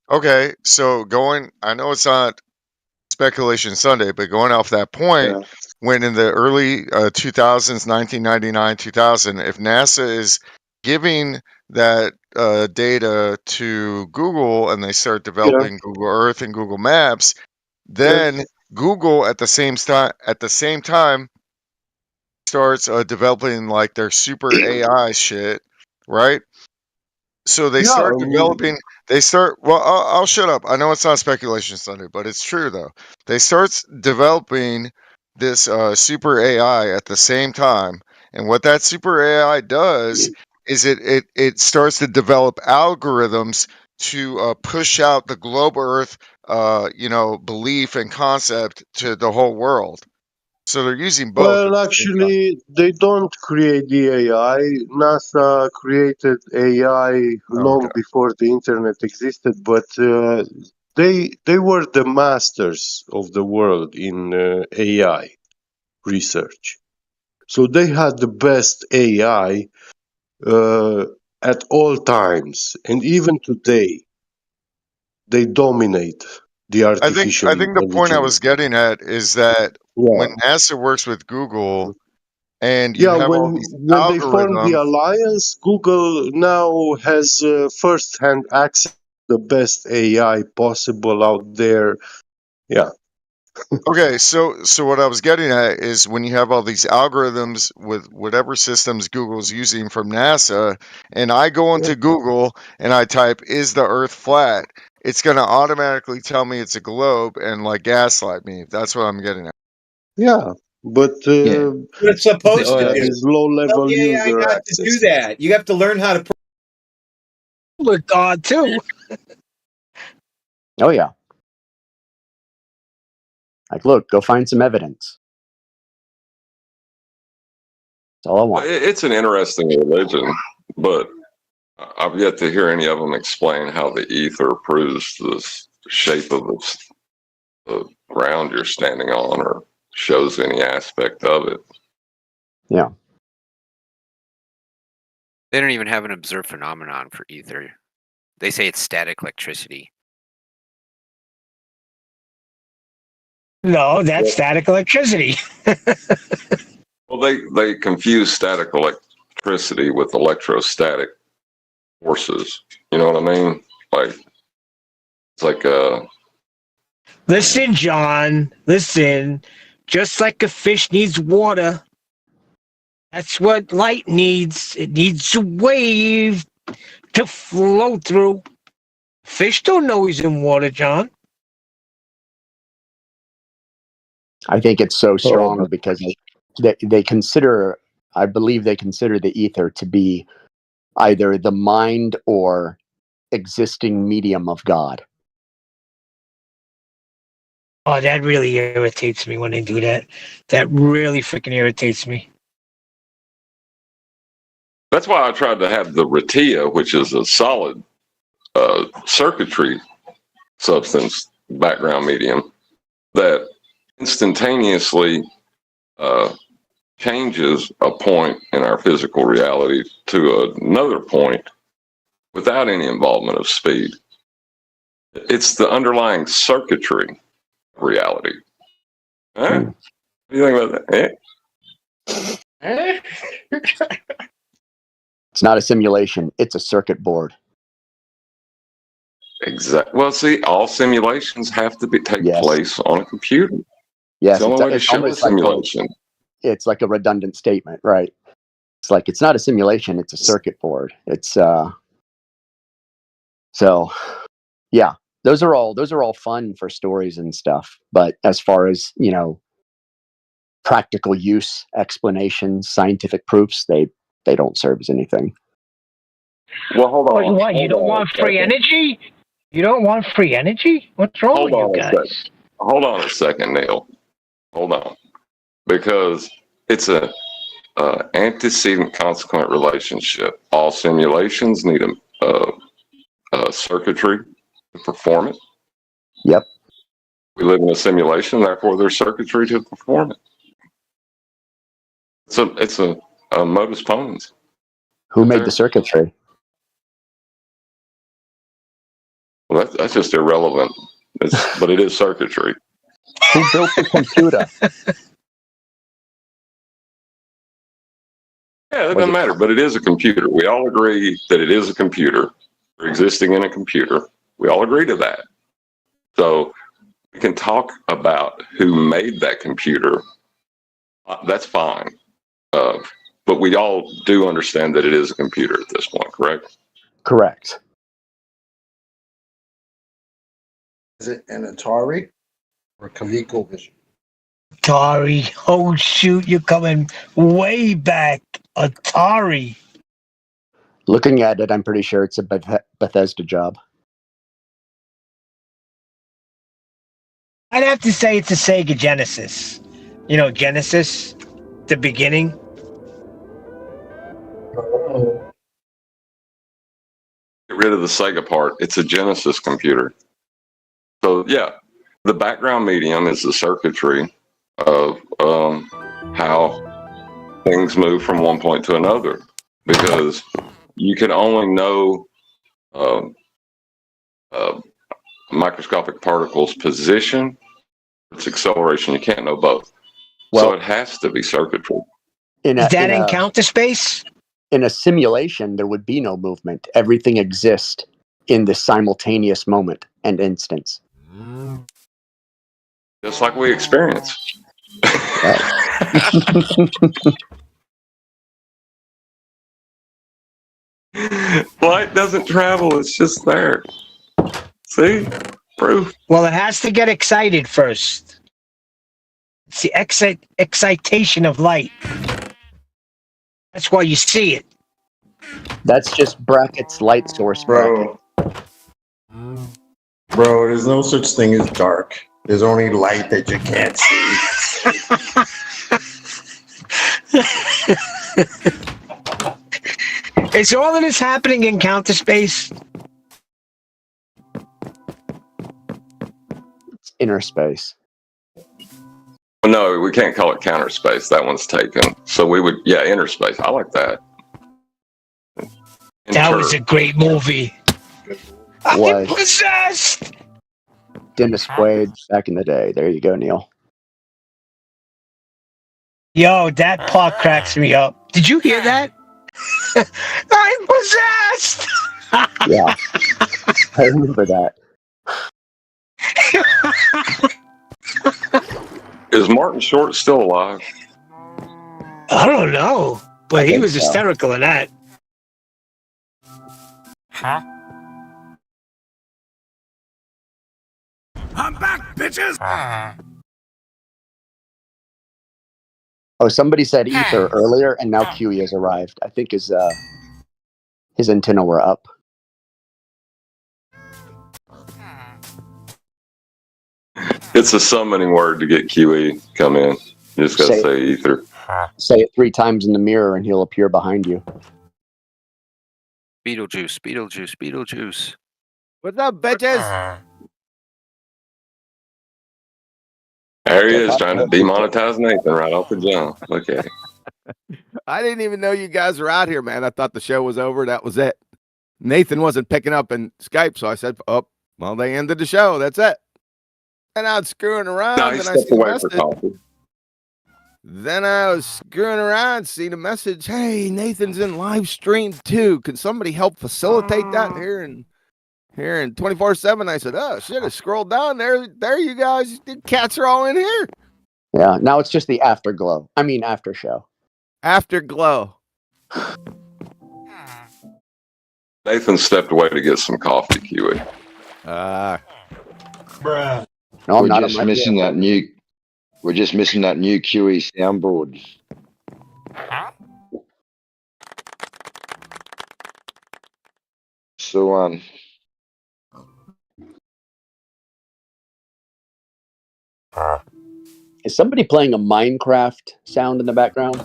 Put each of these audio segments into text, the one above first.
Okay, so I know it's not Speculation Sunday, but going off that point, Yeah. when in the early 2000s, 1999, 2000, if NASA is giving that data to Google and they start Yeah. developing Google Earth and Google Maps, Yeah. then Google at the same time starts developing like their super AI shit, right? So they Yeah. start developing. They start. Well, I'll shut up. I know it's not Speculation Sunday, but it's true though. They start developing this super AI at the same time, and what that super AI does is it starts to develop algorithms to push out the globe Earth, belief and concept to the whole world. So they're using both at Well, the same time. actually, they don't create the AI. NASA created AI Okay. long before the internet existed, but they were the masters of the world in AI research. So they had the best AI uh, at all times, and even today, they dominate the I artificial think the point I was intelligence. getting at is that when Yeah. NASA works with Google and you Yeah, have when all these when they formed the algorithms. alliance, Google now has first-hand access to the best AI possible out there. Yeah, Okay, so what I was getting at is when you have all these algorithms with whatever systems Google's using from NASA, and I go yeah, into Google and I type "Is the Earth flat?" It's gonna automatically tell me it's a globe and like gaslight me. That's what I'm getting at. yeah. But Yeah. What it's supposed to that do. is Tell low-level the AI user not to do access. that. You have to learn how to. With God too. Oh yeah. Like, look, go find some evidence. That's all I want. It's an interesting religion, but I've yet to hear any of them explain how the ether proves the shape of the ground you're standing on or shows any aspect of it. Yeah. They don't even have an observed phenomenon for ether. They say it's static electricity. No, that's static electricity. Well, they confuse static electricity with electrostatic forces. You know what I mean? Like it's like Listen, John, listen. Just like a fish needs water, that's what light needs. It needs a wave to flow through. Fish don't know he's in water, John. I think it's so strong Oh, because they consider, I believe they consider the ether to be either the mind or existing medium of God. Oh, that really irritates me when they do that. That really freaking irritates me. that's why I tried to have the ratia, which is a solid circuitry substance background medium that instantaneously uh, changes a point in our physical reality to another point without any involvement of speed. It's the underlying circuitry of reality. Huh? What do you think about that? It's not a simulation, it's a circuit board. Exactly. Well, see, all simulations have to take Yes. place on a computer. Yes, It's the only way to it's show a almost like simulation. it's like a redundant statement, right? It's like it's not a simulation, it's a circuit board. It's so yeah, those are all fun for stories and stuff, but as far as, practical use explanations, scientific proofs, they don't serve as anything. Well, hold on. What, you don't want free energy? You don't want free energy? What's wrong with you guys? Hold on a second, Neil. Hold on, because it's a antecedent consequent relationship. All simulations need a circuitry to perform it. Yep. We live in a simulation, therefore there's circuitry to perform it. It's a modus ponens. Who made the circuitry? Well, that's just irrelevant. But it is circuitry. Who built the computer? Yeah, that Was doesn't it- matter, but it is a computer. We all agree that it is a computer. We're existing in a computer. We all agree to that. So we can talk about who made that computer. That's fine. But we all do understand that it is a computer at this point, correct? Correct. Is it an Atari or ColecoVision? Atari. Oh shoot, you're coming way back. Atari. Looking at it, I'm pretty sure it's a Bethesda job. I'd have to say it's a Sega Genesis. You know, Genesis, the beginning. Get rid of the Sega part. It's a Genesis computer. So yeah, the background medium is the circuitry of how things move from one point to another, because you can only know microscopic particles' position, its acceleration. You can't know both. So it has to be circuitry. Is that in counter space? In a simulation, there would be no movement. Everything exists in the simultaneous moment and instance. Just like we experience. Light doesn't travel, it's just there. See? Proof. Well, it has to get excited first. It's the excitation of light. That's why you see it. That's just brackets, light source bracket. Bro, there's no such thing as dark. There's only light that you can't see. Is all of this happening in counter space? It's inner space. No, we can't call it counter space. That one's taken. So we would, yeah, inner space. I like that. That was a great movie. I'm possessed. Dennis Quaid back in the day. There you go, Neil. Yo, that part cracks me up. Did you hear that? I'm possessed. Yeah, I remember that. Is Martin Short still alive? I don't know, but he was hysterical in that. Huh? I'm back, bitches! Oh, somebody said ether earlier, and now QE has arrived. I think his antenna were up. It's a summoning word to get QE come in. You just gotta say ether. Say it 3 times in the mirror, and he'll appear behind you. Beetlejuice, Beetlejuice, Beetlejuice. What's up, bitches? There he is, trying to demonetize Nathan right off the jump. Look at him. I didn't even know you guys were out here, man. I thought the show was over. That was it. Nathan wasn't picking up in Skype, so I said, "Oh, well, they ended the show. That's it." And I was screwing around. No, he stepped away for coffee. Then I was screwing around, seen a message. Hey, Nathan's in live stream too. Can somebody help facilitate that here and 24/7? I said, oh shit, I scrolled down there. There you guys, the cats are all in here. Yeah, now it's just the afterglow. I mean, after show. Afterglow. Nathan stepped away to get some coffee, QE. Bruh. No, We're just missing that new QE soundboard. So Is somebody playing a Minecraft sound in the background?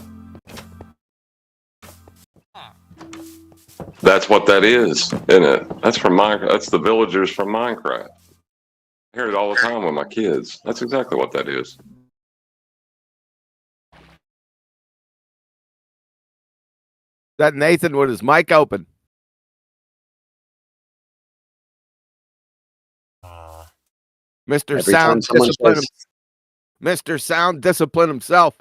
That's what that is, isn't it? That's from Minecraft. That's the villagers from Minecraft. I hear it all the time with my kids. That's exactly what that is. That Nathan with his mic open. Mr. Every time Sound someone Discipline, says, Mr. Sound Discipline himself.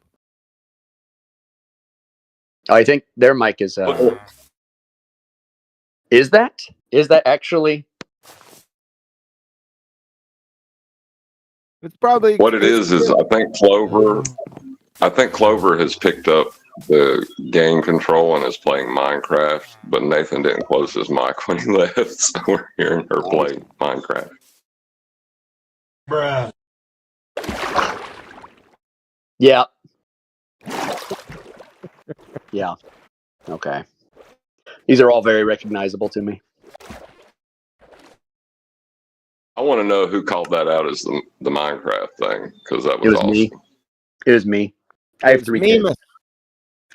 I think their mic is that actually? It's probably What it is I think Clover has picked up the game control and is playing Minecraft, but Nathan didn't close his mic when he left, so we're hearing her play Minecraft. Bruh. Yeah. Yeah. Okay. These are all very recognizable to me. I want to know who called that out as the Minecraft thing, because that It was was awesome. me. It was me. I have 3 kids. Memus.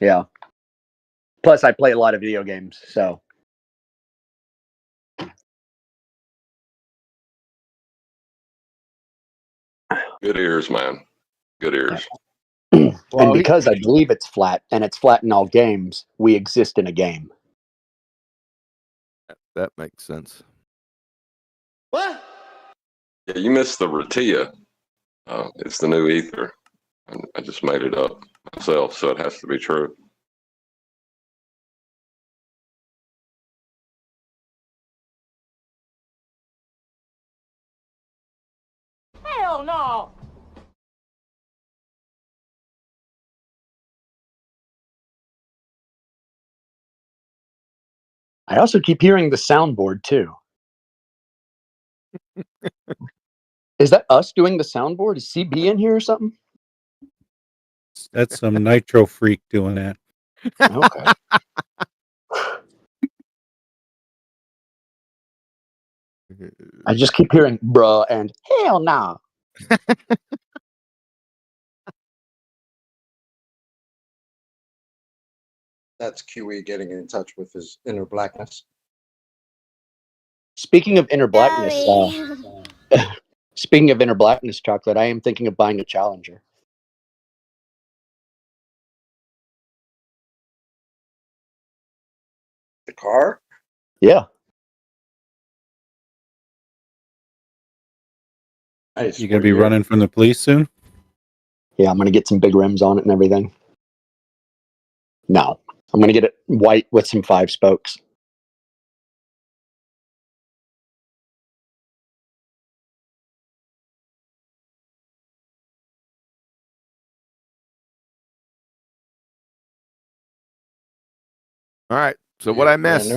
Yeah. Plus, I play a lot of video games, so. Good ears, man. Good ears. And because I believe it's flat, and it's flat in all games, we exist in a game. That makes sense. What? Yeah, you missed the Ratia. It's the new ether. I just made it up myself, so it has to be true. Hell no! I also keep hearing the soundboard, too. Is that us doing the soundboard? Is CB in here or something? That's some nitro freak doing that. Okay. I just keep hearing bruh and hell nah. That's QE getting in touch with his inner blackness. Speaking of inner blackness, Chocolate, I am thinking of buying a Challenger. The car? Yeah. Nice. You gonna be running from the police soon? Yeah, I'm gonna get some big rims on it and everything. No, I'm gonna get it white with some 5 spokes. All right. So what I missed?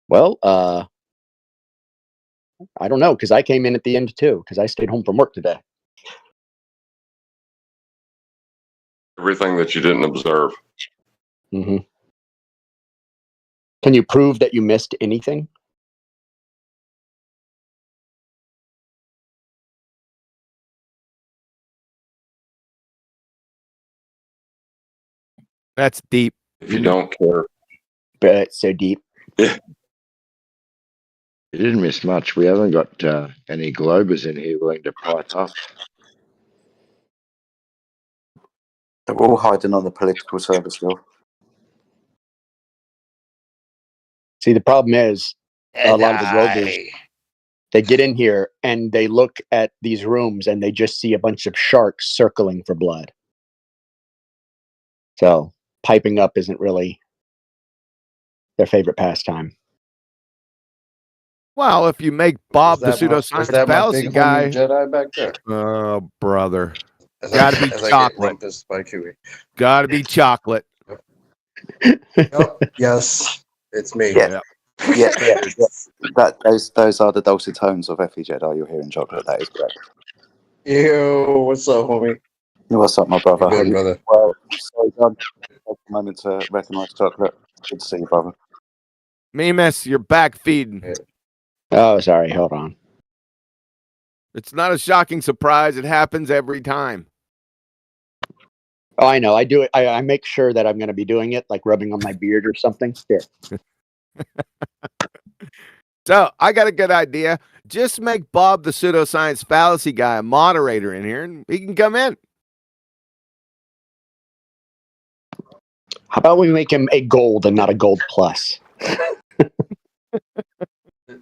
Well, I don't know, because I came in at the end too, because I stayed home from work today. Everything that you didn't observe. Mm-hmm. Can you prove that you missed anything? That's deep. If you don't care. But it's so deep. Yeah. You didn't miss much. We haven't got any Globers in here willing to price up. They're all hiding on the political server still. See, the problem is a lot of the Rovers, they get in here and they look at these rooms and they just see a bunch of sharks circling for blood. So piping up isn't really their favorite pastime. Well, if you make Bob the pseudoscience fallacy guy, Jedi back there. Oh, brother, As gotta be as I get chocolate. Rumpus by QE. Gotta be chocolate. Oh, yes, it's me. Yeah. Yeah. Those are the dulcet tones of Effie Jedi you're hearing, Chocolate. That is correct. Ew, what's up, homie? What's up, my brother? Good, brother. Well, sorry, John. Take a moment to recognise Chocolate. Good to see you, brother. Memus, you're back feeding. Oh, sorry. Hold on. It's not a shocking surprise. It happens every time. Oh, I know. I do it. I make sure that I'm going to be doing it, like rubbing on my beard or something. Here. So I got a good idea. Just make Bob the pseudoscience fallacy guy a moderator in here, and he can come in. How about we make him a gold and not a gold plus?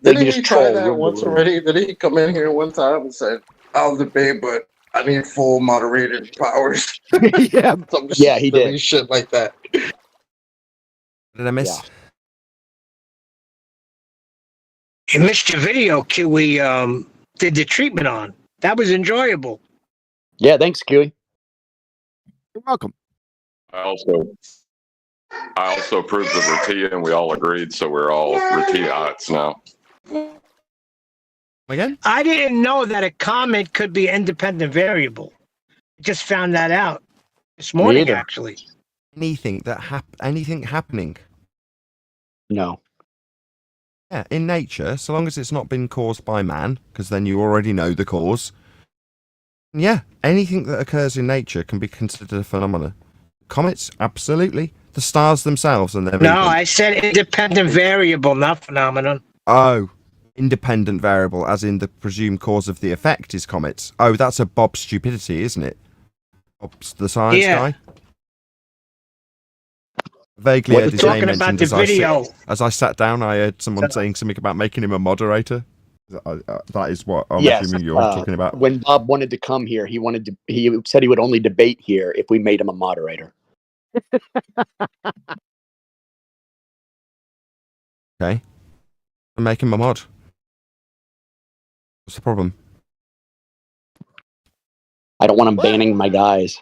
They Didn't can he just try troll that room to once room. already? Did he come in here one time and said, "I'll debate, but I need full moderated powers"? Yeah. Yeah, he silly did. shit like that. Did I miss? Yeah. You missed your video, Q. We did the treatment on. That was enjoyable. Yeah, thanks, Kiwi. You're welcome. I also approved of Ratia, and we all agreed, so we're all Ratiaites now. Again? I didn't know that a comment could be independent variable. I just found that out this morning, either. actually. Anything happening. No. Yeah, in nature, so long as it's not been caused by man, because then you already know the cause. Yeah, anything that occurs in nature can be considered a phenomenon. Comets, absolutely. The stars themselves and their No, movement. I said independent variable, not phenomenon. Oh, independent variable, as in the presumed cause of the effect is comets. Oh, that's a Bob stupidity, isn't it? Bob's the science guy. Vaguely What heard we're his talking name about mentioned the video. as I sat down. I heard someone saying something about making him a moderator. That is what I'm Yes, assuming you're talking about. When Bob wanted to come here, he said he would only debate here if we made him a moderator. Okay, I'm making my mod. What's the problem? I don't want him banning my guys.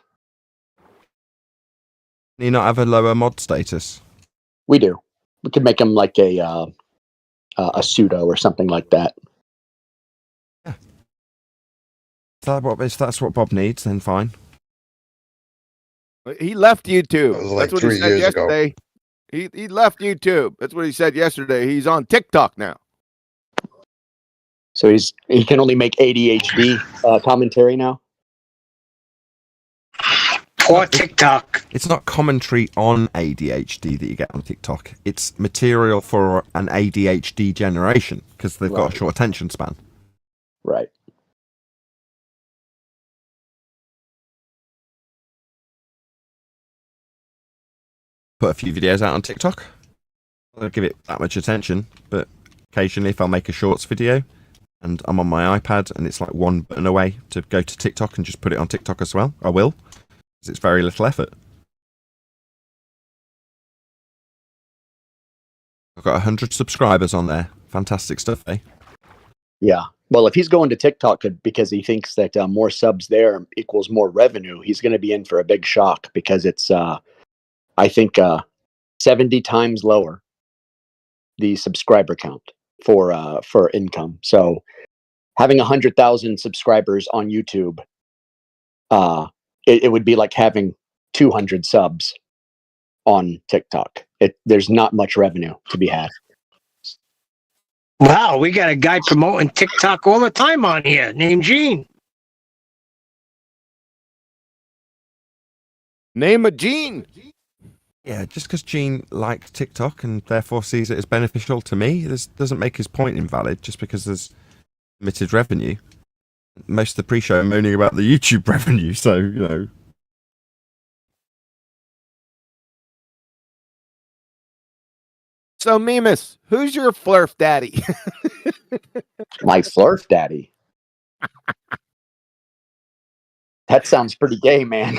Do you not have a lower mod status? We do. We could make him like a pseudo or something like that. If that's what Bob needs, then fine. He left YouTube. That was like That's what 3 he said years ago. yesterday. He left YouTube. That's what he said yesterday. He's on TikTok now. So he can only make ADHD commentary now. Poor TikTok. It's not commentary on ADHD that you get on TikTok. It's material for an ADHD generation because they've got a short attention span. Right. Put a few videos out on TikTok. I don't give it that much attention, but occasionally if I'll make a shorts video and I'm on my iPad and it's like one button away to go to TikTok and just put it on TikTok as well, I will, because it's very little effort. I've got 100 subscribers on there. Fantastic stuff, eh? Yeah. Well, if he's going to TikTok because he thinks that more subs there equals more revenue, he's going to be in for a big shock because it's, I think, 70 times lower the subscriber count for income. So having 100,000 subscribers on YouTube, it would be like having 200 subs on TikTok. There's not much revenue to be had. Wow, we got a guy promoting TikTok all the time on here named Gene. Name a Gene. Yeah, just because Gene likes TikTok and therefore sees it as beneficial to me, this doesn't make his point invalid just because there's limited revenue. Most of the pre-show are moaning about the YouTube revenue, so, you know. So, Mimus, who's your flurf daddy? My flurf daddy. That sounds pretty gay, man.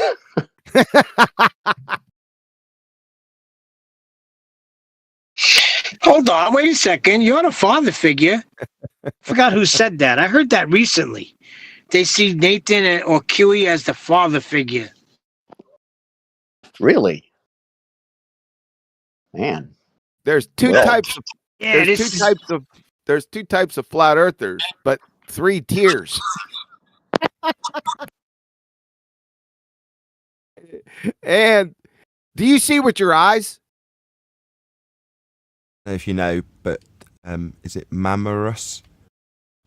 Hold on, wait a second. You're a father figure. Forgot who said that. I heard that recently. They see Nathan or Kiwi as the father figure. Really? Man. There's two types of there's two types of flat earthers, but 3 tiers. And do you see with your eyes? I don't know if you know, but is it Mamorous?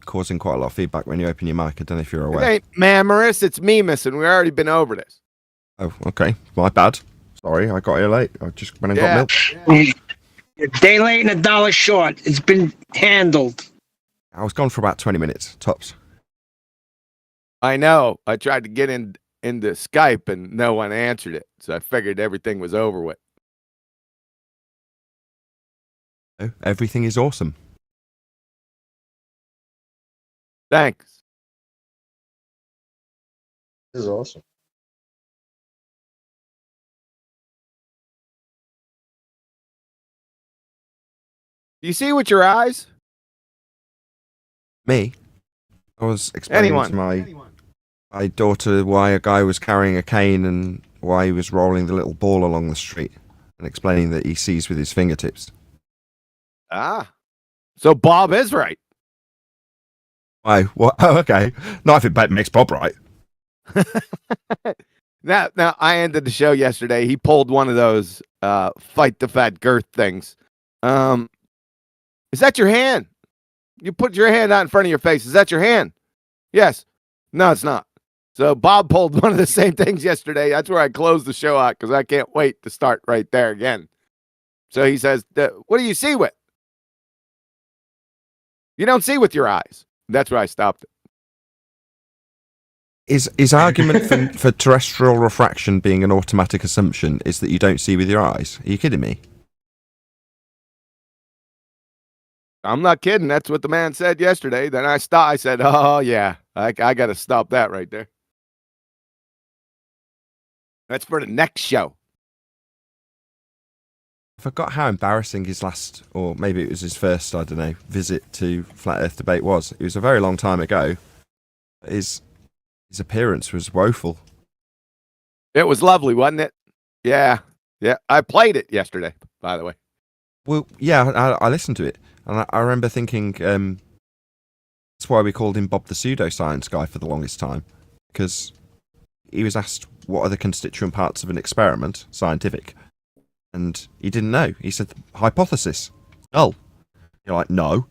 Causing quite a lot of feedback when you open your mic. I don't know if you're aware. It ain't Mamorous, it's Mimus, and we've already been over this. Oh, okay. My bad. Sorry, I got here late. I just went and got milk. A day late and a dollar short. It's been handled. I was gone for about 20 minutes, tops. I know. I tried to get into Skype and no one answered it. So I figured everything was over with. Oh, everything is awesome. Thanks. This is awesome. Do you see with your eyes? Me? I was explaining to my daughter why a guy was carrying a cane and why he was rolling the little ball along the street and explaining that he sees with his fingertips. Ah. So Bob is right. Why? What? Oh, okay. No, I think that makes Bob right. Now, I ended the show yesterday. He pulled one of those fight the fat girth things. Is that your hand? You put your hand out in front of your face. Is that your hand? Yes. No, it's not. So Bob pulled one of the same things yesterday. That's where I closed the show out because I can't wait to start right there again. So he says, what do you see with? You don't see with your eyes. That's where I stopped it. His argument for terrestrial refraction being an automatic assumption is that you don't see with your eyes. Are you kidding me? I'm not kidding. That's what the man said yesterday. Then I stopped. I said, oh, yeah, I got to stop that right there. That's for the next show. I forgot how embarrassing his last, or maybe it was his first, I don't know, visit to Flat Earth Debate was. It was a very long time ago. His appearance was woeful. It was lovely, wasn't it? Yeah. Yeah. I played it yesterday, by the way. Well, yeah, I listened to it. And I remember thinking that's why we called him Bob the pseudoscience guy for the longest time. Because he was asked what are the constituent parts of an experiment, scientific. And he didn't know. He said, hypothesis. Null. You're like, no.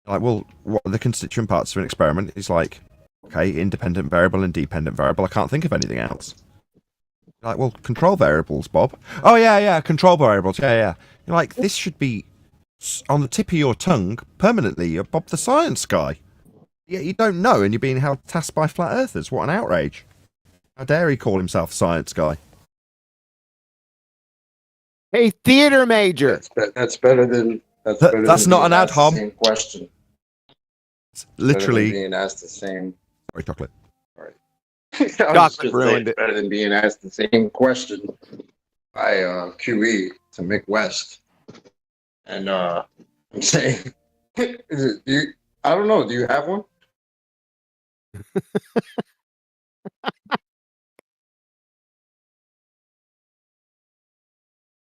You're like, well, what are the constituent parts of an experiment? He's like, okay, independent variable and dependent variable. I can't think of anything else. You're like, well, control variables, Bob. Oh, yeah, control variables. Yeah. You're like, this should be on the tip of your tongue permanently. You're Bob the science guy. Yeah, you don't know, and you're being held to task by flat earthers. What an outrage. How dare he call himself science guy? Hey, theater major. That's better than that's not an ad hoc. Same question. It's literally being asked the same. Sorry, chocolate. Right. Chocolate ruined it. Better than being asked the same question by QE to Mick West. And I'm saying, I don't know. Do you have one?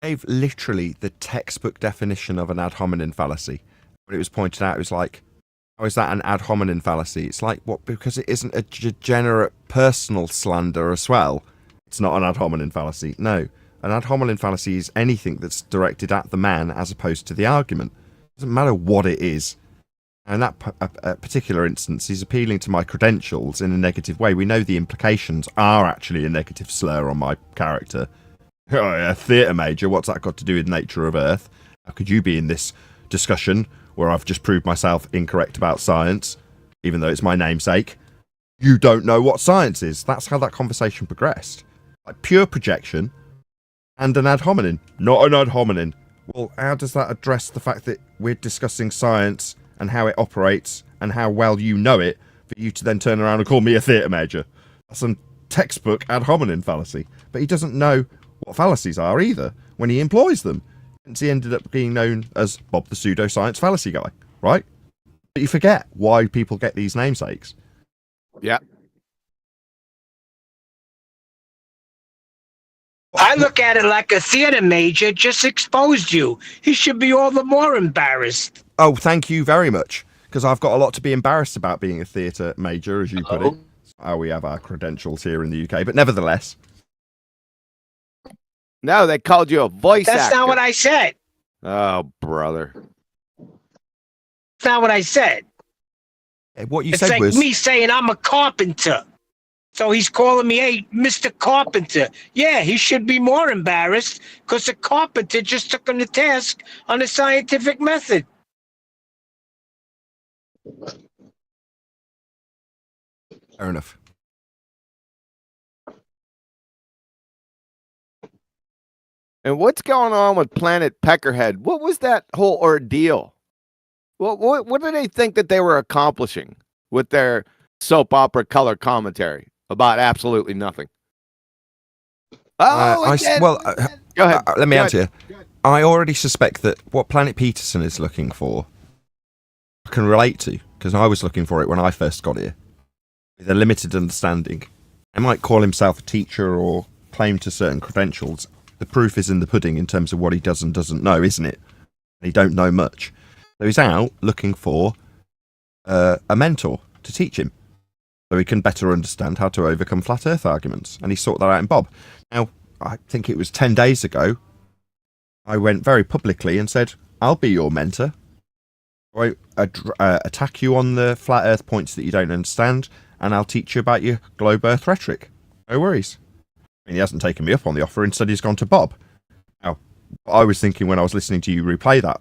Gave literally the textbook definition of an ad hominem fallacy. When it was pointed out, it was like, how is that an ad hominem fallacy? It's like, what, because it isn't a degenerate personal slander as well? It's not an ad hominem fallacy. No. An ad hominem fallacy is anything that's directed at the man as opposed to the argument. It doesn't matter what it is. And that particular instance, he's appealing to my credentials in a negative way. We know the implications are actually a negative slur on my character. Oh, a theatre major, what's that got to do with nature of Earth? How could you be in this discussion where I've just proved myself incorrect about science, even though it's my namesake? You don't know what science is. That's how that conversation progressed. Like pure projection and an ad hominem, not an ad hominem. Well, how does that address the fact that we're discussing science and how it operates and how well you know it for you to then turn around and call me a theatre major? That's a textbook ad hominem fallacy. But he doesn't know what fallacies are either when he employs them. Hence he ended up being known as Bob the pseudoscience fallacy guy, right? But you forget why people get these namesakes. Yeah. I look at it like a theater major just exposed you. He should be all the more embarrassed. Oh, thank you very much. Because I've got a lot to be embarrassed about being a theatre major, as you put it. How we have our credentials here in the UK. But nevertheless. No, they called you a voice actor. That's not what I said. Oh, brother. That's not what I said. What you it's said like was... me saying I'm a carpenter. So he's calling me, hey, Mr. Carpenter. Yeah, he should be more embarrassed because the carpenter just took him to task on a scientific method. Fair enough. And what's going on with Planet Peckerhead? What was that whole ordeal? What do they think that they were accomplishing with their soap opera color commentary about absolutely nothing. Oh, go ahead. Let me Go answer you. I already suspect that what Planet Peterson is looking for, I can relate to, because I was looking for it when I first got here, with a limited understanding. I might call himself a teacher or claim to certain credentials. The proof is in the pudding in terms of what he does and doesn't know, isn't it? He don't know much. So he's out looking for a mentor to teach him, so he can better understand how to overcome flat Earth arguments. And he sought that out in Bob. Now, I think it was 10 days ago, I went very publicly and said, I'll be your mentor. I attack you on the flat Earth points that you don't understand, and I'll teach you about your globe Earth rhetoric. No worries. I mean, he hasn't taken me up on the offer. Instead, he's gone to Bob. Now, I was thinking when I was listening to you replay that,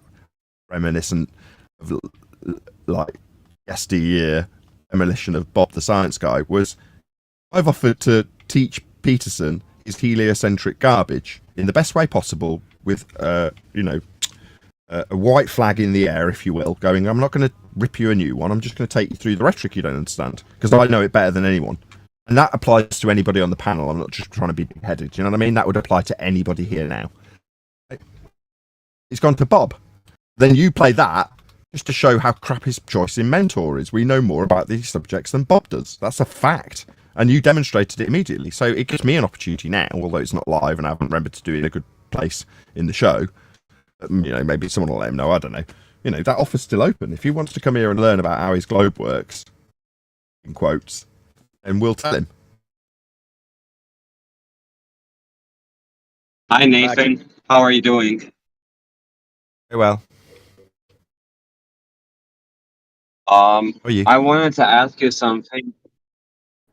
reminiscent of like yesteryear demolition of Bob the Science Guy, was I've offered to teach Peterson his heliocentric garbage in the best way possible with, a white flag in the air, if you will, going, I'm not going to rip you a new one. I'm just going to take you through the rhetoric you don't understand, because I know it better than anyone. And that applies to anybody on the panel. I'm not just trying to be big-headed. You know what I mean? That would apply to anybody here now. He's gone to Bob. Then you play that just to show how crap his choice in mentor is. We know more about these subjects than Bob does. That's a fact. And you demonstrated it immediately. So it gives me an opportunity now, although it's not live and I haven't remembered to do it in a good place in the show. Maybe someone will let him know. I don't know. That offer's still open. If he wants to come here and learn about how his globe works, in quotes, then we'll tell him. Hi, Nathan. How are you doing? Very well. Are you? I wanted to ask you something.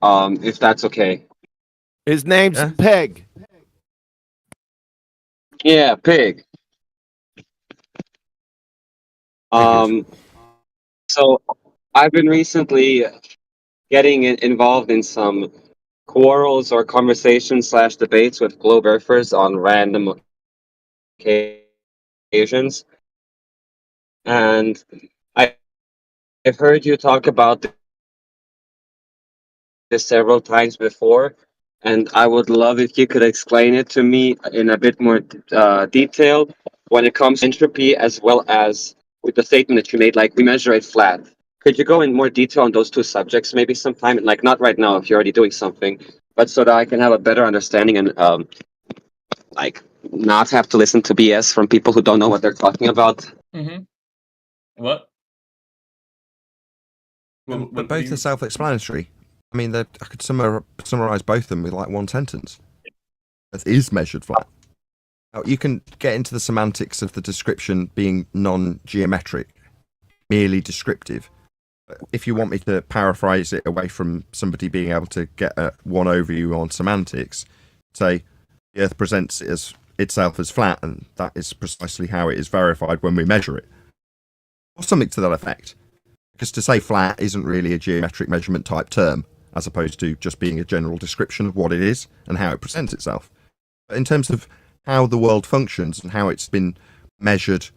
If that's okay. His name's Peg. Yeah, Pig. So I've been recently getting involved in some quarrels or conversations / debates with globe earthers on random occasions, and I've heard you talk about this several times before, and I would love if you could explain it to me in a bit more detail when it comes to entropy, as well as with the statement that you made, like we measure it flat. Could you go in more detail on those two subjects maybe sometime? Like not right now if you're already doing something, but so that I can have a better understanding and not have to listen to BS from people who don't know what they're talking about. Mm-hmm. What? But both are self-explanatory. I mean, I could summarize both of them with like one sentence. Earth is measured flat. Now, you can get into the semantics of the description being non-geometric, merely descriptive. If you want me to paraphrase it away from somebody being able to get one overview on semantics, say the Earth presents itself as flat, and that is precisely how it is verified when we measure it, or something to that effect. Because to say flat isn't really a geometric measurement type term, as opposed to just being a general description of what it is and how it presents itself. But in terms of how the world functions and how it's been measured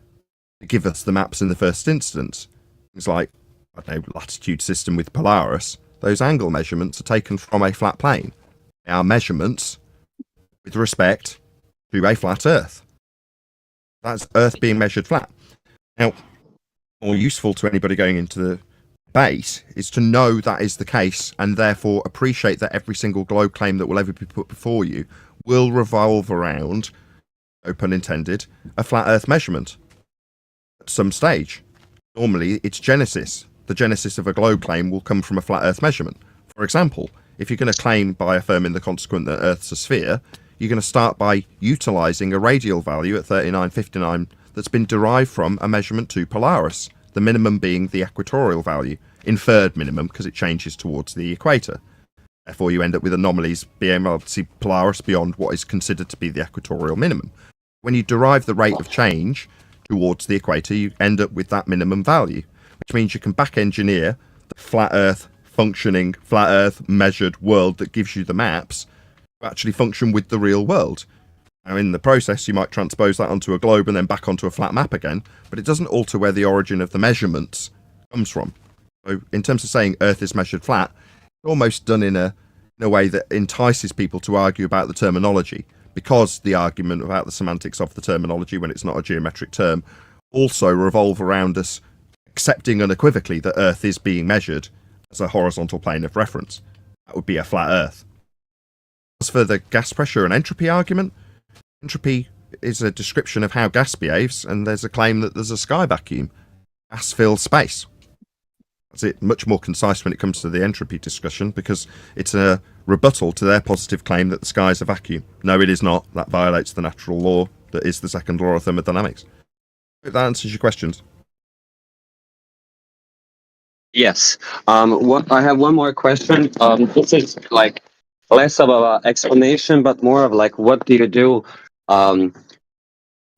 to give us the maps in the first instance, things like, I don't know, latitude system with Polaris, those angle measurements are taken from a flat plane. They are measurements with respect to a flat Earth. That's Earth being measured flat. Now, more useful to anybody going into the base is to know that is the case, and therefore appreciate that every single globe claim that will ever be put before you will revolve around, no pun intended, a flat Earth measurement at some stage. Normally, it's genesis. The genesis of a globe claim will come from a flat Earth measurement. For example, if you're going to claim by affirming the consequent that Earth's a sphere, you're going to start by utilising a radial value at 3959 that's been derived from a measurement to Polaris, the minimum being the equatorial value, inferred minimum because it changes towards the equator. Therefore, you end up with anomalies being able to see Polaris beyond what is considered to be the equatorial minimum. When you derive the rate of change towards the equator, you end up with that minimum value, which means you can back engineer the flat Earth functioning, flat Earth measured world that gives you the maps to actually function with the real world. Now, in the process, you might transpose that onto a globe and then back onto a flat map again, but it doesn't alter where the origin of the measurements comes from. So in terms of saying Earth is measured flat, it's almost done in a way that entices people to argue about the terminology, because the argument about the semantics of the terminology when it's not a geometric term also revolve around us accepting unequivocally that Earth is being measured as a horizontal plane of reference. That would be a flat Earth. As for the gas pressure and entropy argument, entropy is a description of how gas behaves, and there's a claim that there's a sky vacuum. Gas fills space. That's it, much more concise when it comes to the entropy discussion, because it's a rebuttal to their positive claim that the sky is a vacuum. No, it is not. That violates the natural law that is the second law of thermodynamics. Hope that answers your questions. Yes. I have one more question. This is like less of an explanation, but more of like, what do you do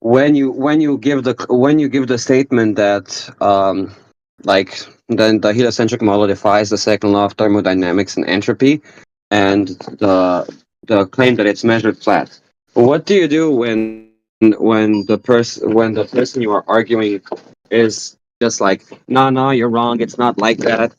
when you give the statement that like then the heliocentric model defies the second law of thermodynamics and entropy, and the claim that it's measured flat. What do you do when the person you are arguing is just like, no, you're wrong, it's not like that.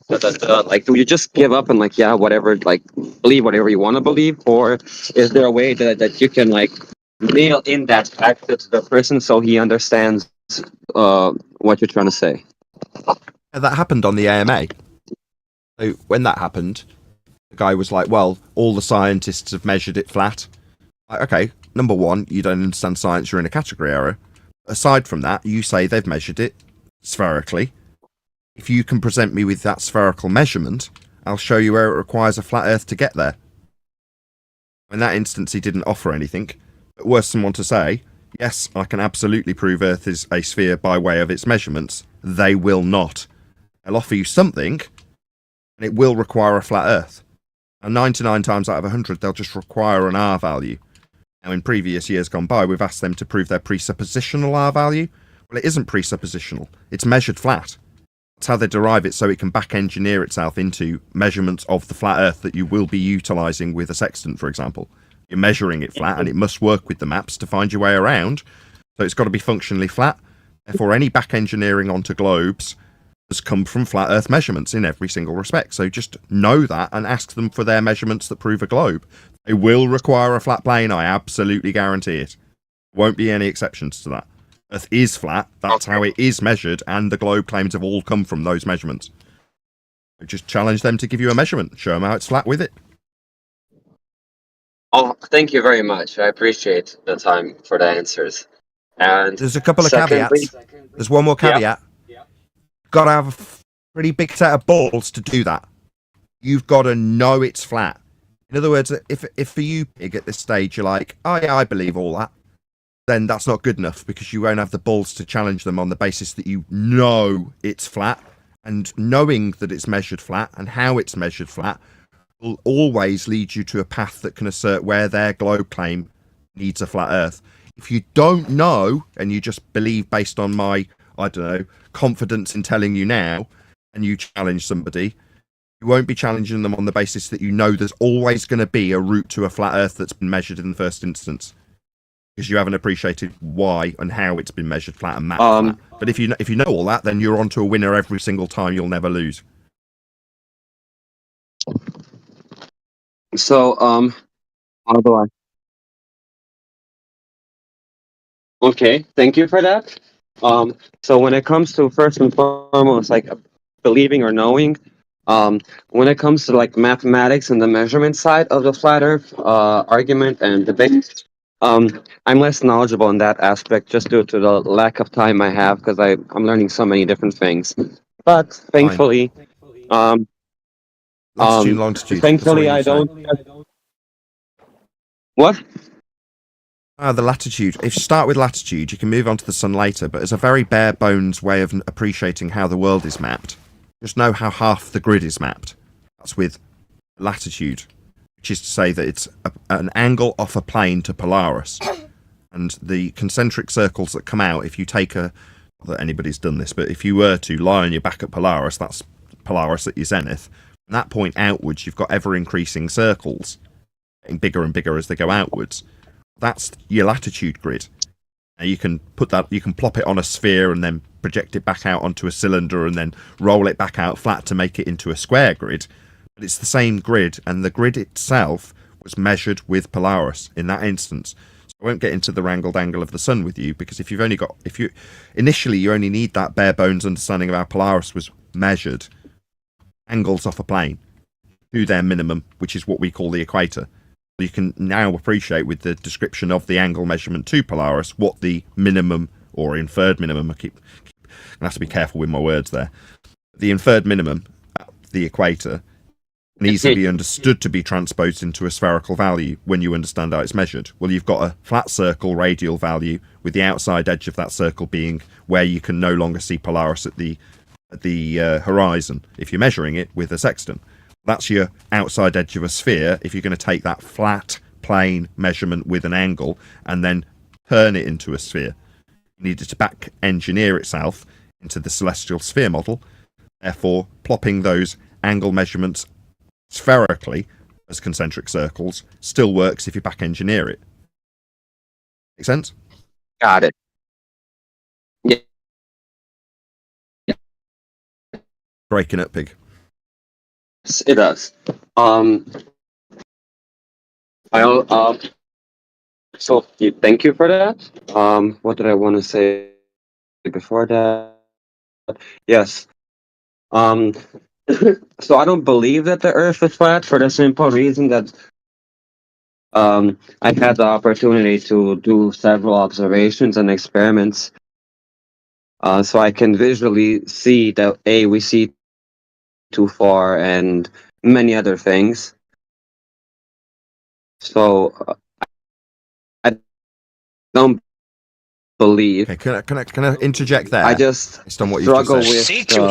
Like, do you just give up and like, yeah, whatever, like believe whatever you want to believe, or is there a way that you can like nail in that fact to the person so he understands what you're trying to say? That happened on the AMA. So when that happened, the guy was like, well, all the scientists have measured it flat. Like, okay, number one, you don't understand science, you're in a category error. Aside from that, you say they've measured it spherically. If you can present me with that spherical measurement, I'll show you where it requires a flat Earth to get there. In that instance, he didn't offer anything. But were someone to say, yes, I can absolutely prove Earth is a sphere by way of its measurements, they will not. They'll offer you something, and it will require a flat Earth. And 99 times out of 100, they'll just require an R value. Now, in previous years gone by, we've asked them to prove their presuppositional R value. Well, it isn't presuppositional. It's measured flat. That's how they derive it, so it can back-engineer itself into measurements of the flat Earth that you will be utilising with a sextant, for example. You're measuring it flat, and it must work with the maps to find your way around. So it's got to be functionally flat. Therefore, any back-engineering onto globes has come from flat Earth measurements in every single respect. So just know that and ask them for their measurements that prove a globe. They will require a flat plane, I absolutely guarantee it. Won't be any exceptions to that. Earth is flat, that's how it is measured, and the globe claims have all come from those measurements. So just challenge them to give you a measurement, show them how it's flat with it. Oh, thank you very much. I appreciate the time for the answers. And there's a couple of caveats. There's one more caveat. Yeah. Got to have a pretty big set of balls to do that. You've got to know it's flat. In other words, if for you, Pig, at this stage, you're like, oh yeah, I believe all that, then that's not good enough, because you won't have the balls to challenge them on the basis that you know it's flat, and knowing that it's measured flat and how it's measured flat will always lead you to a path that can assert where their globe claim needs a flat Earth. If you don't know and you just believe based on my, I don't know, confidence in telling you now, and you challenge somebody, you won't be challenging them on the basis that you know there's always going to be a route to a flat Earth that's been measured in the first instance, because you haven't appreciated why and how it's been measured flat and mapped flat. But if you know all that, then you're on to a winner every single time. You'll never lose. So, how do I? Okay, thank you for that. So when it comes to first and foremost, like believing or knowing, when it comes to like mathematics and the measurement side of the flat Earth argument and debate, I'm less knowledgeable in that aspect just due to the lack of time I have, because I'm learning so many different things. But thankfully, latitude, longitude. Thankfully, I don't. What? The latitude. If you start with latitude, you can move on to the sun later, but it's a very bare bones way of appreciating how the world is mapped. Just know how half the grid is mapped. That's with latitude, which is to say that it's an angle off a plane to Polaris. And the concentric circles that come out, if you take not that anybody's done this, but if you were to lie on your back at Polaris, that's Polaris at your zenith. From that point outwards, you've got ever increasing circles, getting bigger and bigger as they go outwards. That's your latitude grid. Now you can plop it on a sphere and then project it back out onto a cylinder and then roll it back out flat to make it into a square grid. But it's the same grid, and the grid itself was measured with Polaris in that instance. So I won't get into the wrangled angle of the sun with you, because initially you only need that bare bones understanding of how Polaris was measured angles off a plane to their minimum, which is what we call the equator. You can now appreciate with the description of the angle measurement to Polaris what the minimum or inferred minimum, I have to be careful with my words there. The inferred minimum at the equator can easily be understood to be transposed into a spherical value when you understand how it's measured. Well, you've got a flat circle radial value with the outside edge of that circle being where you can no longer see Polaris at the horizon if you're measuring it with a sextant. That's your outside edge of a sphere if you're going to take that flat plane measurement with an angle and then turn it into a sphere. You need it to back engineer itself into the celestial sphere model. Therefore, plopping those angle measurements spherically as concentric circles still works if you back engineer it. Make sense? Got it. Yeah. Breaking up, Pig. It does. So thank you for that. What did I want to say before that? Yes. So I don't believe that the Earth is flat for the simple reason that I've had the opportunity to do several observations and experiments, so I can visually see that we see too far and many other things. So I don't believe. Okay, can I interject there? I just based on what struggle you just with said. We'll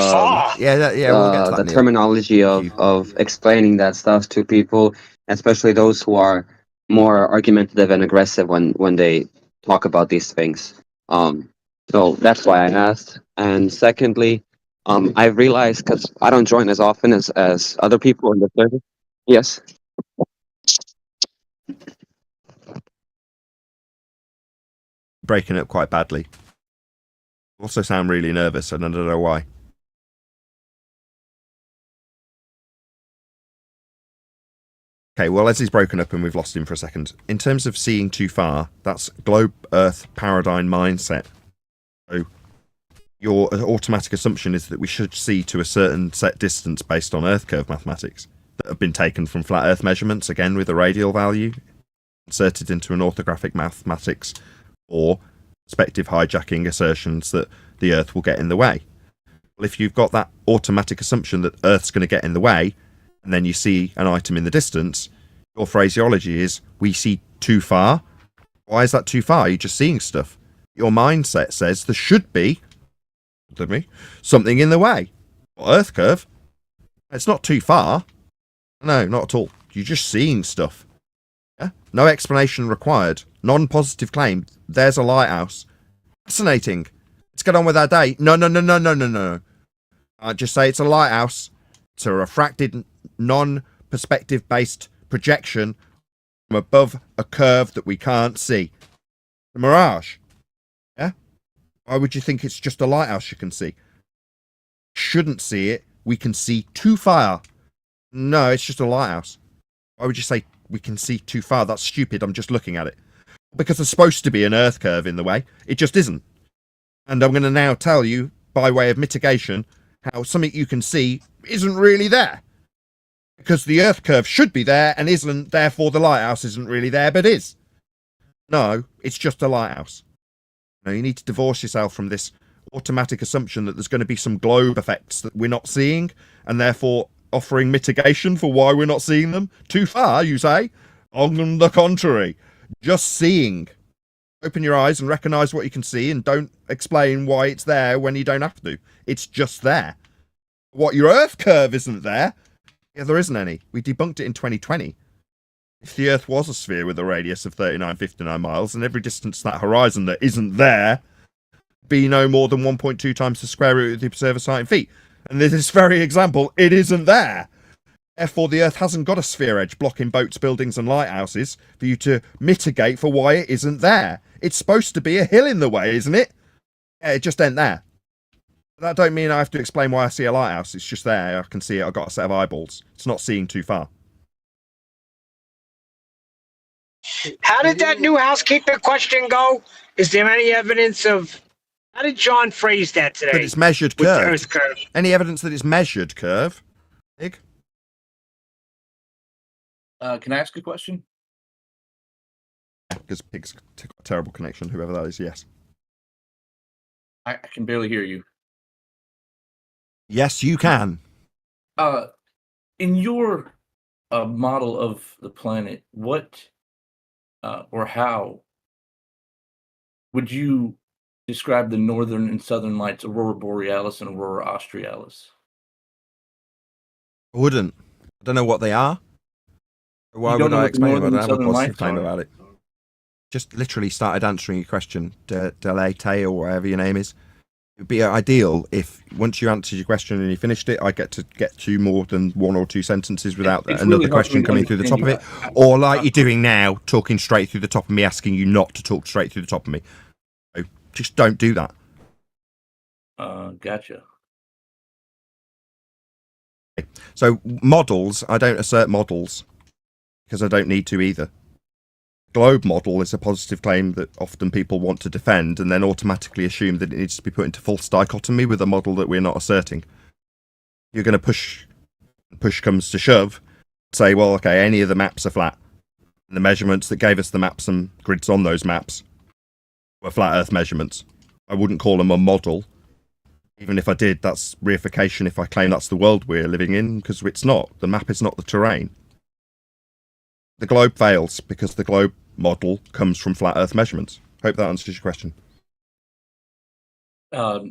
get to that, the Neil. terminology of explaining that stuff to people, especially those who are more argumentative and aggressive when they talk about these things. So that's why I asked. And secondly, I realized, because I don't join as often as other people in the service. Yes. Breaking up quite badly. Also sound really nervous, and I don't know why. Okay, well, Leslie's broken up and we've lost him for a second. In terms of seeing too far, that's globe Earth paradigm mindset. So your automatic assumption is that we should see to a certain set distance based on Earth curve mathematics that have been taken from flat Earth measurements, again with a radial value, inserted into an orthographic mathematics, or perspective hijacking assertions that the Earth will get in the way. Well, if you've got that automatic assumption that Earth's going to get in the way, and then you see an item in the distance, your phraseology is, we see too far. Why is that too far? You're just seeing stuff. Your mindset says there should be something in the way. Well, Earth curve, it's not too far. No, not at all. You're just seeing stuff. Yeah? No explanation required. Non-positive claim. There's a lighthouse. Fascinating. Let's get on with our day. No. I just say it's a lighthouse. It's a refracted, non-perspective based projection from above a curve that we can't see. A mirage. Yeah? Why would you think it's just a lighthouse you can see? Shouldn't see it. We can see too far. No, it's just a lighthouse. Why would you say we can see too far? That's stupid. I'm just looking at it. Because there's supposed to be an Earth curve in the way. It just isn't. And I'm going to now tell you, by way of mitigation, how something you can see isn't really there. Because the Earth curve should be there and isn't, therefore the lighthouse isn't really there, but is. No, it's just a lighthouse. Now, you need to divorce yourself from this automatic assumption that there's going to be some globe effects that we're not seeing, and therefore offering mitigation for why we're not seeing them. Too far, you say? On the contrary, just seeing. Open your eyes and recognise what you can see, and don't explain why it's there when you don't have to. It's just there. What, your Earth curve isn't there? Yeah, there isn't any. We debunked it in 2020. If the Earth was a sphere with a radius of 3959 miles, and every distance to that horizon that isn't there be no more than 1.2 times the square root of the observer site in feet. And in this very example, it isn't there. Therefore, the Earth hasn't got a sphere edge blocking boats, buildings, and lighthouses for you to mitigate for why it isn't there. It's supposed to be a hill in the way, isn't it? Yeah, it just ain't there. That don't mean I have to explain why I see a lighthouse. It's just there. I can see it. I've got a set of eyeballs. It's not seeing too far. How did that new housekeeper question go? Is there any evidence of... How did John phrase that today? That it's measured with the curve. Earth curve. Any evidence that it's measured curve? Pig? Can I ask a question? Because Pig's got a terrible connection, whoever that is, yes. I can barely hear you. Yes, you can. In your model of the planet, what or how would you describe the northern and southern lights, Aurora Borealis and Aurora Australis? I wouldn't. I don't know what they are. Why would I explain them? I don't have a positive claim about it. Just literally started answering your question, Delete or whatever your name is. It would be ideal if once you answered your question and you finished it, I get to more than 1 or 2 sentences without another really question coming through the top of it, or like you're doing now, talking straight through the top of me, asking you not to talk straight through the top of me. So just don't do that. Gotcha. So models, I don't assert models because I don't need to either. Globe model is a positive claim that often people want to defend and then automatically assume that it needs to be put into false dichotomy with a model that we're not asserting. You're going to push comes to shove, say, well, okay, any of the maps are flat. And the measurements that gave us the maps and grids on those maps were flat Earth measurements. I wouldn't call them a model. Even if I did, that's reification if I claim that's the world we're living in, because it's not. The map is not the terrain. The globe fails because the globe model comes from flat Earth measurements. Hope that answers your question.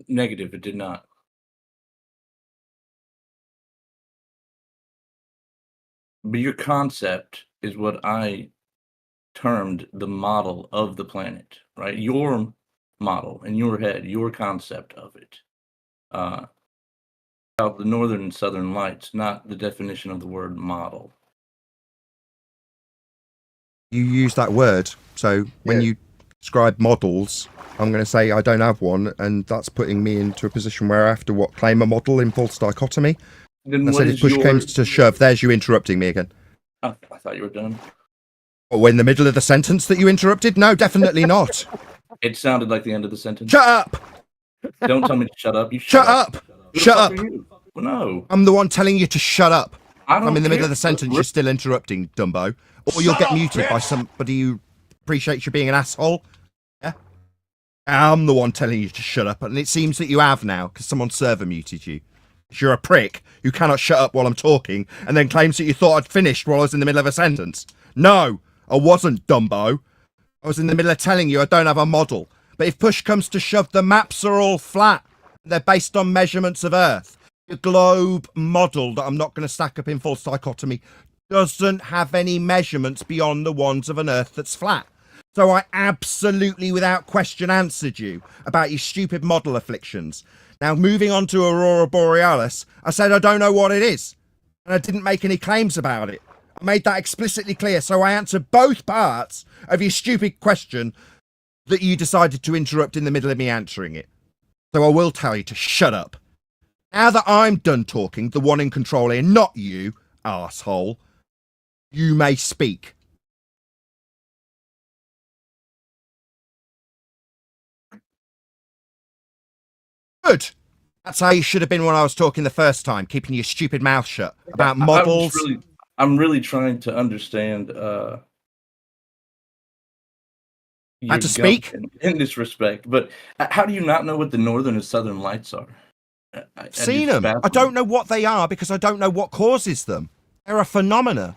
Negative, it did not. But your concept is what I termed the model of the planet, right? Your model in your head, your concept of it. About the northern and southern lights, not the definition of the word model. You use that word, so when you describe models, I'm going to say I don't have one, and that's putting me into a position where I have to claim a model in false dichotomy. Then I said if push came to shove, there's you interrupting me again. I thought you were done. Or in the middle of the sentence that you interrupted? No, definitely not. It sounded like the end of the sentence. Shut up! Don't tell me to shut up. You Shut up! Shut up! No. I'm the one telling you to shut up. I'm in the middle of the sentence, you're still interrupting, Dumbo. Or you'll get muted by somebody who appreciates you being an asshole. Yeah? I'm the one telling you to shut up, and it seems that you have now, because someone server muted you. You're a prick who cannot shut up while I'm talking, and then claims that you thought I'd finished while I was in the middle of a sentence. No, I wasn't, Dumbo. I was in the middle of telling you I don't have a model. But if push comes to shove, the maps are all flat. They're based on measurements of Earth. The globe model that I'm not going to stack up in false dichotomy doesn't have any measurements beyond the ones of an Earth that's flat. So I absolutely, without question, answered you about your stupid model afflictions. Now, moving on to Aurora Borealis, I said I don't know what it is. And I didn't make any claims about it. I made that explicitly clear, so I answered both parts of your stupid question that you decided to interrupt in the middle of me answering it. So I will tell you to shut up. Now that I'm done talking, the one in control here, not you, arsehole, you may speak. Good. That's how you should have been when I was talking the first time, keeping your stupid mouth shut about models. I'm really trying to understand How to speak in this respect, but how do you not know what the northern and southern lights are? Seen them. I don't know what they are because I don't know what causes them. They're a phenomena.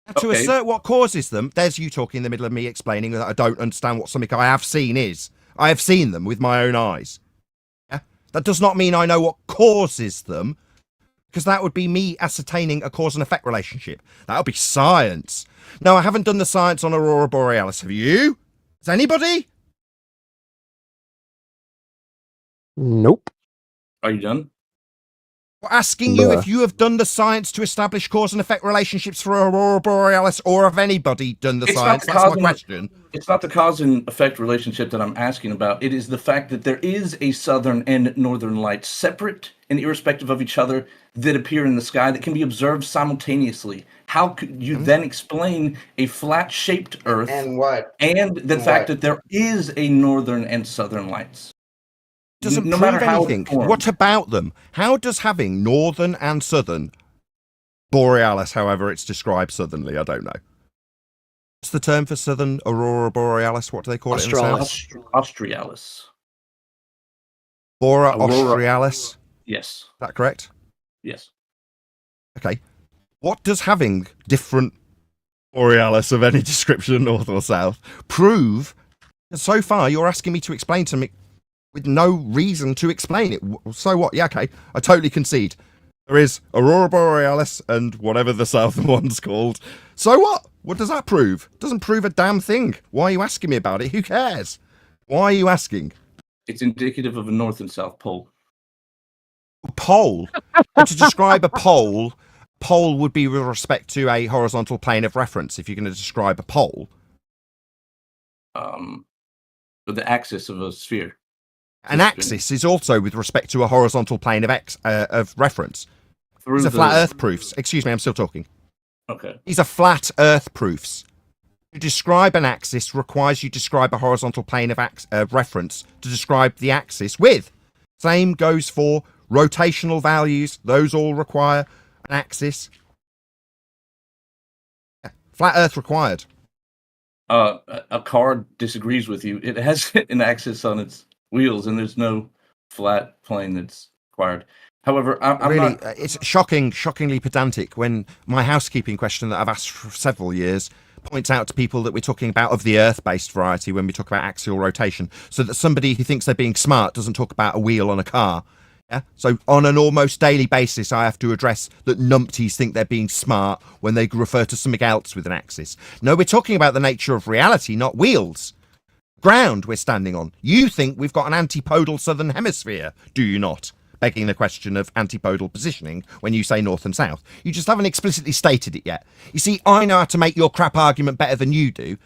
Now, to assert what causes them, there's you talking in the middle of me explaining that I don't understand what something I have seen is. I have seen them with my own eyes. Yeah? That does not mean I know what causes them, because that would be me ascertaining a cause and effect relationship. That would be science. No, I haven't done the science on Aurora Borealis. Have you? Has anybody? Nope. Are you done? We're asking you if you have done the science to establish cause and effect relationships for Aurora Borealis, or have anybody done the science? That's my question. It's not the cause and effect relationship that I'm asking about. It is the fact that there is a southern and northern light, separate and irrespective of each other, that appear in the sky that can be observed simultaneously. How could you then explain a flat-shaped Earth And what? and the And fact what? that there is a northern and southern lights? Doesn't No prove matter how anything. it's formed. What about them? How does having northern and southern Borealis, however it's described southernly, I don't know. What's the term for southern Aurora Borealis? What do they call it in the South? Australis. Aurora Aurora. Australis? Yes. Is that correct? Yes. Okay. What does having different Borealis of any description, north or south, prove? So far, you're asking me to explain to me with no reason to explain it. So what? Yeah, okay. I totally concede. There is Aurora Borealis and whatever the southern one's called. So what? What does that prove? It doesn't prove a damn thing. Why are you asking me about it? Who cares? Why are you asking? It's indicative of a north and south pole. Pole? But to describe a pole would be with respect to a horizontal plane of reference if you're going to describe a pole. The axis of a sphere. An axis is also with respect to a horizontal plane of reference. These are flat earth proofs. Excuse me, I'm still talking. Okay. These are flat earth proofs. To describe an axis requires you describe a horizontal plane of reference to describe the axis with. Same goes for rotational values. Those all require an axis. Yeah, flat earth required. A car disagrees with you. It has an axis on its wheels, and there's no flat plane that's required. However, I'm really, not... it's shockingly pedantic when my housekeeping question that I've asked for several years points out to people that we're talking about of the Earth-based variety when we talk about axial rotation, so that somebody who thinks they're being smart doesn't talk about a wheel on a car. Yeah. So on an almost daily basis, I have to address that numpties think they're being smart when they refer to something else with an axis. No, we're talking about the nature of reality, not wheels. Ground we're standing on. You think we've got an antipodal southern hemisphere, do you not? Begging the question of antipodal positioning when you say north and south. You just haven't explicitly stated it yet. You see, I know how to make your crap argument better than you do.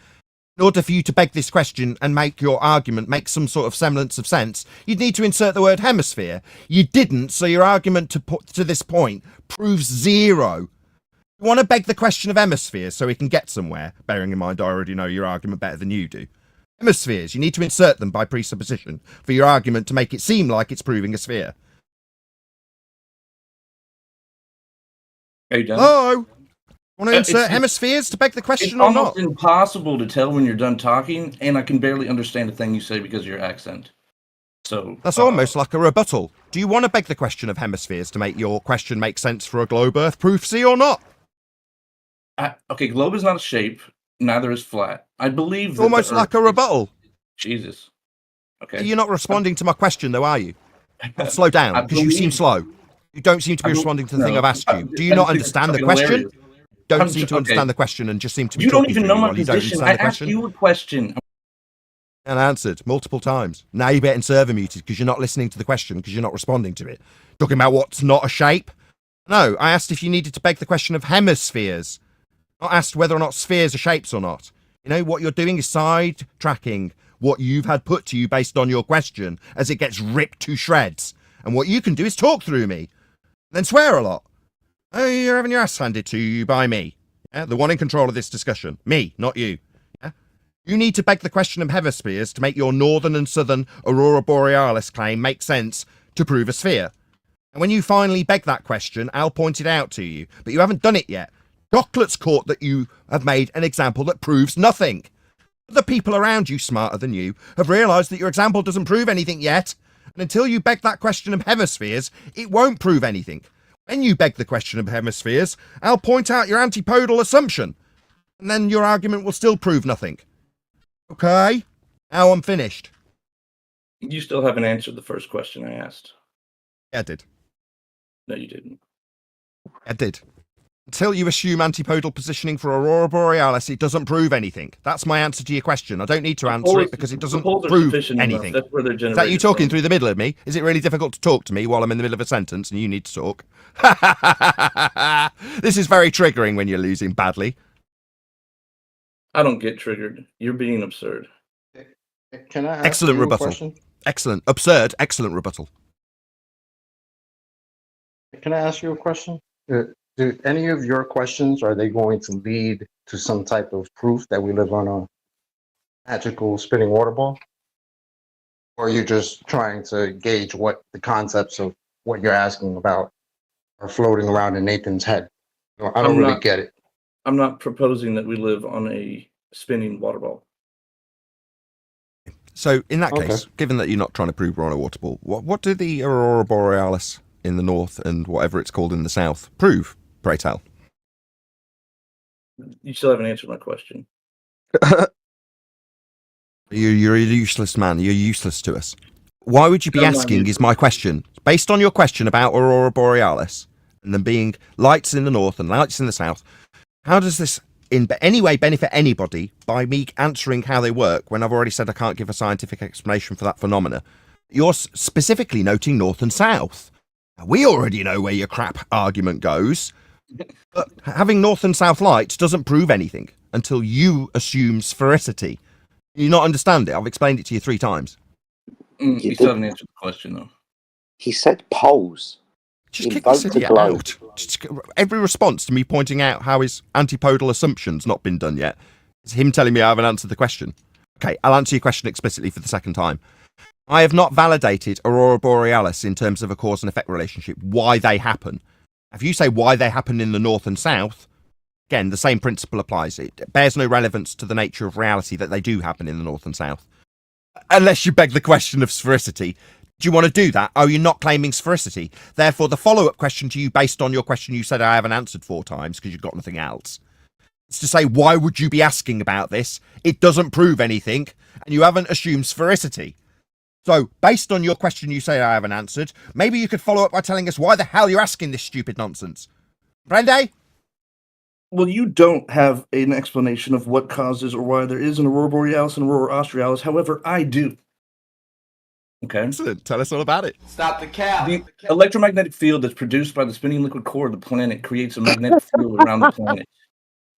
In order for you to beg this question and make your argument make some sort of semblance of sense, you'd need to insert the word hemisphere. You didn't, so your argument to this point proves zero. You want to beg the question of hemispheres so we can get somewhere, bearing in mind I already know your argument better than you do. Hemispheres, you need to insert them by presupposition for your argument to make it seem like it's proving a sphere. Are you done? Hello? Want to insert hemispheres to beg the question or not? It's almost impossible to tell when you're done talking, and I can barely understand a thing you say because of your accent. So that's almost like a rebuttal. Do you want to beg the question of hemispheres to make your question make sense for a globe Earth proof, see or not? Okay, globe is not a shape, neither is flat. I believe It's that almost like a rebuttal. Jesus. Okay. You're not responding to my question, though, are you? I'll slow down, because you seem slow. You don't seem to be responding to the thing I've asked you. Do you not understand the question? Don't seem to understand the question and just seem to be talking You don't even know my you don't position. understand I the asked question. you a question. And answered multiple times. Now you're getting server muted because you're not listening to the question because you're not responding to it. Talking about what's not a shape? No, I asked if you needed to beg the question of hemispheres. Not asked whether or not spheres are shapes or not. You know, what you're doing is side-tracking what you've had put to you based on your question as it gets ripped to shreds. And what you can do is talk through me. Then swear a lot. Oh, you're having your ass handed to you by me. Yeah? The one in control of this discussion. Me, not you. Yeah? You need to beg the question of hemispheres to make your northern and southern Aurora Borealis claim make sense to prove a sphere. And when you finally beg that question, I'll point it out to you. But you haven't done it yet. Chocolate's caught that you have made an example that proves nothing. The people around you, smarter than you, have realised that your example doesn't prove anything yet. And until you beg that question of hemispheres, it won't prove anything. When you beg the question of hemispheres, I'll point out your antipodal assumption. And then your argument will still prove nothing. Okay? Now I'm finished. You still haven't answered the first question I asked. Yeah, I did. No, you didn't. I did. Until you assume antipodal positioning for Aurora Borealis, it doesn't prove anything. That's my answer to your question. I don't need to answer it because it doesn't prove anything. That's where they're Is that you generated talking from. through the middle of me? Is it really difficult to talk to me while I'm in the middle of a sentence and you need to talk? This is very triggering when you're losing badly. I don't get triggered. You're being absurd. Can I ask Excellent you a rebuttal. question? Excellent. Absurd. Excellent rebuttal. Can I ask you a question? Do any of your questions, are they going to lead to some type of proof that we live on a magical spinning water ball? Or are you just trying to gauge what the concepts of what you're asking about are floating around in Nathan's head? I don't really get it. I'm not proposing that we live on a spinning water ball. So, in that Okay. case, given that you're not trying to prove we're on a water ball, what do the Aurora Borealis in the north and whatever it's called in the south prove, pray tell? You still haven't answered my question. You're a useless man. You're useless to us. Why would you be No, I'm not asking, is useless. my question. Based on your question about Aurora Borealis and them being lights in the north and lights in the south, how does this in any way benefit anybody by me answering how they work when I've already said I can't give a scientific explanation for that phenomena? You're specifically noting north and south. Now, we already know where your crap argument goes, but having north and south lights doesn't prove anything until you assume sphericity. You not understand it? I've explained it to you 3 times. You still haven't answered the question, though. He said poles. Just kick this idiot out. Just, every response to me pointing out how his antipodal assumption's not been done yet is him telling me I haven't answered the question. Okay, I'll answer your question explicitly for the second time. I have not validated Aurora Borealis in terms of a cause and effect relationship, why they happen. If you say why they happen in the north and south, again, the same principle applies. It bears no relevance to the nature of reality that they do happen in the north and south. Unless you beg the question of sphericity. Do you want to do that? Oh, you're not claiming sphericity. Therefore, the follow-up question to you based on your question you said I haven't answered 4 times because you've got nothing else. It's to say, why would you be asking about this? It doesn't prove anything, and you haven't assumed sphericity. So, based on your question you say I haven't answered, maybe you could follow up by telling us why the hell you're asking this stupid nonsense. Brende? Well, you don't have an explanation of what causes or why there is an Aurora Borealis and Aurora Australis. However, I do. Okay. Excellent. Tell us all about it. Stop the cap. The electromagnetic field that's produced by the spinning liquid core of the planet creates a magnetic field around the planet.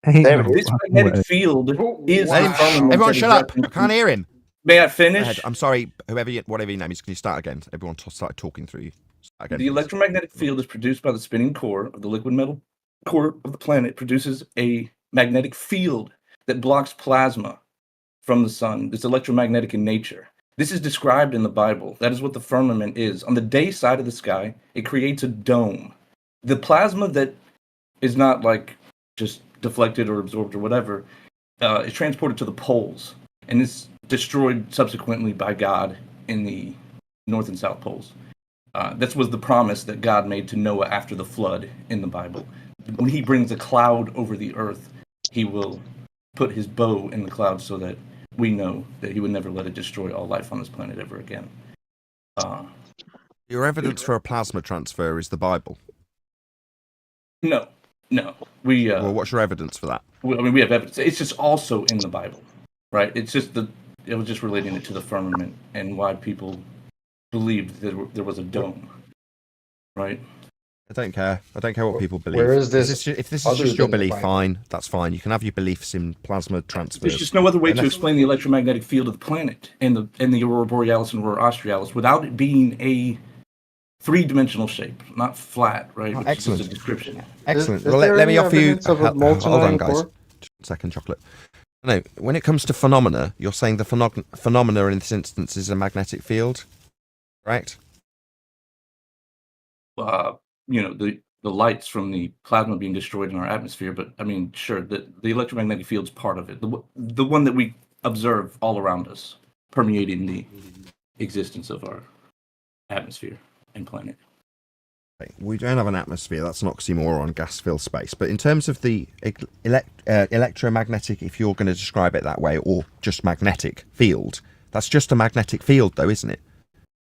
This magnetic field is the firmament Everyone that shut is up. I referenced- can't hear him. May I Go finish? ahead. I'm sorry, whatever your name is, can you start again? Everyone started talking through you. Start again. The electromagnetic field is produced by the spinning core of the liquid metal core of the planet, produces a magnetic field that blocks plasma from the sun. It's electromagnetic in nature. This is described in the Bible. That is what the firmament is. On the day side of the sky, it creates a dome. The plasma that is not like just deflected or absorbed or whatever is transported to the poles and is destroyed subsequently by God in the north and south poles. That was the promise that God made to Noah after the flood in the Bible. When he brings a cloud over the earth, he will put his bow in the cloud so that we know that he would never let it destroy all life on this planet ever again. Your evidence for a plasma transfer is the Bible. No. We. Well, what's your evidence for that? We have evidence. It's just also in the Bible, right? It's just it was just relating it to the firmament and why people believed that there was a dome, right? I don't care. I don't care what people believe. Where is this If this is other just your than the belief, Bible? fine. That's fine. You can have your beliefs in plasma transfers. There's just no other way to Unless- explain the electromagnetic field of the planet and the Aurora Borealis and Aurora Australis without it being a 3-dimensional shape, not flat, right? Oh, Which is excellent. just a description. Excellent. Is Well, there let me any offer you. evidence of a Hold on, molten guys. core? Just a second, chocolate. No, when it comes to phenomena, you're saying the phenomena in this instance is a magnetic field, right? The lights from the plasma being destroyed in our atmosphere, but I mean, sure, the electromagnetic field's part of it. The one that we observe all around us, permeating the existence of our atmosphere and planet. Okay, we don't have an atmosphere. That's an oxymoron, gas-filled space. But in terms of the electromagnetic, if you're going to describe it that way, or just magnetic field, that's just a magnetic field, though, isn't it?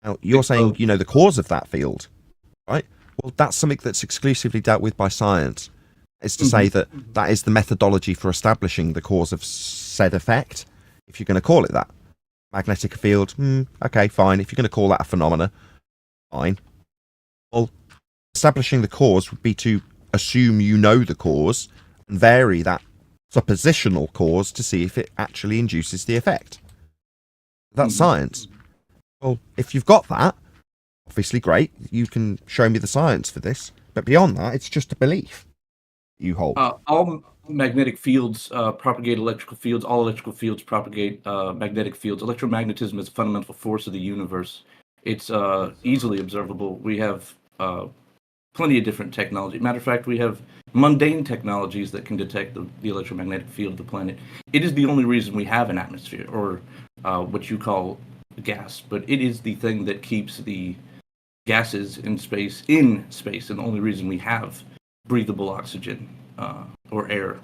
Now, you're saying, the cause of that field, right? Well, that's something that's exclusively dealt with by science. is to say that that is the methodology for establishing the cause of said effect, if you're going to call it that. Magnetic field, okay, fine. If you're going to call that a phenomena, fine. Well, establishing the cause would be to assume you know the cause and vary that suppositional cause to see if it actually induces the effect. That's science. Well, if you've got that, obviously great. You can show me the science for this. But beyond that, it's just a belief you hold. All magnetic fields propagate electrical fields. All electrical fields propagate magnetic fields. Electromagnetism is a fundamental force of the universe. It's easily observable. We have plenty of different technology. Matter of fact, we have mundane technologies that can detect the electromagnetic field of the planet. It is the only reason we have an atmosphere, or what you call gas, but it is the thing that keeps the gases in space, and the only reason we have breathable oxygen or air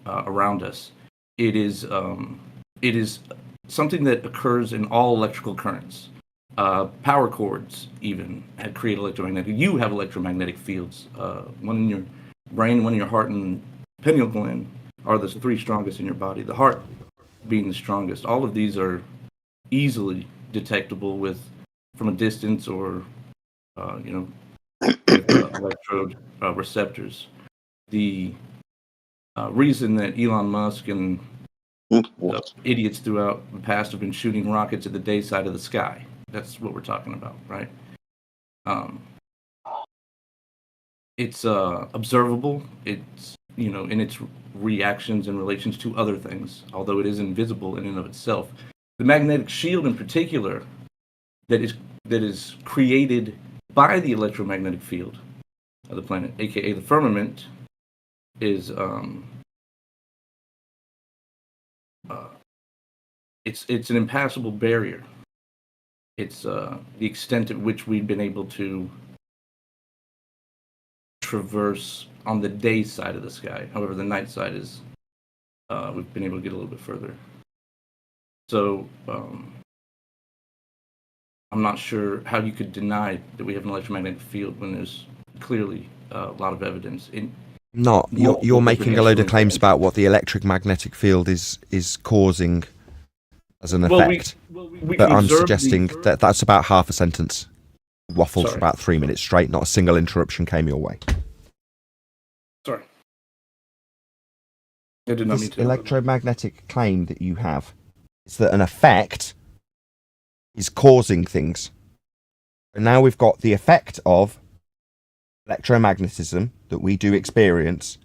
around us. It is something that occurs in all electrical currents. Power cords even create electromagnetic. You have electromagnetic fields. One in your brain, one in your heart, and pineal gland are the three strongest in your body. The heart being the strongest. All of these are easily detectable from a distance, or with electrode receptors. The reason that Elon Musk and idiots throughout the past have been shooting rockets at the day side of the sky. That's what we're talking about, right? It's observable. It's in its reactions and relations to other things, although it is invisible in and of itself. The magnetic shield, in particular, that is created by the electromagnetic field of the planet, aka the firmament, is it's an impassable barrier. It's the extent at which we've been able to traverse on the day side of the sky. However, the night side is we've been able to get a little bit further. So I'm not sure how you could deny that we have an electromagnetic field when there's clearly a lot of evidence. You're making a load of claims about what the electric magnetic field is causing as an effect. But I'm suggesting that that's about half a sentence. Waffled for about 3 minutes straight. Not a single interruption came your way. Sorry. I did not mean This to. electromagnetic claim that you have is that an effect is causing things. And now we've got the effect of electromagnetism that we do experience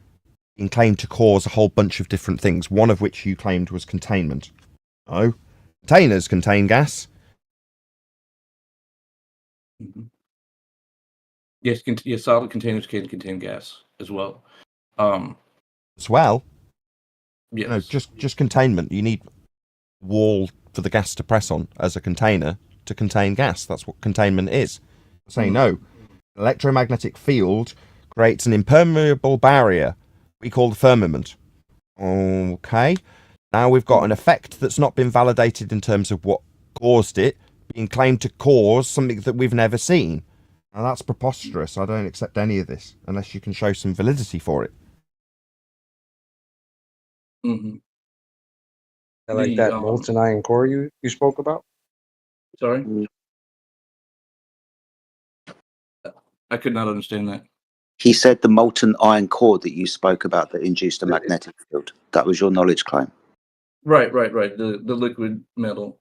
in claim to cause a whole bunch of different things, one of which you claimed was containment. No. Containers contain gas. Yes, solid containers can contain gas as well. As well? Yes. No, just containment. You need wall for the gas to press on as a container to contain gas. That's what containment is. I'm saying no. Electromagnetic field creates an impermeable barrier we call the firmament. Okay. Now we've got an effect that's not been validated in terms of what caused it, being claimed to cause something that we've never seen. Now that's preposterous. I don't accept any of this unless you can show some validity for it. Mm-hmm. Like that molten iron core you spoke about? Sorry? I could not understand that. He said the molten iron core that you spoke about that induced a magnetic field. That was your knowledge claim. Right. The liquid metal,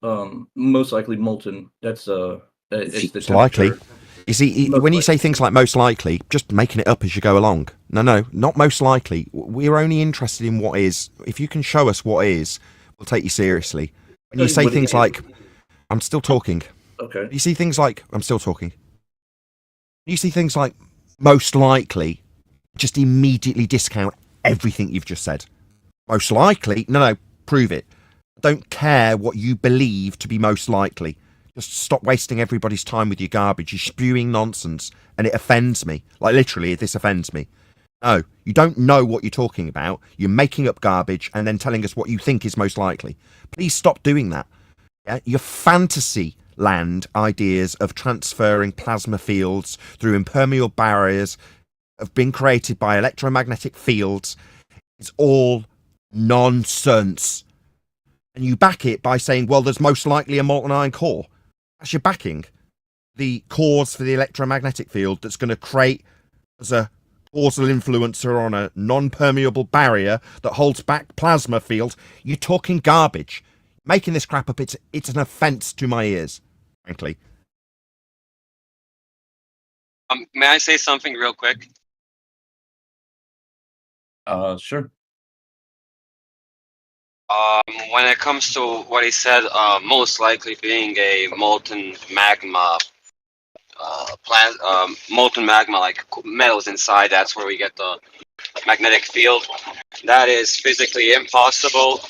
most likely molten. That's it's the likely. temperature. You see, when you say things like most likely, just making it up as you go along. No, not most likely. We're only interested in what is. If you can show us what is, we'll take you seriously. When you say things like, I'm still talking. Okay. You see things like, I'm still talking. You see things like, most likely, just immediately discount everything you've just said. Most likely? No, prove it. I don't care what you believe to be most likely. Just stop wasting everybody's time with your garbage. You're spewing nonsense, and it offends me. Like, literally, this offends me. No, you don't know what you're talking about. You're making up garbage and then telling us what you think is most likely. Please stop doing that. Yeah? Your fantasy land ideas of transferring plasma fields through impermeable barriers have been created by electromagnetic fields is all nonsense. And you back it by saying, well, there's most likely a molten iron core. That's your backing the cause for the electromagnetic field that's going to create as a causal influencer on a non-permeable barrier that holds back plasma field. You're talking garbage. Making this crap up, it's an offence to my ears, frankly. May I say something real quick? Sure. When it comes to what he said, most likely being a molten magma, molten magma, like metals inside, that's where we get the magnetic field. That is physically impossible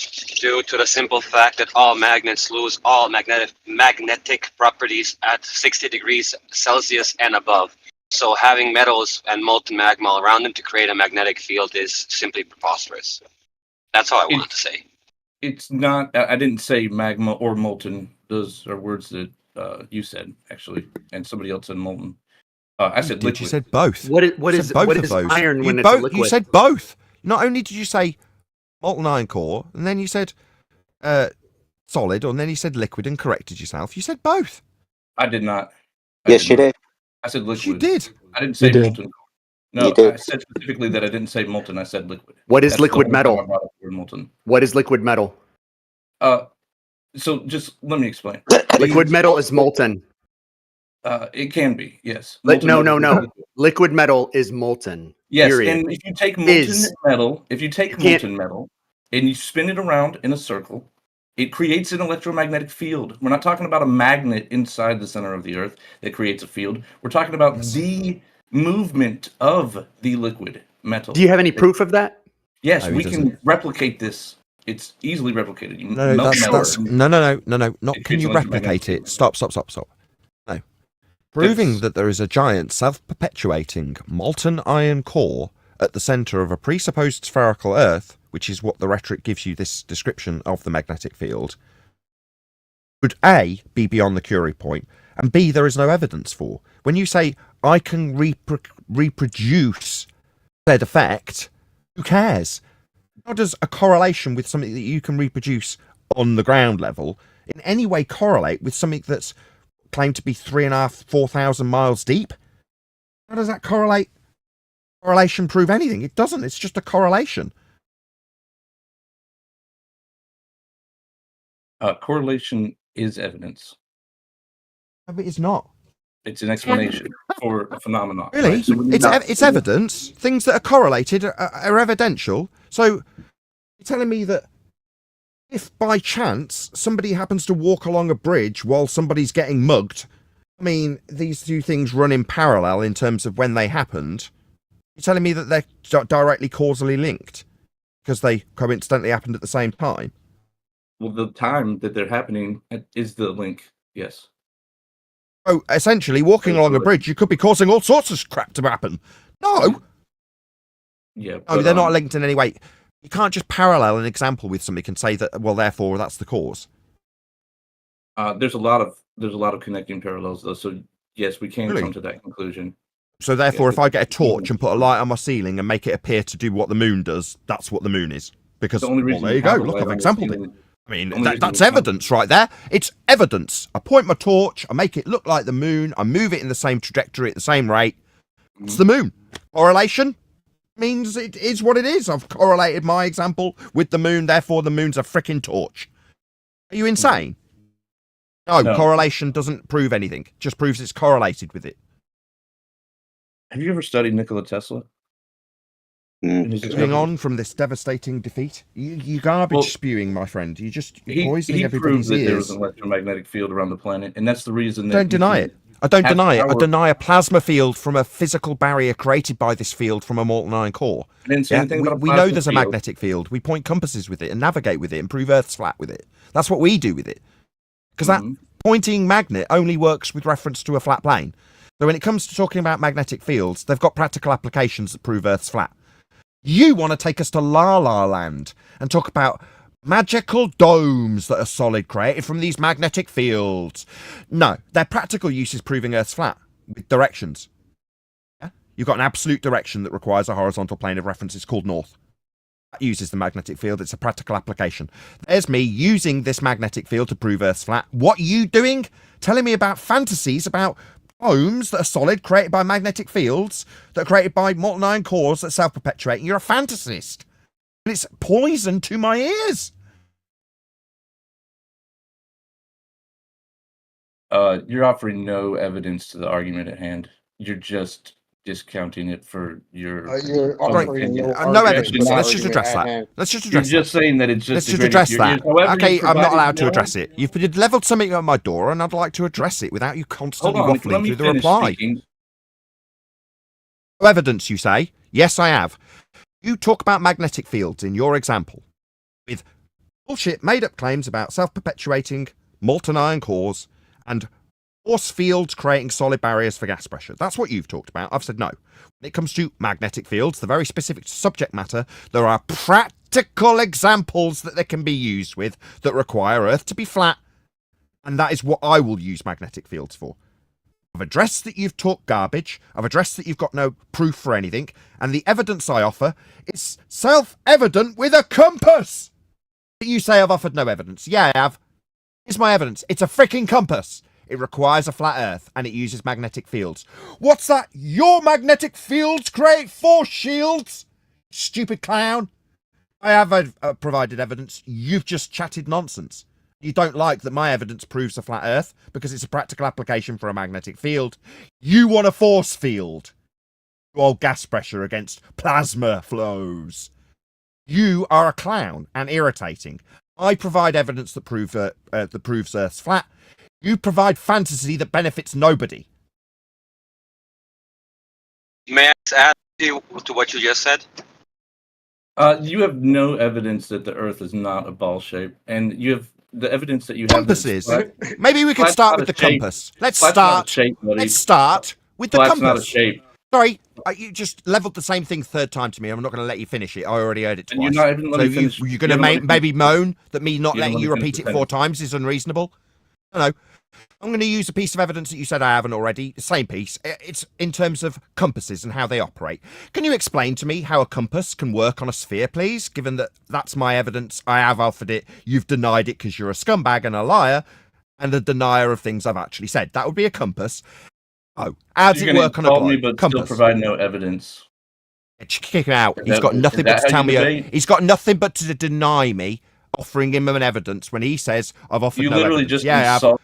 due to the simple fact that all magnets lose all magnetic properties at 60 degrees Celsius and above. So having metals and molten magma around them to create a magnetic field is simply preposterous. That's all I wanted to say. It's not. I didn't say magma or molten. Those are words that you said, actually, and somebody else said molten. I said liquid. You said both. What You is said both what of is those. iron You when it's a both- liquid? You said both. Not only did you say molten iron core, and then you said solid, and then you said liquid and corrected yourself. You said both. I did not. Yes, you did. I said liquid. You did. I didn't say did. molten. No, You did. I said specifically that I didn't say molten. I said liquid. What is That's the liquid only metal? time I brought up the word molten. What is liquid metal? So just let me explain. Liquid metal is molten. It can be, yes. No, Molten no, metal no. is- Liquid metal is molten. Yes, Period. and if you take molten Is. metal, if you take You can't- molten metal and you spin it around in a circle, it creates an electromagnetic field. We're not talking about a magnet inside the center of the Earth that creates a field. We're talking about the movement of the liquid metal. Do you have any proof of that? Yes, No, he we doesn't. can replicate this. It's easily replicated. You No, melt metal that's and- no. Not It can creates you an electromagnetic replicate field. it? Stop. No. Proving that there is a giant self-perpetuating molten iron core at the center of a presupposed spherical Earth, which is what the rhetoric gives you this description of the magnetic field, would A, be beyond the Curie point, and B, there is no evidence for. When you say, I can reproduce said effect, who cares? How does a correlation with something that you can reproduce on the ground level in any way correlate with something that's claimed to be 3,500, 4,000 miles deep? How does that correlation prove anything? It doesn't. It's just a correlation. Correlation is evidence. No, but it's not. It's an explanation for a phenomenon. Really? right? So when you- It's evidence. Things that are correlated are evidential. So you're telling me that if by chance somebody happens to walk along a bridge while somebody's getting mugged, I mean, these two things run in parallel in terms of when they happened. You're telling me that they're directly causally linked because they coincidentally happened at the same time? Well, the time that they're happening is the link. Yes. So essentially, walking along a bridge, you could be causing all sorts of crap to happen. No, Yeah. no, but, they're not linked in any way. You can't just parallel an example with something and say that, well, therefore that's the cause. There's a lot of connecting parallels though. So yes, we can Really? come to that conclusion. So therefore, Yeah, if I get a torch and put a light on my ceiling and make it appear to do what the moon does, that's what the moon is. Because, The only well, reason there you have go. a Look, light I've on the exampled it. ceiling- I mean, the only reason that's we have- evidence right there. It's evidence. I point my torch, I make it look like the moon, I move it in the same trajectory at the same rate. It's the moon. Correlation means it is what it is. I've correlated my example with the moon, therefore the moon's a frickin' torch. Are you insane? No, No. correlation doesn't prove anything. Just proves it's correlated with it. Have you ever studied Nikola Tesla? Mm. And his Moving discovery? on from this devastating defeat, you garbage Well, spewing, my friend. You're He poisoning proved everybody's that there was ears. an electromagnetic field around the planet, and that's the reason that Don't you deny can it. I don't have deny it. I power- deny a plasma field from a physical barrier created by this field from a molten iron core. I didn't say Yeah, anything we, about a we know plasma there's a field. magnetic field. We point compasses with it and navigate with it and prove Earth's flat with it. That's what we do with it. Because that pointing magnet only works with reference to a flat plane. So when it comes to talking about magnetic fields, they've got practical applications that prove Earth's flat. You want to take us to La La Land and talk about magical domes that are solid created from these magnetic fields. No, their practical use is proving Earth's flat with directions. Yeah? You've got an absolute direction that requires a horizontal plane of reference. It's called north. That uses the magnetic field. It's a practical application. There's me using this magnetic field to prove Earth's flat. What are you doing? Telling me about fantasies about homes that are solid, created by magnetic fields, that are created by molten iron cores that self-perpetuate. You're a fantasist. And it's poison to my ears. You're offering no evidence to the argument at hand. You're just discounting it for your You're own offering opinion. No argument evidence. to the Let's just argument address at that. hand. Let's just You're address just that. saying that it's Let's just just address that. However, Okay, you I'm not provided allowed to no- address it. You've leveled something at my door, and I'd like to address it without you constantly Hold on, let waffling me through the finish reply. speaking. No evidence, you say? Yes, I have. You talk about magnetic fields in your example with bullshit made-up claims about self-perpetuating molten iron cores and force fields creating solid barriers for gas pressure. That's what you've talked about. I've said no. When it comes to magnetic fields, the very specific subject matter, there are practical examples that they can be used with that require Earth to be flat, and that is what I will use magnetic fields for. I've addressed that you've talked garbage. I've addressed that you've got no proof for anything. And the evidence I offer is self-evident with a compass. You say I've offered no evidence. Yeah, I have. Here's my evidence. It's a freaking compass. It requires a flat Earth, and it uses magnetic fields. What's that? Your magnetic fields create force shields? Stupid clown. I have provided evidence. You've just chatted nonsense. You don't like that my evidence proves a flat Earth because it's a practical application for a magnetic field. You want a force field. You hold gas pressure against plasma flows. You are a clown and irritating. I provide evidence that proves Earth's flat. You provide fantasy that benefits nobody. May I add to what you just said? You have no evidence that the Earth is not a ball shape, and you have the evidence that you have. Compasses. Maybe we could start with the compass. Let's start with the compass. Flat's not a shape. Sorry, you just leveled the same thing third time to me. I'm not going to let you finish it. I already heard it twice. You're not even letting me finish. You're going to maybe moan that me not letting you repeat it 4 times is unreasonable? No. I'm going to use a piece of evidence that you said I haven't already. The same piece. It's in terms of compasses and how they operate. Can you explain to me how a compass can work on a sphere, please? Given that that's my evidence, I have offered it. You've denied it because you're a scumbag and a liar and a denier of things I've actually said. That would be a compass. Oh, how does it work on a globe? Me, but compass. Still provide no evidence. Kick him out. He's got nothing but to tell me. He's got nothing but to deny me offering him an evidence when he says I've offered no evidence. You literally just insult.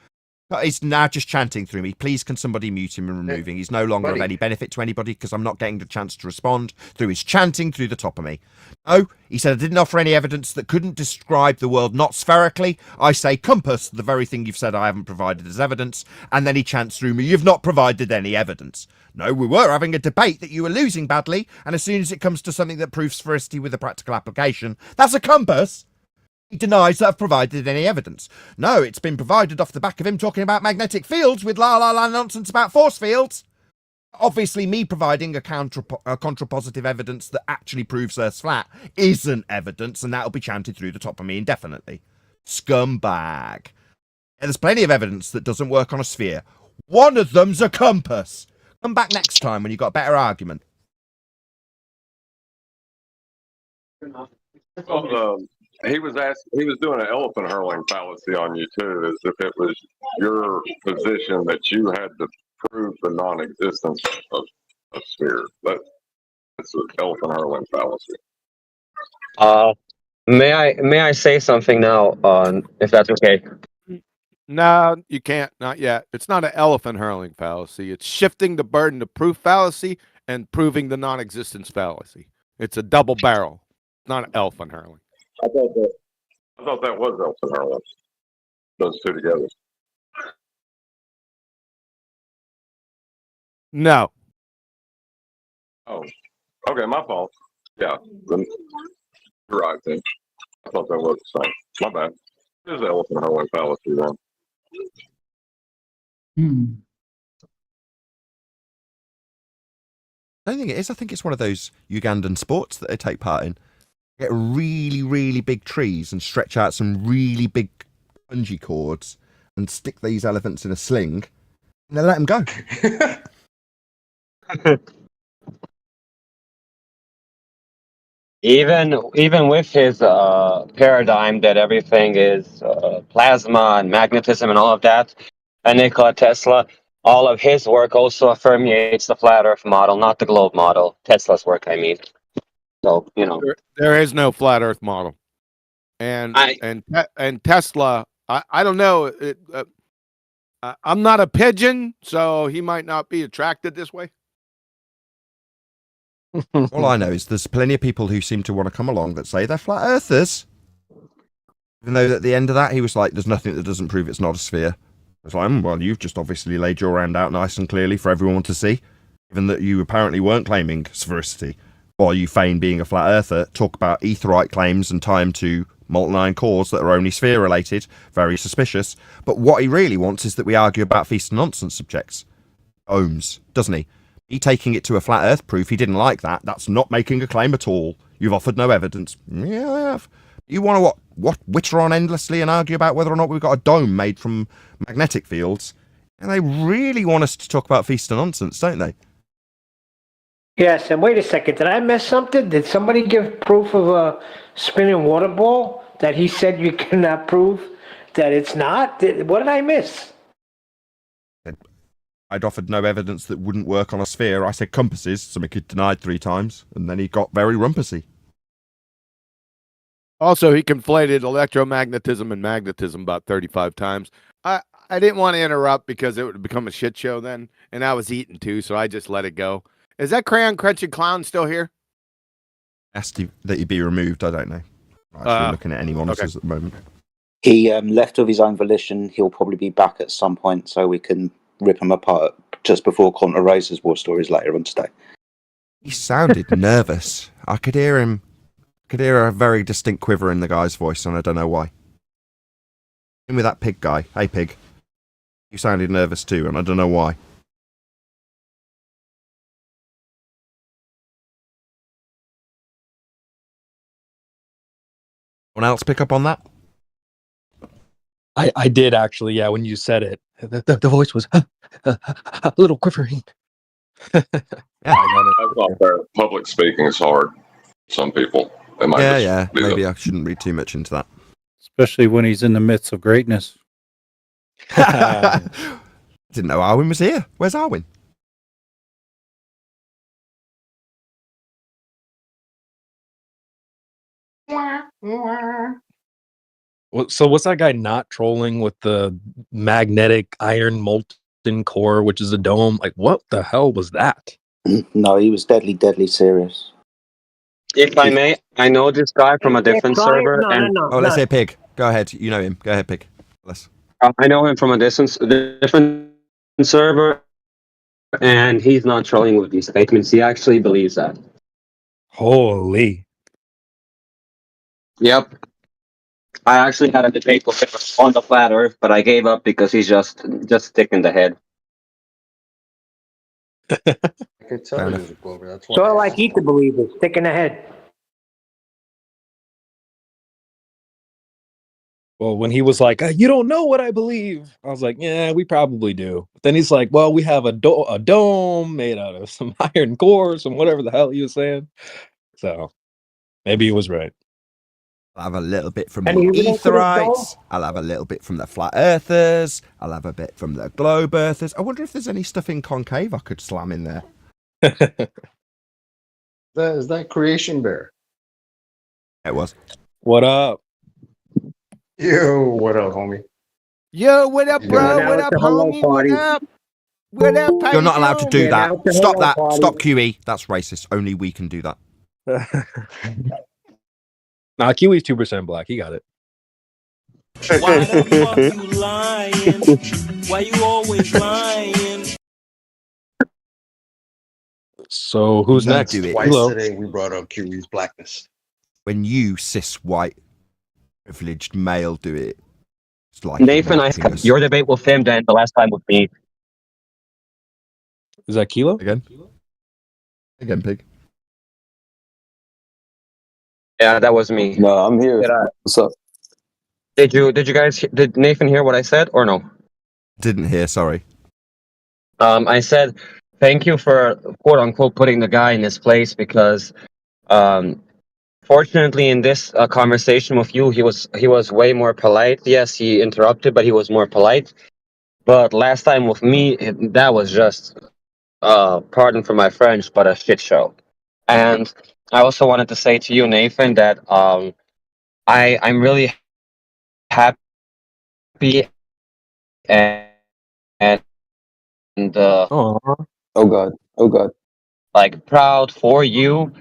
He's now just chanting through me. Please, can somebody mute him and remove him? He's no longer of any benefit to anybody because I'm not getting the chance to respond through his chanting through the top of me. No, he said I didn't offer any evidence that couldn't describe the world not spherically. I say compass, the very thing you've said I haven't provided as evidence, and then he chants through me, you've not provided any evidence. No, we were having a debate that you were losing badly, and as soon as it comes to something that proves sphericity with a practical application, that's a compass. He denies that I've provided any evidence. No, it's been provided off the back of him talking about magnetic fields with la nonsense about force fields. Obviously, me providing a contrapositive evidence that actually proves Earth's flat isn't evidence, and that'll be chanted through the top of me indefinitely. Scumbag. Yeah, there's plenty of evidence that doesn't work on a sphere. One of them's a compass. Come back next time when you've got a better argument. He was doing an elephant hurling fallacy on you too, as if it was your position that you had to prove the non-existence of a sphere. That's an elephant hurling fallacy. May I say something now, if that's okay? No, you can't. Not yet. It's not an elephant hurling fallacy. It's shifting the burden of proof fallacy and proving the non-existence fallacy. It's a double barrel, not an elephant hurling. I thought that was elephant hurling. Those two together. No. Oh, okay, my fault. Yeah, then you're right then. I thought that was the same. My bad. It is the elephant hurling fallacy then. I don't think it is. I think it's one of those Ugandan sports that they take part in. Get really, really big trees and stretch out some really big bungee cords and stick these elephants in a sling and then let them go. Even with his paradigm that everything is plasma and magnetism and all of that, and Nikola Tesla, all of his work also affirmates the flat Earth model, not the globe model. Tesla's work, I mean. So There is no flat Earth model, and Tesla. I don't know. I'm not a pigeon, so he might not be attracted this way. All I know is there's plenty of people who seem to want to come along that say they're flat earthers. Even though at the end of that, he was like, there's nothing that doesn't prove it's not a sphere. I was like, well, you've just obviously laid your hand out nice and clearly for everyone to see. Given that you apparently weren't claiming sphericity, while you feign being a flat earther, talk about aetheryte claims and tie them to molten iron cores that are only sphere related, very suspicious. But what he really wants is that we argue about feast and nonsense subjects. Ohms, doesn't he? He taking it to a flat earth proof, he didn't like that. That's not making a claim at all. You've offered no evidence. Yeah, I have. You want to what witter on endlessly and argue about whether or not we've got a dome made from magnetic fields. And they really want us to talk about feast and nonsense, don't they? Yes, and wait a second. Did I miss something? Did somebody give proof of a spinning water ball that he said you cannot prove that it's not? What did I miss? I'd offered no evidence that wouldn't work on a sphere. I said compasses, something he'd denied 3 times, and then he got very rumpusy. Also, he conflated electromagnetism and magnetism about 35 times. I didn't want to interrupt because it would become a shit show then, and I was eating too, so I just let it go. Is that Crayon Crunching Clown still here? Asked that he be removed, I don't know. I'm actually looking at any monitors at the moment. He left of his own volition. He'll probably be back at some point, so we can rip him apart just before Contra raises war stories later on today. He sounded nervous. I could hear him. Could hear a very distinct quiver in the guy's voice, and I don't know why. In with that pig guy. Hey, pig. You sounded nervous too, and I don't know why. Anyone else pick up on that? I did actually, yeah, when you said it. The voice was a little quivering. I thought public speaking is hard. Some people. They might maybe I shouldn't read too much into that. Especially when he's in the midst of greatness. Didn't know Arwen was here. Where's Arwen? So what's that guy not trolling with the magnetic iron molten core, which is a dome? Like, what the hell was that? No, he was deadly serious. If I may, I know this guy from a different server. Let's say Pig. Go ahead. You know him. Go ahead, Pig. I know him from a different server, and he's not trolling with these statements. He actually believes that. Holy. Yep. I actually had a debate with him on the flat Earth, but I gave up because he's just thick in the head. I could tell he was a Glover. That's why. So I like Ether believers, thick in the head. Well, when he was like, you don't know what I believe, I was like, yeah, we probably do. But then he's like, well, we have a dome made out of some iron cores and whatever the hell he was saying. So maybe he was right. I'll have a little bit from the Aetherites. I'll have a little bit from the Flat Earthers. I'll have a bit from the Globe Earthers. I wonder if there's any stuff in Concave I could slam in there. Is that Creation Bear? It was. What up? Yo, what up, homie? Yo, what up, bro? What up, homie? What up? What up? You're not allowed to do that. Stop that. Stop QE. That's racist. Only we can do that. Nah, Kiwi's 2% black. He got it. Why the fuck you lying? Why you always lying? So who's next? Twice today we brought up Kiwi's blackness. When you cis white privileged male do it, it's like Nathan, I had your debate with him, then the last time with me. Is that Kilo again? Again, Pig. Yeah, that was me. No, I'm here. What's up? Did Nathan hear what I said or no? Didn't hear, sorry. I said thank you for quote unquote putting the guy in his place because fortunately, in this conversation with you, he was way more polite. Yes, he interrupted, but he was more polite. But last time with me, that was just, pardon for my French, but a shit show. And I also wanted to say to you, Nathan, that I'm really happy and Oh God. Oh God. like proud for you.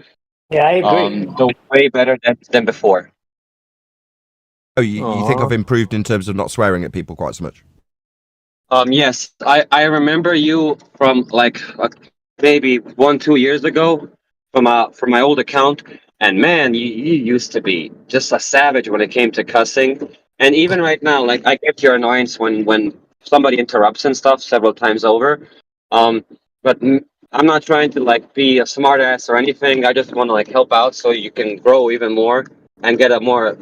Yeah, I agree. Doing way better than before. Oh, you think I've improved in terms of not swearing at people quite so much? Yes, I remember you from like maybe 1-2 years ago from my old account, and man, you used to be just a savage when it came to cussing. And even right now, like I get your annoyance when somebody interrupts and stuff several times over. But I'm not trying to like be a smartass or anything. I just want to like help out so you can grow even more and get a more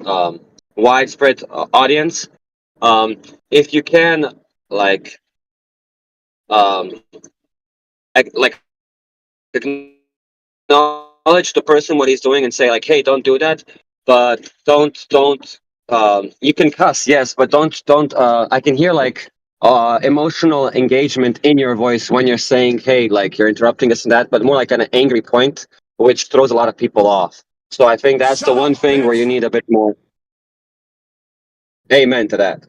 widespread audience. If you can like um like acknowledge the person what he's doing and say like, hey, don't do that, but don't you can cuss, yes, but don't I can hear like emotional engagement in your voice when you're saying, hey, like you're interrupting this and that, but more like an angry point, which throws a lot of people off. So I think that's the one thing where you need a bit more. Amen to that.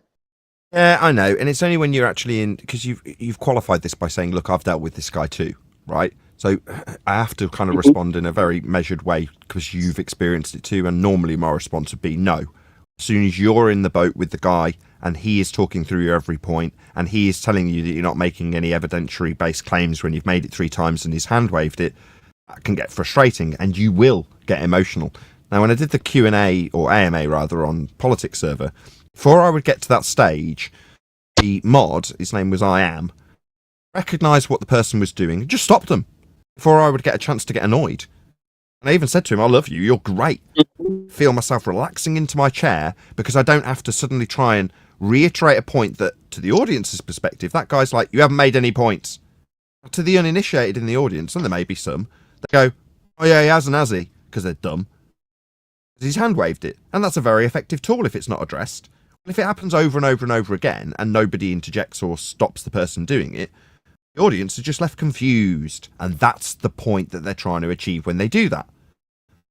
Yeah, I know, and it's only when you're actually in, because you've qualified this by saying, look, I've dealt with this guy too, right? So I have to kind of respond in a very measured way because you've experienced it too, and normally my response would be no. As soon as you're in the boat with the guy and he is talking through your every point and he is telling you that you're not making any evidentiary based claims when you've made it 3 times and he's hand waved it, that can get frustrating and you will get emotional. Now, when I did the Q&A, or AMA rather, on Politics Server, before I would get to that stage, the mod, his name was I Am, recognised what the person was doing and just stopped them before I would get a chance to get annoyed. And I even said to him, I love you, you're great. Feel myself relaxing into my chair because I don't have to suddenly try and reiterate a point that, to the audience's perspective, that guy's like, you haven't made any points. To the uninitiated in the audience, and there may be some, they go, oh yeah, he hasn't, has he? Because they're dumb. Because he's hand waved it. And that's a very effective tool if it's not addressed. If it happens over and over and over again and nobody interjects or stops the person doing it, the audience are just left confused. And that's the point that they're trying to achieve when they do that.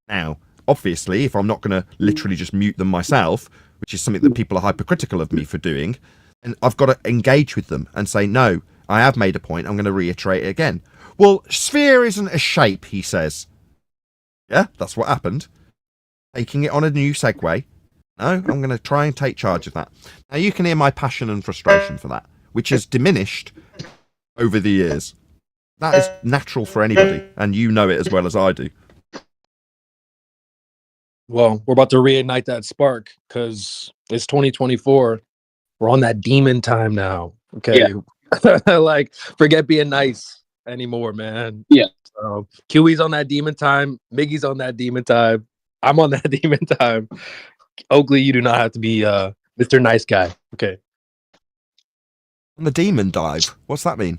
Now, obviously, if I'm not going to literally just mute them myself, which is something that people are hypercritical of me for doing, and I've got to engage with them and say, no, I have made a point, I'm going to reiterate it again. Well, sphere isn't a shape, he says. Yeah, that's what happened. Taking it on a new segue. No, I'm going to try and take charge of that. Now, you can hear my passion and frustration for that, which has diminished over the years. That is natural for anybody, and you know it as well as I do. Well, we're about to reignite that spark because it's 2024. We're on that demon time now. Okay. Yeah. Like, forget being nice anymore, man. Yeah. So, QE's on that demon time. Miggy's on that demon time. I'm on that demon time. Oakley, you do not have to be Mr. Nice Guy. Okay. On the demon dive. What's that mean?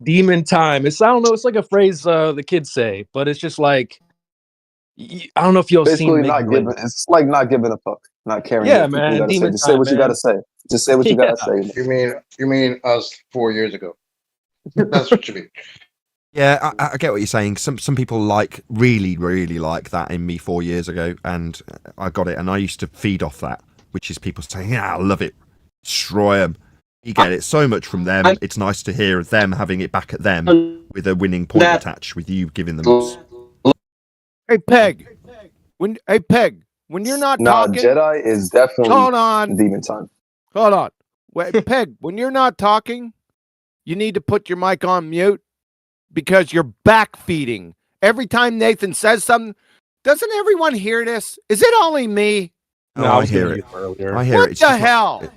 Demon time. I don't know. It's like a phrase the kids say, but it's just like, I don't know if you've seen. It's like not giving a fuck, not caring. Yeah, man. Demon just time, say what man. you gotta say. Just say what you gotta say. You mean us 4 years ago? That's what you mean. Yeah, I get what you're saying. Some people really like that in me 4 years ago, and I got it. And I used to feed off that, which is people saying, yeah, I love it. Destroy them. You get it so much from them. It's nice to hear them having it back at them with a winning point attached, with you giving them. Hey, Peg. When you're not talking, Jedi is definitely hold on. Demon time. Hold on. Wait, Peg, when you're not talking, you need to put your mic on mute because you're backfeeding. Every time Nathan says something, doesn't everyone hear this? Is it only me? No, I hear it. I hear what it. What the hell?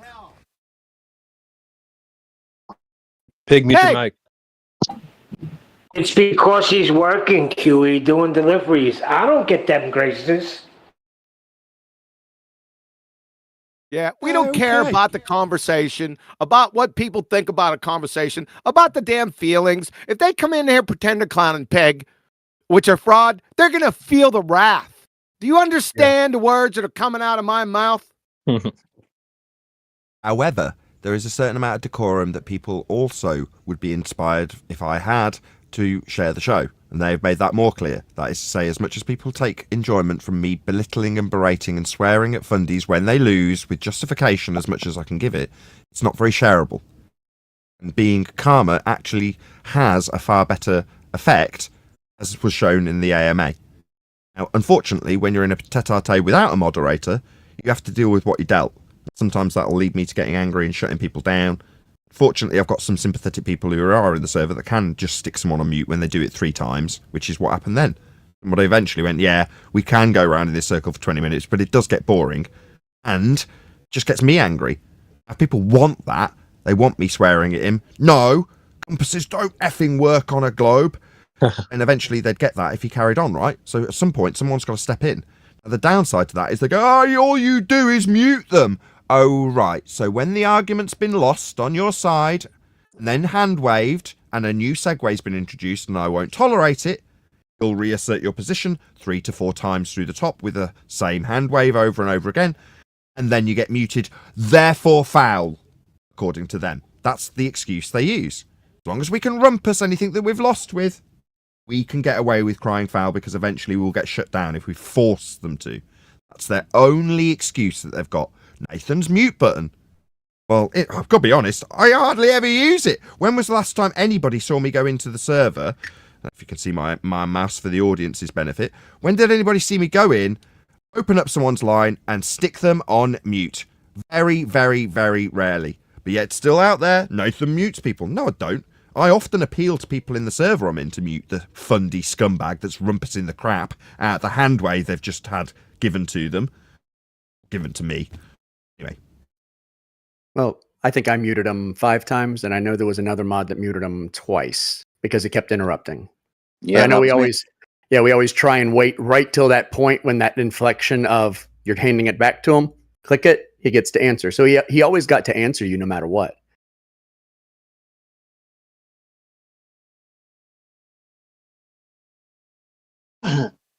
Pig, mute your mic. It's because he's working, QE, doing deliveries. I don't get them graces. Yeah, we don't care about the conversation, about what people think about a conversation, about the damn feelings. If they come in here pretend to clown and Peg, which are fraud, they're going to feel the wrath. Do you understand the words that are coming out of my mouth? However, there is a certain amount of decorum that people also would be inspired, if I had, to share the show. And they've made that more clear. That is to say, as much as people take enjoyment from me belittling and berating and swearing at fundies when they lose, with justification as much as I can give it, it's not very shareable. And being calmer actually has a far better effect, as was shown in the AMA. Now, unfortunately, when you're in a tete-a-tete without a moderator, you have to deal with what you dealt. Sometimes that'll lead me to getting angry and shutting people down. Fortunately, I've got some sympathetic people who are in the server that can just stick someone on mute when they do it 3 times, which is what happened then. And what I eventually went, yeah, we can go around in this circle for 20 minutes, but it does get boring. And just gets me angry. If people want that, they want me swearing at him. No, compasses don't effing work on a globe. And eventually they'd get that if he carried on, right? So at some point, someone's got to step in. Now, the downside to that is they go, oh, all you do is mute them. Oh, right. So when the argument's been lost on your side, and then hand waved, and a new segue's been introduced, and I won't tolerate it, you'll reassert your position 3 to 4 times through the top with the same hand wave over and over again, and then you get muted, therefore foul, according to them. That's the excuse they use. As long as we can rumpus anything that we've lost with, we can get away with crying foul because eventually we'll get shut down if we force them to. That's their only excuse that they've got. Nathan's mute button. Well, I've got to be honest, I hardly ever use it. When was the last time anybody saw me go into the server? If you can see my mouse for the audience's benefit. When did anybody see me go in, open up someone's line, and stick them on mute? Very, very, very rarely. But yet still out there, Nathan mutes people. No, I don't. I often appeal to people in the server I'm in to mute the fundy scumbag that's rumpusing the crap out the hand wave they've just had given to them. Given to me. Anyway. Well, I think I muted him 5 times, and I know there was another mod that muted him twice because he kept interrupting. Yeah, But I know that we was me. always try and wait right till that point when that inflection of you're handing it back to him, click it, he gets to answer. So he always got to answer you no matter what.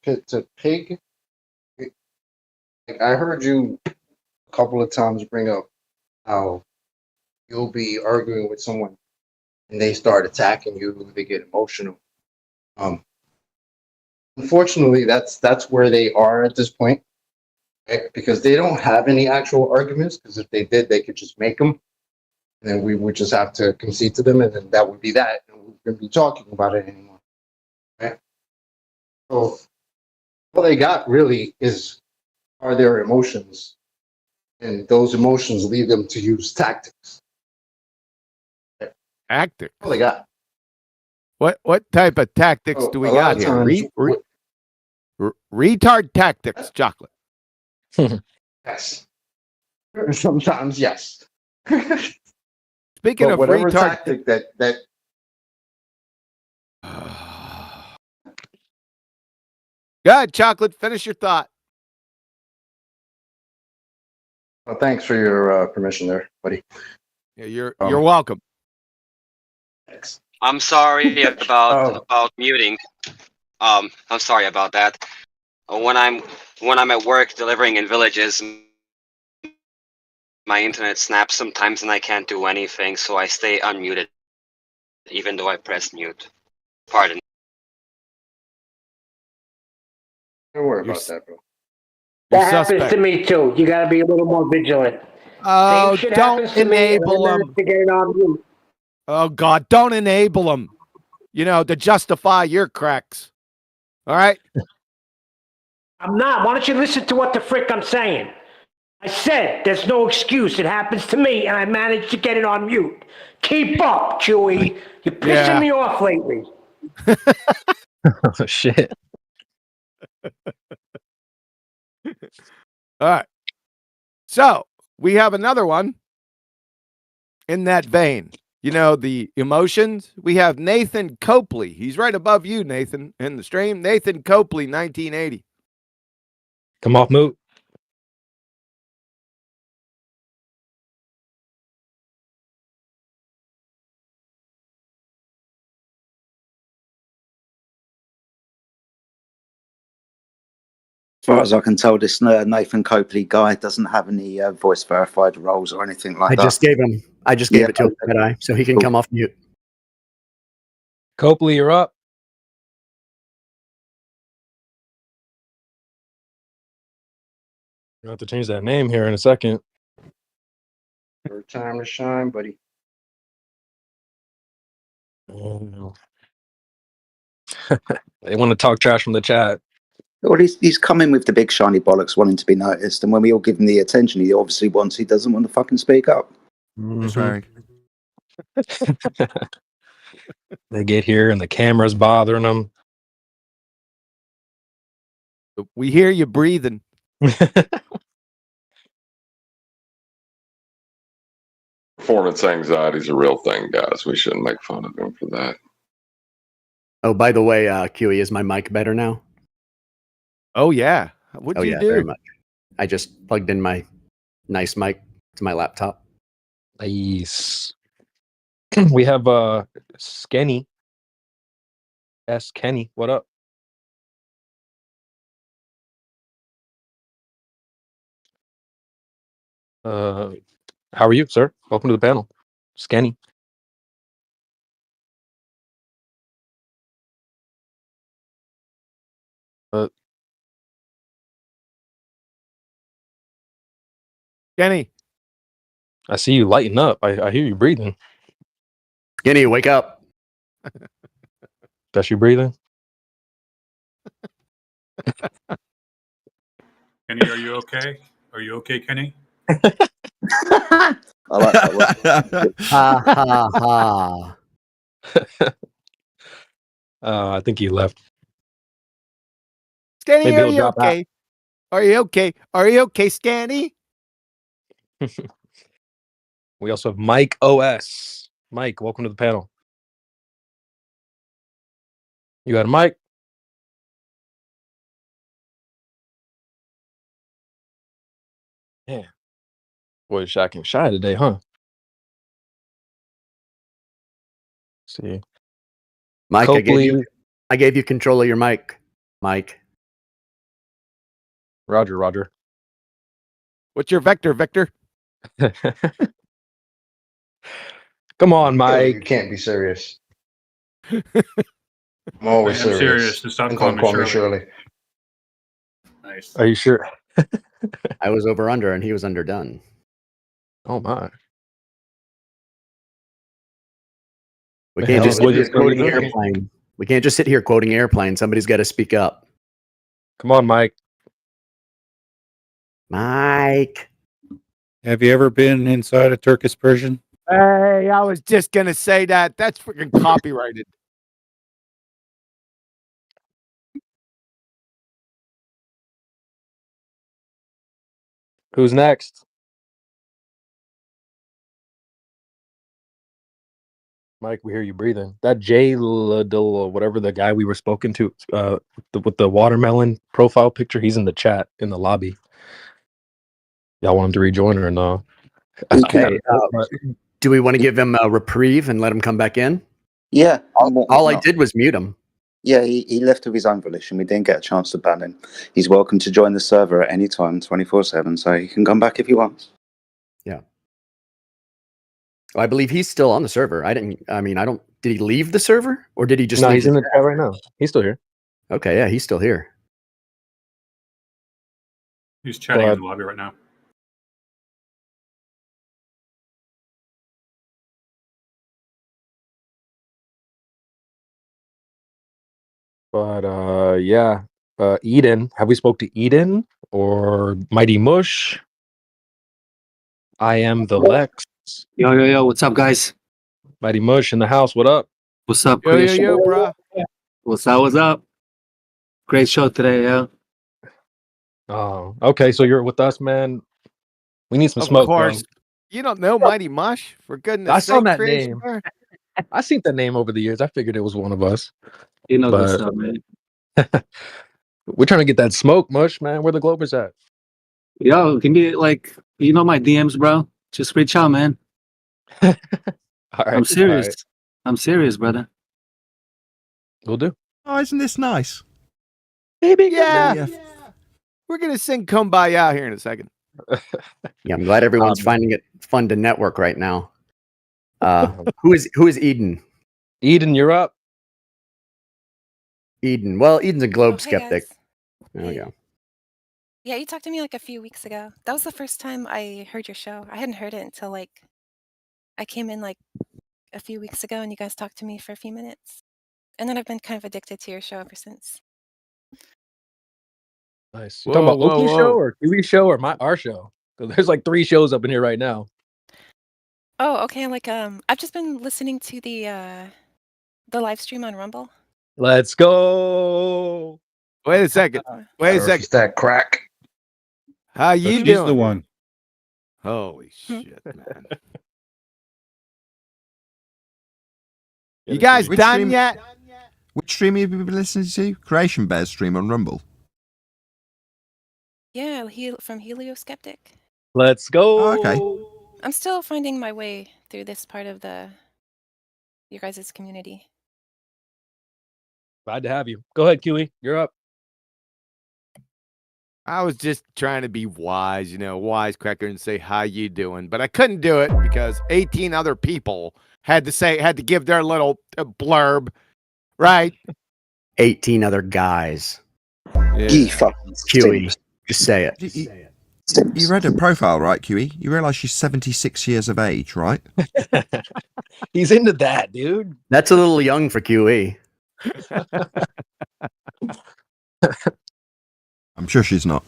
To Pig, like I heard you a couple of times bring up how you'll be arguing with someone and they start attacking you, they get emotional. Unfortunately, that's where they are at this point, right? Because they don't have any actual arguments. Because if they did, they could just make them, and then we would just have to concede to them, and then that would be that, and we wouldn't be talking about it anymore, right? So all they got really are their emotions, and those emotions lead them to use tactics. Tactics? All they got. What type of tactics do we a lot got of here? times- Retard tactics, chocolate. Yes. Sometimes, yes. Speaking But of whatever retard, tactic that go ahead, chocolate. Finish your thought. well, thanks for your permission there, buddy. Yeah, you're welcome. Thanks. I'm sorry about muting. I'm sorry about that. When I'm at work delivering in villages, my internet snaps sometimes and I can't do anything, so I stay unmuted, even though I press mute. Pardon. Don't worry about that, bro. That happens to me too. You got to be a little more vigilant. Oh, Same shit don't happens to me, and I enable managed them. to get it on mute. Oh God, don't enable them. You know, to justify your cracks. All right. I'm not. Why don't you listen to what the frick I'm saying? I said there's no excuse. It happens to me, and I managed to get it on mute. Keep up, Chewy. You're pissing Yeah. me off lately. Oh, shit. All right. So we have another one in that vein. You know, the emotions. We have Nathan Copley. He's right above you, Nathan, in the stream. Nathan Copley, 1980. Come off mute. As far as I can tell, this Nathan Copley guy doesn't have any voice verified roles or anything like I that. just gave it to him, Jedi, so he can come off mute. Copley, you're up. You have to change that name here in a second. Your time to shine, buddy. They want to talk trash from the chat. Well, he's coming with the big shiny bollocks, wanting to be noticed, and when we all give him the attention he obviously wants, he doesn't want to fucking speak up. That's right. They get here and the camera's bothering them. We hear you breathing. Performance anxiety is a real thing, guys. We shouldn't make fun of him for that. Oh, by the way, QE, is my mic better now? Oh yeah. What'd you do? Very much. I just plugged in my nice mic to my laptop. Nice. We have Skenny. S. Kenny, what up? How are you, sir? Welcome to the panel. Skenny. Kenny. I see you lighting up. I hear you breathing. Kenny, wake up. That's you breathing? Kenny, are you okay? Are you okay, Kenny? I like that one. Ha ha ha. I think he left. Scanny, Maybe are he'll you drop out. okay? Are you okay? Are you okay, Scanny? We also have Mike OS. Mike, welcome to the panel. You got a mic? Yeah. Boy, shocking shy today, huh? See. Mike, Copley. I gave you control of your mic, Mike. Roger. What's your vector, Victor? Come on, Mike. You can't be serious. I'm always I am serious. serious, so stop And calling don't me call me Shirley. Shirley. Nice. Are you sure? I was over under and he was underdone. Oh my. We The can't hell just is sit here this gonna quoting be? airplane. We can't just sit here quoting airplane. Somebody's got to speak up. Come on, Mike. Mike. Have you ever been inside a Turkish Persian? Hey, I was just gonna say that. That's freaking copyrighted. Who's next? Mike, we hear you breathing. That Jay Ladil, whatever the guy we were spoken to, with the watermelon profile picture, he's in the chat in the lobby. Y'all want him to rejoin or no? Okay. Do we want to give him a reprieve and let him come back in? Yeah. All I did was mute him. Yeah, he left of his own volition. We didn't get a chance to ban him. He's welcome to join the server at any time, 24/7, so he can come back if he wants. Yeah. I believe he's still on the server. Did he leave the server or did he just No, leave he's in the chat right now. He's still here. Okay, yeah, he's still here. He's chatting in the lobby right now. But yeah. Eden. Have we spoke to Eden or Mighty Mush? I am the Lex. Yo, what's up, guys? Mighty Mush in the house. What up? What's up, Yo, Chris? bro. What's up? Great show today, yeah. Oh, okay. So you're with us, man. We need some Of smoke, course. bro. You don't know Mighty Mush? For goodness I sake, saw that Chris, name. bro. I seen that name over the years. I figured it was one of us. You know But- good stuff, man. We're trying to get that smoke, Mush, man. Where the Globers at? Yo, give me my DMs, bro. Just reach out, man. All right. I'm serious. All right. I'm serious, brother. We'll do. Oh, isn't this nice? Baby, Yeah. We're gonna sing "Kumbaya" here in a second. Yeah, I'm glad everyone's finding it fun to network right now. Who is Eden? Eden, you're up. Eden. Well, Eden's a globe hey, skeptic. guys. There we go. Yeah, you talked to me like a few weeks ago. That was the first time I heard your show. I hadn't heard it until like I came in like a few weeks ago and you guys talked to me for a few minutes. And then I've been kind of addicted to your show ever since. Nice. You talking about Oakley's show or Kiwi show or our show? Because there's like 3 shows up in here right now. Oh, okay. Like I've just been listening to the live stream on Rumble. Let's go. Wait a second. Wait a second. That crack. How you She's doing? the one. Holy shit, man. You guys Which done stream- yet? Which stream have you been listening to? Creation Bear's stream on Rumble. Yeah, from Helioskeptic. Let's go. Oh, okay. I'm still finding my way through this part of your guys' community. Glad to have you. Go ahead, Kiwi. You're up. I was just trying to be wise, wisecracker and say how you doing, but I couldn't do it because 18 other people had to give their little blurb, right? 18 other guys. Yeah. Kiwi, just say it. You read her profile, right, QE? You realise she's 76 years of age, right? He's into that, dude. That's a little young for QE. I'm sure she's not.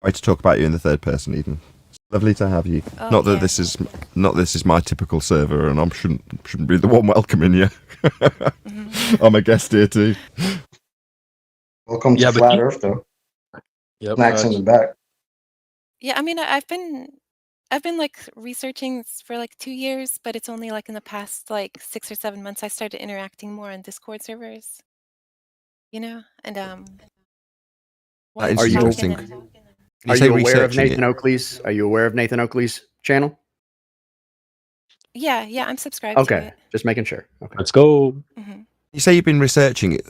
Way to talk about you in the third person, Eden. It's lovely to have you. Oh, not that yeah. this is my typical server, and I shouldn't be the one welcoming you. I'm a guest here too. Welcome to Flat Earth, though. Yep. Snacks in the back. Yeah, I mean, I've been like researching for like 2 years, but it's only like in the past like 6 or 7 months I started interacting more on Discord servers. And That is Are you interesting. Are you aware of Nathan Oakley's? Are you aware of Nathan Oakley's channel? Yeah, I'm subscribed to Okay, it. just making sure. Okay, let's go. You say you've been researching it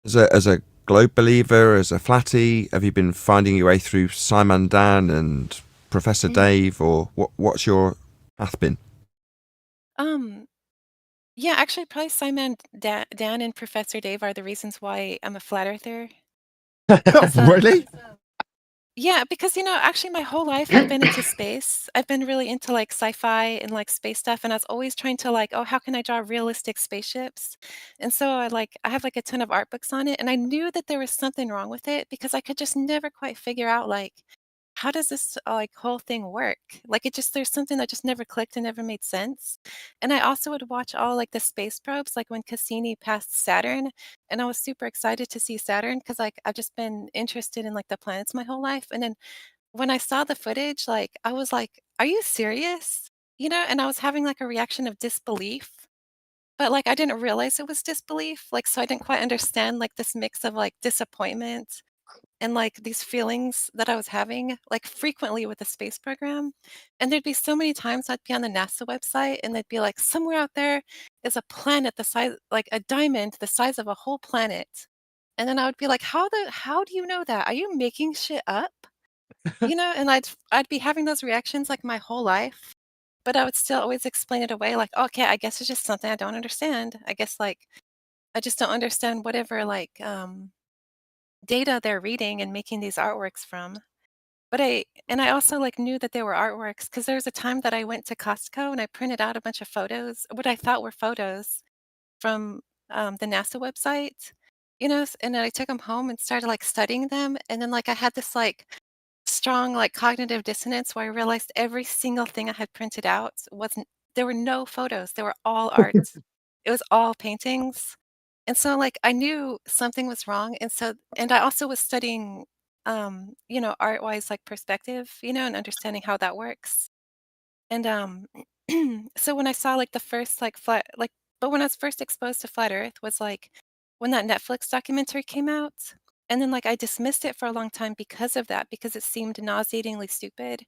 as a globe believer, as a flatty. Have you been finding your way through Simon Dan and Professor Dave, or what's your path been? Yeah, actually, probably Simon, Dan, and Professor Dave are the reasons why I'm a flat earther. Really? Yeah, because actually my whole life I've been into space. I've been really into like sci-fi and like space stuff, and I was always trying to like, oh, how can I draw realistic spaceships? And so I have like a ton of art books on it, and I knew that there was something wrong with it because I could just never quite figure out like how does this like whole thing work? Like there's something that just never clicked and never made sense. And I also would watch all like the space probes, like when Cassini passed Saturn, and I was super excited to see Saturn because like I've just been interested in like the planets my whole life. And then when I saw the footage, like I was like, "Are you serious?" And I was having like a reaction of disbelief. But like I didn't realize it was disbelief. Like so I didn't quite understand like this mix of like disappointment and like these feelings that I was having like frequently with the space program. And there'd be so many times I'd be on the NASA website and they'd be like, somewhere out there is a planet the size, like a diamond the size of a whole planet. And then I would be like, how do you know that? Are you making shit up? And I'd be having those reactions like my whole life, but I would still always explain it away like, okay, I guess it's just something I don't understand. I guess like I just don't understand whatever like data they're reading and making these artworks from. But I also like knew that they were artworks because there was a time that I went to Costco and I printed out a bunch of photos, what I thought were photos from the NASA website, and then I took them home and started like studying them. And then like I had this like strong like cognitive dissonance where I realized every single thing I had printed out there were no photos. They were all art. It was all paintings. And so like I knew something was wrong. And I also was studying art-wise like perspective, and understanding how that works. And so when I saw like the first like but when I was first exposed to flat earth was like when that Netflix documentary came out. And then like I dismissed it for a long time because of that, because it seemed nauseatingly stupid.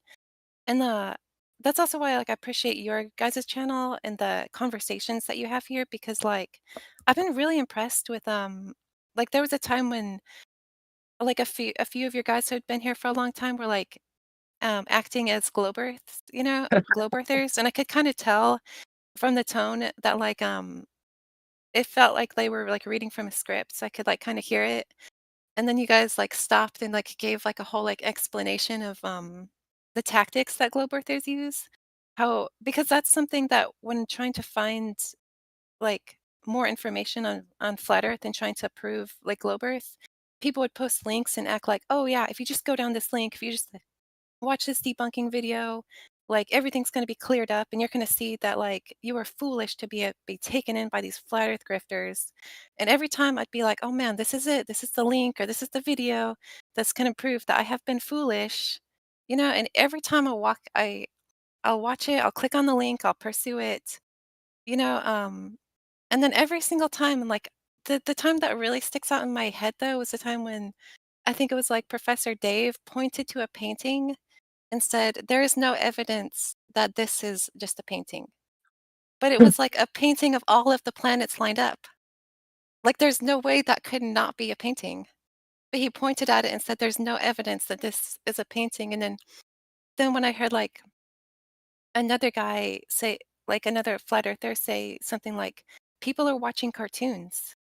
And that's also why like I appreciate your guys' channel and the conversations that you have here, because like I've been really impressed with like there was a time when like a few of your guys who had been here for a long time were like acting as globe earths, globe earthers, and I could kind of tell from the tone that like it felt like they were like reading from a script, so I could like kind of hear it. And then you guys like stopped and like gave like a whole like explanation of the tactics that globe earthers use. How because that's something that when trying to find like more information on flat earth and trying to prove like globe earth, people would post links and act like, oh yeah, if you just go down this link, if you just watch this debunking video, like everything's going to be cleared up and you're going to see that like you were foolish to be taken in by these flat earth grifters. And every time I'd be like, oh man, this is it, this is the link or this is the video that's going to prove that I have been foolish, and every time I'll watch it, I'll click on the link, I'll pursue it, you know and then every single time, and like the time that really sticks out in my head though was the time when I think it was like Professor Dave pointed to a painting and said, there is no evidence that this is just a painting. But it was like a painting of all of the planets lined up. Like there's no way that could not be a painting. But he pointed at it and said, there's no evidence that this is a painting. And then when I heard like another guy say, like another flat earther say something like, people are watching cartoons.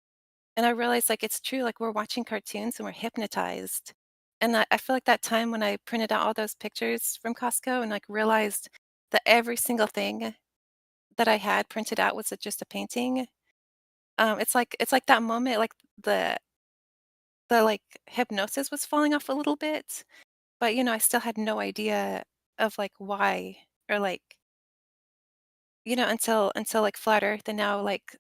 And I realized like it's true, like we're watching cartoons and we're hypnotized. And I feel like that time when I printed out all those pictures from Costco and like realized that every single thing that I had printed out was just a painting. It's like that moment, like the like hypnosis was falling off a little bit, but I still had no idea of like why or like until like flat earth. And now like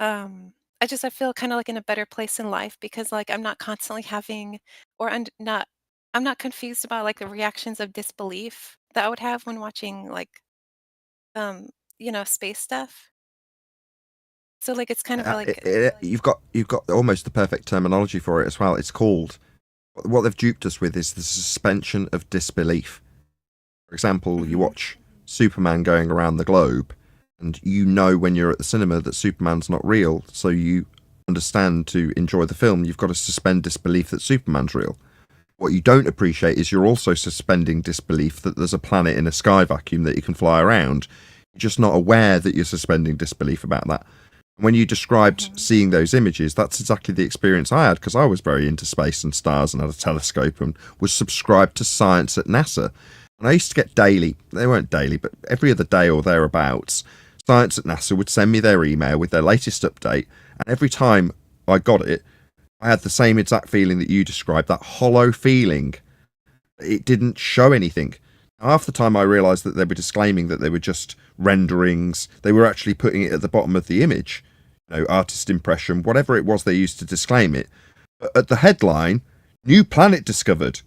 I feel kind of like in a better place in life because like I'm not constantly having or I'm not confused about like the reactions of disbelief that I would have when watching like space stuff. So like it's kind of like You've got almost the perfect terminology for it as well. It's called, what they've duped us with is the suspension of disbelief. For example, you watch Superman going around the globe, and when you're at the cinema that Superman's not real, so you understand to enjoy the film, you've got to suspend disbelief that Superman's real. What you don't appreciate is you're also suspending disbelief that there's a planet in a sky vacuum that you can fly around. You're just not aware that you're suspending disbelief about that. When you described seeing those images, that's exactly the experience I had, because I was very into space and stars and had a telescope and was subscribed to Science at NASA. And I used to get daily, they weren't daily, but every other day or thereabouts, Science at NASA would send me their email with their latest update. And every time I got it, I had the same exact feeling that you described, that hollow feeling. It didn't show anything. Half the time I realised that they were disclaiming that they were just renderings. They were actually putting it at the bottom of the image. Artist impression, whatever it was they used to disclaim it. At the headline, new planet discovered.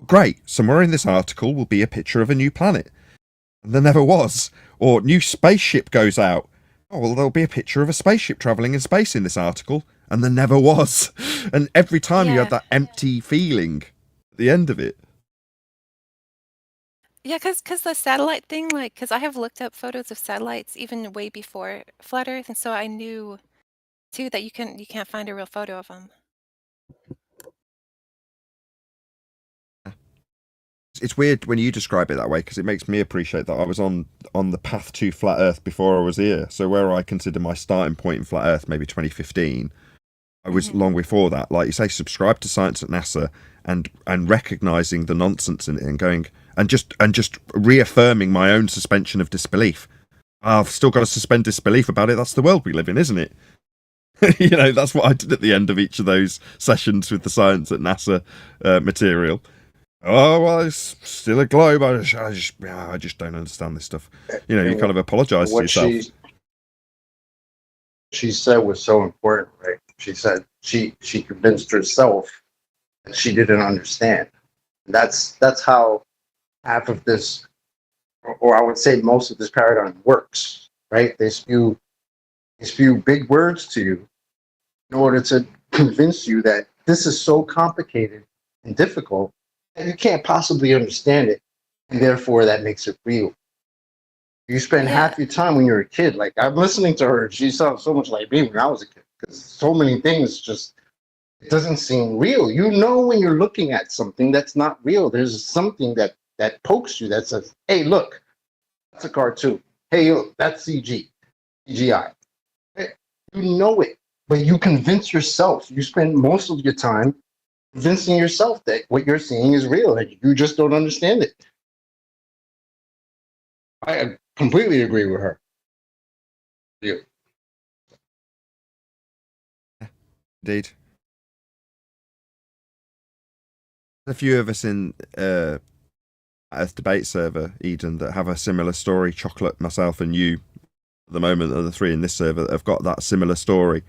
Great, somewhere in this article will be a picture of a new planet. And there never was. Or new spaceship goes out. Oh, well, there'll be a picture of a spaceship travelling in space in this article. And there never was. And every time you had that empty feeling at the end of it. Yeah, because the satellite thing, like, because I have looked up photos of satellites even way before flat Earth, and so I knew too that you can't find a real photo of them. It's weird when you describe it that way, because it makes me appreciate that I was on the path to flat Earth before I was here. So where I consider my starting point in flat Earth, maybe 2015, I was long before that. Like you say, subscribed to Science at NASA and recognizing the nonsense in it and going. And just reaffirming my own suspension of disbelief. I've still got to suspend disbelief about it. That's the world we live in, isn't it? That's what I did at the end of each of those sessions with the Science at NASA material. Oh, well, it's still a globe. I just don't understand this stuff. You kind of apologise to yourself. She said was so important, right? She said she convinced herself that she didn't understand. That's how half of this, or I would say most of this paradigm works, right? They spew big words to you in order to convince you that this is so complicated and difficult that you can't possibly understand it, and therefore that makes it real. You spend half your time when you're a kid, like I'm listening to her, she sounds so much like me when I was a kid, because so many things just it doesn't seem real. You know when you're looking at something that's not real, there's something that pokes you that says, "Hey, look, that's a cartoon. Hey, look, that's CGI." You know it, but you convince yourself. You spend most of your time convincing yourself that what you're seeing is real, and you just don't understand it. I completely agree with her. Yeah. Indeed. A few of us in Earth debate server, Eden, that have a similar story. Chocolate, myself, and you, at the moment, are the three in this server that have got that similar story,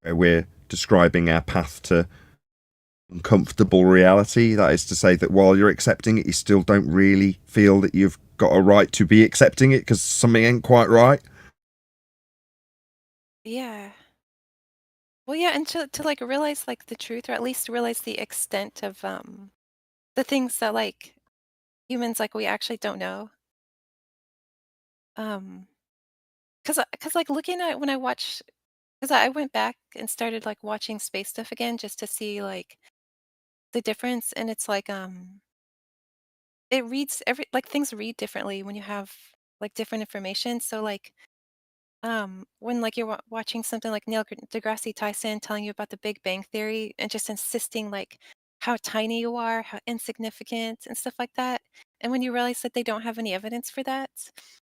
where we're describing our path to uncomfortable reality. That is to say that while you're accepting it, you still don't really feel that you've got a right to be accepting it because something ain't quite right. Yeah. Well, yeah, and to like realize like the truth, or at least realize the extent of the things that like humans like we actually don't know. Cause like looking at when I watch, cause I went back and started like watching space stuff again just to see like the difference, and it's like it reads like things read differently when you have like different information. So like when like you're watching something like Neil deGrasse Tyson telling you about the Big Bang Theory and just insisting like how tiny you are, how insignificant and stuff like that. And when you realize that they don't have any evidence for that,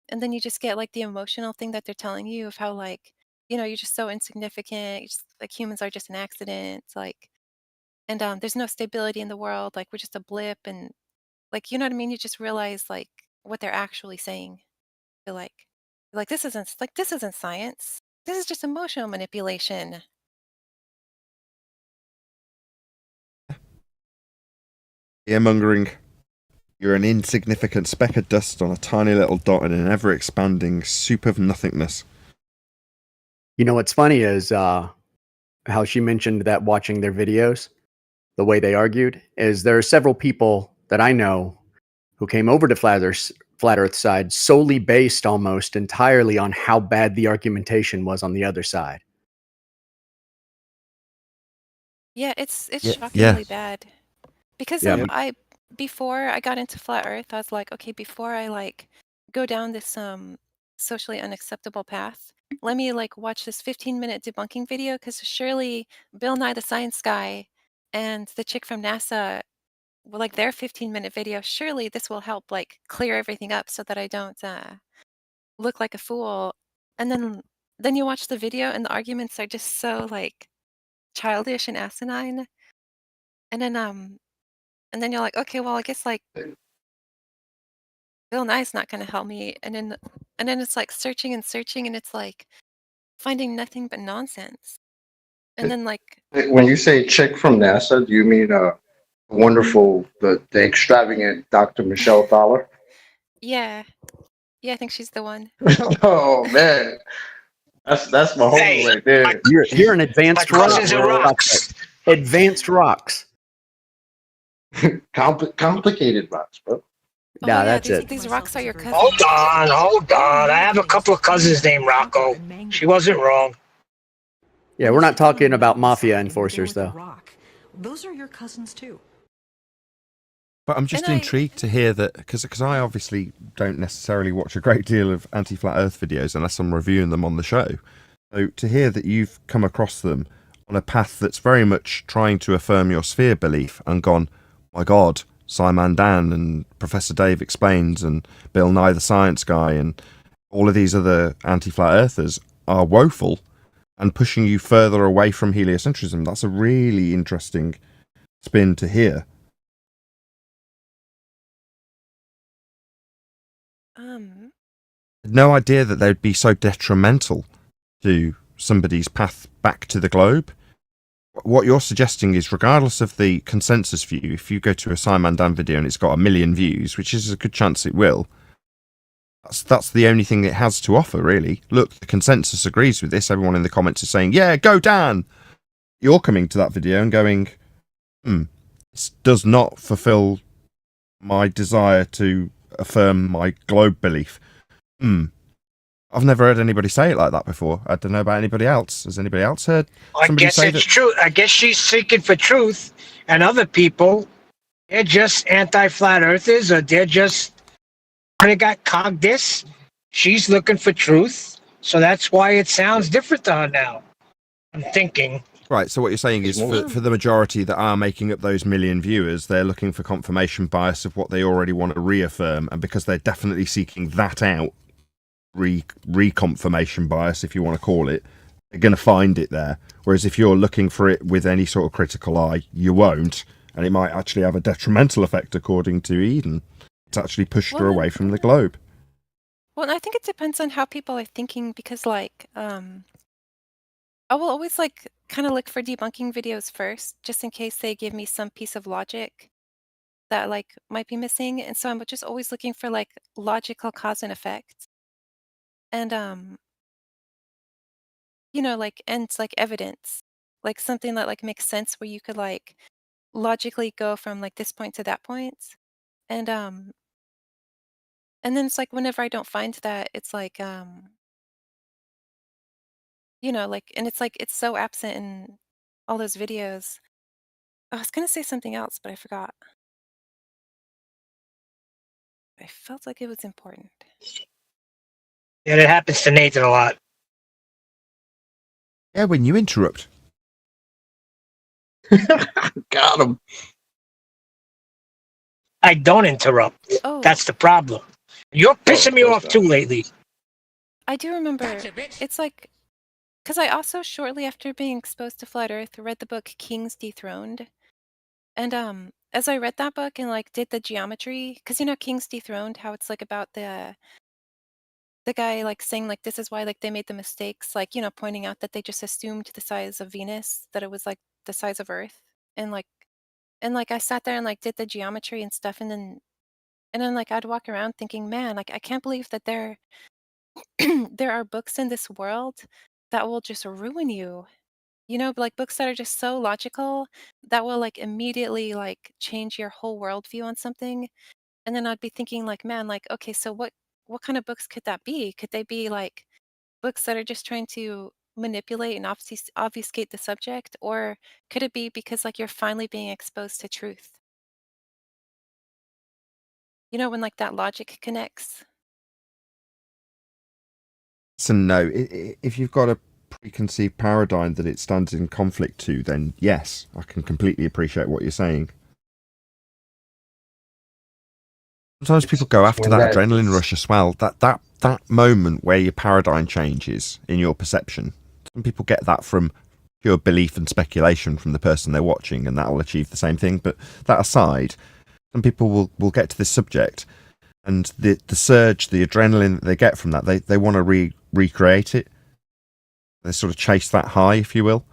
and then you just get like the emotional thing that they're telling you of how like, you're just so insignificant, you just like humans are just an accident, like, and there's no stability in the world, like we're just a blip, and like, you know what I mean? You just realize like what they're actually saying. Feel like this isn't science. This is just emotional manipulation. Fear-mongering. You're an insignificant speck of dust on a tiny little dot in an ever-expanding soup of nothingness. You know what's funny is how she mentioned that watching their videos, the way they argued, is there are several people that I know who came over to Flat Earth side solely based almost entirely on how bad the argumentation was on the other side. Yeah, it's Yeah. shockingly bad. Because Yeah. before I got into flat earth, I was like, okay, before I like go down this socially unacceptable path, let me like watch this 15-minute debunking video, because surely Bill Nye the Science Guy and the chick from NASA, well, like their 15-minute video, surely this will help like clear everything up so that I don't look like a fool. And then you watch the video and the arguments are just so like childish and asinine. And then you're like, okay, well, I guess like Bill Nye's not going to help me. And then it's like searching and searching, and it's like finding nothing but nonsense. And then like, When you say chick from NASA, do you mean wonderful, the extravagant Dr. Michelle Thaler? yeah, I think she's the one. Oh man, that's my homie right there. You're an advanced My rock. cousins are rocks. Advanced rocks. Complicated rocks, bro. Yeah, that's it. These rocks are your cousins. Hold on. I have a couple of cousins named Rocco. She wasn't wrong. Yeah, we're not talking about mafia enforcers though. Those are your cousins too. But I'm just intrigued to hear that, because I obviously don't necessarily watch a great deal of anti-flat Earth videos unless I'm reviewing them on the show. So to hear that you've come across them on a path that's very much trying to affirm your sphere belief and gone, my God, Simon Dan and Professor Dave Explains and Bill Nye the Science Guy and all of these other anti-flat earthers are woeful and pushing you further away from heliocentrism. That's a really interesting spin to hear. No idea that they'd be so detrimental to somebody's path back to the globe. What you're suggesting is, regardless of the consensus view, if you go to a Simon Dan video and it's got 1 million views, which is a good chance it will, that's the only thing it has to offer, really. Look, the consensus agrees with this. Everyone in the comments is saying, yeah, go Dan! You're coming to that video and going, this does not fulfill my desire to affirm my globe belief. I've never heard anybody say it like that before. I don't know about anybody else. Has anybody else heard I somebody guess say it's that? true. I guess she's seeking for truth, and other people, they're just anti-flat earthers, or they're just kind of got cogged this. She's looking for truth, so that's why it sounds different to her now. I'm thinking. Right, so what you're saying is for the majority that are making up those million viewers, they're looking for confirmation bias of what they already want to reaffirm, and because they're definitely seeking that out, reconfirmation bias, if you want to call it, they're going to find it there. Whereas if you're looking for it with any sort of critical eye, you won't, and it might actually have a detrimental effect, according to Eden. It's actually pushed her away from the globe. Well, I think it depends on how people are thinking because, like, I will always like kind of look for debunking videos first, just in case they give me some piece of logic that like might be missing. And so I'm just always looking for like logical cause and effect. And you know, like and like evidence. Like something that like makes sense where you could like logically go from like this point to that point. And then it's like whenever I don't find that, it's like you know, like and it's like it's so absent in all those videos. I was gonna say something else, but I forgot. I felt like it was important. Yeah, that happens to Nathan a lot. Yeah, when you interrupt. Got him. I don't interrupt. Oh. That's the problem. You're pissing me off too lately. I do remember. It's like, because I also shortly after being exposed to Flat Earth read the book Kings Dethroned, and as I read that book and like did the geometry, because you know Kings Dethroned, how it's like about the guy like saying like this is why like they made the mistakes, like you know pointing out that they just assumed the size of Venus, that it was like the size of Earth, and like I sat there and like did the geometry and stuff, and then like I'd walk around thinking, man, like I can't believe that there are books in this world that will just ruin you. You know, like books that are just so logical that will like immediately like change your whole worldview on something. And then I'd be thinking like, man, like, okay, so what kind of books could that be? Could they be like books that are just trying to manipulate and obfuscate the subject? Or could it be because like you're finally being exposed to truth? You know, when like that logic connects. So no, if you've got a preconceived paradigm that it stands in conflict to, then yes, I can completely appreciate what you're saying. Sometimes people go after that adrenaline rush as well. That moment where your paradigm changes in your perception. Some people get that from pure belief and speculation from the person they're watching, and that will achieve the same thing. But that aside, some people will get to this subject, and the surge, the adrenaline that they get from that, they want to recreate it. They sort of chase that high, if you will.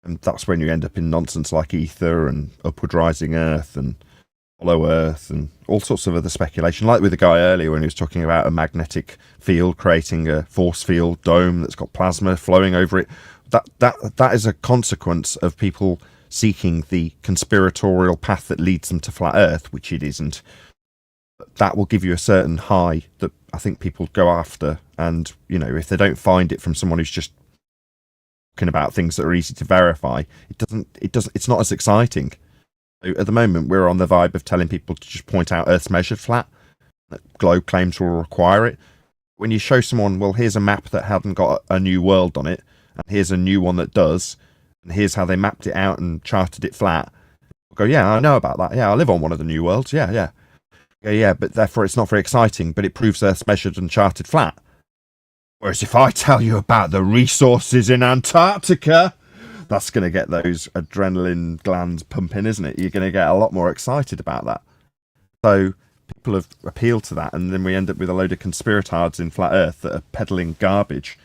And that's when you end up in nonsense like ether and upward rising earth and hollow earth and all sorts of other speculation, like with the guy earlier when he was talking about a magnetic field creating a force field dome that's got plasma flowing over it. That is a consequence of people seeking the conspiratorial path that leads them to flat earth, which it isn't. That will give you a certain high that I think people go after, and you know, if they don't find it from someone who's just talking about things that are easy to verify, it's not as exciting. At the moment, we're on the vibe of telling people to just point out Earth's measured flat. That globe claims will require it. When you show someone, well, here's a map that hadn't got a new world on it, and here's a new one that does, and here's how they mapped it out and charted it flat. Go, yeah, I know about that. Yeah, I live on one of the new worlds. Yeah, but therefore it's not very exciting, but it proves Earth's measured and charted flat. Whereas if I tell you about the resources in Antarctica, that's going to get those adrenaline glands pumping, isn't it? You're going to get a lot more excited about that. So people have appealed to that, and then we end up with a load of conspiratards in flat Earth that are peddling garbage,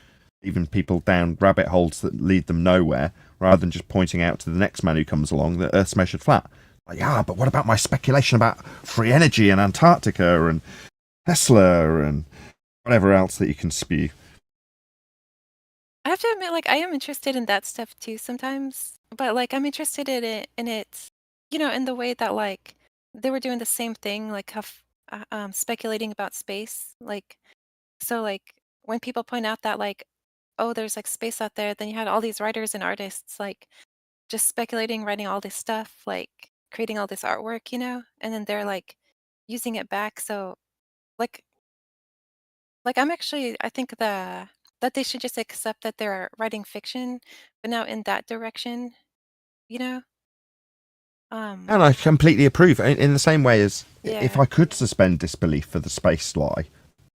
even people down rabbit holes that lead them nowhere, rather than just pointing out to the next man who comes along that Earth's measured flat. Like, yeah, but what about my speculation about free energy in Antarctica and Tesla and whatever else that you can spew? I have to admit, like, I am interested in that stuff too sometimes, but like, I'm interested in it, you know, in the way that like they were doing the same thing, like speculating about space, like, so like when people point out that like, oh, there's like space out there, then you had all these writers and artists like just speculating, writing all this stuff, like creating all this artwork, and then they're like using it back. So like I think that they should just accept that they're writing fiction, but now in that direction, you know? And I completely approve. In the same way as if Yeah. I could suspend disbelief for the space lie,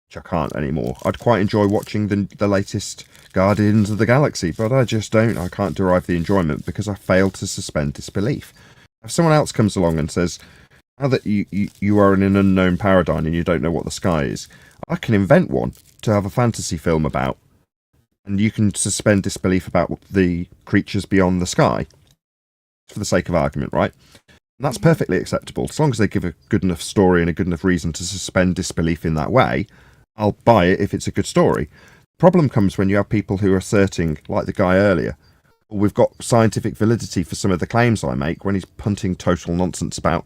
which I can't anymore, I'd quite enjoy watching the latest Guardians of the Galaxy, but I just don't. I can't derive the enjoyment because I fail to suspend disbelief. If someone else comes along and says, now that you are in an unknown paradigm and you don't know what the sky is, I can invent one to have a fantasy film about, and you can suspend disbelief about the creatures beyond the sky, for the sake of argument, right? And that's perfectly acceptable. As long as they give a good enough story and a good enough reason to suspend disbelief in that way, I'll buy it if it's a good story. The problem comes when you have people who are asserting, like the guy earlier, well, we've got scientific validity for some of the claims I make, when he's punting total nonsense about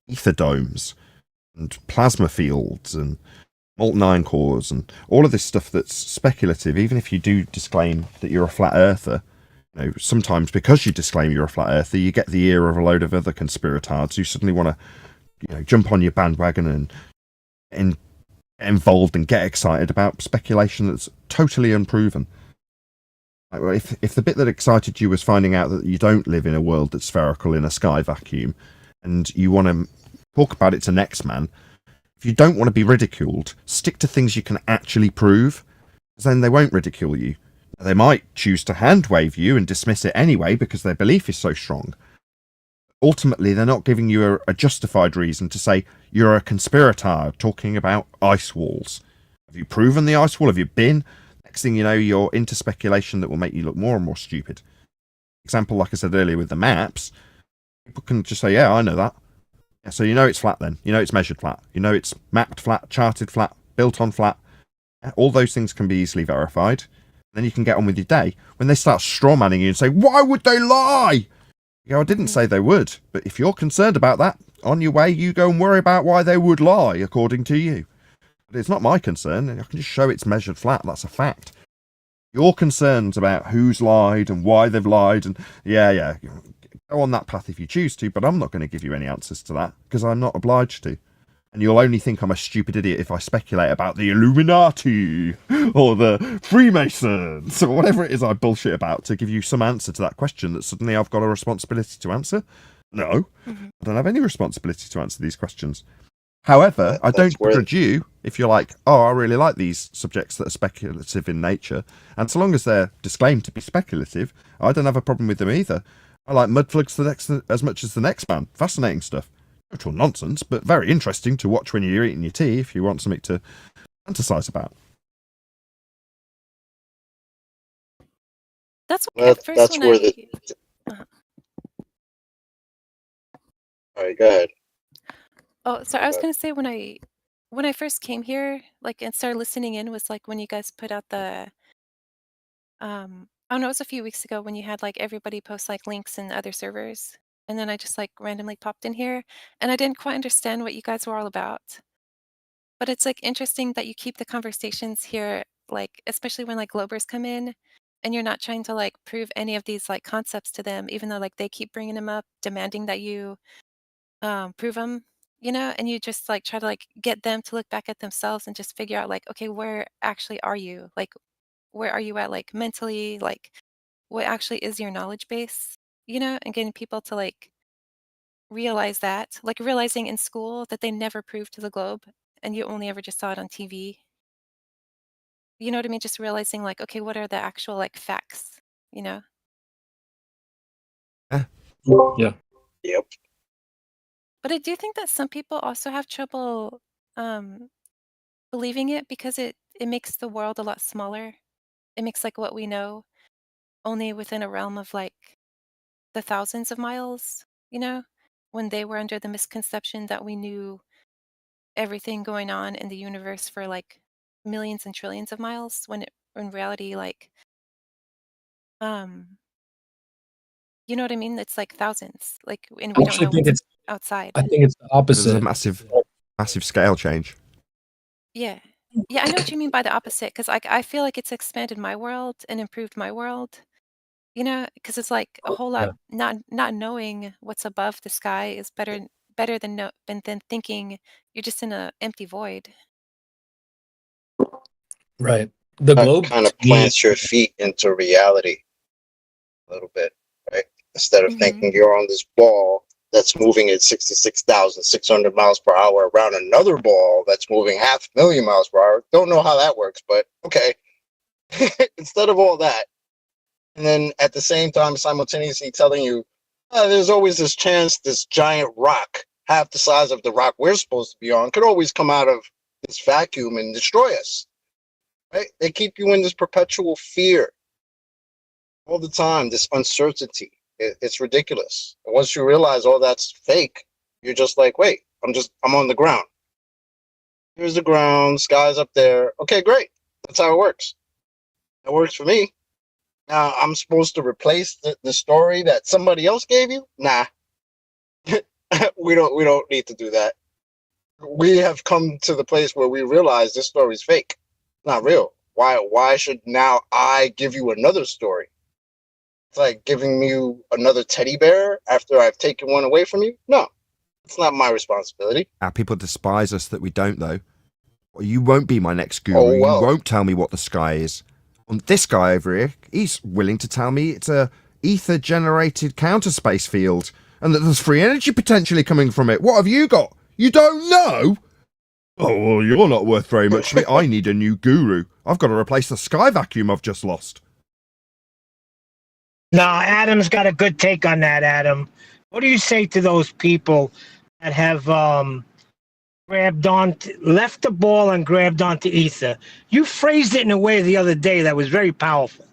ether domes and plasma fields and molten iron cores and all of this stuff that's speculative. Even if you do disclaim that you're a flat earther, sometimes because you disclaim you're a flat earther, you get the ear of a load of other conspiratards who suddenly want to jump on your bandwagon and involved and get excited about speculation that's totally unproven. If the bit that excited you was finding out that you don't live in a world that's spherical in a sky vacuum, and you want to talk about it to next man, if you don't want to be ridiculed, stick to things you can actually prove, because then they won't ridicule you. They might choose to hand wave you and dismiss it anyway because their belief is so strong. Ultimately, they're not giving you a justified reason to say you're a conspirator talking about ice walls. Have you proven the ice wall? Have you been? Next thing you know, you're into speculation that will make you look more and more stupid. Example, like I said earlier with the maps, people can just say, yeah, I know that. Yeah, so you know it's flat then. You know it's measured flat. You know it's mapped flat, charted flat, built on flat. Yeah, all those things can be easily verified. Then you can get on with your day. When they start strawmanning you and say, why would they lie? You go, I didn't say they would, but if you're concerned about that, on your way, you go and worry about why they would lie, according to you. But it's not my concern. I can just show it's measured flat. That's a fact. Your concerns about who's lied and why they've lied, and yeah, go on that path if you choose to, but I'm not going to give you any answers to that because I'm not obliged to. And you'll only think I'm a stupid idiot if I speculate about the Illuminati or the Freemasons or whatever it is I bullshit about to give you some answer to that question that suddenly I've got a responsibility to answer. No, I don't have any responsibility to answer these questions. However, I don't begrudge you if you're like, oh, I really like these subjects that are speculative in nature. And so long as they're disclaimed to be speculative, I don't have a problem with them either. I like Mudflugs as much as the next man. Fascinating stuff. Total nonsense, but very interesting to watch when you're eating your tea if you want something to fantasize about. That's what at first That's when where the. All right, go ahead. Oh, so I was gonna say when I first came here, like and started listening in was like when you guys put out the I don't know, it was a few weeks ago when you had like everybody post like links in other servers. And then I just like randomly popped in here and I didn't quite understand what you guys were all about. But it's like interesting that you keep the conversations here, like especially when like Globers come in and you're not trying to like prove any of these like concepts to them, even though like they keep bringing them up, demanding that you prove them, and you just like try to like get them to look back at themselves and just figure out like, okay, where actually are you? Like, where are you at like mentally? Like, what actually is your knowledge base? And getting people to like realize that, like realizing in school that they never proved to the globe and you only ever just saw it on TV. You know what I mean? Just realizing like, okay, what are the actual like facts, you know? Yeah. Yep. But I do think that some people also have trouble believing it because it makes the world a lot smaller. It makes like what we know only within a realm of like the thousands of miles, when they were under the misconception that we knew everything going on in the universe for like millions and trillions of miles, when in reality, like, you know what I mean? It's like thousands, like, and I we don't actually know think what's outside. I think it's the There's a opposite. massive scale change. Yeah. Yeah, I know what you mean by the opposite, 'cause I feel like it's expanded my world and improved my world, you know, 'cause it's like a whole lot Yeah. not knowing what's above the sky is better than than thinking you're just in a empty void. Right. The That globe kind of to me. plants your feet into reality a little bit, right? Instead of Mhm. thinking you're on this ball that's moving at 66,600 miles per hour around another ball that's moving 500,000 miles per hour. Don't know how that works, but okay. Instead of all that, and then at the same time, simultaneously telling you, there's always this chance this giant rock, half the size of the rock we're supposed to be on, could always come out of this vacuum and destroy us. Right? They keep you in this perpetual fear all the time, this uncertainty. It's ridiculous. And once you realize all that's fake, you're just like, wait, I'm on the ground. Here's the ground, sky's up there. Okay, great. That's how it works. It works for me. Now I'm supposed to replace the story that somebody else gave you? Nah. we don't need to do that. We have come to the place where we realize this story's fake. It's not real. Why should now I give you another story? It's like giving you another teddy bear after I've taken one away from you? No. It's not my responsibility. Our people despise us that we don't, though. Well, you won't be my next guru. Oh, well. You won't tell me what the sky is. And this guy over here, he's willing to tell me it's a ether-generated counter-space field and that there's free energy potentially coming from it. What have you got? You don't know? Oh, well, you're not worth very much to me. I need a new guru. I've got to replace the sky vacuum I've just lost. No, Adam's got a good take on that, Adam. What do you say to those people that have left the ball and grabbed onto ether? You phrased it in a way the other day that was very powerful.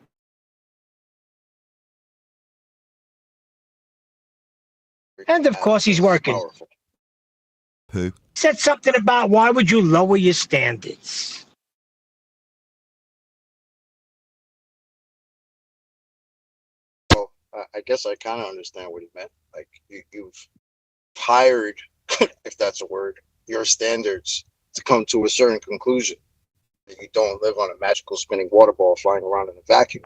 And of course, he's working. Powerful. Who? Said something about why would you lower your standards? Well, I guess I kind of understand what he meant. Like you've hired, if that's a word, your standards to come to a certain conclusion. That you don't live on a magical spinning water ball flying around in a vacuum.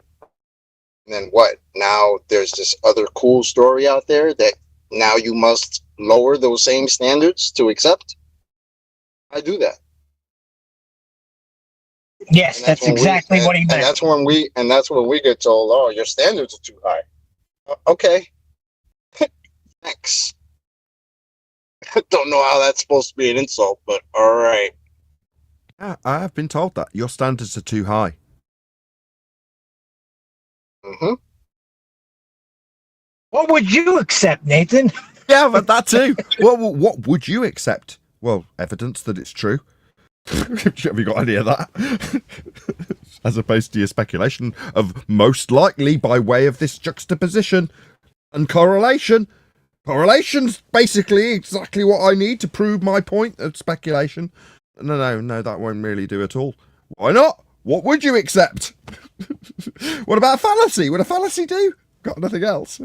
And then what? Now there's this other cool story out there that now you must lower those same standards to accept. I do that. Yes, that's exactly what he meant. And that's when we get told, "Oh, your standards are too high." Okay. Thanks. Don't know how that's supposed to be an insult, but all right. Yeah, I have been told that. Your standards are too high. Mm-hmm. What would you accept, Nathan? Yeah, but that too. What would you accept? Well, evidence that it's true. Have you got any of that? As opposed to your speculation of most likely by way of this juxtaposition and correlation. Correlation's basically exactly what I need to prove my point of speculation. No, that won't really do at all. Why not? What would you accept? What about fallacy? Would a fallacy do? Got nothing else.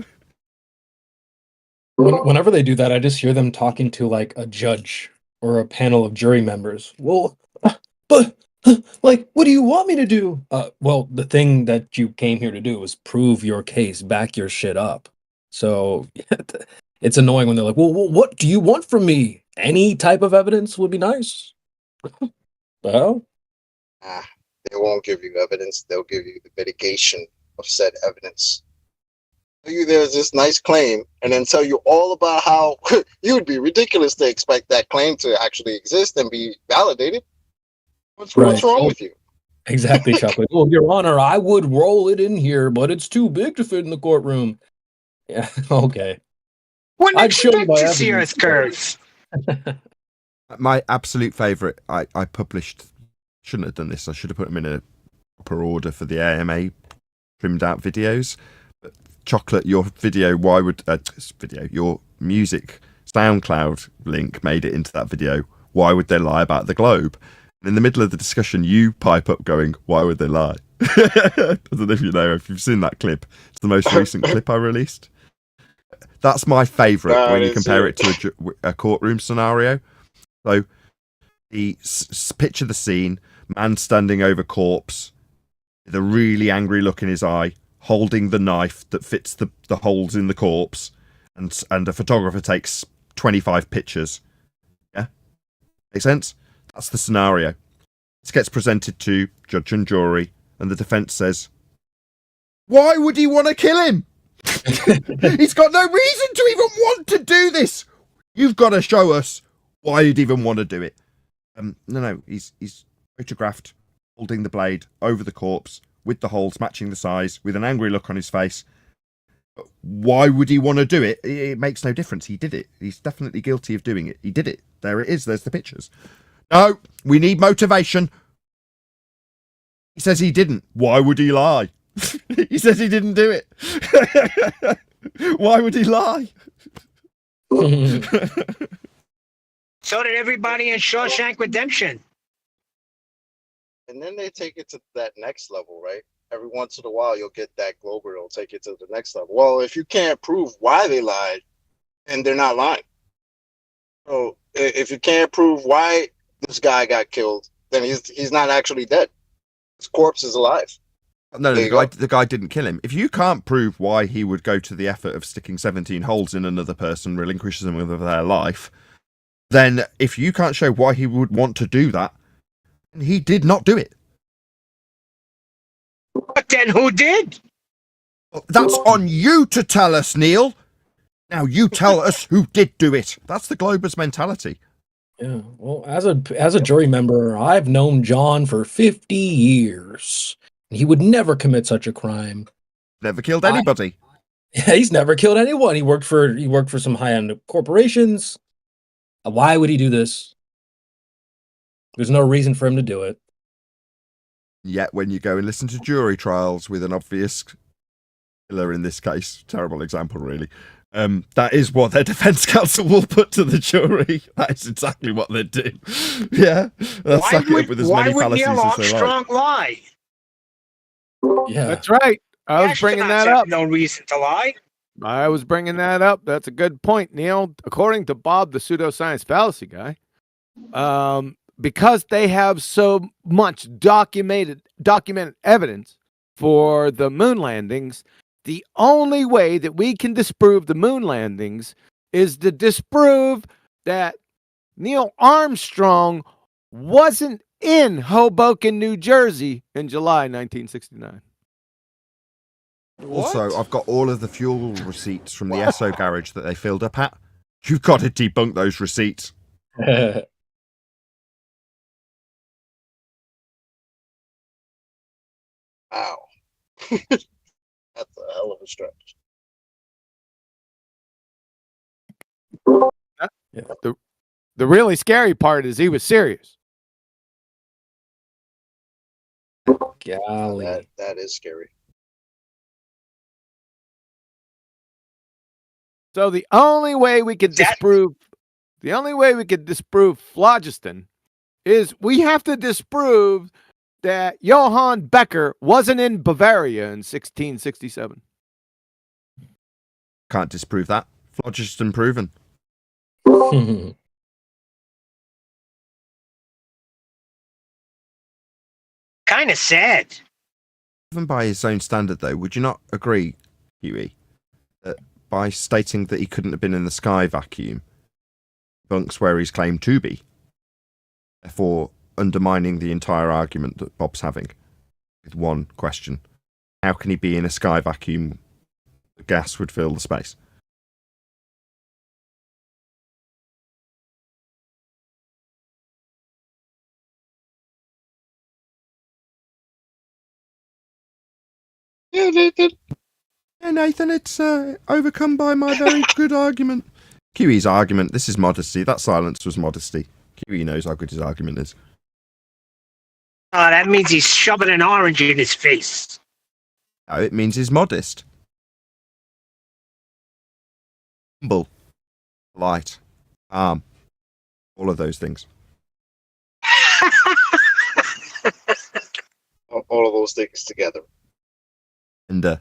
Whenever they do that, I just hear them talking to like a judge or a panel of jury members. Well, but like, what do you want me to do? Well, the thing that you came here to do is prove your case, back your shit up. So it's annoying when they're like, well, what do you want from me? Any type of evidence would be nice. Well, They won't give you evidence. They'll give you the mitigation of said evidence. Tell you there's this nice claim, and then tell you all about how you would be ridiculous to expect that claim to actually exist and be validated. What's wrong with you? Exactly, Chocolate. Well, Your Honor, I would roll it in here, but it's too big to fit in the courtroom. Yeah, okay. Wouldn't I'd show you my expect to see evidence. us curves. My absolute favourite, I published, shouldn't have done this, I should have put them in a proper order for the AMA trimmed out videos. But Chocolate, your video, your music SoundCloud link made it into that video. Why would they lie about the globe? And in the middle of the discussion, you pipe up going, why would they lie? I don't know if you know, if you've seen that clip. It's the most recent clip I released. That's my favourite when you compare it to a courtroom scenario. So, picture the scene. Man standing over corpse with a really angry look in his eye, holding the knife that fits the holes in the corpse, and a photographer takes 25 pictures. Yeah? Make sense? That's the scenario. This gets presented to judge and jury, and the defense says, why would he want to kill him? He's got no reason to even want to do this. You've got to show us why he'd even want to do it. No, he's photographed holding the blade over the corpse with the holes matching the size, with an angry look on his face. Why would he want to do it? It makes no difference. He did it. He's definitely guilty of doing it. He did it. There it is. There's the pictures. No, we need motivation. He says he didn't. Why would he lie? He says he didn't do it. Why would he lie? So did everybody in Shawshank Redemption. And then they take it to that next level, right? Every once in a while, you'll get that Glober. It'll take it to the next level. Well, if you can't prove why they lied, then they're not lying. So if you can't prove why this guy got killed, then he's not actually dead. His corpse is alive. No, the guy didn't kill him. If you can't prove why he would go to the effort of sticking 17 holes in another person, relinquishes them of their life, then if you can't show why he would want to do that, he did not do it. But then who did? That's on you to tell us, Neil. Now you tell us who did do it. That's the Globers mentality. Yeah. Well, as a jury member, I've known John for 50 years. He would never commit such a crime. Never killed anybody. Yeah, he's never killed anyone. He worked for some high-end corporations. Why would he do this? There's no reason for him to do it. Yet when you go and listen to jury trials with an obvious killer in this case, terrible example really, that is what their defense counsel will put to the jury. That is exactly what they do. Yeah, they'll suck it up with as many fallacies Neil as they like. Armstrong lie? Yeah, That's right. I was bringing that up. No reason to lie. I was bringing that up. That's a good point, Neil. According to Bob, the pseudoscience fallacy guy, because they have so much documented evidence for the moon landings, the only way that we can disprove the moon landings is to disprove that Neil Armstrong wasn't in Hoboken, New Jersey in July 1969. Also, I've got all of the fuel receipts from the Esso garage that they filled up at. You've got to debunk those receipts. Wow. That's a hell of a stretch. The really scary part is he was serious. Golly. That is scary. So the only way we could disprove phlogiston is we have to disprove that Johann Becker wasn't in Bavaria in 1667. Can't disprove that. Phlogiston proven. Kind of sad. Even by his own standard, though, would you not agree, Huey, that by stating that he couldn't have been in the sky vacuum, bunks where he's claimed to be, therefore undermining the entire argument that Bob's having with one question? How can he be in a sky vacuum? The gas would fill the space. Yeah, Nathan, it's overcome by my very good argument. QE's argument, this is modesty. That silence was modesty. QE knows how good his argument is. Oh, that means he's shoving an orange in his face. No, it means he's modest. Humble. Light. Calm. All of those things. All of those things together. And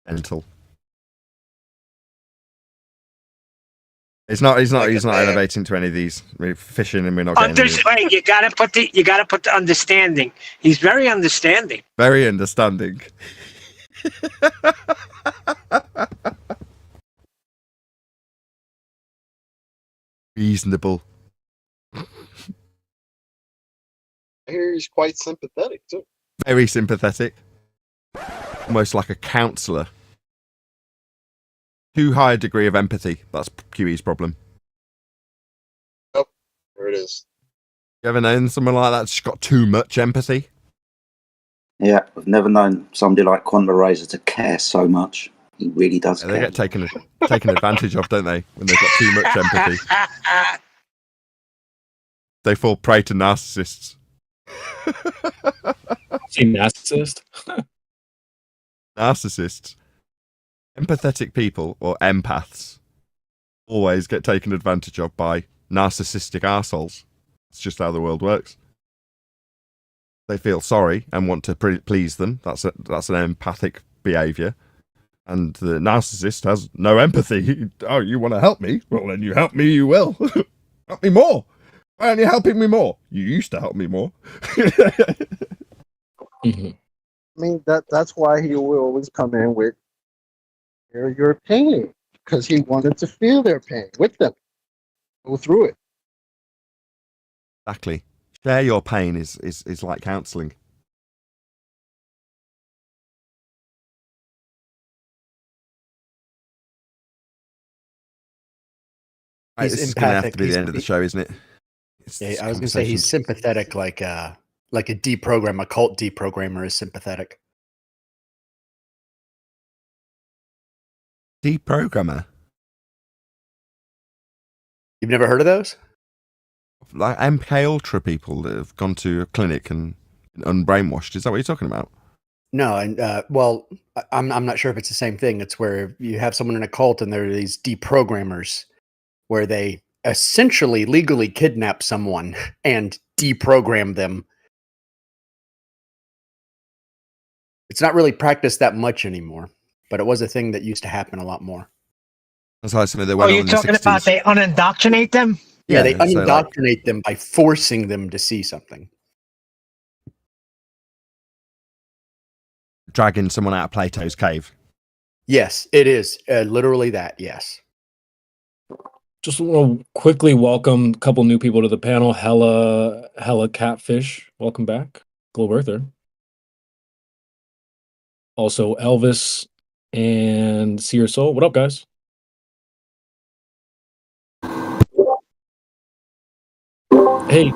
gentle. He's not innovating to any of these. We're fishing and we're not getting any. Wait, you gotta put the understanding. He's very understanding. Very understanding. Reasonable. I hear he's quite sympathetic too. Very sympathetic. Almost like a counsellor. Too high a degree of empathy. That's QE's problem. Oh, there it is. You ever known someone like that's just got too much empathy? Yeah, I've never known somebody like Quantum Razor to care so much. He really does They care. get taken advantage of, don't they? When they've got too much empathy. They fall prey to narcissists. See, narcissist? Narcissists. Empathetic people, or empaths, always get taken advantage of by narcissistic arseholes. It's just how the world works. They feel sorry and want to please them. That's an empathic behaviour. And the narcissist has no empathy. Oh, you want to help me? Well, then you help me, you will. Help me more. Why aren't you helping me more? You used to help me more. I mean, that's why he will always come in with your pain, because he wanted to feel their pain with them, go through it. Exactly. Share your pain is like counselling. Right, this is going to have to be the end of the show, isn't it? Yeah, I was going to say he's sympathetic, like a deprogram, a cult deprogrammer is sympathetic. Deprogrammer? You've never heard of those? Like MK Ultra people that have gone to a clinic and unbrainwashed. Is that what you're talking about? No, and well, I'm not sure if it's the same thing. It's where you have someone in a cult and there are these deprogrammers where they essentially legally kidnap someone and deprogram them. It's not really practiced that much anymore, but it was a thing that used to happen a lot more. That's like something that went on you're in the talking 60s. about they unindoctrinate them? Yeah, they so unindoctrinate them by forcing them to see something. Dragging someone out of Plato's cave. Yes, it is literally that. Yes. Just want to quickly welcome a couple new people to the panel. Hella Catfish, welcome back. Globe Earther. Also Elvis and Seer Soul. What up, guys? Hey,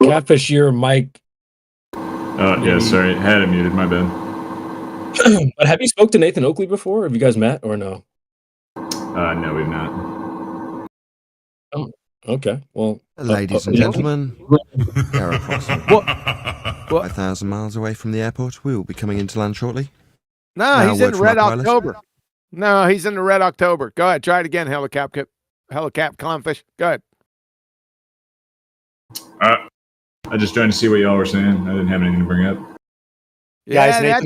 Catfish, your mic. Oh, yeah, sorry. Had it muted, my bad. But have you spoke to Nathan Oakley before? Have you guys met or no? No, we've not. Oh, okay. Well, ladies and gentlemen, they're approximately 5,000 miles away from the airport. We will be coming into land shortly. No, Now, he's word in from Red our pilot. October. No, he's in the Red October. Go ahead, try it again, Helicap Clownfish. Go ahead. I just trying to see what y'all were saying. I didn't have anything to bring up. Guys, that's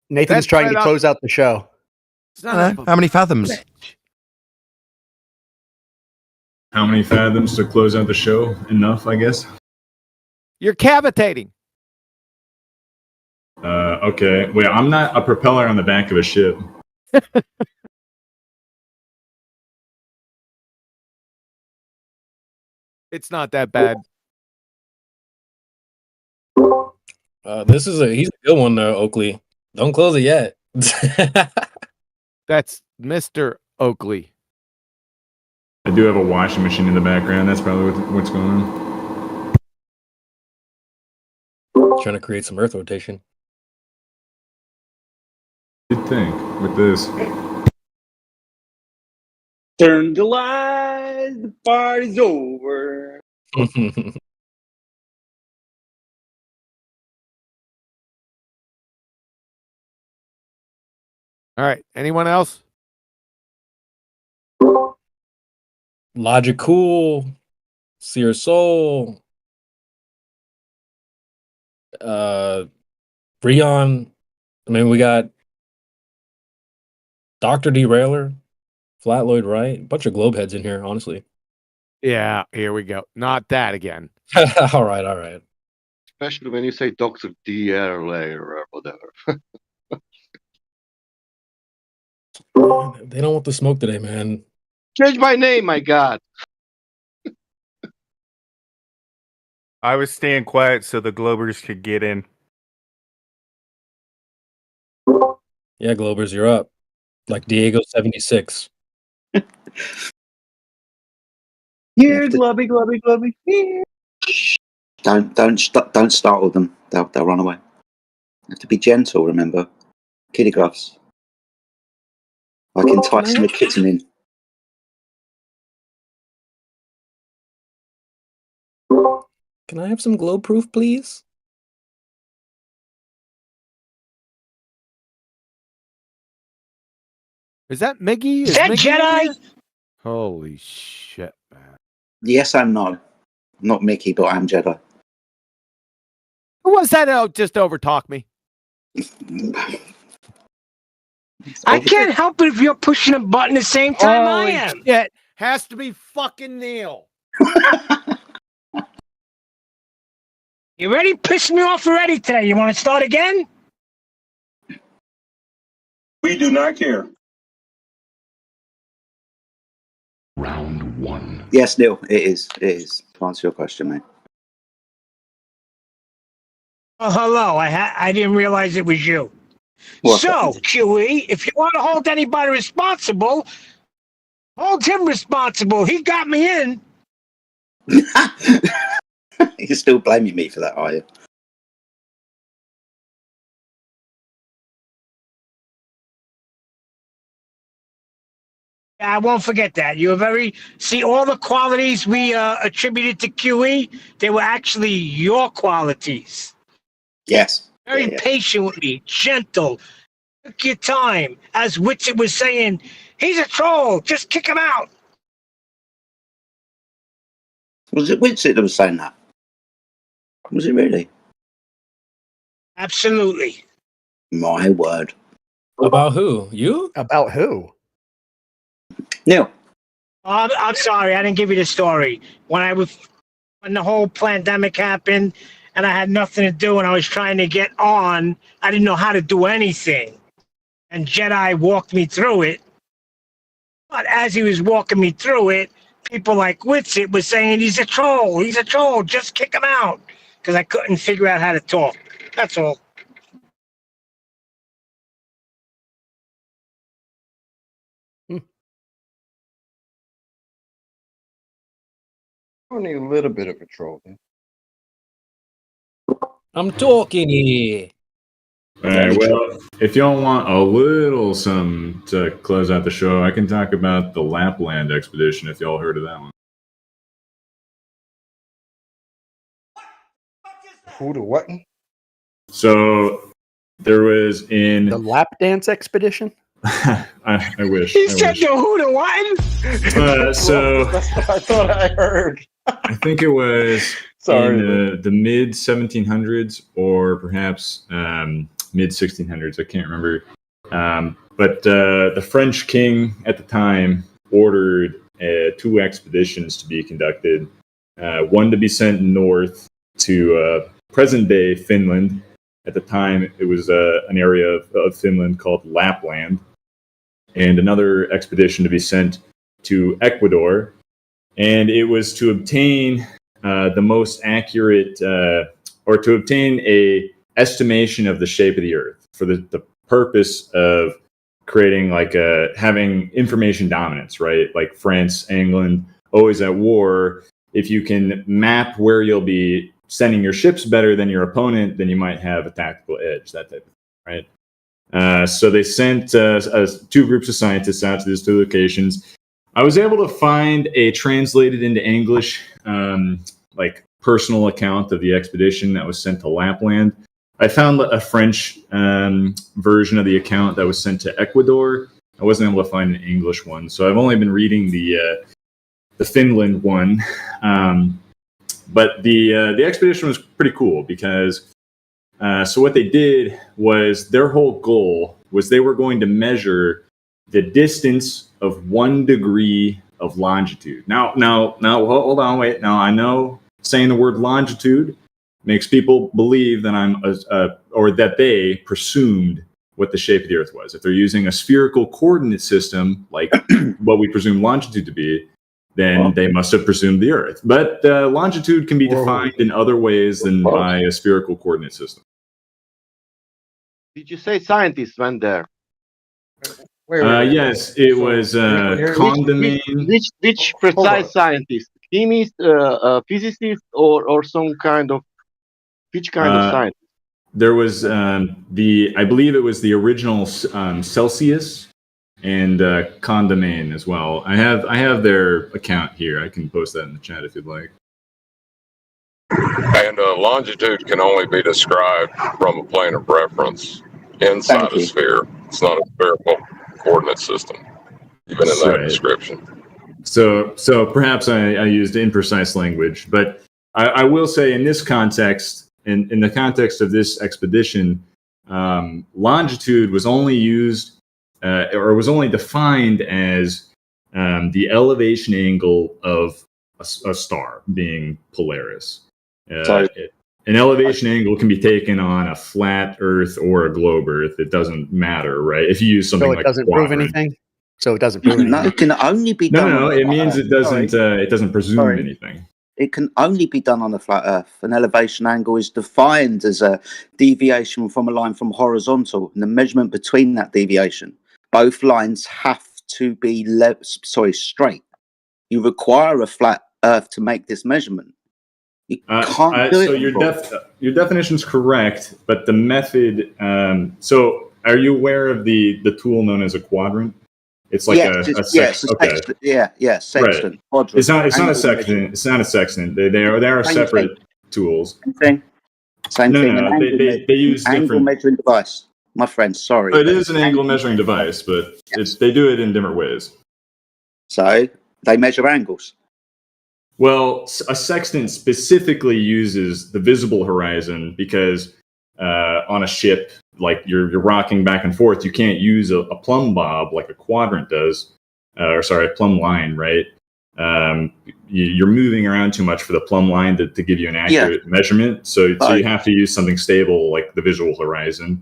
Nathan's that's trying right to up- close out the show. How many fathoms? How many fathoms to close out the show? Enough, I guess. You're cavitating. Okay. Wait, I'm not a propeller on the back of a ship. It's not that bad. He's a good one though, Oakley. Don't close it yet. That's Mr. Oakley. I do have a washing machine in the background. That's probably what's going on. Trying to create some Earth rotation. Good thing with this. Turn the lights, the party's over. All right. Anyone else? Logical, Seer Soul, Breon. I mean, we got Dr. Derailer, Flat Lloyd Wright, bunch of globe heads in here, honestly. Yeah, here we go. Not that again. all right. Especially when you say Dr. DLA or whatever. They don't want the smoke today, man. Change my name, my God. I was staying quiet so the Globers could get in. Yeah, Globers, you're up. Like Diego 76. Here, glubby, glubby, glubby. Here. Don't startle them. They'll run away. You have to be gentle. Remember, kitty gloves. Like enticing the kitten in. Can I have some globe proof, please? Is that Miggy? Is that Miggy in Jedi? here? Holy shit, man. Yes and no. Not Mickey, but I'm Jedi. Who was that? Oh, just overtalk me. I can't help it if you're pushing a button the same time I Holy am. shit. Has to be fucking Neil. You already pissed me off already today. You want to start again? We do not care. Round one. Yes, Neil, it is. It is. To answer your question, mate. Oh, hello. I didn't realize it was you. What's So, up? QE, if you want to hold anybody responsible, hold him responsible. He got me in. You're still blaming me for that, are you? I won't forget that. You were see, all the qualities we attributed to QE, they were actually your qualities. Yes. Very patient with me, gentle, took your time. As Witsit was saying, he's a troll, just kick him out. Was it Winsett that was saying that? Was it really? Absolutely. My word. About who? You? About who? Neil. I'm sorry, I didn't give you the story. When the whole pandemic happened and I had nothing to do and I was trying to get on, I didn't know how to do anything. And Jedi walked me through it. But as he was walking me through it, people like Witsit was saying, he's a troll, just kick him out. Because I couldn't figure out how to talk. That's all. Only a little bit of a troll. I'm talking here. All right, well, if y'all want a little something to close out the show, I can talk about the Lapland expedition if y'all heard of that one. Who to what? So there was in The lap dance expedition? I wish. He I said wish. the who to what? So That's what I thought I heard. I think it was Sorry, in the mid 1700s or perhaps mid 1600s. I can't remember. But the French king at the time ordered 2 expeditions to be conducted. One to be sent north to present-day Finland. At the time, it was an area of Finland called Lapland. And another expedition to be sent to Ecuador. And it was to obtain the most accurate, or to obtain a estimation of the shape of the Earth for the purpose of creating having information dominance, right? Like France, England, always at war. If you can map where you'll be sending your ships better than your opponent, then you might have a tactical edge, that type of thing, right? So they sent 2 groups of scientists out to these 2 locations. I was able to find a translated into English, personal account of the expedition that was sent to Lapland. I found a French version of the account that was sent to Ecuador. I wasn't able to find an English one, so I've only been reading the Finland one. But the expedition was pretty cool because so what they did was their whole goal was they were going to measure the distance of 1 degree of longitude. Now, hold on, wait. Now, I know saying the word longitude makes people believe that or that they presumed what the shape of the Earth was. If they're using a spherical coordinate system, like what we presume longitude to be, then they must have presumed the Earth. But longitude can be defined in other ways than by a spherical coordinate system. Did you say scientists went there? Yes, it was Condamine. Which precise scientist? Chemist, physicist, or some kind of which kind of science? There was I believe it was the original Celsius and Condamine as well. I have their account here. I can post that in the chat if you'd like. And longitude can only be described from a plane of reference inside a sphere. It's not a spherical coordinate system, even in that description. So perhaps I used imprecise language, but I will say in this context, in the context of this expedition, longitude was only used or was only defined as the elevation angle of a star, being Polaris. An elevation angle can be taken on a flat Earth or a globe Earth. It doesn't matter, right? If you use something like it doesn't prove anything. So it doesn't prove anything. No, it can only be done. No. It means it doesn't. It doesn't presume anything. It can only be done on a flat Earth. An elevation angle is defined as a deviation from a line from horizontal, and the measurement between that deviation. Both lines have to be straight. You require a flat Earth to make this measurement. You can't do it. So your definition's correct, but the method. So, are you aware of the tool known as a quadrant? It's like sextant. Right. Quadrant. It's not a sextant. It's not a sextant. They are separate tools. Same thing. No. They use angle different measuring device. My friend, sorry. It is an angle measuring device, but they do it in different ways. So they measure angles. Well, a sextant specifically uses the visible horizon because on a ship, like you're rocking back and forth, you can't use a plumb bob like a quadrant does, a plumb line, right? You're moving around too much for the plumb line to give you an accurate measurement. So you have to use something stable like the visual horizon.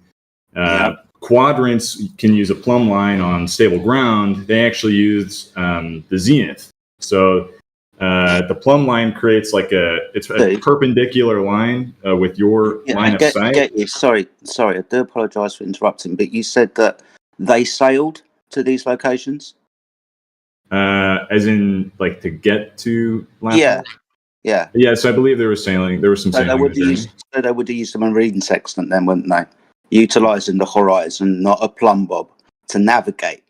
Quadrants can use a plumb line on stable ground. They actually use the zenith. So the plumb line creates it's a perpendicular line with your line of sight. Sorry, I do apologise for interrupting, but you said that they sailed to these locations? As in, to get to Lapland? Yeah. Yeah, so I believe there was sailing. There was some sailing. They would have used a marine sextant then, wouldn't they? Utilising the horizon, not a plumb bob, to navigate.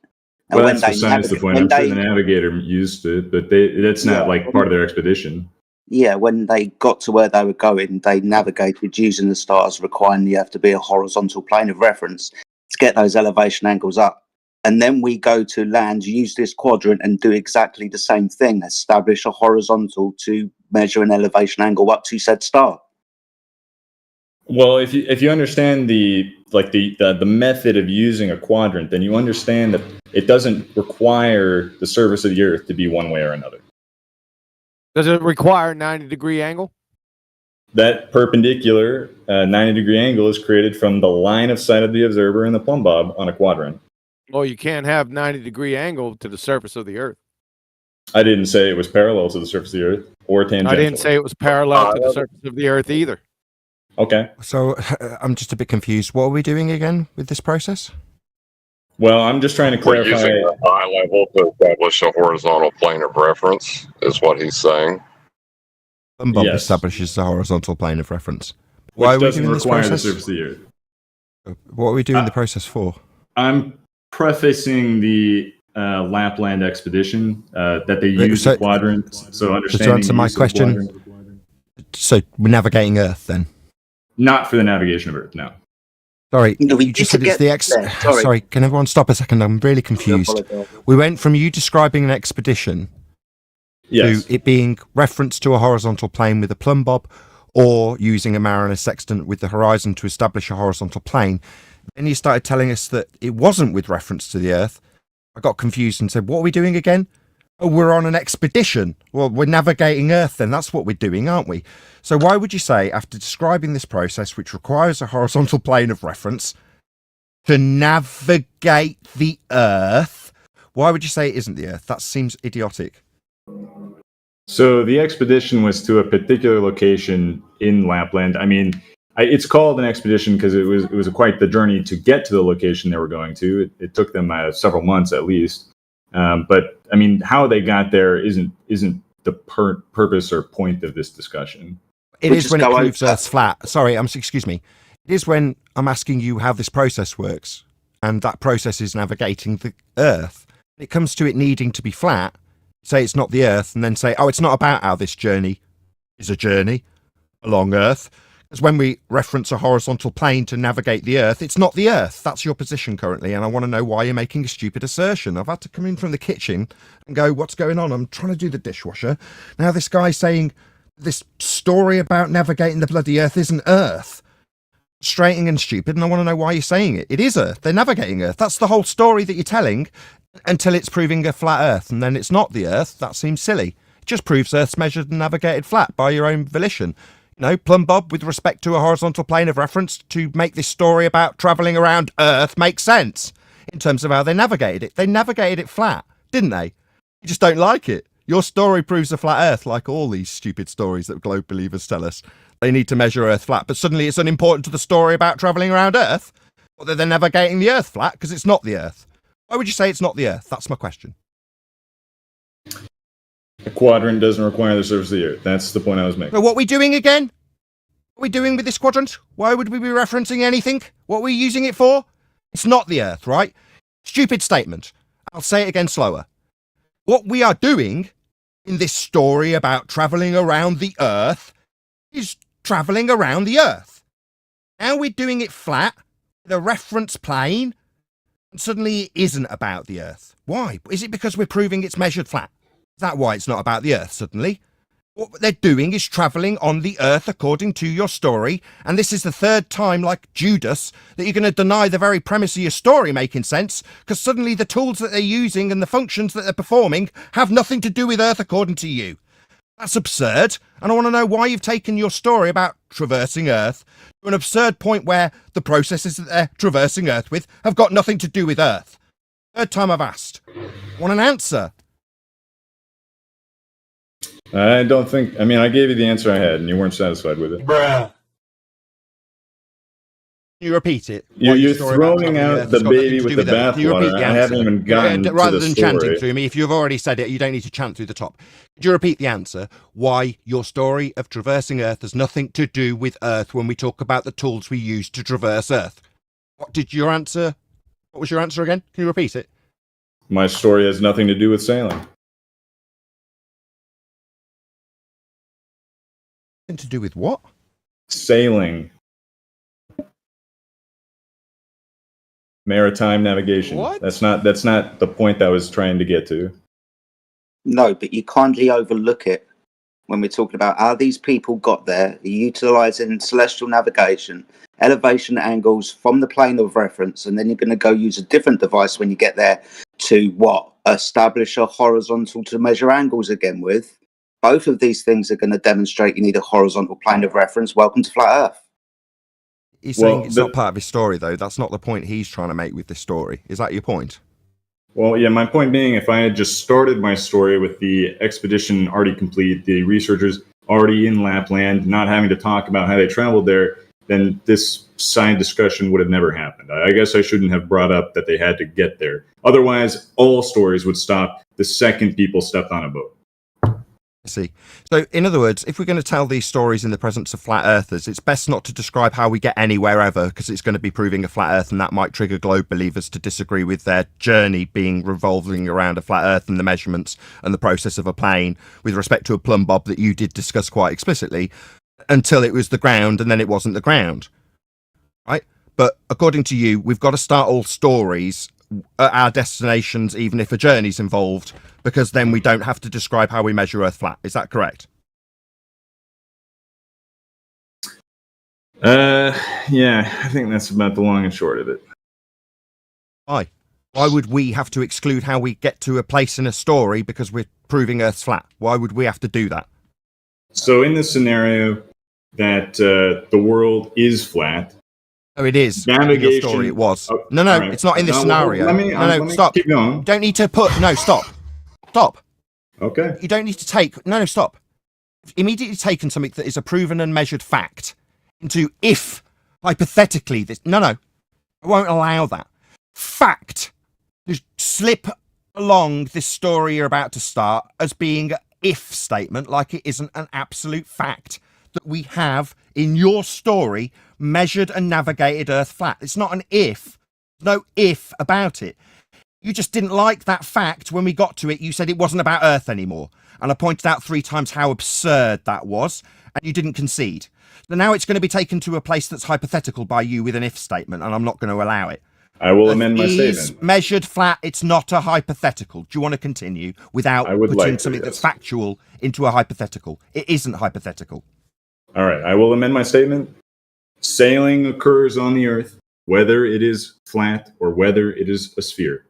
Well, that's besides the point. I'm sure the navigator used it, but that's not part of their expedition. Yeah, when they got to where they were going, they navigated using the stars, requiring you have to be a horizontal plane of reference to get those elevation angles up. And then we go to land, use this quadrant, and do exactly the same thing: establish a horizontal to measure an elevation angle up to said star. Well, if you understand the method of using a quadrant, then you understand that it doesn't require the surface of the Earth to be one way or another. Does it require 90-degree angle? That perpendicular 90-degree angle is created from the line of sight of the observer and the plumb bob on a quadrant. Well, you can't have 90-degree angle to the surface of the Earth. I didn't say it was parallel to the surface of the Earth or tangential. I didn't say it was parallel to the surface of the Earth either. Okay. So I'm just a bit confused. What are we doing again with this process? Well, I'm just trying to clarify. We're using a high level to establish a horizontal plane of reference, is what he's saying. Plumb bob establishes the horizontal plane of reference. Why are we doing this process? The surface of the Earth. What are we doing the process for? I'm prefacing the Lapland expedition that they use the quadrants. So understanding. To answer my question. So we're navigating Earth then? Not for the navigation of Earth, no. Sorry, you just said it's the Sorry, can everyone stop a second? I'm really confused. We went from you describing an expedition to it being reference to a horizontal plane with a plumb bob, or using a mariner sextant with the horizon to establish a horizontal plane. Then you started telling us that it wasn't with reference to the Earth. I got confused and said, what are we doing again? Oh, we're on an expedition. Well, we're navigating Earth then. That's what we're doing, aren't we? So why would you say, after describing this process, which requires a horizontal plane of reference, to navigate the Earth, why would you say it isn't the Earth? That seems idiotic. So the expedition was to a particular location in Lapland. I mean, it's called an expedition because it was quite the journey to get to the location they were going to. It took them several months at least. But I mean, how they got there isn't the purpose or point of this discussion. It is when it proves Earth's flat. Sorry, excuse me. It is when I'm asking you how this process works, and that process is navigating the Earth. When it comes to it needing to be flat, say it's not the Earth, and then say, oh, it's not about how this journey is a journey along Earth. Because when we reference a horizontal plane to navigate the Earth, it's not the Earth. That's your position currently, and I want to know why you're making a stupid assertion. I've had to come in from the kitchen and go, what's going on? I'm trying to do the dishwasher. Now this guy's saying this story about navigating the bloody Earth isn't Earth. Frustrating and stupid, and I want to know why you're saying it. It is Earth. They're navigating Earth. That's the whole story that you're telling until it's proving a flat Earth, and then it's not the Earth. That seems silly. It just proves Earth's measured and navigated flat by your own volition. You know, Plumb Bob, with respect to a horizontal plane of reference to make this story about travelling around Earth make sense in terms of how they navigated it. They navigated it flat, didn't they? You just don't like it. Your story proves a flat Earth, like all these stupid stories that globe believers tell us. They need to measure Earth flat, but suddenly it's unimportant to the story about travelling around Earth? Or that they're navigating the Earth flat because it's not the Earth? Why would you say it's not the Earth? That's my question. A quadrant doesn't require the surface of the Earth. That's the point I was making. So what are we doing again? What are we doing with this quadrant? Why would we be referencing anything? What are we using it for? It's not the Earth, right? Stupid statement. I'll say it again slower. What we are doing in this story about travelling around the Earth is travelling around the Earth. Now we're doing it flat, with a reference plane, and suddenly it isn't about the Earth. Why? Is it because we're proving it's measured flat? Is that why it's not about the Earth suddenly? What they're doing is travelling on the Earth according to your story, and this is the third time, like Judas, that you're going to deny the very premise of your story making sense, because suddenly the tools that they're using and the functions that they're performing have nothing to do with Earth according to you. That's absurd, and I want to know why you've taken your story about traversing Earth to an absurd point where the processes that they're traversing Earth with have got nothing to do with Earth. Third time I've asked. I want an answer. I don't think... I mean, I gave you the answer I had, and you weren't satisfied with it. Bruh. Can you repeat it? You're throwing out the baby with the bathwater. I haven't even gotten rather to the than story. chanting through me, if you've already said it, you don't need to chant through the top. Could you repeat the answer? Why your story of traversing Earth has nothing to do with Earth when we talk about the tools we use to traverse Earth? What was your answer again? Can you repeat it? My story has nothing to do with sailing. Nothing to do with what? Sailing. Maritime navigation. What? That's not the point I was trying to get to. No, but you kindly overlook it when we're talking about how these people got there, utilizing celestial navigation, elevation angles from the plane of reference, and then you're going to go use a different device when you get there to what? Establish a horizontal to measure angles again with. Both of these things are going to demonstrate you need a horizontal plane of reference. Welcome to Flat Earth. He's saying it's not part of his story, though. That's not the point he's trying to make with this story. Is that your point? Well, yeah, my point being, if I had just started my story with the expedition already complete, the researchers already in Lapland, not having to talk about how they traveled there, then this side discussion would have never happened. I guess I shouldn't have brought up that they had to get there. Otherwise, all stories would stop the second people stepped on a boat. I see. So, in other words, if we're going to tell these stories in the presence of flat earthers, it's best not to describe how we get anywhere ever, because it's going to be proving a flat earth, and that might trigger globe believers to disagree with their journey being revolving around a flat earth and the measurements and the process of a plane with respect to a plumb bob that you did discuss quite explicitly, until it was the ground and then it wasn't the ground. Right? But according to you, we've got to start all stories at our destinations, even if a journey's involved, because then we don't have to describe how we measure Earth flat. Is that correct? Yeah, I think that's about the long and short of it. Why? Why would we have to exclude how we get to a place in a story because we're proving Earth's flat? Why would we have to do that? So in this scenario that the world is flat. Oh, it is. Navigation. In your story, it was. Oh, no, right. it's not in this No, scenario. let me Stop. Keep going. You don't need to put. No, stop. Stop. Okay. You don't need to take. No, stop. Immediately taken something that is a proven and measured fact into if hypothetically this. No, I won't allow that. Fact. Just slip along this story you're about to start as being an if statement, like it isn't an absolute fact that we have in your story measured and navigated Earth flat. It's not an if. No if about it. You just didn't like that fact when we got to it. You said it wasn't about Earth anymore. And I pointed out 3 times how absurd that was, and you didn't concede. So now it's going to be taken to a place that's hypothetical by you with an if statement, and I'm not going to allow it. I will amend my Is statement. measured flat. It's not a hypothetical. Do you want to continue without putting like to, something that's yes. factual into a hypothetical? It isn't hypothetical. All right, I will amend my statement. Sailing occurs on the Earth, whether it is flat or whether it is a sphere.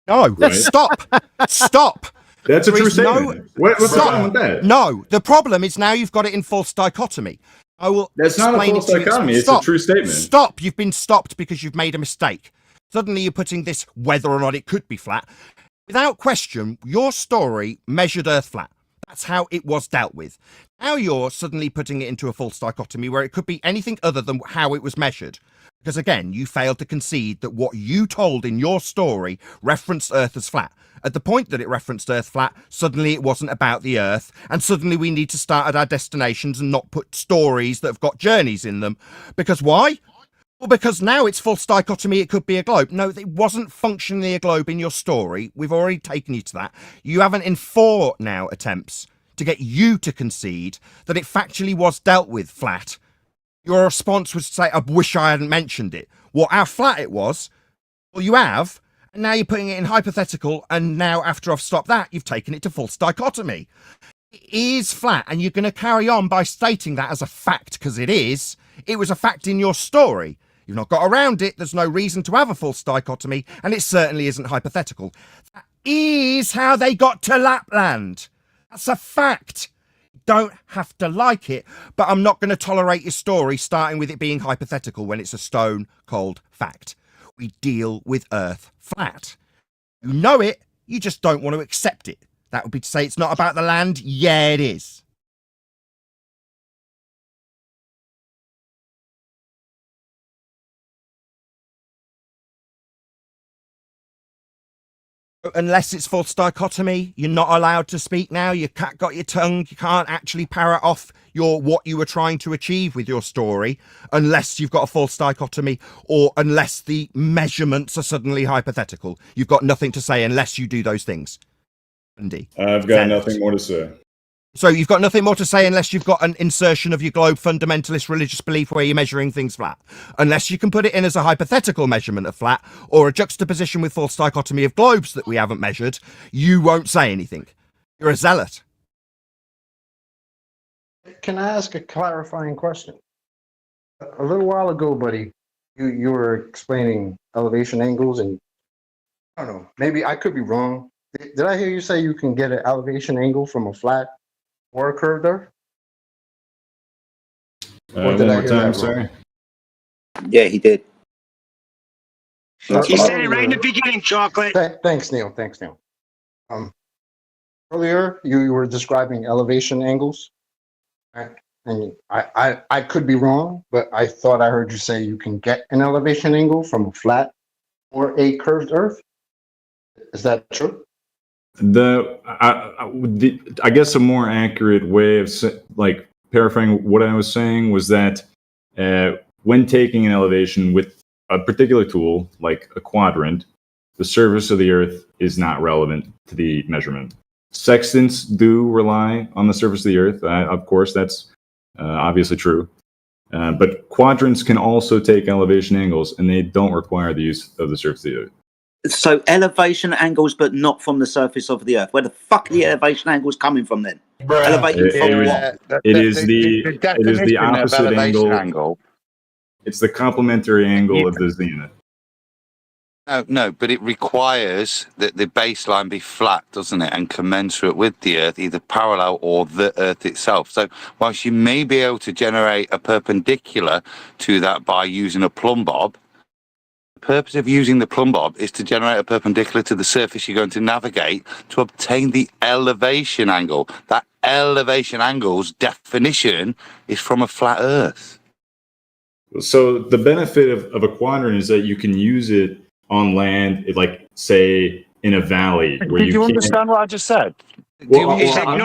No, Right. stop. Stop. That's a There true is no- statement. What's the Stop. problem with that? No, the problem is now you've got it in false dichotomy. I will. That's not a explain false it to you. dichotomy. It's a Stop. true statement. Stop. You've been stopped because you've made a mistake. Suddenly you're putting this whether or not it could be flat. Without question, your story measured Earth flat. That's how it was dealt with. Now you're suddenly putting it into a false dichotomy where it could be anything other than how it was measured. Because again, you failed to concede that what you told in your story referenced Earth as flat. At the point that it referenced Earth flat, suddenly it wasn't about the Earth, and suddenly we need to start at our destinations and not put stories that have got journeys in them. Because why? Well, because now it's false dichotomy, it could be a globe. No, it wasn't functionally a globe in your story. We've already taken you to that. You haven't in 4 now attempts to get you to concede that it factually was dealt with flat. Your response was to say, I wish I hadn't mentioned it. What, how flat it was? Well, you have, and now you're putting it in hypothetical, and now after I've stopped that, you've taken it to false dichotomy. It is flat, and you're going to carry on by stating that as a fact, because it is. It was a fact in your story. You've not got around it, there's no reason to have a false dichotomy, and it certainly isn't hypothetical. That is how they got to Lapland. That's a fact. Don't have to like it, but I'm not going to tolerate your story starting with it being hypothetical when it's a stone cold fact. We deal with Earth flat. You know it, you just don't want to accept it. That would be to say it's not about the land. Yeah, it is. Unless it's false dichotomy, you're not allowed to speak now. You can't got your tongue. You can't actually parrot off what you were trying to achieve with your story, unless you've got a false dichotomy, or unless the measurements are suddenly hypothetical. You've got nothing to say unless you do those things. Andy, I've got nothing more to say. so you've got nothing more to say unless you've got an insertion of your globe fundamentalist religious belief where you're measuring things flat. Unless you can put it in as a hypothetical measurement of flat or a juxtaposition with false dichotomy of globes that we haven't measured, you won't say anything. You're a zealot. Can I ask a clarifying question? A little while ago, buddy, you were explaining elevation angles, and I don't know, maybe I could be wrong. Did I hear you say you can get an elevation angle from a flat or a curved Earth? One more time, sorry. Yeah, he did. You said it right in the beginning, Chocolate. Thanks, Neil. Thanks, Neil. Earlier, you were describing elevation angles, right? And I could be wrong, but I thought I heard you say you can get an elevation angle from a flat or a curved Earth. Is that true? I guess a more accurate way of paraphrasing what I was saying was that when taking an elevation with a particular tool, like a quadrant, the surface of the Earth is not relevant to the measurement. Sextants do rely on the surface of the Earth. Of course, that's obviously true. But quadrants can also take elevation angles, and they don't require the use of the surface of the Earth. So elevation angles, but not from the surface of the Earth. Where the fuck are the elevation angles coming from then? Elevating from what? It is the opposite angle. It's the complementary angle of the zenith. No, but it requires that the baseline be flat, doesn't it, and commensurate with the Earth, either parallel or the Earth itself. So whilst you may be able to generate a perpendicular to that by using a plumb bob, the purpose of using the plumb bob is to generate a perpendicular to the surface you're going to navigate to obtain the elevation angle. That elevation angle's definition is from a flat Earth. So the benefit of a quadrant is that you can use it on land, like say in a valley where Did you can't- understand what I just said? Well, when I'm- you say Well,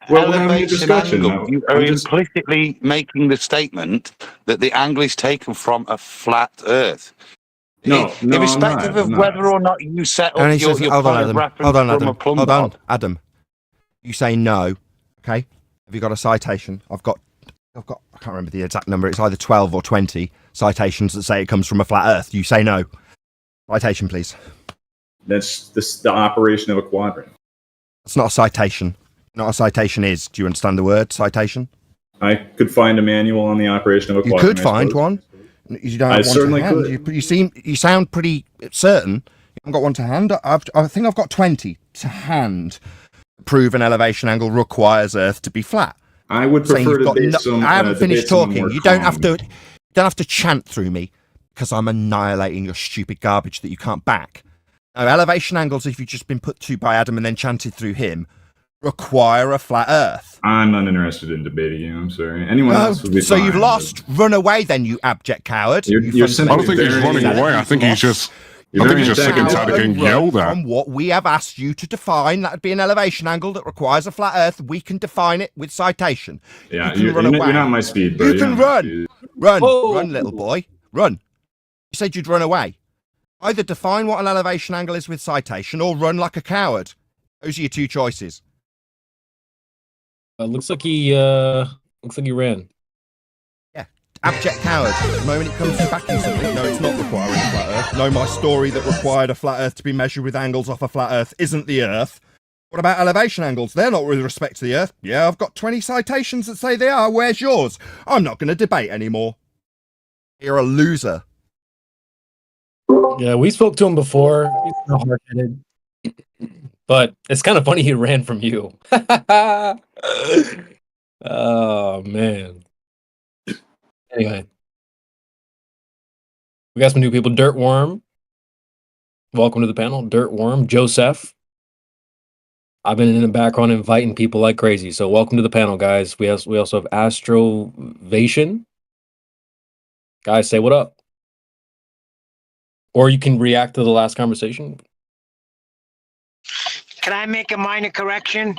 we're having a elevation discussion angle, now. you are I'm just- implicitly making the statement that the angle is taken from a flat Earth. No, no, I'm irrespective not, of I'm not. whether or not you set And up he your, says, your hold on, point of Adam. reference Hold on, from Adam. a plumb Hold bob. on, Adam. You say no, okay? Have you got a citation? I've got, I can't remember the exact number. It's either 12 or 20 citations that say it comes from a flat Earth. You say no. Citation, please. That's the operation of a quadrant. That's not a citation. Not a citation is. Do you understand the word citation? I could find a manual on the operation of a You quadrant. could I find suppose. one. You don't I have one certainly to hand. could. You sound pretty certain. You haven't got one to hand. I think I've got 20 to hand. Prove an elevation angle requires Earth to be flat. I would Saying prefer you've to got base some. I haven't finished debate some talking. more You don't have common. to. You don't have to chant through me because I'm annihilating your stupid garbage that you can't back. Now, elevation angles, if you've just been put to by Adam and then chanted through him, require a flat Earth. I'm not interested in debating you. I'm sorry. Anyone else would be So fine, you've but- lost. Run away, then, you abject coward. You're You simply I don't think he's very- running away. I think he's just sick and tired of getting yelled at. From what we have asked you to define, that would be an elevation angle that requires a flat Earth. We can define it with citation. Yeah, you can you're, run you're, away. you're not my speed, bro. You You're can not my run. speed. Run, little boy. Run. You said you'd run away. Either define what an elevation angle is with citation or run like a coward. Those are your two choices. Looks like he ran. Yeah. Abject coward. The moment it comes to backing something, no, it's not requiring a flat Earth. No, my story that required a flat Earth to be measured with angles off a flat Earth isn't the Earth. What about elevation angles? They're not with respect to the Earth. Yeah, I've got 20 citations that say they are. Where's yours? I'm not going to debate anymore. You're a loser. Yeah, we spoke to him before. He's kind of hard-headed. But it's kind of funny he ran from you. Oh, man. Anyway. We got some new people. Dirt Worm. Welcome to the panel. Dirt Worm. Joseph. I've been in the background inviting people like crazy. So welcome to the panel, guys. We also have Astrovation. Guys, say what up. Or you can react to the last conversation. Can I make a minor correction?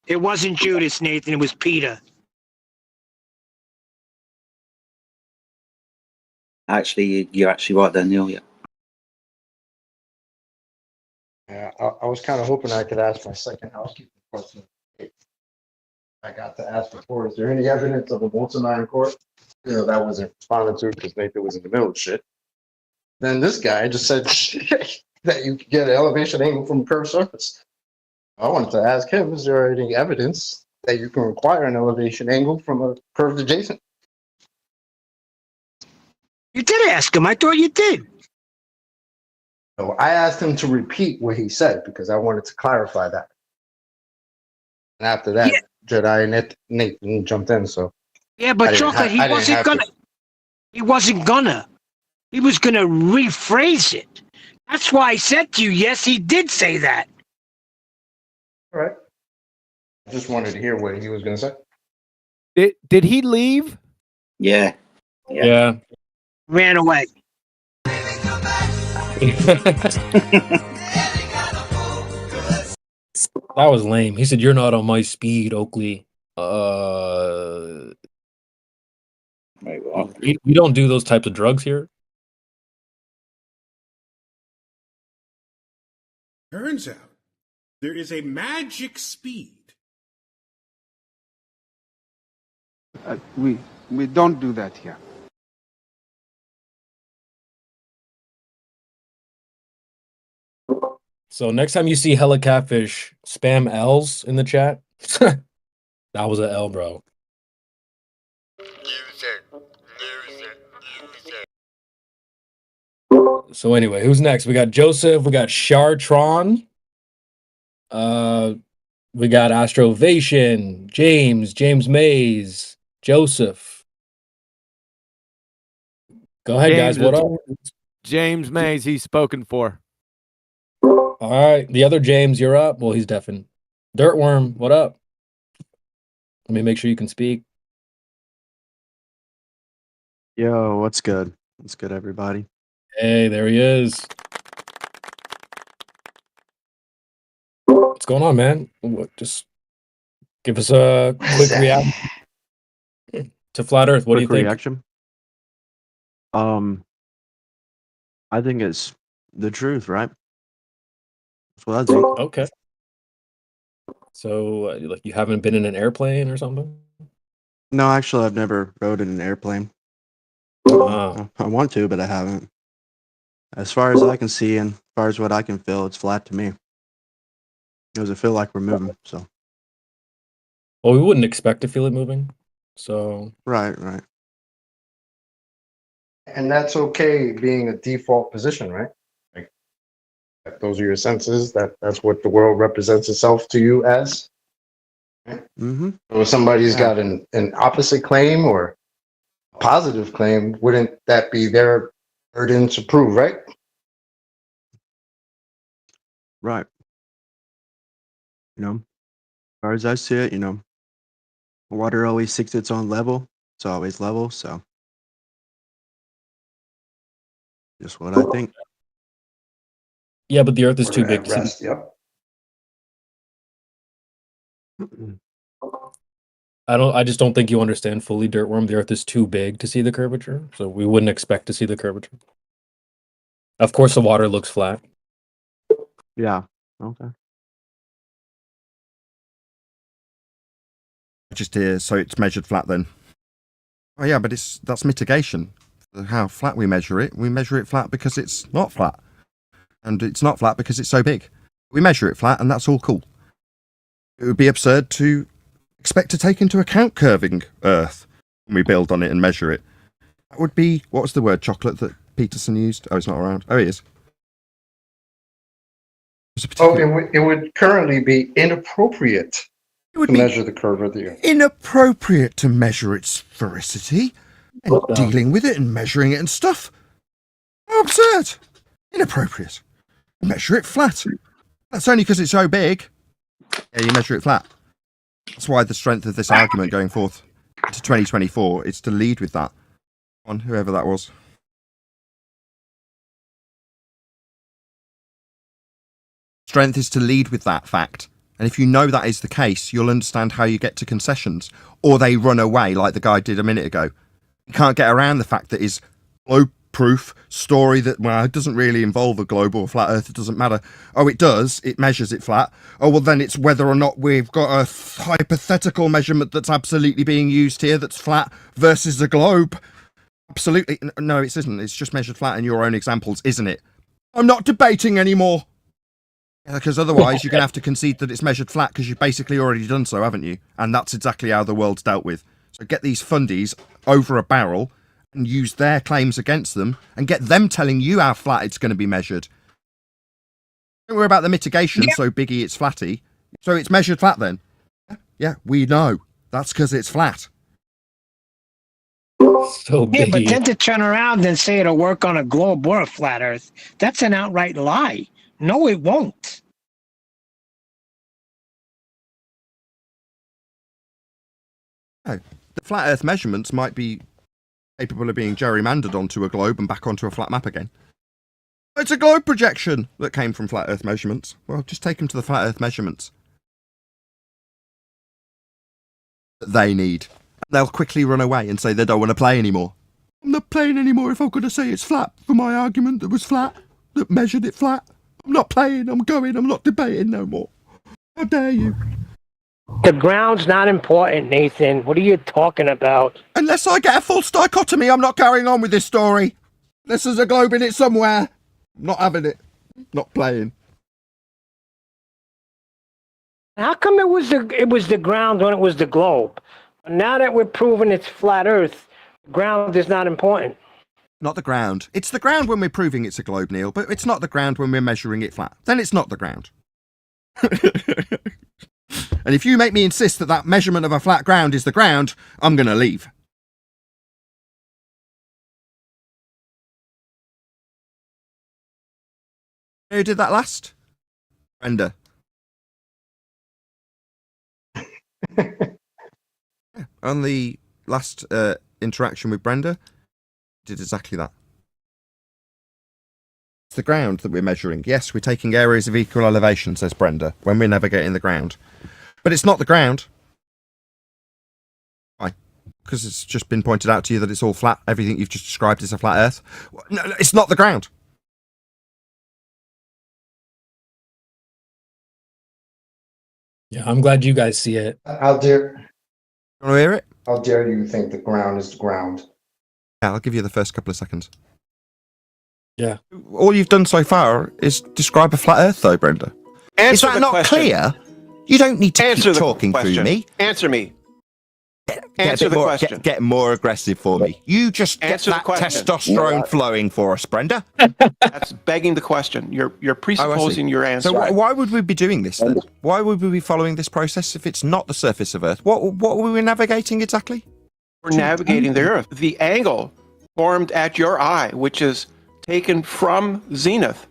It wasn't Judas, Nathan. It was Peter. Actually, you're actually right there, Neil. Yeah. Yeah, I was kind of hoping I could ask my second housekeeping question. I got to ask before, is there any evidence of a molten iron core? That wasn't responded to because Nathan was in the middle of shit. Then this guy just said that you could get an elevation angle from a curved surface. I wanted to ask him, is there any evidence that you can require an elevation angle from a curved adjacent? You did ask him. I thought you did. So I asked him to repeat what he said because I wanted to clarify that. And after that, Jedi and Nathan jumped in. So Yeah, but Chocolate, he wasn't gonna. He wasn't gonna. He was gonna rephrase it. That's why I said to you, yes, he did say that. All right. I just wanted to hear what he was going to say. Did he leave? Yeah. Yeah. Ran away. That was lame. He said, "You're not on my speed, Oakley." We don't do those types of drugs here. Turns out there is a magic speed. We don't do that here. So next time you see Hella Catfish spam L's in the chat, that was an L, bro. So anyway, who's next? We got Joseph. We got Chartron. We got Astrovation. James Mays. Joseph. Go ahead, guys. What up? James Mays, he's spoken for. All right. The other James, you're up. Well, he's deafened. Dirtworm, what up? Let me make sure you can speak. Yo, what's good? What's good, everybody? Hey, there he is. What's going on, man? Just give us a quick reaction to Flat Earth. What do you Quick think? reaction? I think it's the truth, right? That's what I think. Okay. So, like, you haven't been in an airplane or something? No, actually, I've never rode in an airplane. Wow. I want to, but I haven't. As far as I can see and as far as what I can feel, it's flat to me. Does it feel like we're moving? So Well, we wouldn't expect to feel it moving. So, right. And that's okay being a default position, right? Like, those are your senses. That's what the world represents itself to you as. Mm-hmm. So if somebody's got an opposite claim or a positive claim, wouldn't that be their burden to prove, right? Right. As far as I see it, water always seeks its own level. It's always level, so just what I think. yeah, but the Earth is too At big to see. rest, yep. I just don't think you understand fully, Dirtworm. The Earth is too big to see the curvature, so we wouldn't expect to see the curvature. Of course, the water looks flat. Yeah. Okay. Just here, so it's measured flat then. Oh yeah, but that's mitigation. How flat we measure it flat because it's not flat. And it's not flat because it's so big. We measure it flat and that's all cool. It would be absurd to expect to take into account curving Earth when we build on it and measure it. That would be, what was the word, chocolate, that Peterson used? Oh, he's not around. Oh, he is. It would currently be inappropriate to measure the curve of the Earth. Inappropriate to measure its sphericity and dealing with it and measuring it and stuff. How absurd. Inappropriate. Measure it flat. That's only because it's so big. Yeah, you measure it flat. That's why the strength of this argument going forth to 2024 is to lead with that. On whoever that was. Strength is to lead with that fact. And if you know that is the case, you'll understand how you get to concessions. Or they run away like the guy did a minute ago. You can't get around the fact that his globe-proof story that, well, it doesn't really involve a globe or a flat earth, it doesn't matter. Oh, it does, it measures it flat. Oh, well, then it's whether or not we've got a hypothetical measurement that's absolutely being used here that's flat versus a globe. Absolutely. No, it isn't. It's just measured flat in your own examples, isn't it? I'm not debating anymore. Because otherwise you're going to have to concede that it's measured flat because you've basically already done so, haven't you? And that's exactly how the world's dealt with. So get these fundies over a barrel and use their claims against them and get them telling you how flat it's going to be measured. Don't worry about the mitigation, so biggie it's flatty. So it's measured flat then? Yeah, we know. That's because it's flat. So Yeah, but then to turn around and say it'll work on a globe or a flat Earth, that's an outright lie. No, it won't. No, the flat Earth measurements might be capable of being gerrymandered onto a globe and back onto a flat map again. It's a globe projection that came from flat Earth measurements. Well, just take them to the flat Earth measurements that they need. They'll quickly run away and say they don't want to play anymore. I'm not playing anymore if I'm going to say it's flat for my argument that was flat, that measured it flat. I'm not playing, I'm going, I'm not debating no more. How dare you? The ground's not important, Nathan. What are you talking about? Unless I get a false dichotomy, I'm not carrying on with this story. Unless there's a globe in it somewhere. I'm not having it. Not playing. How come it was the ground when it was the globe? Now that we're proving it's flat Earth, ground is not important. Not the ground. It's the ground when we're proving it's a globe, Neil, but it's not the ground when we're measuring it flat. Then it's not the ground. And if you make me insist that that measurement of a flat ground is the ground, I'm going to leave. Who did that last? Brenda. Yeah, on the last interaction with Brenda, did exactly that. It's the ground that we're measuring. Yes, we're taking areas of equal elevation, says Brenda, when we're navigating the ground. But it's not the ground. Why? Because it's just been pointed out to you that it's all flat. Everything you've just described is a flat Earth. No, it's not the ground. Yeah, I'm glad you guys see it. How dare You want to hear it? how dare you think the ground is the ground? Yeah, I'll give you the first couple of seconds. Yeah. All you've done so far is describe a flat Earth, though, Brenda. Answer is that the not question. clear? You don't need to Answer keep the talking question. through me. Answer me. Get Answer a bit the more, question. Get more aggressive for me. You just get Answer the that question. testosterone flowing for us, Brenda. That's begging the question. You're presupposing your answer. So why would we be doing this then? Why would we be following this process if it's not the surface of Earth? What were we navigating exactly? We're navigating the Earth. The angle formed at your eye, which is taken from zenith,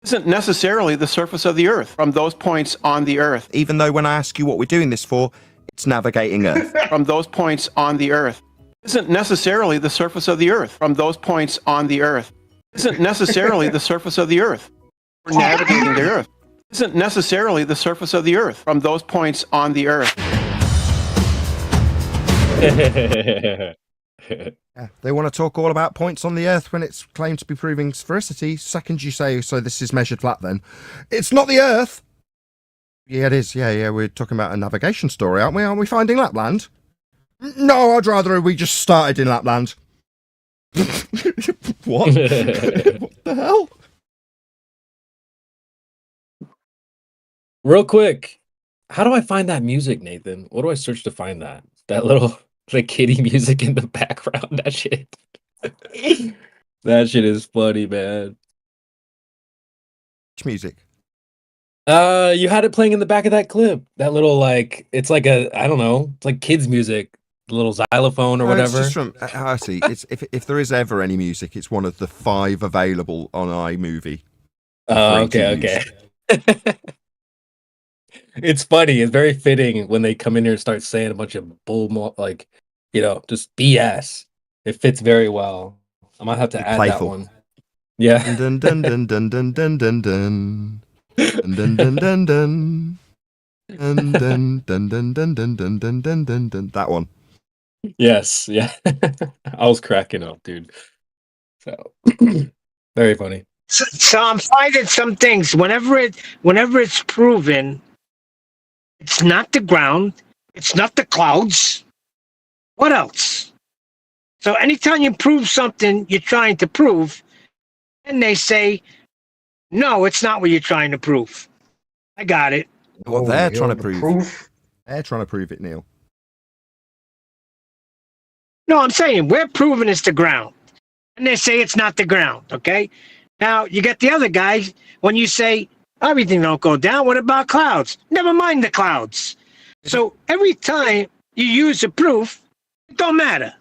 isn't necessarily the surface of the Earth from those points on the Earth. Even though when I ask you what we're doing this for, it's navigating Earth. From those points on the Earth isn't necessarily the surface of the Earth. From those points on the Earth isn't necessarily the surface of the Earth. We're navigating the Earth. Isn't necessarily the surface of the Earth. From those points on the Earth. Yeah, they want to talk all about points on the Earth when it's claimed to be proving sphericity. Second you say, so this is measured flat then. It's not the Earth! Yeah, it is. Yeah, we're talking about a navigation story, aren't we? Aren't we finding Lapland? No, I'd rather we just started in Lapland. What? What the hell? Real quick, how do I find that music, Nathan? What do I search to find that? That little the kitty music in the background. That shit. That shit is funny, man. Which music? You had it playing in the back of that clip. That little it's like I don't know, it's like kids music, the little xylophone or No, whatever. It's just from I see. It's if there is ever any music, it's one of the 5 available on iMovie. Oh, okay. It's funny. It's very fitting when they come in here and start saying a bunch of just BS. It fits very well. I might have to add playful. that one. Yeah. Dun dun dun dun dun dun dun dun. Dun dun dun dun dun. Dun dun dun dun dun dun dun dun dun dun dun. That one. Yes, yeah. I was cracking up, dude. So very funny. So I'm finding some things. Whenever it's proven, it's not the ground, it's not the clouds. What else? So anytime you prove something you're trying to prove, and they say, no, it's not what you're trying to prove. I got it. What they're trying to prove. They're trying to prove it, Neil. No, I'm saying we're proving it's the ground. And they say it's not the ground, okay? Now, you get the other guys, when you say, everything don't go down, what about clouds? Never mind the clouds. So every time you use a proof, it don't matter.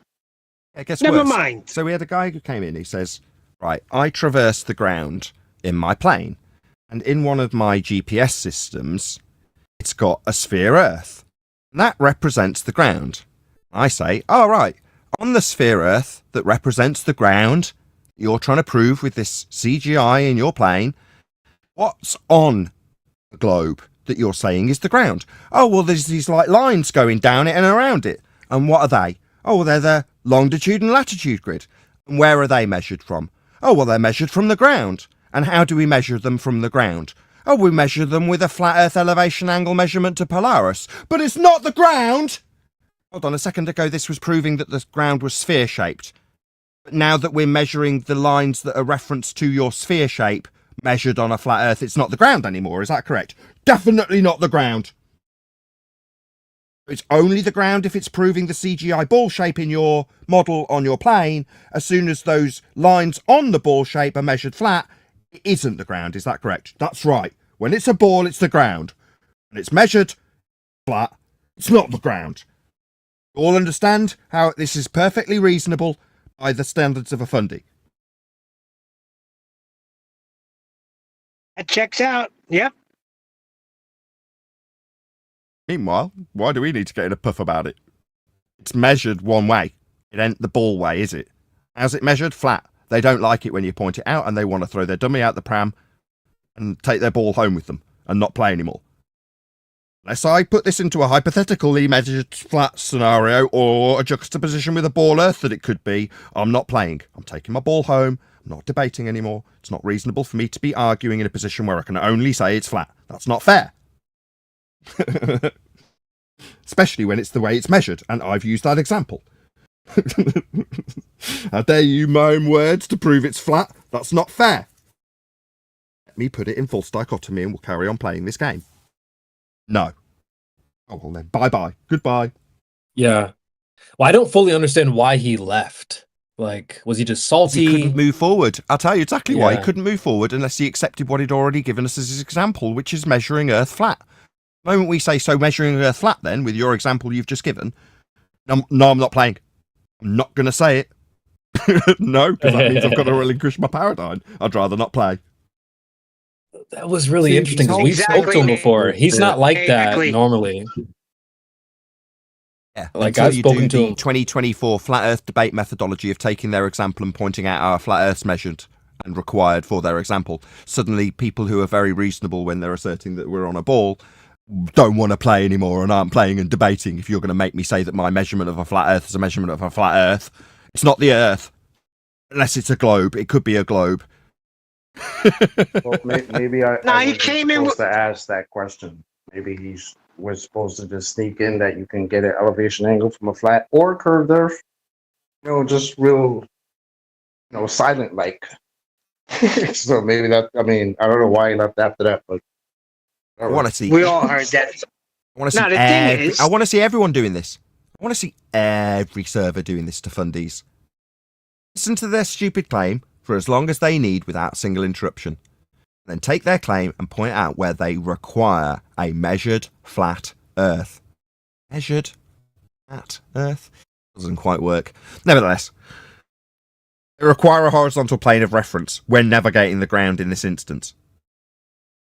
It gets Never worse. mind. So we had a guy who came in, he says, right, I traverse the ground in my plane, and in one of my GPS systems, it's got a sphere Earth. And that represents the ground. I say, oh, right, on the sphere Earth that represents the ground, you're trying to prove with this CGI in your plane, what's on the globe that you're saying is the ground? Oh, well, there's these like lines going down it and around it. And what are they? Oh, well, they're the longitude and latitude grid. And where are they measured from? Oh, well, they're measured from the ground. And how do we measure them from the ground? Oh, we measure them with a flat Earth elevation angle measurement to Polaris. But it's not the ground! Hold on, a second ago this was proving that the ground was sphere-shaped. But now that we're measuring the lines that are referenced to your sphere shape, measured on a flat Earth, it's not the ground anymore, is that correct? Definitely not the ground. It's only the ground if it's proving the CGI ball shape in your model on your plane. As soon as those lines on the ball shape are measured flat, it isn't the ground. Is that correct? That's right. When it's a ball, it's the ground. When it's measured flat, it's not the ground. You all understand how this is perfectly reasonable by the standards of a fundy. That checks out. Yep. Meanwhile, why do we need to get in a puff about it? It's measured one way. It ain't the ball way, is it? How's it measured? Flat. They don't like it when you point it out, and they want to throw their dummy out the pram and take their ball home with them and not play anymore. Unless I put this into a hypothetically measured flat scenario or a juxtaposition with a ball earth that it could be, I'm not playing. I'm taking my ball home. I'm not debating anymore. It's not reasonable for me to be arguing in a position where I can only say it's flat. That's not fair. Especially when it's the way it's measured, and I've used that example. How dare you mime words to prove it's flat? That's not fair. Let me put it in false dichotomy and we'll carry on playing this game. No. Oh, well then, bye-bye. Goodbye. Yeah. Well, I don't fully understand why he left. Like, was he just salty? He couldn't move forward. I'll tell you exactly why he Yeah. couldn't move forward unless he accepted what he'd already given us as his example, which is measuring Earth flat. The moment we say, so measuring Earth flat then, with your example you've just given, no, I'm not playing. I'm not going to say it. No, because that means I've got to relinquish my paradigm. I'd rather not play. That was really See, interesting because we spoke to him before. He's not like that normally. Yeah, Like, until I've you spoken do to the him. 2024 flat Earth debate methodology of taking their example and pointing out our flat Earth's measured and required for their example. Suddenly, people who are very reasonable when they're asserting that we're on a ball don't want to play anymore and aren't playing and debating. If you're going to make me say that my measurement of a flat Earth is a measurement of a flat Earth, it's not the Earth. Unless it's a globe. It could be a globe. Well, maybe I he wasn't came in supposed to ask that question. Maybe was supposed to just sneak in that you can get an elevation angle from a flat or curved earth. You know, just real, silent like. So maybe that. I mean, I don't know why he left after that, but I want to see. We all heard that. I want to see. No, the thing is- I want to see everyone doing this. I want to see every server doing this to fundies. Listen to their stupid claim for as long as they need without a single interruption. Then take their claim and point out where they require a measured flat Earth. Measured flat Earth? Doesn't quite work. Nevertheless, they require a horizontal plane of reference when navigating the ground in this instance.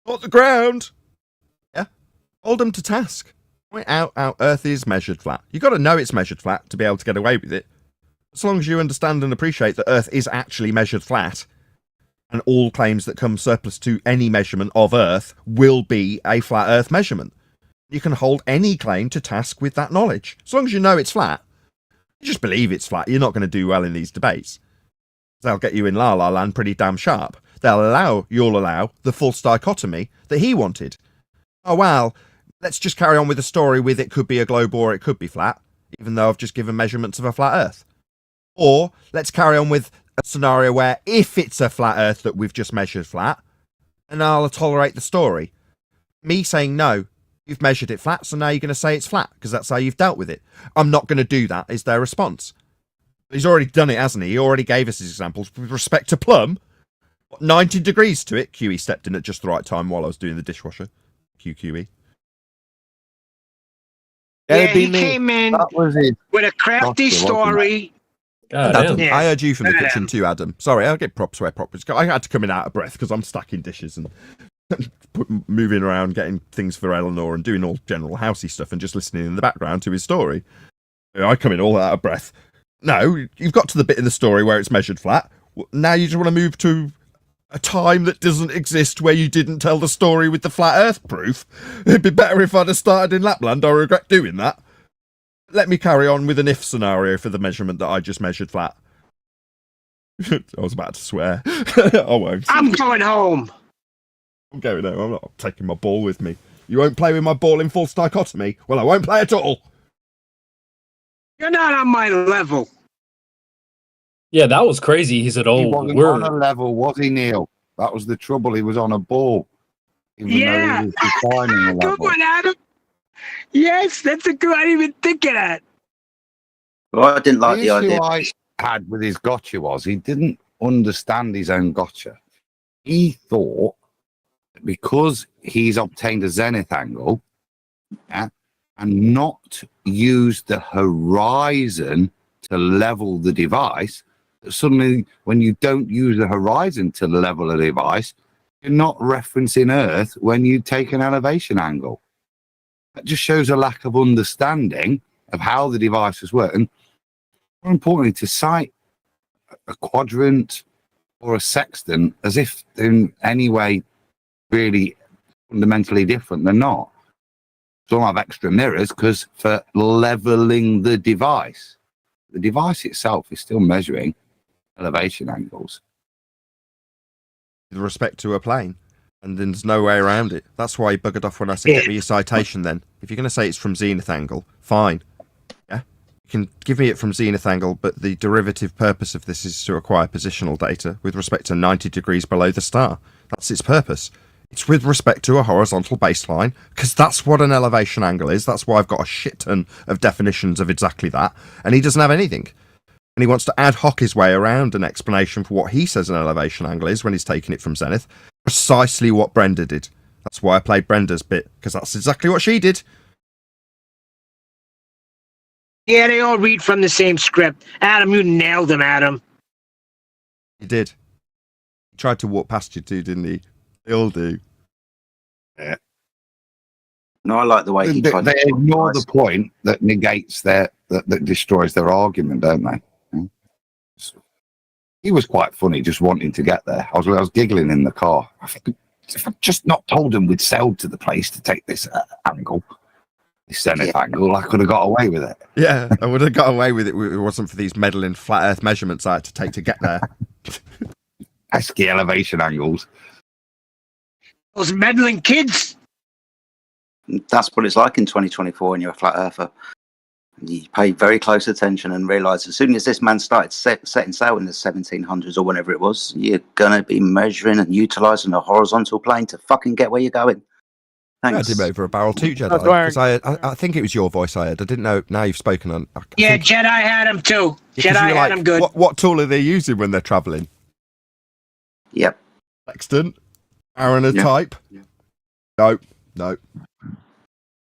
Not the ground! Yeah? Hold them to task. Point out how Earth is measured flat. You've got to know it's measured flat to be able to get away with it. As long as you understand and appreciate that Earth is actually measured flat, and all claims that come surplus to any measurement of Earth will be a flat Earth measurement. You can hold any claim to task with that knowledge. As long as you know it's flat, you just believe it's flat, you're not going to do well in these debates. They'll get you in La La Land pretty damn sharp. You'll allow the false dichotomy that he wanted. Oh, well, let's just carry on with the story with it could be a globe or it could be flat, even though I've just given measurements of a flat Earth. Or let's carry on with a scenario where if it's a flat Earth that we've just measured flat, and I'll tolerate the story. Me saying no, you've measured it flat, so now you're going to say it's flat because that's how you've dealt with it. I'm not going to do that, is their response. He's already done it, hasn't he? He already gave us his examples. With respect to Plum, 90 degrees to it. QE stepped in at just the right time while I was doing the dishwasher. QQE. Yeah, he came in with a crafty Gotcha, wasn't story. Adam, Yeah. I heard you from the Adam. kitchen too, Adam. Sorry, I'll get props where props. I had to come in out of breath because I'm stacking dishes and moving around, getting things for Eleanor and doing all general housey stuff and just listening in the background to his story. I come in all out of breath. No, you've got to the bit in the story where it's measured flat. Now you just want to move to a time that doesn't exist where you didn't tell the story with the flat Earth proof. It'd be better if I'd have started in Lapland. I regret doing that. Let me carry on with an if scenario for the measurement that I just measured flat. I was about to swear. I won't. I'm going home. I'm going home. I'm not taking my ball with me. You won't play with my ball in false dichotomy? Well, I won't play at all. You're not on my level. Yeah, that was crazy. He said, He "Oh, wasn't we're on a level, was he, Neil? That was the trouble. He was on a ball. Even though Yeah. he was defining a Good level. one, Adam. Yes, that's a good. I didn't even think of that. Well, I didn't like the issue idea. I had with his gotcha was he didn't understand his own gotcha. He thought that because he's obtained a zenith angle, yeah, and not used the horizon to level the device, that suddenly when you don't use the horizon to level a device, you're not referencing Earth when you take an elevation angle. That just shows a lack of understanding of how the devices work. And more importantly, to cite a quadrant or a sextant as if they're in any way really fundamentally different, they're not. Some have extra mirrors because for leveling the device itself is still measuring elevation angles. With respect to a plane, and there's no way around it. That's why he buggered off when I said, get me your citation then. If you're going to say it's from zenith angle, fine. Yeah, you can give me it from zenith angle, but the derivative purpose of this is to acquire positional data with respect to 90 degrees below the star. That's its purpose. It's with respect to a horizontal baseline, because that's what an elevation angle is. That's why I've got a shit ton of definitions of exactly that, and he doesn't have anything. And he wants to ad hoc his way around an explanation for what he says an elevation angle is when he's taking it from zenith. Precisely what Brenda did. That's why I played Brenda's bit, because that's exactly what she did. Yeah, they all read from the same script. Adam, you nailed him, Adam. He did. He tried to walk past you too, didn't he? They all do. Yeah. No, I like the way he They tried to ignore the point that negates that destroys their argument, don't they? He was quite funny, just wanting to get there. I was giggling in the car. I think if I'd just not told him we'd sailed to the place to take this angle, this zenith angle, I could have got away with it. Yeah, I would have got away with it if it wasn't for these meddling flat Earth measurements I had to take to get there. Pesky elevation angles. Those meddling kids. That's what it's like in 2024 when you're a flat earther. You pay very close attention and realise as soon as this man started setting sail in the 1700s or whenever it was, you're going to be measuring and utilising a horizontal plane to fucking get where you're going. I Thanks. had him over a barrel too, Jedi. Because I think it was your voice I heard. I didn't know. Now you've spoken on. Yeah, Jedi had him too. Yeah, 'cause Jedi you were had like, him good. What tool are they using when they're travelling? Yep. Sextant? Aaron a Yeah. type? No.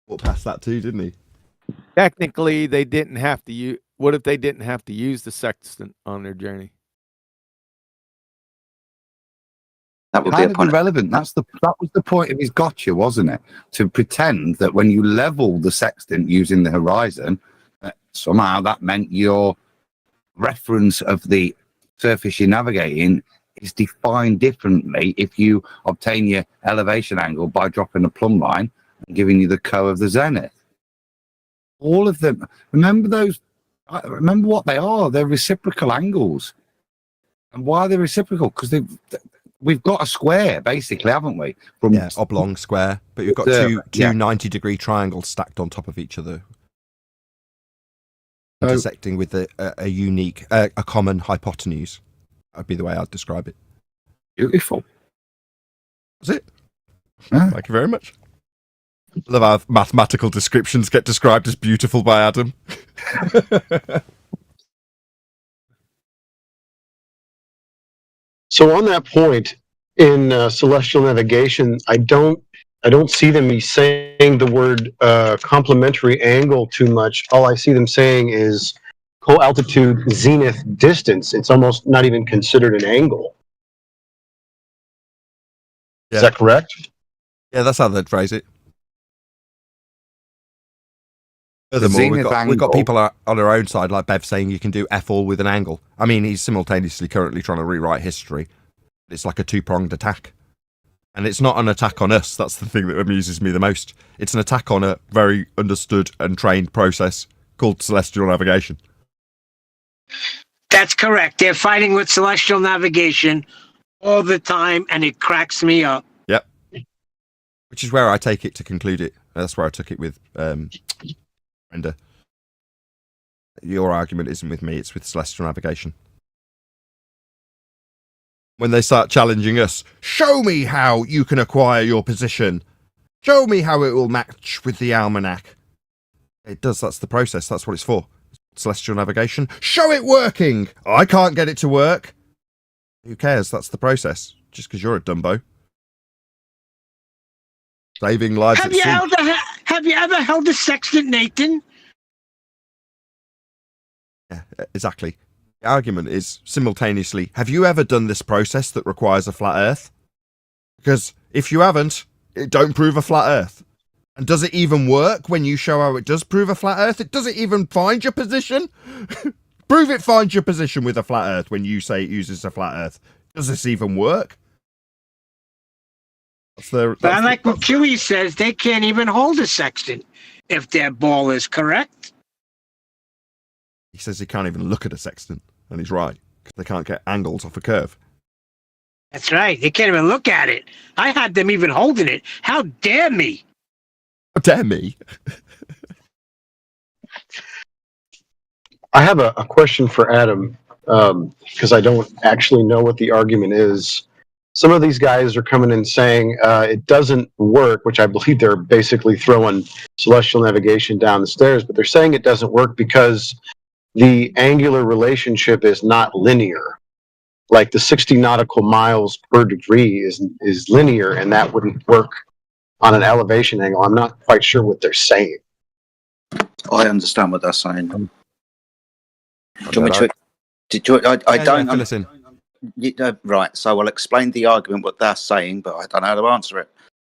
Walked past that too, didn't he? Technically, they didn't have to use. What if they didn't have to use the sextant on their journey? That would be Kind a of point. irrelevant. That was the point of his gotcha, wasn't it? To pretend that when you level the sextant using the horizon, somehow that meant your reference of the surface you're navigating is defined differently if you obtain your elevation angle by dropping a plumb line and giving you the co of the zenith. All of them. Remember what they are. They're reciprocal angles. And why are they reciprocal? Because we've got a square, basically, haven't we? From oblong square, but you've got two 90-degree triangles stacked on top of each other, intersecting with a unique, a common hypotenuse. That'd be the way I'd describe it. Beautiful. That's it. Thank you very much. Love how mathematical descriptions get described as beautiful by Adam. So on that point, in celestial navigation, I don't see them saying the word complementary angle too much. All I see them saying is co-altitude zenith distance. It's almost not even considered an angle. Is that correct? Yeah, that's how they'd phrase it. Furthermore, we've got people on our own side, like Bev, saying you can do F-all with an angle. I mean, he's simultaneously currently trying to rewrite history. It's like a two-pronged attack. And it's not an attack on us. That's the thing that amuses me the most. It's an attack on a very understood and trained process called celestial navigation. That's correct. They're fighting with celestial navigation all the time, and it cracks me up. Yep. Which is where I take it to conclude it. That's where I took it with Brenda. Your argument isn't with me, it's with celestial navigation. When they start challenging us, show me how you can acquire your position. Show me how it will match with the almanac. It does. That's the process. That's what it's for. Celestial navigation. Show it working. I can't get it to work. Who cares? That's the process. Just because you're a Dumbo. Saving lives Have at you, sea. have you ever held a sextant, Nathan? Yeah, exactly. The argument is simultaneously, have you ever done this process that requires a flat earth? Because if you haven't, it don't prove a flat earth. And does it even work when you show how it does prove a flat earth? It doesn't even find your position. Prove it finds your position with a flat earth when you say it uses a flat earth. Does this even work? But I like what Chewie says, they can't even hold a sextant if their ball is correct. He says he can't even look at a sextant, and he's right, because they can't get angles off a curve. That's right. They can't even look at it. I had them even holding it. How dare me? How dare me? I have a question for Adam, because I don't actually know what the argument is. Some of these guys are coming in saying it doesn't work, which I believe they're basically throwing celestial navigation down the stairs, but they're saying it doesn't work because the angular relationship is not linear. Like the 60 nautical miles per degree is linear, and that wouldn't work on an elevation angle. I'm not quite sure what they're saying. I understand what they're saying. Do you want me to? I don't. Listen. Right, so I'll explain the argument, what they're saying, but I don't know how to answer it.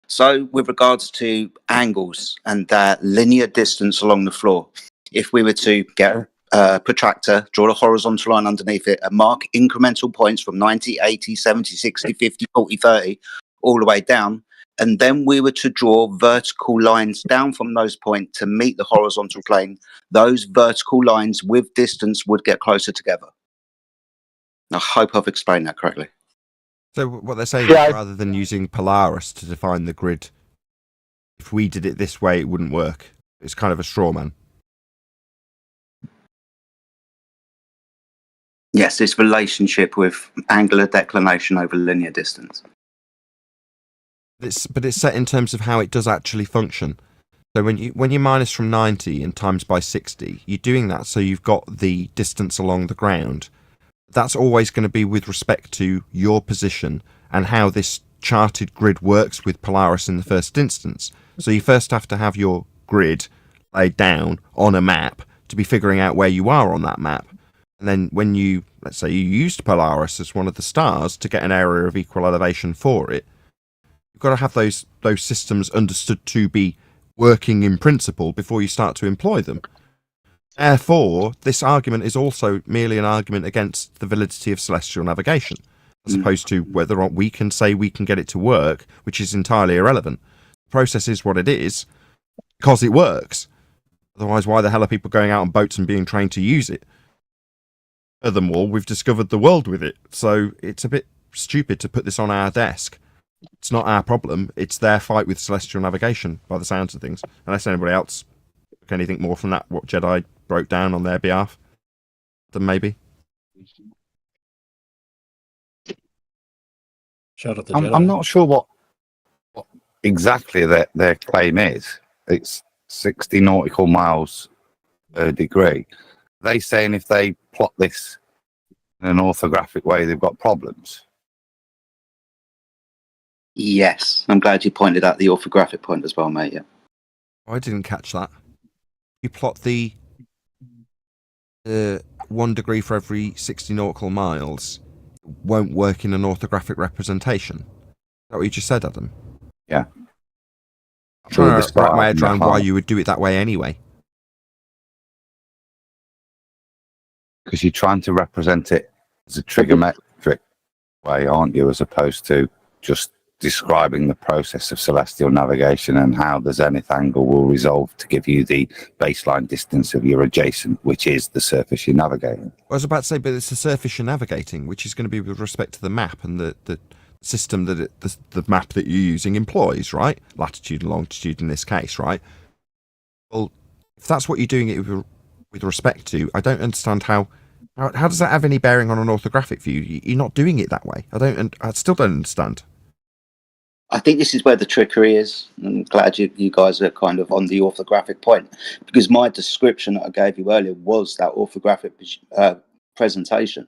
So, with regards to angles and that linear distance along the floor, if we were to get a protractor, draw a horizontal line underneath it, and mark incremental points from 90, 80, 70, 60, 50, 40, 30, all the way down, and then we were to draw vertical lines down from those points to meet the horizontal plane, those vertical lines with distance would get closer together. I hope I've explained that correctly. So what they're saying is rather than using Polaris to define the grid, if we did it this way, it wouldn't work. It's kind of a straw man. Yes, this relationship with angular declination over linear distance. But it's set in terms of how it does actually function. So when you minus from 90 and times by 60, you're doing that so you've got the distance along the ground. That's always going to be with respect to your position and how this charted grid works with Polaris in the first instance. So you first have to have your grid laid down on a map to be figuring out where you are on that map. And then when you, let's say you used Polaris as one of the stars to get an area of equal elevation for it, you've got to have those systems understood to be working in principle before you start to employ them. Therefore, this argument is also merely an argument against the validity of celestial navigation, as opposed to whether or not we can say we can get it to work, which is entirely irrelevant. The process is what it is because it works. Otherwise, why the hell are people going out on boats and being trained to use it? Furthermore, we've discovered the world with it, so it's a bit stupid to put this on our desk. It's not our problem. It's their fight with celestial navigation, by the sounds of things. Unless anybody else took anything more from that, what Jedi broke down on their behalf, then maybe. Shout out to I'm not sure what exactly their claim is. It's 60 nautical miles per degree. Are they saying if they plot this in an orthographic way, they've got problems? Yes, I'm glad you pointed out the orthographic point as well, mate. Yeah. I didn't catch that. You plot the 1 degree for every 60 nautical miles won't work in an orthographic representation. Is that what you just said, Adam? Yeah. I'm trying to wrap my head around why you would do it that way anyway. Because you're trying to represent it as a trigonometric way, aren't you, as opposed to just describing the process of celestial navigation and how the zenith angle will resolve to give you the baseline distance of your adjacent, which is the surface you're navigating. I was about to say, but it's the surface you're navigating, which is going to be with respect to the map and the system that the map that you're using employs, right? Latitude and longitude in this case, right? Well, if that's what you're doing it with respect to, I don't understand how does that have any bearing on an orthographic view? You're not doing it that way. I still don't understand. I think this is where the trickery is. I'm glad you guys are kind of on the orthographic point, because my description that I gave you earlier was that orthographic presentation.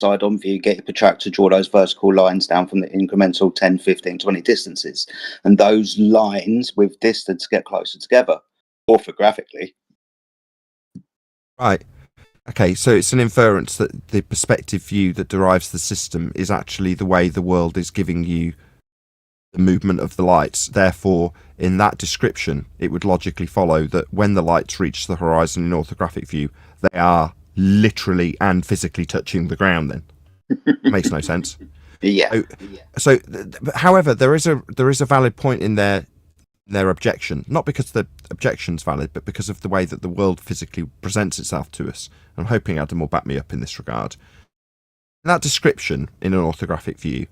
Side on view, get your protractor, draw those vertical lines down from the incremental 10, 15, 20 distances. And those lines with distance get closer together orthographically. Right. Okay, so it's an inference that the perspective view that derives the system is actually the way the world is giving you the movement of the lights. Therefore, in that description, it would logically follow that when the lights reach the horizon in orthographic view, they are literally and physically touching the ground. Then makes no sense. Yeah. However, there is a valid point in their objection, not because the objection's valid, but because of the way that the world physically presents itself to us. I'm hoping Adam will back me up in this regard. In that description, in an orthographic view,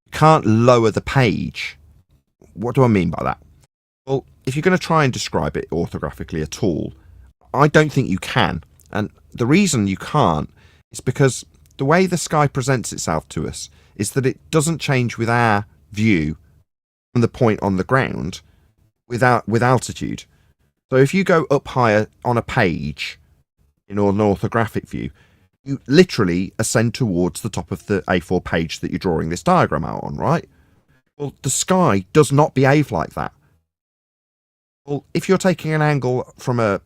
you can't lower the page. What do I mean by that? Well, if you're going to try and describe it orthographically at all, I don't think you can. And the reason you can't is because the way the sky presents itself to us is that it doesn't change with our view from the point on the ground with altitude. So if you go up higher on a page in an orthographic view, you literally ascend towards the top of the A4 page that you're drawing this diagram out on, right? Well, the sky does not behave like that. Well, if you're taking an angle from a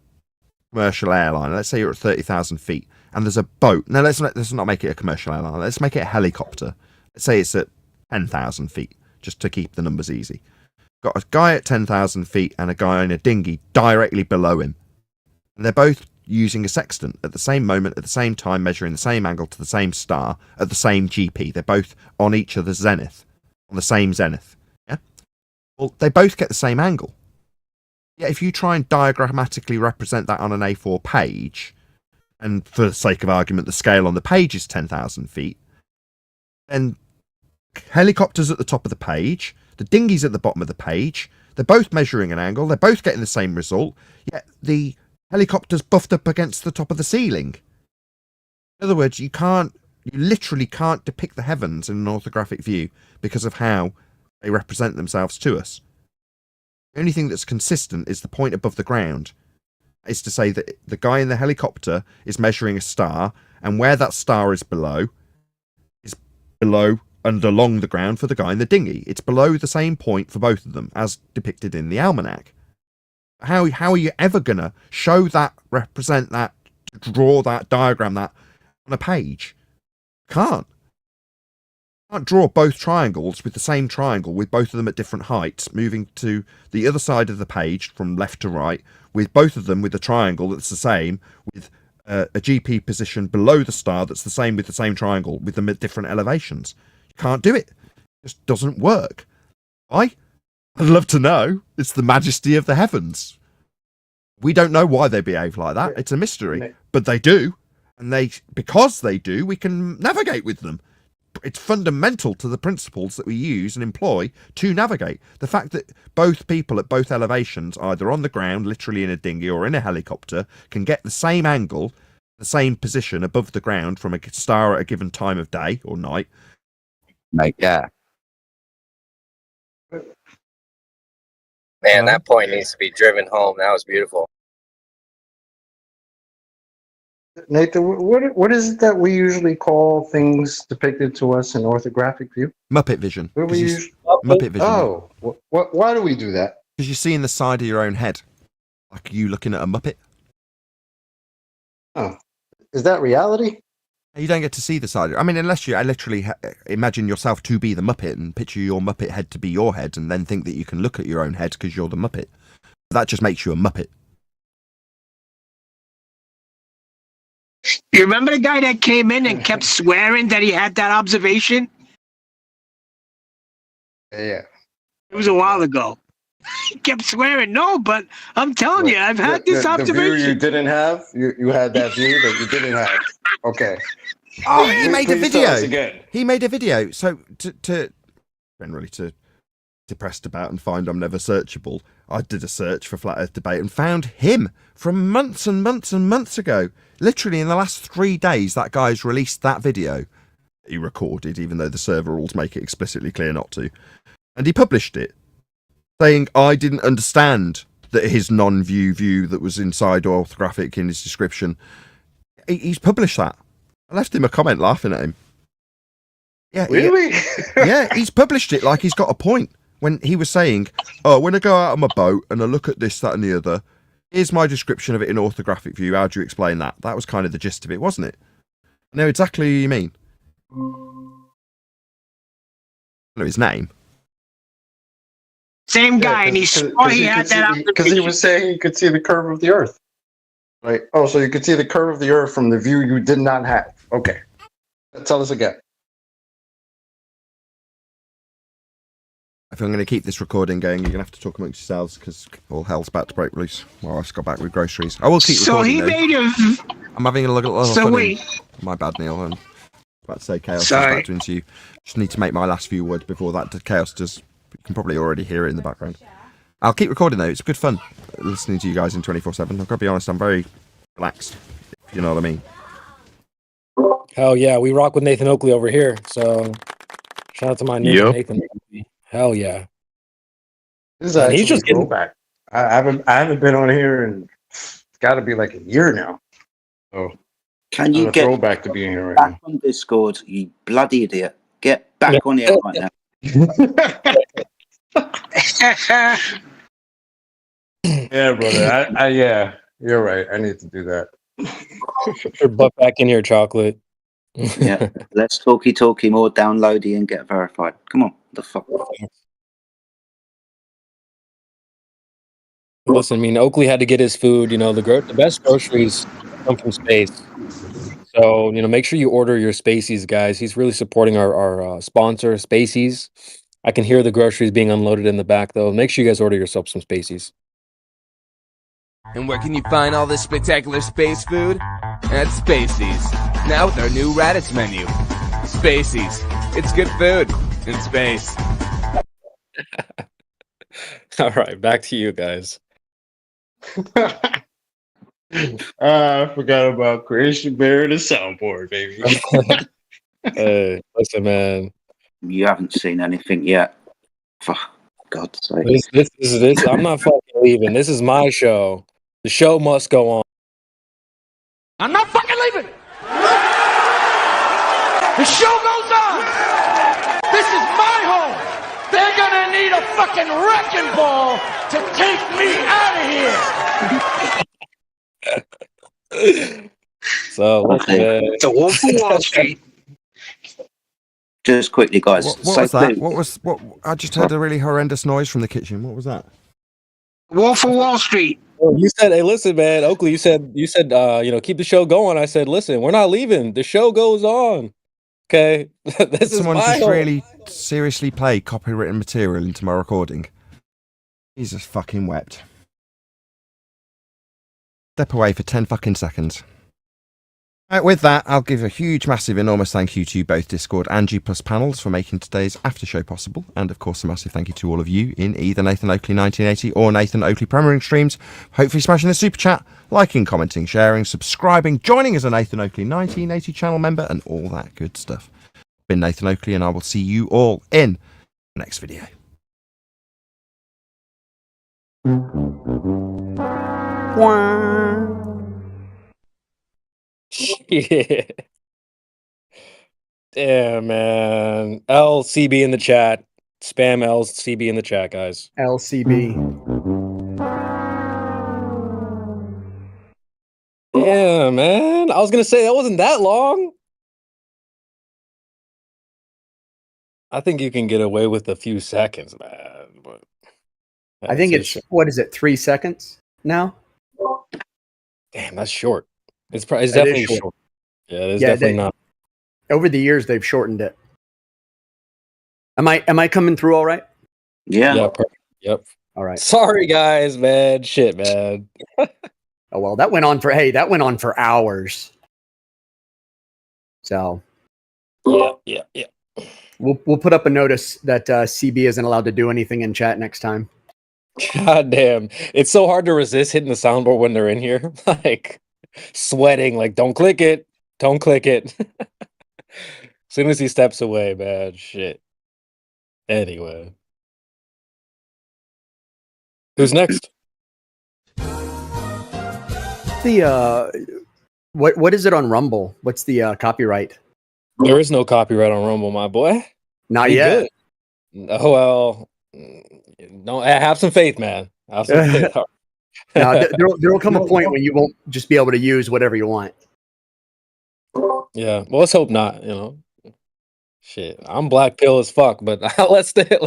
commercial airline, let's say you're at 30,000 feet, and there's a boat. Now, let's not make it a commercial airline. Let's make it a helicopter. Let's say it's at 10,000 feet, just to keep the numbers easy. Got a guy at 10,000 feet and a guy in a dinghy directly below him. And they're both using a sextant at the same moment, at the same time, measuring the same angle to the same star at the same GP. They're both on each other's zenith, on the same zenith. Yeah? Well, they both get the same angle. Yeah, if you try and diagrammatically represent that on an A4 page, and for the sake of argument, the scale on the page is 10,000 feet, then helicopters at the top of the page, the dinghy's at the bottom of the page, they're both measuring an angle, they're both getting the same result, yet the helicopter's buffed up against the top of the ceiling. In other words, you literally can't depict the heavens in an orthographic view because of how they represent themselves to us. The only thing that's consistent is the point above the ground. Is to say that the guy in the helicopter is measuring a star, and where that star is below and along the ground for the guy in the dinghy. It's below the same point for both of them, as depicted in the almanac. How are you ever going to show that, represent that, draw that, diagram that on a page? Can't draw both triangles with the same triangle, with both of them at different heights, moving to the other side of the page from left to right, with both of them with a triangle that's the same, with a GP position below the star that's the same with the same triangle, with them at different elevations. You can't do it. It just doesn't work. Why? I'd love to know. It's the majesty of the heavens. We don't know why they behave like that. It's a mystery. But they do. And because they do, we can navigate with them. It's fundamental to the principles that we use and employ to navigate. The fact that both people at both elevations, either on the ground, literally in a dinghy, or in a helicopter, can get the same angle, the same position above the ground from a star at a given time of day or night. Yeah. Man, that point needs to be driven home. That was beautiful. Nathan, what is it that we usually call things depicted to us in orthographic view? Muppet vision. What do we use? Muppet vision. Oh, why do we do that? Because you see in the side of your own head, like you looking at a Muppet. Oh, is that reality? You don't get to see the side. I mean, unless you literally imagine yourself to be the Muppet and picture your Muppet head to be your head, and then think that you can look at your own head because you're the Muppet. That just makes you a Muppet. You remember the guy that came in and kept swearing that he had that observation? Yeah. It was a while ago. He kept swearing, no, but I'm telling you, I've had this observation. The view you didn't have? You had that view that you didn't have. Okay. Oh, he made a Please tell us video. again. He made a video. So to depressed about and find I'm never searchable, I did a search for Flat Earth Debate and found him from months and months and months ago. Literally in the last 3 days, that guy's released that video he recorded, even though the server rules make it explicitly clear not to. and he published it, saying I didn't understand that his non-view that was inside orthographic in his description. He's published that. I left him a comment laughing at him. Yeah, Really? yeah, he's published it like he's got a point. When he was saying, oh, when I go out on my boat and I look at this, that and the other, here's my description of it in orthographic view. How do you explain that? That was kind of the gist of it, wasn't it? I know exactly who you mean. I know his name. Same guy, and he swore he had that Because he was saying you could see the curve of the Earth. Right? Oh, so you could see the curve of the Earth from the view you did not have. Okay. Tell us again. If I'm going to keep this recording going, you're going to have to talk amongst yourselves because all hell's about to break loose. My wife's got back with groceries. I will keep So recording. he though. made a. I'm having a look at So fun wait. My bad, Neil. I'm about to say chaos is Sorry. about to ensue. Just need to make my last few words before that chaos does. You can probably already hear it in the background. I'll keep recording though. It's good fun listening to you guys in 24/7. I've got to be honest. I'm very relaxed. If you know what I mean. Hell yeah, we rock with Nathan Oakley over here. So shout out to my new Yep. Nathan Oakley. Hell yeah. This is And actually he's just a getting throwback. I haven't been on here in it's got to be like a year now. So Can you a get throwback to being here right back on Discord, you bloody idiot? Get back on here right now. Yeah, brother. Yeah, you're right. I need to do that. Put your butt back in here, chocolate. Yeah, let's talky more, downloady and get verified. Come on, the fuck. Listen, I mean, Oakley had to get his food. You know, the best groceries come from Space. So, you know, make sure you order your Spacies, guys. He's really supporting our sponsor, Spacies. I can hear the groceries being unloaded in the back, though. Make sure you guys order yourself some Spacies. And where can you find all this spectacular space food? At Spacies. Now with our new Raditz menu. Spacies. It's good food in space. All right, back to you guys. I forgot about Creation Bear and the soundboard, baby. Hey, listen, man. You haven't seen anything yet. For God's sake. This. I'm not fucking leaving. This is my show. The show must go on. I'm not fucking leaving! The show goes on! This is my home! They're gonna need a fucking wrecking ball to take me out of here! So, listen, man. It's a Wolf of Wall Street. Just quickly, guys. What say was that? please- What? I just heard a really horrendous noise from the kitchen. What was that? Wolf of Wall Street. Oh, you said, "Hey, listen, man, Oakley." You said, you know, keep the show going. I said, "Listen, we're not leaving. The show goes on." Okay, this is Someone my just home. really seriously play copywritten material into my recording. Jesus fucking wept. Step away for 10 fucking seconds. With that, I'll give a huge, massive, enormous thank you to both Discord and G Plus panels for making today's after show possible. And of course, a massive thank you to all of you in either Nathan Oakley 1980 or Nathan Oakley Premiering streams. Hopefully smashing the super chat, liking, commenting, sharing, subscribing, joining as a Nathan Oakley 1980 channel member and all that good stuff. I've been Nathan Oakley and I will see you all in the next video. Yeah. Damn, man. LCB in the chat. Spam LCB in the chat, guys. LCB. Yeah, man. I was gonna say that wasn't that long. I think you can get away with a few seconds, man. But I think it's, what is it, 3 seconds now? damn, that's short. It's probably That is definitely short. short. Yeah, it's Yeah, definitely they- not. Over the years, they've shortened it. Am I coming through all right? Yeah. Yeah, perfect. Yep. All right. Sorry, guys, man. Shit, man. Oh well, that went on for hours. So Yeah. we'll put up a notice that CB isn't allowed to do anything in chat next time. God damn. It's so hard to resist hitting the soundboard when they're in here. Like sweating, like, don't click it. Don't click it. As soon as he steps away, man. Shit. Anyway. Who's next? What is it on Rumble? What's the copyright? There is no copyright on Rumble, my boy. Not Be yet. good. Oh well. No, have some faith, man. Have some faith. No, there will come a point when you won't just be able to use whatever you want. Yeah. Well, let's hope not. Shit. I'm black pill as fuck, but let's stay.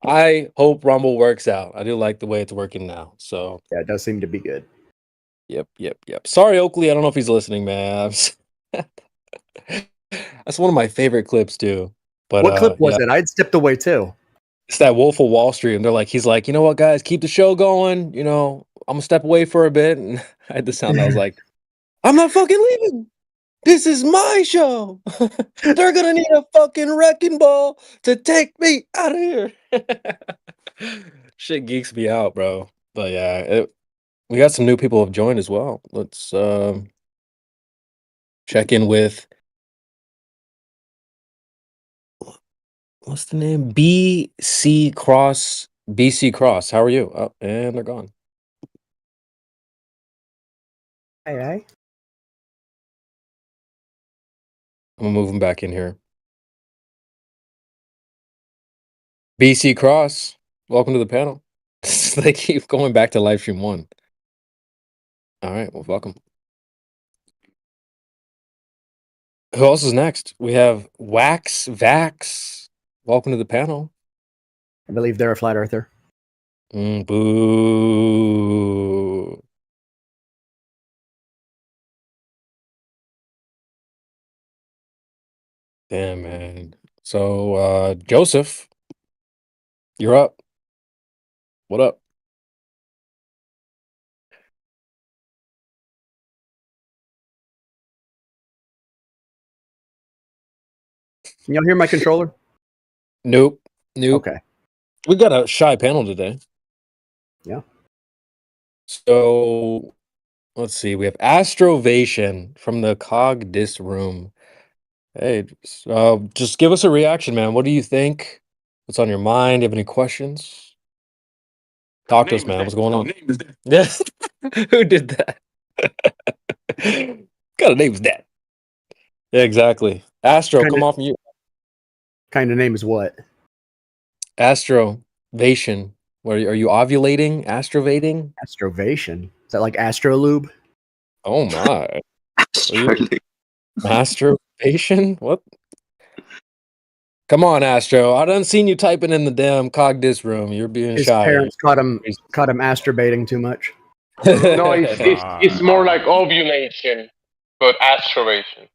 I hope Rumble works out. I do like the way it's working now. So yeah, it does seem to be good. Yep. Sorry, Oakley. I don't know if he's listening, man. That's one of my favorite clips too. But What clip was it? I'd stepped away too. It's that Wolf of Wall Street, and he's like, you know what, guys, keep the show going. I'm gonna step away for a bit, and I had the sound. I was like, I'm not fucking leaving. This is my show. They're gonna need a fucking wrecking ball to take me out of here. Shit geeks me out, bro. But yeah, we got some new people have joined as well. Let's check in with what's the name? BC Cross. BC Cross. How are you? Oh, and they're gone. Hey. I'm gonna move them back in here. BC Cross, welcome to the panel. They keep going back to live stream 1. All right, well, welcome. Who else is next? We have Wax Vax. Welcome to the panel. I believe they're a flat earther. Boo. Damn, man. So, Joseph, you're up. What up? Can y'all hear my controller? Nope. Okay. We got a shy panel today. Yeah. So, let's see. We have Astrovation from the Cog Dis room. Hey, just give us a reaction, man. What do you think? What's on your mind? Do you have any questions? Talk to us, man. What's going on? Yeah. Who did that? What kind of name is that? Yeah, exactly. Astro, come off mute. Kind of name is what? Astrovation. Are you ovulating? Astrovating? Astrovation. Is that like Astrolube? Oh my. Astrovation? What? Come on, Astro. I done seen you typing in the damn Cogdis room. You're being His shy. parents caught him masturbating too much. No, it's more like ovulation, but astrovation.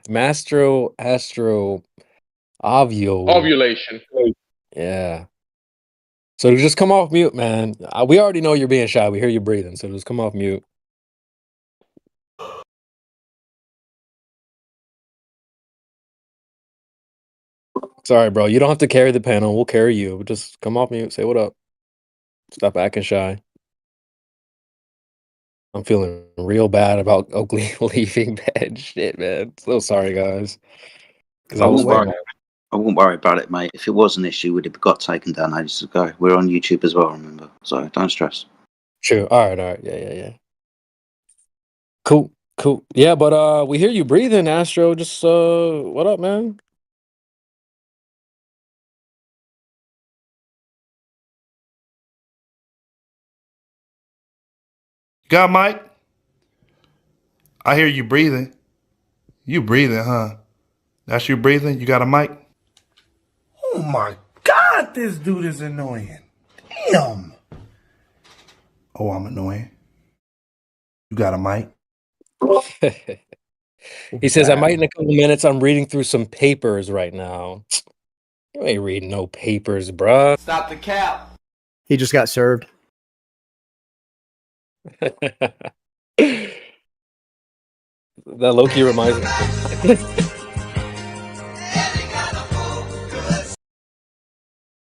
Astro Ovulation. Yeah. So just come off mute, man. We already know you're being shy. We hear you breathing, so just come off mute. Sorry, bro. You don't have to carry the panel. We'll carry you. Just come off mute. Say what up. Stop acting shy. I'm feeling real bad about Oakley leaving bed. Shit, man. So sorry, guys. I won't worry about it, mate. If it was an issue, we'd have got taken down ages ago. We're on YouTube as well, remember? So don't stress. True. All right. Yeah. Cool. Yeah, but we hear you breathing, Astro. Just what up, man? Got Mike? I hear you breathing. You breathing, huh? That's you breathing? You got a mic? Oh my God, this dude is annoying. Damn. Oh, I'm annoying. You got a mic? He says, I might in a couple minutes. I'm reading through some papers right now. You ain't reading no papers, bruh. Stop the cap. He just got served. That Loki reminds me.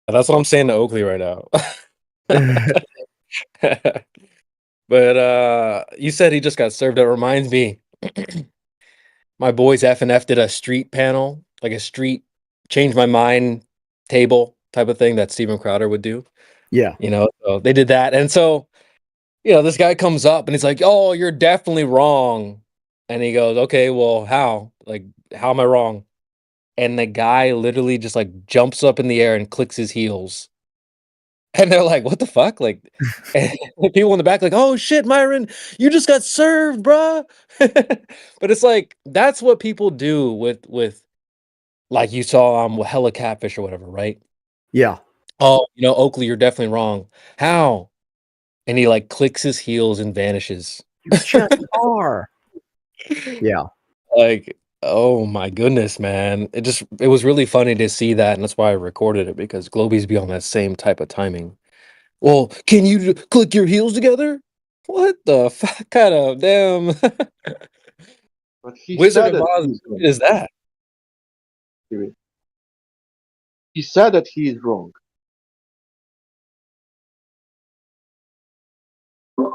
That's what I'm saying to Oakley right now. But you said he just got served. That reminds me. My boys FNF did a street panel, like a street change my mind table type of thing that Steven Crowder would do. Yeah. You know, so they did that. And so, this guy comes up and he's like, "Oh, you're definitely wrong." And he goes, "Okay, well, how? Like, how am I wrong?" And the guy literally just like jumps up in the air and clicks his heels. And they're like, "What the fuck?" Like, and people in the back like, "Oh shit, Myron, you just got served, bruh." But it's like that's what people do with like you saw hella catfish or whatever, right? Yeah. Oh, Oakley, you're definitely wrong. How? And he like clicks his heels and vanishes. You just are. Yeah. Like, oh my goodness, man. It was really funny to see that, and that's why I recorded it because Globies be on that same type of timing. Well, can you click your heels together? What the fuck kind of damn But he Wizard said of that Oz he's wrong. is that? He said that he is wrong.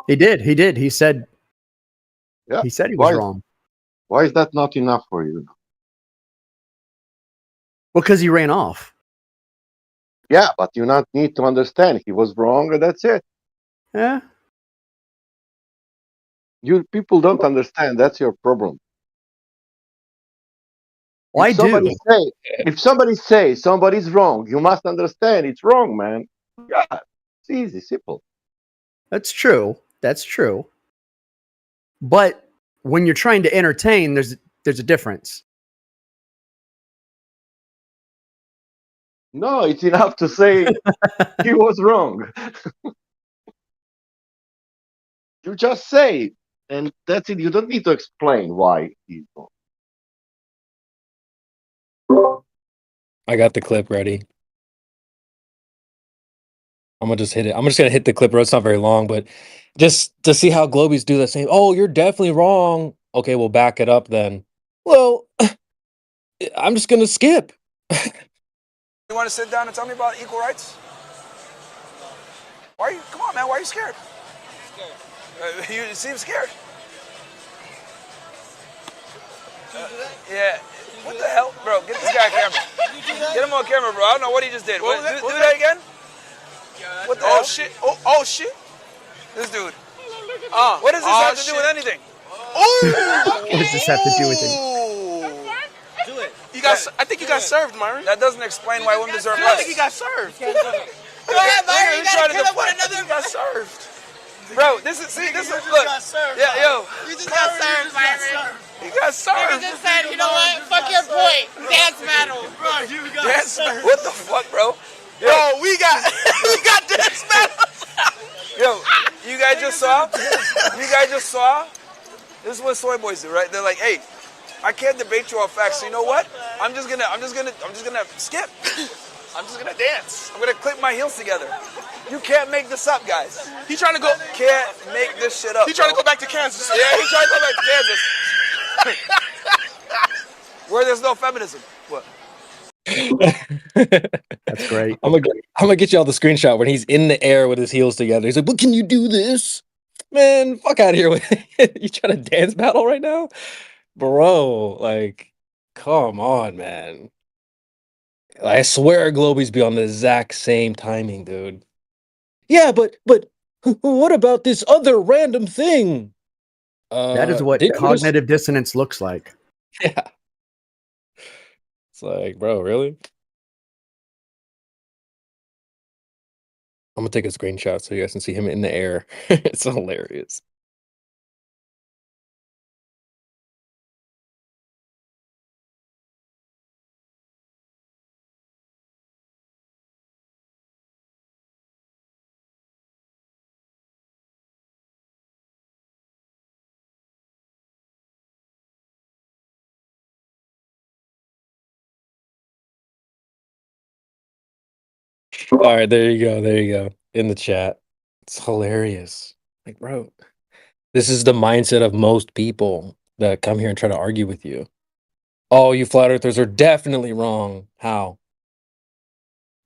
He did. He did. He said. Yeah. He said he was Why? wrong. Why is that not enough for you? Because he ran off. Yeah, but you not need to understand he was wrong, and that's it. Yeah. You people don't understand. That's your problem. Well, I do. If somebody say somebody's wrong, you must understand it's wrong, man. Yeah, it's easy, simple. That's true. That's true. But when you're trying to entertain, there's a difference. No, it's enough to say he was wrong. You just say it, and that's it. You don't need to explain why he's wrong. I got the clip ready. I'm gonna just hit it. I'm just gonna hit the clip. It's not very long, but just to see how Globies do the same. Oh, you're definitely wrong. Okay, we'll back it up then. Well, I'm just gonna skip. You want to sit down and tell me about equal rights? Why are you? Come on, man. Why are you scared? You seem scared. Yeah. What the hell, bro? Get this guy on camera. Get him on camera, bro. I don't know what he just did. Do that again. What the hell? Shit. Oh shit. This dude. What does this have to do with anything? Oh! What does this have to do with it? Do it. I think you got served, Myron. That doesn't explain why women deserve less. I think you got served. Go ahead, Myron. You gotta come up with another. You got served. Bro, this is look. Yeah, yo. You just got served, Myron. You got served. You just said, you know what? Fuck your point. Dance battle. Bro, you got served. What the fuck, bro? Yo, we got dance battle. Yo, you guys just saw? This is what soy boys do, right? They're like, hey, I can't debate you on facts. So you know what? I'm just gonna skip. I'm just gonna dance. I'm gonna click my heels together. You can't make this up, guys. He trying to go. Can't make this shit up. He trying to go back to Kansas. Yeah, he trying to go back to Kansas. Where there's no feminism. What? That's great. I'm gonna get y'all the screenshot when he's in the air with his heels together. He's like, "But can you do this, man? Fuck out of here! You trying to dance battle right now, bro? Like, come on, man. I swear, Globies be on the exact same timing, dude. Yeah, but what about this other random thing? That is what didn't you just- cognitive dissonance looks like. Yeah. It's like, bro, really? I'm gonna take a screenshot so you guys can see him in the air. It's hilarious. All right, there you go. There you go. In the chat. It's hilarious. Like, bro, this is the mindset of most people that come here and try to argue with you. Oh, you flat earthers are definitely wrong. How?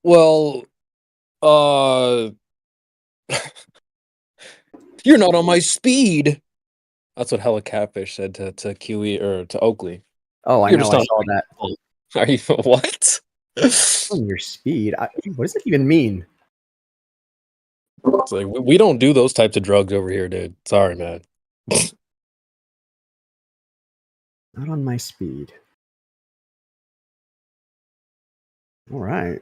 Well, you're not on my speed. That's what Hella Catfish said to QE or to Oakley. Oh, I You're know. just I not saw on that. my- Are you what? On your speed. What does that even mean? It's like we don't do those types of drugs over here, dude. Sorry, man. Not on my speed. All right.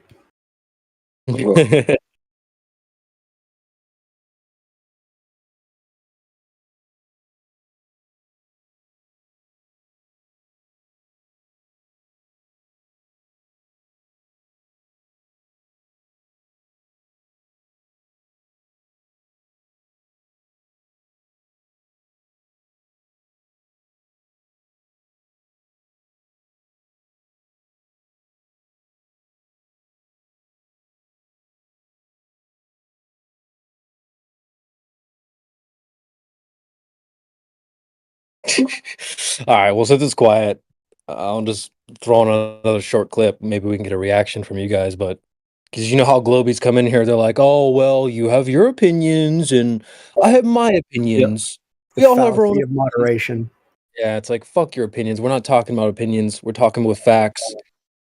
All right. Well, since it's quiet, I'll just throw on another short clip. Maybe we can get a reaction from you guys. But because you know how Globies come in here, they're like, "Oh, well, you have your opinions, and I have my opinions. We all have our own Fallacy of opinions." moderation. Yeah, it's like fuck your opinions. We're not talking about opinions. We're talking with facts.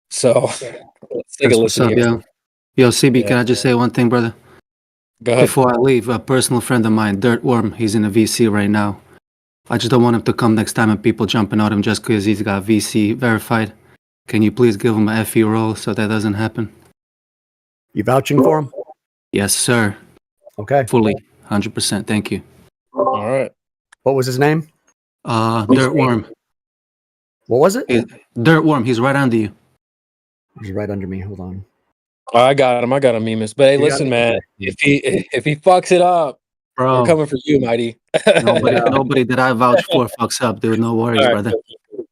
So let's take a That's what's listen up, here. yo. Yo, CB, Yeah. can I just say one thing, brother? Go ahead. Before I leave, a personal friend of mine, Dirtworm, he's in a VC right now. I just don't want him to come next time and people jumping on him just because he's got VC verified. Can you please give him a FE roll so that doesn't happen? You vouching for him? Yes, sir. Okay. Fully. 100%. Thank you. All right. What was his name? Dirtworm. What was it? Dirtworm, he's right under you. He's right under me. Hold on. I got him, Mimus. But hey, You got listen, him? man. Okay. If he fucks it up, Bro. we're coming for you, Mighty. Nobody that I vouch for fucks up, dude. No worries, All right, brother.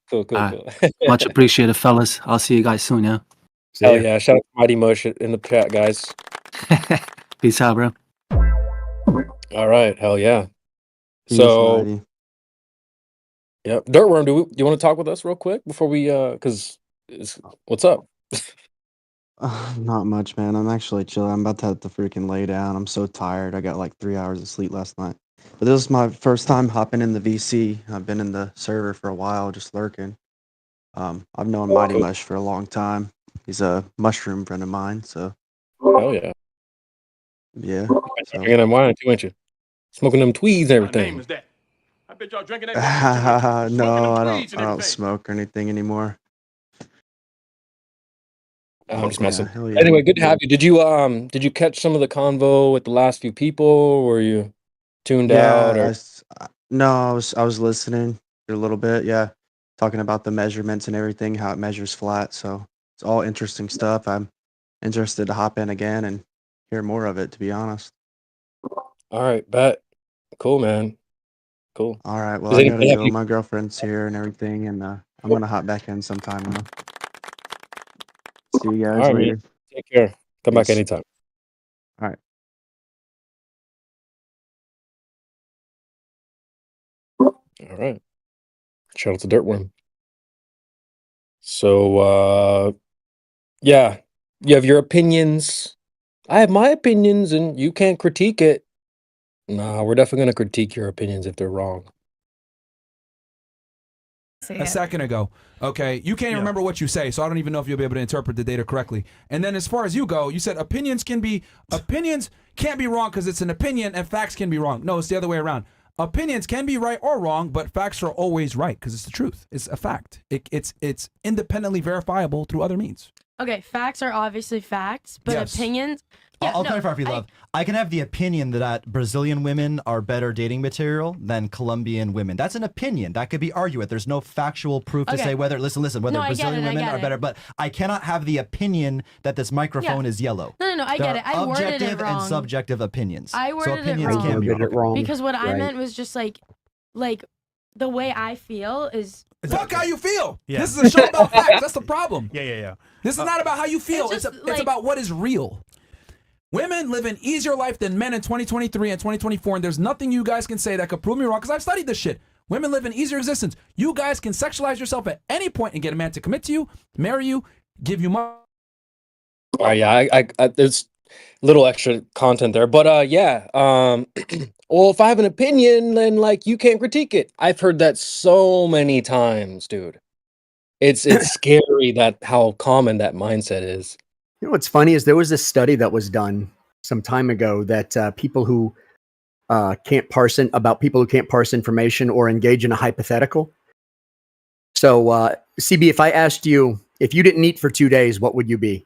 Cool. All right. Much appreciated, fellas. I'll see you guys soon, yeah? Hell yeah! Shout out to Mighty Mush in the chat, guys. Peace out, bro. All right, hell yeah. Peace, So, Mighty. yep. Dirtworm, do you want to talk with us real quick before we because what's up? Not much, man. I'm actually chilling. I'm about to have to freaking lay down. I'm so tired. I got like 3 hours of sleep last night. But this is my first time hopping in the VC. I've been in the server for a while, just lurking. I've known Mighty Mush for a long time. He's a mushroom friend of mine, so Hell yeah. yeah. Drinking them wine too, ain't you? Smoking them tweeds and everything. I bet y'all drinking that. No, I don't smoke or anything anymore. I'm just messing. hell yeah. Anyway, good to have you. Did you catch some of the convo with the last few people? Or were you tuned out? Or No, I was listening a little bit. Yeah, talking about the measurements and everything, how it measures flat. So it's all interesting stuff. I'm interested to hop in again and hear more of it. To be honest. all right, bet. Cool, man. Cool. All right. Well, Does I gotta anybody have go. any- My girlfriend's here and everything, and I'm gonna hop back in sometime now. See you All guys right, later. man. Take care. Come back Peace. anytime. All right. All right. Shout out to Dirtworm. So yeah, you have your opinions. I have my opinions and you can't critique it. Nah, we're definitely gonna critique your opinions if they're wrong. A second ago. Okay, you can't remember what you say, so I don't even know if you'll be able to interpret the data correctly. And then as far as you go, you said opinions can't be wrong because it's an opinion, and facts can be wrong. No, it's the other way around. Opinions can be right or wrong, but facts are always right because it's the truth. It's a fact. It's independently verifiable through other means. Okay, facts are obviously facts, but Yes. opinions. I'll clarify for you, love. I can have the opinion that Brazilian women are better dating material than Colombian women. That's an opinion. That could be argued. There's no factual proof to Okay. say whether, listen, whether No, I get Brazilian it, I women get are it. better. But I cannot have the opinion that this microphone is yellow. No, I There get are it. I worded it objective wrong. and subjective opinions. I so worded it opinions wrong. can be wrong. Because what I Right. meant was just like the way I feel is. Fuck how you feel. Yeah. This is a show about facts. That's the problem. Yeah. This is not about how you feel. It's just, about what is real. Women live an easier life than men in 2023 and 2024, and there's nothing you guys can say that could prove me wrong because I've studied this shit. Women live an easier existence. You guys can sexualize yourself at any point and get a man to commit to you, marry you, give you money. Oh yeah, I there's little extra content there, but yeah. Well, if I have an opinion, then like you can't critique it. I've heard that so many times, dude. It's scary that how common that mindset is. You know what's funny is there was this study that was done some time ago that people who can't parse information or engage in a hypothetical. So, CB, if I asked you if you didn't eat for 2 days, what would you be?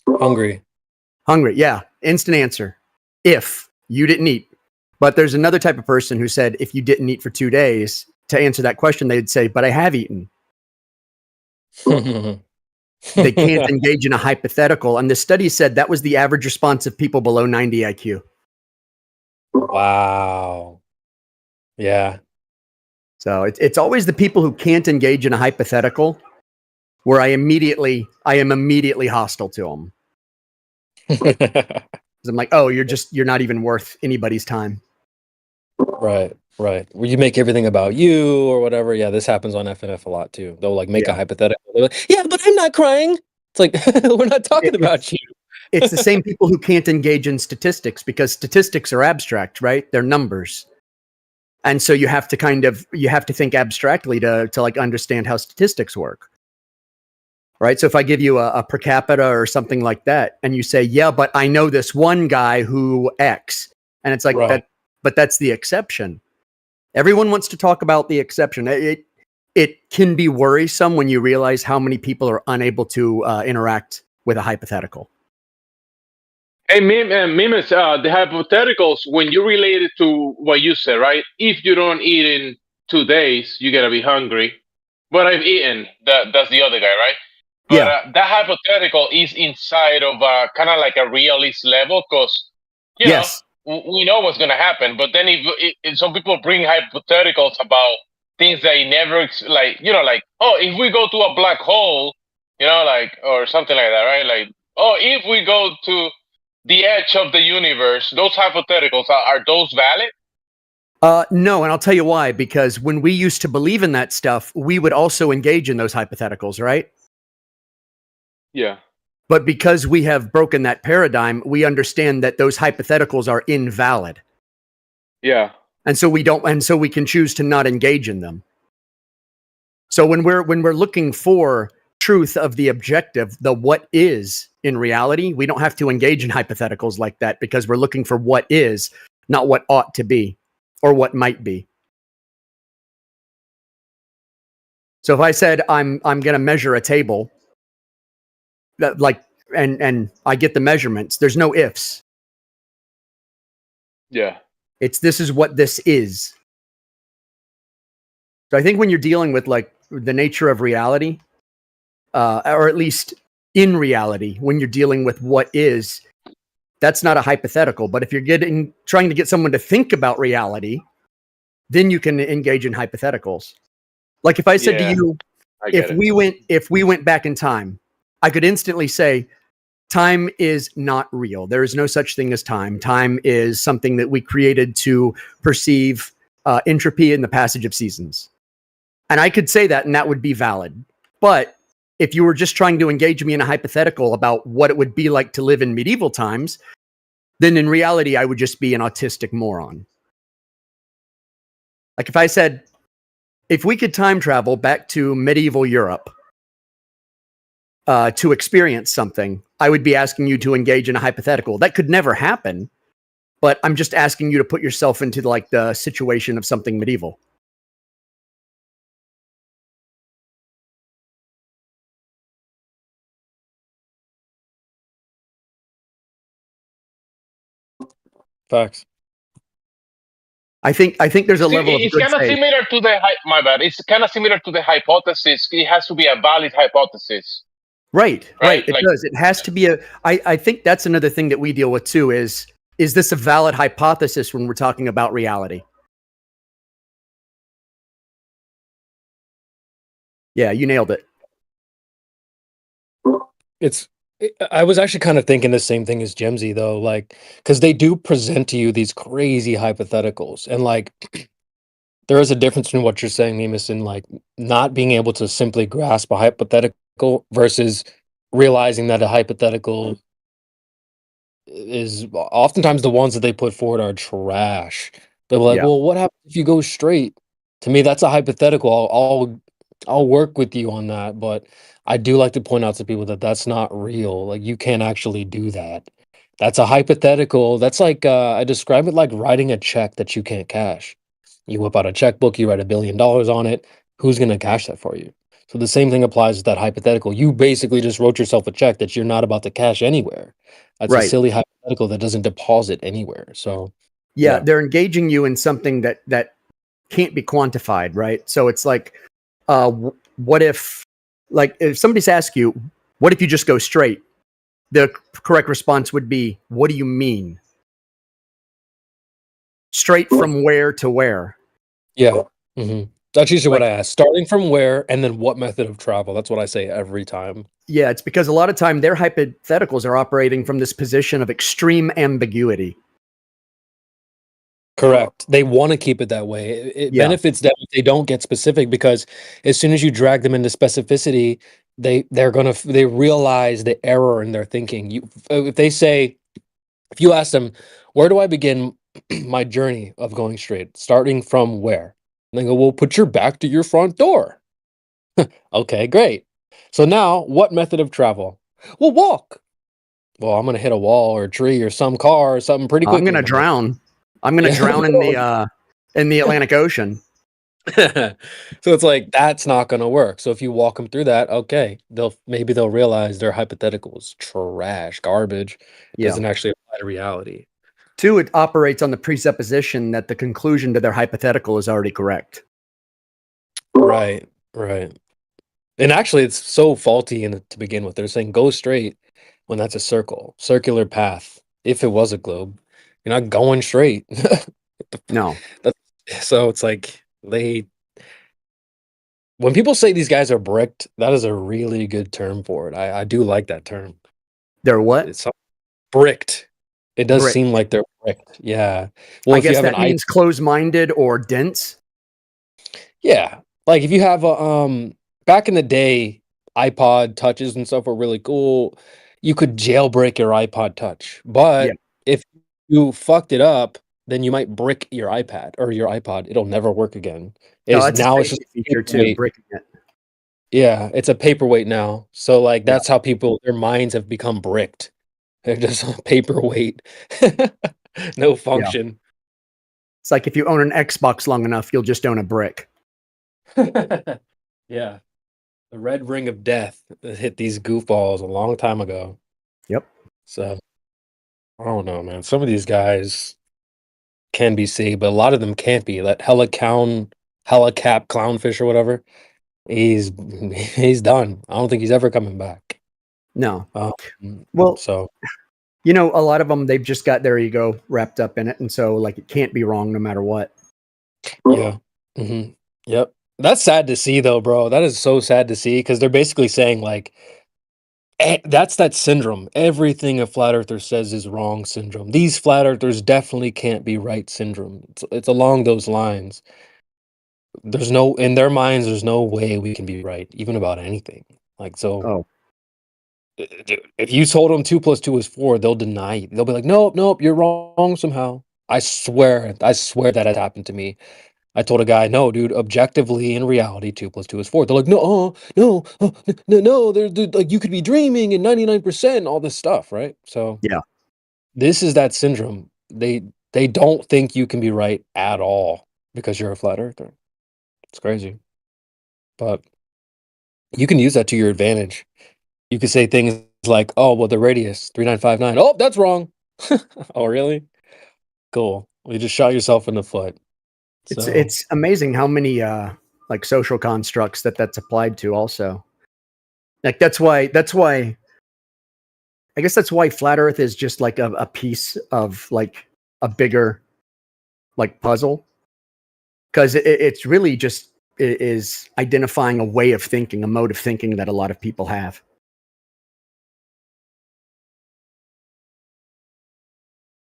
Hungry. Hungry, yeah. Instant answer. If you didn't eat. But there's another type of person who said if you didn't eat for 2 days, to answer that question, they'd say, but I have eaten. They can't engage in a hypothetical. And the study said that was the average response of people below 90 IQ. Wow. Yeah. So it's always the people who can't engage in a hypothetical where I am immediately hostile to them. I'm like, oh, you're not even worth anybody's time. Right. Where you make everything about you or whatever. Yeah, this happens on FNF a lot too. They'll like make a hypothetical. They're like, yeah, but I'm not crying. It's like, we're not talking about you. It's the same people who can't engage in statistics because statistics are abstract, right? They're numbers. And so you have to think abstractly to like understand how statistics work. Right? So if I give you a per capita or something like that, and you say, yeah, but I know this one guy who X, and it's like that, but that's the exception. Everyone wants to talk about the exception. It can be worrisome when you realize how many people are unable to interact with a hypothetical. Hey, Mimes, the hypotheticals, when you relate it to what you said, right? If you don't eat in 2 days, you gotta be hungry. But I've eaten. That's the other guy, right? But that hypothetical is inside of kind of like a realist level because, you know, we know what's going to happen. But then if some people bring hypotheticals about things that you never, oh, if we go to a black hole, or something like that, right? Like, oh, if we go to the edge of the universe, those hypotheticals, are those valid? No, and I'll tell you why. Because when we used to believe in that stuff, we would also engage in those hypotheticals, right? Yeah. But because we have broken that paradigm, we understand that those hypotheticals are invalid. Yeah. And so we can choose to not engage in them. So when we're looking for truth of the objective, the what is in reality, we don't have to engage in hypotheticals like that because we're looking for what is, not what ought to be or what might be. So if I said I'm going to measure a table, and I get the measurements, there's no ifs. Yeah. This is what this is. So I think when you're dealing with like the nature of reality, or at least in reality, when you're dealing with what is, that's not a hypothetical. But if you're trying to get someone to think about reality, then you can engage in hypotheticals. Like if I said to you, if we went back in time, I could instantly say, time is not real. There is no such thing as time. Time is something that we created to perceive entropy in the passage of seasons. And I could say that, and that would be valid. But if you were just trying to engage me in a hypothetical about what it would be like to live in medieval times, then in reality, I would just be an autistic moron. Like if I said, if we could time travel back to medieval Europe, to experience something, I would be asking you to engage in a hypothetical. That could never happen, but I'm just asking you to put yourself into like the situation of something medieval. Facts. I think there's a level of it's good kind of faith. similar to my bad. It's kind of similar to the hypothesis. It has to be a valid hypothesis. Right. It Like- does. It has to be I think that's another thing that we deal with too is this a valid hypothesis when we're talking about reality? Yeah, you nailed it. I was actually kind of thinking the same thing as Gemsy though, like, because they do present to you these crazy hypotheticals, and like, there is a difference between what you're saying, Mimes, and like not being able to simply grasp a hypothetical versus realizing that a hypothetical is oftentimes the ones that they put forward are trash. They're like, well, what happens if you go straight? To me, that's a hypothetical. I'll work with you on that, but I do like to point out to people that that's not real. Like you can't actually do that. That's a hypothetical. That's like I describe it like writing a check that you can't cash. You whip out a checkbook, you write $1 billion on it. Who's going to cash that for you? So the same thing applies to that hypothetical. You basically just wrote yourself a check that you're not about to cash anywhere. That's a Right. silly hypothetical that doesn't deposit anywhere. So Yeah, yeah. they're engaging you in something that can't be quantified, right? So it's like, what if, like, if somebody's asked you, what if you just go straight? The correct response would be, what do you mean? Straight from where to where? Yeah. That's usually what Like- I ask. Starting from where and then what method of travel. That's what I say every time. Yeah, it's because a lot of time their hypotheticals are operating from this position of extreme ambiguity. Correct. They want to keep it that way. It Yeah. benefits them if they don't get specific because as soon as you drag them into specificity, they realize the error in their thinking. If they say, if you ask them, where do I begin my journey of going straight? Starting from where? And they go, well, put your back to your front door. Okay, great. So now, what method of travel? Well, walk. Well, I'm gonna hit a wall or a tree or some car or something pretty quickly. I'm going to drown. I'm going to Yeah. drown in the Atlantic Ocean. So it's like that's not going to work. So if you walk them through that, okay, maybe they'll realize their hypothetical is trash, garbage. It Yeah. doesn't actually apply to reality. Two, it operates on the presupposition that the conclusion to their hypothetical is already correct. Right, right. And actually, it's so faulty to begin with. They're saying go straight when that's a circular path. If it was a globe, you're not going straight. No. So it's like when people say these guys are bricked, that is a really good term for it. I do like that term. They're what? It's bricked. It does Bricked. seem like they're bricked. Yeah. Well, I if you guess have that an means closed-minded or dense. Yeah. Like if you have a back in the day, iPod touches and stuff were really cool. You could jailbreak your iPod touch. But Yeah. if you fucked it up, then you might brick your iPad or your iPod. It'll never work again. No, that's Now a it's just safety feature too, paperweight. bricking it. Yeah, it's a paperweight now. So like that's how their minds have become bricked. They're just a paperweight. No function. It's like if you own an Xbox long enough, you'll just own a brick. Yeah. The red ring of death that hit these goofballs a long time ago. Yep. So I don't know, man. Some of these guys can be saved, but a lot of them can't be. That helicap clownfish or whatever, he's done. I don't think he's ever coming back. No. Well, so You know, a lot of them, they've just got their ego wrapped up in it. And so, like, it can't be wrong no matter what. yeah. Yep. That's sad to see, though, bro. That is so sad to see because they're basically saying, like, that's that syndrome. Everything a flat earther says is wrong syndrome. These flat earthers definitely can't be right syndrome. It's along those lines. In their minds, there's no way we can be right, even about anything. Like, so. Dude, if you told them 2 + 2 is 4, they'll deny it. They'll be like, nope, you're wrong somehow. I swear that has happened to me. I told a guy, no, dude, objectively in reality, 2 + 2 is 4. They're like, no, like you could be dreaming and 99%, all this stuff, right? So yeah, this is that syndrome. They don't think you can be right at all because you're a flat earther. It's crazy, but you can use that to your advantage. You could say things like, oh, well, the radius 3959. Oh, that's wrong. Oh, really? Cool. Well, you just shot yourself in the foot. So, It's amazing how many like social constructs that's applied to also. Like that's why I guess that's why flat earth is just like a piece of like a bigger like puzzle. Because it's really just is identifying a way of thinking, a mode of thinking that a lot of people have.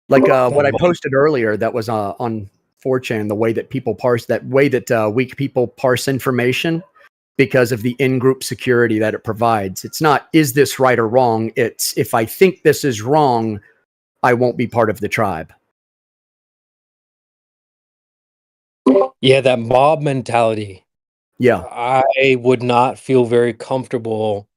Like what I posted earlier that was on 4chan, the way that people parse weak people parse information because of the in-group security that it provides. It's not, is this right or wrong? It's, if I think this is wrong, I won't be part of the tribe. yeah, that mob mentality. Yeah. I would not feel very comfortable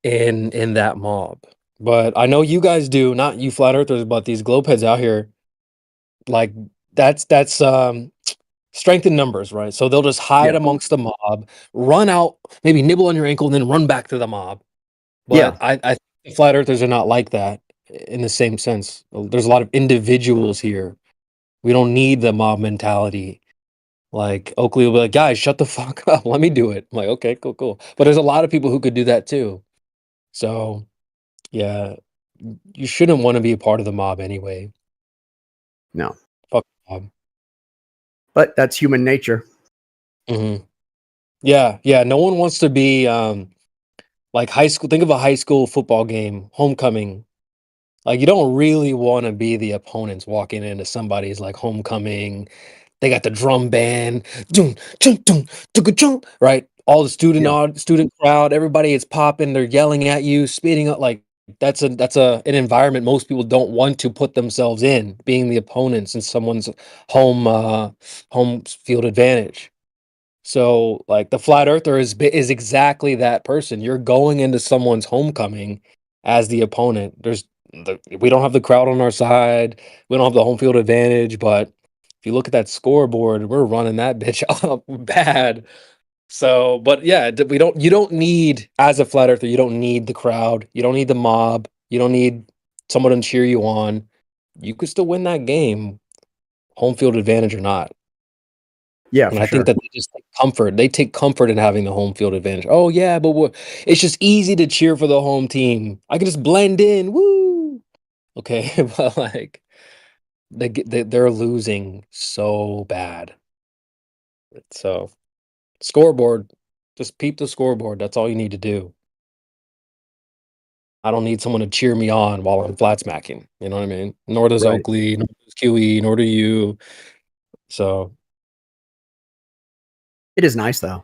in that mob. But I know you guys do, not you flat earthers, but these globeheads out here, like that's strength in numbers, right? So they'll just hide Yeah. amongst the mob, run out, maybe nibble on your ankle, and then run back to the mob. Yeah. But I think the flat earthers are not like that in the same sense. There's a lot of individuals here. We don't need the mob mentality. Like Oakley will be like, guys, shut the fuck up. Let me do it. I'm like, okay, cool, cool. But there's a lot of people who could do that too. So yeah, you shouldn't want to be a part of the mob anyway. No. Fuck the mob. But that's human nature. Hmm. Yeah, yeah. No one wants to be like high school. Think of a high school football game, homecoming. Like you don't really want to be the opponents walking into somebody's like homecoming. They got the drum band, dun, dun, dun, dun, dun, right? All the student crowd, everybody is popping. They're yelling at you, speeding up. Like that's an environment most people don't want to put themselves in, being the opponents in someone's home field advantage. So, like the flat earther is exactly that person. You're going into someone's homecoming as the opponent. We don't have the crowd on our side. We don't have the home field advantage, but if you look at that scoreboard, we're running that bitch up bad. So, but yeah, you don't need as a flat earther, you don't need the crowd. You don't need the mob. You don't need someone to cheer you on. You could still win that game, home field advantage or not. Yeah, And for I sure. think that they just take comfort. They take comfort in having the home field advantage. Oh yeah, but it's just easy to cheer for the home team. I can just blend in. Woo! Okay, but like they're losing so bad. So scoreboard, just peep the scoreboard. That's all you need to do. I don't need someone to cheer me on while I'm flat smacking. You know what I mean? Nor does Right. Oakley, nor does QE, nor do you. So It is nice though.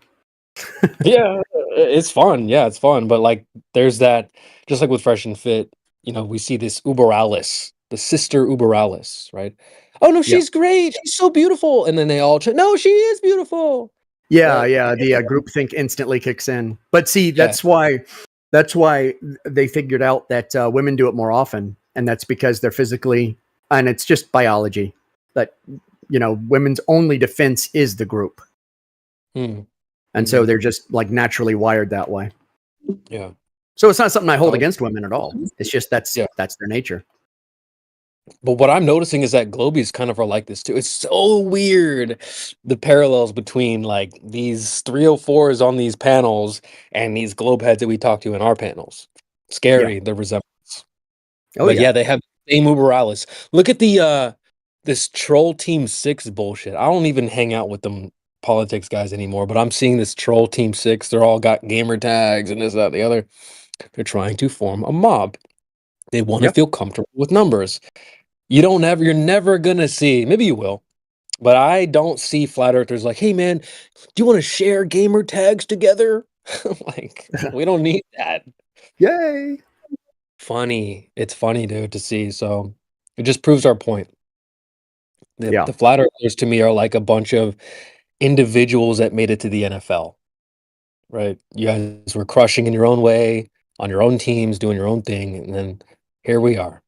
yeah, it's fun. Yeah, it's fun. But like, there's that. Just like with Fresh and Fit, we see this Uber Alice, the sister Uber Alice, right? Oh no, Yeah. she's great. She's so beautiful. And then they all, no, she is beautiful. Yeah, Right? yeah. The groupthink instantly kicks in. But see, Yeah. that's why they figured out that women do it more often, and that's because they're physically, and it's just biology. That women's only defense is the group, Hmm. and so they're just like naturally wired that way. Yeah. So it's not something I hold Oh. against women at all. It's just that's Yeah. their nature. But what I'm noticing is that Globies kind of are like this too. It's so weird, the parallels between like these 304s on these panels and these globe heads that we talk to in our panels. Scary, the resemblance. Oh But yeah. yeah, they have the same Uber Alice. Look at the this Troll Team 6 bullshit. I don't even hang out with them politics guys anymore, but I'm seeing this Troll Team 6. They're all got gamer tags and this, that, the other. They're trying to form a mob. They want to Yep. feel comfortable with numbers. You're never gonna see, maybe you will, but I don't see flat earthers like, hey man, do you want to share gamer tags together? Like, we don't need that. Yay. Funny. It's funny, dude, to see. So it just proves our point. Yeah. The flat earthers to me are like a bunch of individuals that made it to the NFL. Right? You guys were crushing in your own way, on your own teams, doing your own thing, and then here we are.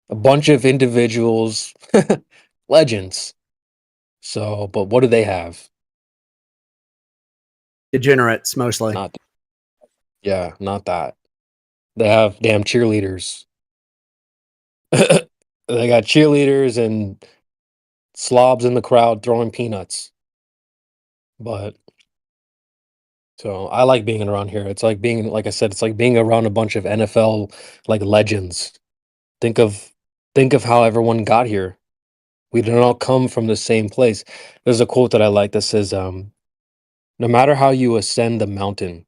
A bunch of individuals, legends. So, but what do they have? Degenerates mostly. Not that. They have damn cheerleaders. They got cheerleaders and slobs in the crowd throwing peanuts. But so I like being around here. It's like being, like I said, it's like being around a bunch of NFL like legends. Think of how everyone got here. We didn't all come from the same place. There's a quote that I like that says, no matter how you ascend the mountain,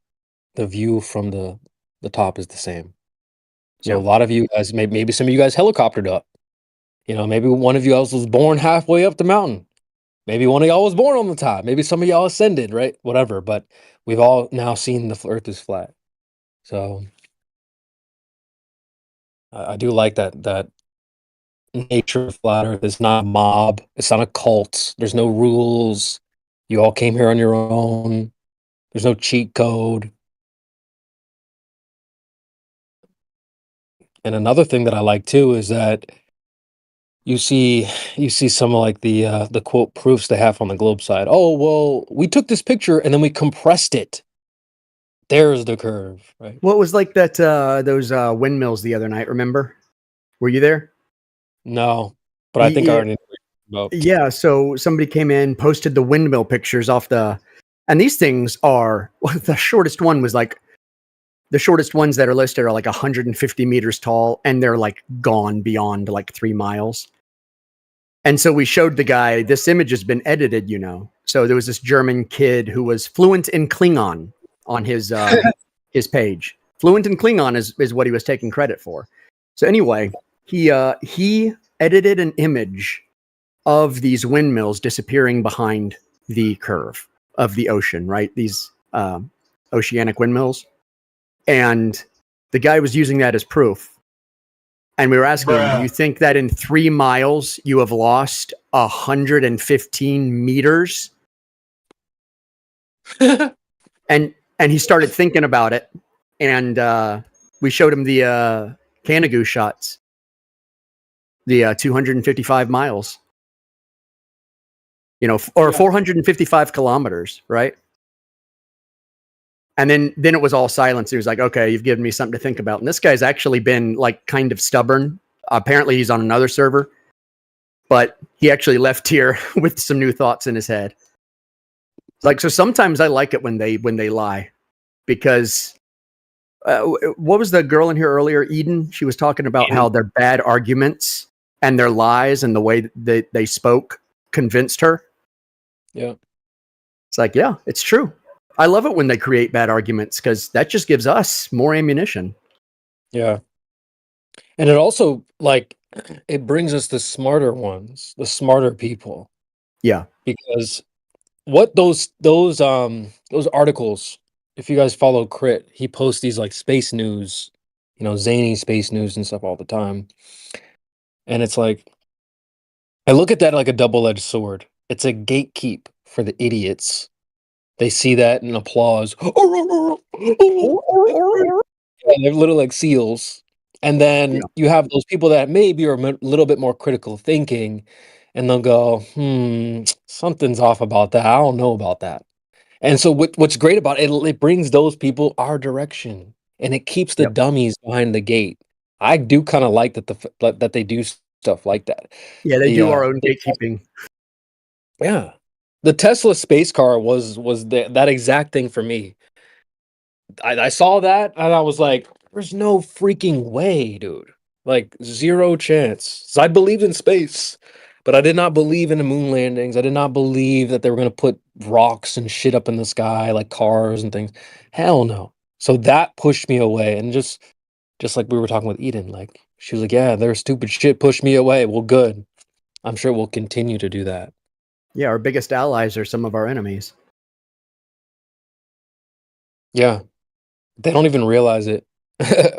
the view from the top is the same. So Yeah. a lot of you guys, maybe some of you guys helicoptered up. Maybe one of you else was born halfway up the mountain. Maybe one of y'all was born on the top. Maybe some of y'all ascended, right? Whatever. But we've all now seen the earth is flat. So I do like that nature of flat earth. It's not a mob. It's not a cult. There's no rules. You all came here on your own. There's no cheat code. And another thing that I like too is that you see some of like the quote proofs they have on the globe side. Oh, well, we took this picture and then we compressed it. There's the curve, right? What was like that? Those windmills the other night. Remember? Were you there? No, but I think I Yeah. already know about. Yeah, so somebody came in, posted the windmill pictures off and these things are, well, the shortest one was like, the shortest ones that are listed are like 150 meters tall, and they're like gone beyond like 3 miles. And so we showed the guy, this image has been edited, you know. So there was this German kid who was fluent in Klingon on his his page. Fluent in Klingon is what he was taking credit for. So anyway, he edited an image of these windmills disappearing behind the curve of the ocean, right? These oceanic windmills. And the guy was using that as proof. And we were asking him, do you think that in 3 miles you have lost 115 meters? and he started thinking about it. And we showed him the Canigoo shots. The 255 miles. You know, or 455 kilometers, right? And then it was all silence. He was like, okay, you've given me something to think about. And this guy's actually been like kind of stubborn. Apparently he's on another server, but he actually left here with some new thoughts in his head. Like, so sometimes I like it when they lie, because what was the girl in here earlier? Eden. She was talking about how their bad arguments and their lies and the way that they spoke convinced her. Yeah. It's like, yeah, it's true. I love it when they create bad arguments, because that just gives us more ammunition. Yeah. And it also, like, it brings us the smarter ones, the smarter people. Yeah. Because what those articles, if you guys follow Crit, he posts these like space news, you know, zany space news and stuff all the time. And it's like, I look at that like a double-edged sword. It's a gatekeep for the idiots. They see that and applause. Yeah, they're little like seals. And then you have those people that maybe are a little bit more critical thinking, and they'll go, something's off about that. I don't know about that. And so what's great about it, it brings those people our direction, and it keeps the dummies behind the gate. I do kind of like that they do stuff like that. Yeah, they do our own gatekeeping. Yeah. The Tesla space car was that exact thing for me. I saw that and I was like, there's no freaking way, dude. Like, zero chance. So I believed in space, but I did not believe in the moon landings. I did not believe that they were going to put rocks and shit up in the sky like cars and things. Hell no. So that pushed me away. And just like we were talking with Eden, like, she was like, yeah, their stupid shit pushed me away. Well, good. I'm sure we'll continue to do that. Yeah, our biggest allies are some of our enemies. Yeah. They don't even realize it.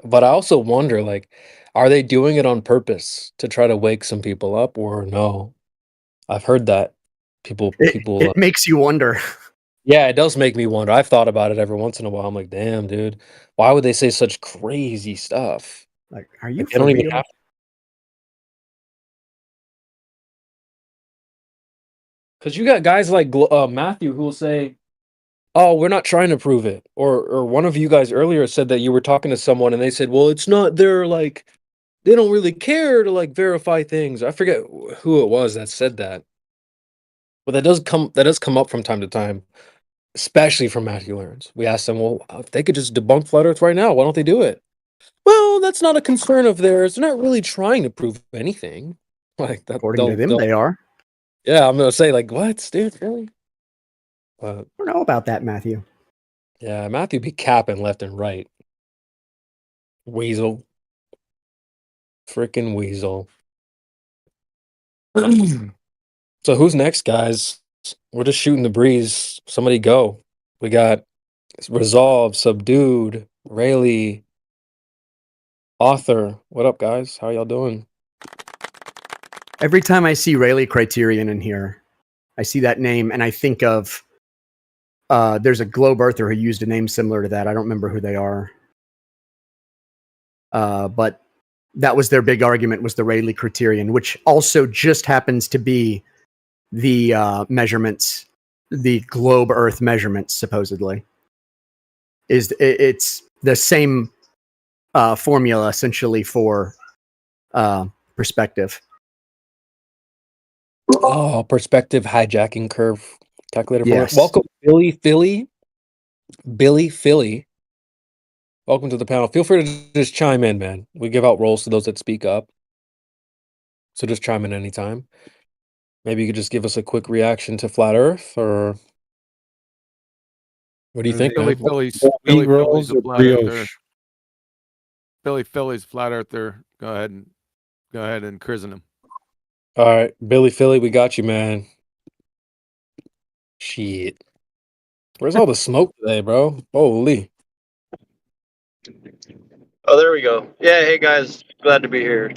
But I also wonder, like, are they doing it on purpose to try to wake some people up, or no? I've heard that people It makes you wonder. Yeah, it does make me wonder. I've thought about it every once in a while. I'm like, damn, dude, why would they say such crazy stuff? Like, are you Like, they don't even real? have. Because you got guys like Matthew who will say, "Oh, we're not trying to prove it," or one of you guys earlier said that you were talking to someone and they said, "Well, it's not their like, they don't really care to like verify things." I forget who it was that said that, but that does come up from time to time, especially from Matthew Learns. We asked them, "Well, if they could just debunk flat Earth right now, why don't they do it?" Well, that's not a concern of theirs. They're not really trying to prove anything. Like that, According to them, they are. Yeah, I'm gonna say like, what, dude, really? I don't know about that, Matthew. Yeah, Matthew be capping left and right. Weasel. Freaking weasel. So who's next, guys? We're just shooting the breeze. Somebody go. We got Resolve, Subdued, Rayleigh, Author. What up, guys? How y'all doing? Every time I see Rayleigh Criterion in here, I see that name and I think of there's a Globe Earther who used a name similar to that. I don't remember who they are. But that was their big argument, was the Rayleigh criterion, which also just happens to be the measurements, the globe Earth measurements, supposedly. It's the same formula essentially for perspective. Oh, perspective hijacking curve calculator. Yes. Welcome, Billy Philly. Billy Philly. Welcome to the panel. Feel free to just chime in, man. We give out roles to those that speak up. So just chime in anytime. Maybe you could just give us a quick reaction to Flat Earth, or what do you think, Billy man? Philly's Wheat a rolls or flat earther. brioche? Billy Philly's flat earther. Go ahead and christen him. All right, Billy Philly, we got you, man. Shit. Where's all the smoke today, bro? Holy. Oh, there we go. Yeah, hey guys, glad to be here.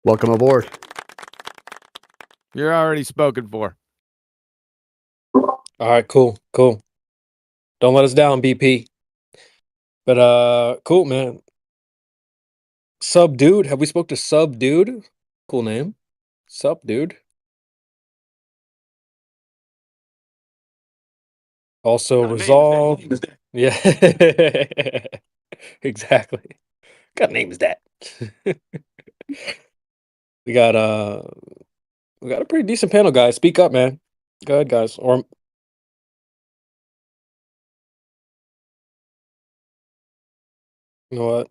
Welcome aboard. You're already spoken for. All right, cool. Don't let us down, BP. But cool, man. Subdude. Have we spoke to Subdude? Cool name. Subdude. Also resolved. Yeah. Exactly. What kind of name is that? we got a pretty decent panel, guys. Speak up, man. Go ahead, guys. Or you know what?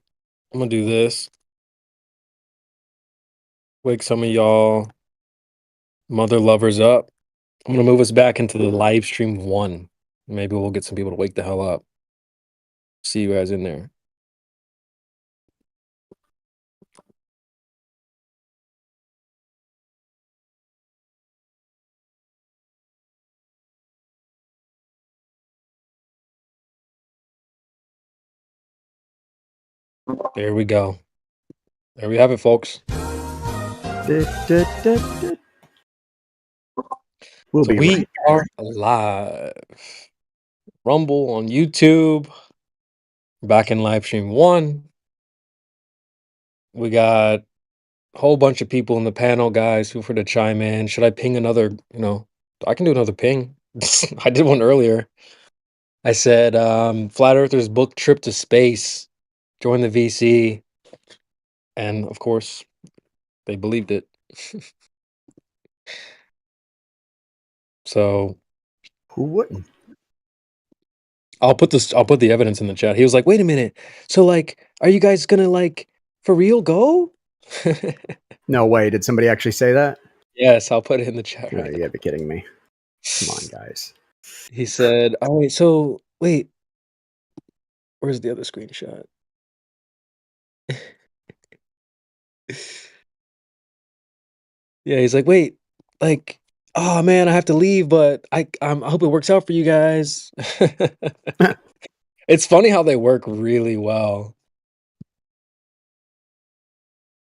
I'm gonna do this. Wake some of y'all mother lovers up. I'm gonna move us back into the live stream 1. Maybe we'll get some people to wake the hell up. See you guys in there. There we go. There we have it, folks. We'll So be we right are live. Rumble on YouTube. Back in live stream 1. We got a whole bunch of people in the panel, guys. Feel free to chime in. Should I ping another? I can do another ping. I did one earlier. I said, Flat Earthers book trip to space. Join the VC. And of course, they believed it. So who wouldn't? I'll put the evidence in the chat. He was like, "Wait a minute. So like, are you guys gonna like for real go?" No way. Did somebody actually say that? Yes, I'll put it in the chat. Oh, Right you now. gotta be kidding me. Come on, guys. He said, "Oh wait, so wait, where's the other screenshot?" Yeah, he's like, "Wait, like, oh man, I have to leave, but I hope it works out for you guys." It's funny how they work really well.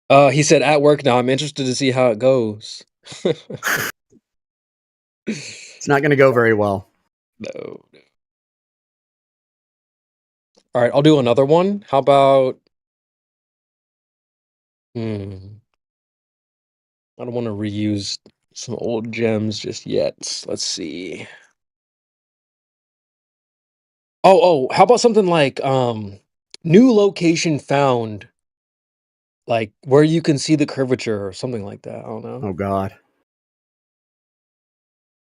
He said, "At work now. I'm interested to see how it goes." It's not going to go very well. No. All right, I'll do another one. How about? I don't want to reuse some old gems just yet. Let's see. Oh, how about something like new location found, like where you can see the curvature or something like that. I don't know. Oh God,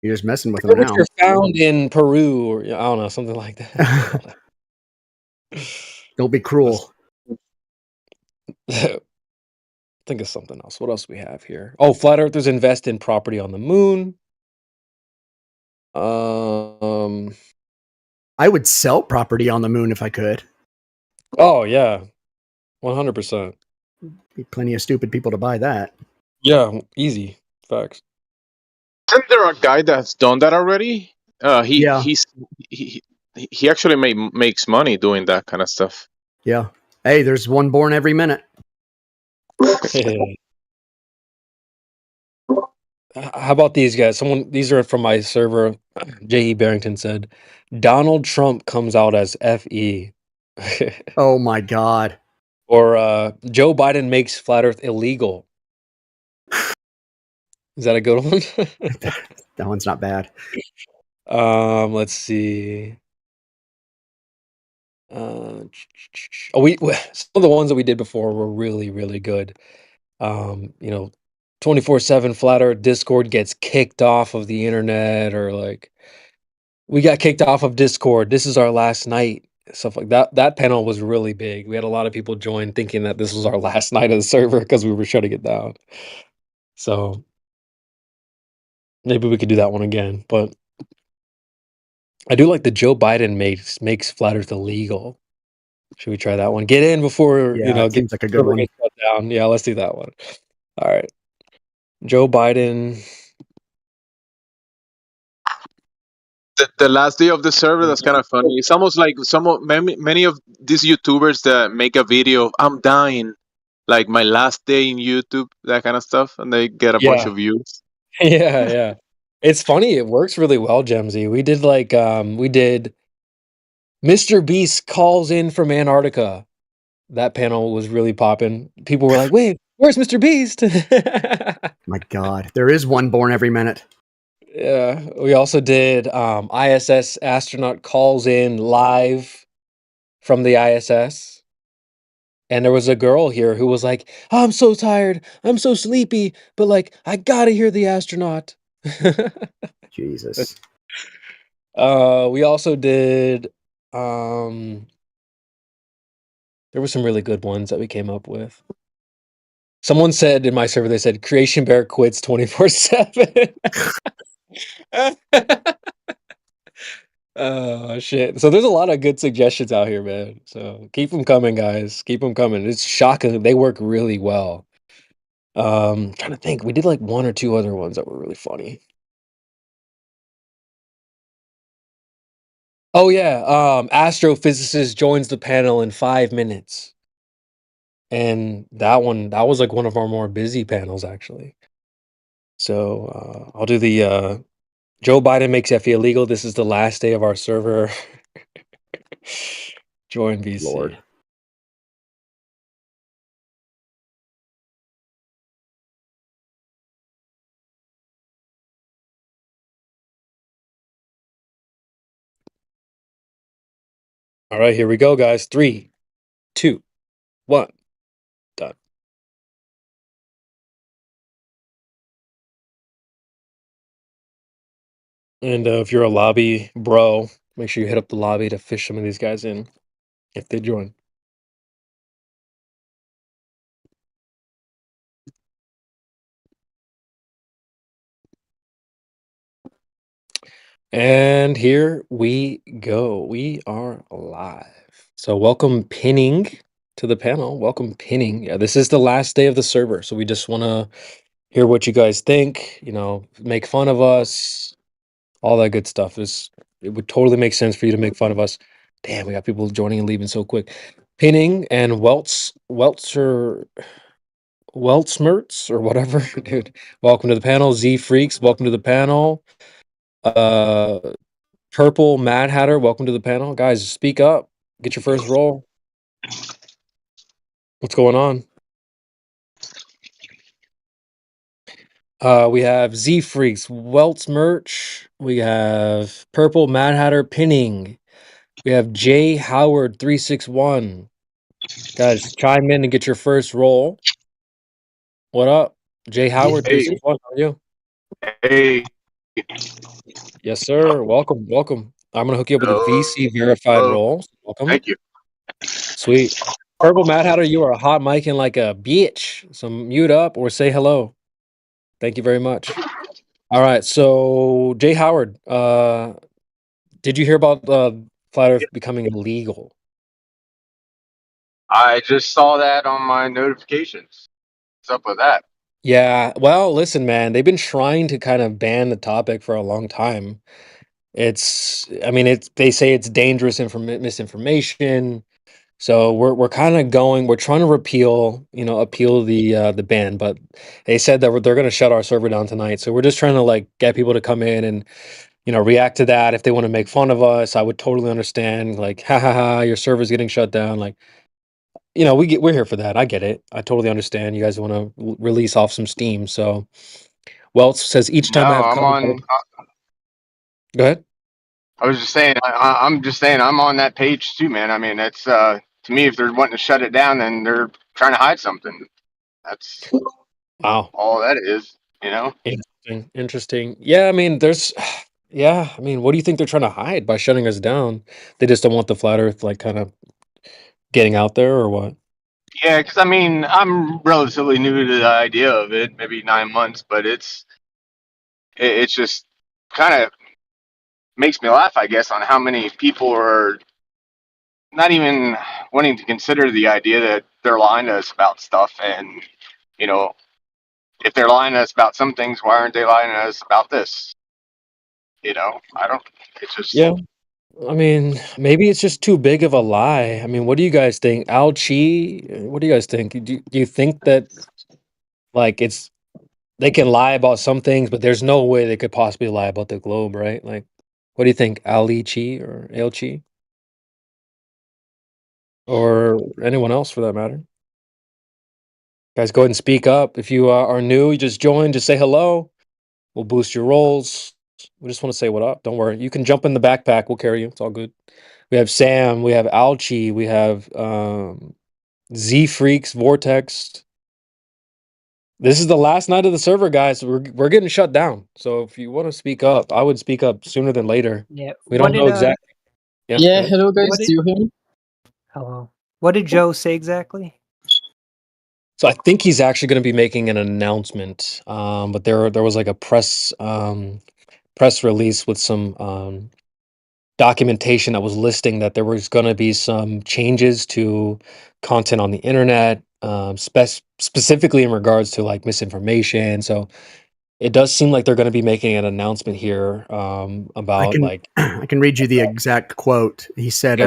you're just messing with them now. Curvature found in Peru, or I don't know, something like that. Don't be cruel. Think of something else. What else do we have here? Oh, flat earthers invest in property on the moon. I would sell property on the moon if I could. Oh yeah, 100%. Be plenty of stupid people to buy that. Yeah, easy. Facts. Isn't there a guy that's done that already? He actually makes money doing that kind of stuff. Yeah. Hey, there's one born every minute. How about these guys? These are from my server. J.E. Barrington said, Donald Trump comes out as FE. Oh my God. Or Joe Biden makes flat Earth illegal. Is that a good one? That one's not bad. Let's see. Oh, some of the ones that we did before were really, really good. 24/7 flat Earth Discord gets kicked off of the internet, or like we got kicked off of Discord. This is our last night. Stuff like that. That panel was really big. We had a lot of people join thinking that this was our last night of the server because we were shutting it down. So maybe we could do that one again. But I do like the Joe Biden makes flat Earth illegal. Should we try that one? Get in before Yeah, it seems like a good one. get shut down. Yeah, let's do that one. All right, Joe Biden. The last day of the server, that's kind of funny. It's almost like many of these YouTubers that make a video of I'm dying, like my last day in YouTube, that kind of stuff, and they get a bunch Yeah. of views. Yeah. It's funny. It works really well, Gemsy. We did Mr. Beast calls in from Antarctica. That panel was really popping. People were like, "Wait, where's Mr. Beast?" My God, there is one born every minute. Yeah. We also did ISS astronaut calls in live from the ISS. And there was a girl here who was like, "I'm so tired. I'm so sleepy, but like I got to hear the astronaut." Jesus. We also did there were some really good ones that we came up with. Someone said in my server, they said Creation Bear quits 24/7. Oh shit. So there's a lot of good suggestions out here, man. So keep them coming, guys. Keep them coming. It's shocking. They work really well. Trying to think. We did like one or two other ones that were really funny. Oh yeah, astrophysicist joins the panel in 5 minutes. And that was like one of our more busy panels actually. So I'll do the Joe Biden makes FE illegal. This is the last day of our server. Join VC. Lord. All right, here we go, guys. 3, 2, 1. Done. And if you're a lobby bro, make sure you hit up the lobby to fish some of these guys in if they join. And here we go. We are live. So welcome Pinning to the panel. Welcome Pinning. Yeah, this is the last day of the server. So we just want to hear what you guys think, make fun of us, all that good stuff. It would totally make sense for you to make fun of us. Damn, we got people joining and leaving so quick. Pinning and Weltzmertz or whatever, dude. Welcome to the panel. Z Freaks, welcome to the panel. Purple Mad Hatter, welcome to the panel. Guys, speak up. Get your first roll. What's going on? We have Z Freaks, Welts Merch. We have Purple Mad Hatter Pinning. We have J Howard 361. Guys, chime in and get your first roll. What up? J Howard 361, how are you? Hey. Yes, sir. Welcome. I'm gonna hook you up with a VC verified roll. Welcome. Thank you. Sweet. Purple Mad Hatter, you are a hot micing like a bitch. So mute up or say hello. Thank you very much. All right, so Jay Howard, did you hear about Flat Earth becoming illegal? I just saw that on my notifications. What's up with that? Yeah, well, listen, man, they've been trying to kind of ban the topic for a long time. They say it's dangerous misinformation. So we're kind of we're trying to appeal the ban, but they said that they're going to shut our server down tonight. So we're just trying to like get people to come in and react to that. If they want to make fun of us, I would totally understand. Like, ha ha ha, your server's getting shut down. Like, you know, we're here for that. I get it. I totally understand. You guys want to release off some steam. So, Welch says each No, time I have I'm covered. on. Go ahead. I was just saying. I'm just saying. I'm on that page too, man. I mean, that's to me. If they're wanting to shut it down, then they're trying to hide something. That's Wow. all that is. You know. Interesting. Interesting. Yeah, I mean, yeah, I mean, what do you think they're trying to hide by shutting us down? They just don't want the flat Earth like kind of getting out there, or what? Yeah, because I mean, I'm relatively new to the idea of it, maybe 9 months, but it's just kind of makes me laugh, I guess, on how many people are not even wanting to consider the idea that they're lying to us about stuff. And, you know, if they're lying to us about some things, why aren't they lying to us about this? You know, I don't, it's just, Yeah. I mean, maybe it's just too big of a lie. I mean, what do you guys think? Alchi, what do you guys think? Do you think that like they can lie about some things, but there's no way they could possibly lie about the globe, right? Like, what do you think, Ali Chi or Elchi or anyone else for that matter? Guys, go ahead and speak up. If you are new, you just joined, just say hello. We'll boost your rolls. We just want to say what up. Don't worry. You can jump in the backpack. We'll carry you. It's all good. We have Sam. We have Alchi. We have Z Freaks, Vortex. This is the last night of the server, guys. We're getting shut down. So if you want to speak up, I would speak up sooner than later. Yeah. We don't know exactly. Yeah. go ahead. Hello guys, do you hear me? Hello. What did Joe say exactly? So I think he's actually going to be making an announcement. But there was like a press release with some documentation that was listing that there was going to be some changes to content on the internet, specifically in regards to like misinformation. So it does seem like they're going to be making an announcement here about like I can read you the exact quote. He said,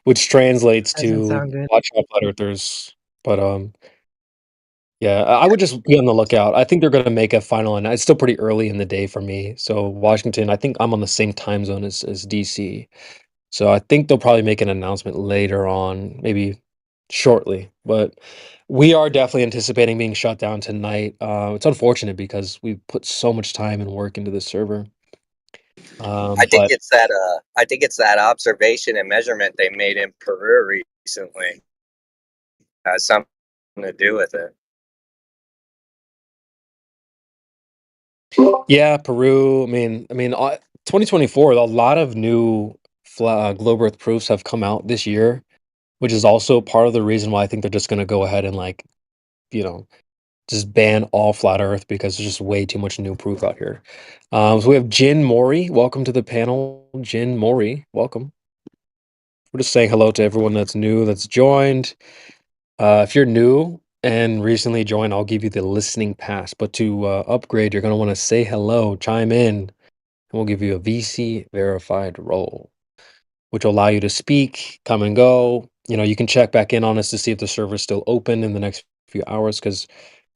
which translates Doesn't to sound good. watch out flat earthers. But yeah, I would just be on the lookout. I think they're going to make a final, and it's still pretty early in the day for me. So Washington, I think I'm on the same time zone as DC. So I think they'll probably make an announcement later on, maybe shortly. But we are definitely anticipating being shut down tonight. It's unfortunate because we put so much time and work into this server. I think But it's that I think it's that observation and measurement they made in Peru recently has something to do with it. yeah, Peru. I mean, 2024. A lot of new globe Earth proofs have come out this year, which is also part of the reason why I think they're just going to go ahead and like, you know, just ban all flat Earth because there's just way too much new proof out here. So we have Jin Mori. Welcome to the panel, Jin Mori. Welcome. We're just saying hello to everyone that's new, that's joined. If you're new and recently joined, I'll give you the listening pass. But to upgrade, you're going to want to say hello, chime in, and we'll give you a VC verified role, which will allow you to speak, come and go. You know, you can check back in on us to see if the server is still open in the next few hours because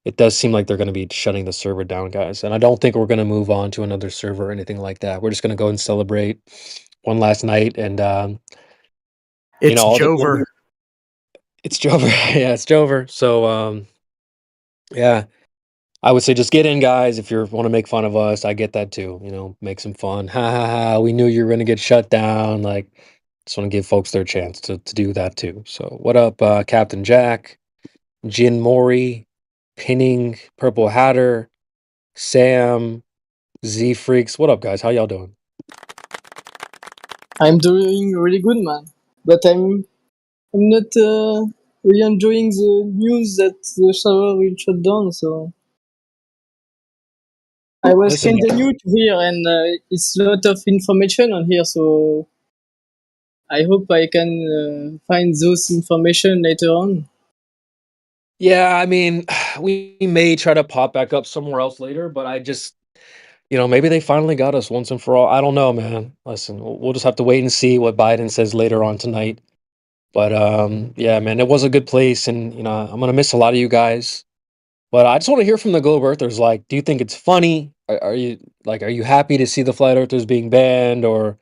it does seem like they're going to be shutting the server down, guys. And I don't think we're going to move on to another server or anything like that. We're just going to go and celebrate one last night. And, It's Jover. It's Jover. Yeah, it's Jover. So, yeah, I would say just get in, guys. If you want to make fun of us, I get that too. You know, make some fun. Ha ha ha. We knew you were going to get shut down. Like, just want to give folks their chance to do that too. So, what up, Captain Jack, Jin Mori, Pinning, Purple Hatter, Sam, Z Freaks. What up, guys? How y'all doing? I'm doing really good, man. But I'm not really enjoying the news that the server will shut down. So I was Listen, kind of new to here, and it's a lot of information on here. So I hope I can find those information later on. yeah, I mean, we may try to pop back up somewhere else later, but I just, you know, maybe they finally got us once and for all. I don't know, man. Listen, we'll just have to wait and see what Biden says later on tonight. But yeah, man, it was a good place, and you know, I'm gonna miss a lot of you guys. But I just want to hear from the Globe Earthers. Like, do you think it's funny? Are you happy to see the Flat Earthers being banned, or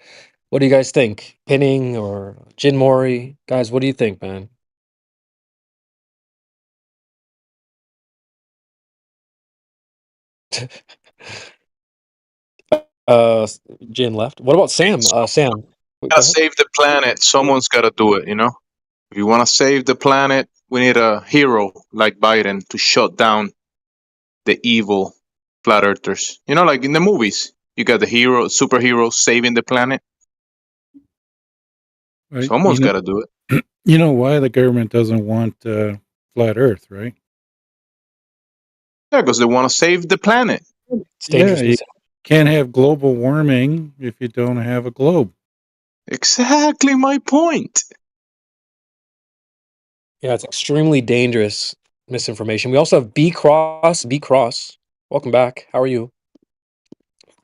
What do you guys think? Pinning or Jin Mori? Guys, what do you think, man? Jin left. What about Sam? Sam, go Gotta ahead. save the planet. Someone's gotta do it, you know? If you wanna save the planet, we need a hero like Biden to shut down the evil flat earthers. You know, like in the movies, you got the hero, superhero saving the planet. Right? Someone's gotta do it. You know why the government doesn't want flat Earth, right? Yeah, because they want to save the planet. It's Yeah, dangerously you simple. can't have global warming if you don't have a globe. Exactly my point. Yeah, it's extremely dangerous misinformation. We also have B Cross. B Cross, welcome back. How are you?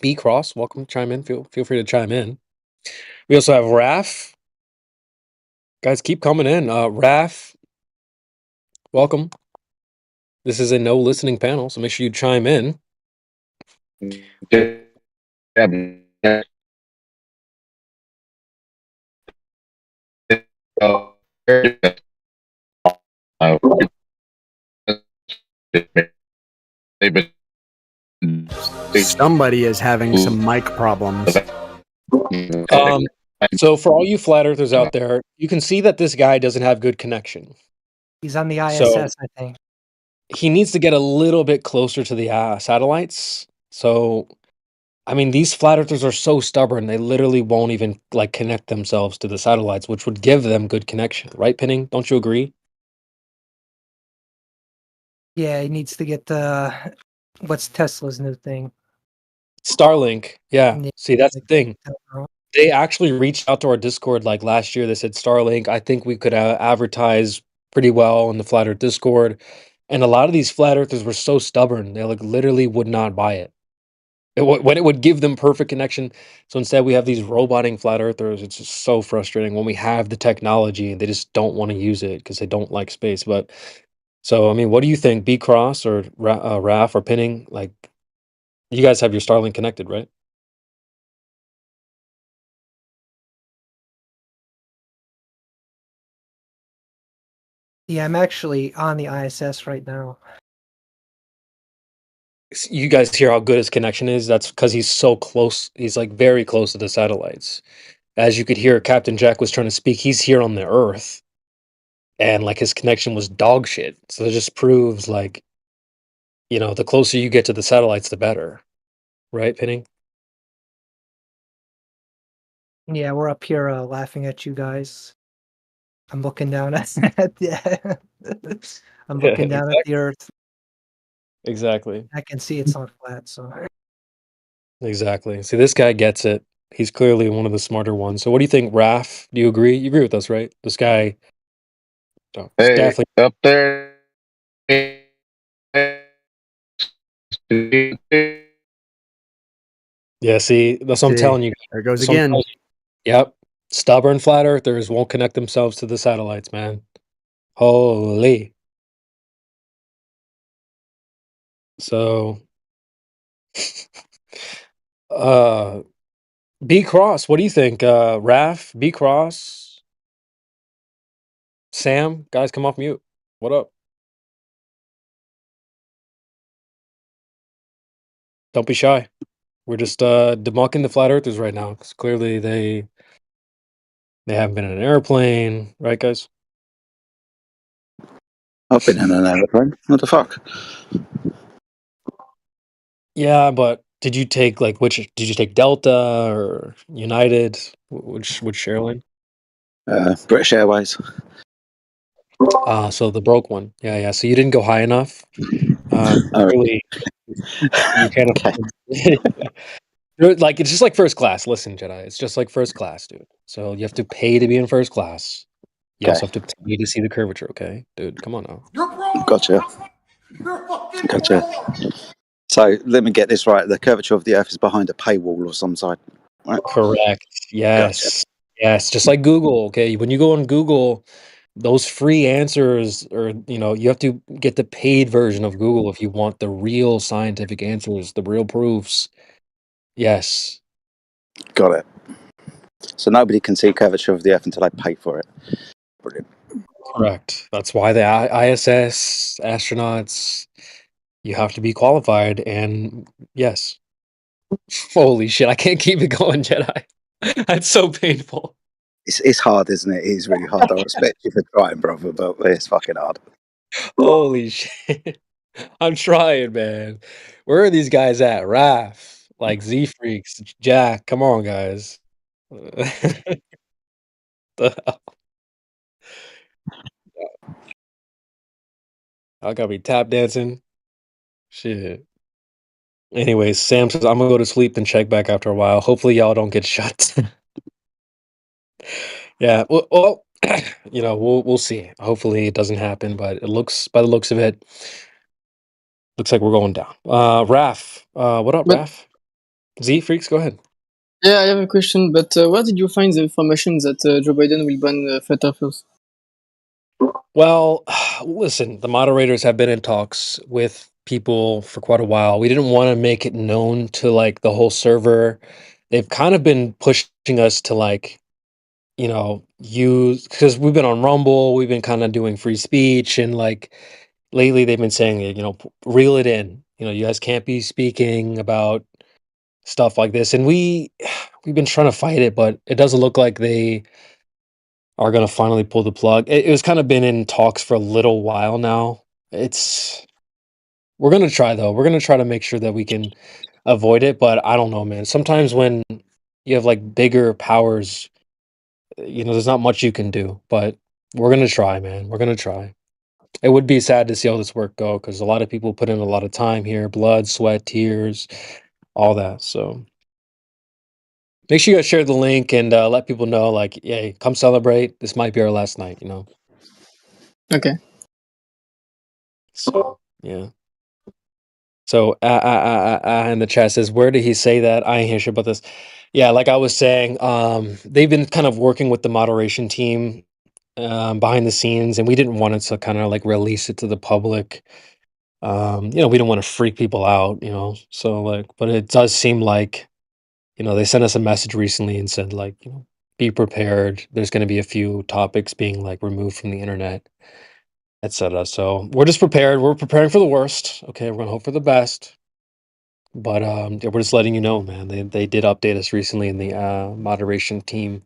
B Cross, welcome. Chime in. Feel free to chime in. We also have Raf. Guys, keep coming in. Raf, welcome. This is a no listening panel, so make sure you chime in. Somebody is having some mic problems. So for all you flat earthers out there, you can see that this guy doesn't have good connection. He's on the So ISS, I think. he needs to get a little bit closer to the satellites. So, I mean, these flat earthers are so stubborn; they literally won't even like connect themselves to the satellites, which would give them good connection, right? Pinning, don't you agree? Yeah, he needs to get what's Tesla's new thing? Starlink, yeah. Yeah, See, that's the thing. Tesla. They actually reached out to our Discord like last year. They said Starlink. I think we could advertise pretty well in the flat Earth Discord, and a lot of these flat earthers were so stubborn; they like literally would not buy it. When it would give them perfect connection. So instead, we have these roboting flat earthers. It's just so frustrating when we have the technology and they just don't want to use it because they don't like space. But so, I mean, what do you think? B Cross or Raf or Pinning? Like, you guys have your Starlink connected, right? Yeah, I'm actually on the ISS right now. You guys hear how good his connection is? That's because he's so close. He's like very close to the satellites. As you could hear, Captain Jack was trying to speak. He's here on the Earth, and like his connection was dog shit. So it just proves like, the closer you get to the satellites, the better, right, Pinning? Yeah, we're up here laughing at you guys. I'm looking down at I'm looking down at the Earth. Exactly. I can see it's not flat, so Exactly. See, this guy gets it. He's clearly one of the smarter ones. So what do you think, Raf? Do you agree? You agree with us, right? This guy it's Hey, definitely up there. Yeah, see, that's what I'm See, telling you. there it goes That's what I'm again. telling you. Yep. Stubborn flat earthers won't connect themselves to the satellites, man. Holy. So B Cross, what do you think? Raf, B Cross, Sam, guys, come off mute. What up? Don't be shy. We're just debunking the flat earthers right now because clearly they haven't been in an airplane, right, guys? I've been in an aeroplane. What the fuck? Yeah, but did you take which did you take Delta or United? Which airline? British Airways. So the broke one. Yeah. So you didn't go high enough. Clearly you can't like it's just like first class. Listen, Jedi, it's just like first class, dude. So you have to pay to be in first class. You also have to pay to see the curvature, okay? Dude, come on now. Gotcha. So let me get this right. The curvature of the Earth is behind a paywall or some side. Right? Correct. Yes. Yes. Just like Google, okay? When you go on Google, those free answers or you have to get the paid version of Google if you want the real scientific answers, the real proofs. Yes. Got it. So nobody can see curvature of the Earth until they pay for it. Brilliant. Correct. That's why the ISS astronauts, you have to be qualified. And yes, holy shit, I can't keep it going, Jedi. That's so painful. It's hard, isn't it? It is really hard. I respect you for trying, brother, but it's fucking hard. Holy shit. I'm trying, man. Where are these guys at? Raph, like Z Freaks, Jack. Come on, guys. The hell? I gotta be tap dancing. Shit. Anyways, Sam says I'm gonna go to sleep and check back after a while. Hopefully, y'all don't get shot. Yeah. Well, we'll see. Hopefully, it doesn't happen, but it looks, by the looks of it, looks like we're going down. Raph, what up, But Raph? Z Freaks, go ahead. yeah, I have a question. But where did you find the information that Joe Biden will ban flat earthers? Well, listen, the moderators have been in talks with people for quite a while. We didn't want to make it known to like the whole server. They've kind of been pushing us to like, use, because we've been on Rumble, we've been kind of doing free speech, and like lately they've been saying, reel it in. You guys can't be speaking about stuff like this. And we've been trying to fight it, but it doesn't look like they are going to finally pull the plug. It was kind of been in talks for a little while now. We're going to try though. We're going to try to make sure that we can avoid it, but I don't know, man. Sometimes when you have like bigger powers, there's not much you can do, but we're going to try, man. We're going to try. It would be sad to see all this work go because a lot of people put in a lot of time here, blood, sweat, tears, all that. So make sure you guys share the link and let people know, like, yay, come celebrate. This might be our last night, Okay. So, yeah. So, in the chat says, where did he say that? I ain't hear shit about this. Yeah, like I was saying, they've been kind of working with the moderation team behind the scenes, and we didn't want it to kind of like release it to the public. We don't want to freak people out, So, like, but it does seem like, they sent us a message recently and said, like, be prepared. There's going to be a few topics being like removed from the internet, etc. So we're just prepared. We're preparing for the worst. Okay, we're gonna hope for the best. But yeah, we're just letting you know, man. They did update us recently in the moderation team,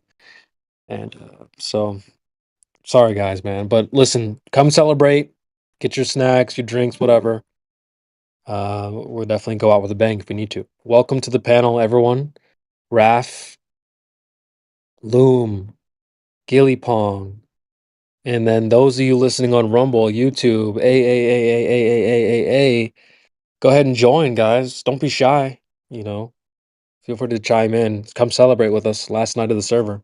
and so sorry, guys, man. But listen, come celebrate. Get your snacks, your drinks, whatever. We'll definitely go out with a bang if we need to. Welcome to the panel, everyone. Raph, Loom, Gilly Pong, and then those of you listening on Rumble, YouTube, a. Go ahead and join, guys. Don't be shy. Feel free to chime in. Come celebrate with us. Last night of the server.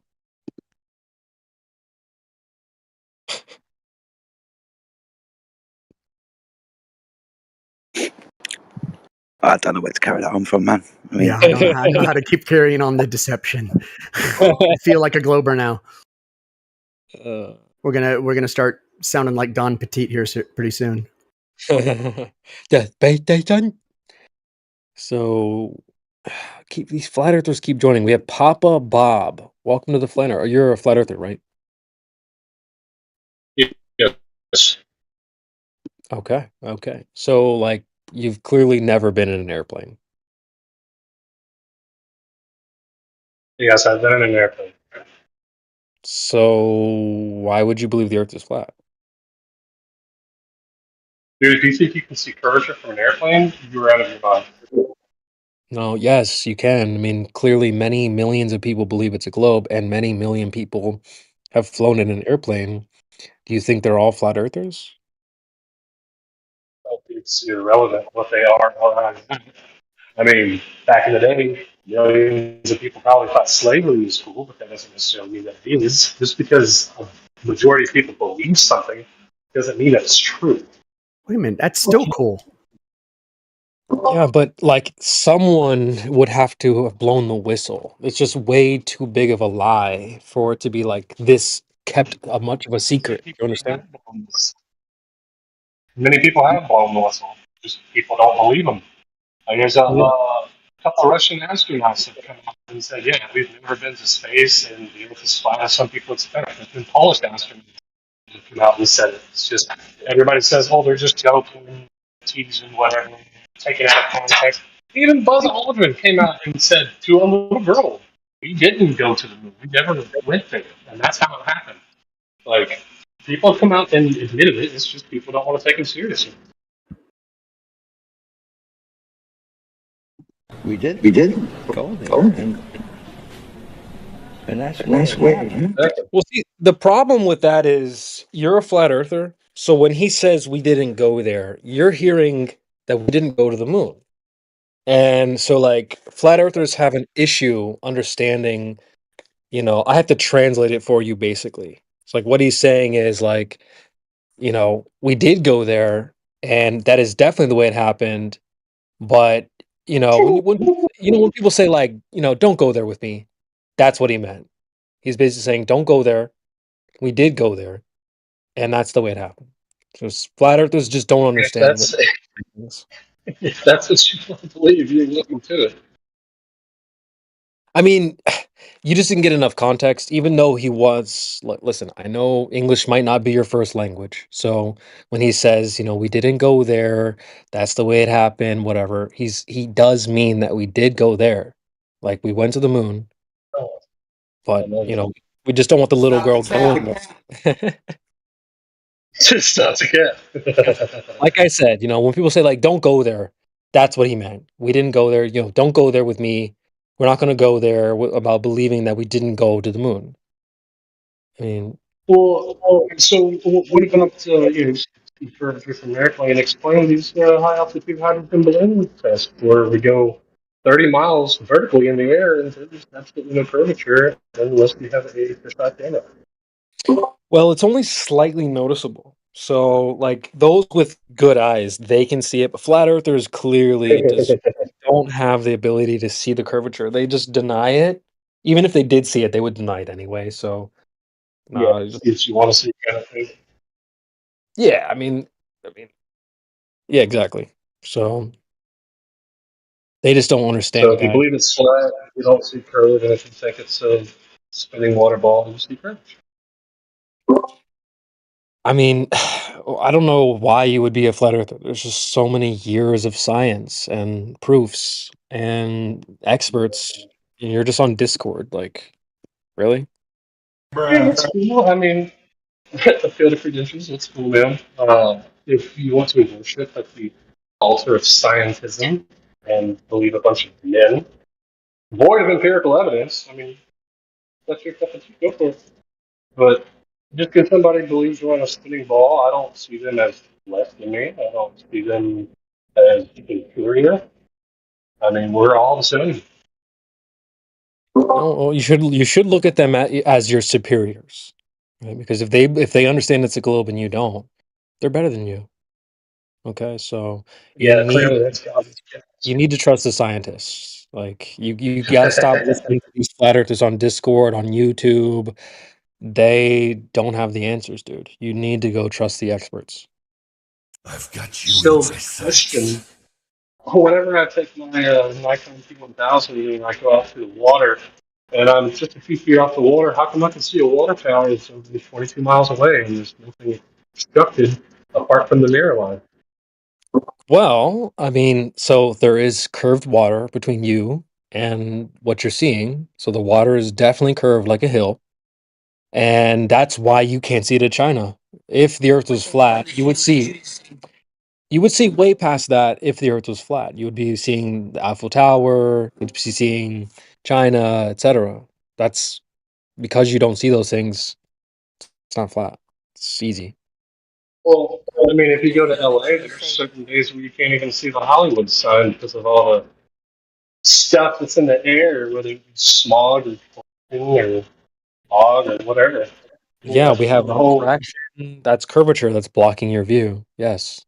I don't know where to carry that on from, man. I mean, Yeah, I know how to keep carrying on the deception. I feel like a Glober now. We're gonna start sounding like Don Petit here pretty soon. So keep these flat earthers keep joining. We have Papa Bob. Welcome to the Flat Earth. You're a flat earther, right? Yes. Okay. So like you've clearly never been in an airplane. Yes, I've been in an airplane. So why would you believe the earth is flat? Dude, if you think you can see curvature from an airplane, you're out of your mind. No, yes, you can. I mean, clearly many millions of people believe it's a globe and many million people have flown in an airplane. Do you think they're all flat earthers? It's irrelevant what they are. I mean, back in the day, millions of people probably thought slavery was cool, but that doesn't necessarily mean that it is. Just because a majority of people believe something doesn't mean that it's true. Wait a minute, that's still cool. Yeah, but like someone would have to have blown the whistle. It's just way too big of a lie for it to be like this kept much of a secret. You understand? Many people have blown the whistle. Just people don't believe them. Like there's couple Russian astronauts have come out and said, yeah, we've never been to space and the Earth is flat as some people expect. There's been Polish astronauts who come out and said it. It's just, everybody says, oh, they're just joking, teasing, whatever, taken out of context. Even Buzz Aldrin came out and said to a little girl, we didn't go to the moon. We never went there. And that's how it happened. Like, people come out and admitted it. It's just people don't want to take it seriously. We did go there. And that's where. Well, see, the problem with that is you're a flat earther. So when he says we didn't go there, you're hearing that we didn't go to the moon. And so, like, flat earthers have an issue understanding, I have to translate it for you basically. It's like what he's saying is like, we did go there, and that is definitely the way it happened. But, when people say, like, don't go there with me, that's what he meant. He's basically saying, don't go there. We did go there, and that's the way it happened. So flat earthers just don't understand. If that's what you want to believe, you're looking to it. I mean, you just didn't get enough context, even though he was. Listen, I know English might not be your first language. So when he says, we didn't go there, that's the way it happened, whatever, he does mean that we did go there. Like, we went to the moon. But, we just don't want the little girl going there. Just not a cat. Like I said, when people say, like, don't go there, that's what he meant. We didn't go there. Don't go there with me. We're not going to go there about believing that we didn't go to the moon. I mean, so what about from airplane and explain these high altitude hydrogen balloon tests where we go 30 miles vertically in the air and there's absolutely no curvature unless we have a precise data. Well, it's only slightly noticeable. So, like, those with good eyes, they can see it, but flat earthers clearly just don't have the ability to see the curvature. They just deny it. Even if they did see it, they would deny it anyway. So, If you want to see kind of thing. Yeah, I mean, yeah, exactly. So they just don't understand. So if you believe it's flat, you don't see curve, and if you think it's a spinning water ball, you see curve. I mean, I don't know why you would be a flat earther. There's just so many years of science and proofs and experts. And you're just on Discord, like, really? Yeah, that's cool. I mean, the field of credentials, that's cool, man. If you want to worship at the altar of scientism and believe a bunch of men, void of empirical evidence, I mean, that's your cup of tea, go for it. But just because somebody believes you're on a spinning ball, I don't see them as less than me. I don't see them as inferior. I mean, we're all the same. Oh, you should look at them as your superiors, right? Because if they understand it's a globe and you don't, they're better than you. Okay, so Clearly that's God. you need to trust the scientists. Like, you gotta stop listening to these flat earthers on Discord, on YouTube. They don't have the answers, dude. You need to go trust the experts. I've got you. So, question: whenever I take my Nikon T1000 and I go out to the water, and I'm just a few feet off the water, how come I can see a water tower that's only 22 miles away and there's nothing obstructed apart from the mirror line? Well, I mean, so there is curved water between you and what you're seeing. So the water is definitely curved like a hill. And that's why you can't see to China. If the earth was flat, you would see way past that. If the earth was flat, you would be seeing the Eiffel Tower, you'd be seeing China, etc. That's because you don't see those things. It's not flat. It's easy. Well, I mean, if you go to LA, there's certain days where you can't even see the Hollywood sign because of all the stuff that's in the air, whether it be smog or fog or whatever. Yeah, we have refraction. That's curvature that's blocking your view. Yes.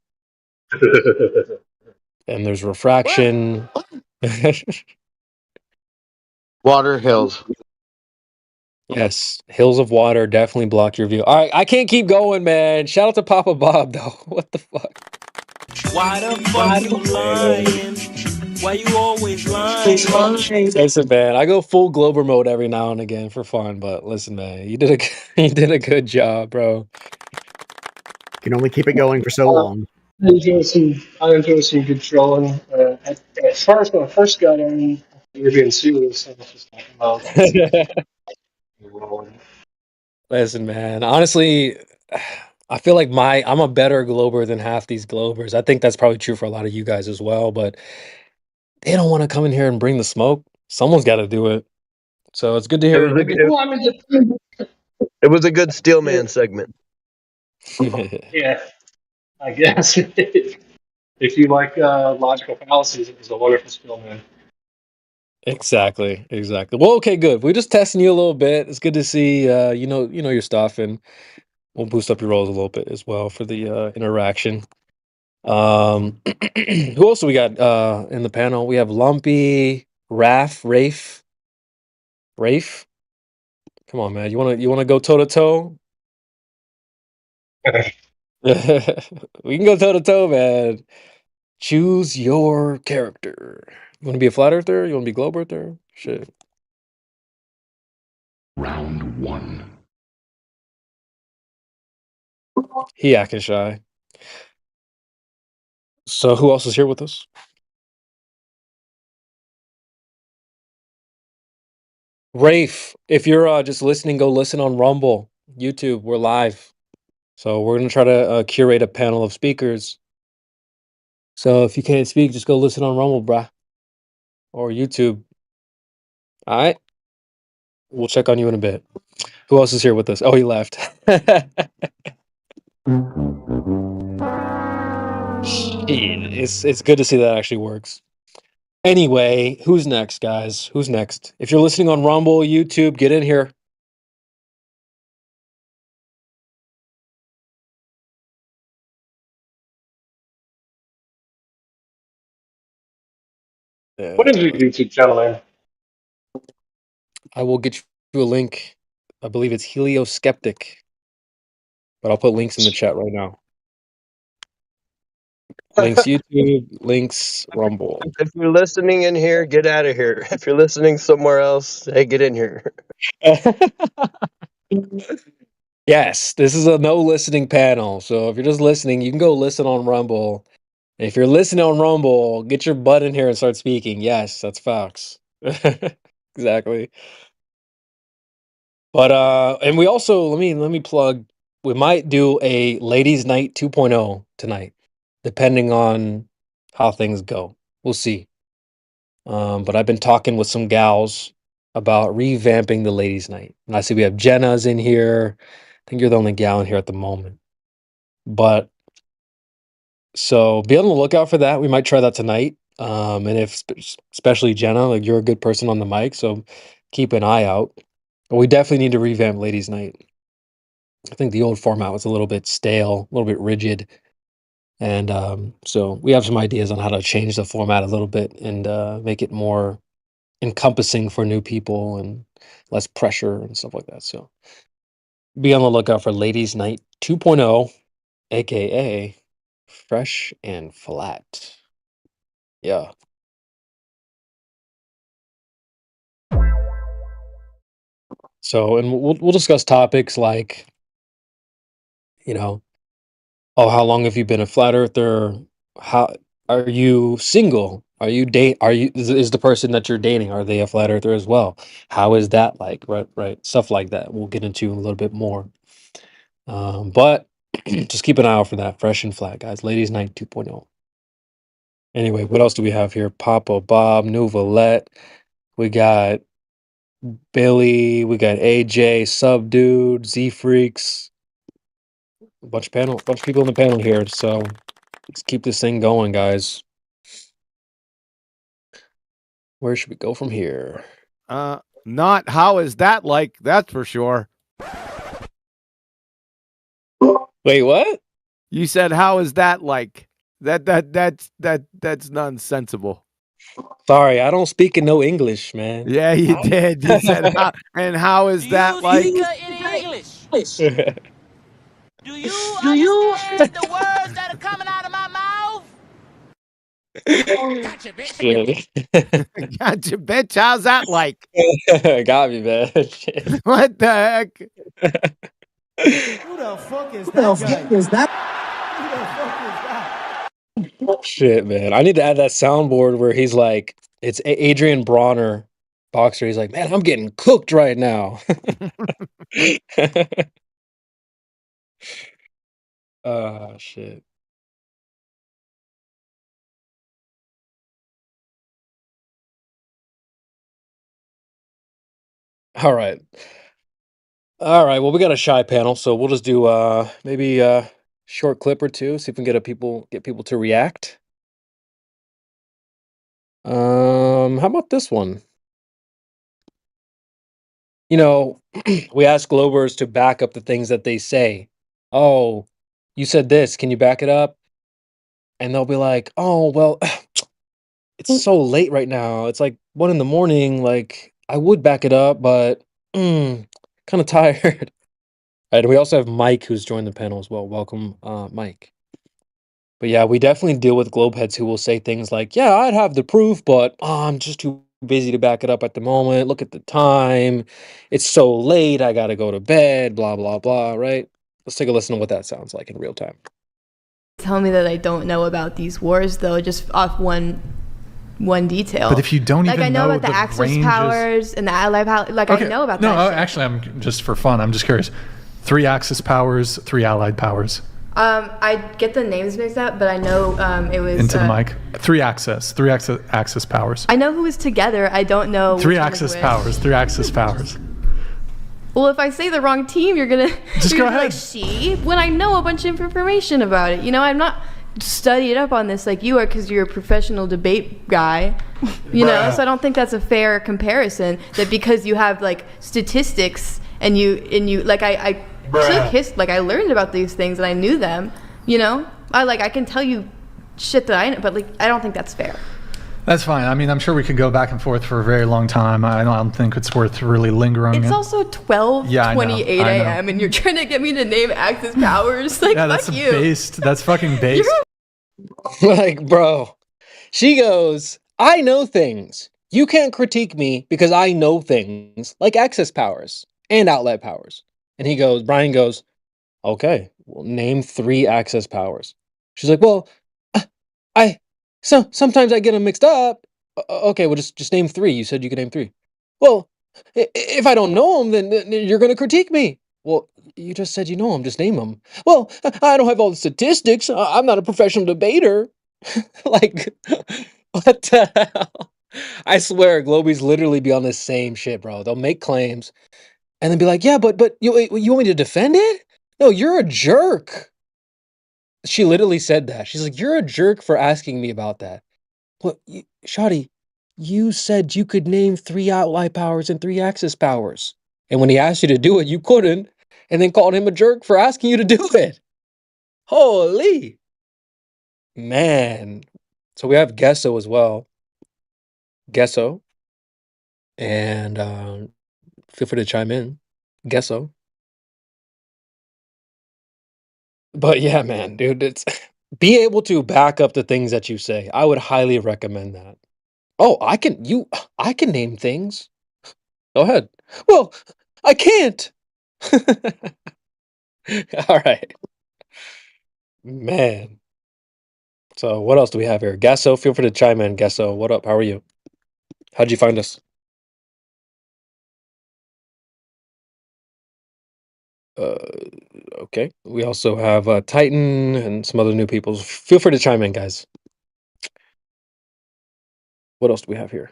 And there's refraction. Water hills. Yes, hills of water definitely block your view. All right, I can't keep going, man. Shout out to Papa Bob, though. What the fuck? Why the fuck you lying? Why you always lying? Listen, man, I go full Glober mode every now and again for fun, but listen, man, you did you did a good job, bro. Can only keep it going for so long. I enjoy some good trolling. At first, when I first got in, you were being serious. I was just like, well, Listen, man, honestly, I feel like I'm a better Glober than half these Globers. I think that's probably true for a lot of you guys as well, but they don't want to come in here and bring the smoke. Someone's got to do it. So it's good to hear. It was a good Steelman segment. yeah, I guess. If you like logical fallacies, it was a wonderful skill, man. Exactly. Well, okay, good. We're just testing you a little bit. It's good to see you know your stuff, and we'll boost up your rolls a little bit as well for the interaction. Who else do we got in the panel? We have Lumpy, Rafe. Come on, man. You wanna go toe to toe? We can go toe to toe, man. Choose your character. You want to be a flat earther? You want to be globe earther? Shit. Round 1. He acting shy. So who else is here with us? Rafe, if you're just listening, go listen on Rumble, YouTube. We're live. So we're gonna try to curate a panel of speakers. So if you can't speak, just go listen on Rumble, brah. Or YouTube. Alright. We'll check on you in a bit. Who else is here with us? Oh, he left. It's good to see that actually works. Anyway, who's next, guys? Who's next? If you're listening on Rumble, YouTube, get in here. What is your YouTube channel, man? I will get you a link. I believe it's Helioskeptic. But I'll put links in the chat right now. Links YouTube, links Rumble. If you're listening in here, get out of here. If you're listening somewhere else, hey, get in here. Yes, this is a no listening panel. So if you're just listening, you can go listen on Rumble. If you're listening on Rumble, get your butt in here and start speaking. Yes, that's facts. Exactly. But and we also let me plug, we might do a ladies night 2.0 tonight, depending on how things go. We'll see. But I've been talking with some gals about revamping the ladies night. And I see we have Jenna's in here. I think you're the only gal in here at the moment. But so be on the lookout for that. We might try that tonight. And if especially Jenna, like you're a good person on the mic, so keep an eye out. But we definitely need to revamp ladies night. I think the old format was a little bit stale, a little bit rigid. And so we have some ideas on how to change the format a little bit and make it more encompassing for new people and less pressure and stuff like that. So be on the lookout for Ladies Night 2.0, aka Fresh and Flat. Yeah. So, and we'll discuss topics like, you know, oh, how long have you been a flat earther? How are you single? Are you is the person that you're dating, are they a flat earther as well? How is that like? Right. Stuff like that. We'll get into a little bit more. But just keep an eye out for that. Fresh and Flat, guys. Ladies Night 2.0. Anyway, what else do we have here? Papa Bob, New Valette. We got Billy. We got AJ, Subdude, Z Freaks. A bunch of people in the panel here. So let's keep this thing going, guys. Where should we go from here? Not how is that like, that's for sure. Wait, what? You said how is that like? That's nonsensible. Sorry, I don't speak in no English, man. Yeah, you did. You said how, and how is that like? Do you understand the words that are coming out of my mouth? Shit. Gotcha, bitch. How's that like? Got me, man. Shit. What the heck? Who the fuck is that guy? Shit, man. I need to add that soundboard where he's like, it's Adrian Bronner, boxer. He's like, man, I'm getting cooked right now. Shit. All right. All right. Well, we got a shy panel, so we'll just do maybe a short clip or two, see if we can get people to react. How about this one? You know, we ask Globers to back up the things that they say. Oh, you said this. Can you back it up? And they'll be like, oh, well, it's so late right now. It's like 1 a.m. Like, I would back it up, but kind of tired. And we also have Mike, who's joined the panel as well. Welcome, Mike. But yeah, we definitely deal with globeheads who will say things like, yeah, I'd have the proof, but I'm just too busy to back it up at the moment. Look at the time. It's so late. I got to go to bed, blah, blah, blah, right? Let's take a listen to what that sounds like in real time. Tell me that I don't know about these wars, though, just off one detail. But if you don't like, even I know know about the the Axis ranges- powers and the Allied power. Like, I know about no, that. shit. actually, I'm just for fun. I'm just curious. 3 Axis powers, 3 Allied powers. I get the names mixed up, but I know it was Into the mic. 3 Axis powers. I know who was together. I don't know. 3 which one is Axis which. powers. 3 Axis powers. Well, if I say the wrong team, you're gonna Just you're go gonna be ahead. like, see, when I know a bunch of information about it. You know, I'm not studied up on this like you are because you're a professional debate guy. You know, so I don't think that's a fair comparison. That because you have like statistics and you like I took like I learned about these things and I knew them. You know, I can tell you shit that I know, but like I don't think that's fair. That's fine. I mean, I'm sure we could go back and forth for a very long time. I don't think it's worth really lingering. It's also 12:28 I know. a.m. and you're trying to get me to name Axis powers. Like, yeah, fuck that's you. based. That's fucking based. Like, bro, she goes, I know things. You can't critique me because I know things like access powers and outlet powers. And Brian goes, okay, well, name 3 access powers. She's like, well, sometimes I get them mixed up. Okay, well, just name 3. You said you could name 3. Well, if I don't know them, then you're going to critique me. Well, you just said you know them. Just name them. Well, I don't have all the statistics. I'm not a professional debater. Like, what the hell? I swear, Globies literally be on the same shit, bro. They'll make claims and then be like, yeah, but you want me to defend it? No, you're a jerk. She literally said that. She's like, you're a jerk for asking me about that. Well, Shawty, you said you could name 3 outlier powers and 3 axis powers. And when he asked you to do it, you couldn't. And then called him a jerk for asking you to do it. Holy. Man. So we have Gesso as well. Gesso. And feel free to chime in. Gesso. But yeah, man, dude, it's be able to back up the things that you say. I would highly recommend that. Oh, I can name things. Go ahead. Well, I can't. All right. Man. So what else do we have here? Gesso, feel free to chime in. Gesso, what up? How are you? How'd you find us? Okay. We also have Titan and some other new people. Feel free to chime in, guys. What else do we have here?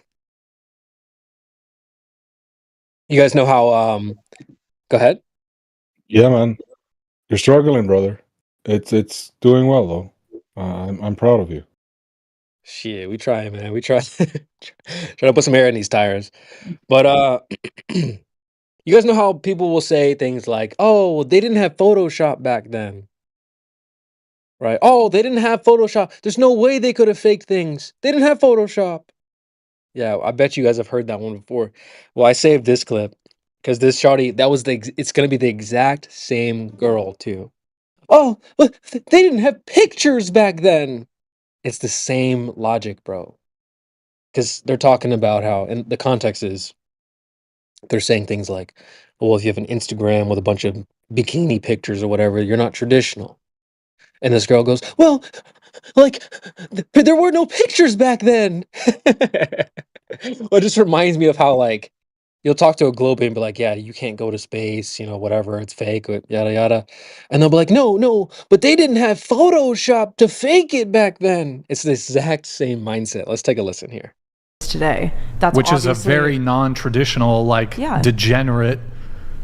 You guys know how go ahead. Yeah, man. You're struggling, brother. It's doing well though. I'm proud of you. Shit, we try, man. We try try to put some air in these tires. But you guys know how people will say things like, "Oh, well, they didn't have Photoshop back then." Right? "Oh, they didn't have Photoshop. There's no way they could have faked things. They didn't have Photoshop." Yeah, I bet you guys have heard that one before. Well, I saved this clip because this shawty, it's gonna be the exact same girl too. "Oh, well, they didn't have pictures back then." It's the same logic, bro. Because they're talking about how, and the context is, they're saying things like, well, if you have an Instagram with a bunch of bikini pictures or whatever, you're not traditional. And this girl goes, well, like, there were no pictures back then. Well, it just reminds me of how, like, you'll talk to a globe and be like, yeah, you can't go to space, whatever, it's fake, yada, yada. And they'll be like, no, but they didn't have Photoshop to fake it back then. It's the exact same mindset. Let's take a listen here. Today, that's which is a obviously- very non-traditional, like degenerate.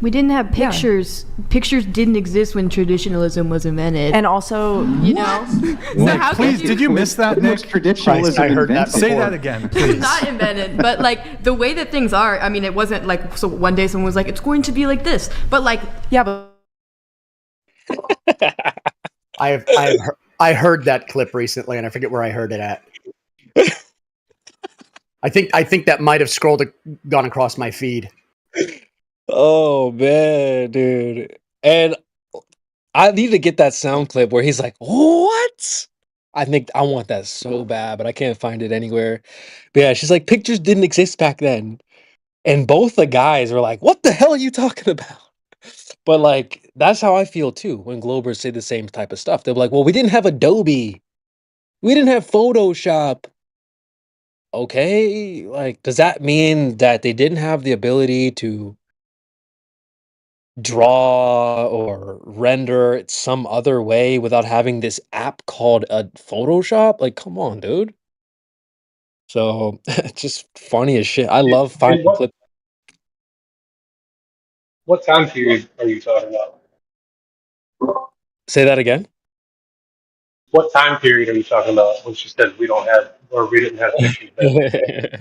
We didn't have pictures. Pictures didn't exist when traditionalism was invented. And also, you know, so how Please, could did you miss that, Nick? Traditionalism I heard that. invented. Say that again, please. not invented, but like the way that things are. I mean, it wasn't like so. One day someone was like, "It's going to be like this," but like, yeah, but I heard that clip recently, and I forget where I heard it at. I think that might have gone across my feed. Oh man, dude. And I need to get that sound clip where he's like, what? I think I want that so bad, but I can't find it anywhere. But yeah, she's like, pictures didn't exist back then. And both the guys were like, what the hell are you talking about? But like, that's how I feel too when Globers say the same type of stuff. They're like, well, we didn't have Adobe. We didn't have Photoshop. Okay, like, does that mean that they didn't have the ability to draw or render it some other way without having this app called Photoshop? Like, come on, dude. So it's just funny as shit. I love finding clips. What time period are you talking about? Say that again. What time period are you talking about when she said we didn't have pictures then?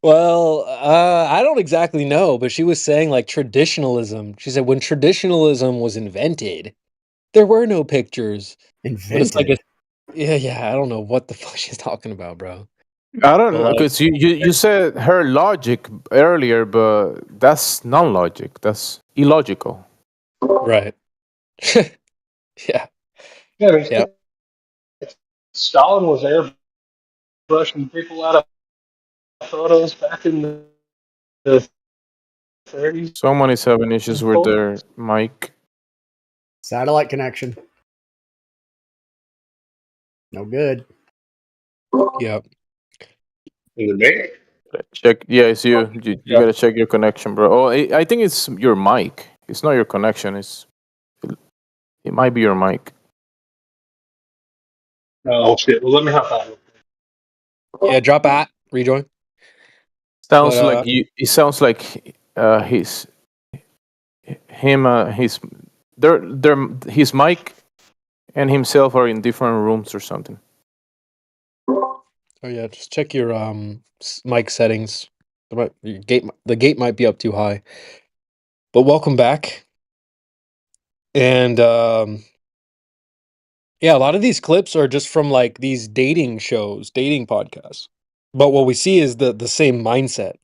Well, I don't exactly know, but she was saying like traditionalism. She said when traditionalism was invented, there were no pictures. But it's like, yeah, I don't know what the fuck she's talking about, bro. I don't know, because you said her logic earlier, but that's non-logic. That's illogical. Right. Yeah. Yeah, I mean, Stalin was airbrushing people out of photos back in the 30s. Someone is having issues with their mic. Satellite connection. No good. Yep. Is it me? Check. Yeah, it's you. You gotta check your connection, bro. Oh, I think it's your mic. It's not your connection. It might be your mic. Oh shit! Well, let me hop out. Yeah, drop at rejoin. Sounds But, like you. It sounds like his mic and himself are in different rooms or something. Oh yeah, just check your mic settings. The gate might be up too high. But welcome back. And yeah, a lot of these clips are just from like these dating shows, dating podcasts. But what we see is the same mindset.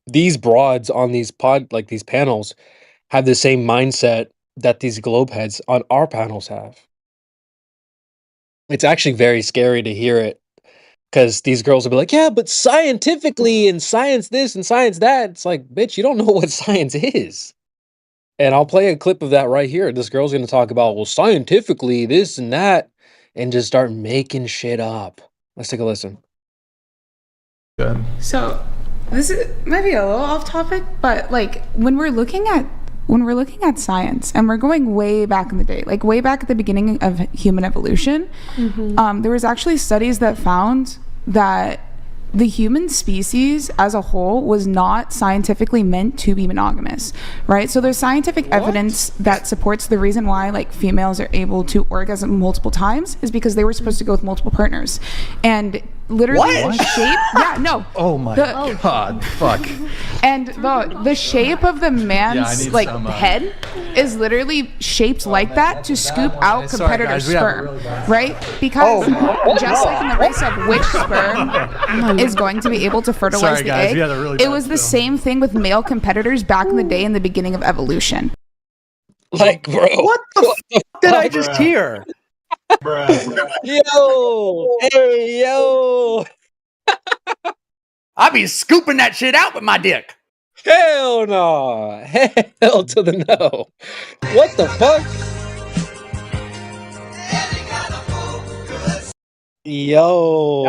These broads on these these panels have the same mindset that these globe heads on our panels have. It's actually very scary to hear it. Because these girls will be like, yeah, but scientifically and science this and science that. It's like, bitch, you don't know what science is. And I'll play a clip of that right here. This girl's going to talk about, well, scientifically this and that, and just start making shit up. Let's take a listen. Good. So this is maybe a little off topic, but like when we're looking at science and we're going way back in the day, like way back at the beginning of human evolution, there was actually studies that found that the human species as a whole was not scientifically meant to be monogamous, right? So there's scientific evidence that supports the reason why like females are able to orgasm multiple times is because they were supposed to go with multiple partners. And literally the shape, yeah, no. Oh my god, fuck. And the shape of the man's need like some, head is literally shaped like that to scoop out Sorry, competitor guys, we have a sperm, really bad- right? Because just like in the race of which sperm is going to be able to fertilize Sorry, the guys, egg, we had a really it bad was the spill. same thing with male competitors back in the day in the beginning of evolution. Like, bro. What the f did I just hear? Yo, hey, yo. I be scooping that shit out with my dick. Hell no. Hell to the no. What the fuck? Yo.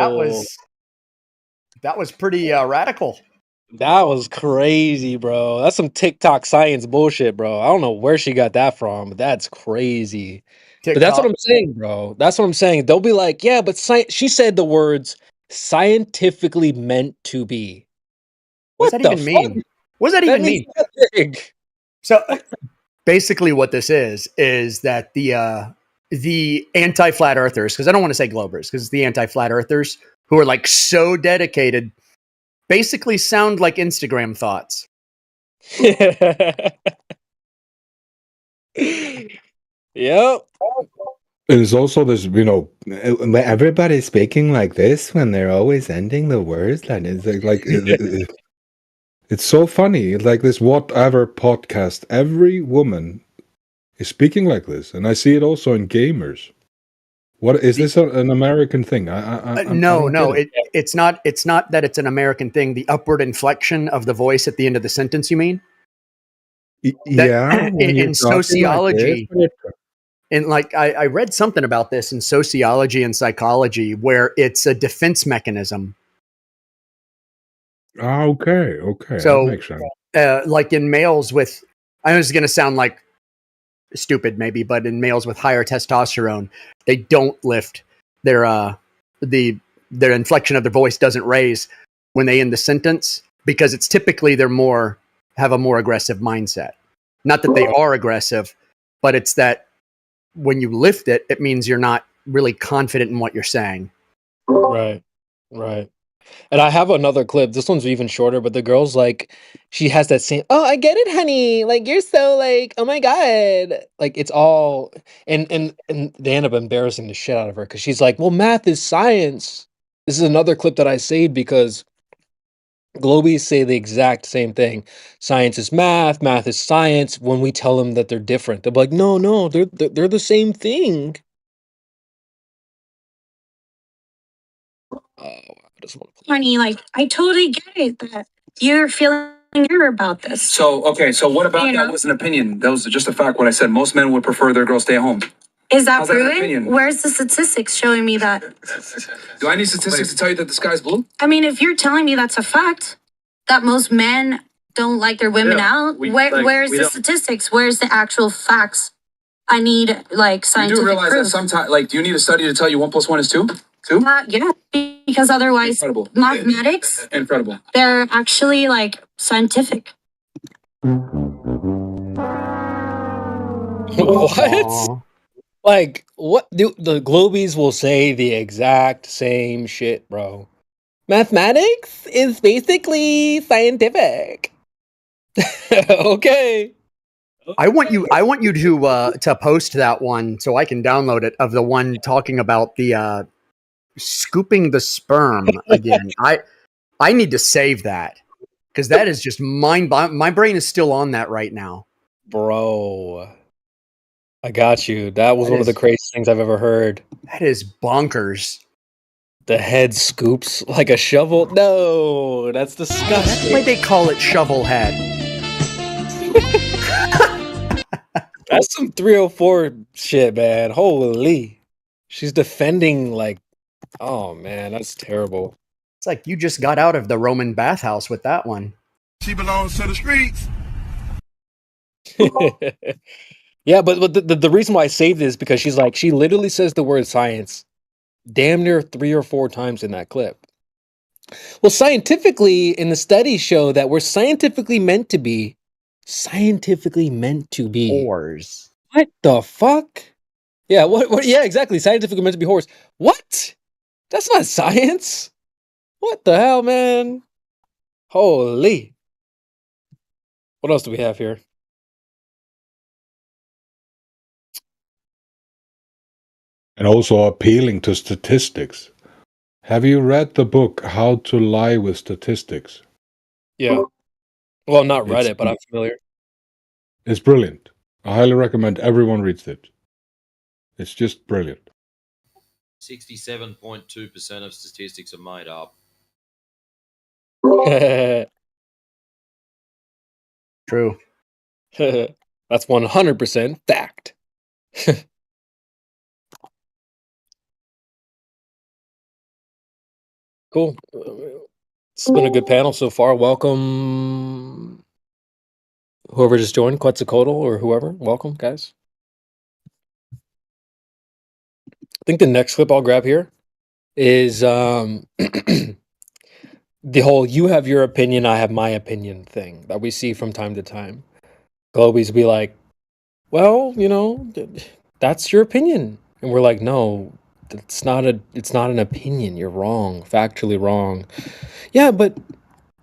That was pretty radical. That was crazy, bro. That's some TikTok science bullshit, bro. I don't know where she got that from, but that's crazy. But that's what TikTok. I'm saying, bro. That's what I'm saying. They'll be like, yeah, but she said the words scientifically meant to be. What's What that the even mean? fuck? What does that even means mean? nothing. So basically, what this is that the anti-flat earthers, because I don't want to say globers, because it's the anti-flat earthers who are like so dedicated, basically sound like Instagram thoughts. Yep. There's also this, everybody's speaking like this when they're always ending the words. And it's it's so funny. It's like this whatever podcast. Every woman is speaking like this, and I see it also in gamers. What is this an American thing? No, it's not. It's not that it's an American thing. The upward inflection of the voice at the end of the sentence. You mean? Yeah. In sociology, and like I read something about this in sociology and psychology, where it's a defense mechanism. Okay. So, that makes sense. Like in males with, I was going to sound like stupid maybe, but in males with higher testosterone, they don't lift their inflection of their voice doesn't raise when they end the sentence, because it's typically have a more aggressive mindset. Not that they are aggressive, but it's that when you lift it, it means you're not really confident in what you're saying. Right. And I have another clip. This one's even shorter, but the girl's like, she has that same, oh, I get it, honey. Like, you're so like, oh my God. Like, it's all, and they end up embarrassing the shit out of her because she's like, well, math is science. This is another clip that I saved because Globies say the exact same thing. Science is math, math is science. When we tell them that they're different, they're like, no, they're the same thing. Honey, like, I totally get it that you're feeling insecure about this. So what about You that know? was an opinion? That was just a fact. What I said, most men would prefer their girl stay at home. Is that How's that an proven? opinion? Where's the statistics showing me that? Do I need statistics to tell you that the sky's blue? I mean, if you're telling me that's a fact, that most men don't like their women out, where's the statistics? Where's the actual facts? I need like You scientific do realize proof. that sometimes, like, do you need a study to tell you 1 + 1 is 2? Yeah, because otherwise, Incredible. mathematics, Incredible. they're actually like scientific. What? Like, what do the Globies will say the exact same shit, bro. Mathematics is basically scientific. Okay. I want you to post that one so I can download it, of the one talking about the scooping the sperm again. I need to save that because that is just my brain is still on that right now. Bro. I got you. That was That one of the is- craziest things I've ever heard. That is bonkers. The head scoops like a shovel. No, that's That's disgusting. why they call it shovel head. That's some 304 shit, man. Holy. She's defending like, oh man, that's terrible. It's like you just got out of the Roman bathhouse with that one. She belongs to the streets. Yeah, but the reason why I saved this is because she literally says the word science damn near 3 or 4 times in that clip. Well, scientifically, in the studies show that we're scientifically meant to be whores. What the fuck? Yeah, what yeah, exactly. Scientifically meant to be whores. What? That's not science. What the hell, man? Holy. What else do we have here? And also appealing to statistics. Have you read the book How to Lie with Statistics? Yeah. Well, not read It's- it, but I'm familiar. It's brilliant. I highly recommend everyone reads it. It's just brilliant. 67.2% of statistics are made up. True. That's 100% fact. Cool. It's been a good panel so far. Welcome, whoever just joined, Quetzalcoatl or whoever. Welcome, guys. I think the next clip I'll grab here is the whole "you have your opinion, I have my opinion" thing that we see from time to time. Globies be like, "Well, you know, that's your opinion," and we're like, "No, it's not an opinion. You're wrong, factually wrong." Yeah, but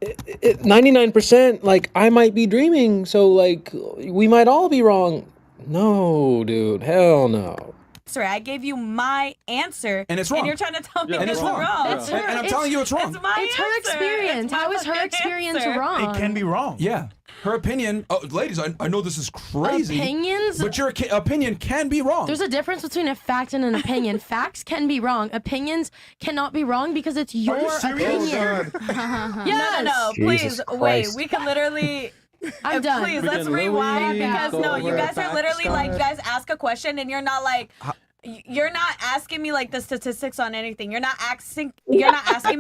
99%, like, I might be dreaming, so like we might all be wrong. No, dude, hell no. Sorry, I gave you my answer, and it's wrong. And you're trying to tell me and it's wrong. wrong. It's her, and I'm telling you it's wrong. It's my It's her answer. experience. It's my How is her fucking experience answer. wrong? It can be wrong. Yeah, her opinion. Oh, ladies, I know this is crazy. Opinions? But your opinion can be wrong. There's a difference between a fact and an opinion. Facts can be wrong. Opinions cannot be wrong because it's your opinion. Yes. No, please, wait. We can literally. I'm done. Please, We let's can rewind literally because go no, you over guys are facts, literally like, you guys. guys ask a question and you're not like. You're not asking me like the statistics on anything. You're not asking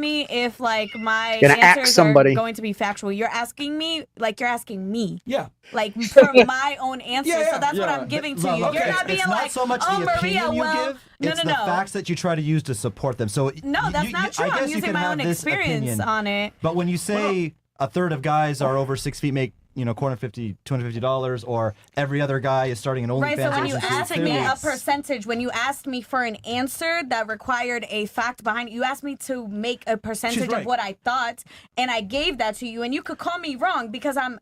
me if like my Gonna ask answers somebody. are going to be factual. You're asking me like you're asking me. Yeah. Like for my own answer. Yeah, So that's what yeah. I'm giving to Love, you. You're okay. not being It's like, not so much oh the Maria, opinion you well, give, no, it's no, the no. facts that you try to use to support them. So No, that's not true. I guess I'm you using can my have own this experience opinion, on it. But when you say a third of guys are over 6 feet make, you know, $250, or every other guy is starting an OnlyFans. Right, so when you agency, asked me clearly a it's- percentage, when you asked me for an answer that required a fact behind it, you asked me to make a percentage right. of what I thought, and I gave that to you, and you could call me wrong because I'm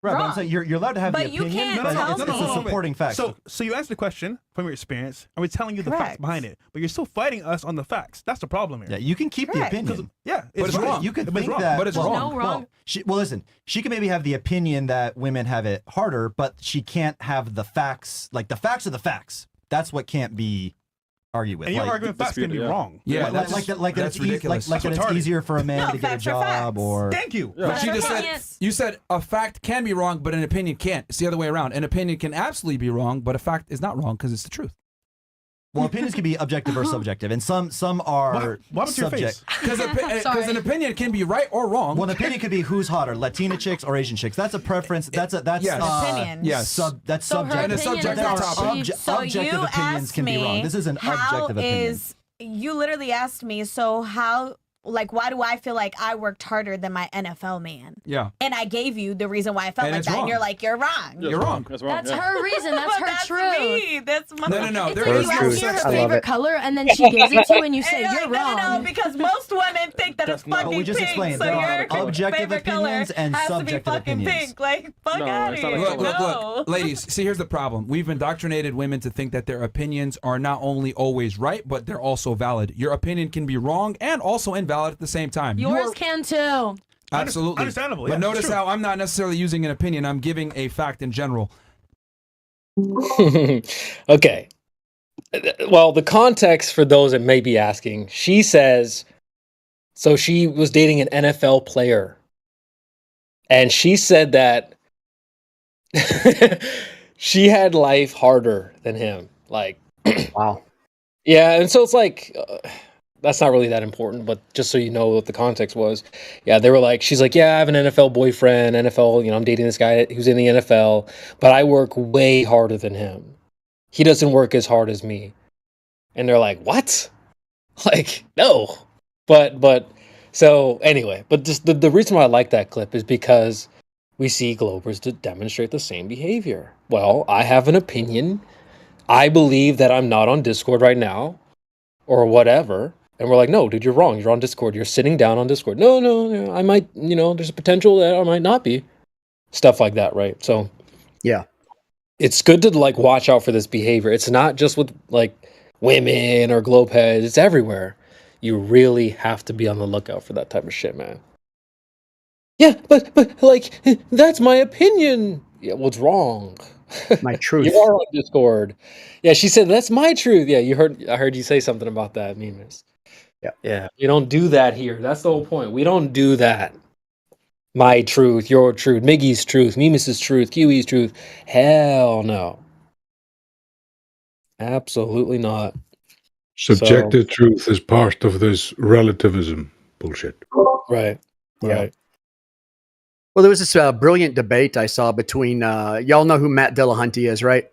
Right, but wrong. I'm saying you're allowed to have But the you opinion, can't but tell it's me. a supporting fact. So you asked the question from your experience, and we're telling you the facts Correct. behind it, but you're still fighting us on the facts. That's the problem here. Yeah, you can keep Correct. the opinion. Yeah, But it's wrong. You could But it's think wrong. that. But it's well, wrong. Well, listen. She can maybe have the opinion that women have it harder, but she can't have the facts. Like the facts are the facts. That's what can't be argued with. And your Like, argument facts can be wrong. Yeah, that's- like that that's it's ridiculous. like that That's it's retarded. easier for a man No, to get a facts are job, facts. or Thank you. But you just said Opinions. you said a fact can be wrong, but an opinion can't. It's the other way around. An opinion can absolutely be wrong, but a fact is not wrong because it's the truth. well, opinions can be objective or subjective, and some are What happened to your face? subject. Because an opinion can be right or wrong. Well, an opinion could be who's hotter, Latina chicks or Asian chicks. That's a preference. That's Yes. Opinion. Yes. That's So her subjective. And a opinion subjective is topic. actually- So objective you opinions asked can be me wrong. This is an how objective opinion. is you literally asked me, so how, like, why do I feel like I worked harder than my NFL man? Yeah. And I gave you the reason why I felt And like it's that, wrong. and you're like, you're wrong. You're wrong. That's wrong. That's her reason. That's But her that's truth. me. That's my. No. It's There like is you no ask her such her thing. favorite color, and then she gives it to you, and you say And you're you're like, wrong. No, because most women think that it's But fucking we just pink. explained So there your are objective favorite color opinions and has to be subjective fucking opinions. pink. Like, fuck No, out of it's not here. like that. Look, ladies. See, here's the problem. We've indoctrinated women to think that their opinions are not only always right, but they're also valid. Your opinion can be wrong and also invalid at the same time. Yours can too. Absolutely. Understandable, But yeah, notice it's true. how I'm not necessarily using an opinion. I'm giving a fact in general. Okay. Well, the context for those that may be asking, she says, so she was dating an NFL player. And she said that she had life harder than him. Like, Wow. yeah. And so it's like, that's not really that important, but just so you know what the context was. Yeah, they were like, she's like, yeah, I have an NFL boyfriend, NFL, you know, I'm dating this guy who's in the NFL, but I work way harder than him. He doesn't work as hard as me. And they're like, what? Like, no. But so anyway, but just the reason why I like that clip is because we see Globers to demonstrate the same behavior. Well, I have an opinion. I believe that I'm not on Discord right now or whatever. And we're like, no, dude, you're wrong. You're on Discord. You're sitting down on Discord. No, I might, you know, there's a potential that I might not be. Stuff like that, right? So Yeah. it's good to like watch out for this behavior. It's not just with like women or globeheads. It's everywhere. You really have to be on the lookout for that type of shit, man. Yeah, but like that's my opinion. Yeah, what's wrong? My truth. You are on Discord. Yeah, she said that's my truth. Yeah, I heard you say something about that, Mimas. Yeah. Yeah. We don't do that here. That's the whole point. We don't do that. My truth, your truth, Miggy's truth, Mimas's truth, Kiwi's truth. Hell no. Absolutely not. Subjective truth is part of this relativism bullshit. Right. Yeah. Right. Well, there was this brilliant debate I saw between y'all know who Matt Dillahunty is, right?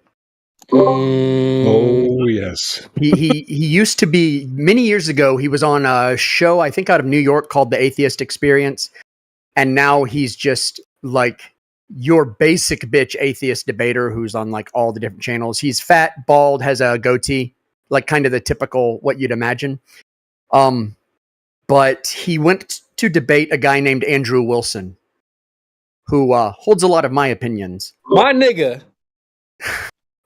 Oh yes. He used to be many years ago. He was on a show I think out of New York called The Atheist Experience, and now he's just like your basic bitch atheist debater who's on like all the different channels. He's fat, bald, has a goatee, like kind of the typical what you'd imagine. But he went to debate a guy named Andrew Wilson, who holds a lot of my opinions. My nigga.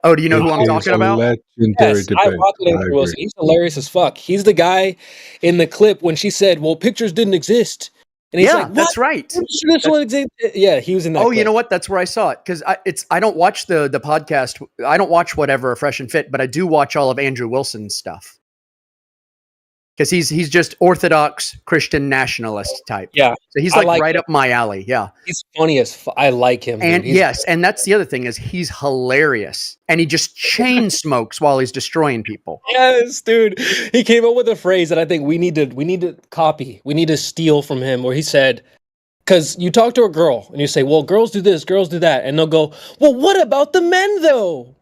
Oh, do you know who I'm talking about? Yes, I rock with Andrew Wilson. He's hilarious as fuck. He's the guy in the clip when she said, "Well, pictures didn't exist." And he's like, that's right. This one exist. Yeah, he was in that. Oh, clip. you know what? That's where I saw it because I don't watch the podcast. I don't watch whatever Fresh and Fit, but I do watch all of Andrew Wilson's stuff because he's just orthodox Christian nationalist type. Yeah, so he's I like like right him. up my alley. Yeah, He's funny as I like him. and dude. He's- and that's the other thing is he's hilarious, and he just chain smokes while he's destroying people. Yes, dude. He came up with a phrase that I think we need to copy. We need to steal from him where he said, because you talk to a girl and you say, well, girls do this, girls do that. And they'll go, well, what about the men though?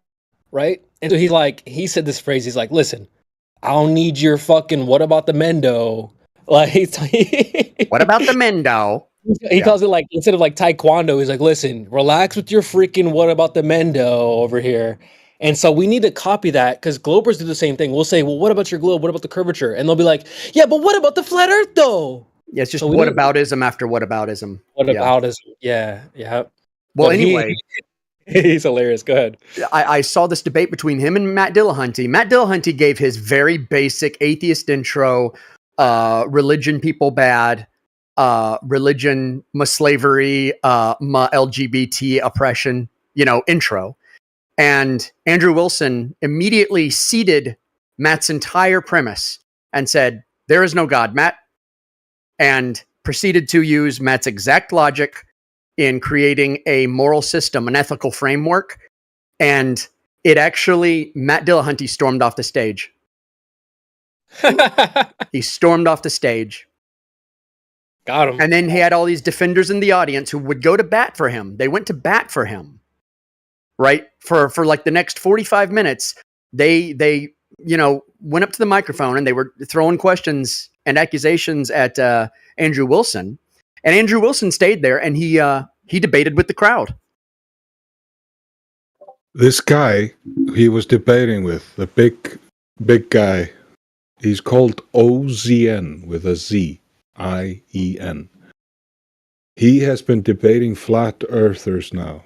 Right? And so he said this phrase. He's like, listen, I don't need your fucking what about the men though? Like, What about the men though? he calls it like, instead of like taekwondo, he's like, listen, relax with your freaking what about the mendo over here. And so we need to copy that because Globers do the same thing. We'll say, well, what about your globe? What about the curvature? And they'll be like, yeah, but what about the flat earth though? Yeah, it's just So we need- whataboutism after whataboutism. What Yeah. about us? Yeah, yeah. Well, But anyway, he's hilarious. Go ahead. I saw this debate between him and Matt Dillahunty. Matt Dillahunty gave his very basic atheist intro, religion people bad, religion, slavery, LGBT oppression, intro. And Andrew Wilson immediately ceded Matt's entire premise and said, there is no God, Matt, and proceeded to use Matt's exact logic in creating a moral system, an ethical framework. And it actually, Matt Dillahunty stormed off the stage. He stormed off the stage. Got him. And then he had all these defenders in the audience who would go to bat for him. They went to bat for him, right? For like the next 45 minutes, they went up to the microphone and they were throwing questions and accusations at Andrew Wilson. And Andrew Wilson stayed there and he debated with the crowd. This guy he was debating with, the big guy, he's called OZN with a Z, IEN. He has been debating flat earthers now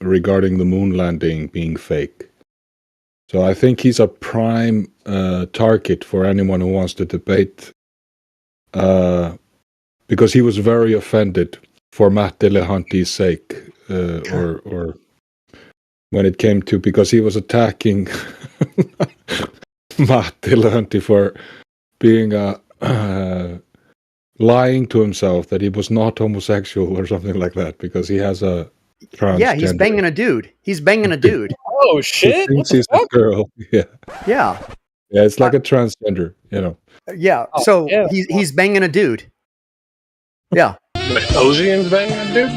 regarding the moon landing being fake. So I think he's a prime target for anyone who wants to debate, because he was very offended for Matt Dillahunty's sake, or when it came to, because he was attacking Matt Dillahunty for being lying to himself that he was not homosexual or something like that, because he has a transgender. Yeah, he's banging a dude. He's banging a dude. Oh He shit! thinks he's a girl. Yeah, Yeah. yeah, it's like a transgender, Yeah. Oh, So yeah. he's banging a dude. Yeah. Ozian's banging a dude?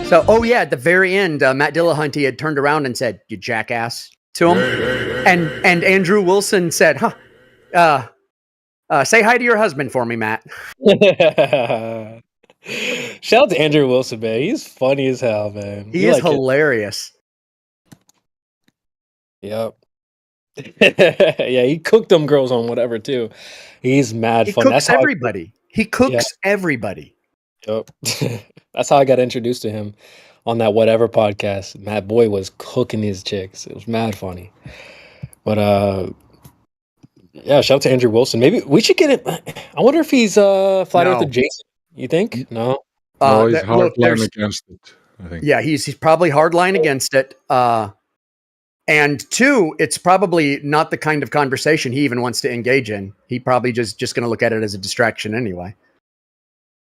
So, at the very end, Matt Dillahunty had turned around and said, "You jackass," to him, and Andrew Wilson said, say hi to your husband for me, Matt." Shout out to Andrew Wilson, man. He's funny as hell, man. He You is like it. hilarious. Yep. Yeah, he cooked them girls on whatever too. He's mad He fun. cooks That's how everybody. He cooks everybody. Yep. That's how I got introduced to him on that whatever podcast. Matt Boy was cooking these chicks. It was mad funny. But yeah, shout out to Andrew Wilson. Maybe we should get him. I wonder if he's flat No. earth adjacent. You think? No. No, he's look, hardline there's- against it, I think. Yeah, he's probably hardline against it. And two, it's probably not the kind of conversation he even wants to engage in. He probably just going to look at it as a distraction anyway.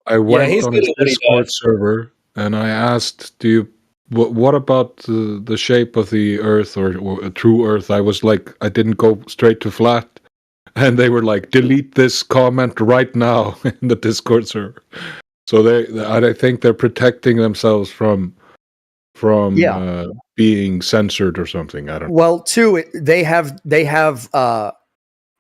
I went he's on good his at what he Discord does. server and I asked, what about the shape of the Earth or a true Earth? I was like, I didn't go straight to flat. And they were like, delete this comment right now in the Discord server. So I think they're protecting themselves from being censored or something. I don't know. Well, two, they have an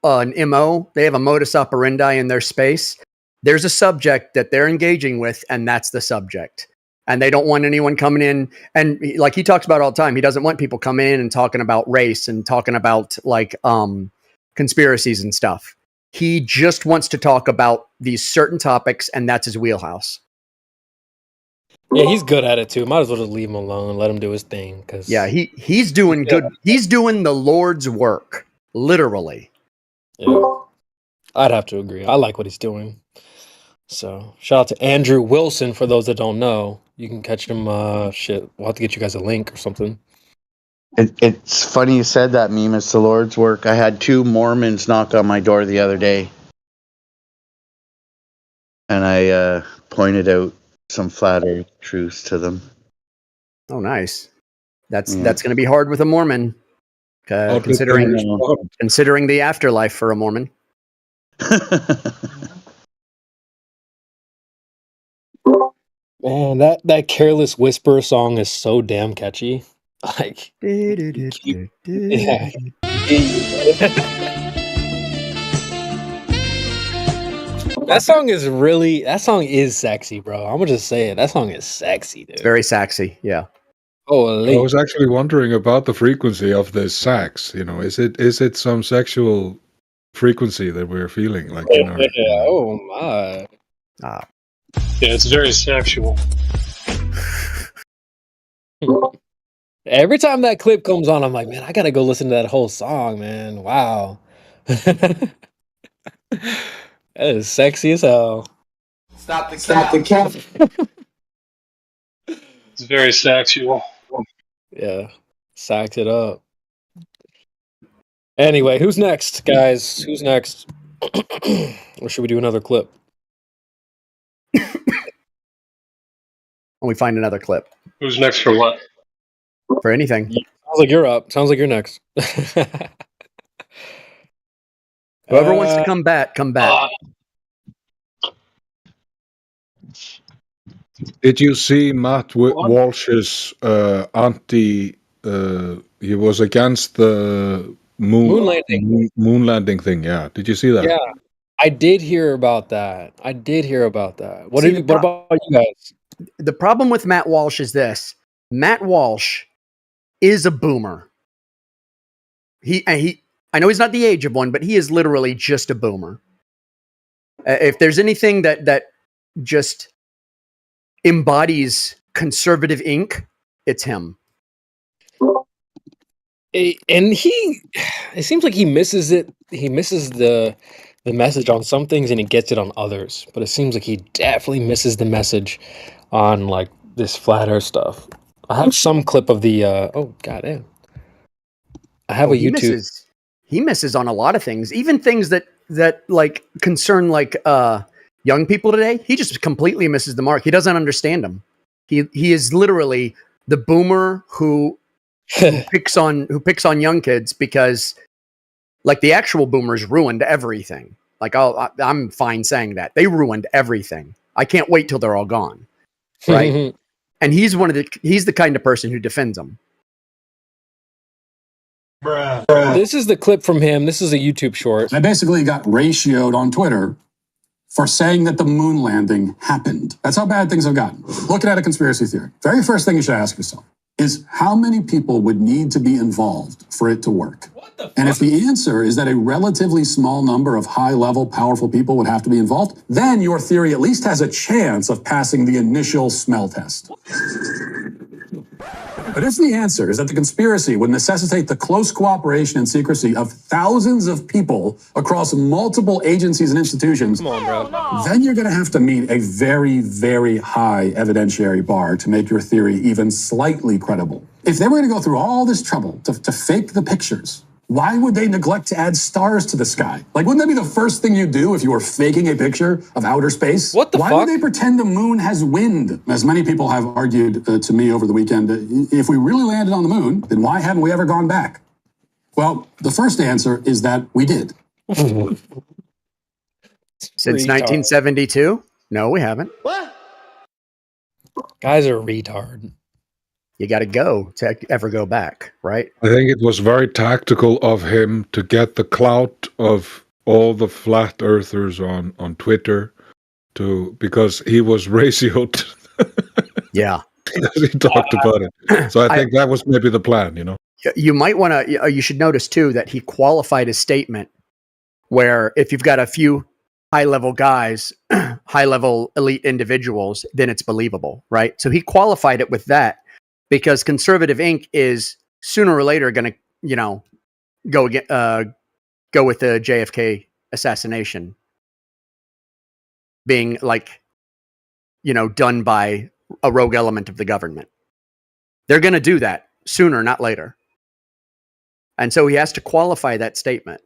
MO, they have a modus operandi in their space. There's a subject that they're engaging with, and that's the subject. And they don't want anyone coming in. And like he talks about all the time, he doesn't want people coming in and talking about race and talking about like conspiracies and stuff. He just wants to talk about these certain topics, and that's his wheelhouse. Yeah, he's good at it too. Might as well just leave him alone, let him do his thing. Cause Yeah, he's doing good. He's doing the Lord's work, literally. yeah, I'd have to agree. I like what he's doing. So shout out to Andrew Wilson. For those that don't know, you can catch him. We'll have to get you guys a link or something. It's funny you said that, Meme. It's the Lord's work. I had 2 Mormons knock on my door the other day, and I pointed out some flat earth truths to them. Oh, nice. That's going to be hard with a Mormon, considering the afterlife for a Mormon. Man, that Careless Whisper song is so damn catchy. Like, yeah. That song is sexy, bro. I'm gonna just say it. That song is sexy, dude. It's very sexy, yeah. Holy. I was actually wondering about the frequency of the sax. Is it some sexual frequency that we're feeling? Like, oh my. Yeah, it's very sexual. Every time that clip comes on, I'm like, man, I gotta go listen to that whole song, man. Wow. That is sexy as hell. Stop the cap. It's very sexual. Yeah. Sacked it up. Anyway, who's next, guys? Who's next? Or should we do another clip? When we find another clip. Who's next for what? For anything. Sounds like you're up. Sounds like you're next. Whoever wants to come back, come back. Did you see Matt Walsh's anti? He was against the moon landing thing. Yeah, did you see that? Yeah, I did hear about that. What about you guys? The problem with Matt Walsh is this: Matt Walsh is a boomer. I know he's not the age of one, but he is literally just a boomer. If there's anything that just embodies conservative ink, it's him. And it seems like he misses it. He misses the message on some things and he gets it on others. But it seems like he definitely misses the message on like this flat earth stuff. I have some clip of the oh goddamn. I have a YouTube. He misses on a lot of things, even things that like concern like young people today. He just completely misses the mark. He doesn't understand them. He is literally the boomer who picks on young kids because like the actual boomers ruined everything. Like I'm fine saying that. They ruined everything. I can't wait till they're all gone. Right? And he's the kind of person who defends them. This is the clip from him. This is a YouTube short. I basically got ratioed on Twitter for saying that the moon landing happened. That's how bad things have gotten. Looking at a conspiracy theory, very first thing you should ask yourself is how many people would need to be involved for it to work? And if the answer is that a relatively small number of high-level, powerful people would have to be involved, then your theory at least has a chance of passing the initial smell test. But if the answer is that the conspiracy would necessitate the close cooperation and secrecy of thousands of people across multiple agencies and institutions, Come on, bro. then you're going to have to meet a very, very high evidentiary bar to make your theory even slightly credible. If they were going to go through all this trouble to fake the pictures, why would they neglect to add stars to the sky? Like, wouldn't that be the first thing you do if you were faking a picture of outer space? What the Why fuck? would they pretend the moon has wind? As many people have argued to me over the weekend, if we really landed on the moon, then why haven't we ever gone back? Well, the first answer is that we did. Since 1972? No, we haven't. Guys are retard. You got to go to ever go back, right? I think it was very tactical of him to get the clout of all the flat earthers on Twitter because he was ratioed. Yeah. Because he talked about it. So I think that was maybe the plan, you know? You might want to, you should notice too that he qualified his statement where if you've got a few high level guys, high level elite individuals, then it's believable, right? So he qualified it with that because Conservative Inc. is sooner or later going to, go with the JFK assassination being done by a rogue element of the government. They're going to do that sooner, not later. And so he has to qualify that statement.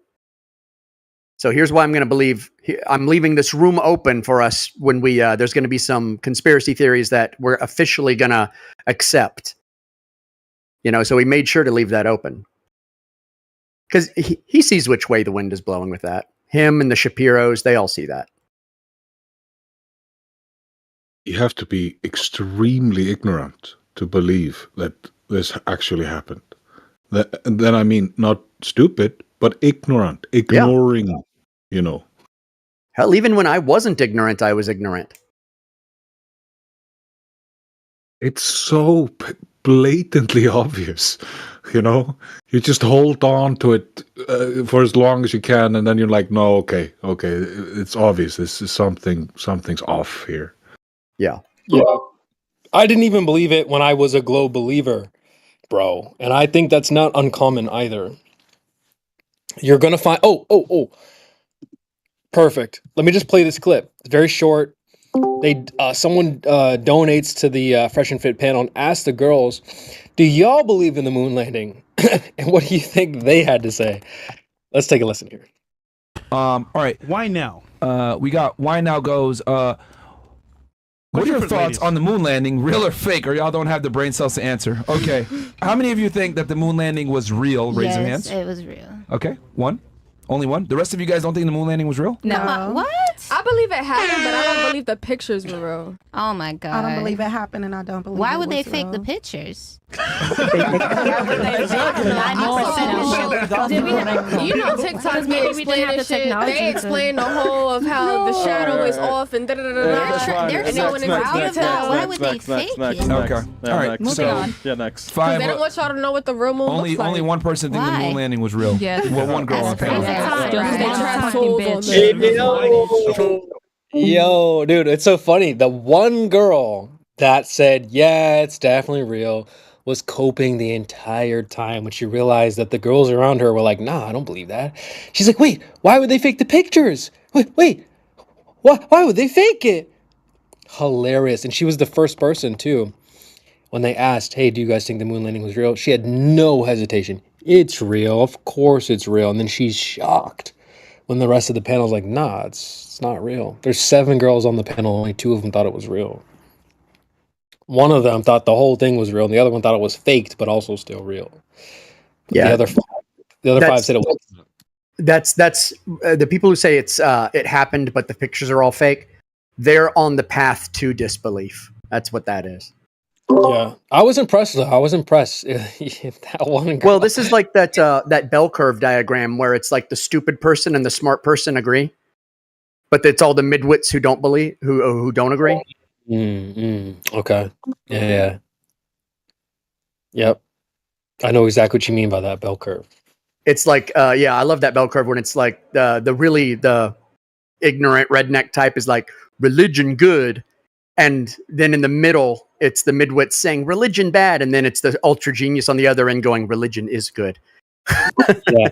So here's why I'm going to believe I'm leaving this room open for us when we there's going to be some conspiracy theories that we're officially going to accept. So he made sure to leave that open because he sees which way the wind is blowing with that. Him and the Shapiros, they all see that. You have to be extremely ignorant to believe that this actually happened. Then I mean, not stupid, but ignorant, ignoring, Hell, even when I wasn't ignorant, I was ignorant. It's so blatantly obvious, You just hold on to it for as long as you can, and then you're like, no, okay, it's obvious. This is something's off here. Yeah. I didn't even believe it when I was a Glow believer, bro. And I think that's not uncommon either. You're going to find... Oh. Perfect. Let me just play this clip. It's very short. Someone donates to the Fresh and Fit panel and asks the girls, do y'all believe in the moon landing? And what do you think they had to say? Let's take a listen here. All right. Why now? We got why now goes... What are your thoughts on the moon landing, real or fake, or y'all don't have the brain cells to answer? Okay. How many of you think that the moon landing was real? Raise your hands. Yes, it was real. Okay. One. Only one? The rest of you guys don't think the moon landing was real? No. What? I believe it happened, but I don't believe the pictures were real. Oh my god. I don't believe it happened, and I don't believe. Why it would they was fake real. the pictures? TikTok may explain this shit. They explain the whole of how the shadow is off and da-da-da-da-da. They're so proud of that. Why would they fake it? Okay. All right. Moving on. Yeah, next. Five. They don't want y'all to know what the real moon looks like. Only one person think the Why? moon landing was real. Yes. Well, one girl on panel. Yo, dude, it's so funny. The one girl that said, yeah, it's definitely real, was coping the entire time when she realized that the girls around her were like, nah, I don't believe that. She's like, wait, why would they fake the pictures? Wait, why would they fake it? Hilarious. And she was the first person, too. When they asked, hey, do you guys think the moon landing was real? She had no hesitation. It's real. Of course it's real. And then she's shocked when the rest of the panel's like, nah, it's not real. There's 7 girls on the panel. Only 2 of them thought it was real. One of them thought the whole thing was real, and the other one thought it was faked, but also still real. Yeah. The other 5 said it wasn't. That's the people who say it happened, but the pictures are all fake. They're on the path to disbelief. That's what that is. Yeah, I was impressed though. I was impressed. That one girl. Well, this is like that bell curve diagram where it's like the stupid person and the smart person agree, but it's all the midwits who don't believe, who don't agree. Okay. Yeah. Yep. I know exactly what you mean by that bell curve. It's like, I love that bell curve when it's like the ignorant redneck type is like religion good, and then in the middle it's the midwits saying religion bad, and then it's the ultra genius on the other end going religion is good. Yeah,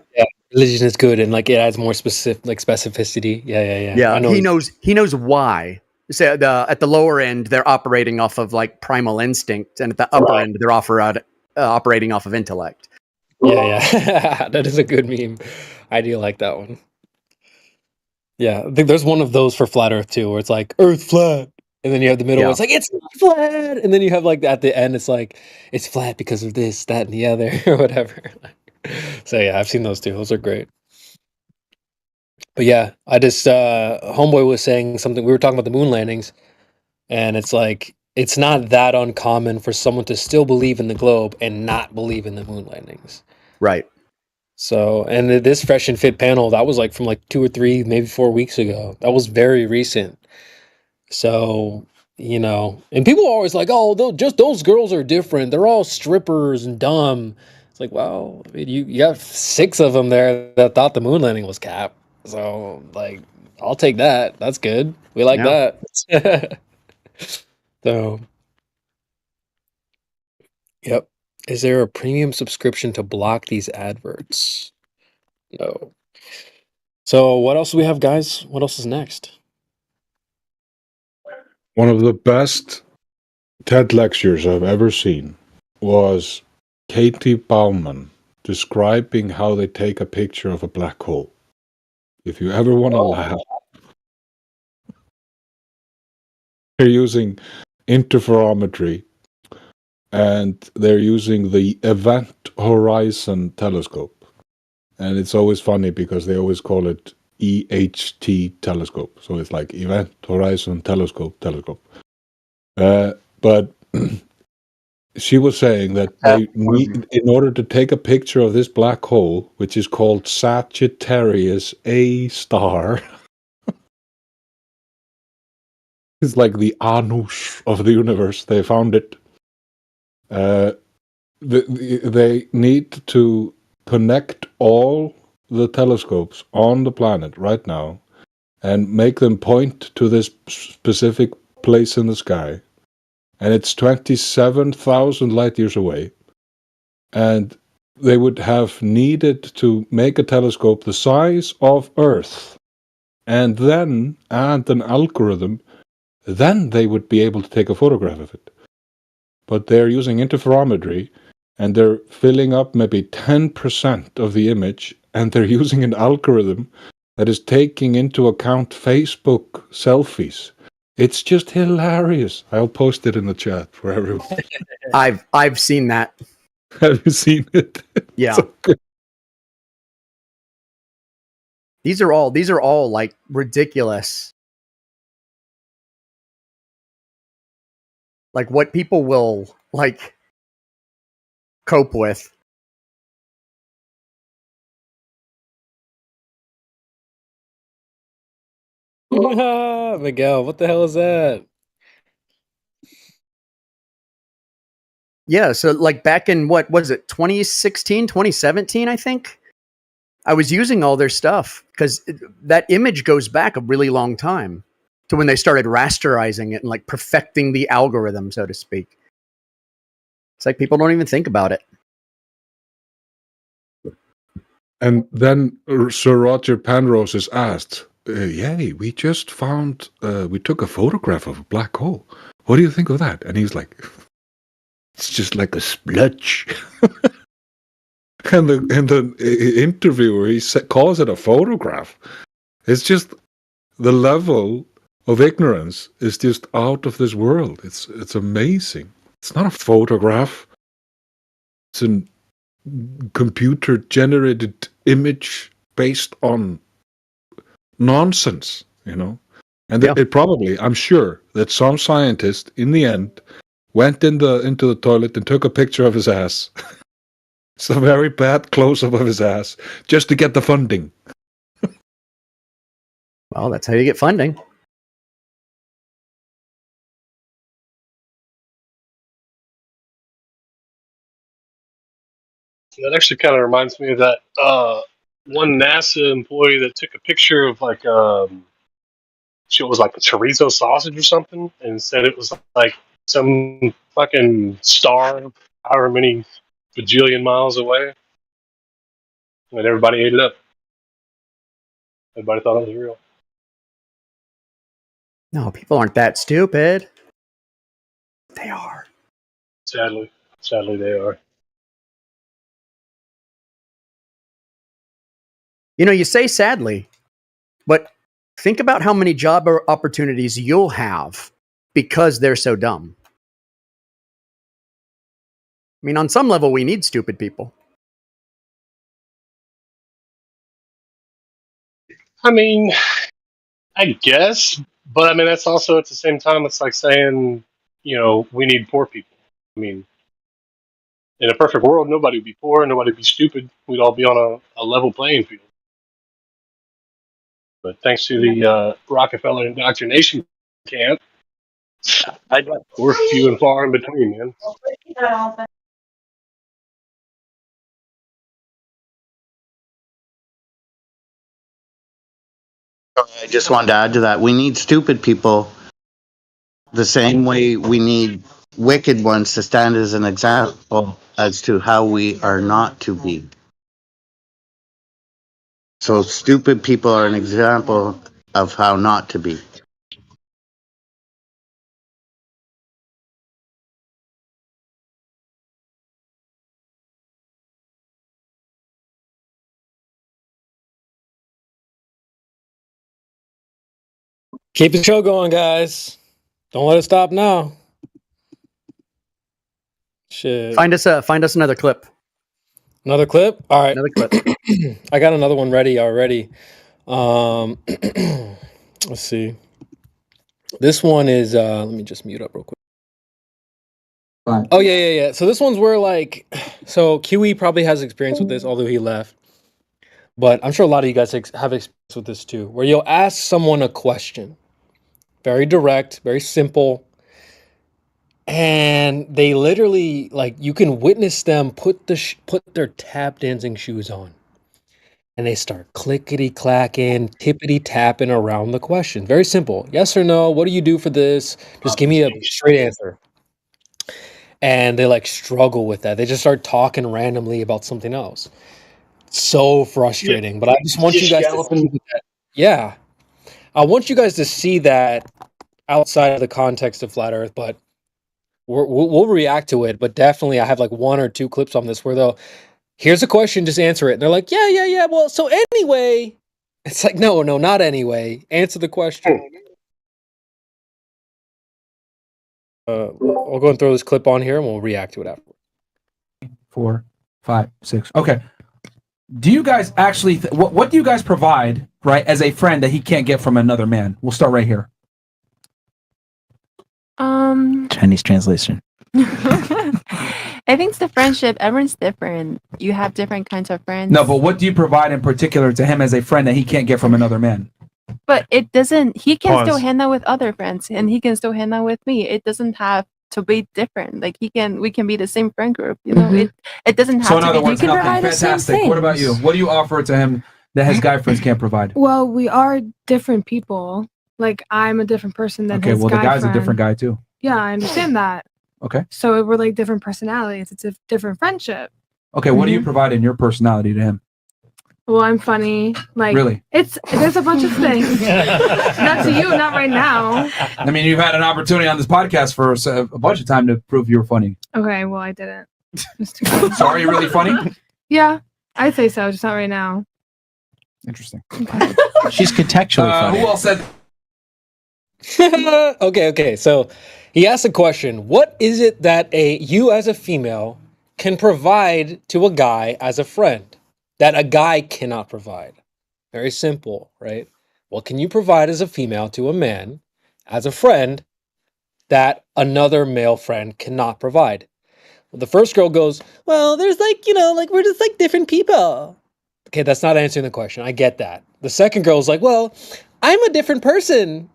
religion is good, and like it adds more specificity. Yeah. Yeah, I know. he knows why. So at the lower end, they're operating off of like primal instinct, and at the upper end, they're operating off of intellect. Yeah. That is a good meme. I do like that one. Yeah, I think there's one of those for flat Earth too, where it's like Earth flat, and then you have the middle. Yeah. It's like it's not flat, and then you have like at the end, it's like it's flat because of this, that, and the other, or whatever. So yeah, I've seen those too. Those are great. But yeah, I just homeboy was saying something. We were talking about the moon landings, and it's like it's not that uncommon for someone to still believe in the globe and not believe in the moon landings. Right. So, and this Fresh and Fit panel, that was like from like 2 or 3, maybe 4 weeks ago. That was very recent. So, you know, and people are always like, oh, those girls are different. They're all strippers and dumb. It's like, well, I mean, you got 6 of them there that thought the moon landing was cap. So, like, I'll take that. That's good. We like that. So, yep. Is there a premium subscription to block these adverts? No. So what else do we have, guys? What else is next? One of the best TED lectures I've ever seen was Katie Bauman describing how they take a picture of a black hole. If you ever want to laugh, they're using interferometry, and they're using the Event Horizon Telescope. And it's always funny because they always call it EHT telescope. So it's like Event Horizon Telescope. But she was saying that they need, in order to take a picture of this black hole, which is called Sagittarius A star, it's like the Anush of the universe. They found it. They need to connect all the telescopes on the planet right now and make them point to this specific place in the sky. And it's 27,000 light years away. And they would have needed to make a telescope the size of Earth and then add an algorithm. Then they would be able to take a photograph of it. But they're using interferometry, and they're filling up maybe 10% of the image, and they're using an algorithm that is taking into account Facebook selfies. It's just hilarious. I'll post it in the chat for everyone. I've seen that. Have you seen it? Yeah. So good. These are all like ridiculous. Like what people will like cope with. Miguel, what the hell is that? Yeah, so like back in what was it, 2016, 2017, I think? I was using all their stuff because that image goes back a really long time to when they started rasterizing it and like perfecting the algorithm, so to speak. It's like people don't even think about it. And then Sir Roger Penrose is asked, yay, we just found, we took a photograph of a black hole. What do you think of that? And he's like, it's just like a splutch. and the interviewer, calls it a photograph. It's just, the level of ignorance is just out of this world. It's amazing. It's not a photograph. It's a computer-generated image based on nonsense, you know? And it probably, I'm sure, that some scientist, in the end, went into the toilet and took a picture of his ass. It's a very bad close-up of his ass, just to get the funding. Well, that's how you get funding. That actually kind of reminds me of that one NASA employee that took a picture of like it was like a chorizo sausage or something, and said it was like some fucking star, however many bajillion miles away, and everybody ate it up. Everybody thought it was real. No, people aren't that stupid. They are. Sadly they are. You know, you say sadly, but think about how many job opportunities you'll have because they're so dumb. I mean, on some level, we need stupid people. I mean, I guess, but I mean, that's also at the same time, it's like saying, you know, we need poor people. I mean, in a perfect world, nobody would be poor, nobody would be stupid. We'd all be on a level playing field. But thanks to the Rockefeller indoctrination camp, we're few and far in between, man. I just wanted to add to that. We need stupid people the same way we need wicked ones to stand as an example as to how we are not to be. So stupid people are an example of how not to be. Keep the show going, guys. Don't let it stop now. Shit. Find us another clip. Another clip? All right. Another clip. I got another one ready already. Let's see. This one is let me just mute up real quick. Fine. Oh yeah. So this one's where like so QE probably has experience with this, although he left. But I'm sure a lot of you guys have experience with this too, where you'll ask someone a question. Very direct, very simple. And they literally, like, you can witness them put their tap dancing shoes on. And they start clickety-clacking, tippity-tapping around the question. Very simple. Yes or no? What do you do for this? Just give me a straight answer. And they, like, struggle with that. They just start talking randomly about something else. So frustrating. But I just want you guys to see that. Yeah. I want you guys to see that outside of the context of Flat Earth, but we'll react to it. But definitely, I have like one or two clips on this where they'll, here's a question, just answer it. And they're like, yeah. Well, so anyway, it's like, no, not anyway. Answer the question. I'll go and throw this clip on here and we'll react to it after. 4, 5, 6. Okay. Do you guys actually, what do you guys provide, right, as a friend that he can't get from another man? We'll start right here. Chinese translation. I think it's the friendship. Everyone's different. You have different kinds of friends. No, but what do you provide in particular to him as a friend that he can't get from another man? But it doesn't. He can Pause. still hang out with other friends, and he can still hang out with me. It doesn't have to be different. Like we can be the same friend group. You know, it doesn't have So in to other be. words, nothing. Fantastic. What about you? What do you offer to him that his guy friends can't provide? Well, we are different people. Like I'm a different person than Okay, his well the guy guy's friend. a different guy too. Yeah, I understand that. Okay. So we're like different personalities. It's a different friendship. Okay, what do you provide in your personality to him? Well, I'm funny. Like Really? There's a bunch of things. Not to you, not right now. I mean, you've had an opportunity on this podcast for a bunch of time to prove you were funny. Okay, well I didn't. So are you really funny? Yeah, I'd say so, just not right now. Interesting. She's contextually funny. Who else said? Okay. So he asked a question. What is it that you as a female can provide to a guy as a friend that a guy cannot provide? Very simple, right? What can you provide as a female to a man as a friend that another male friend cannot provide? Well, the first girl goes, well, there's like, we're just like different people. Okay, that's not answering the question. I get that. The second girl's like, well, I'm a different person.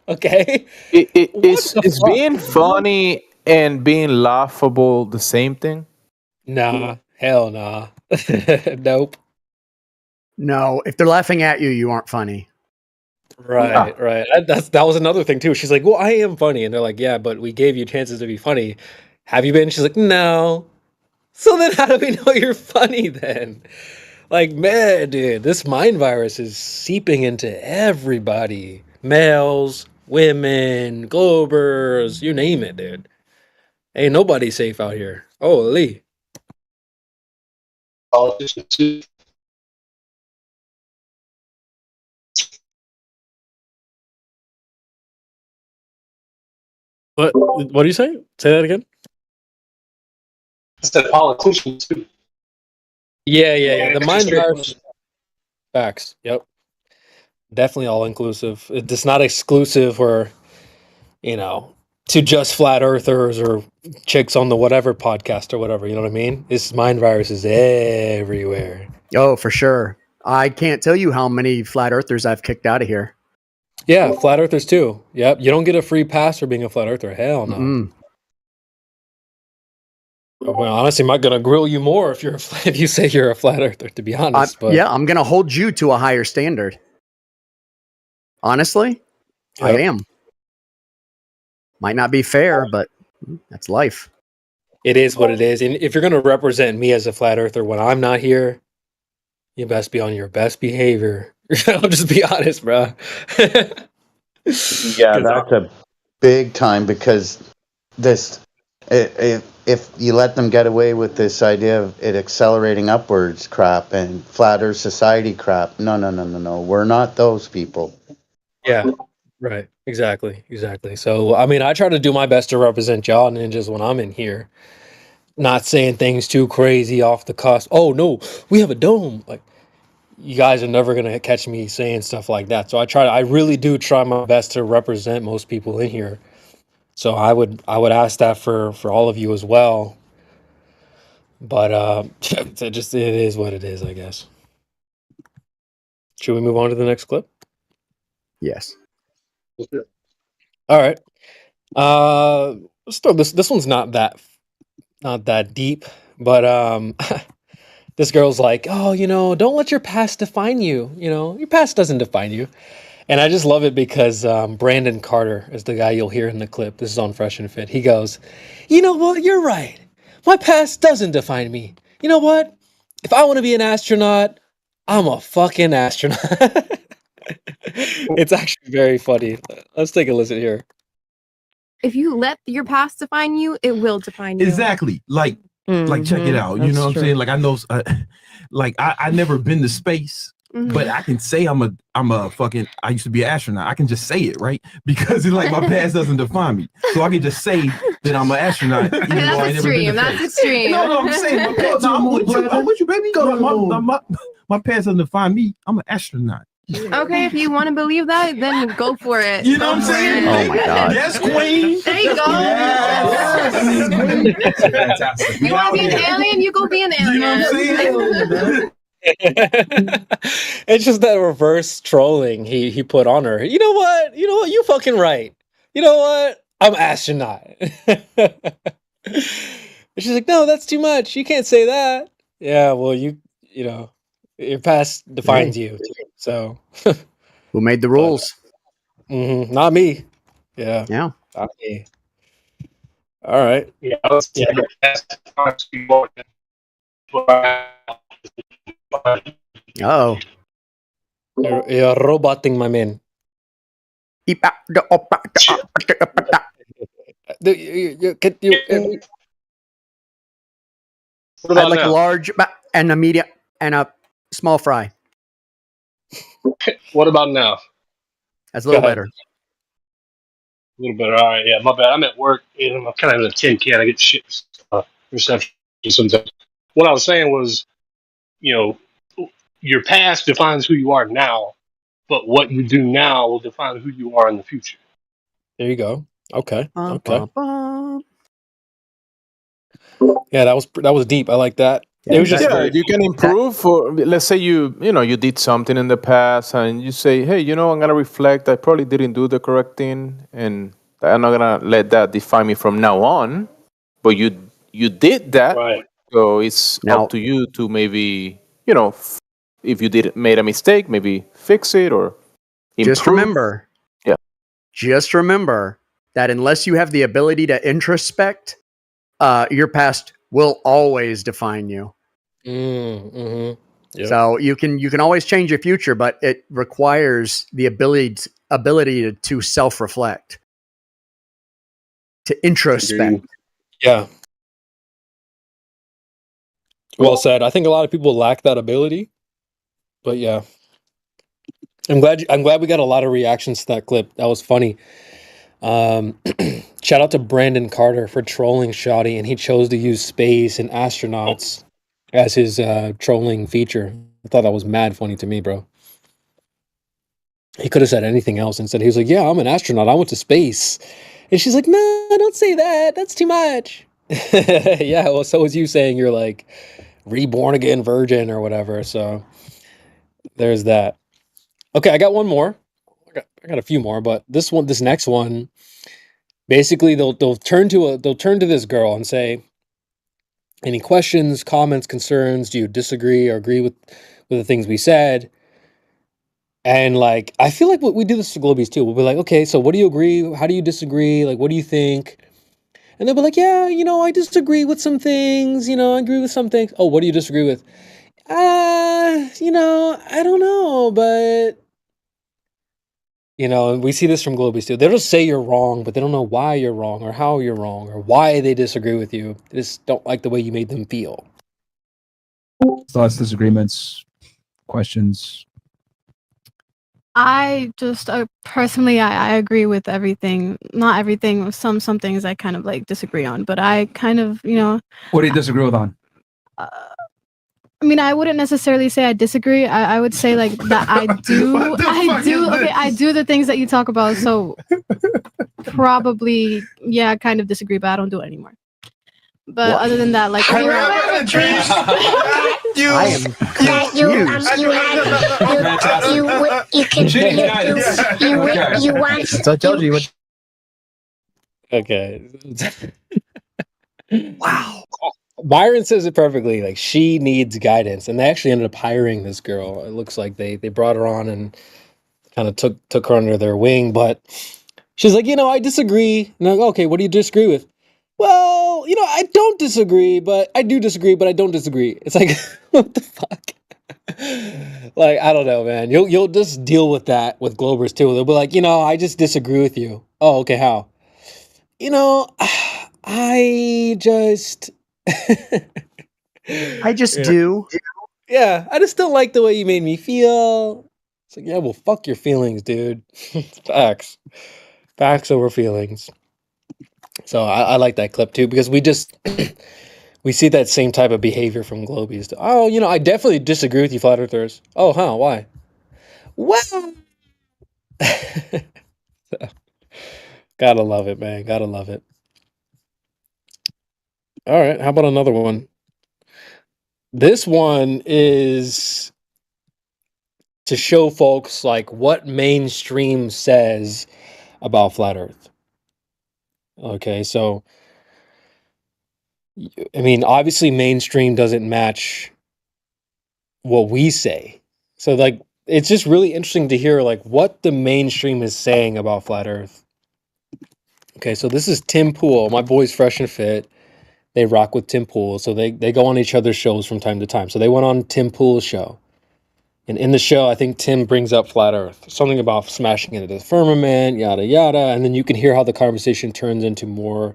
Okay. Is being funny and being laughable the same thing? Nah, hell nah. Nope. No, if they're laughing at you, you aren't funny. Right, right. That was another thing too. She's like, "Well, I am funny," and they're like, "Yeah, but we gave you chances to be funny. Have you been?" She's like, "No." So then, how do we know you're funny then? Like, man, dude, this mind virus is seeping into everybody. Males, women, Globers, you name it, dude. Ain't nobody safe out here. Holy. What do you say? Say that again? I said politicians too. Yeah. The mind virus. Facts. Yep. Definitely all inclusive. It's not exclusive or, to just flat earthers or chicks on the whatever podcast or whatever. You know what I mean? This mind virus is everywhere. Oh, for sure. I can't tell you how many flat earthers I've kicked out of here. Yeah, flat earthers too. Yep. You don't get a free pass for being a flat earther. Hell no. Mm. Well, honestly, I'm not gonna grill you more if if you say you're a flat earther. To be honest, but Yeah, I'm going to hold you to a higher standard. Honestly, I am. Might not be fair, but that's life. it is what it is. And if you're gonna represent me as a flat earther when I'm not here, you best be on your best behavior. I'll just be honest, bro. Yeah, that's a big time because if you let them get away with this idea of it accelerating upwards crap and flat Earth society crap, no, we're not those people. Yeah, right. Exactly. So, I mean, I try to do my best to represent y'all ninjas when I'm in here. Not saying things too crazy off the cusp. Oh, no, we have a dome. Like, you guys are never going to catch me saying stuff like that. So I really do try my best to represent most people in here. So I would ask that for all of you as well. But it is what it is, I guess. Should we move on to the next clip? Yes. All right. Let's throw this one's not that deep, but this girl's like, "Oh, don't let your past define you. Your past doesn't define you." And I just love it because Brandon Carter is the guy you'll hear in the clip. This is on Fresh and Fit. He goes, "You know what? You're right. My past doesn't define me. You know what? If I want to be an astronaut, I'm a fucking astronaut." It's actually very funny. Let's take a listen here. If you let your past define you, it will define you. Exactly. Like check it out. You know what I'm saying? Like I know, I never been to space, but I can say I'm a fucking. I used to be an astronaut. I can just say it, right? Because it's like my past doesn't define me, so I can just say that I'm an astronaut. Even though I never been to That's space. extreme. No, I'm saying, I'm with you, baby. My past doesn't define me. I'm an astronaut. Okay, if you want to believe that, then go for it. You know what I'm saying? Oh my God. Yes, queen. There you go. Yes. You want to be an alien? You go be an alien. You know what I'm saying? It's just that reverse trolling he put on her. You know what? You fucking right. You know what? I'm astronaut. And she's like, "No, that's too much. You can't say that." Yeah, well, your past defines you. So Who made the rules? not me. Yeah. Yeah. Not me. All right. Yeah, I was Oh. You're roboting my man. I'd like a large and a medium and a small fry. What about now? That's a little better. A little better. All right. Yeah, my bad. I'm at work and I'm kind of in a tin can. I get shit reception sometimes. What I was saying was, your past defines who you are now, but what you do now will define who you are in the future. There you go. Okay. Yeah, that was deep. I like that. It was just you can improve. Or let's say you did something in the past, and you say, "Hey, I'm gonna reflect. I probably didn't do the correct thing, and I'm not gonna let that define me from now on." But you did that, right? So it's up to you to maybe, if you made a mistake, maybe fix it or Just improve. remember. Yeah. Just remember that unless you have the ability to introspect, your past will always define you. Mm-hmm. So you can always change your future, but it requires the ability to self-reflect, to introspect. Yeah. Well said. I think a lot of people lack that ability, but yeah, I'm glad we got a lot of reactions to that clip. That was funny. Shout out to Brandon Carter for trolling Shoddy, and he chose to use space and astronauts as his trolling feature. I thought that was mad funny to me, bro. He could have said anything else instead. He was like, "Yeah, I'm an astronaut. I went to space," and she's like, "No, don't say that. That's too much." Yeah, well, so was you saying you're like reborn again virgin or whatever. So there's that. Okay, I got one more. I got a few more, but this next one, basically they'll turn to this girl and say, "Any questions, comments, concerns? Do you disagree or agree with the things we said?" And like, I feel like we do this to Globies too. We'll be like, "Okay, so what do you agree? How do you disagree? Like, what do you think?" And they'll be like, "Yeah, I disagree with some things. I agree with some things." "Oh, what do you disagree with?" I don't know, but and we see this from Globies too. They'll just say you're wrong, but they don't know why you're wrong or how you're wrong or why they disagree with you. They just don't like the way you made them feel. Thoughts, disagreements, questions. I just personally, I agree with everything. Not everything. Some things I kind of like disagree on, but I kind of What do you disagree with on? I mean, I wouldn't necessarily say I disagree. I would say like that I do. I do the things that you talk about. So probably, yeah, I kind of disagree, but I don't do it anymore. But other than that, like I am you want. So I told you. Okay. Wow. Byron says it perfectly. Like, she needs guidance, and they actually ended up hiring this girl. It looks like they brought her on and kind of took her under their wing. But she's like, I disagree. And I'm like, okay, what do you disagree with? Well, I don't disagree, but I do disagree, but I don't disagree. It's like, what the fuck? Like, I don't know, man. You'll just deal with that with Globers too. They'll be like, I just disagree with you. Oh, okay, how? I just do. Yeah, I just don't like the way you made me feel. It's like, yeah, well, fuck your feelings, dude. Facts over feelings. So I like that clip too, because we see that same type of behavior from Globies. Oh, I definitely disagree with you, flat earthers. Oh, huh? Why? Well, gotta love it, man. Gotta love it. All right, how about another one? This one is to show folks like what mainstream says about flat Earth. Okay, so I mean, obviously mainstream doesn't match what we say. So like, it's just really interesting to hear like what the mainstream is saying about flat Earth. Okay, so this is Tim Pool. My boy's Fresh and Fit. They rock with Tim Pool, so they go on each other's shows from time to time. So they went on Tim Pool's show. And in the show, I think Tim brings up flat Earth, something about smashing into the firmament, yada, yada. And then you can hear how the conversation turns into more,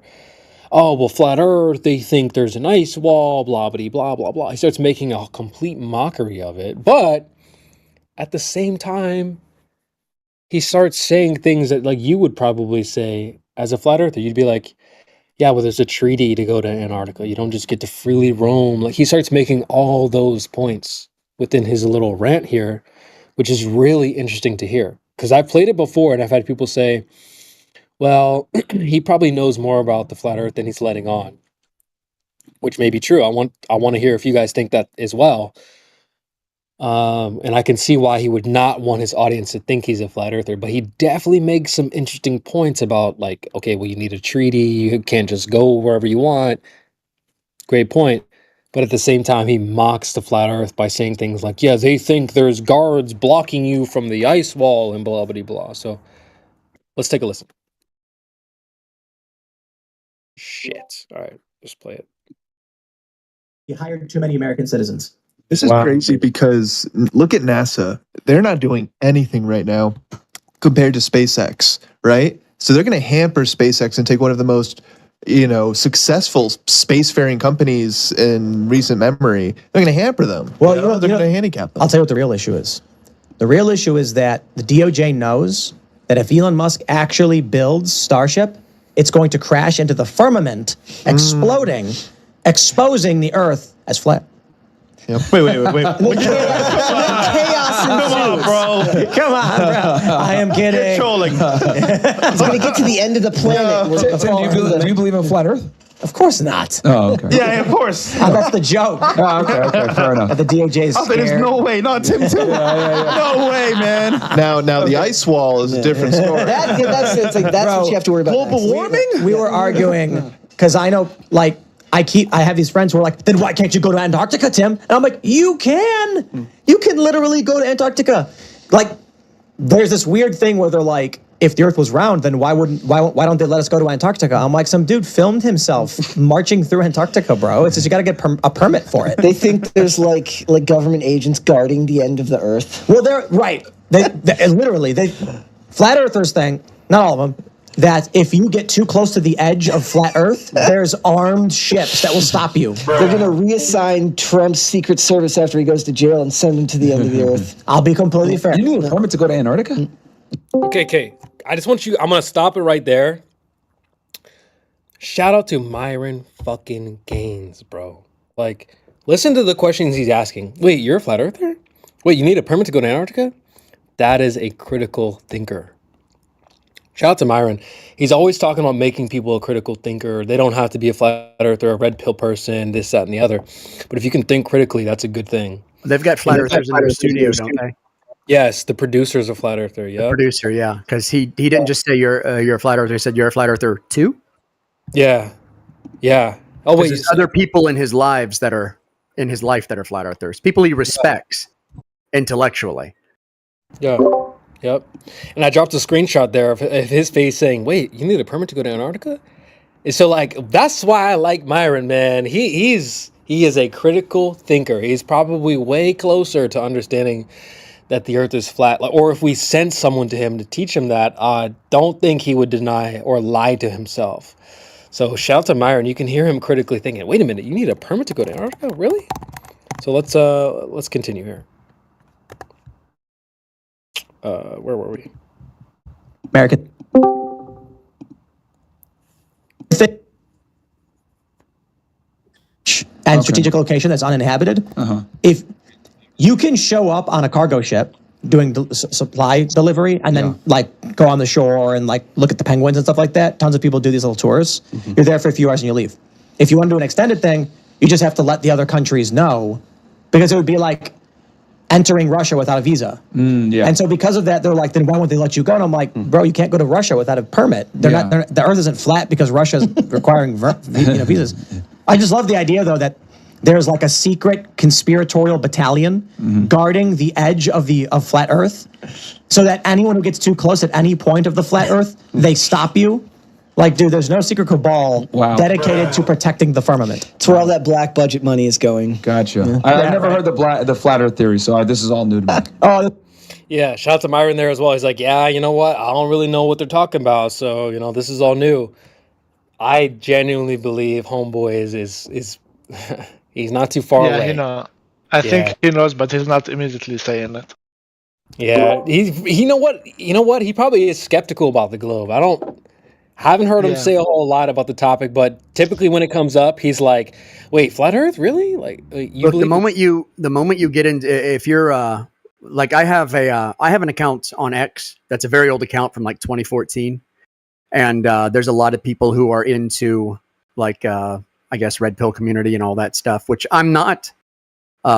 oh, well, flat Earth, they think there's an ice wall, blah, blah, blah, blah, blah. He starts making a complete mockery of it. But at the same time, he starts saying things that like you would probably say as a flat earther. You'd be like, yeah, well, there's a treaty to go to Antarctica. You don't just get to freely roam. Like, he starts making all those points within his little rant here, which is really interesting to hear. Because I've played it before and I've had people say, well, he probably knows more about the flat earth than he's letting on, which may be true. I want to hear if you guys think that as well. And I can see why he would not want his audience to think he's a flat earther, but he definitely makes some interesting points about like, okay, well, you need a treaty. You can't just go wherever you want. Great point. But at the same time, he mocks the flat Earth by saying things like, "Yeah, they think there's guards blocking you from the ice wall and blah blah blah." So let's take a listen. Shit. All right, just play it. You hired too many American citizens. This is crazy because look at NASA. They're not doing anything right now compared to SpaceX, right? So they're going to hamper SpaceX and take one of the most, successful spacefaring companies in recent memory. They're going to hamper them. Well, they're going to handicap them. I'll tell you what the real issue is. The real issue is that the DOJ knows that if Elon Musk actually builds Starship, it's going to crash into the firmament, exploding, exposing the Earth as flat. Yep. Wait. Chaos ensues. Come on, bro. I am kidding. You're trolling. It's going to get to the end of the planet. Do you believe in flat Earth? Of course not. Oh, okay. Yeah, of course. That's the joke. Oh, okay, fair enough. That the DOJ is scared. There's no way, not Tim too. No way, man. Now the ice wall is a different story. That's Bro, what you have to worry about. Global warming? We were arguing because I know, like, I have these friends who are like, then why can't you go to Antarctica, Tim? And I'm like, you can literally go to Antarctica. Like, there's this weird thing where they're like, if the Earth was round, then why don't they let us go to Antarctica? I'm like, some dude filmed himself marching through Antarctica, bro. It's just you got to get a permit for it. They think there's like government agents guarding the end of the Earth. Well, they're right. They literally flat earthers think, not all of them, that if you get too close to the edge of flat Earth, there's armed ships that will stop you. They're going to reassign Trump's Secret Service after he goes to jail and send him to the end of the Earth. I'll be completely fair. You need a permit to go to Antarctica? Okay. I just want you. I'm gonna stop it right there. Shout out to Myron fucking Gaines, bro. Like, listen to the questions he's asking. Wait, you're a flat earther? Wait, you need a permit to go to Antarctica? That is a critical thinker. Shout out to Myron. He's always talking about making people a critical thinker. They don't have to be a flat earther, a red pill person, this, that, and the other. But if you can think critically, that's a good thing. They've got flat earthers in their studio, don't they? Yes, the producer's a flat earther. Yeah, producer. Yeah, because he didn't just say you're a flat earther. He said you're a flat earther too. Yeah. Oh wait, there's other people in his life that are flat earthers. People he respects intellectually. Yeah. Yep. And I dropped a screenshot there of his face saying, "Wait, you need a permit to go to Antarctica?" And so, like, that's why I like Myron, man. He is a critical thinker. He's probably way closer to understanding that the Earth is flat. Or if we sent someone to him to teach him that, I don't think he would deny or lie to himself. So shout out to Myron. You can hear him critically thinking, "Wait a minute, you need a permit to go to Antarctica? Really?" So let's continue here. Where were we? American. And strategic location that's uninhabited. If you can show up on a cargo ship doing supply delivery and then like go on the shore and like look at the penguins and stuff like that. Tons of people do these little tours. You're there for a few hours and you leave. If you want to do an extended thing, you just have to let the other countries know, because it would be like entering Russia without a visa. And so because of that, they're like, then why won't they let you go? And I'm like, bro, you can't go to Russia without a permit. The Earth isn't flat because Russia's requiring visas. I just love the idea though that there's like a secret conspiratorial battalion guarding the edge of flat Earth, so that anyone who gets too close at any point of the flat Earth, they stop you. Like, dude, there's no secret cabal dedicated to protecting the firmament. It's where all that black budget money is going. Gotcha. I've never heard the flat Earth theory, so this is all new to me. Yeah, shout out to Myron there as well. He's like, yeah, you know what? I don't really know what they're talking about, so this is all new. I genuinely believe Homeboy is he's not too far away. I think he knows, but he's not immediately saying it. Yeah, you know what? He probably is skeptical about the globe. I haven't heard him say a whole lot about the topic, but typically when it comes up, he's like, "Wait, flat Earth, really?" Like, you look, the moment you get into, if you're like, I have an account on X that's a very old account from like 2014, and there's a lot of people who are into like I guess red pill community and all that stuff, which I'm not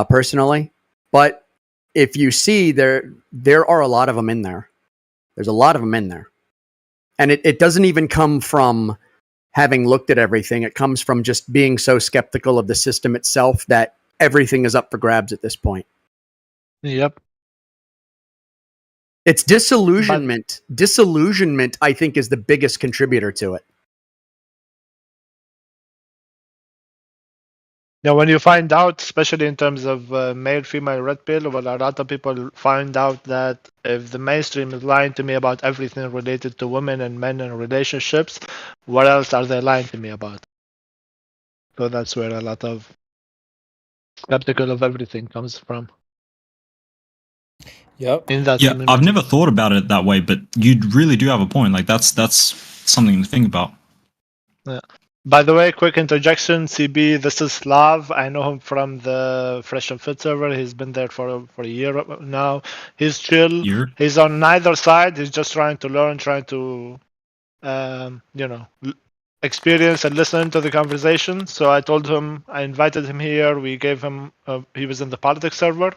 personally, but if you see there are a lot of them in there. There's a lot of them in there. And it doesn't even come from having looked at everything. It comes from just being so skeptical of the system itself that everything is up for grabs at this point. Yep. It's disillusionment. Disillusionment, I think, is the biggest contributor to it. Yeah, when you find out, especially in terms of male-female red pill, well, a lot of people find out that if the mainstream is lying to me about everything related to women and men and relationships, what else are they lying to me about? So that's where a lot of skeptical of everything comes from. Yep. In that Yeah, community. I've never thought about it that way, but you really do have a point. Like that's something to think about. Yeah. By the way, quick interjection, CB, this is Slav. I know him from the Fresh and Fit server. He's been there for a year now. He's chill. He's on neither side. He's just trying to learn, trying to, experience and listen to the conversation. So I told him, I invited him here. We gave him, he was in the politics server.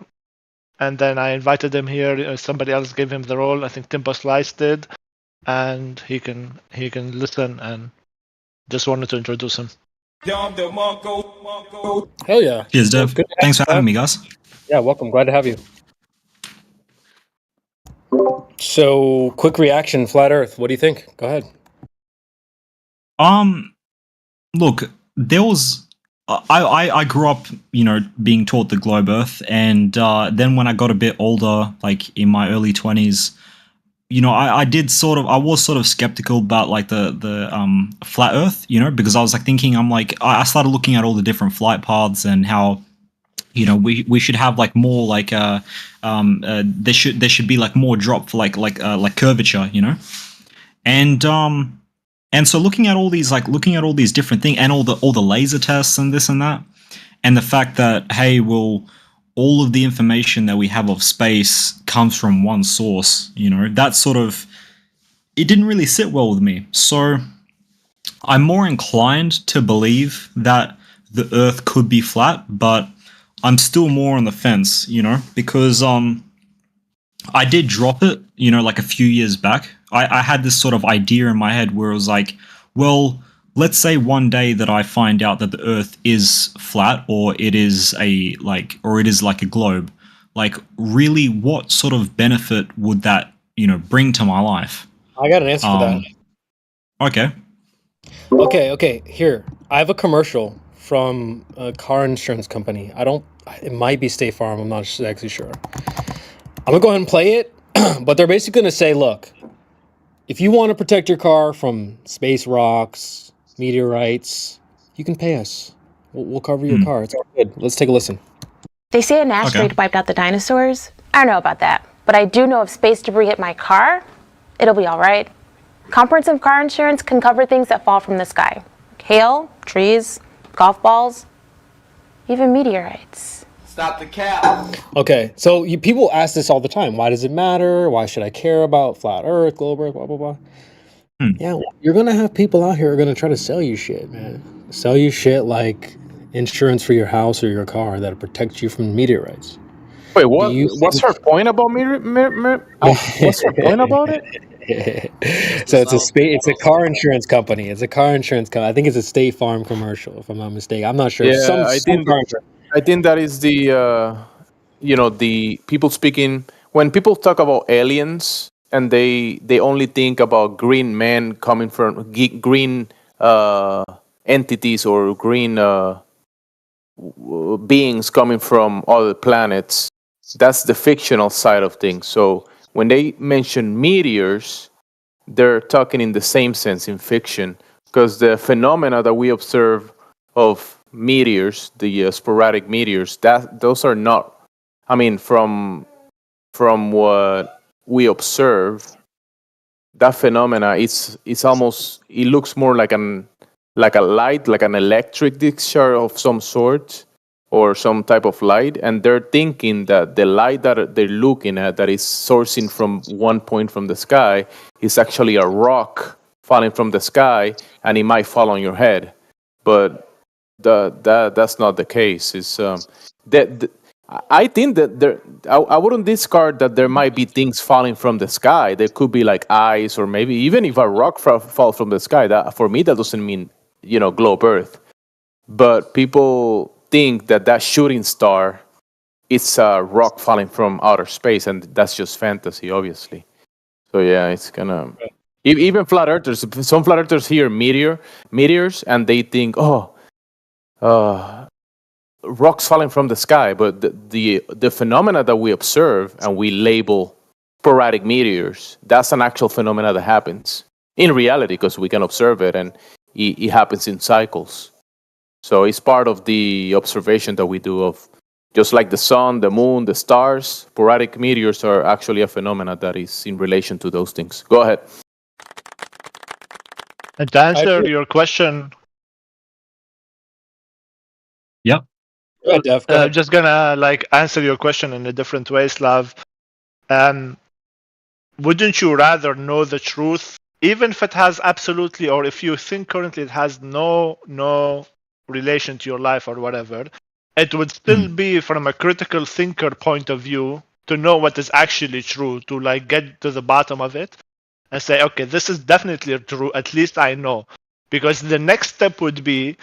And then I invited him here. Somebody else gave him the role. I think Timbo Slice did. And he can listen, and just wanted to introduce him. Hell yeah. Cheers, Dev. Good to have Thanks for you, having man. me, guys. Yeah, welcome. Glad to have you. So, quick reaction, Flat Earth. What do you think? Go ahead. Look, there was. I grew up, being taught the globe Earth, and then when I got a bit older, like in my early 20s, I was sort of skeptical about like the flat Earth, because I was like thinking, I started looking at all the different flight paths and how, we should have like more like there should be like more drop for like curvature, and so looking at all these different things and all the laser tests and this and that, and the fact that, hey, well, all of the information that we have of space comes from one source, that sort of, it didn't really sit well with me. So I'm more inclined to believe that the Earth could be flat, but I'm still more on the fence, because I did drop it, like a few years back. I had this sort of idea in my head where it was like, well, let's say one day that I find out that the Earth is flat, or it is like a globe. Like, really, what sort of benefit would that, bring to my life? I got an answer for that. Okay. Okay. Here, I have a commercial from a car insurance company. It might be State Farm. I'm not actually sure. I'm gonna go ahead and play it, but they're basically gonna say, look, if you want to protect your car from space rocks, meteorites, you can pay us. We'll cover your car. It's all good. Let's take a listen. They say an asteroid wiped out the dinosaurs. I don't know about that, but I do know if space debris hit my car, it'll be all right. Comprehensive car insurance can cover things that fall from the sky. Hail, trees, golf balls, even meteorites. Stop the cap. Okay, so people ask this all the time. Why does it matter? Why should I care about flat Earth, globe Earth, blah, blah, blah? Yeah, well, you're going to have people out here who are going to try to sell you shit, man. Sell you shit like insurance for your house or your car that protects you from meteorites. Wait, what? What's her point about what's her point about it? So it's a car insurance company. It's a car insurance company. I think it's a State Farm commercial, if I'm not mistaken. I'm not sure. Yeah, I think that is the the people speaking when people talk about aliens and they only think about green men coming from green entities or green beings coming from other planets. That's the fictional side of things. So when they mention meteors, they're talking in the same sense in fiction, because the phenomena that we observe of meteors, the sporadic meteors, those are not. I mean, from what we observe, that phenomena it's almost, it looks more like a light, like an electric discharge of some sort, or some type of light, and they're thinking that the light that they're looking at, that is sourcing from one point from the sky, is actually a rock falling from the sky, and it might fall on your head. But that's not the case. It's I think that I wouldn't discard that there might be things falling from the sky. There could be like ice, or maybe even if a rock falls from the sky. That for me, that doesn't mean globe Earth. But people think that shooting star is a rock falling from outer space, and that's just fantasy, obviously. So yeah, it's kind of even flat earthers. Some flat earthers hear meteors, and they think, rocks falling from the sky. But the phenomena that we observe and we label sporadic meteors, that's an actual phenomena that happens in reality because we can observe it, and it happens in cycles. So it's part of the observation that we do of, just like the sun, the moon, the stars. Sporadic meteors are actually a phenomena that is in relation to those things. Go ahead. And to answer your question, Yep. Just gonna answer your question in a different way, Slav. Wouldn't you rather know the truth, even if it has absolutely, or if you think currently it has no relation to your life or whatever, it would still be from a critical thinker point of view to know what is actually true, to get to the bottom of it and say, okay, this is definitely true, at least I know. Because the next step would be,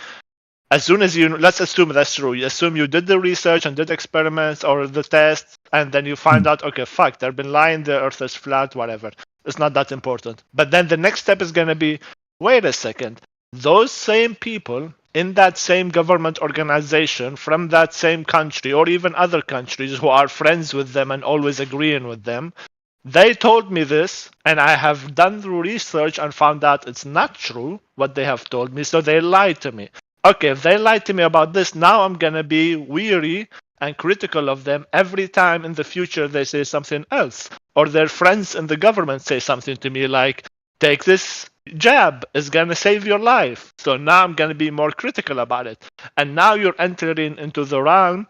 as soon as let's assume that's true, you assume you did the research and did experiments or the tests, and then you find out, okay, fuck, they've been lying, the earth is flat, whatever. It's not that important. But then the next step is going to be, wait a second, those same people in that same government organization from that same country or even other countries who are friends with them and always agreeing with them, they told me this, and I have done the research and found out it's not true what they have told me, so they lied to me. Okay, if they lied to me about this, now I'm going to be weary and critical of them every time in the future they say something else. Or their friends in the government say something to me like, take this jab, it's going to save your life. So now I'm going to be more critical about it. And now you're entering into the round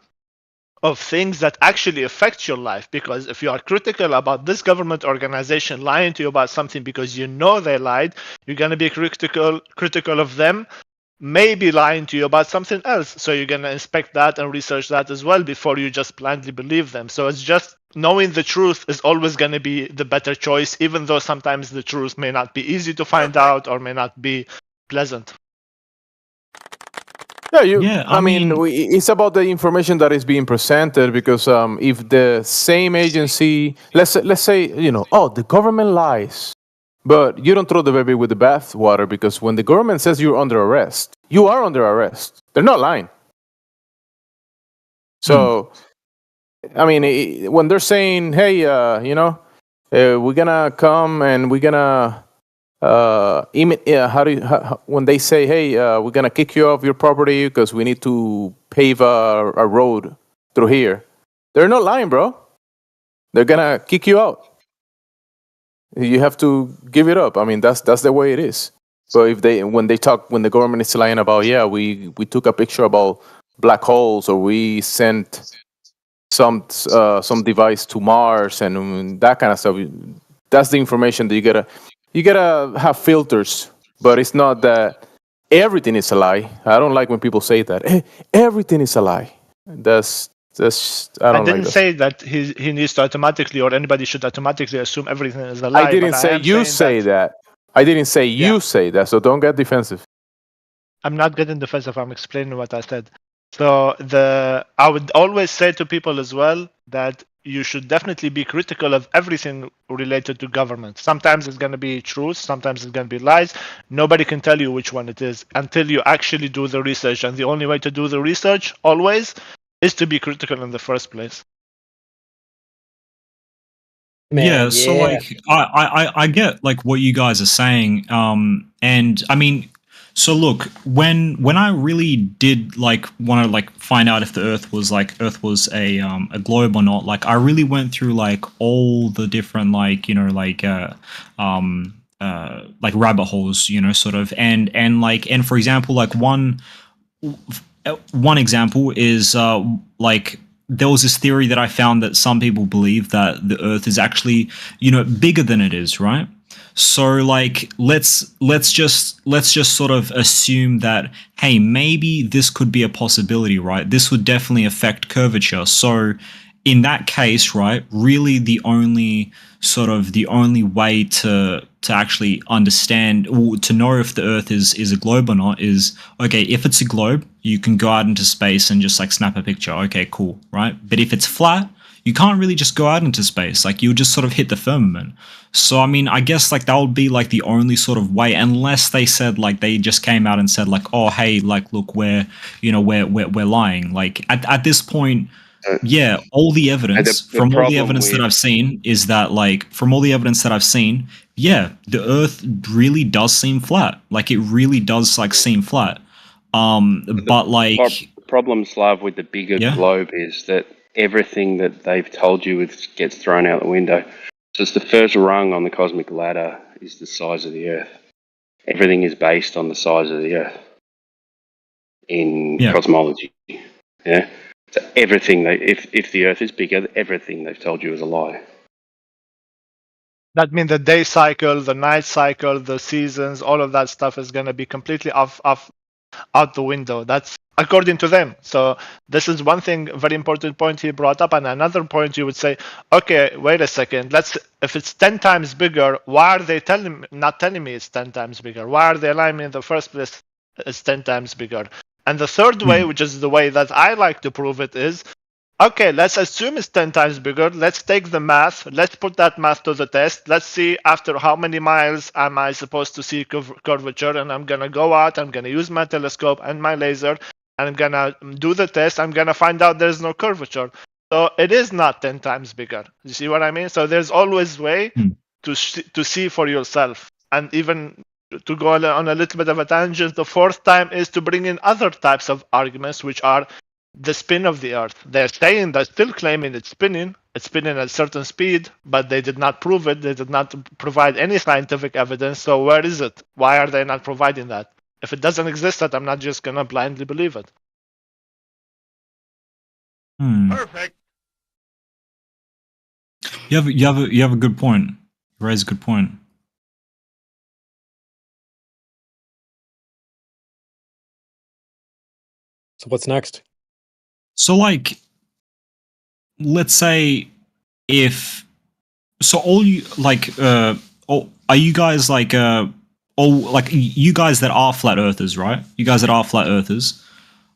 of things that actually affect your life. Because if you are critical about this government organization lying to you about something because you know they lied, you're going to be critical of them maybe lying to you about something else. So you're going to inspect that and research that as well before you just blindly believe them. So it's just knowing the truth is always going to be the better choice, even though sometimes the truth may not be easy to find out or may not be pleasant. Yeah, I mean, it's about the information that is being presented, because if the same agency, let's say, the government lies, but you don't throw the baby with the bathwater, because when the government says you're under arrest, you are under arrest. They're not lying. So, I mean, when they're saying, hey, we're going to come and we're going to, when they say, hey, we're going to kick you off your property because we need to pave a road through here, they're not lying, bro. They're going to kick you out. You have to give it up. I mean, that's the way it is. So when the government is lying about, we took a picture about black holes, or we sent some device to Mars and that kind of stuff, that's the information that you gotta have filters. But it's not that everything is a lie. I don't like when people say that. Hey, everything is a lie. I didn't say that he needs to automatically, or anybody should automatically assume everything is a lie. I didn't say you say that. I didn't say you say that, so don't get defensive. I'm not getting defensive. I'm explaining what I said. So I would always say to people as well that you should definitely be critical of everything related to government. Sometimes it's going to be truth, sometimes it's going to be lies. Nobody can tell you which one it is until you actually do the research. And the only way to do the research, always, is to be critical in the first place. So I get what you guys are saying, and I mean, so look, when I really did want to find out if the Earth was a globe or not, I really went through all the different rabbit holes, sort of, and for example, one example is there was this theory that I found that some people believe that the Earth is actually, bigger than it is, right? So like let's just sort of assume that, hey, maybe this could be a possibility, right? This would definitely affect curvature. So in that case, right, really the only way to actually understand or to know if the Earth is a globe or not is, okay, if it's a globe, you can go out into space and just like snap a picture. Okay, cool, right? But if it's flat, you can't really just go out into space. Like, you'll just sort of hit the firmament. So, I mean, I guess like that would be like the only sort of way, unless they said like they just came out and said like, oh, hey, like, look, we're lying. Like at this point, yeah, all the evidence from all the evidence that I've seen is that like yeah, the Earth really does seem flat. Like, it really does like seem flat. But like problem, Slav, with the bigger globe is that everything that they've told you gets thrown out the window. So it's the first rung on the cosmic ladder is the size of the Earth. Everything is based on the size of the Earth in cosmology. Yeah. So everything if the Earth is bigger, everything they've told you is a lie. That means the day cycle, the night cycle, the seasons, all of that stuff is going to be completely out the window. That's according to them. So this is one thing, very important point he brought up. And another point, you would say, okay, wait a second. If it's 10 times bigger, why are they not telling me it's 10 times bigger? Why are they lying me in the first place it's 10 times bigger? And the third way, which is the way that I like to prove it, is, okay, let's assume it's 10 times bigger. Let's take the math. Let's put that math to the test. Let's see after how many miles am I supposed to see curvature. And I'm going to go out. I'm going to use my telescope and my laser. And I'm going to do the test. I'm going to find out there's no curvature. So it is not 10 times bigger. You see what I mean? So there's always a way to see for yourself. And even to go on a little bit of a tangent, the fourth time is to bring in other types of arguments, which are the spin of the Earth. They're still claiming it's spinning at a certain speed, but they did not prove it. They did not provide any scientific evidence. So where is it? Why are they not providing that? If it doesn't exist, that I'm not just gonna blindly believe it. Perfect. You have a good point. You raise a good point. So what's next? So like, let's say all you like, are you guys like, all like you guys that are flat earthers, right? You guys that are flat earthers,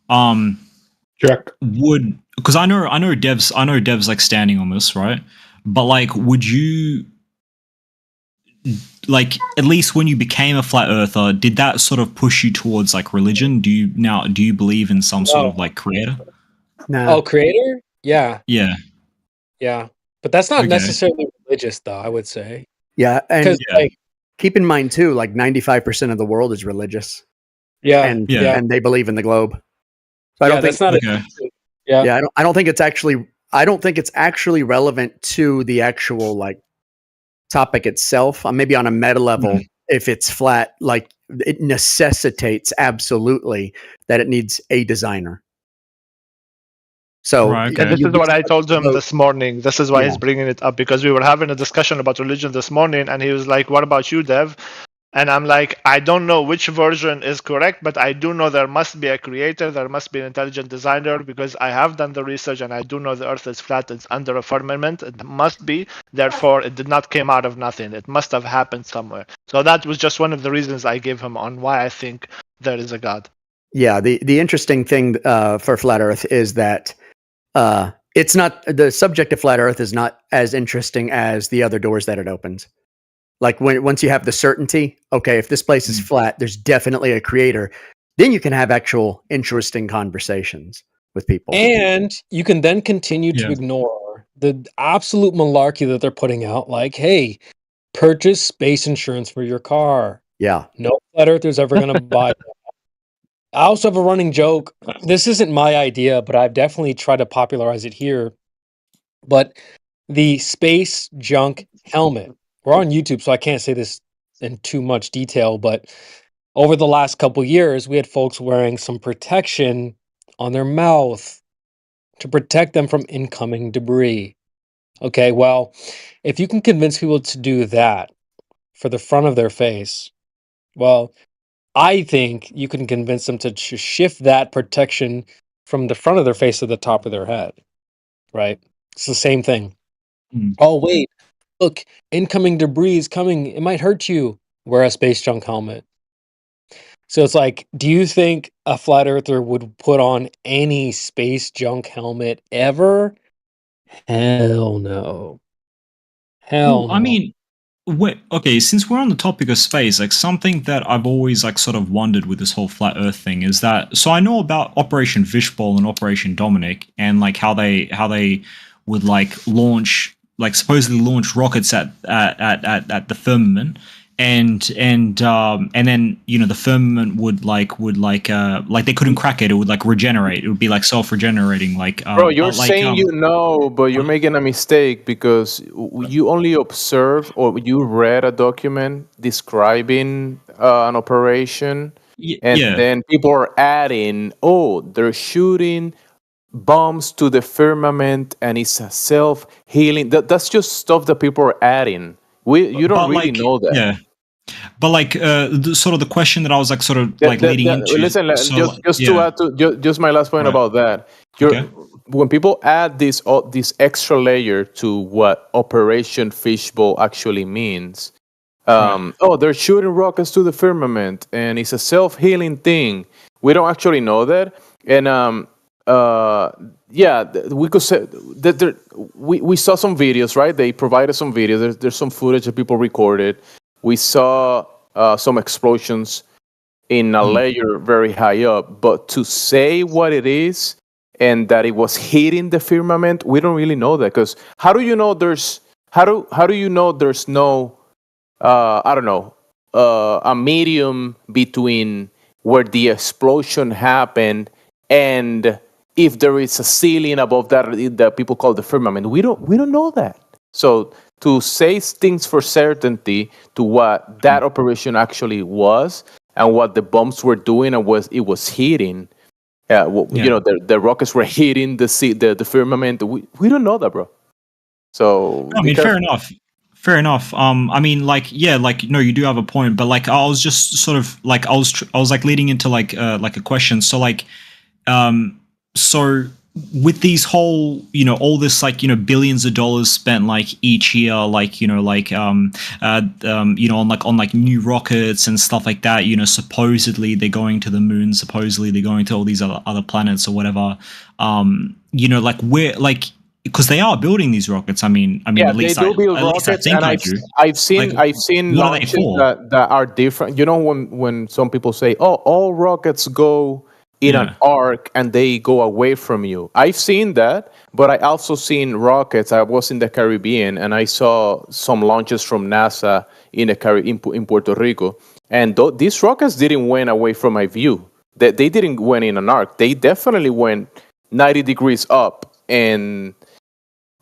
check. Because I know Dev's like standing on this, right? But like, would you like, at least when you became a flat earther, did that sort of push you towards like religion? Do you believe in some sort of like creator? No. Oh, creator? Yeah. Yeah. Yeah. But that's not necessarily religious, though, I would say. Yeah. And like, keep in mind, too, like 95% of the world is religious. Yeah. And they believe in the globe. So I don't think that's not Yeah, I don't think it's actually relevant to the actual like topic itself. Maybe on a meta level, if it's flat, like it necessitates absolutely that it needs a designer. So this is what I told him this morning. This is why he's bringing it up, because we were having a discussion about religion this morning, and he was like, "What about you, Dev?" And I'm like, I don't know which version is correct, but I do know there must be a creator, there must be an intelligent designer, because I have done the research and I do know the Earth is flat, it's under a firmament, it must be, therefore it did not come out of nothing, it must have happened somewhere. So that was just one of the reasons I gave him on why I think there is a God. Yeah, the interesting thing for Flat Earth is that it's not, the subject of Flat Earth is not as interesting as the other doors that it opens. Like once you have the certainty, okay, if this place is flat, there's definitely a creator, then you can have actual interesting conversations with people. And you can then continue to ignore the absolute malarkey that they're putting out, like, hey, purchase space insurance for your car. Yeah. No flat earther's ever going to buy that. I also have a running joke. This isn't my idea, but I've definitely tried to popularize it here. But the space junk helmet. We're on YouTube, so I can't say this in too much detail, but over the last couple years, we had folks wearing some protection on their mouth to protect them from incoming debris. Okay, well, if you can convince people to do that for the front of their face, well, I think you can convince them to shift that protection from the front of their face to the top of their head, right? It's the same thing. Oh, wait, look, incoming debris is coming. It might hurt you. Wear a space junk helmet. So it's like, do you think a flat earther would put on any space junk helmet ever? Hell no. Hell no. I mean, okay, since we're on the topic of space, like something that I've always like sort of wondered with this whole flat Earth thing is that, so I know about Operation Fishbowl and Operation Dominic, and like how they would like launch, like supposedly launch rockets at the firmament, and then, you know, the firmament would like they couldn't crack it. It would like regenerate. It would be like self-regenerating. Like Bro, you're saying you know, but you're making a mistake because you only observe or you read a document describing an operation, and yeah. then people are adding, oh, they're shooting bombs to the firmament and it's a self-healing. That's just stuff that people are adding. You don't really know that. Yeah. But like sort of the question that I was like sort of like leading into. Listen, to add to just my last point about that. When people add this extra layer to what Operation Fishbowl actually means, oh, they're shooting rockets to the firmament and it's a self-healing thing. We don't actually know that, and we could say that we saw some videos, right? They provided some videos. There's some footage that people recorded. We saw some explosions in a layer very high up, but to say what it is and that it was hitting the firmament, we don't really know that, because how do you know there's no I don't know, a medium between where the explosion happened and if there is a ceiling above that people call the firmament. We don't know that. So to say things for certainty to what that operation actually was and what the bombs were doing and it was hitting, you know, the rockets were hitting the firmament. We don't know that, bro. So I mean, fair enough. I mean, like, yeah, like, no, you do have a point, but like, I was just sort of like, I was like leading into like a question. So like, so with these whole, you know, all this like, you know, billions of dollars spent like each year, like, you know, like, you know, on like new rockets and stuff like that, you know, supposedly they're going to the moon, supposedly they're going to all these other planets or whatever. You know, like where, like, because they are building these rockets. I mean, yeah, at least they do build rockets, and I've seen launches that are different. You know, when some people say, "Oh, all rockets go in an arc and they go away from you," I've seen that, but I also seen rockets. I was in the Caribbean and I saw some launches from NASA in Puerto Rico, and these rockets didn't went away from my view. They didn't went in an arc. They definitely went 90 degrees up, and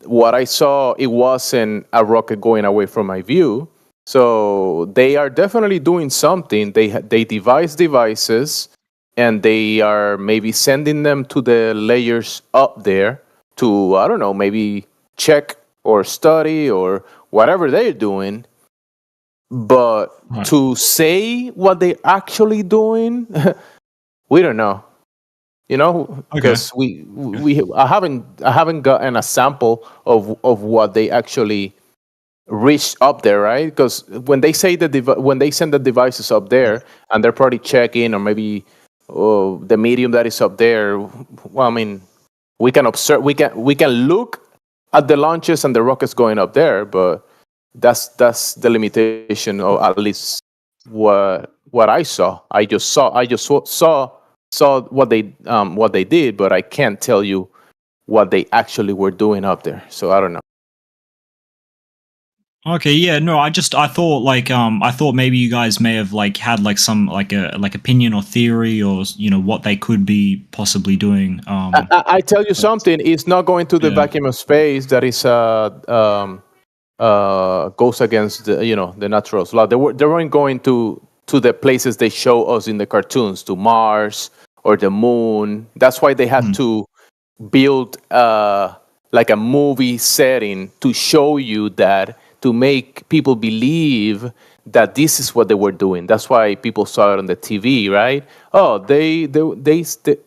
what I saw, it wasn't a rocket going away from my view. So they are definitely doing something. They devise devices, and they are maybe sending them to the layers up there to, I don't know, maybe check or study or whatever they're doing. But to say what they're actually doing, we don't know. You know, because I haven't gotten a sample of what they actually reached up there, right? Because when they say when they send the devices up there, and they're probably checking, or maybe the medium that is up there. Well, I mean, we can observe, we can look at the launches and the rockets going up there, but that's the limitation, or at least what I saw. I just saw what they did, but I can't tell you what they actually were doing up there. So I don't know. Okay, yeah, no, I thought like I thought maybe you guys may have like had like some like opinion or theory, or you know, what they could be possibly doing. I tell you something, it's not going to the vacuum of space that is goes against the, you know, the natural law. They weren't going to the places they show us in the cartoons, to Mars or the moon. That's why they had to build like a movie setting to show you that, to make people believe that this is what they were doing. That's why people saw it on the TV, right? Oh, they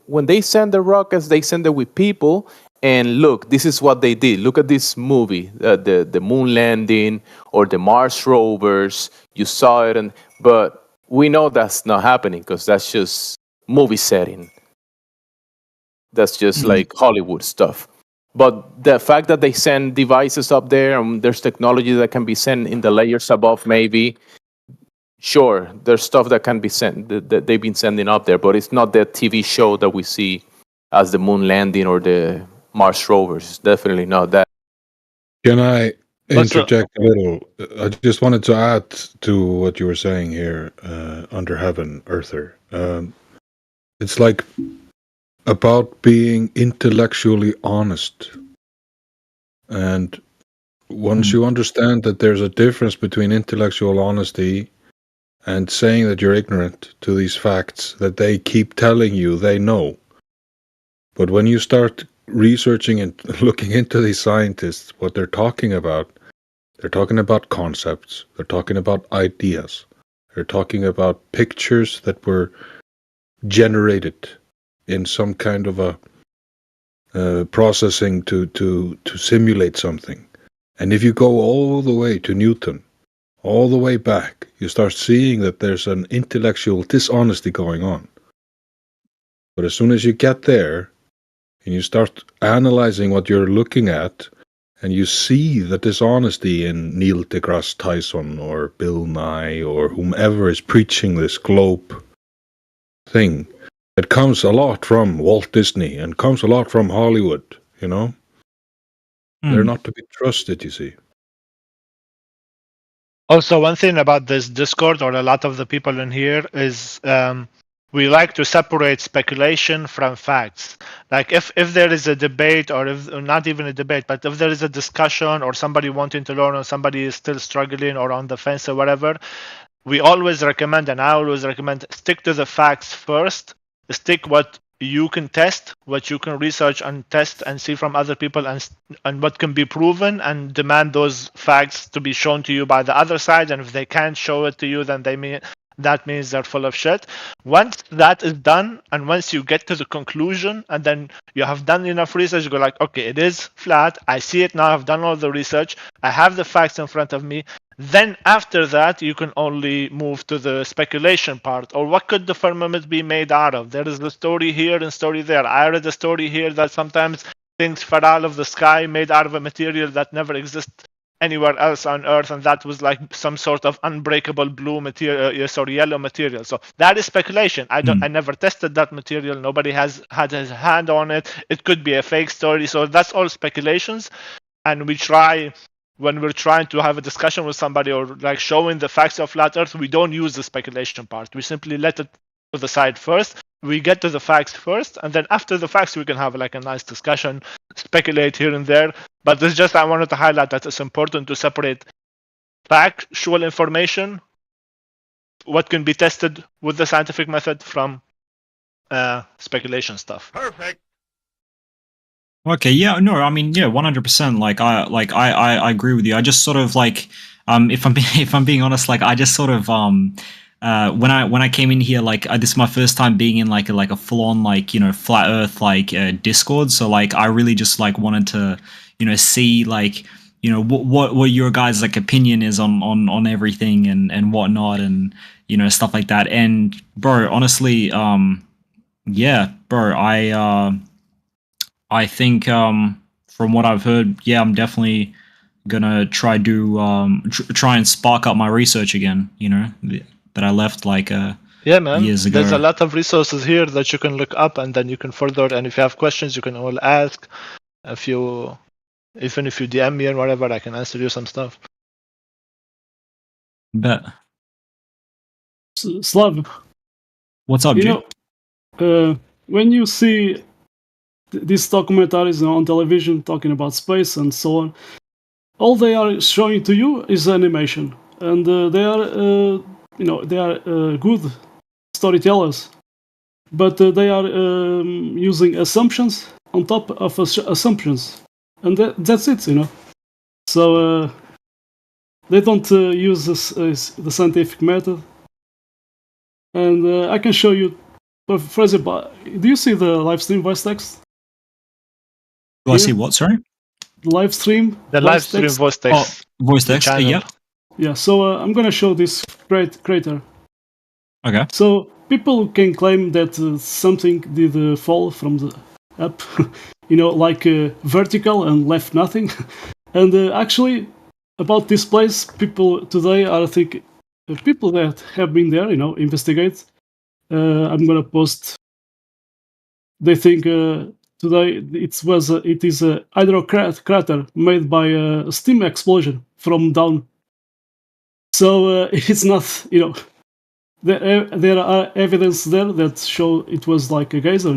when they send the rockets, they send it with people. And look, this is what they did. Look at this movie, the moon landing or the Mars rovers. You saw it, but we know that's not happening because that's just movie setting. That's just like Hollywood stuff. But the fact that they send devices up there and there's technology that can be sent in the layers above, maybe, sure, there's stuff that can be sent, that they've been sending up there, but it's not the TV show that we see as the moon landing or the Mars rovers. It's definitely not that. Can I interject a little? I just wanted to add to what you were saying here, Under Heaven, Earther. It's like about being intellectually honest. And once you understand that there's a difference between intellectual honesty and saying that you're ignorant to these facts that they keep telling you they know. But when you start researching and looking into these scientists, what they're talking about concepts, they're talking about ideas, they're talking about pictures that were generated in some kind of a processing to simulate something. And if you go all the way to Newton, all the way back, you start seeing that there's an intellectual dishonesty going on. But as soon as you get there, and you start analyzing what you're looking at, and you see the dishonesty in Neil deGrasse Tyson or Bill Nye or whomever is preaching this globe thing, it comes a lot from Walt Disney and comes a lot from Hollywood, you know? They're not to be trusted, you see. Also, one thing about this Discord or a lot of the people in here is we like to separate speculation from facts. Like if there is a debate or not even a debate, but if there is a discussion or somebody wanting to learn or somebody is still struggling or on the fence or whatever, we always recommend, and I always recommend, stick to the facts first. Stick what you can test, what you can research and test and see from other people, and what can be proven, and demand those facts to be shown to you by the other side. And if they can't show it to you, then that means they're full of shit. Once that is done, and once you get to the conclusion, and then you have done enough research, you go like, okay, it is flat. I see it now. I've done all the research. I have the facts in front of me. Then after that, you can only move to the speculation part. Or what could the firmament be made out of? There is the story here and story there. I read a story here that sometimes things fell out of the sky made out of a material that never exists anywhere else on Earth, and that was like some sort of unbreakable blue material, yellow material. So that is speculation. I never tested that material. Nobody has had his hand on it. It could be a fake story. So that's all speculations. And we try, when we're trying to have a discussion with somebody or like showing the facts of flat Earth, we don't use the speculation part. We simply let it to the side first. We get to the facts first, and then after the facts, we can have like a nice discussion, speculate here and there. But it's just, I wanted to highlight that it's important to separate factual information, what can be tested with the scientific method, from speculation stuff. Perfect. Okay, yeah, no, I mean, yeah, 100%. I agree with you. I just sort of like, if I'm being honest, like I just sort of when I came in here, like this is my first time being in like a full on like flat Earth like Discord. So like I really just like wanted to see like what your guys' like opinion is on everything and whatnot and stuff like that. And bro, honestly, yeah, bro, I think from what I've heard, yeah, I'm definitely gonna try and spark up my research again. That I left like yeah, man. years ago. There's a lot of resources here that you can look up, and then you can further. And if you have questions, you can all ask. Even if you DM me and whatever, I can answer you some stuff. Bet. Slav. What's up, Jay? When you see these documentaries on television talking about space and so on, all they are showing to you is animation, and they are good storytellers, but they are using assumptions on top of assumptions, and that's it. So they don't use the scientific method. And I can show you, for example, do you see the live stream voice text? Do I see what, sorry? The live stream. The live stream voice text. Oh, voice text, yep. Yeah, so I'm gonna show this crater. Okay. So people can claim that something did fall from the up, like vertical and left nothing. And actually, about this place, people today are thinking, people that have been there, investigate. I'm gonna post. They think today it is a hydro crater made by a steam explosion from down. So it's not, there are evidence there that show it was like a geyser,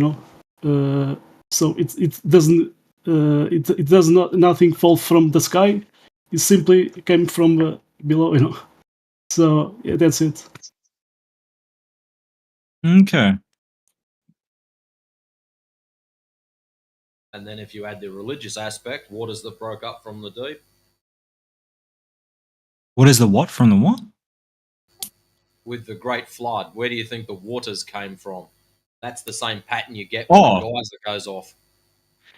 so it doesn't it does nothing fall from the sky. It simply came from below, So yeah, that's it. Okay. And then if you add the religious aspect, waters that broke up from the deep. What is the what from the what? With the Great Flood, where do you think the waters came from? That's the same pattern you get when the geyser goes off.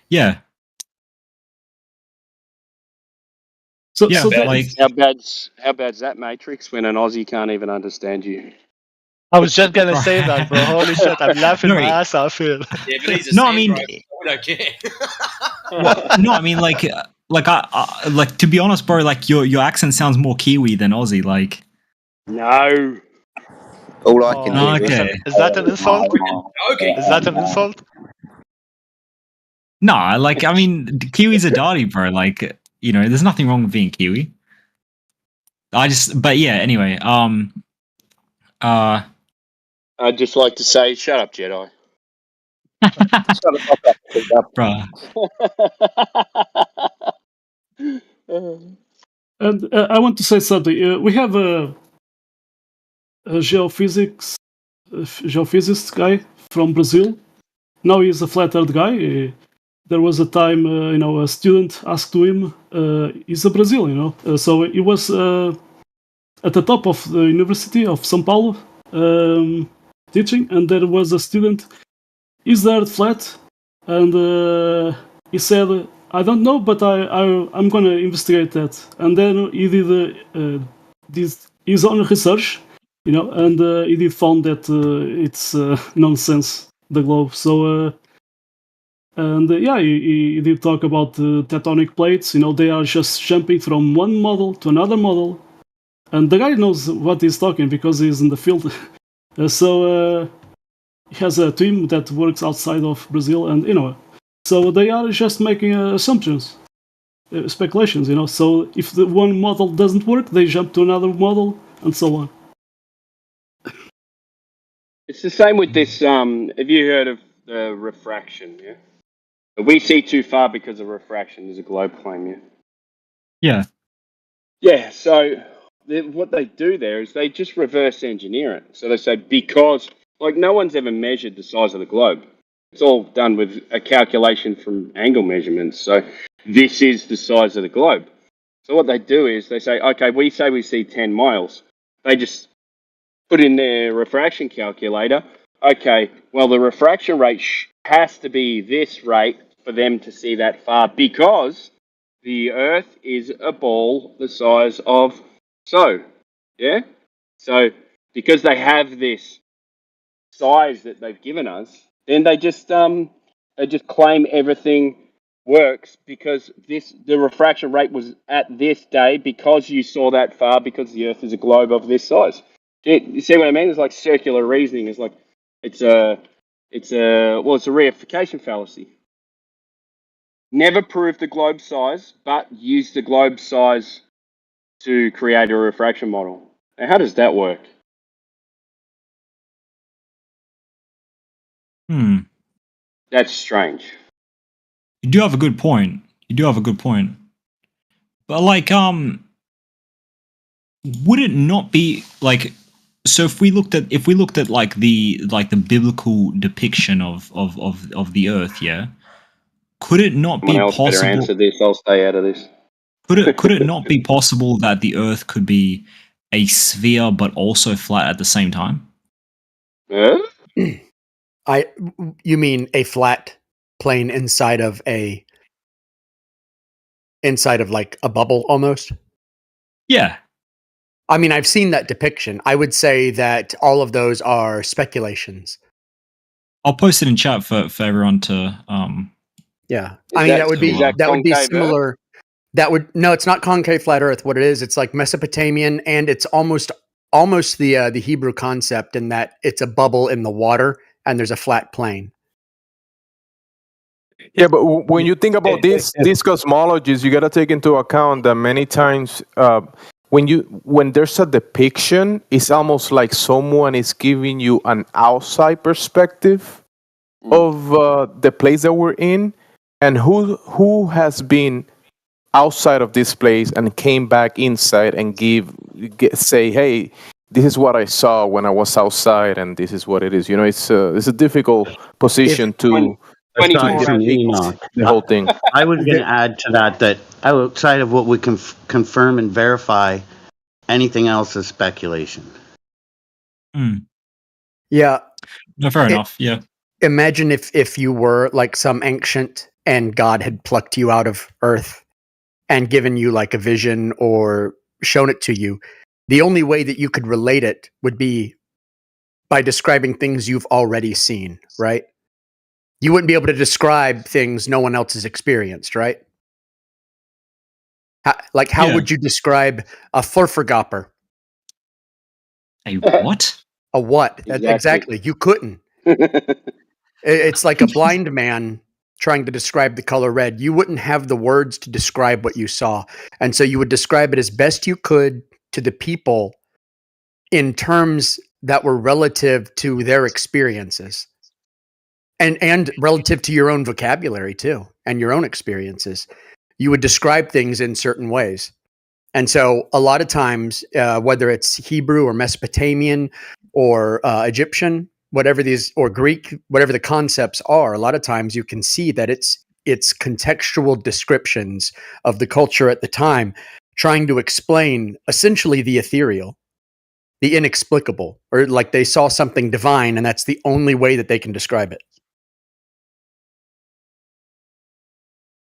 Yeah. So, yeah, so like how bad's that Matrix when an Aussie can't even understand you? I was just gonna say that, bro. Holy shit, I'm laughing my ass off here. Yeah, but he's a No, I mean- we don't care. no, I mean like to be honest, bro, like your accent sounds more Kiwi than Aussie, like. No. All I can do Is that an insult? Okay. Is that an insult? No, like I mean Kiwis are dirty, bro. Like, there's nothing wrong with being Kiwi. But yeah, anyway, I'd just like to say, shut up, Jedi. Bruh. And I want to say something. We have a geophysicist guy from Brazil. Now he's a flat earth guy. There was a time, a student asked to him, he's a Brazil, so he was at the top of the University of São Paulo teaching, and there was a student, is the earth flat? And he said, I don't know, but I'm going to investigate that. And then he did his own research, and he did found that it's nonsense, the globe. So, he did talk about tectonic plates. They are just jumping from one model to another model. And the guy knows what he's talking because he's in the field. So he has a team that works outside of Brazil, and so they are just making assumptions, speculations. So if the one model doesn't work, they jump to another model, and so on. It's the same with this. Have you heard of refraction? Yeah, we see too far because of refraction. There's a globe claim. Yeah. Yeah. Yeah. So what they do there is they just reverse engineer it. So they say because, like, no one's ever measured the size of the globe. It's all done with a calculation from angle measurements. So this is the size of the globe. So what they do is they say, okay, we see 10 miles. They just put in their refraction calculator. Okay, well, the refraction rate has to be this rate for them to see that far because the Earth is a ball the size of so. Yeah? So because they have this size that they've given us, then they just claim everything works because the refraction rate was at this day because you saw that far because the Earth is a globe of this size. You see what I mean? It's like circular reasoning. It's like it's a reification fallacy. Never prove the globe size, but use the globe size to create a refraction model. Now, how does that work? That's strange. You do have a good point. But like, would it not be like? So if we looked at like the biblical depiction of the Earth, yeah, could it not be Someone else possible? better answer this. I'll stay out of this. Could it not be possible that the Earth could be a sphere but also flat at the same time? You mean a flat plane inside of like a bubble almost? Yeah. I mean, I've seen that depiction. I would say that all of those are speculations. I'll post it in chat for everyone to Yeah. I mean, that would be similar. No, it's not concave flat Earth. What it is, it's like Mesopotamian, and it's almost the Hebrew concept in that it's a bubble in the water and there's a flat plane. Yeah, but when you think about these cosmologies, you got to take into account that many times when there's a depiction, it's almost like someone is giving you an outside perspective of the place that we're in, and who has been outside of this place and came back inside and say, hey, this is what I saw when I was outside, and this is what it is. You know, it's a difficult position to. The whole thing. I was going to add to that outside of what we can confirm and verify, anything else is speculation. Yeah. No, fair enough. Yeah. Imagine if you were like some ancient and God had plucked you out of Earth and given you like a vision or shown it to you. The only way that you could relate it would be by describing things you've already seen, right? You wouldn't be able to describe things no one else has experienced, right? How would you describe a Flurfergopper? A what? A what? Exactly. You couldn't. It's like a blind man trying to describe the color red. You wouldn't have the words to describe what you saw. And so you would describe it as best you could to the people in terms that were relative to their experiences. And relative to your own vocabulary too, and your own experiences. You would describe things in certain ways. And so a lot of times, whether it's Hebrew or Mesopotamian or Egyptian, whatever these, or Greek, whatever the concepts are, a lot of times you can see that it's contextual descriptions of the culture at the time, trying to explain essentially the ethereal, the inexplicable, or like they saw something divine and that's the only way that they can describe it.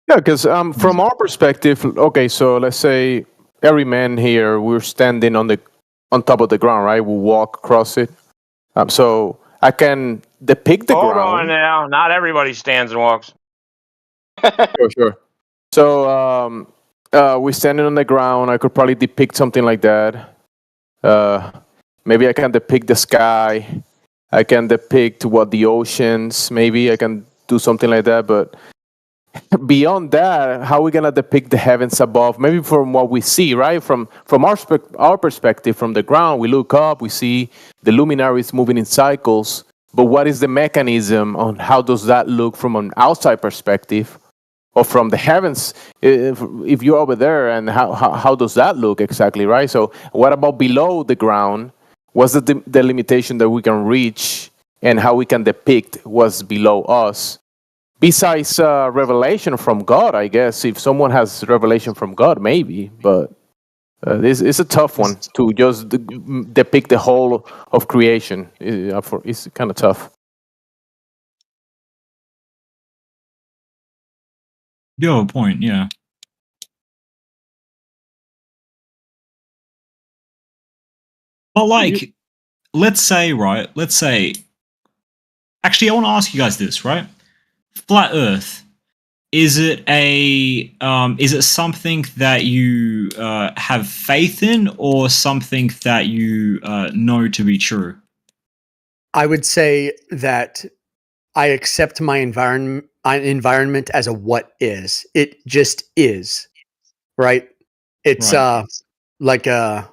Yeah, because from our perspective, okay, so let's say every man here, we're standing on top of the ground, right? We walk across it. So I can depict the ground. Hold on now, not everybody stands and walks. Sure. So we're standing on the ground. I could probably depict something like that. Maybe I can depict the sky. I can depict the oceans. Maybe I can do something like that, but beyond that, how are we gonna depict the heavens above? Maybe from what we see, right? From our perspective, from the ground, we look up, we see the luminaries moving in cycles. But what is the mechanism on how does that look from an outside perspective, or from the heavens? If you're over there, and how does that look exactly, right? So what about below the ground? What's the limitation that we can reach, and how we can depict what's below us? Besides revelation from God, I guess. If someone has revelation from God, maybe. But it's a tough one to just depict the whole of creation. It's kind of tough. You have a point, yeah. But like, let's say, actually, I want to ask you guys this, right? Flat Earth, is it something that you have faith in, or something that you know to be true? I would say that I accept my environment as a what is. It just is, right? It's like I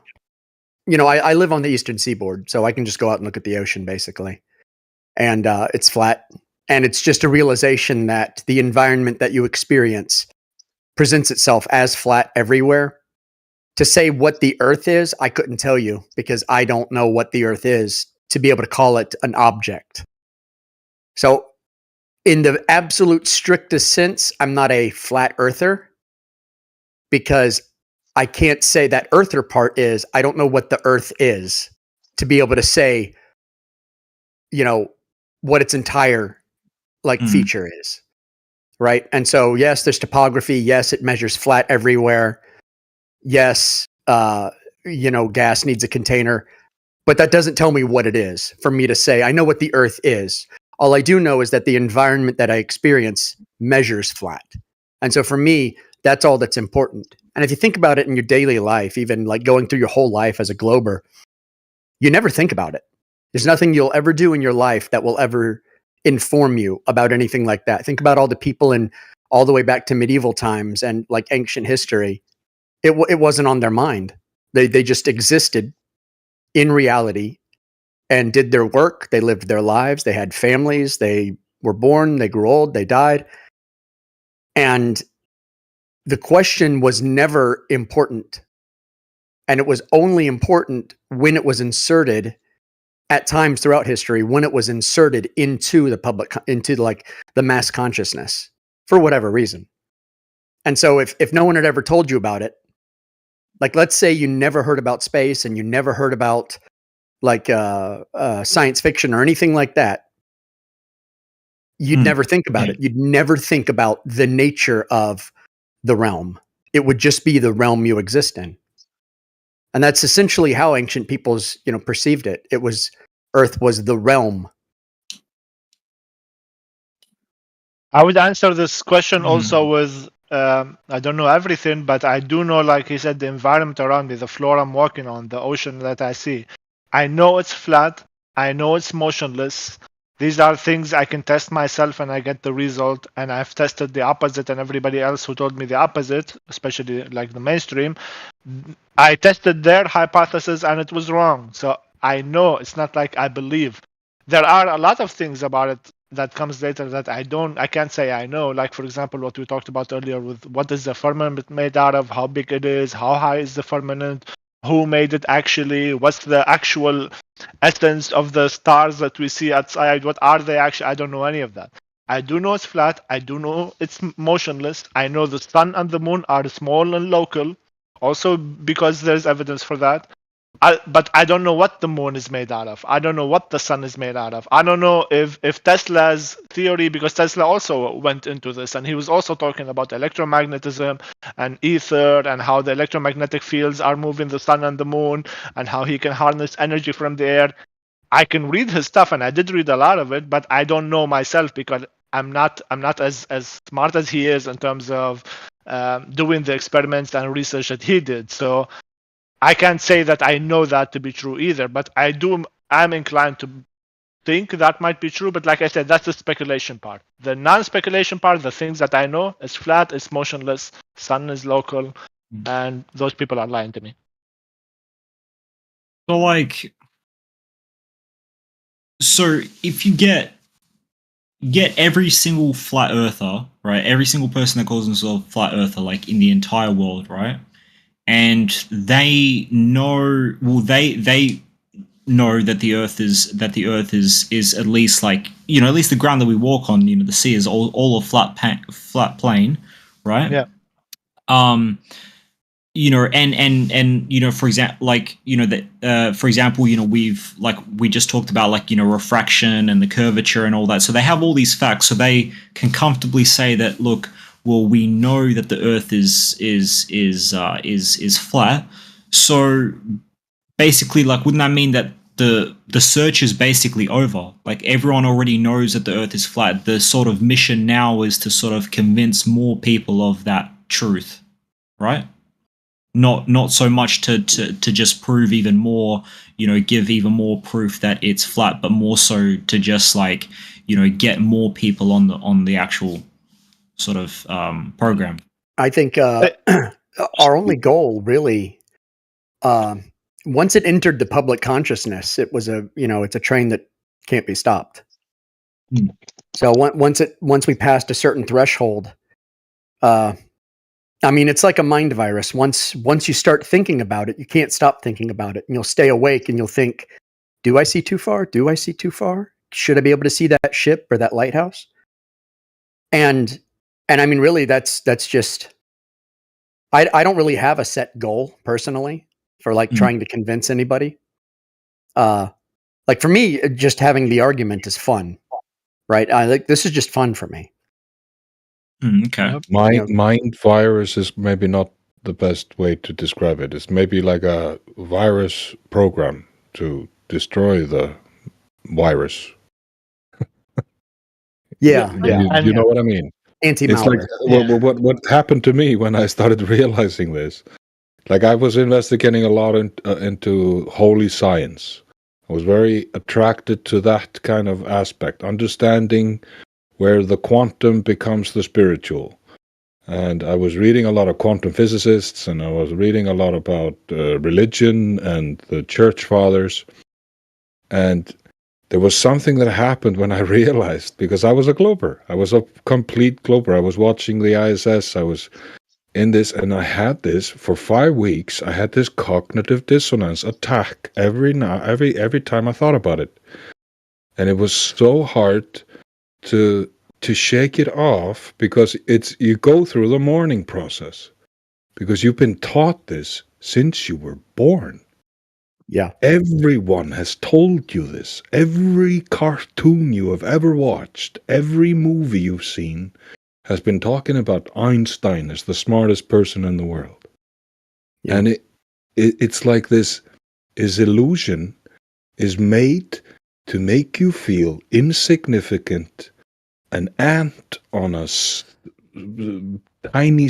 live on the eastern seaboard, so I can just go out and look at the ocean, basically. And it's flat. And it's just a realization that the environment that you experience presents itself as flat everywhere. To say what the Earth is, I couldn't tell you, because I don't know what the Earth is to be able to call it an object. So in the absolute strictest sense, I'm not a flat earther, because I can't say that earther part is, I don't know what the earth is to be able to say, you know, what its entire like feature is. Right. And so, yes, there's topography. Yes, it measures flat everywhere. Yes, you know, gas needs a container, but that doesn't tell me what it is for me to say, I know what the earth is. All I do know is that the environment that I experience measures flat. And so for me, that's all that's important. And if you think about it in your daily life, even like going through your whole life as a glober, you never think about it. There's nothing you'll ever do in your life that will ever inform you about anything like that. Think about all the people in all the way back to medieval times and like ancient history. It wasn't on their mind. They just existed in reality and did their work. They lived their lives. They had families. They were born. They grew old. They died. And the question was never important. And it was only important when it was inserted at times throughout history, when it was inserted into the public, into like the mass consciousness for whatever reason. And so if no one had ever told you about it, like, let's say you never heard about space and you never heard about like science fiction or anything like that, you'd never think about it. You'd never think about the nature of the realm. It would just be the realm you exist in. And that's essentially how ancient peoples, you know, perceived it. It was, Earth was the realm. I would answer this question also with, I don't know everything, but I do know, like he said, the environment around me, the floor I'm walking on, the ocean that I see. I know it's flat. I know it's motionless. These are things I can test myself and I get the result. And I've tested the opposite, and everybody else who told me the opposite, especially like the mainstream, I tested their hypothesis and it was wrong. So I know, it's not like I believe. There are a lot of things about it that comes later that I can't say I know. Like, for example, what we talked about earlier with what is the firmament made out of, how big it is, how high is the firmament, who made it actually, what's the actual essence of the stars that we see outside, what are they actually? I don't know any of that. I do know it's flat. I do know it's motionless. I know the sun and the moon are small and local, also because there's evidence for that. But I don't know what the moon is made out of. I don't know what the sun is made out of. I don't know if Tesla's theory, because Tesla also went into this, and he was also talking about electromagnetism and ether and how the electromagnetic fields are moving the sun and the moon and how he can harness energy from the air. I can read his stuff, and I did read a lot of it, but I don't know myself because I'm not as smart as he is in terms of doing the experiments and research that he did. So I can't say that I know that to be true either, but I'm inclined to think that might be true. But like I said, that's the speculation part. The non-speculation part, the things that I know, is flat, it's motionless, sun is local, and those people are lying to me. So like, so if you get every single flat earther, right? Every single person that calls themselves flat earther, like in the entire world, right? And they know, well, they know that the earth is at least like, you know, at least the ground that we walk on, you know, the sea is all a flat plane, right? Yeah. You know, and you know, for example, like, you know, that for example, you know, we just talked about, like, you know, refraction and the curvature and all that. So they have all these facts, so they can comfortably say that, look, well, we know that the Earth is flat. So basically, like, wouldn't that mean that the search is basically over? Like, everyone already knows that the Earth is flat. The sort of mission now is to sort of convince more people of that truth, right? Not so much to just prove even more, you know, give even more proof that it's flat, but more so to just, like, you know, get more people on the actual sort of program. I think our only goal, really, once it entered the public consciousness, it was it's a train that can't be stopped. So once we passed a certain threshold, I mean, it's like a mind virus. Once you start thinking about it, you can't stop thinking about it, and you'll stay awake and you'll think, do I see too far? Do I see too far? Should I be able to see that ship or that lighthouse? And I mean, really, that's just I don't really have a set goal personally for like trying to convince anybody. Like for me, just having the argument is fun, right? I like this is just fun for me. Okay. Mind virus is maybe not the best way to describe it. It's maybe like a virus program to destroy the virus. Yeah. You know what I mean? Anti-malware. It's like what happened to me when I started realizing this. Like I was investigating a lot into holy science. I was very attracted to that kind of aspect, understanding where the quantum becomes the spiritual. And I was reading a lot of quantum physicists, and I was reading a lot about religion and the church fathers. And there was something that happened when I realized, because I was a glober. I was a complete glober. I was watching the ISS. I was in this, and I had this for 5 weeks. I had this cognitive dissonance attack every time I thought about it. And it was so hard to shake it off, because you go through the mourning process, because you've been taught this since you were born. Yeah. Everyone has told you this. Every cartoon you have ever watched, every movie you've seen has been talking about Einstein as the smartest person in the world. Yeah. And it's like this illusion is made to make you feel insignificant, an ant on a tiny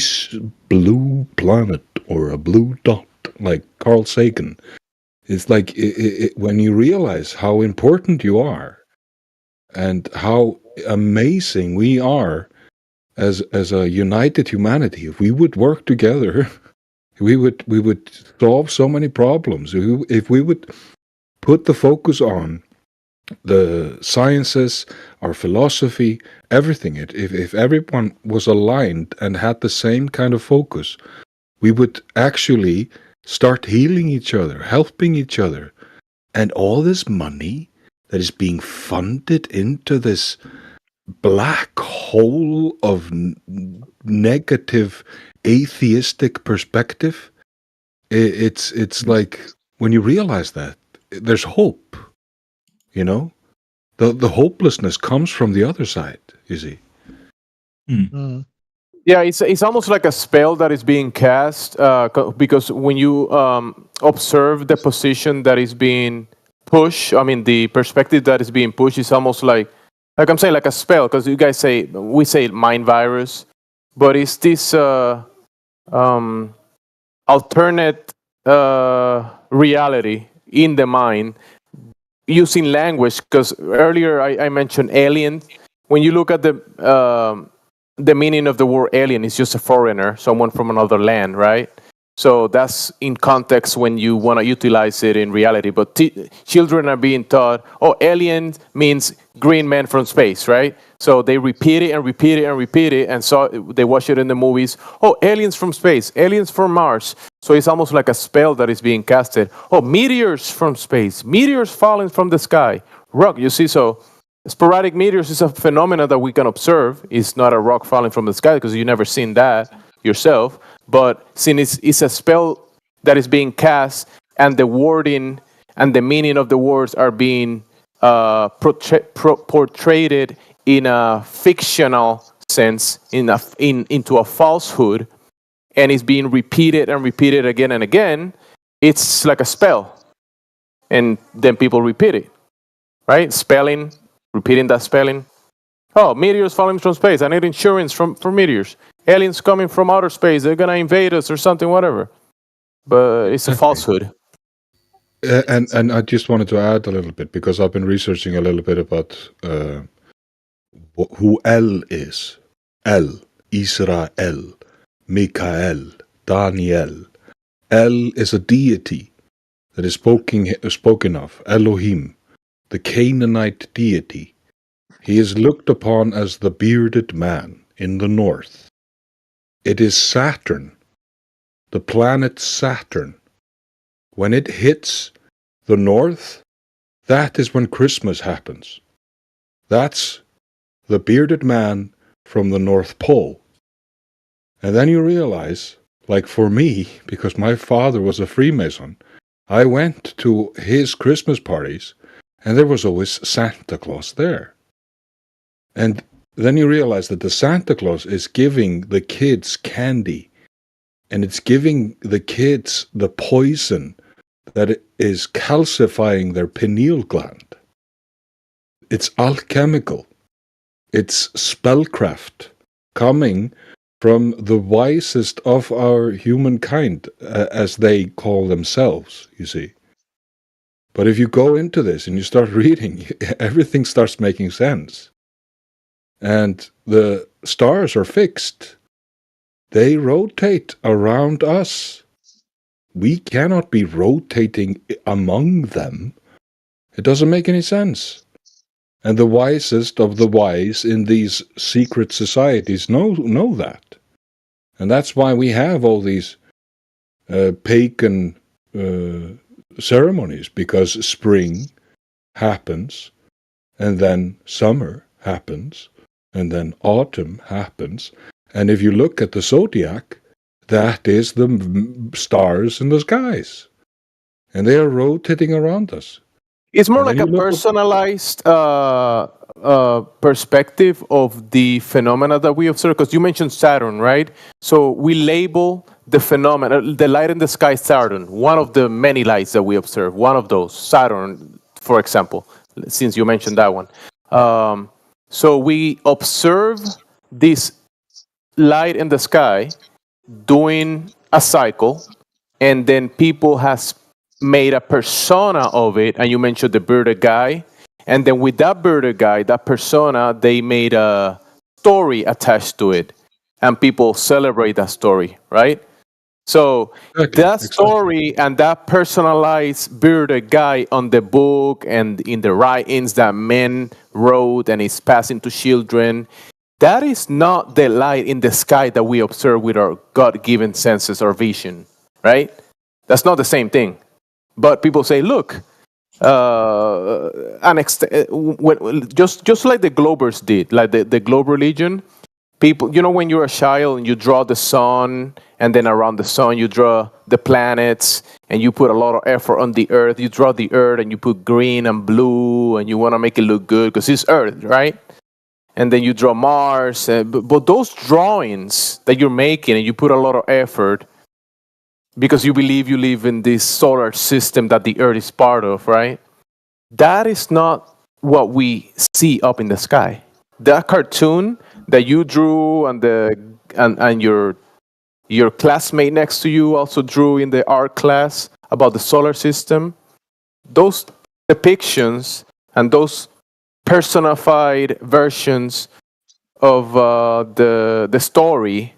blue planet or a blue dot, like Carl Sagan. It's like when you realize how important you are and how amazing we are as a united humanity. If we would work together, we would solve so many problems. If we would put the focus on the sciences, our philosophy, everything. If everyone was aligned and had the same kind of focus, we would actually start healing each other, helping each other. And all this money that is being funded into this black hole of negative atheistic perspective, it's like when you realize that, there's hope. You know, the hopelessness comes from the other side, you see. Yeah, it's almost like a spell that is being cast, because when you observe the position that is being pushed, I mean, the perspective that is being pushed is almost like I'm saying, like a spell, because you guys we say mind virus, but it's this alternate reality in the mind using language. Because earlier I mentioned alien. When you look at the meaning of the word alien, is just a foreigner, someone from another land, right? So that's in context when you want to utilize it in reality. But children are being taught, alien means green man from space, right? So they repeat it and repeat it and repeat it, and so they watch it in the movies. Aliens from space, aliens from Mars. So it's almost like a spell that is being casted. Meteors from space, meteors falling from the sky. Rock, you see, so sporadic meteors is a phenomenon that we can observe. It's not a rock falling from the sky, because you've never seen that yourself. But since it's a spell that is being cast, and the wording and the meaning of the words are being portrayed in a fictional sense, into a falsehood, and it's being repeated and repeated again and again, it's like a spell. And then people repeat it, right? Spelling, repeating that spelling. Meteors falling from space. I need insurance for meteors. Aliens coming from outer space. They're gonna invade us or something, whatever. But it's a falsehood. And I just wanted to add a little bit, because I've been researching a little bit about who El is. El, Israel, Mikael, Daniel. El is a deity that is spoken of. Elohim, the Canaanite deity. He is looked upon as the bearded man in the north. It is Saturn, the planet Saturn. When it hits the north, that is when Christmas happens. That's the bearded man from the North Pole. And then you realize, like for me, because my father was a Freemason, I went to his Christmas parties, and there was always Santa Claus there. And then you realize that the Santa Claus is giving the kids candy, and it's giving the kids the poison that is calcifying their pineal gland. It's alchemical. It's spellcraft coming from the wisest of our humankind, as they call themselves, you see. But if you go into this and you start reading, everything starts making sense. And the stars are fixed. They rotate around us. We cannot be rotating among them. It doesn't make any sense. And the wisest of the wise in these secret societies know that. And that's why we have all these pagan ceremonies, because spring happens, and then summer happens, and then autumn happens. And if you look at the zodiac, that is the stars in the skies. And they are rotating around us. It's more like a personalized perspective of the phenomena that we observe, because you mentioned Saturn, right? So we label the phenomena, the light in the sky, Saturn, one of the many lights that we observe, one of those, Saturn, for example, since you mentioned that one. So we observe this light in the sky doing a cycle, and then people has made a persona of it, and you mentioned the bearded guy, and then with that bearded guy, that persona, they made a story attached to it, and people celebrate that story, right? So that story and that personalized bearded guy on the book and in the writings that men wrote and is passing to children, that is not the light in the sky that we observe with our God-given senses or vision, right? That's not the same thing. But people say, look, just like the Globers did, like the Globe religion, people, you know, when you're a child and you draw the sun, and then around the sun you draw the planets, and you put a lot of effort on the earth. You draw the earth and you put green and blue, and you want to make it look good because it's earth, right? And then you draw Mars. But those drawings that you're making, and you put a lot of effort, because you believe you live in this solar system that the Earth is part of, right? That is not what we see up in the sky. That cartoon that you drew and your classmate next to you also drew in the art class about the solar system, those depictions and those personified versions of the story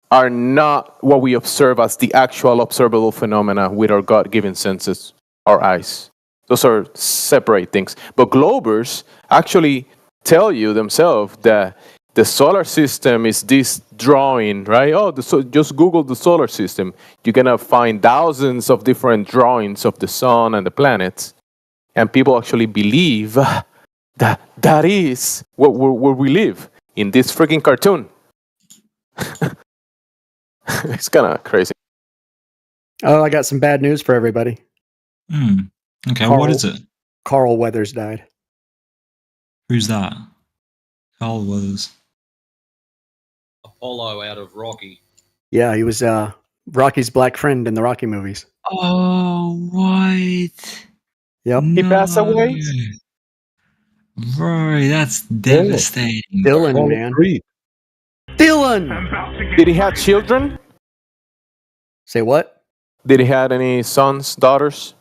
are not what we observe as the actual observable phenomena with our God-given senses, our eyes. Those are separate things. But Globers actually tell you themselves that the solar system is this drawing, right? Just Google the solar system. You're going to find thousands of different drawings of the sun and the planets. And people actually believe that that is where we live, in this freaking cartoon. It's kind of crazy. Oh, I got some bad news for everybody. Okay, what is it? Carl Weathers died. Who's that? Carl Weathers. Apollo out of Rocky. Yeah, he was Rocky's black friend in the Rocky movies. Oh, what? Yep. He passed away? Right, that's devastating. Dylan, man. Dylan! Did he have children? Say what? Did he have any sons, daughters?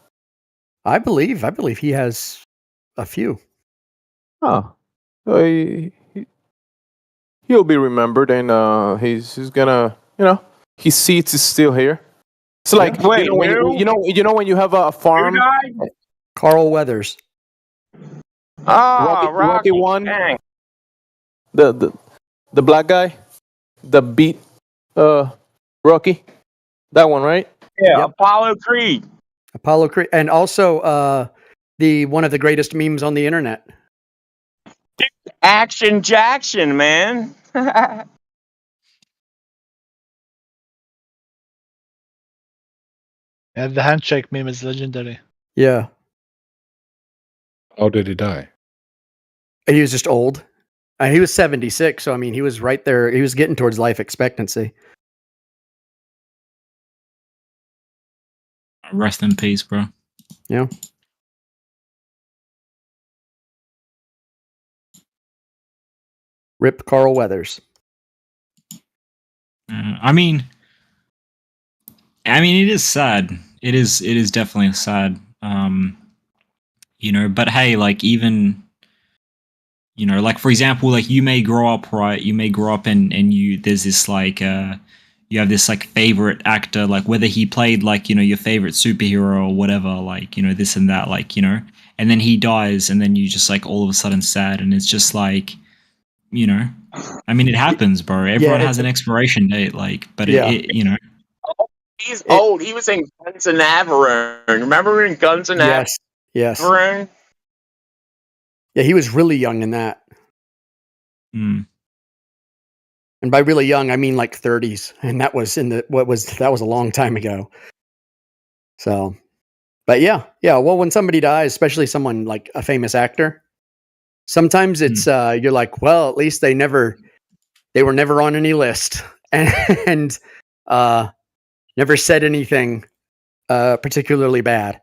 I believe he has a few. Oh. He'll be remembered, and he's gonna, his seat is still here. It's like, Wait, you know when you have a farm. Carl Weathers. Rocky one. Dang. The black guy, the beat Rocky, that one, right? Yeah, yep. Apollo Creed, and also one of the greatest memes on the internet. Action Jackson, man. Yeah, the handshake meme is legendary. Yeah. How did he die? He was just old. He was 76, so I mean, he was right there. He was getting towards life expectancy. Rest in peace, bro. Yeah. Rip Carl Weathers. I mean, it is sad. It is definitely sad. You know, but hey, like even, you know, like for example, like you may grow up, right? You may grow up and you there's this like you have this like favorite actor, like whether he played like, you know, your favorite superhero or whatever, like, you know, this and that, like, you know, and then he dies and then you just like all of a sudden sad and it's just like, you know, I mean, it happens, bro. Everyone has an expiration date, like, but it you know. He's old. He was in Guns and Navarone. Remember in Guns and Navarone? Yes. Yeah, he was really young in that. Mm. And by really young, I mean like 30s, and that was that was a long time ago. So, but yeah. Well, when somebody dies, especially someone like a famous actor, sometimes it's you're like, well, at least they were never on any list, and never said anything particularly bad.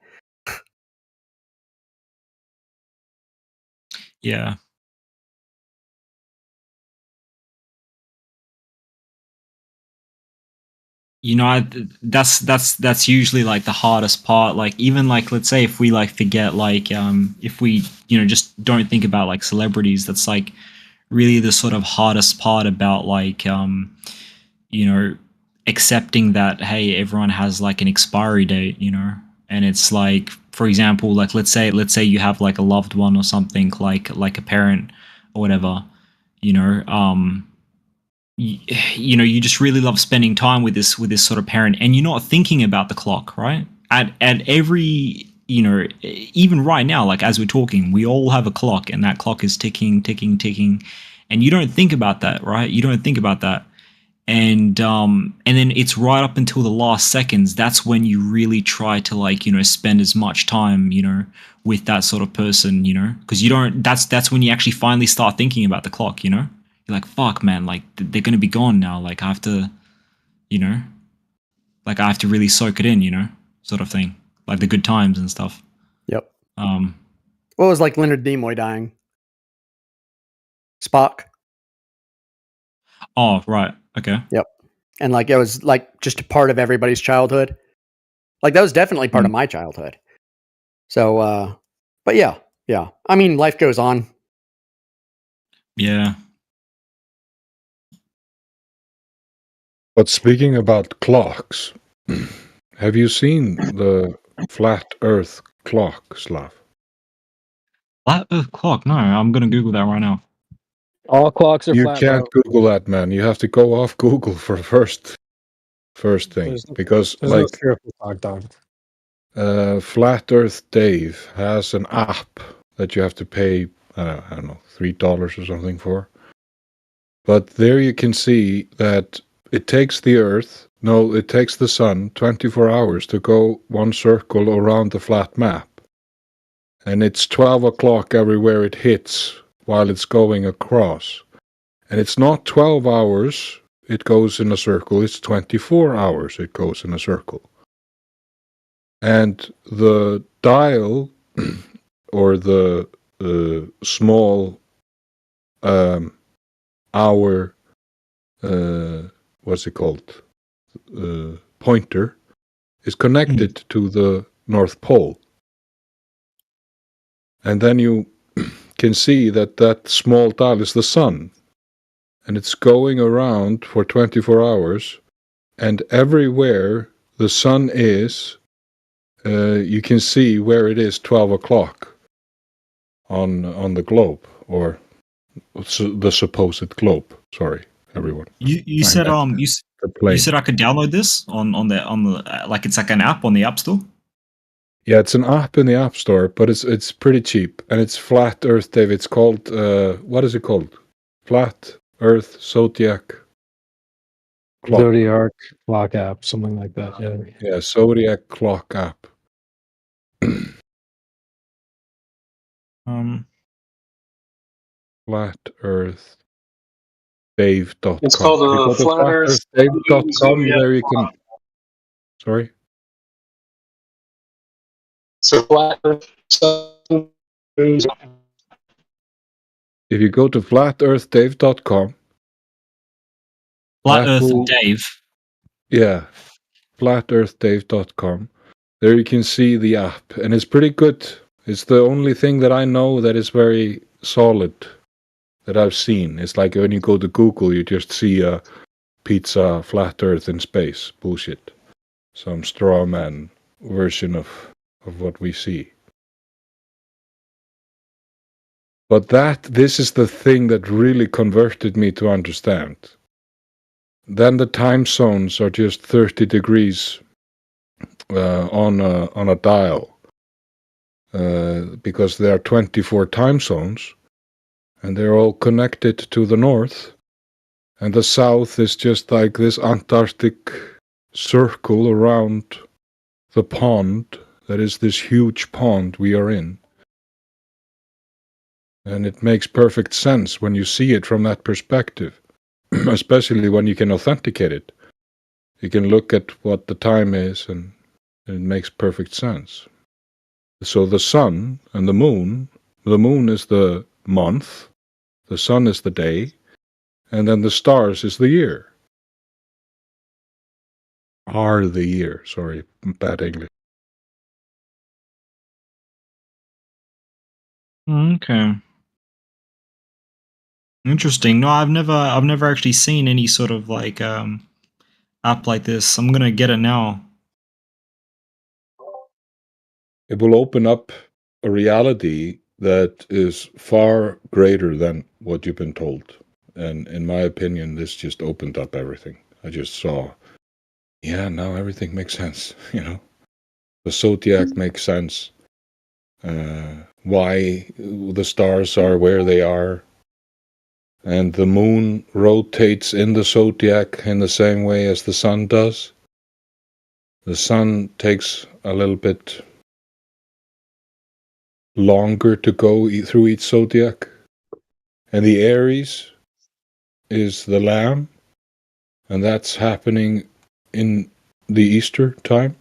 Yeah. You know, that's usually like the hardest part. Like even like let's say if we like forget like if we, you know, just don't think about like celebrities, that's like really the sort of hardest part about like you know, accepting that hey, everyone has like an expiry date, you know. And it's like, for example, like let's say you have like a loved one or something, like a parent or whatever, you know, you know, you just really love spending time with this sort of parent, and you're not thinking about the clock, right? At every, you know, even right now, like as we're talking, we all have a clock, and that clock is ticking, and you don't think about that, right? You don't think about that. And then it's right up until the last seconds. That's when you really try to like, you know, spend as much time, you know, with that sort of person, you know, because you don't. That's when you actually finally start thinking about the clock, you know. You're like, fuck, man, like they're gonna be gone now. Like I have to, you know, like I have to really soak it in, you know, sort of thing, like the good times and stuff. Yep. Well, it was like Leonard Nimoy dying. Spock. Oh, right. Okay. Yep. And like it was like just a part of everybody's childhood. Like that was definitely part of my childhood. So but yeah. I mean, life goes on. Yeah. But speaking about clocks, have you seen the flat Earth clock, Slav? Flat Earth clock? No, I'm gonna Google that right now. All clocks are You flat. can't Google that, man. You have to go off Google for first thing, because There's like no spherical clock, dog. Flat Earth Dave has an app that you have to pay I don't know, $3 or something for. But there you can see that it takes it takes the sun 24 hours to go one circle around the flat map. And it's 12 o'clock everywhere it hits while it's going across. And it's not 12 hours it goes in a circle, it's 24 hours it goes in a circle. And the dial, or the small hour, what's it called? Pointer, is connected to the North Pole. And then you can see that small dial is the sun. And it's going around for 24 hours. And everywhere the sun is, you can see where it is 12 o'clock on the globe, or the supposed globe. Sorry, everyone. You said you said I could download this on the like it's like an app on the App Store. Yeah, it's an app in the App Store, but it's pretty cheap, and it's Flat Earth, Dave. It's called what is it called? Flat Earth Zodiac. Zodiac clock app, something like that. Yeah. Yeah, Zodiac clock app. Flat Earth Dave.com. It's called If you go to Flat Earth flatearthdave.com, there you can. Sorry. So Flat Earth. If you go to flatearthdave.com, Flat Earth Dave. Yeah, flatearthdave.com. There you can see the app, and it's pretty good. It's the only thing that I know that is very solid that I've seen. It's like when you go to Google, you just see a pizza, flat Earth in space. Bullshit. Some straw man version of what we see. But this is the thing that really converted me to understand. Then the time zones are just 30 degrees on a dial, because there are 24 time zones, and they're all connected to the north, and the south is just like this Antarctic circle around the pond that is this huge pond we are in. And it makes perfect sense when you see it from that perspective, especially when you can authenticate it. You can look at what the time is, and it makes perfect sense. So the sun and the moon is the month, the sun is the day, and then the stars is the year. Are the year, sorry, bad English. Okay. Interesting. No, I've never actually seen any sort of like app like this. I'm gonna get it now. It will open up a reality that is far greater than what you've been told. And in my opinion, this just opened up everything. I just saw, yeah, now everything makes sense, you know. The zodiac makes sense. Why the stars are where they are. And the moon rotates in the zodiac in the same way as the sun does. The sun takes a little bit longer to go through each zodiac. And the Aries is the lamb, and that's happening in the Easter time.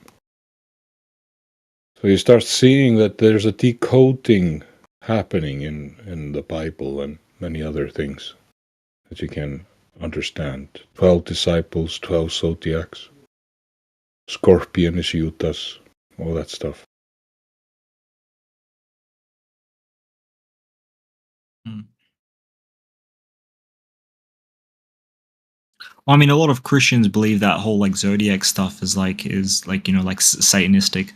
So you start seeing that there's a decoding happening in the Bible and many other things that you can understand. 12 disciples, 12 zodiacs. Scorpion is Judas, all that stuff. Well, I mean, a lot of Christians believe that whole like zodiac stuff is like you know, like satanistic.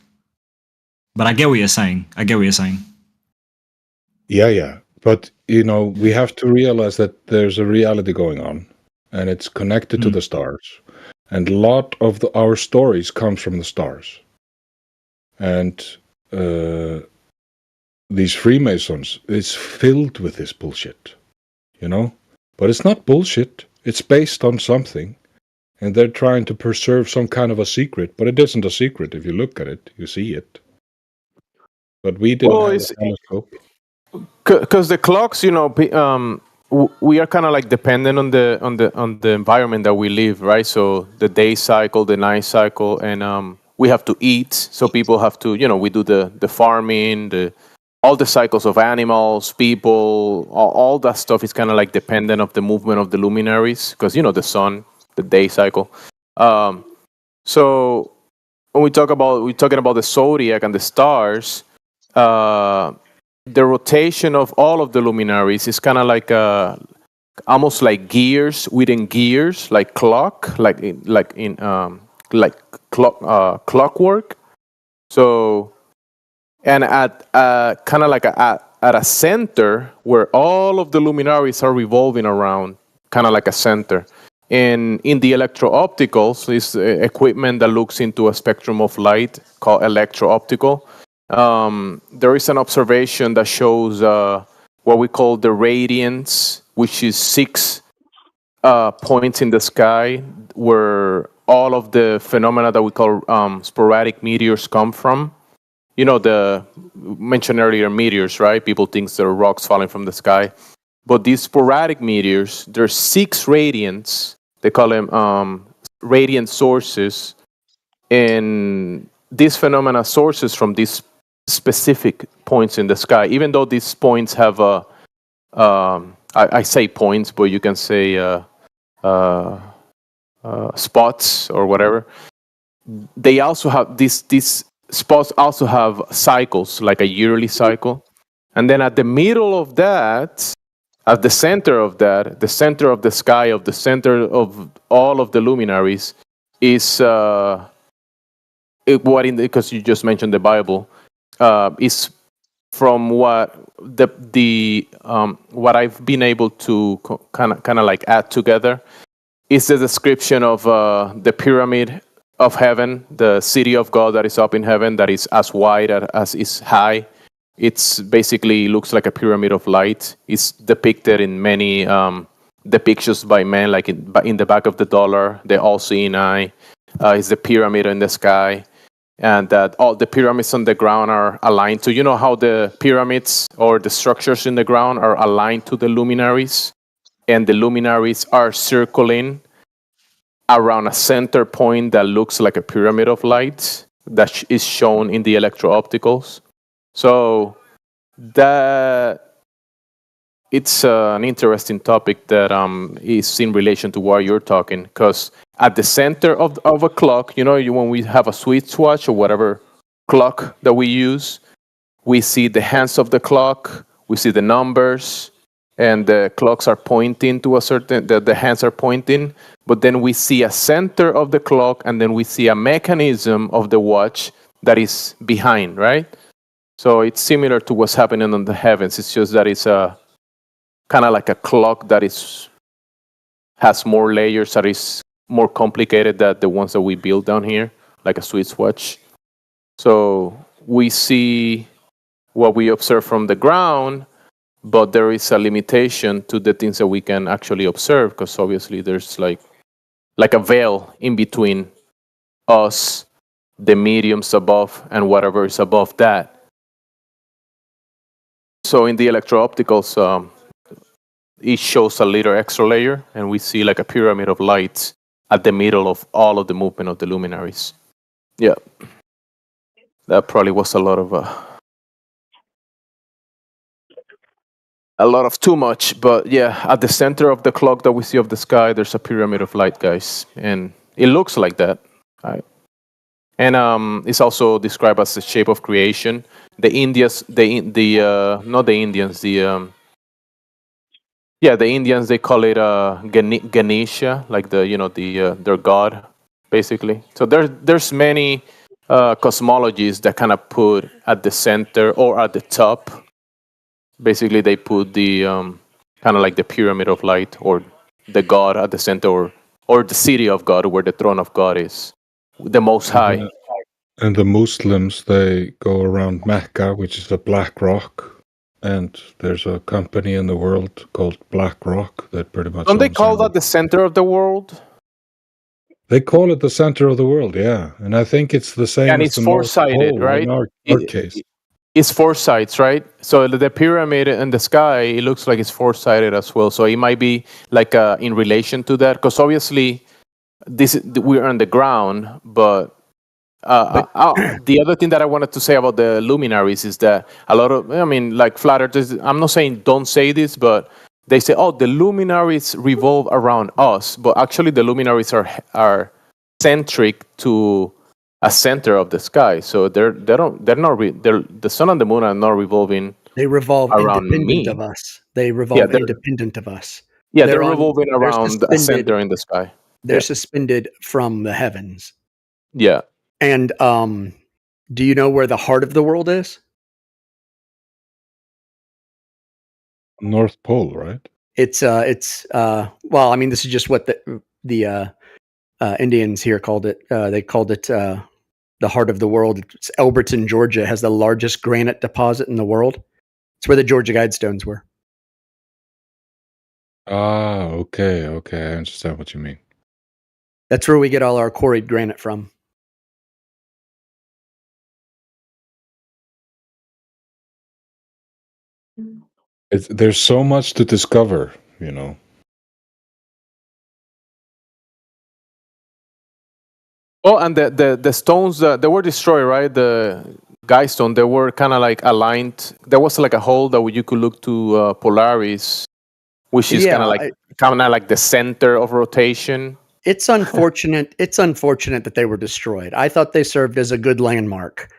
But I get what you're saying. Yeah. But, you know, we have to realize that there's a reality going on, and it's connected to the stars. And a lot of our stories comes from the stars. And these Freemasons, it's filled with this bullshit, you know? But it's not bullshit. It's based on something. And they're trying to preserve some kind of a secret, but it isn't a secret. If you look at it, you see it. But we didn't have a telescope. Because the clocks, you know, we are kind of like dependent on the environment that we live, right? So the day cycle, the night cycle, and we have to eat. So people have to, you know, we do the farming, all the cycles of animals, people, all that stuff is kind of like dependent of the movement of the luminaries, because, you know, the sun, the day cycle. So when we're talking about the zodiac and the stars, the rotation of all of the luminaries is kind of like almost like gears within gears, like clock, like clockwork. So, and at kind of like at a center where all of the luminaries are revolving around, kind of like a center. And in the electro-opticals, this equipment that looks into a spectrum of light called electro-optical. There is an observation that shows what we call the radiance, which is 6 points in the sky where all of the phenomena that we call sporadic meteors come from. You know, the mentioned earlier meteors, right? People think they're rocks falling from the sky. But these sporadic meteors, there's 6 radiants. They call them radiant sources. And these phenomena sources from these specific points in the sky, even though these points have I say points, but you can say spots or whatever. They also have these spots also have cycles, like a yearly cycle. And then at the middle of that, at the center of that, the center of the sky, of the center of all of the luminaries, is because you just mentioned the Bible, is from what what I've been able to kind of like add together, is the description of the pyramid of heaven, the city of God that is up in heaven, that is as wide as is high. It's basically looks like a pyramid of light. It's depicted in many depictions by men, like in the back of the dollar, the all-seeing eye is the pyramid in the sky, and that all the pyramids on the ground are aligned to, you know how the pyramids or the structures in the ground are aligned to the luminaries, and the luminaries are circling around a center point that looks like a pyramid of light that is shown in the electro-opticals. So that it's an interesting topic that is in relation to what you're talking, because at the center of a clock, you know, when we have a Swiss watch or whatever clock that we use, we see the hands of the clock, we see the numbers, and the clocks are pointing to a certain, the hands are pointing, but then we see a center of the clock, and then we see a mechanism of the watch that is behind, right? So it's similar to what's happening on the heavens. It's just that it's a kind of like a clock that has more layers, that is more complicated than the ones that we build down here, like a Swiss watch. So we see what we observe from the ground, but there is a limitation to the things that we can actually observe, because obviously there's like a veil in between us, the mediums above, and whatever is above that. So in the electro-opticals, it shows a little extra layer, and we see like a pyramid of lights at the middle of all of the movement of the luminaries. Yeah. That probably was a lot of too much, but yeah, at the center of the clock that we see of the sky, there's a pyramid of light, guys, and it looks like that. Right? And it's also described as the shape of creation. The Indians, not the Indians, the Indians, they call it Ganesha, like their god, basically. So there's many cosmologies that kind of put at the center or at the top. Basically, they put the kind of like the pyramid of light, or the god at the center, or the city of God, where the throne of God is, the Most High. And the Muslims, they go around Mecca, which is a black rock. And there's a company in the world called BlackRock that pretty much... Don't they call that the center of the world? They call it the center of the world, yeah. And I think it's the same and as it's the four-sided, North Pole, right? In our case. It's 4 sides, right? So the pyramid in the sky, it looks like it's 4-sided as well. So it might be like in relation to that, because obviously we're on the ground, but the other thing that I wanted to say about the luminaries is that a lot of, like flat earthers, I'm not saying don't say this, but they say, oh, the luminaries revolve around us, but actually the luminaries are centric to a center of the sky. So the sun and the moon are not revolving. They revolve around independent me. of us. They revolve independent of us. Yeah, they're revolving around a center in the sky. They're suspended from the heavens. Yeah. And do you know where the heart of the world is? North Pole, right? It's well, I mean, this is just what the Indians here called it. They called it the heart of the world. It's Elberton, Georgia. It has the largest granite deposit in the world. It's where the Georgia Guidestones were. Ah, okay, I understand what you mean. That's where we get all our quarried granite from. There's so much to discover, you know. Oh, and the stones they were destroyed, right? The Guy stone, they were kind of like aligned. There was like a hole that you could look to Polaris, which is kind of like the center of rotation. It's unfortunate. It's unfortunate that they were destroyed. I thought they served as a good landmark.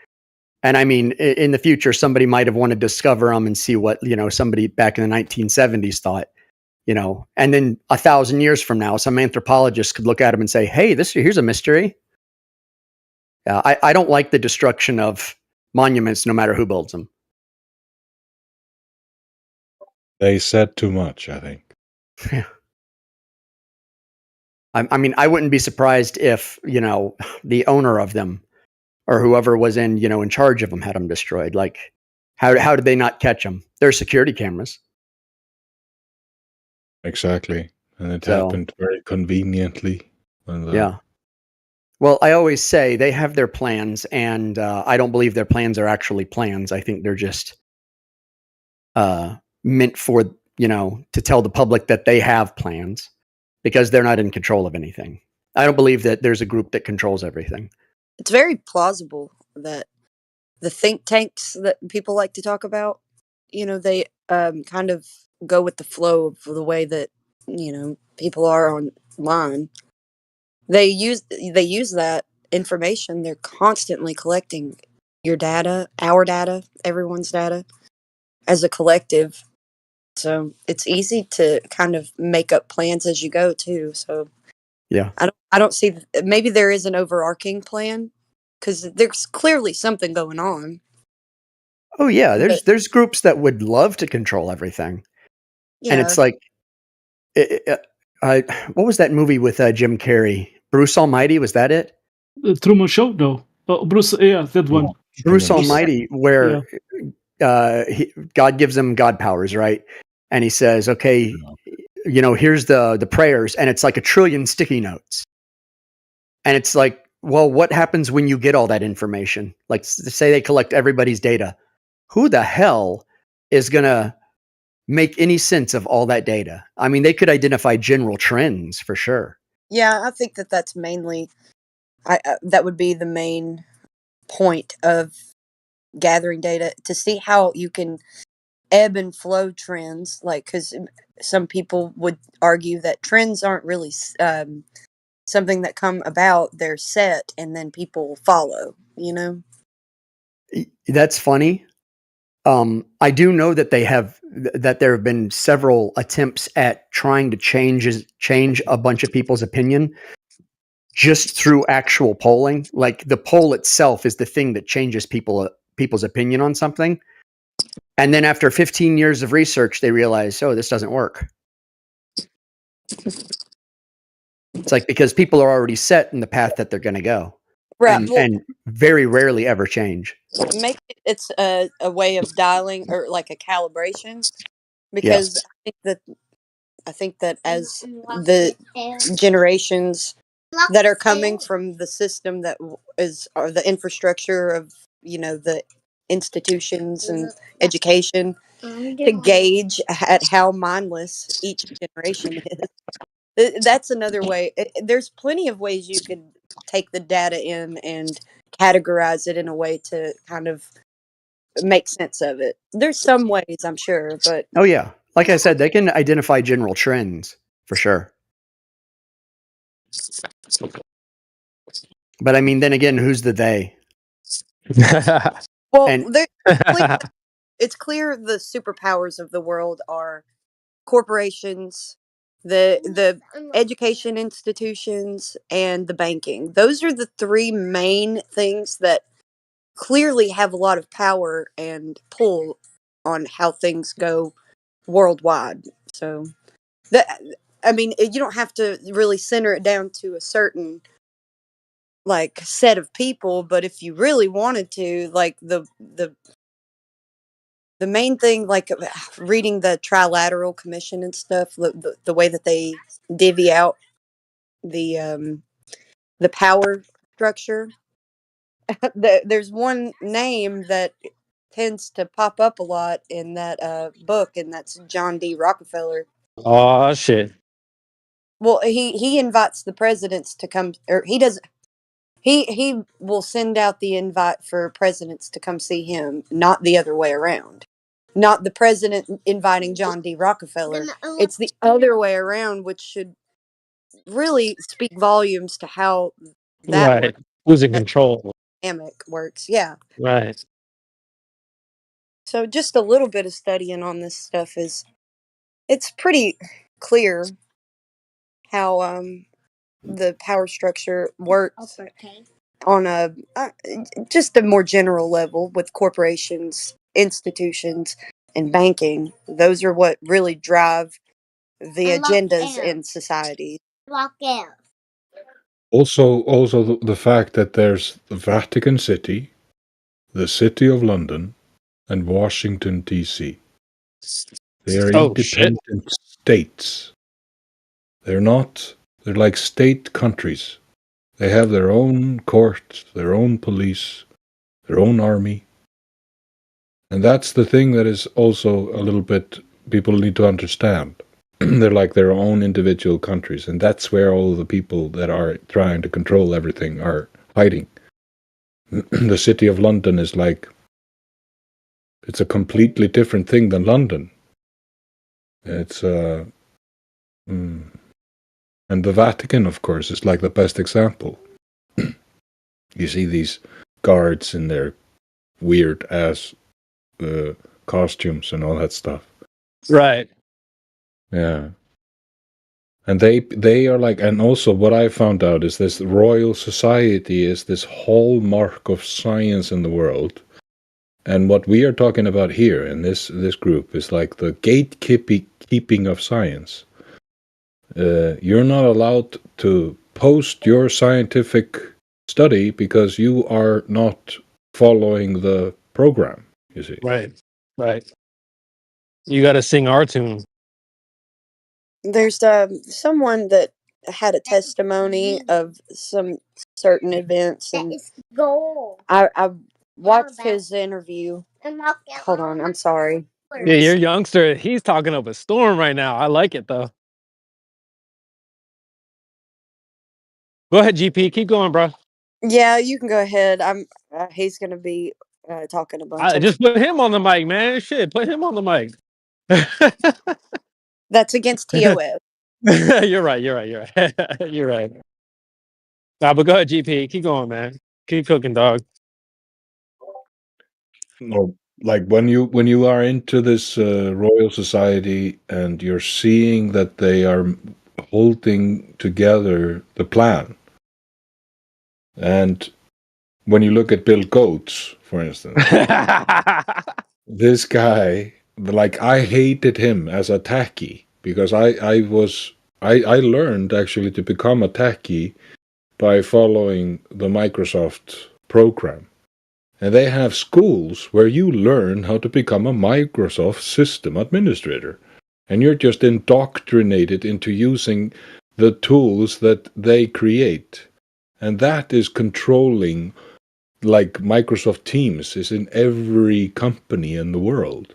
And I mean, in the future, somebody might have wanted to discover them and see what, somebody back in the 1970s thought, and then 1,000 years from now, some anthropologist could look at them and say, hey, here's a mystery. I don't like the destruction of monuments, no matter who builds them. They said too much, I think. Yeah. I mean, I wouldn't be surprised if, the owner of them or whoever was in charge of them had them destroyed. Like, how did they not catch them? There's security cameras. Exactly. And it happened very conveniently. Yeah. Well, I always say they have their plans, and I don't believe their plans are actually plans. I think they're just meant for, to tell the public that they have plans because they're not in control of anything. I don't believe that there's a group that controls everything. It's very plausible that the think tanks that people like to talk about, they kind of go with the flow of the way that, people are online. They use that information. They're constantly collecting your data, our data, everyone's data as a collective. So it's easy to kind of make up plans as you go too. So yeah, I don't see, maybe there is an overarching plan because there's clearly something going on. Oh yeah, there's groups that would love to control everything. Yeah. And it's like, what was that movie with Jim Carrey? Bruce Almighty, was that it? Truman Show, no. Bruce, yeah, that one. Bruce Almighty, where God gives him God powers, right? And he says, okay, here's the prayers, and it's like 1 trillion sticky notes. And it's like, well, what happens when you get all that information? Like, say they collect everybody's data. Who the hell is going to make any sense of all that data? I mean, they could identify general trends for sure. Yeah, I think that's mainly, that would be the main point of gathering data, to see how you can ebb and flow trends. Like, because some people would argue that trends aren't really something that come about, they're set and then people follow, That's funny. I do know that there have been several attempts at trying to change a bunch of people's opinion just through actual polling. Like, the poll itself is the thing that changes people's opinion on something. And then after 15 years of research, they realize, oh, this doesn't work. It's like, because people are already set in the path that they're going to go. Right. And very rarely ever change. Make it's a way of dialing, or like a calibration, because I think that as the generations that are coming from the system that or the infrastructure of, the institutions and education, to gauge at how mindless each generation is. That's another way. There's plenty of ways you could take the data in and categorize it in a way to kind of make sense of it. There's some ways, I'm sure, but oh yeah, like I said, they can identify general trends for sure. But I mean, then again, who's the they? Well, it's clear the superpowers of the world are corporations, the education institutions, and the banking. Those are the three main things that clearly have a lot of power and pull on how things go worldwide. So I mean, you don't have to really center it down to a certain set of people, but if you really wanted to, like the main thing, like reading the Trilateral Commission and stuff, the way that they divvy out the the power structure. There's one name that tends to pop up a lot in that book, and that's John D. Rockefeller. Oh shit. Well, he invites the presidents to come, or he does. He will send out the invite for presidents to come see him, not the other way around. Not the president inviting John D. Rockefeller. It's the other way around, which should really speak volumes to how that Right. works, Who's in that control? dynamic works. Yeah. Right. So just a little bit of studying on this stuff it's pretty clear how the power structure works on a just a more general level with corporations, institutions, and banking. Those are what really drive the agendas in society. Also the fact that there's the Vatican City, the City of London, and Washington D.C. They are independent states. They're like state countries. They have their own courts, their own police, their own army. And that's the thing that is also a little bit people need to understand. They're like their own individual countries, and that's where all the people that are trying to control everything are hiding. The City of London is like, it's a completely different thing than London. It's and the Vatican, of course, is like the best example. You see these guards in their weird ass costumes and all that stuff. Right. Yeah. And they are like, and also what I found out is this Royal Society is this hallmark of science in the world. And what we are talking about here in this group is like the gatekeeping of science. You're not allowed to post your scientific study because you are not following the program, you see. Right. Right. You got to sing our tune. There's someone that had a testimony of some certain events, and I watched his interview. Hold on, I'm sorry. Yeah, your youngster, he's talking up a storm right now. I like it though. Go ahead, GP. Keep going, bro. Yeah, you can go ahead. He's gonna be talking a bunch. Just put him on the mic, man. Shit, put him on the mic. That's against TOS. You're right. You're right. Nah, but go ahead, GP. Keep going, man. Keep cooking, dog. No, like when you are into this Royal Society and you're seeing that they are holding together the plan, and when you look at Bill Gates, for instance, this guy, like I hated him as a techie because I learned actually to become a techie by following the Microsoft program. And they have schools where you learn how to become a Microsoft system administrator. And you're just indoctrinated into using the tools that they create. And that is controlling, like Microsoft Teams is in every company in the world.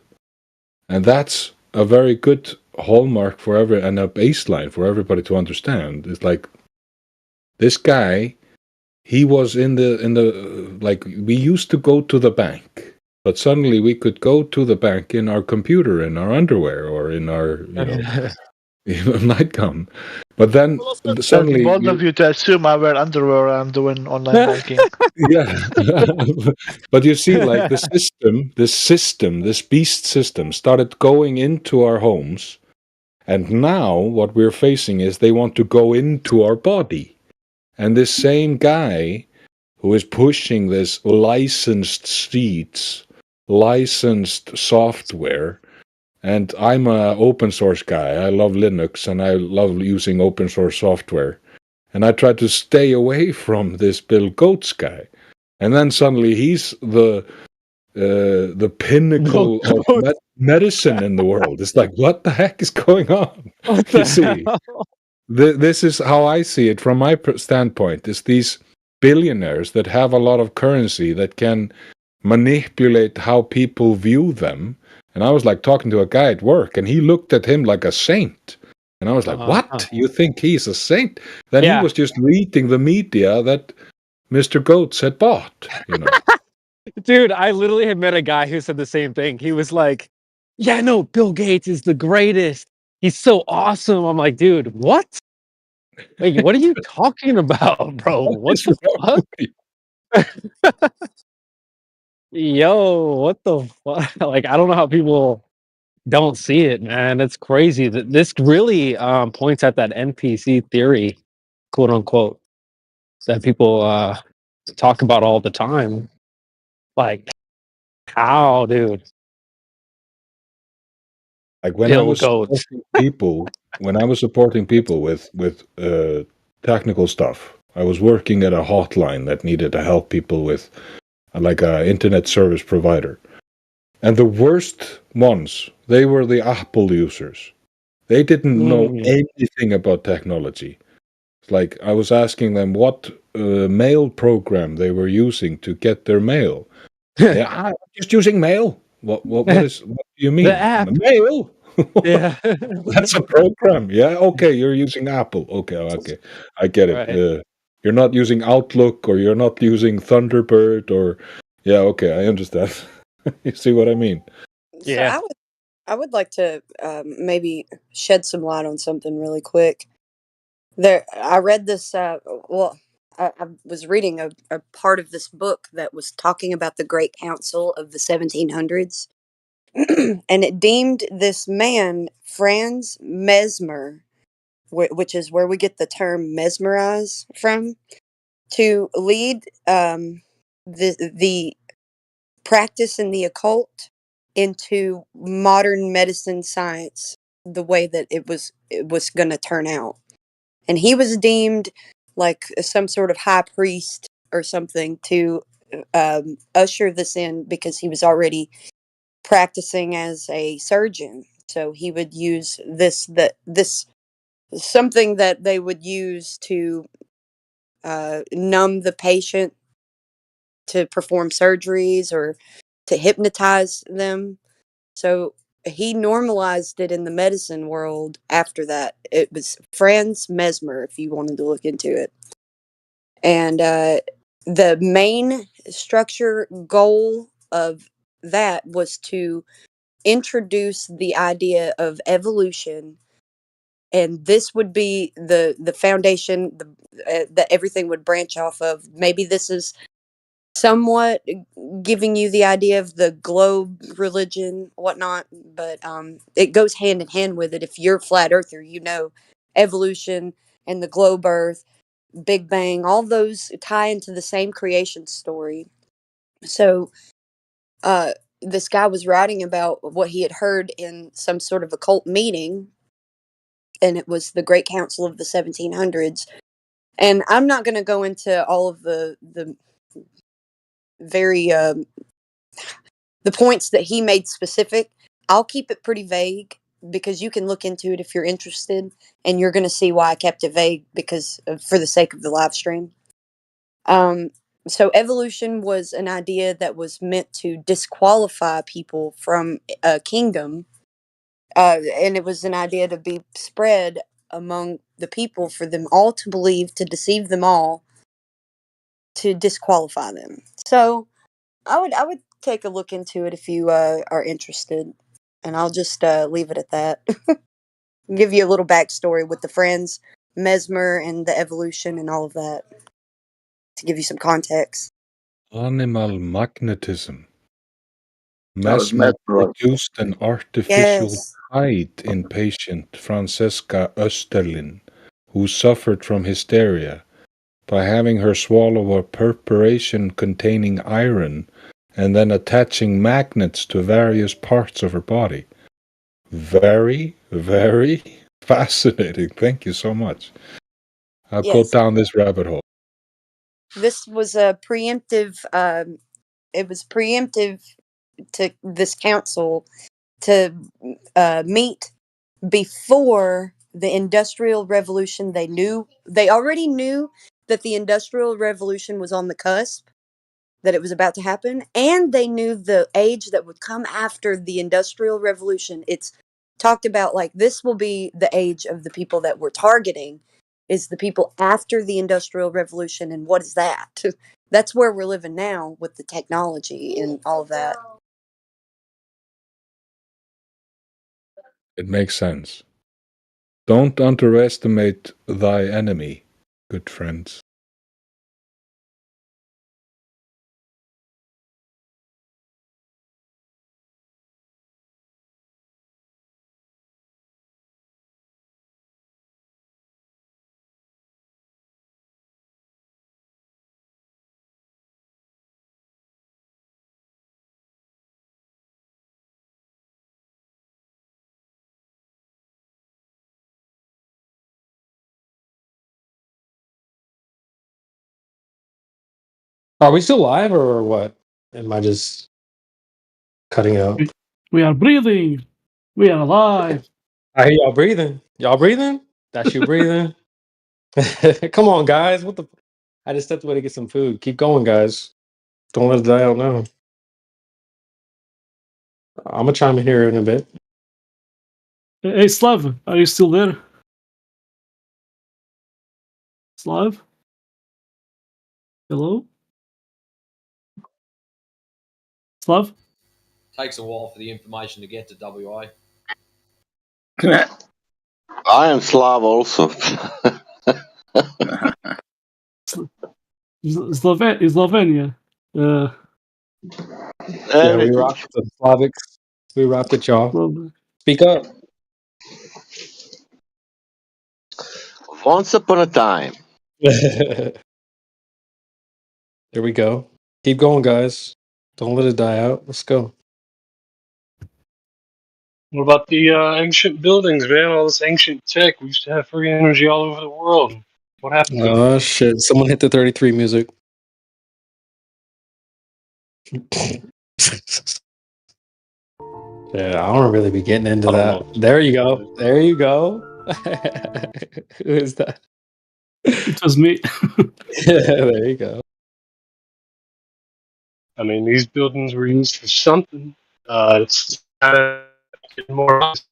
And that's a very good hallmark for and a baseline for everybody to understand. It's like, this guy, he was in the like, we used to go to the bank, but suddenly we could go to the bank in our computer, in our underwear, or in our nightgown. But then suddenly, bold of you to assume I wear underwear and I'm doing online banking. Yeah, but you see, like this beast system started going into our homes, and now what we're facing is they want to go into our body. And this same guy who is pushing this licensed seeds, licensed software, and I'm an open source guy. I love Linux and I love using open source software. And I try to stay away from this Bill Gates guy. And then suddenly he's the pinnacle of medicine in the world. It's like, what the heck is going on? You see? this is how I see it from my standpoint. Is these billionaires that have a lot of currency that can manipulate how people view them. And I was like talking to a guy at work, and he looked at him like a saint. And I was like, what? You think he's a saint? Then he was just reading the media that Mr. Goats had bought, you know. Dude, I literally had met a guy who said the same thing. He was like, yeah, no, Bill Gates is the greatest. He's so awesome. I'm like, dude, what? Like, what are you talking about, bro? What the fuck? Yo, what the fuck? Like, I don't know how people don't see it, man. It's crazy. This really points at that NPC theory, quote unquote, that people talk about all the time. Like, how, dude? Like when I was supporting people with technical stuff, I was working at a hotline that needed to help people with like a internet service provider. And the worst ones, they were the Apple users. They didn't know anything about technology. Like I was asking them what mail program they were using to get their mail. Yeah, I'm just using mail. What do you mean? The app. Mail? Yeah. That's a program. Yeah, okay, you're using Apple. Okay. I get it. Right. You're not using Outlook, or you're not using Thunderbird, or yeah, okay, I understand. You see what I mean? Yeah. So I would like to maybe shed some light on something really quick. I read this. Well, I was reading a part of this book that was talking about the Great Council of the 1700s, and it deemed this man Franz Mesmer, which is where we get the term mesmerize from, to lead the practice in the occult into modern medicine science, the way that it was going to turn out. And he was deemed like some sort of high priest or something to usher this in, because he was already practicing as a surgeon. So he would use this something that they would use to numb the patient to perform surgeries or to hypnotize them. So he normalized it in the medicine world after that. It was Franz Mesmer, if you wanted to look into it. And the main structure goal of that was to introduce the idea of evolution, and this would be the foundation that everything would branch off of. Maybe this is somewhat giving you the idea of the globe religion, whatnot, but it goes hand in hand with it. If you're a flat earther, you know evolution and the globe earth, Big Bang, all those tie into the same creation story. So this guy was writing about what he had heard in some sort of occult meeting, and it was the Great Council of the 1700s. And I'm not going to go into all of the very the points that he made specific. I'll keep it pretty vague, because you can look into it if you're interested, and you're going to see why I kept it vague, because for the sake of the live stream. So evolution was an idea that was meant to disqualify people from a kingdom, and it was an idea to be spread among the people for them all to believe, to deceive them all, to disqualify them. So I would take a look into it if you are interested, and I'll just leave it at that. Give you a little backstory with the Franz Mesmer and the evolution and all of that, to give you some context. Animal magnetism. Mesmer produced an artificial hide in patient Francesca Österlin, who suffered from hysteria, by having her swallow a preparation containing iron and then attaching magnets to various parts of her body. Very, very fascinating. Thank you so much. I'll go down this rabbit hole. This was a preemptive. It was preemptive to this council to meet before the Industrial Revolution, they already knew that the Industrial Revolution was on the cusp, that it was about to happen, and they knew the age that would come after the Industrial Revolution. It's talked about like this will be the age of the people that we're targeting, is the people after the Industrial Revolution. And what is that? That's where we're living now with the technology and all of that. It makes sense. Don't underestimate thy enemy, good friends. Are we still live or what? Am I just cutting out? We are breathing. We are alive. I hear y'all breathing. Y'all breathing? That's you breathing. Come on, guys. What the? I just stepped away to get some food. Keep going, guys. Don't let it die out now. I'm gonna chime in here in a bit. Hey, Slav, are you still there? Slav? Hello? Slav? Takes a while for the information to get to WA. I am Slav also. Slovenia. Yeah, we rocked the Slavics. We rocked it, y'all. Speak up. Once upon a time. There we go. Keep going, guys. Don't let it die out. Let's go. What about the ancient buildings, man? All this ancient tech. We used to have free energy all over the world. What happened to it? Oh shit! Someone hit the 33 music. Yeah, I don't really be getting into that. There you go. There you go. Who is that? It was me. There you go. I mean, these buildings were used for something. It's kind of getting more obvious.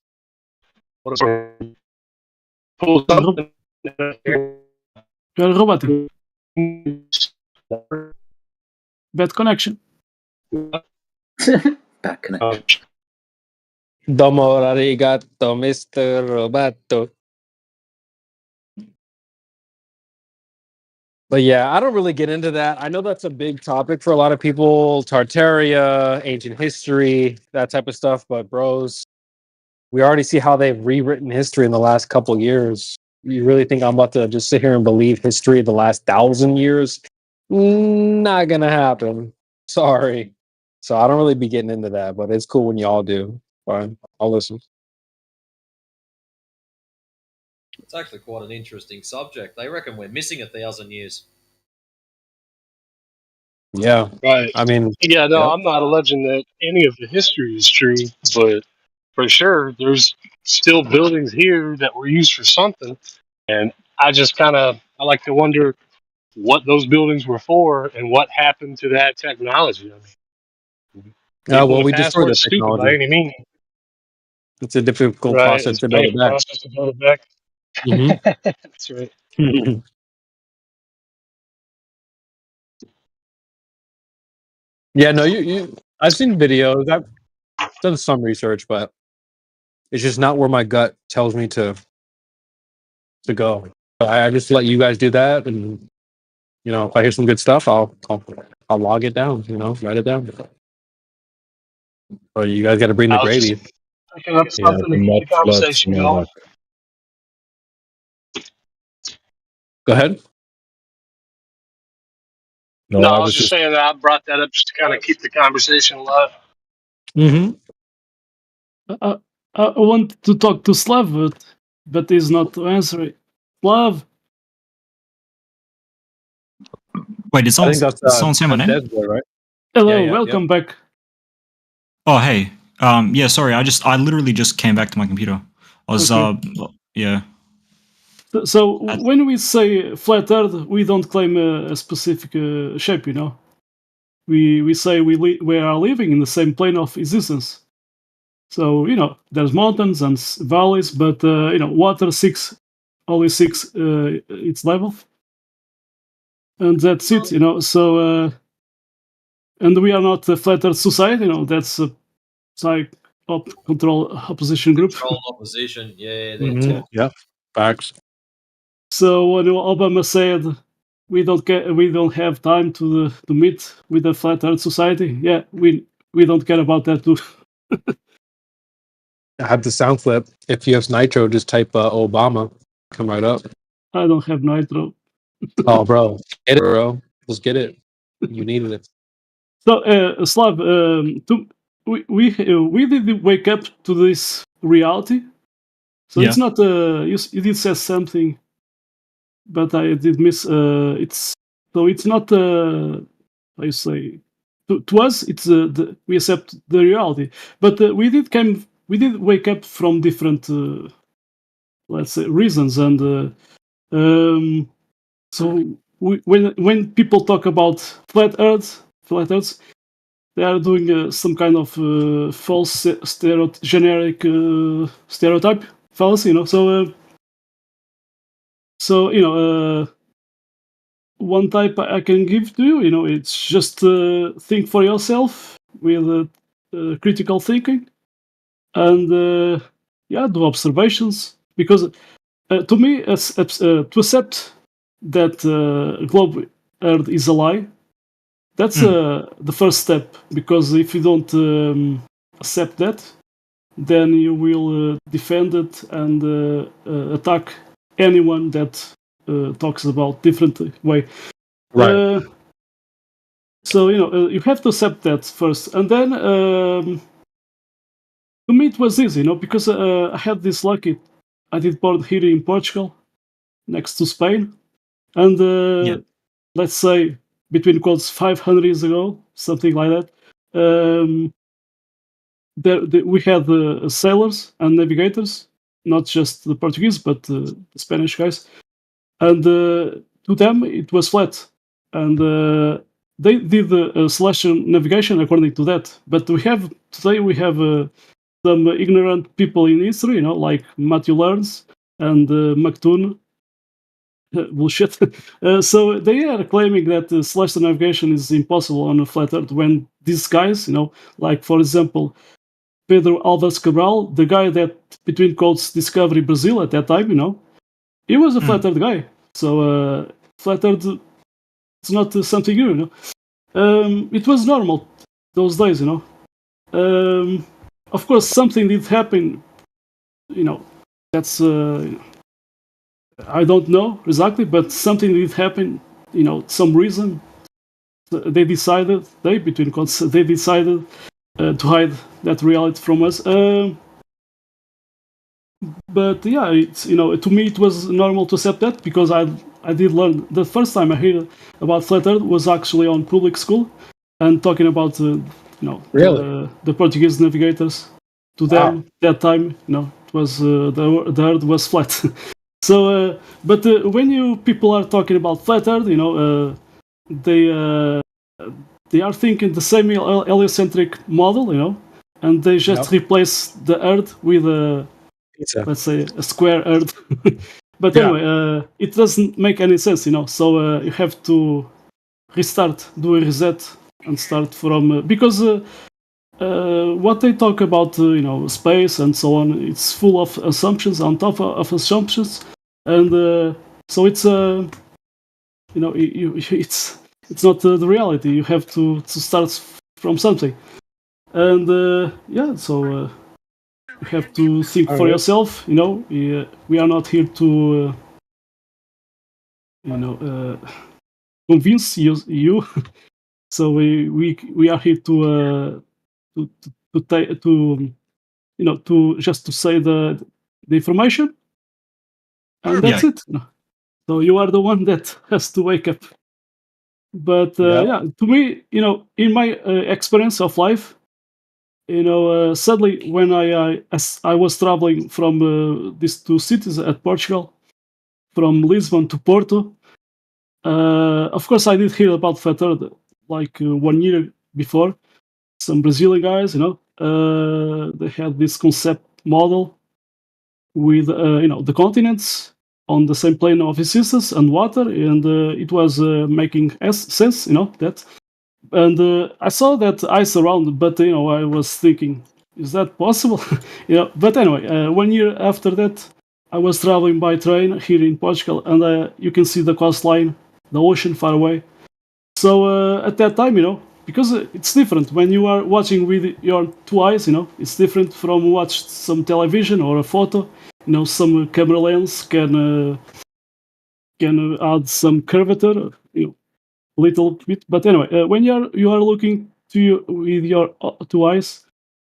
Pull something. You're robotic. Bad connection. Bad connection. Domo arigato, Mr. Roboto. But yeah, I don't really get into that. I know that's a big topic for a lot of people. Tartaria, ancient history, that type of stuff. But bros, we already see how they've rewritten history in the last couple of years. You really think I'm about to just sit here and believe history of the last 1,000 years? Not gonna happen. Sorry. So I don't really be getting into that, but it's cool when y'all do. Fine, I'll listen. It's actually quite an interesting subject. They reckon we're missing 1,000 years. Yeah. Right. I mean, yeah, no, yeah. I'm not alleging that any of the history is true, but for sure, there's still buildings here that were used for something. And I like to wonder what those buildings were for and what happened to that technology. I mean, people Well, in the we past destroyed the weren't stupid by technology. any means. It's a difficult Right. process It's a to build it painful back. process to build it back. Mm-hmm. That's right. Yeah, no, you. I've seen videos. I've done some research, but it's just not where my gut tells me to go. I just let you guys do that, and if I hear some good stuff, I'll log it down. Write it down. But you guys got to bring the I was gravy. just picking up something to keep the conversation going. Go ahead. No, I was just saying that I brought that up just to kind of keep the conversation alive. Mm-hmm. I want to talk to Slav, but he's not answering. Slav. Wait, did someone say my name? Desboy, right? Hello, welcome back. Oh, hey. Yeah, sorry. I literally just came back to my computer. I was Yeah. So when we say flat Earth, we don't claim a specific shape. We say we are living in the same plane of existence. So there's mountains and valleys, but water always seeks its level, and that's it. So and we are not a flat Earth society. That's a control opposition group. Control opposition, yeah. That's Yep, facts. So when Obama said we don't have time to meet with the flat Earth society, yeah, we don't care about that too. I have the sound clip. If you have Nitro, just type Obama. Come right up. I don't have Nitro. Oh, bro. Get it, bro. Just get it. You needed it. So, Slav, we did wake up to this reality. So it's not. You did say something, but I did miss. It's not. How you say? To us, it's we accept the reality, but we did wake up from different, let's say, reasons, and so when people talk about flat Earths, they are doing some kind of false generic stereotype fallacy. So one type I can give to you, it's just think for yourself with critical thinking, and do observations, because to me, to accept that globe Earth is a lie, that's the first step, because if you don't accept that, then you will defend it and attack anyone that talks about different way. Right. So you have to accept that first, and then to me it was easy, because I had this lucky. I did born here in Portugal, next to Spain, and let's say between quotes 500 years ago, something like that. We had sailors and navigators, not just the Portuguese, but the Spanish guys, and to them it was flat, and they did celestial navigation according to that. But today we have some ignorant people in history, like Matthew Learns and McToon. Bullshit. So they are claiming that celestial navigation is impossible on a flat Earth, when these guys, like for example, Pedro Alves Cabral, the guy that between quotes discovered Brazil at that time, he was a flat Earth guy. So flat Earth, it's not something new. It was normal those days. Of course, something did happen. That's I don't know exactly, but something did happen. Some reason they decided they decided to hide that reality from us. But yeah, it's to me it was normal to accept that, because I did learn. The first time I heard about flat Earth was actually on public school, and talking about Really? the Portuguese navigators. To them, that time, it was the Earth was flat. So, but when people are talking about flat Earth, they are thinking the same heliocentric model, and they just replace the Earth with let's say a square Earth. But anyway, it doesn't make any sense, So you have to do a reset, and start from because what they talk about, space and so on, it's full of assumptions on top of assumptions, and so it's it's not the reality. You have to start from something, and so you have to think for yourself. We are not here to convince you. So we are here to just to say the information, and that's it. So you are the one that has to wake up. But to me, in my experience of life, sadly, when I was traveling from these two cities at Portugal, from Lisbon to Porto, of course I did hear about Flat Earth like 1 year before. Some Brazilian guys, they had this concept model with the continents on the same plane of existence and water, and it was making sense, that. And I saw that ice around, but I was thinking, is that possible? But anyway, 1 year after that, I was traveling by train here in Portugal, and you can see the coastline, the ocean far away. So at that time, because it's different when you are watching with your two eyes, it's different from watch some television or a photo. Some camera lens can add some curvature, little bit. But anyway, when you are looking with your two eyes,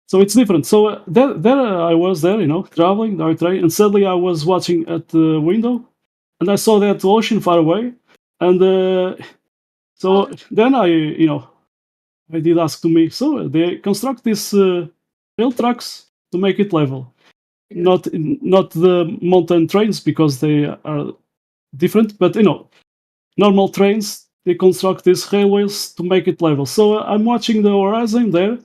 so it's different. So there I was there, traveling by train, and suddenly I was watching at the window, and I saw that ocean far away, and so then I did ask to me. So they construct these rail tracks to make it level, not the mountain trains because they are different, but normal trains. They construct these railways to make it level. So I'm watching the horizon there.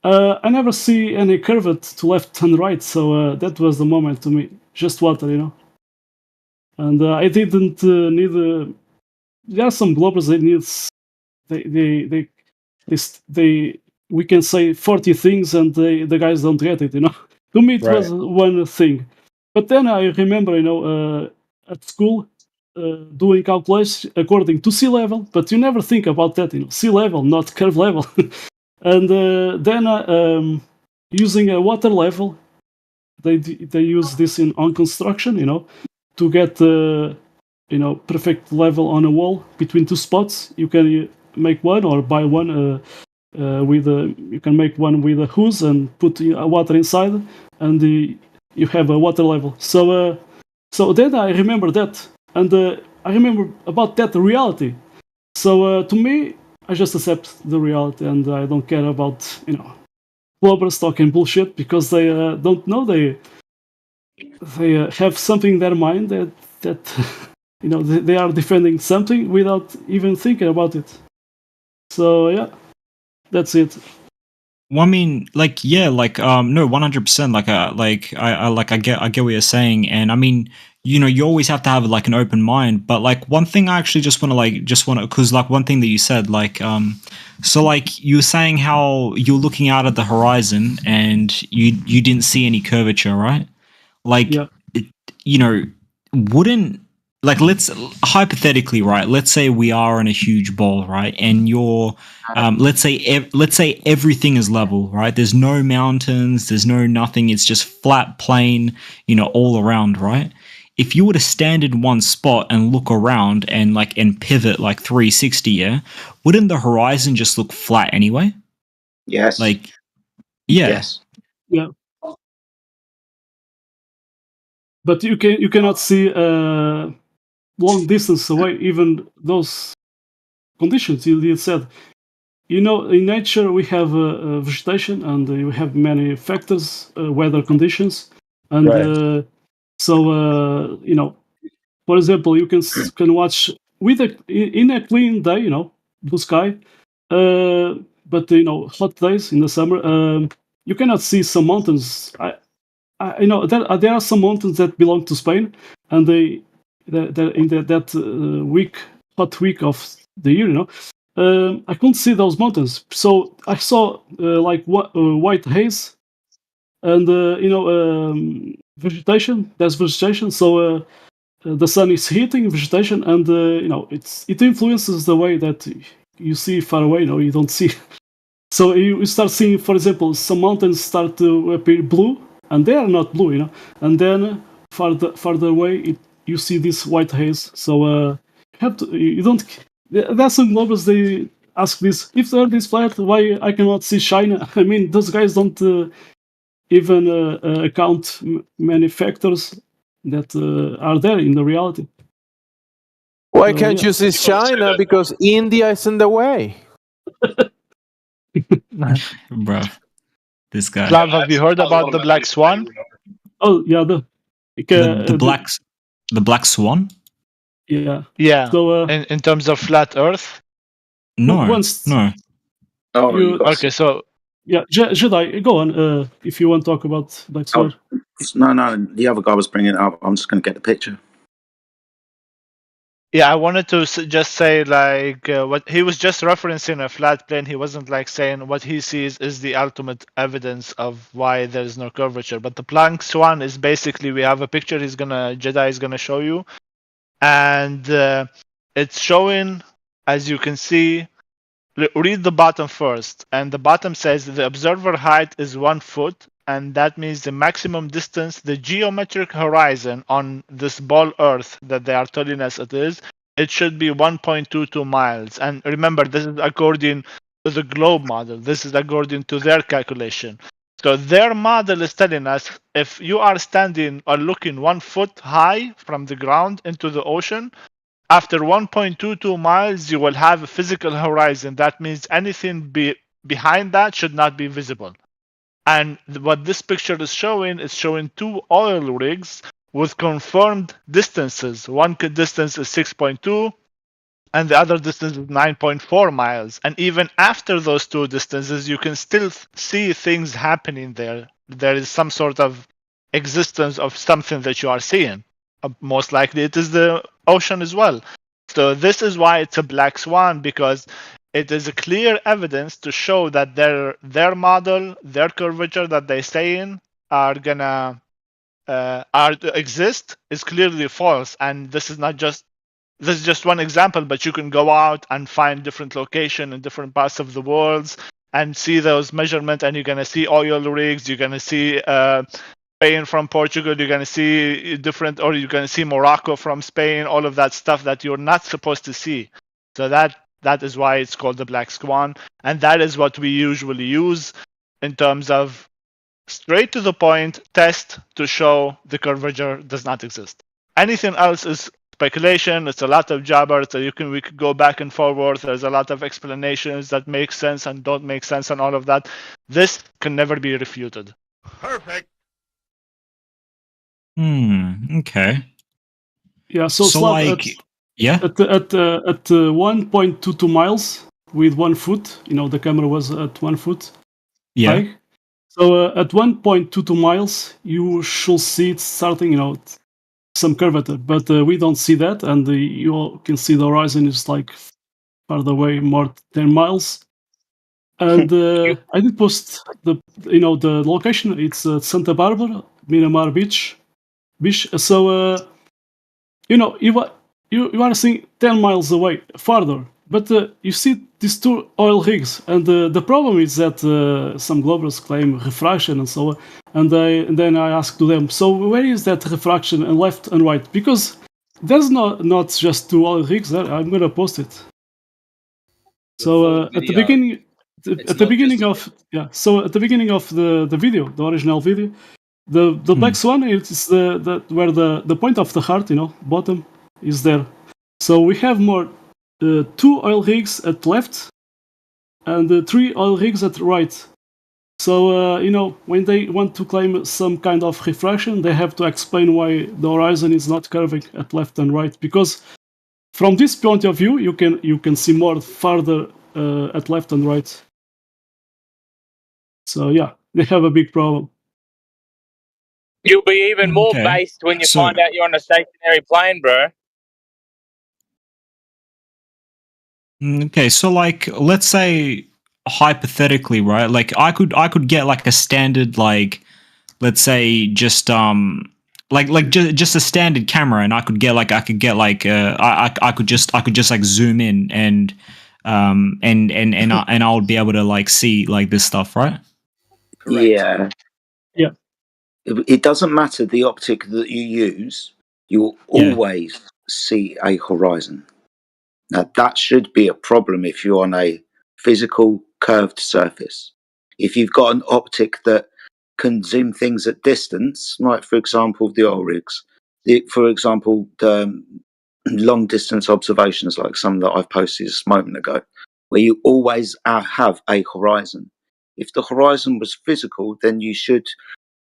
I never see any curve to left and right. So that was the moment to me. Just water, And I didn't need. There are some globers that need. They we can say 40 things and the guys don't get it. To me it was one thing. But then I remember, at school. Doing calculations according to sea level, but you never think about that, sea level, not curve level. And then using a water level, they use this on construction, to get perfect level on a wall between two spots. You can make one or buy one you can make one with a hose and put water inside, and you have a water level. So then I remember that. And I remember about that reality. So to me, I just accept the reality, and I don't care about bloggers talking bullshit because they don't know they have something in their mind that they are defending something without even thinking about it. So yeah, that's it. Well, I mean, no, 100%. I get what you're saying, and I mean, you always have to have like an open mind. But like one thing I actually just want to because like one thing that you said, so like you were saying how you're looking out at the horizon and you didn't see any curvature, right? Like, wouldn't let's hypothetically, right? Let's say we are in a huge bowl, right? And you're let's say everything is level, right? There's no mountains, there's no nothing. It's just flat, plain, all around, right? If you were to stand in one spot and look around and pivot 360, wouldn't the horizon just look flat anyway? Yes. Yes. Yeah. But you cannot see long distance away, even those conditions you said. In nature we have vegetation, and we have many factors, weather conditions, and for example, you can watch in a clean day, blue sky, but hot days in the summer, you cannot see some mountains. There are some mountains that belong to Spain, and in that hot week of the year, I couldn't see those mountains. So I saw white haze, and vegetation. There's vegetation, so the sun is hitting vegetation, and it influences the way that you see far away. You don't see. So you start seeing, for example, some mountains start to appear blue, and they are not blue, And then farther away, you see this white haze. So you don't. There are some globers, they ask this: if the Earth is flat, why I cannot see China? I mean, those guys don't even account many factors that are there in the reality. Why can't you see China? Because India is in the way. Bro. This guy. Slav, have you heard about the Black Swan? Oh yeah, the Black Swan. Yeah. Yeah. So in terms of flat Earth. No. Once no. Oh, okay. So yeah, Jedi, go on. If you want to talk about Black Swan. No. The other guy was bringing it up. I'm just going to get the picture. yeah, I wanted to just say like what he was just referencing a flat plane. He wasn't like saying what he sees is the ultimate evidence of why there is no curvature. But the Black Swan is basically we have a picture. Jedi is gonna show you, and it's showing, as you can see. Read the bottom first, and the bottom says the observer height is 1 foot, and that means the maximum distance, the geometric horizon on this ball Earth that they are telling us it should be 1.22 miles. And remember, this is according to the globe model. This is according to their calculation. So their model is telling us if you are standing or looking 1 foot high from the ground into the ocean, after 1.22 miles, you will have a physical horizon. That means anything behind that should not be visible. And what this picture is showing 2 oil rigs with confirmed distances. One distance is 6.2, and the other distance is 9.4 miles. And even after those 2 distances, you can still see things happening there. There is some sort of existence of something that you are seeing. Most likely it is the ocean as well. So this is why it's a black swan, because it is a clear evidence to show that their model, their curvature that they saying are gonna exist is clearly false. And this is just one example, but you can go out and find different locations in different parts of the world and see those measurements, and you're gonna see oil rigs, you're gonna see Spain from Portugal, you're going to see or you're going to see Morocco from Spain, all of that stuff that you're not supposed to see. So that is why it's called the Black Swan. And that is what we usually use in terms of straight to the point test to show the curvature does not exist. Anything else is speculation. It's a lot of jabber. So we could go back and forward. There's a lot of explanations that make sense and don't make sense and all of that. This can never be refuted. Perfect. Okay. Yeah. So like, at 1.22 miles with 1 foot, the camera was at 1 foot. Yeah. High. So at 1.22 miles, you should see it starting, some curvature, but we don't see that, and you can see the horizon is like farther away, more than 10 miles. And I did post the location. It's Santa Barbara, Miramar Beach. So you are seeing 10 miles away farther, but you see these 2 oil rigs, and the problem is that some Globers claim refraction and so on. And then I asked to them, so where is that refraction and left and right? Because there's not just 2 oil rigs there. I'm gonna post it. So at the beginning. At the beginning of the video, the original video, the Black Swan is where the point of the heart, bottom is there. So we have more 2 oil rigs at left and 3 oil rigs at right. So when they want to claim some kind of refraction, they have to explain why the horizon is not curving at left and right, because from this point of view, you can see more farther at left and right. So yeah, they have a big problem. You'll be even more based when you find out you're on a stationary plane, bro. Okay, so like, let's say hypothetically, right? Like, I could get like a standard, like, let's say just just a standard camera, and I could just like zoom in and I would be able to like see like this stuff, right? Correct. Yeah. Yeah. It doesn't matter the optic that you use, you will always see a horizon. Now, that should be a problem if you're on a physical curved surface. If you've got an optic that can zoom things at distance, like, for example, the oil rigs, the long distance observations, like some that I've posted just a moment ago, where you always have a horizon. If the horizon was physical, then you should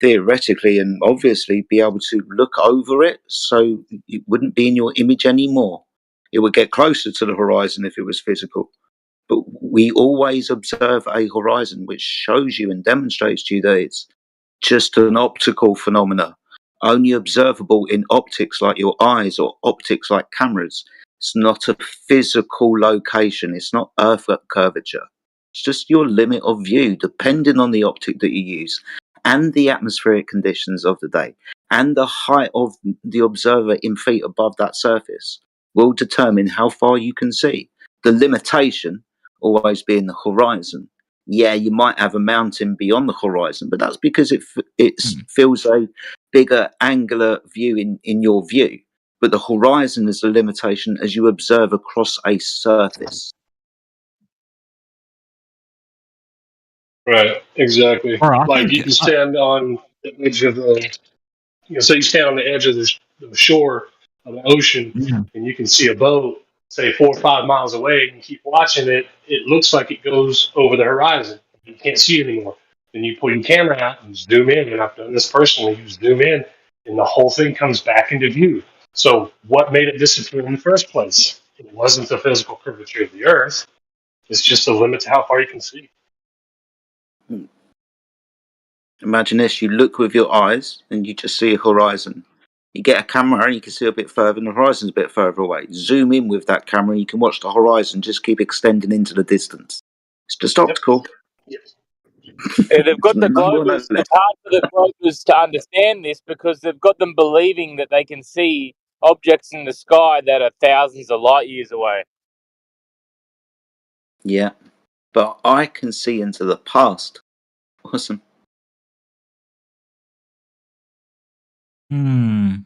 theoretically and obviously be able to look over it, so it wouldn't be in your image anymore. It would get closer to the horizon if it was physical. But we always observe a horizon which shows you and demonstrates to you that it's just an optical phenomena, only observable in optics like your eyes or optics like cameras. It's not a physical location. It's not Earth curvature. It's just your limit of view, depending on the optic that you use and the atmospheric conditions of the day and the height of the observer in feet above that surface will determine how far you can see. The limitation always being the horizon. Yeah, you might have a mountain beyond the horizon, but that's because it feels a bigger angular view in your view. But the horizon is a limitation as you observe across a surface. Right, exactly. Or I Like think you can stand on the edge of the, say you stand on the edge of the shore of the ocean, and you can see a boat, say 4 or 5 miles away, and you keep watching it. It looks like it goes over the horizon. You can't see it anymore. Then you pull your camera out and zoom in, and I've done this personally. You zoom in, and the whole thing comes back into view. So what made it disappear in the first place? It wasn't the physical curvature of the Earth. It's just a limit to how far you can see. Imagine this, you look with your eyes and you just see a horizon. You get a camera and you can see a bit further and the horizon's a bit further away. Zoom in with that camera and you can watch the horizon just keep extending into the distance. It's just optical. Yeah, they've got the globers. It's hard for the globers to understand this because they've got them believing that they can see objects in the sky that are thousands of light years away. Yeah, but I can see into the past. Awesome. And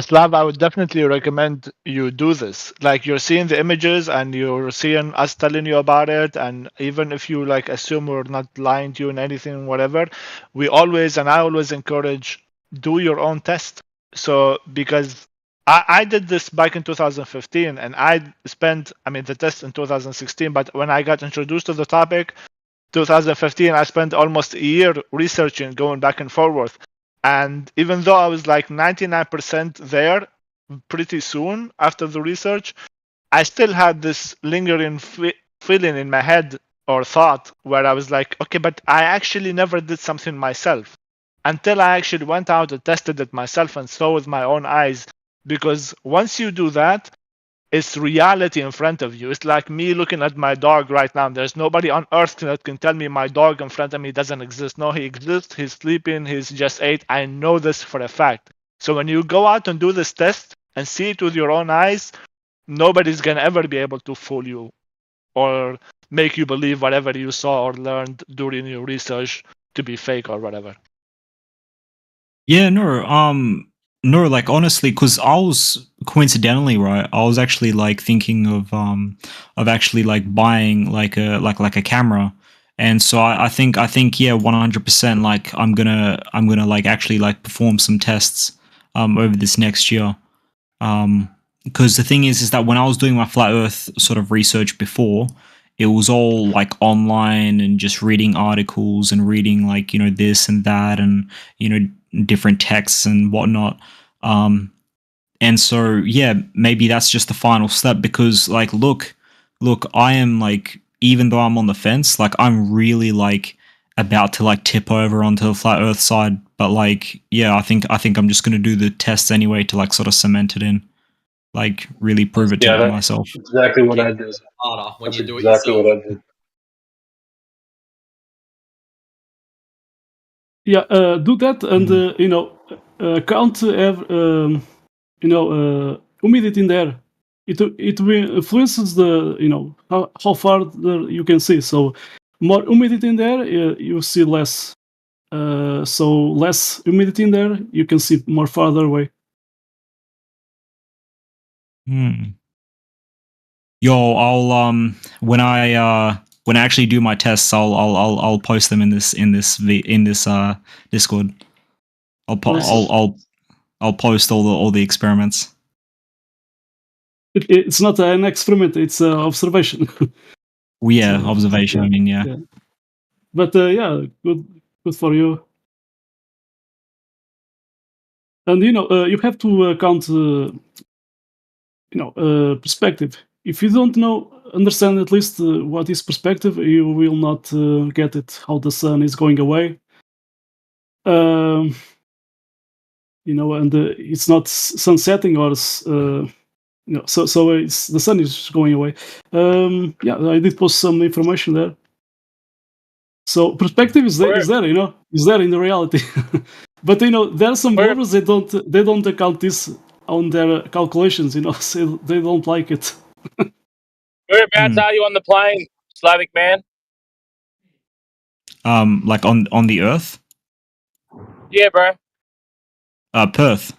Slav, I would definitely recommend you do this. Like you're seeing the images and you're seeing us telling you about it. And even if you like assume we're not lying to you in anything, whatever, I always encourage do your own test. So because I did this back in 2015 and I spent, the test in 2016, but when I got introduced to the topic, 2015, I spent almost a year researching, going back and forth. And even though I was like 99% there pretty soon after the research, I still had this lingering feeling in my head or thought where I was like, okay, but I actually never did something myself until I actually went out and tested it myself and saw with my own eyes. Because once you do that, it's reality in front of you. It's like me looking at my dog right now. There's nobody on earth that can tell me my dog in front of me doesn't exist. No, he exists. He's sleeping. He's just ate. I know this for a fact. So when you go out and do this test and see it with your own eyes, nobody's going to ever be able to fool you or make you believe whatever you saw or learned during your research to be fake or whatever. Yeah, no, like honestly, because I was coincidentally, right, I was actually like thinking of actually like buying like a camera, and so I think yeah, 100%, like I'm gonna like actually like perform some tests over this next year, because the thing is that when I was doing my flat Earth sort of research before, it was all like online and just reading articles and reading like this and that and different texts and whatnot. And so yeah, maybe that's just the final step, because like look, I am like, even though I'm on the fence, like I'm really like about to like tip over onto the flat Earth side, but like yeah, I think I'm just gonna do the tests anyway to like sort of cement it in, like really prove it to myself. Exactly what I did. Harder when you do it exactly yourself. what I did. Yeah, do that, and count humidity in there. It will influences the how far you can see. So more humidity in there, you see less. So less humidity in there, you can see more farther away. Yo, I'll when I actually do my tests, I'll post them in this Discord. I'll post all the experiments. It's not an experiment; it's an observation. Well, yeah, So, observation. I mean, yeah. But yeah, good for you. And you have to count, perspective. If you don't understand at least what is perspective, you will not get it. How the sun is going away. And it's not sun setting or so it's the sun is going away. Yeah, I did post some information there. So perspective is there, is there in the reality. But there are some bloggers they don't account this on their calculations. So they don't like it. Whereabouts are you on the plane, Slavic man? Like on the Earth? Yeah, bro. Perth.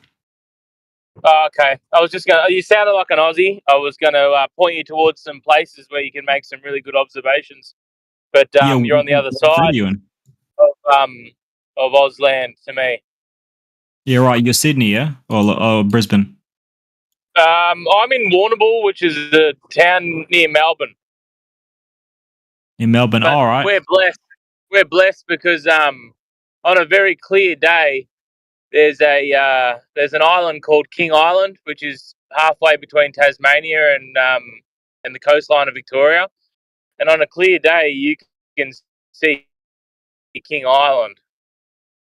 Oh, okay. I was just gonna. You sounded like an Aussie. I was gonna point you towards some places where you can make some really good observations. But you're on the other side of Auslan to me. Yeah, right. You're Sydney, yeah, or Brisbane. I'm in Warrnambool, which is a town near Melbourne. In Melbourne, all right. We're blessed. We're blessed because on a very clear day, there's an island called King Island, which is halfway between Tasmania and the coastline of Victoria. And on a clear day, you can see King Island,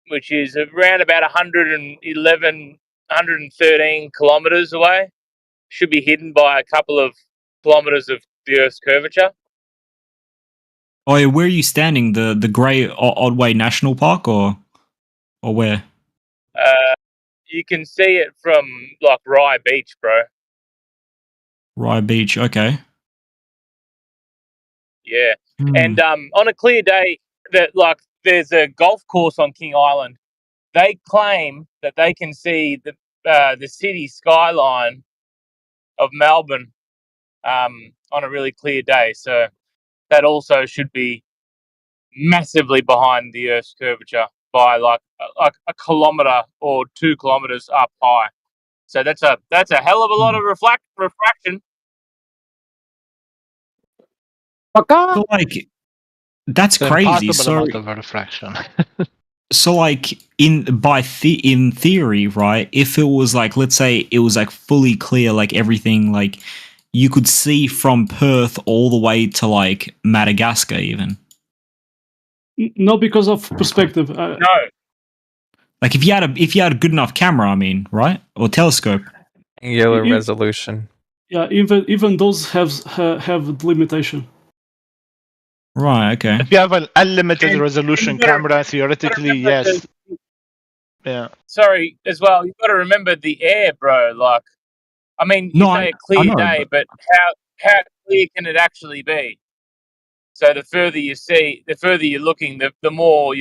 which is around about 113 kilometres away. Should be hidden by a couple of kilometres of the Earth's curvature. Oh, yeah, where are you standing? The Grey Otway National Park, or where? You can see it from like Rye Beach, bro. Rye Beach, okay. Yeah, and on a clear day, there's a golf course on King Island. They claim that they can see the city skyline of Melbourne on a really clear day. So that also should be massively behind the Earth's curvature by like a kilometre or 2 kilometres up high. So that's a hell of a lot of refraction. So, like, that's It's crazy. impossible So, amount of refraction. so like in theory, right? If it was like, let's say it was like fully clear, like everything, like you could see from Perth all the way to like Madagascar, even. No, because of perspective. No. Like if you had a good enough camera, I mean, right, or telescope. Angular resolution. Yeah, even those have the limitation. Right. Okay. If you have an unlimited resolution camera, theoretically, yes. Yeah. Sorry, as well. You've got to remember the air, bro. Like, I mean, you say a clear day, but how clear can it actually be? So the further you see, the further you're looking, the more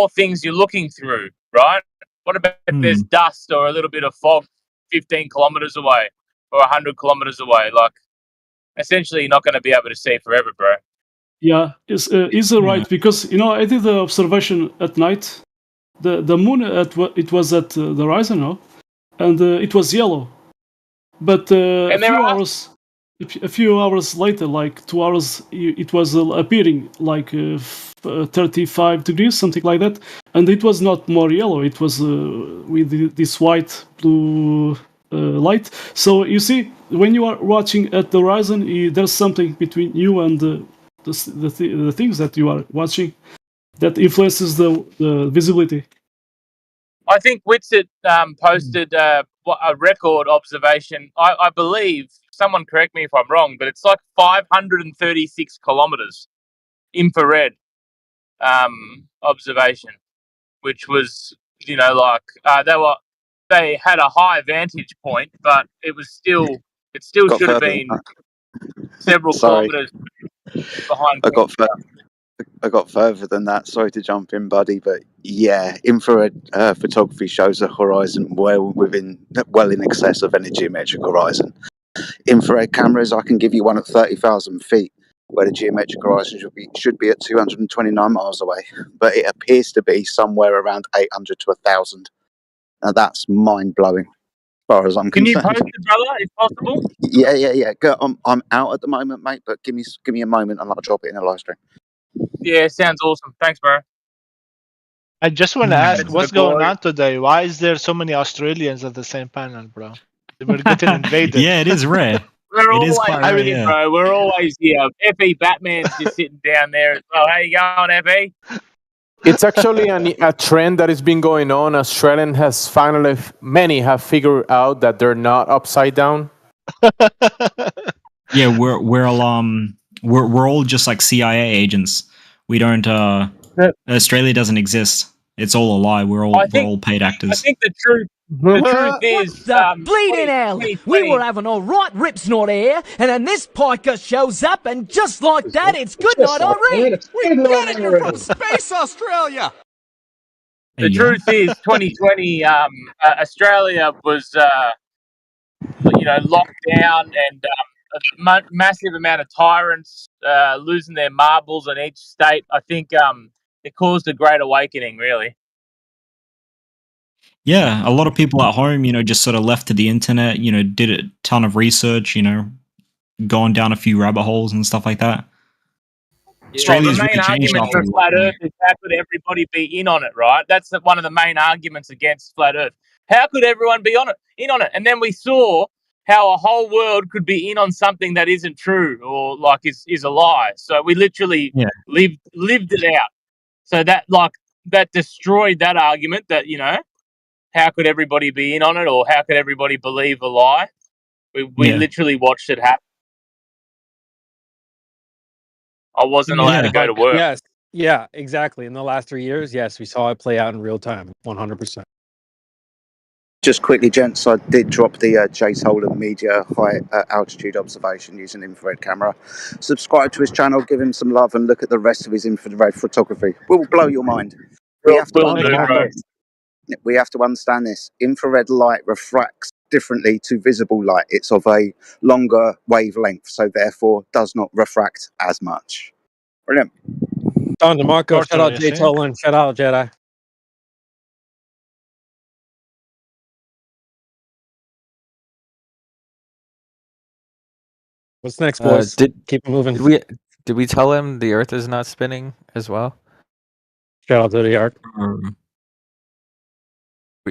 things you're looking through, right? What about if there's dust or a little bit of fog 15 kilometers away or 100 kilometers away? Like, essentially, you're not going to be able to see forever, bro. Yeah, is right, because I did the observation at night. The moon it was at the horizon now, and it was yellow. But a few hours later, like 2 hours, it was appearing like 35 degrees, something like that, and it was not more yellow. It was with this white blue light. So you see, when you are watching at the horizon, there's something between you and the things that you are watching that influences the visibility. I think Whitsett posted a record observation. I believe, someone correct me if I'm wrong, but it's like 536 kilometers infrared observation, which was, they had a high vantage point, but it still should have been several kilometers behind. I got further than that. Sorry to jump in, buddy, but yeah, infrared photography shows a horizon well in excess of any geometric horizon. Infrared cameras, I can give you one at 30,000 feet, where the geometric horizon should be at 229 miles away, but it appears to be somewhere around 800 to 1,000. Now that's mind blowing. far as I'm Can you concerned. post it, brother, if possible? Yeah. Go, I'm out at the moment, mate, but give me a moment and I'll drop it in a live stream. Yeah, sounds awesome. Thanks, bro. I just want to ask, That's what's the boy. going on today? Why is there so many Australians at the same panel, bro? We're getting invaded. Yeah, it is rare. We're It is always quite rare, here, yeah. bro. We're always here. FE Batman's just sitting down there as well. How you going, FE? It's actually a trend that has been going on. Australian has finally, many have figured out that they're not upside down. Yeah, we're all just like CIA agents. We don't. Australia doesn't exist. It's all a lie. We're all paid actors. I think the truth is, Bleeding hell! We were having all right rip snort here, and then this piker shows up, and just like that, it's good night already. We get it, you're from space, Australia. The truth is, 2020, Australia was, locked down, and a massive amount of tyrants losing their marbles in each state. I think it caused a great awakening, really. Yeah, a lot of people at home, just sort of left to the internet, did a ton of research, gone down a few rabbit holes and stuff like that. Australia's the main really changed argument after for flat Earth is how could everybody be in on it, right? That's one of the main arguments against flat Earth. How could everyone be in on it? And then we saw how a whole world could be in on something that isn't true or like is a lie. So we literally lived it out. So that destroyed that argument that how could everybody be in on it, or how could everybody believe a lie? We literally watched it happen. I wasn't allowed to go to work. Yes, yeah, exactly. In the last 3 years, yes, we saw it play out in real time, 100%. Just quickly, gents, I did drop the Jace Holden Media high altitude observation using infrared camera. Subscribe to his channel, give him some love, and look at the rest of his infrared photography. It will blow your mind. We have to understand this. Infrared light refracts differently to visible light. It's of a longer wavelength, so therefore does not refract as much. Brilliant. Don DeMarco, shout out Jay Tolan, shout out Jedi. What's next, boys? Keep it moving. Did we tell him the Earth is not spinning as well? Shout out to the Ark.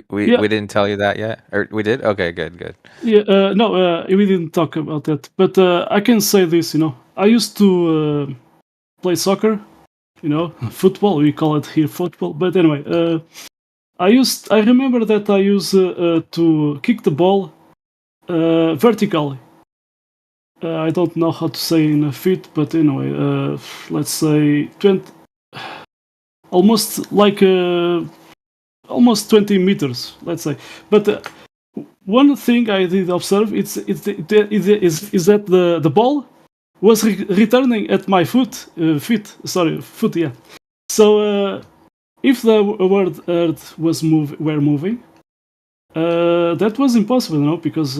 We didn't tell you that yet, or we did? Okay, good. Yeah, no, we didn't talk about that. But I can say this, I used to play soccer, football. We call it here football. But anyway, I remember that I used to kick the ball vertically. I don't know how to say in feet, but anyway, let's say 20, almost like almost 20 meters, let's say. But one thing I did observe is that the ball was returning at my foot. Yeah. So if the word Earth was moving, that was impossible, because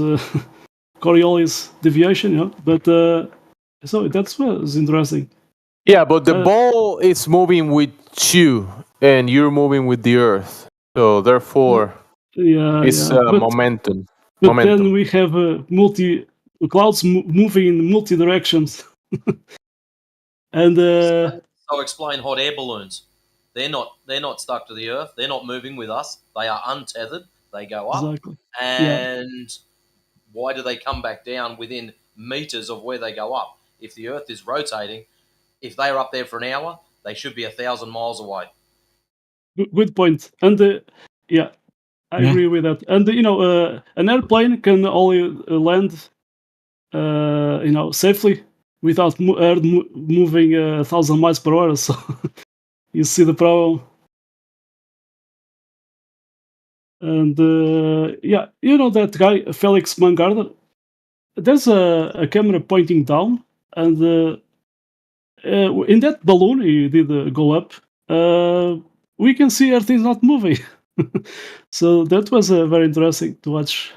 Coriolis deviation, but so that was interesting. Yeah, but the ball is moving with you, and you're moving with the Earth. So therefore, it's momentum. But then we have clouds moving in multi directions, and so explain hot air balloons. They're not stuck to the Earth. They're not moving with us. They are untethered. They go up, exactly. And why do they come back down within meters of where they go up? If the Earth is rotating, if they're up there for an hour, they should be 1,000 miles away. Good point. And I agree with that. And an airplane can only land, safely without Earth moving 1,000 miles per hour. So you see the problem. And that guy Felix Mangarder. There's a camera pointing down, and in that balloon he did go up. We can see Earth is not moving. So that was very interesting to watch.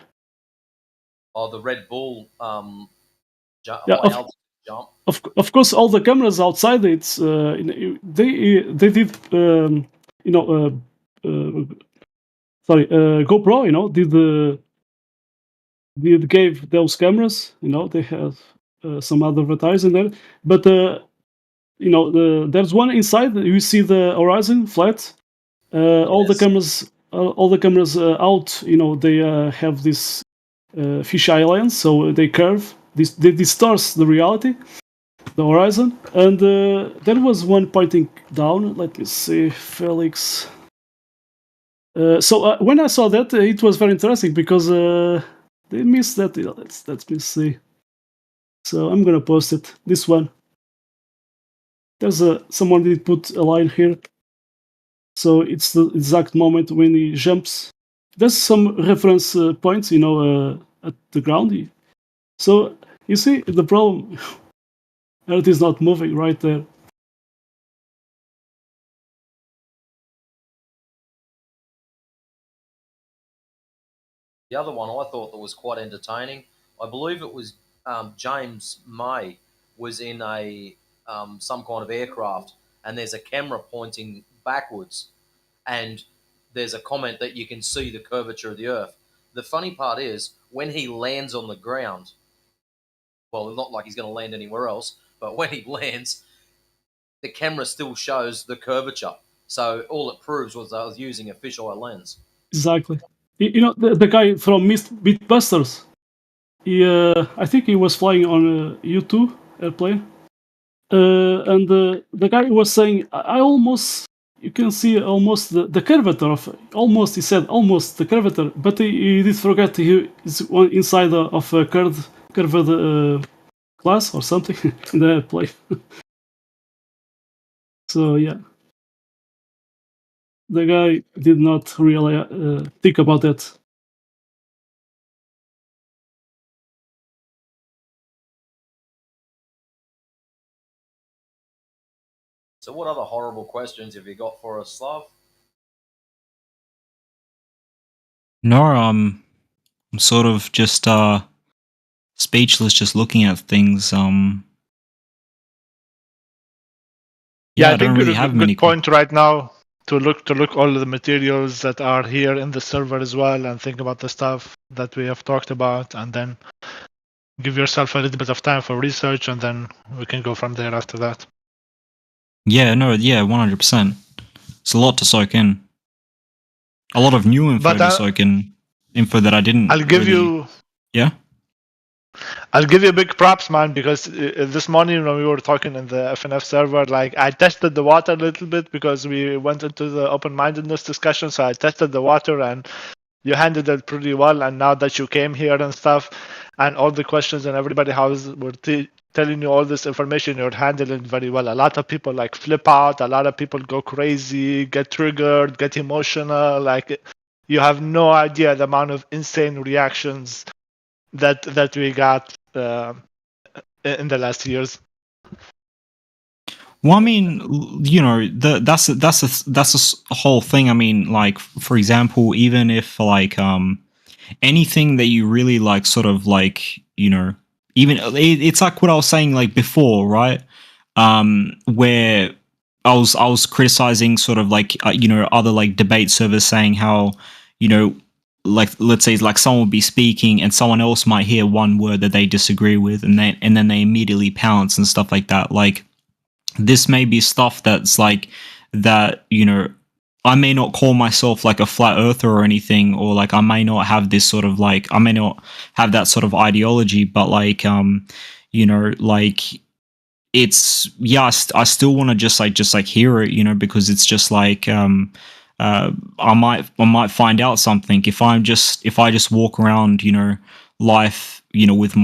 Oh, the Red Bull jump. Of course, all the cameras outside it's they did GoPro did gave those cameras. They have some other advertising there, but there's one inside. You see the horizon flat. All the cameras out. They have this fisheye lens, so they curve. They distorts the reality, the horizon. And there was one pointing down. Let me see, Felix. So when I saw that, it was very interesting because they missed that. Let me see. So I'm gonna post it. This one. There's someone did put a line here. So it's the exact moment when he jumps. There's some reference points, at the ground. So you see the problem. Earth is not moving right there. The other one I thought that was quite entertaining, I believe it was James May was in a some kind of aircraft, and there's a camera pointing backwards, and there's a comment that you can see the curvature of the Earth. The funny part is when he lands on the ground, well, not like he's going to land anywhere else, but when he lands, the camera still shows the curvature. So all it proves was I was using a fisheye lens. Exactly. The guy from Mythbusters, I think he was flying on a U-2 airplane. And the guy was saying, you can see almost the curvature of, almost, he said, almost the curvature, but he did forget he is inside of a curved glass or something in the airplane. So, yeah. The guy did not really think about that. So what other horrible questions have you got for us, Slav? No, I'm sort of just speechless, just looking at things. Yeah, I don't think really it's a have good many. point right now to look all of the materials that are here in the server as well, and think about the stuff that we have talked about, and then give yourself a little bit of time for research, and then we can go from there after that. Yeah, no, yeah, 100%. It's a lot to soak in. A lot of new info to soak in. Info that I didn't. I'll give you. Yeah. I'll give you big props, man, because this morning when we were talking in the FNF server, like I tested the water a little bit because we went into the open-mindedness discussion. So I tested the water, and you handled it pretty well. And now that you came here and stuff, and all the questions and everybody were telling you all this information, you're handling very well. A lot of people like flip out. A lot of people go crazy, get triggered, get emotional. Like you have no idea the amount of insane reactions that we got in the last years. Well, I mean, that's a whole thing. I mean, like, for example, even if like anything that you really like, sort of like, even it's like what I was saying like before, right? Where I was criticizing sort of like other like debate servers saying how like let's say like someone would be speaking and someone else might hear one word that they disagree with, and then they immediately pounce and stuff like that. Like this may be stuff that's like that, I may not call myself like a flat earther or anything, or like I may not have this sort of like, I may not have that sort of ideology, but like like it's, yeah, I still want to just like hear it, because it's just like I might find out something if I just walk around, life, with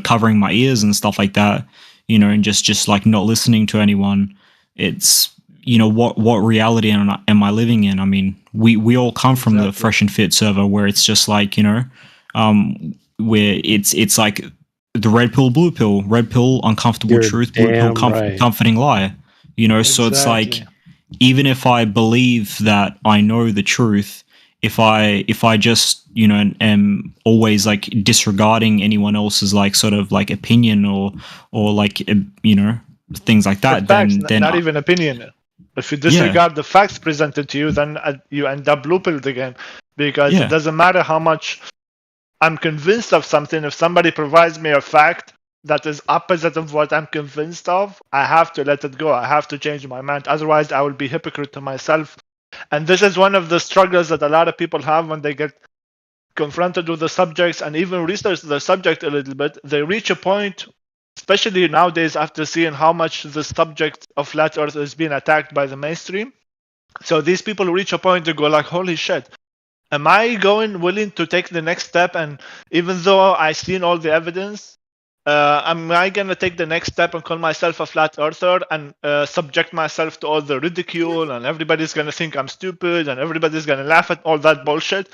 covering my ears and stuff like that, and just like not listening to anyone. It's, what reality am I living in? I mean, we all come from the Fresh and Fit server where it's just like, where it's like the red pill, blue pill, red pill, uncomfortable truth, blue pill, comforting lie, so it's like, even if I believe that I know the truth, if I just, am always like disregarding anyone else's like sort of like opinion or like, things like that, facts, then not even opinion. If you disregard the facts presented to you, then you end up blue pilled again, because it doesn't matter how much I'm convinced of something, if somebody provides me a fact that is opposite of what I'm convinced of, I have to let it go. I have to change my mind. Otherwise, I will be hypocrite to myself. And this is one of the struggles that a lot of people have when they get confronted with the subjects and even research the subject a little bit. They reach a point, especially nowadays after seeing how much the subject of flat earth is being attacked by the mainstream. So these people reach a point to go like, holy shit, am I willing to take the next step? And even though I've seen all the evidence, am I going to take the next step and call myself a flat earther and subject myself to all the ridicule, and everybody's going to think I'm stupid and everybody's going to laugh at all that bullshit?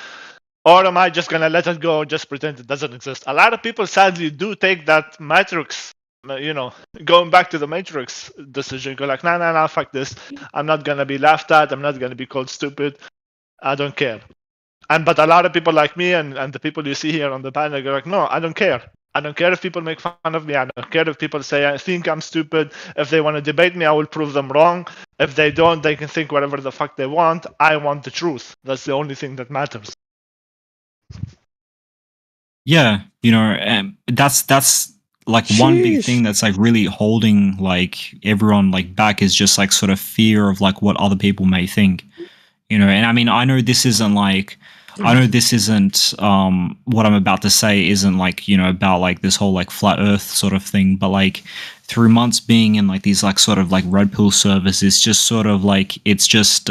Or am I just going to let it go, just pretend it doesn't exist? A lot of people sadly do take that Matrix, going back to the Matrix decision, go like, nah, fuck this. I'm not going to be laughed at. I'm not going to be called stupid. I don't care. But a lot of people like me and the people you see here on the panel go like, no, I don't care. I don't care if people make fun of me. I don't care if people say I think I'm stupid. If they want to debate me, I will prove them wrong. If they don't, they can think whatever the fuck they want. I want the truth. That's the only thing that matters. Yeah, that's like one big thing that's like really holding like everyone like back is just like sort of fear of like what other people may think, and I mean, I know this isn't what I'm about to say isn't like, about like this whole like flat earth sort of thing, but like through months being in like these like sort of like red pill servers, it's just sort of like, it's just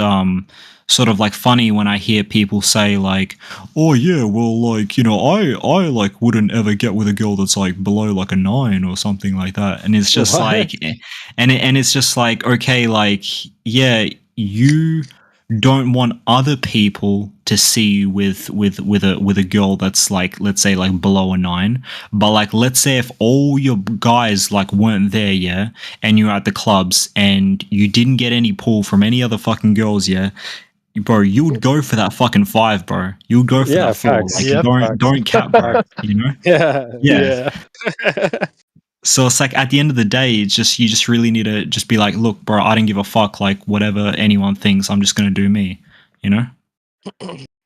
sort of like funny when I hear people say like, oh yeah, well, like, I like wouldn't ever get with a girl that's like below like a 9 or something like that. And it's just like, and it's just like, okay, like, yeah, you don't want other people to see you with a girl that's like, let's say like below a 9, but like, let's say if all your guys like weren't there, yeah, and you're at the clubs and you didn't get any pull from any other fucking girls, yeah, bro, you would go for that fucking 5, bro. You would go for that 4. Like, don't cap, bro. Yeah. So it's like at the end of the day, it's just, you just really need to just be like, look, bro, I don't give a fuck. Like whatever anyone thinks, I'm just gonna do me. Yep.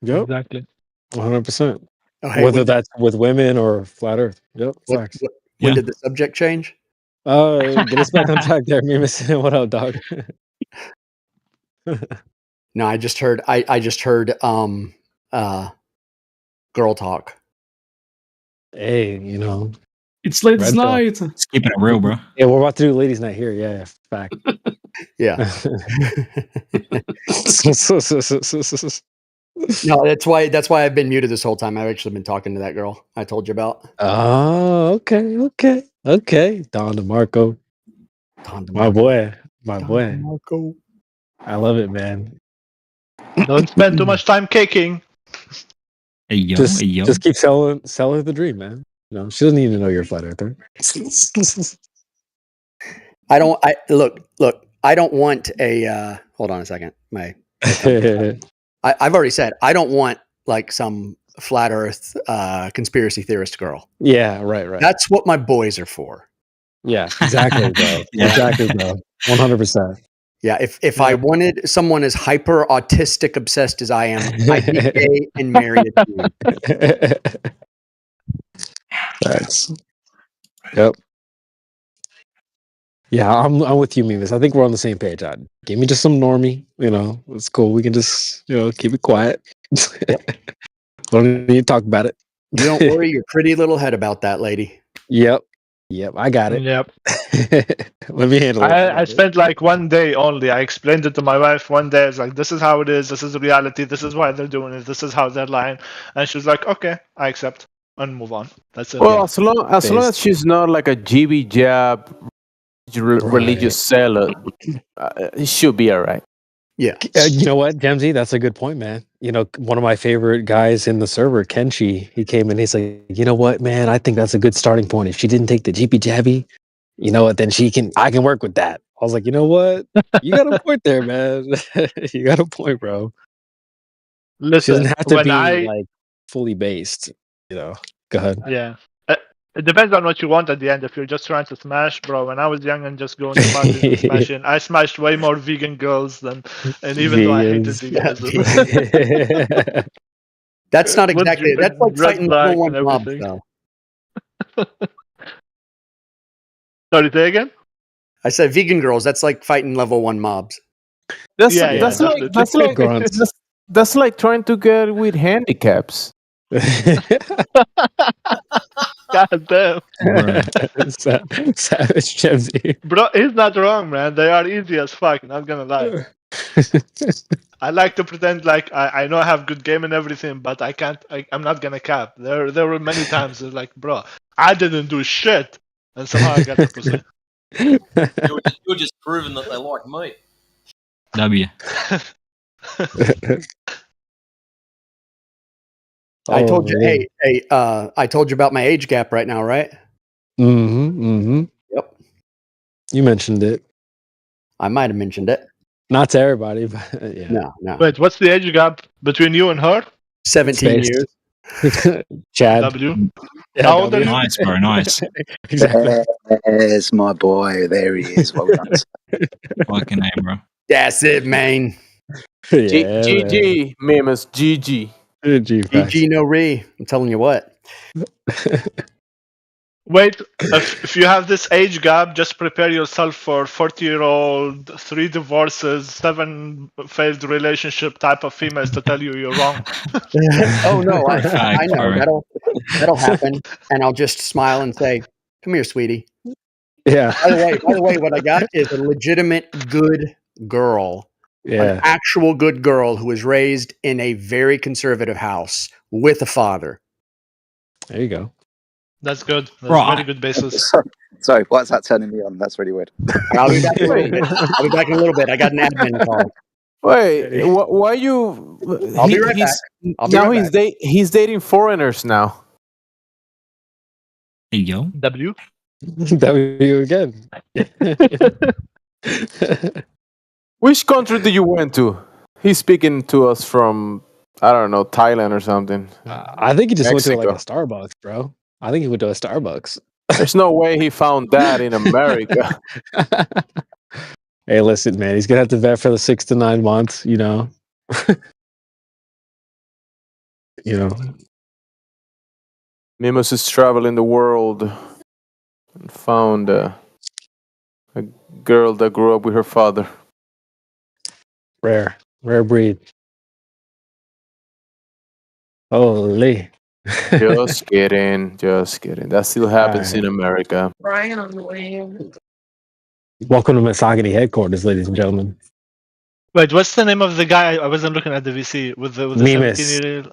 Exactly. 100%. hey, Whether that's with women or flat earth. Yep. Facts. When did the subject change? Get us back on track there, Mimas. What up, dog? No, I just heard girl talk. Hey, It's ladies' Red pill. night. It's keeping it real, bro. Yeah, we're about to do ladies' night here. Yeah, fact. Yeah. No, that's why I've been muted this whole time. I've actually been talking to that girl I told you about. Oh, okay. Don DeMarco. My boy. DeMarco. I love it, man. Don't spend too much time caking. Hey, yo. Just keep selling her the dream, man. She doesn't need to know you're a flat earther. I don't want a hold on a second. I've already said I don't want like some flat earth conspiracy theorist girl. Yeah, right. That's what my boys are for. Yeah, exactly, bro. Exactly, bro. 100%. Yeah, if I wanted someone as hyper autistic obsessed as I am, I'd be gay and marry a dude. Thanks. Yep. Yeah, I'm with you, Mimas. I think we're on the same page. Give me just some normie. It's cool. We can just keep it quiet. Don't need to talk about it. You don't worry your pretty little head about that, lady. Yep, I got it. Yep. Let me handle it. I spent like one day only. I explained it to my wife one day. It's like, this is how it is. This is the reality. This is why they're doing it. This is how they're lying. And she was like, okay, I accept and move on. That's it. Well, as long as she's not like a GB jab religious zealot, it should be all right. Yeah. You know what, Gemsy? That's a good point, man. One of my favorite guys in the server, Kenshi, he came in, he's like, you know what, man? I think that's a good starting point. If she didn't take the GP jabby, you know what, then I can work with that. I was like, you know what? You got a point there, man. You got a point, bro. Listen, she doesn't have to be like fully based, Go ahead. Yeah. It depends on what you want at the end. If you're just trying to smash, bro. When I was young and just going to parties and smashing, I smashed way more vegan girls and even though I hated veganism. That's not With exactly. That's like red fighting flag level and one mobs, everything. though. Sorry, say again. I said vegan girls. That's like fighting level 1 mobs. That's Yeah, that's like definitely. that's like Grunts. that's like trying to get with handicaps. God damn. Savage Chemsy. Bro, he's not wrong, man. They are easy as fuck, not gonna lie. I like to pretend like I know I have good game and everything, but I can't. I'm not gonna cap. There were many times it's like, bro, I didn't do shit, and somehow I got the pussy. You're just proving that they like meat. W. I told you, man. I told you about my age gap right now, right? Yep. You mentioned it. I might have mentioned it. Not to everybody, but yeah. No. Wait, what's the age gap between you and her? 17 Spaced. years. Chad. W. Yeah, How old are W. you? Nice, bro. Nice. Exactly. There's my boy. There he is. Well done. Fucking name, bro. That's it, man. Yeah, GG, Mimus, GG. GG, facts. GG no re. I'm telling you what. Wait, if you have this age gap, just prepare yourself for 40-year-old, 3 divorces, 7 failed relationship type of females to tell you you're wrong. Oh no, I know bro. that'll happen, and I'll just smile and say, "Come here, sweetie." Yeah. By the way, what I got is a legitimate good girl, an Yeah. actual good girl who was raised in a very conservative house with a father. There you go. That's good. That's Bro, a very good basis. Sorry, why's that turning me on? That's really weird. I'll be back in a little bit. I'll be back in a little bit. I got an admin call. Wait, why you? I'll be right back. I'll be now right back. he's dating foreigners now. There you go. W. W again. Which country do you went to? He's speaking to us from, I don't know, Thailand or something. I think he just went to like a Mexico. Starbucks, bro. I think he went to a Starbucks. There's no way he found that in America. Hey, listen, man, he's gonna have to vet for the 6 to 9 months, you know. You know. Mimus is traveling the world and found a girl that grew up with her father. Rare breed. Holy. Just kidding. That still happens in America. Brian on the way in. Welcome to Misogyny headquarters, ladies and gentlemen. Wait, what's the name of the guy? I wasn't looking at the VC with the Mimus. 17-year-old.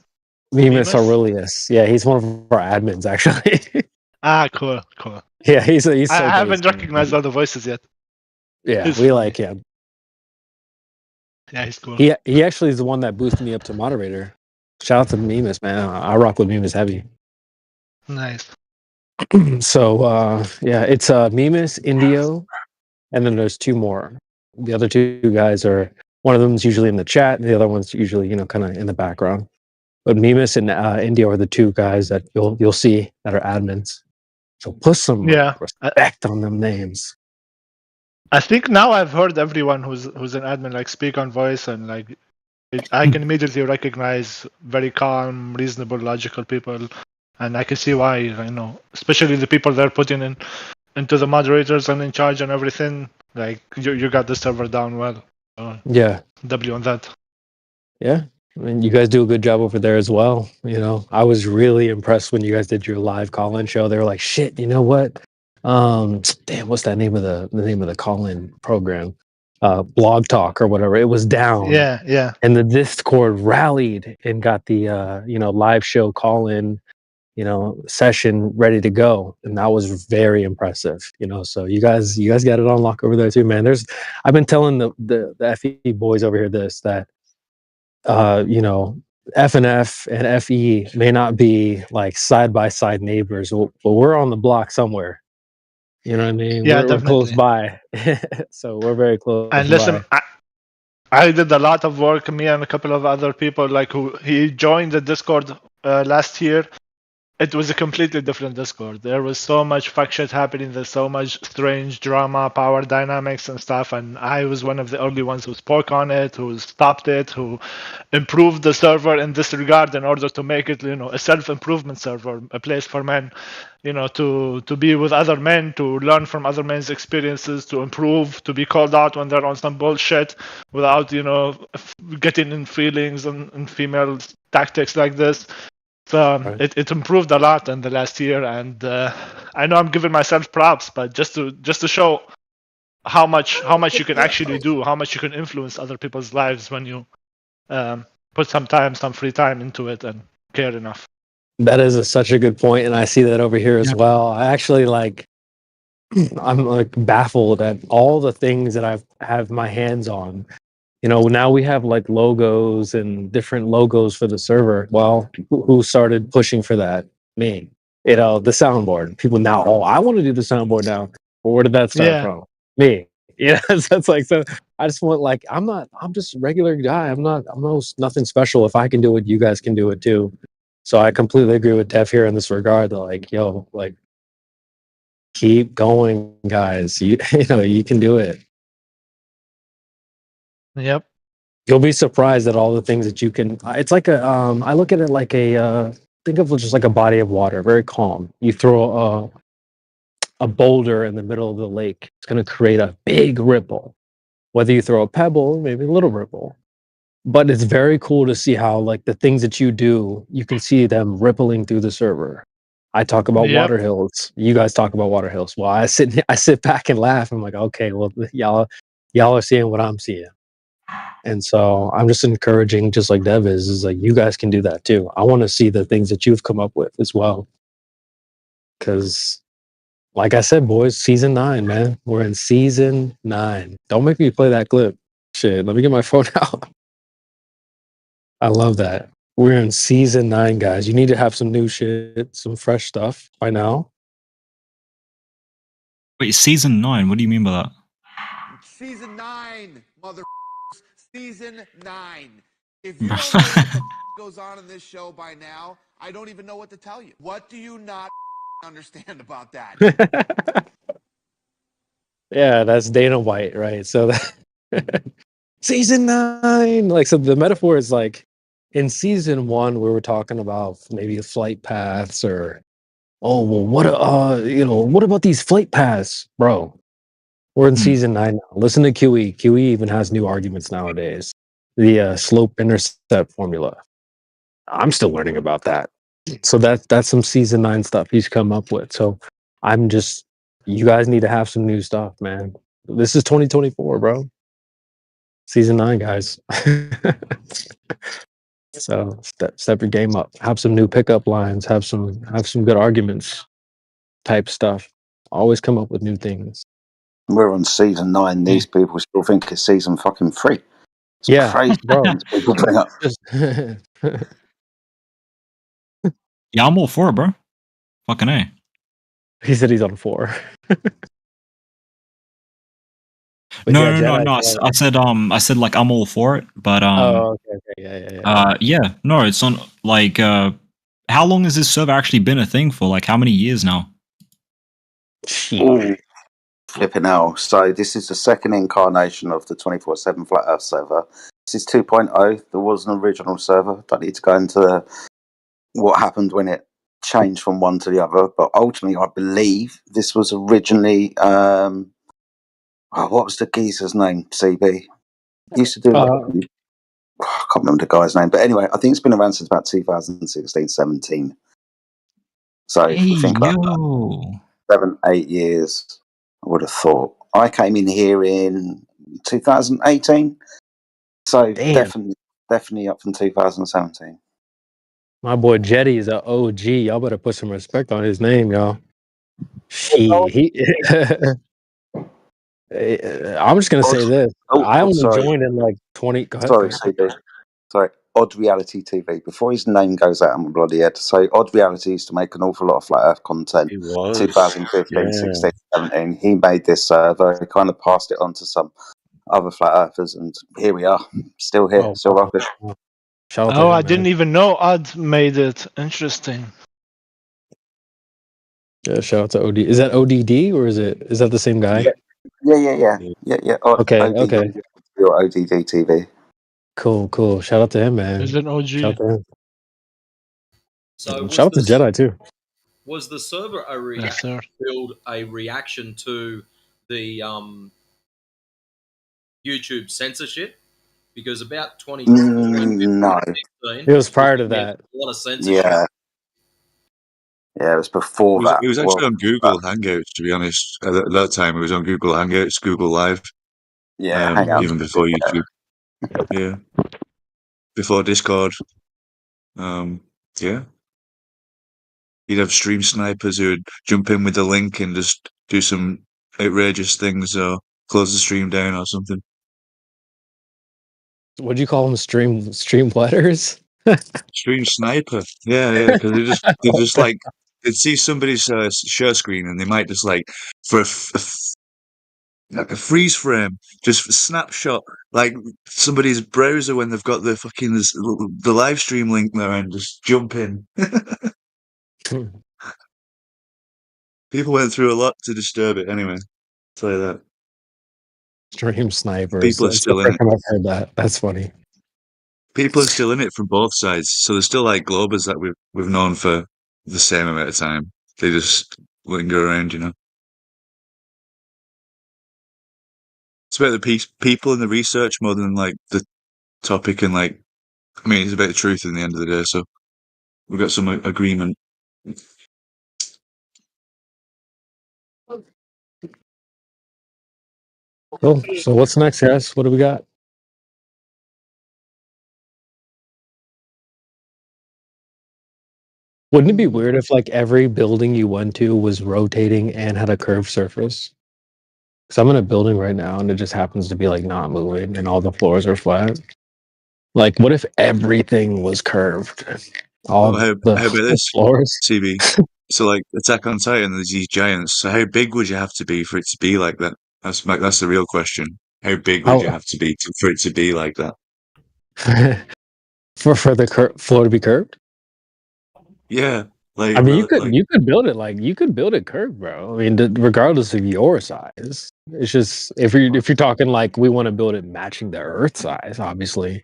Mimus Aurelius. Yeah, he's one of our admins, actually. Cool. Yeah, he's so I good, haven't he's recognized all the voices yet. Yeah, He's we funny. like him. Yeah, he's cool. He actually is the one that boosted me up to moderator. Shout out to Mimus, man. I rock with Mimus heavy. Nice. So yeah, it's Mimus, Indio, and then there's 2 more. The other 2 guys are, one of them's usually in the chat, and the other one's usually, kind of in the background. But Mimus and Indio are the 2 guys that you'll see that are admins. So put some respect on them names. I think now I've heard everyone who's an admin like speak on voice, and like I can immediately recognize very calm, reasonable, logical people, and I can see why. Especially the people they're putting into the moderators and in charge and everything. Like you got the server down well. So, Yeah. W on that. Yeah. I mean, you guys do a good job over there as well. I was really impressed when you guys did your live call-in show. They were like, shit, you know what? Damn, what's that name of the call-in program? Blog Talk or whatever. It was down. Yeah. And the Discord rallied and got the live show call-in, session ready to go. And that was very impressive. So you guys got it on lock over there too, man. I've been telling the FE boys over here that FNF and FE may not be like side by side neighbors, but we're on the block somewhere. You know what I mean? Yeah, we're close by. So we're very close. And listen, I did a lot of work, me and a couple of other people, like he joined the Discord last year, it was a completely different Discord. There was so much fuck shit happening. There's so much strange drama, power dynamics, and stuff. And I was one of the early ones who spoke on it, who stopped it, who improved the server in this regard in order to make it, a self-improvement server, a place for men, to be with other men, to learn from other men's experiences, to improve, to be called out when they're on some bullshit without, getting in feelings and female tactics like this. So it improved a lot in the last year, and I know I'm giving myself props, but just to show how much you can actually do, how much you can influence other people's lives when you put some free time into it and care enough. That is such a good point, and I see that over here as well. I actually I'm like baffled at all the things that I've have my hands on. Now we have like logos and different logos for the server. Well, who started pushing for that? Me. The soundboard. People now, I want to do the soundboard now. Well, where did that start from? Me. So it's like, so I just want I'm just a regular guy. I'm nothing special. If I can do it, you guys can do it too. So I completely agree with Dev here in this regard. Keep going, guys. You can do it. Yep. You'll be surprised at all the things that you can. It's like I look at it like think of it just like a body of water, very calm. You throw a boulder in the middle of the lake, it's going to create a big ripple. Whether you throw a pebble, maybe a little ripple. But it's very cool to see how the things that you do, you can see them rippling through the server. I talk about water hills. You guys talk about water hills. Well, I sit back and laugh. I'm like, okay, well, y'all are seeing what I'm seeing. And so I'm just encouraging, just like Dev is like, you guys can do that too. I want to see the things that you've come up with as well. Because, like I said, boys, season 9, man. We're in season 9. Don't make me play that clip. Shit, let me get my phone out. I love that. We're in season 9, guys. You need to have some new shit, some fresh stuff by now. Wait, season 9? What do you mean by that? Season 9, mother. Season 9. If you don't know what goes on in this show by now, I don't even know what to tell you. What do you not understand about that? Yeah, that's Dana White, right? So season 9. So the metaphor is in season 1, we were talking about maybe flight paths or, what about these flight paths, bro? We're in season 9 now. Listen to QE. QE even has new arguments nowadays. The slope-intercept formula. I'm still learning about that. So that's some season 9 stuff he's come up with. So you guys need to have some new stuff, man. This is 2024, bro. Season 9, guys. So step your game up. Have some new pickup lines. Have some good arguments type stuff. Always come up with new things. We're on season 9. These people still think it's season fucking 3. It's crazy, bro. People bring up. Yeah, I'm all for it, bro. Fucking A. He said he's on 4. No. I said I'm all for it, but okay. Yeah. No, it's on how long has this server actually been a thing for? How many years now? Ooh, flipping hell. So this is the second incarnation of the 24/7 Flat Earth server. This is 2.0. There was an original server. Don't need to go into what happened when it changed from one to the other, but ultimately I believe this was originally what was the geezer's name? CB used to do I can't remember the guy's name, but anyway, I think it's been around since about 2016-17. So if we think about that, 7-8 years, I would have thought. I came in here in 2018, so definitely up from 2017. My boy Jetty is an OG. Y'all better put some respect on his name, y'all. I'm just gonna say this. I only joined in 20. Go ahead. Sorry, CB. Sorry, Odd Reality TV. Before his name goes out on my bloody head, so Odd Reality used to make an awful lot of Flat Earth content. 2015, 16, 17. He made this server. He kind of passed it on to some other Flat Earthers, and here we are, still here, still rocking. I didn't even know Odd made it. Interesting. Yeah, shout out to OD. Is that ODD or is that the same guy? Yeah. Okay, ODD okay. or ODD TV. Cool. Shout out to him, man. He's an OG. Shout out to him. So Shout out to Jedi too. Was the server Yes, sir. build a reaction to the YouTube censorship? Because about 2015, No. 2016, It was prior to we had that. a lot of censorship. Yeah, it was before that. It was actually on Google Hangouts, to be honest. At that time, it was on Google Hangouts, Google Live. Hangouts. Even before YouTube. Yeah. Before Discord. Yeah. You'd have stream snipers who would jump in with the link and just do some outrageous things or close the stream down or something. What'd you call them? Stream letters? Stream sniper. Yeah, because they just like they'd see somebody's share screen and they might just like for like a freeze frame, just a snapshot, like somebody's browser when they've got the fucking the live stream link there and just jump in. People went through a lot to disturb it anyway. I'll tell you that. Stream snipers. People are That's still the in first it. time I've heard that. That's funny. People are still in it from both sides. So there's still like Globers that we've known for the same amount of time. They just linger around, you know. It's about the people and the research more than like the topic and like. I mean, it's about the truth in the end of the day. So we've got some agreement. Cool. So what's next, guys? What do we got? Wouldn't it be weird if like every building you went to was rotating and had a curved surface? Because I'm in a building right now and it just happens to be like not moving and all the floors are flat. Like, what if everything was curved? All How the about this, floors. CB? So like Attack on Titan, there's these giants. So how big would you have to be for it to be like that? That's the real question. How big would you have to be for it to be like that? for the floor to be curved? Yeah, like I mean, you could build it curved, bro. I mean, regardless of your size. It's just if you're talking like we want to build it matching the Earth size, obviously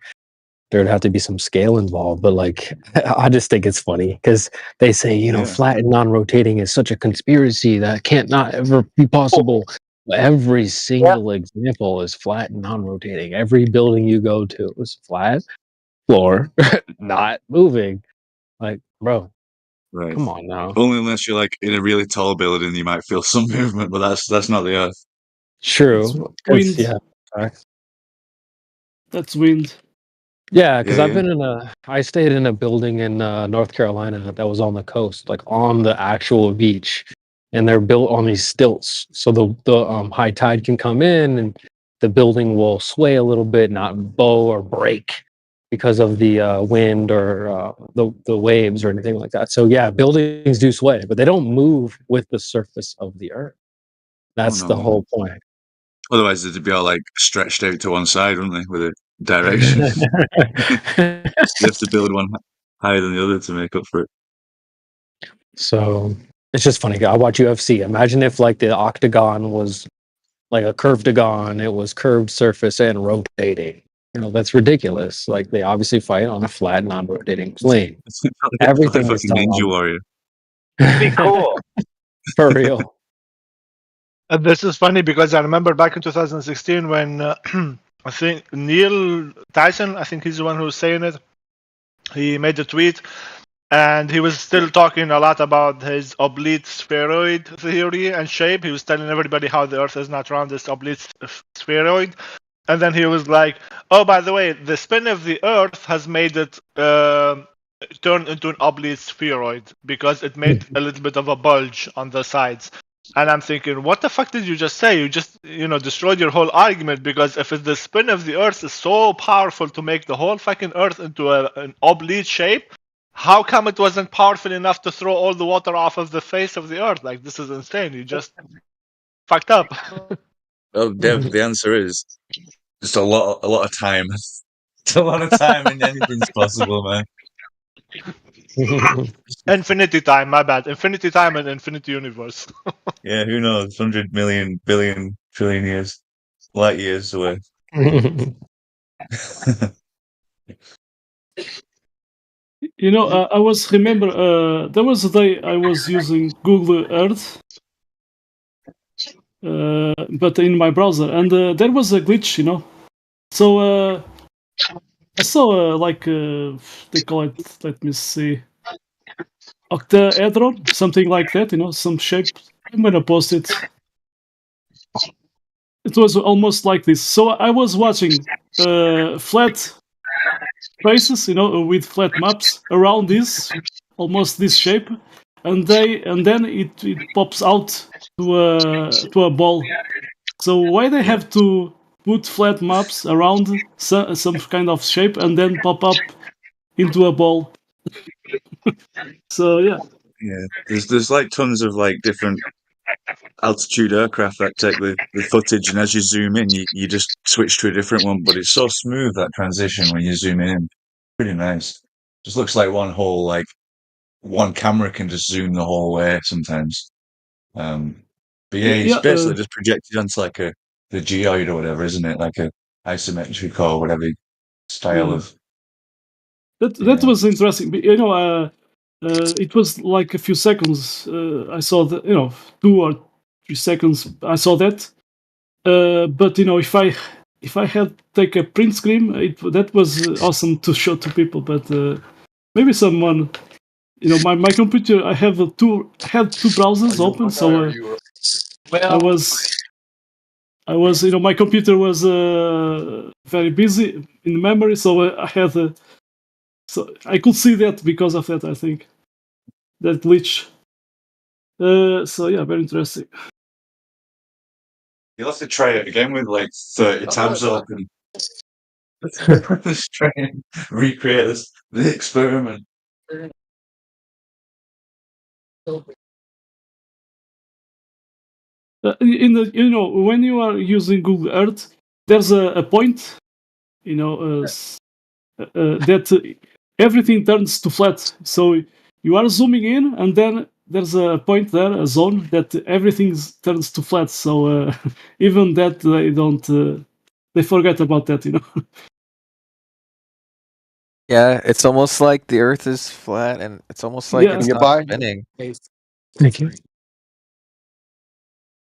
there'd have to be some scale involved. But like, I just think it's funny because they say flat and non-rotating is such a conspiracy that can't not ever be possible. Every single example is flat and non-rotating. Every building you go to is flat floor, not moving. Like, bro. Right. Come on now. Only unless you're like in a really tall building, you might feel some movement, but that's not the Earth. True. Wind. Yeah. Sorry. That's wind. Yeah, because I stayed in a building in North Carolina that was on the coast, like on the actual beach, and they're built on these stilts, so the high tide can come in and the building will sway a little bit, not bow or break because of the wind or the waves or anything like that. So yeah, buildings do sway, but they don't move with the surface of the Earth. That's the whole point. Otherwise, they'd be all like stretched out to one side, wouldn't they, with a direction? You have to build one higher than the other to make up for it. So it's just funny. I watch UFC. Imagine if like the octagon was like a curved-agon, it was curved surface and rotating. That's ridiculous. Like they obviously fight on a flat, non-rotating plane. Everything is done Ninja on- Warrior. Be cool. For real. And this is funny because I remember back in 2016 when I think Neil Tyson, I think he's the one who was saying it. He made a tweet and he was still talking a lot about his oblate spheroid theory and shape. He was telling everybody how the Earth is not round, this oblate spheroid. And then he was like, oh, by the way, the spin of the Earth has made it turn into an oblate spheroid because it made a little bit of a bulge on the sides. And I'm thinking, what the fuck did you just say? You just, destroyed your whole argument because if the spin of the Earth is so powerful to make the whole fucking Earth into an oblate shape, how come it wasn't powerful enough to throw all the water off of the face of the Earth? Like, this is insane. You just fucked up. Oh, Dev, the answer is just a lot of time. It's a lot of time and anything's possible, man. Infinity Time, my bad. Infinity Time and Infinity Universe. Yeah, who knows? 100 million, billion, trillion years, light years away. You know, I was remember there was a day I was using Google Earth, but in my browser, and there was a glitch, you know. So I saw they call it. Let me see, octahedron, something like that, you know, some shape. I'm gonna post it. It was almost like this. So I was watching flat traces, you know, with flat maps around this, almost this shape, and then it pops out to a ball. So why they have to put flat maps around some kind of shape and then pop up into a ball? So yeah. Yeah, there's like tons of like different altitude aircraft that take the footage, and as you zoom in, you just switch to a different one. But it's so smooth, that transition when you zoom in. Pretty nice. Just looks like one camera can just zoom the whole way sometimes. But yeah, it's basically just projected onto like the geoid or whatever, isn't it? Like a isometric or whatever style of. That was interesting. You know, it was like a few seconds. I saw the 2 or 3 seconds. I saw that. But you know, if I had take a print screen, that was awesome to show to people. But maybe someone, you know, my computer. I have two browsers open, so I was, you know, my computer was very busy in memory, so I had so I could see that because of that. I think that glitch. So yeah, very interesting. You'll have to try it again with like 30 tabs open. Let's try and recreate the experiment. In the, you know, when you are using Google Earth, there's a point, you know, that everything turns to flat. So you are zooming in, and then there's a point there, a zone that everything turns to flat. So even that they don't, they forget about that, you know. Yeah, it's almost like the Earth is flat, and it's almost like it's not spinning. Thank you.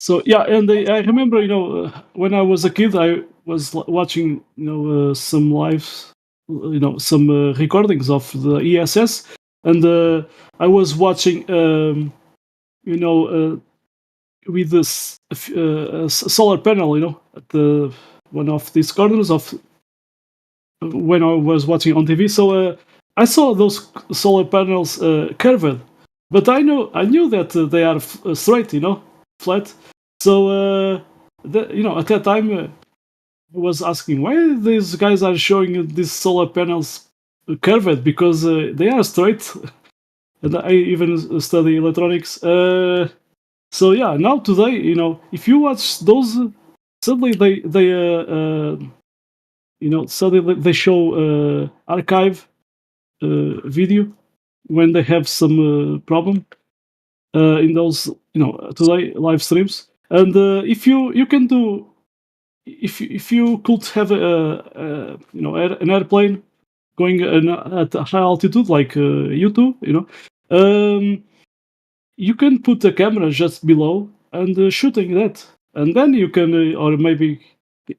So yeah, and I remember, you know, when I was a kid, I was watching, you know, some live, you know, some recordings of the ESS, and I was watching, you know, with this solar panel, you know, at the one of these corners of when I was watching on TV. So I saw those solar panels curved, but I knew that they are straight, you know, flat. So you know, at that time, I was asking why these guys are showing these solar panels curved, because they are straight. And I even study electronics. So yeah, now today, you know, if you watch those, suddenly they you know, suddenly they show archive video when they have some problem in those, you know, today live streams. And if you can do, if you could have a you know, an airplane going at a high altitude like YouTube, you know, you can put a camera just below and shooting that, and then you can, or maybe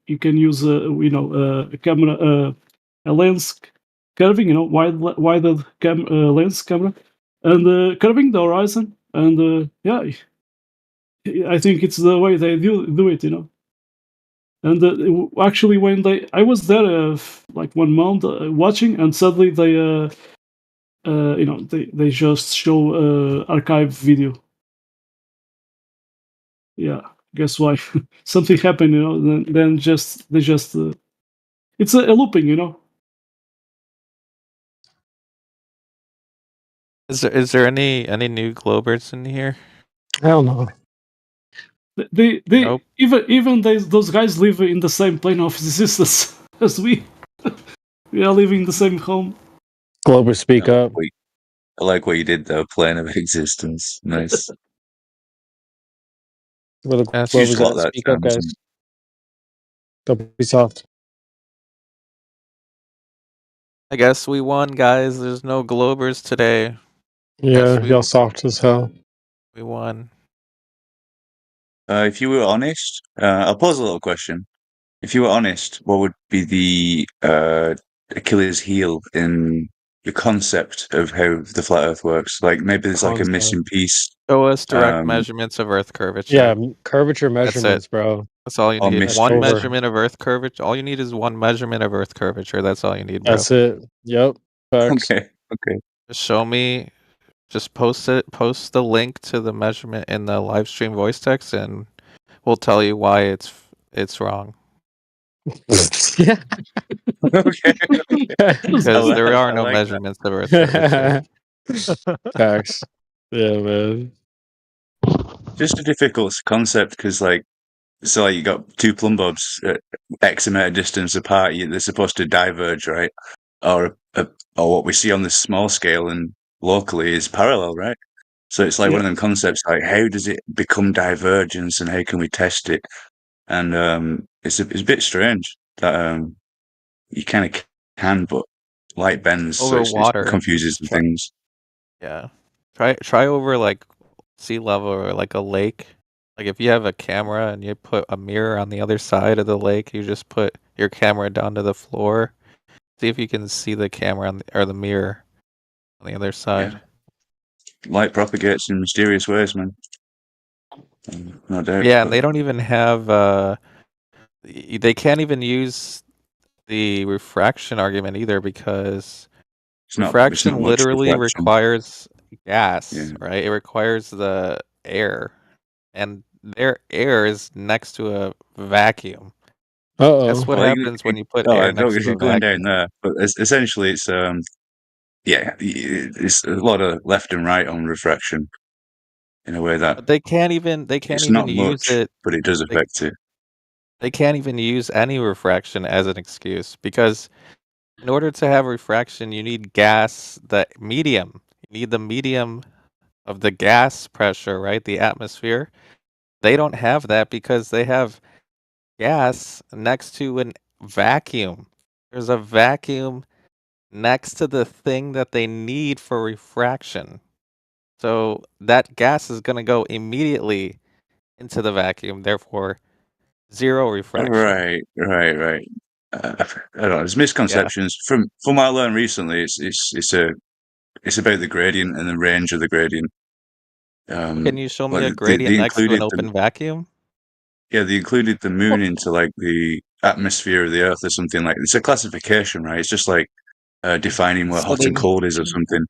you can use you know, a camera, a lens curving, you know, wider lens camera, and curving the horizon, and yeah, I think it's the way they do it, you know. And actually, when I was there like 1 month watching, and suddenly they, you know, they just show archive video. Yeah, guess why? Something happened, you know. Then they just it's a looping, you know. Is there any new Globers in here? Hell no. They even those guys live in the same plane of existence as we. We are living in the same home. Glober, speak up. I like what you did though. Plane of existence. Nice. Where Huge was slot that? that Speak up, time, guys. isn't Don't be soft. I guess we won, guys. There's no Globers today. Yeah, y'all soft as hell. We won. If you were honest, I'll pose a little question. If you were honest, what would be the Achilles heel in the concept of how the flat Earth works? Like maybe there's like a Concept. missing piece. Show us direct measurements of Earth curvature. Yeah, curvature That's measurements, it. bro. That's all you Or need. missed One it. measurement of Earth curvature. All you need is one measurement of Earth curvature. That's all you need, bro. That's it. Yep. Facts. Okay. Just show me. Just post it. Post the link to the measurement in the live stream voice text, and we'll tell you why it's wrong. Yeah. Okay. Because there are I no like measurements of Earth curvature. Facts. Yeah, man. Just a difficult concept because, like, so like you got two plumb bobs at X amount of distance apart. They're supposed to diverge, right? Or what we see on this small scale and locally is parallel, right? So it's like one of them concepts. Like, how does it become divergence, and how can we test it? And it's a bit strange that you kind of can, but light bends, so Over it water. confuses the things. Yeah. Try over like sea level or like a lake. Like if you have a camera and you put a mirror on the other side of the lake, you just put your camera down to the floor. See if you can see the camera or the mirror on the other side. Light propagates in mysterious ways, man. No doubt. Yeah, and they don't even have they can't even use the refraction argument either because refraction not much literally refraction. requires gas, right? It requires the air, and their air is next to a vacuum. Uh-oh. That's what happens when you put air next to a going vacuum. down there, but essentially it's it's a lot of left and right on refraction in a way that But they can't even it's not use much, it. but it does affect it. They can't even use any refraction as an excuse because in order to have refraction, you need gas, the medium. You need the medium of the gas pressure, right? The atmosphere. They don't have that because they have gas next to a vacuum. There's a vacuum next to the thing that they need for refraction. So that gas is going to go immediately into the vacuum, therefore zero refraction. Right. I don't know. There's misconceptions from what I learned recently. It's about the gradient and the range of the gradient. Can you show me like a gradient next to an open vacuum? Yeah, they included the moon into like the atmosphere of the Earth or something like. It's a classification, right? It's just like defining what So hot they- and cold is or something.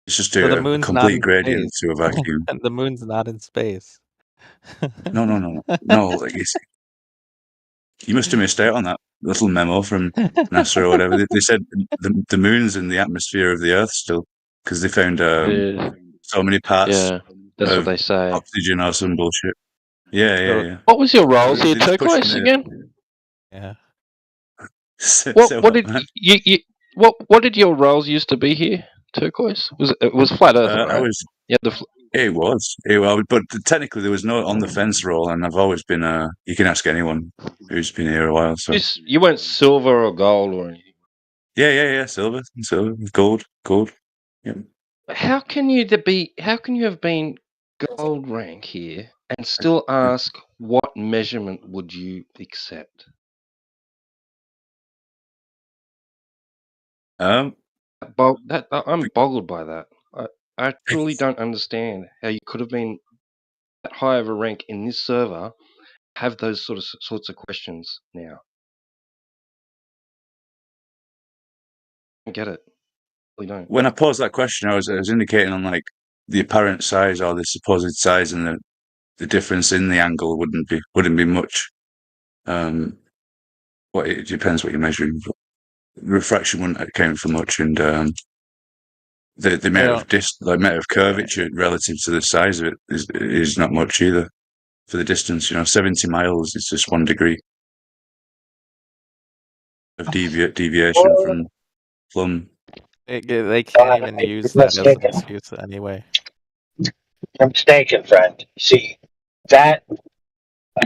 It's just So the a moon's not complete in gradient space. to a vacuum. And the moon's not in space. No. Like you must have missed out on that little memo from NASA or whatever. They said the moon's in the atmosphere of the Earth still because they found so many parts. Yeah, that's what of they say. Oxygen or some bullshit. Yeah. What was your roles They here, just pushed Turquoise, me. again? Yeah. What did you what did your roles used to be here, Turquoise? It was flat Earth, right? I was. Yeah, It was. But technically there was no on the fence role, and I've always been. You can ask anyone who's been here a while. So you weren't silver or gold or anything. yeah. Silver, gold. Yeah. How can you have been gold rank here and still ask what measurement would you accept? Um, I'm boggled by that. I truly don't understand how you could have been that high of a rank in this server, have those sorts of questions now. I don't get it. We don't. when I posed that question, I was indicating on like the apparent size or the supposed size, and the difference in the angle wouldn't be much. It depends what you're measuring. But refraction wouldn't account for much, and the amount of curvature relative to the size of it is not much either. For the distance, 70 miles is just 1 degree of deviation from plumb. They can't even use that as an excuse anyway. You're mistaken, friend. See, that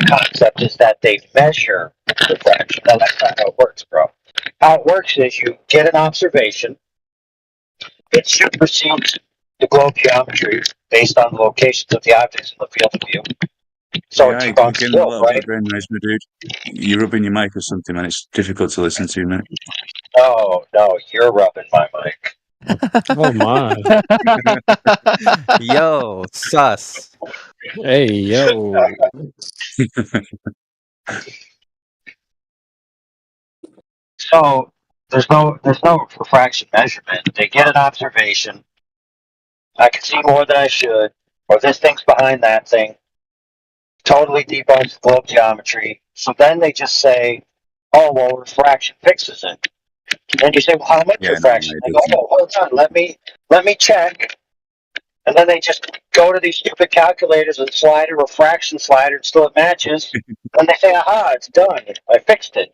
concept is that they measure refraction. No, that's not how it works, bro. How it works is you get an observation, it supersedes the globe geometry based on the locations of the objects in the field of view. So Yeah, it you're debunks getting a slope, lot of right? background noise, my dude. You're rubbing your mic or something, man. It's difficult to listen to, man. No, you're rubbing my mic. Oh my. Yo, sus. Hey, yo. So there's no refraction measurement. They get an observation. I can see more than I should, or this thing's behind that thing. Totally debunks globe geometry. So then they just say, "Oh well, refraction fixes it." And you say, "Well, how much Yeah, no, refraction?" it They go, doesn't. "Oh, hold on, let me check." And then they just go to these stupid calculators and slide a refraction slider until it matches. And they say, "Aha, it's done. I fixed it."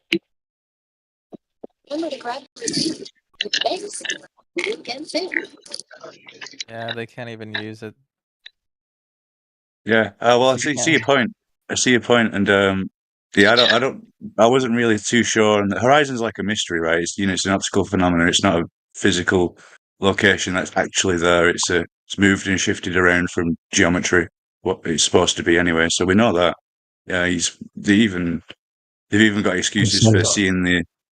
Yeah, they can't even use it. Yeah. Well, I You see can't. your point. I see your point, and yeah, I wasn't really too sure. And the horizon's like a mystery, right? It's it's an optical phenomenon. It's not a physical location that's actually there. It's moved and shifted around from geometry, what it's supposed to be anyway. So we know that. Yeah, they've even got excuses for seeing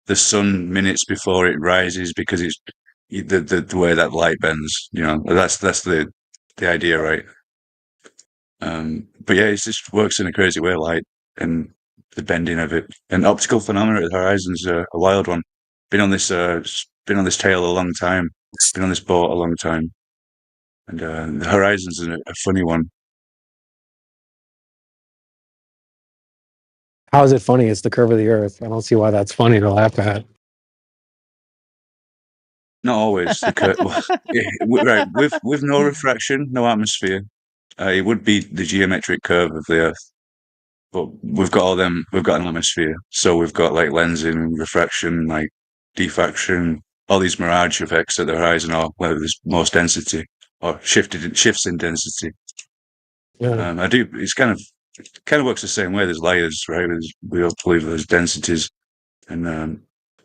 the sun minutes before it rises because it's the way that light bends. That's the idea, right? But yeah, it just works in a crazy way, light and the bending of it. And optical phenomena at the horizon's a wild one. Been on this tale a long time. Been on this boat a long time, and the horizon's a funny one. How is it funny? It's the curve of the Earth. I don't see why that's funny to laugh at. Not always the right with no refraction, no atmosphere. It would be the geometric curve of the Earth, but we've got all them. We've got an atmosphere, so we've got like lensing, refraction, like diffraction, all these mirage effects at the horizon, or where there's most density or shifts in density. Yeah. It's kind of works the same way. There's layers, right? We all believe there's densities and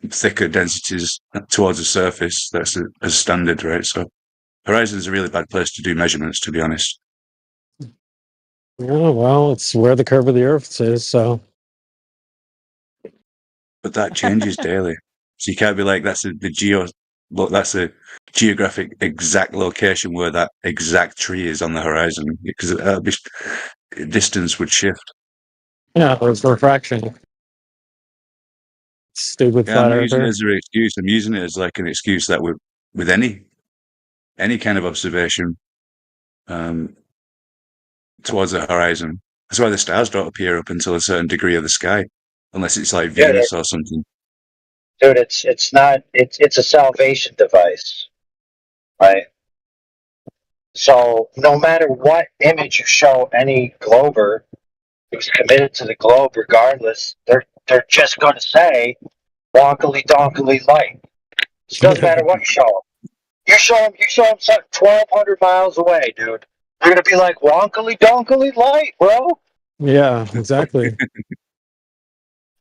thicker densities towards the surface. That's a standard, right? So horizon is a really bad place to do measurements, to be honest. Yeah, well, it's where the curve of the Earth is, so. But that changes daily, so you can't be like that's a geographic exact location where that exact tree is on the horizon because distance would shift. Yeah, there's refraction. Stupid Yeah, I'm flat not using it earther. as an excuse. I'm using it as like an excuse that with any kind of observation towards the horizon. That's why the stars don't appear up until a certain degree of the sky, unless it's like Venus or something. Dude, it's not it's a salvation device, right? So no matter what image you show any glober who's committed to the globe, regardless, they're just going to say wonkily donkily light. It doesn't matter what you show them. You show them something 1,200 miles away, dude. They're going to be like wonkily donkily light, bro. Yeah, exactly.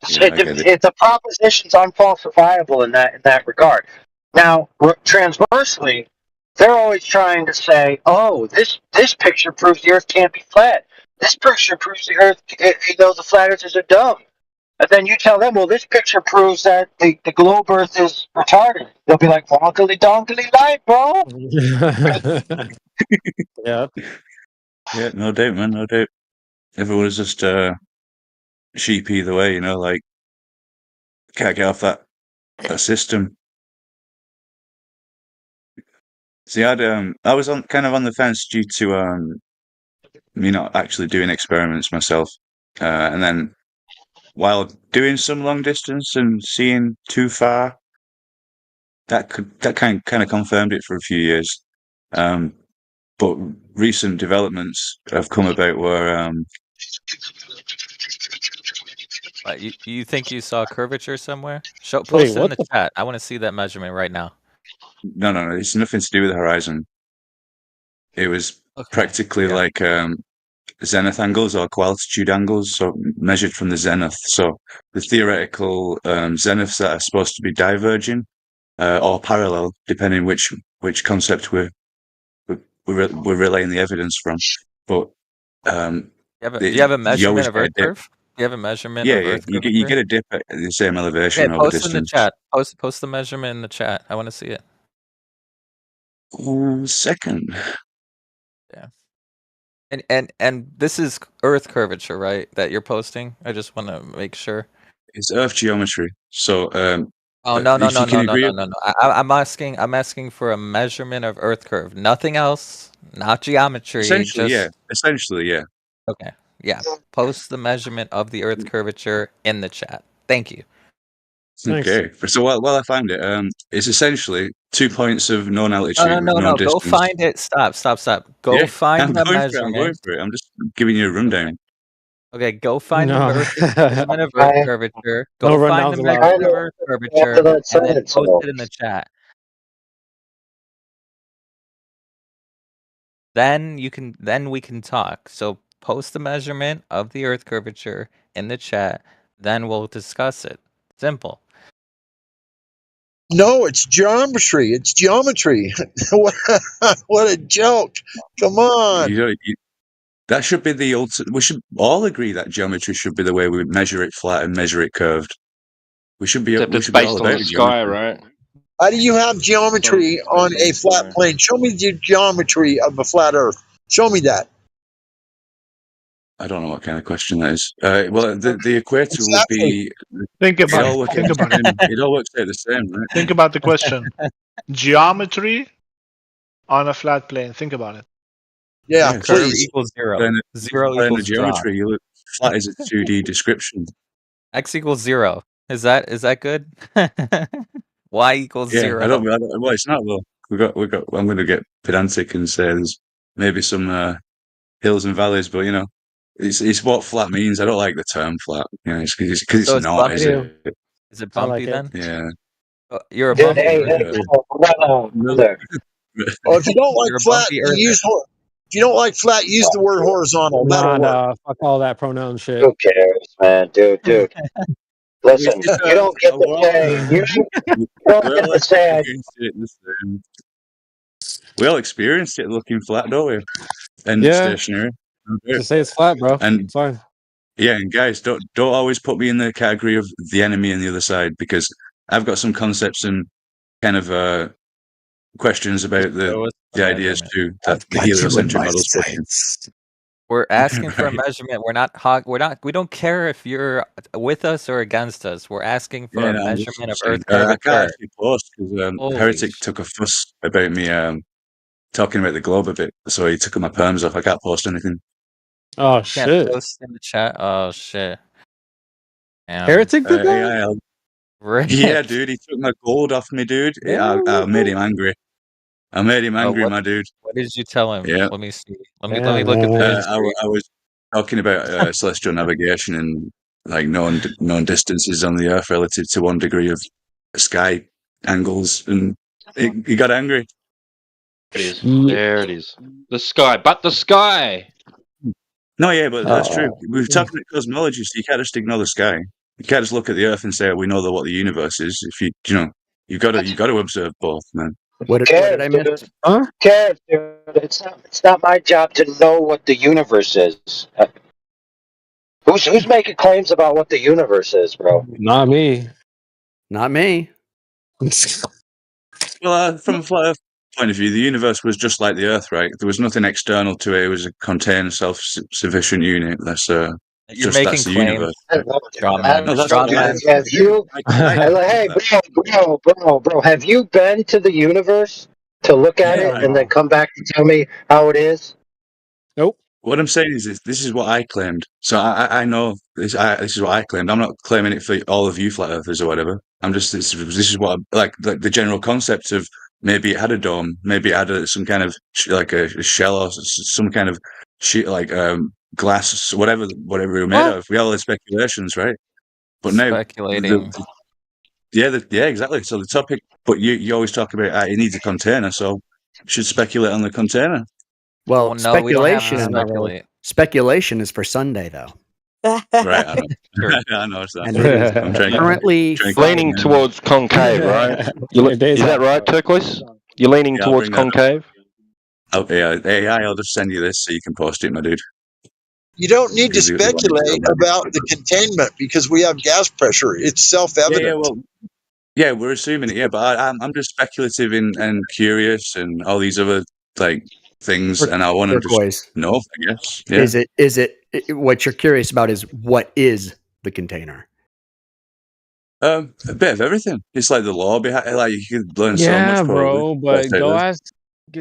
The proposition's unfalsifiable in that regard. Now, transversely, they're always trying to say, "Oh, this picture proves the Earth can't be flat. This picture proves the Earth, the flat earthers are dumb." And then you tell them, "Well, this picture proves that the globe Earth is retarded." They'll be like, "Wonkily donkily light, bro." Yeah. Yeah, no doubt, man, no doubt. Everyone's just sheep either way, like can't get off that system. See, I was kind of on the fence due to me not actually doing experiments myself, and then while doing some long distance and seeing too far, that kind of confirmed it for a few years. But recent developments have come about where You think you saw curvature somewhere? Post Wait, it in what the the? chat. I want to see that measurement right now. no. It's nothing to do with the horizon. It was practically like zenith angles or qualtitude angles, so measured from the zenith. So the theoretical zeniths that are supposed to be diverging or parallel, depending which concept we're relaying the evidence from. But do you have a measurement of Earth curve? Do you have a measurement of Earth you curvature? get a dip at the same elevation Okay, over post distance. in the chat. Post the measurement in the chat. I want to see it. 1 second. Yeah. And this is Earth curvature, right? That you're posting. I just want to make sure. It's Earth geometry. So Oh no. I'm asking for a measurement of Earth curve. Nothing else. Not geometry. Essentially, yeah. Okay. Yeah. Post the measurement of the Earth curvature in the chat. Thank you. Okay. So while I find it, it's essentially 2 points of known altitude with No. distance. Go find it. Stop. Go find the measurement. I'm going for it. I'm just giving you a rundown. Okay, go find No. the measurement of Earth curvature. Go No find rundowns the allowed. measurement of Earth curvature, and then post it in the chat. Then we can talk. So post the measurement of the Earth curvature in the chat. Then we'll discuss it. Simple. No, it's geometry. It's geometry. What a joke! Come on. That should be the ultimate. We should all agree that geometry should be the way we measure it flat and measure it curved. We should be. Except We it's should be all based on about the sky, geometry. right? How do you have geometry on a flat sky. plane? Show me the geometry of a flat Earth. Show me that. I don't know what kind of question that is. Well, the equator would be. Think about it. It all works out the same, right? Think about the question. Geometry on a flat plane. Think about it. Yeah, Curve please. equals zero. Then Zero the equals geometry. You look flat is a 2D description. X equals 0. Is that good? Y equals 0. I don't. Well, it's not though. We got. I'm going to get pedantic and say there's maybe some hills and valleys, but it's what flat means. I don't like the term flat. It's because it's So it's not. bumpy? Is it? Is it bumpy then? Yeah. You're a bumpy. Well, if you don't You're a like flat, bumpy you earther. use if you don't like flat, use the word horizontal. Nah, That'll work. nah, fuck all that pronoun shit. Who cares, man, dude? Listen, you don't get to say. You don't get to say. We all experienced it looking flat, don't we? And Yeah. stationary. Just say it's flat, bro. And It's fine. yeah, and guys, don't always put me in the category of the enemy and the other side, because I've got some concepts and kind of questions about the ideas too that the heliocentric models put in. We're asking for a measurement. We don't care if you're with us or against us. We're asking for a measurement of Earth I can't curvature. actually post because Holy Heretic took a fuss about me talking about the globe a bit, so he took my perms off. I can't post anything. Oh Can't shit! post in the chat. Oh shit! Heretic did that? Yeah, dude, he took my gold off me, dude. I made him angry. I made him angry, my dude. What did you tell him? Yeah. Let me see. Let me look at the history. I was talking about celestial navigation and like known distances on the Earth relative to 1 degree of sky angles, and he got angry. There it is. The sky, but the sky. No, yeah, but that's true. We're talking about cosmology, so you can't just ignore the sky. You can't just look at the Earth and say we know what the universe is. If you've got to observe both, man. What did I miss? Huh? Cares, dude. It's not my job to know what the universe is. Who's making claims about what the universe is, bro? Not me. Not me. Well, from a flat Earth point of view, the universe was just like the Earth, right? There was nothing external to it. It was a contained, self-sufficient unit. That's You're that's making the claims. universe. Straw man. No, that's Straw not- man. Have you? Hey, bro, have you been to the universe to look at Yeah, it and then come back and tell me how it is? Nope. What I'm saying is this is what I claimed. So I know this. This is what I claimed. I'm not claiming it for all of you flat earthers or whatever. I'm just this is what like the general concept of maybe it had a dome, maybe it had some kind of like a shell or some kind of sheet like glass, whatever we were made of. We all had speculations, right? But now Speculating. yeah, exactly. So the topic But you always talk about it needs a container, so you should speculate on the container. Well, Well, no, we don't have to speculation. speculate. Speculation is for Sunday, though. Right, I know. Sure. I know. It's that. And it is I'm trying currently Leaning towards concave, right? Is that right, Turquoise? You're leaning Yeah, I'll towards bring that up. concave? Oh, yeah, AI, I'll just send you this so you can post it, my dude. You don't need to Because you want to speculate know. about the containment because we have gas pressure. It's self-evident. Yeah, well, yeah, we're assuming it, yeah, but I'm just speculative and curious and all these other like things, and I want to Turquoise. just know, I guess. Yeah. Is it what you're curious about is what is the container? A bit of everything. It's like the law behind. Like you could learn so Yeah, much, bro. probably. But go ask,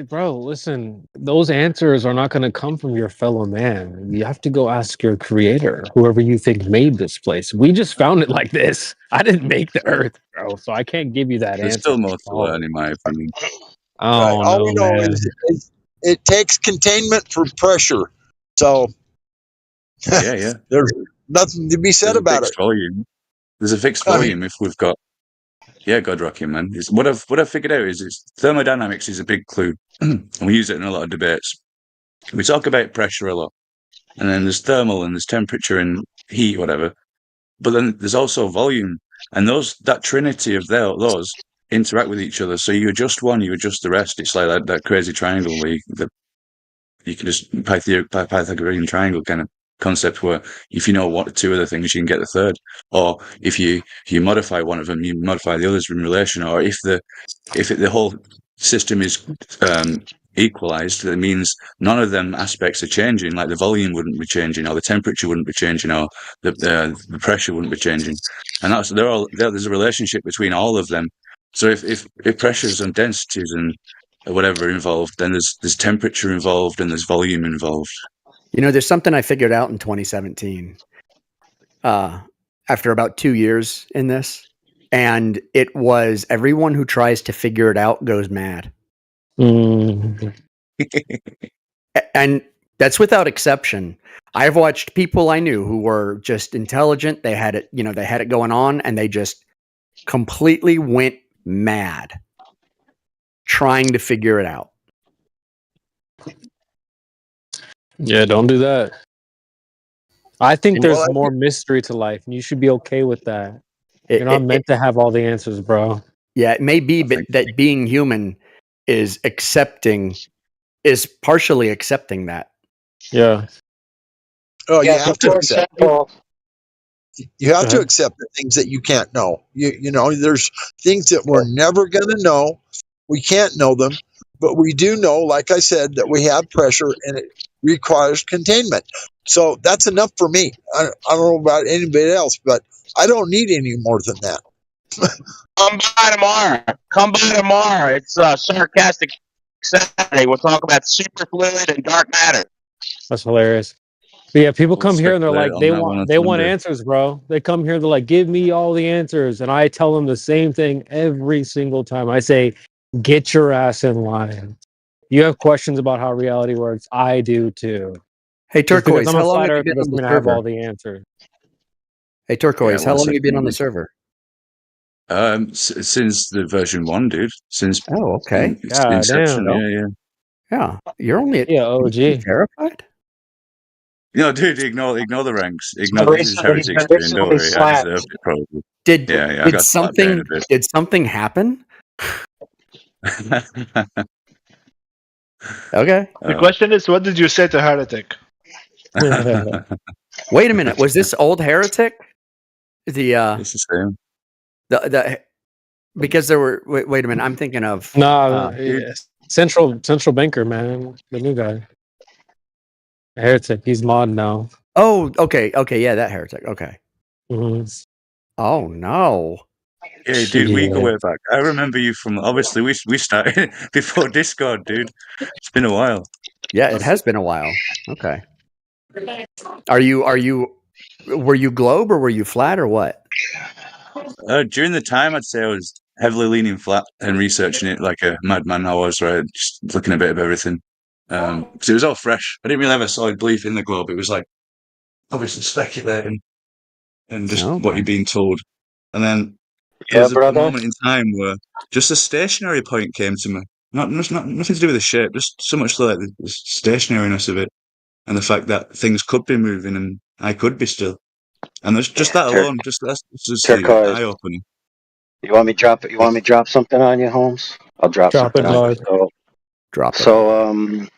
bro. Listen, those answers are not going to come from your fellow man. You have to go ask your creator, whoever you think made this place. We just found it like this. I didn't make the Earth, bro, so I can't give you that There's answer. still more to learn, in my opinion. Oh All we no, know man. is it takes containment for pressure. So Yeah. there's nothing to be said There's a about fixed it. volume. There's a fixed I mean- volume if we've got. Yeah, God rocky, man. What I've figured out is thermodynamics is a big clue. And we use it in a lot of debates. We talk about pressure a lot, and then there's thermal and there's temperature and heat, whatever. But then there's also volume, and that trinity of those interact with each other. So you adjust one, you adjust the rest. It's like that crazy triangle where you can just Pythagorean triangle kind of concept where if you know what two of the things, you can get the third. Or if you modify one of them, you modify the others in relation. Or if the whole system is equalized, that means none of them aspects are changing. Like the volume wouldn't be changing, or the temperature wouldn't be changing, or the pressure wouldn't be changing. And there's a relationship between all of them. So if pressures and densities and whatever involved, then there's temperature involved and there's volume involved. You know, there's something I figured out in 2017 after about 2 years in this, and it was everyone who tries to figure it out goes mad. Mm. And that's without exception. I've watched people I knew who were just intelligent. They had it going on, and they just completely went mad trying to figure it out. Yeah, don't do that. I think there's Well, I more mystery to life, and you should be okay with that. It- You're not it- meant to have all the answers, bro. Yeah, it may be, but that being human is partially accepting that. Yeah. Oh, you Yeah, have for to accept. example, You have Go to ahead. accept the things that you can't know. You know, there's things that we're never going to know. We can't know them, but we do know, like I said, that we have pressure and it requires containment. So that's enough for me. I don't know about anybody else, but I don't need any more than that. Come by tomorrow. Come by tomorrow. It's Sarcastic Saturday. We'll talk about superfluid and dark matter. That's hilarious. But yeah, people We'll come here and they're speculate like, on they that one on want Sunday. answers, bro. They come here, they're like, give me all the answers. And I tell them the same thing every single time. I say, get your ass in line. You have questions about how reality works. I do too. Hey, Just because Turquoise, I'm how a long flat have you earther been on doesn't the mean I have all server? the answers. Hey, Turquoise, Yeah, how one long have you been on the second. server? Since the version 1, dude. Since Oh, okay. God inception. damn. Yeah, you're only at Yeah, OG. terrified. No, dude, ignore the ranks. Ignore this is he's heretics been doing. Don't recently worry, I slapped. deserved it probably. Did Yeah, I got slapped down something happen? a bit. Okay. The question is, what did you say to Heretic? Wait a minute. Was this old heretic? The It's the same. the because there were wait a minute. I'm thinking of Nah, Central Banker, man. The new guy. Heretic. He's mod now. Oh, okay, yeah, that heretic. Okay. Mhm. Oh no. Yeah, dude, we go Yeah. way back. I remember you from obviously we started before Discord, dude. It's been a while. Yeah, it has been a while. Okay. Were you globe or were you flat or what? During the time, I'd say I was heavily leaning flat and researching it like a madman. I was right, just looking a bit of everything. Because it was all fresh. I didn't really have a solid belief in the globe. It was like obviously speculating and just what you're being told. And then there Yeah, was a brother. moment in time where just a stationary point came to me. Nothing to do with the shape, just so much like the stationariness of it, and the fact that things could be moving and I could be still. And there's just that alone, that's just the Turquoise. eye opener. You want me to drop something on you, Holmes? I'll drop Drop something it, on you. Lord. So, Drop it. So,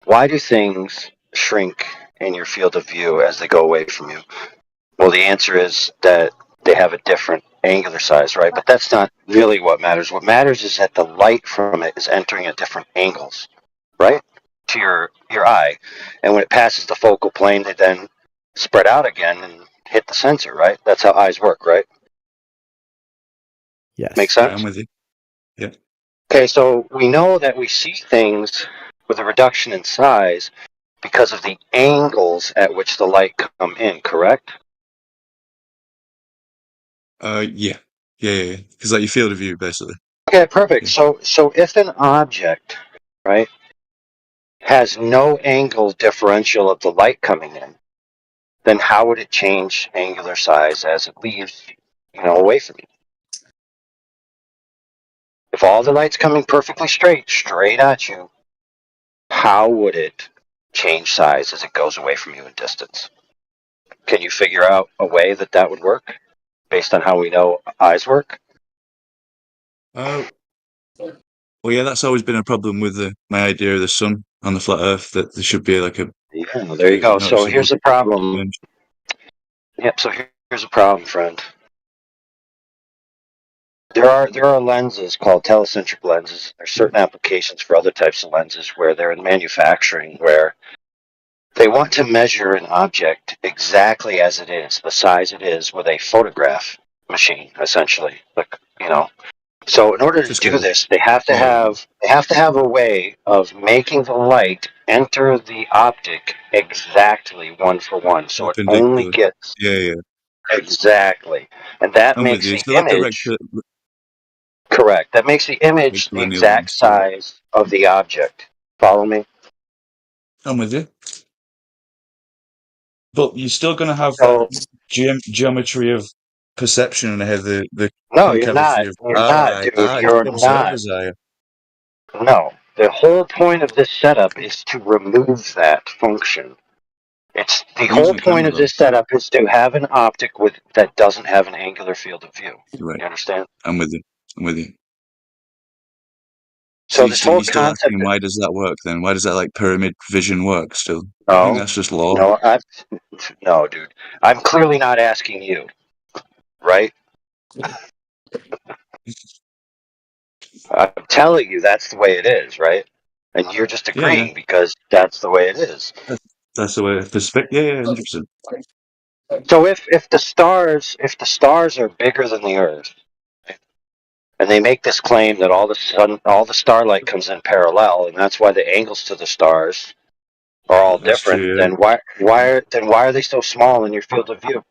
why do things shrink in your field of view as they go away from you? Well, the answer is that they have a different angular size, right? But that's not really what matters. What matters is that the light from it is entering at different angles, right? To your eye. And when it passes the focal plane, they then spread out again and hit the sensor, right? That's how eyes work, right? Yes. Make sense? I'm with you. Yeah. Okay, so we know that we see things with a reduction in size because of the angles at which the light come in, correct? Yeah. Because like your field of view, basically. Okay, perfect. So if an object, right, has no angle differential of the light coming in, then how would it change angular size as it leaves, away from you? If all the light's coming perfectly straight at you, how would it change size as it goes away from you in distance? Can you figure out a way that would work based on how we know eyes work? Well, yeah, that's always been a problem with my idea of the sun on the flat Earth, that there should be like a Yeah, there you go. So noticeable here's the problem. change. Yep. So here's a problem, friend. There are lenses called telecentric lenses. There's certain applications for other types of lenses where they're in manufacturing, where they want to measure an object exactly as it is, the size it is, with a photograph machine, essentially. So in order to do this, they have to have a way of making the light enter the optic exactly one for one, so it only Perpendicular. gets Yeah. exactly, and that I'm with makes you. the So like a image correct. That makes the image the rectilinear exact lens. size of the object. Follow me? I'm with you. But you're still going to have So that geometry of perception and have the no, you're concavity not. of You're not, dude. You're the not. observer's eye. No. The whole point of this setup is to remove that function. It's the You're whole using a point camera of this setup is to have an optic that doesn't have an angular field of view. Right. You understand? I'm with you. So So this whole you're still concept. asking, why does that work then? Why does that like pyramid vision work still? I think that's just law. No, dude. I'm clearly not asking you, right? I'm telling you that's the way it is, right? And you're just agreeing because that's the way it is. That's the way perspective. Yeah, 100%. So if the stars are bigger than the Earth, and they make this claim that all the starlight comes in parallel, and that's why the angles to the stars are all different. True, yeah. Then why are they so small in your field of view?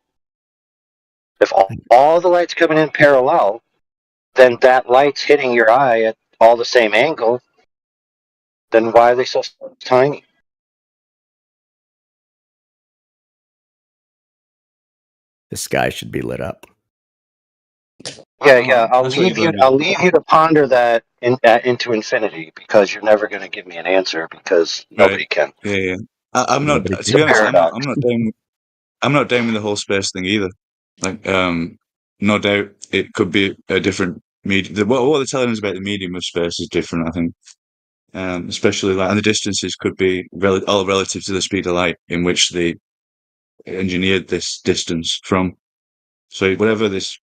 If all the light's coming in parallel, then that light's hitting your eye at all the same angle. Then why are they so tiny? The sky should be lit up. Yeah. I'll leave you to ponder that into infinity, because you're never going to give me an answer, because nobody can. Yeah. I'm not. To be honest, I'm not down with the whole space thing either. Like, no doubt it could be a different medium. What they're telling us about the medium of space is different, I think. Especially and the distances could be all relative to the speed of light in which they engineered this distance from. So whatever this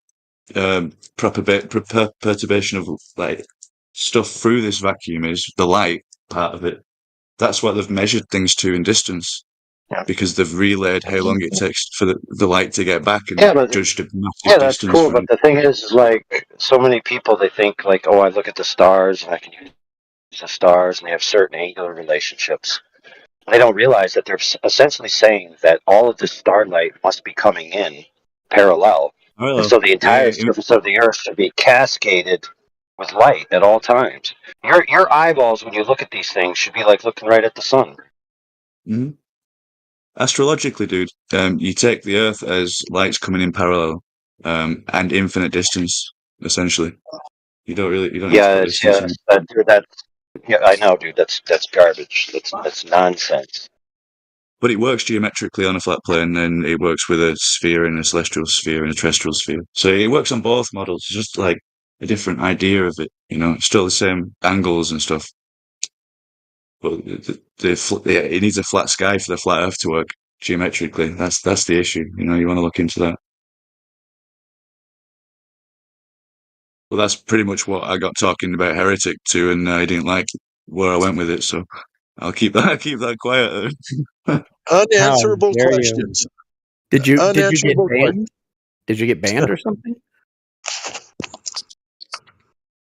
perturbation of like stuff through this vacuum is, the light part of it, that's what they've measured things to in distance, because they've relayed how long it takes for the light to get back and judged a massive That's distance cool. from. But the thing is, like, so many people, they think like, oh, I look at the stars and I can use the stars, and they have certain angular relationships. They don't realize that they're essentially saying that all of the starlight must be coming in parallel. And so the entire surface of the Earth should be cascaded with light at all times. Your eyeballs, when you look at these things, should be like looking right at the sun. Mm-hmm. Astrologically, dude, you take the Earth as light's coming in parallel. and infinite distance. Essentially, you don't need to Yeah, put distance in. yeah, I know, dude. That's garbage. That's nonsense. But it works geometrically on a flat plane, and it works with a sphere and a celestial sphere and a terrestrial sphere. So it works on both models. It's just like a different idea of it. It's still the same angles and stuff. But it needs a flat sky for the flat Earth to work geometrically. That's the issue. You want to look into that. Well, that's pretty much what I got talking about Heretic to, and I didn't like where I went with it. So I'll keep that quiet. Unanswerable dare you. questions. Did you get Unanswerable banned? Did you get banned or something?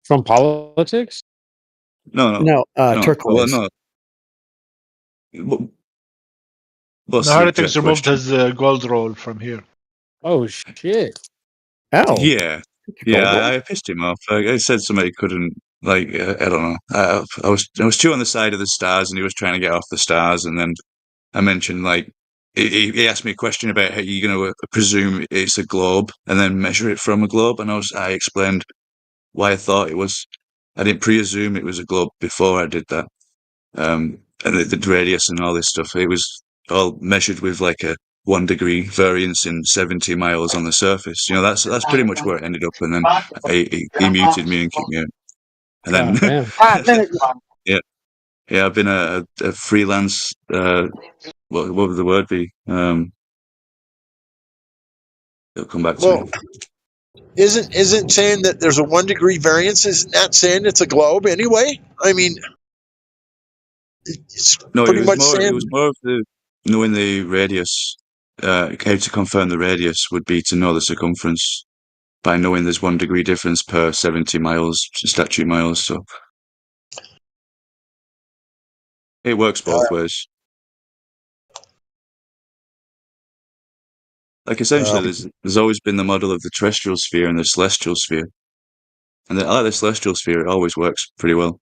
From politics? No, turquoise. Well, no. What's The the Heretics exact removed question? his gold roll from here. Oh shit! Oh, Yeah, I pissed him off. I said somebody couldn't, like, I don't know. I was too on the side of the stars, and he was trying to get off the stars, and then I mentioned, like, he asked me a question about how you're going to presume it's a globe and then measure it from a globe, and I explained why I thought it was. I didn't presume it was a globe before I did that. And the radius and all this stuff, it was all measured with like a 1 degree variance in 70 miles on the surface. That's pretty much where it ended up. And then he muted me and kicked me out. And then, yeah, I've been a freelance. What would the word be? It'll come back to me. Isn't saying that there's a 1 degree variance? Isn't that saying it's a globe anyway? I mean, it's No, pretty much it saying was more of the knowing the radius. How to confirm the radius would be to know the circumference by knowing there's 1 degree difference per 70 miles, statute miles. So it works both ways. Like, essentially, there's always been the model of the terrestrial sphere and the celestial sphere. And I like the celestial sphere. It always works pretty well.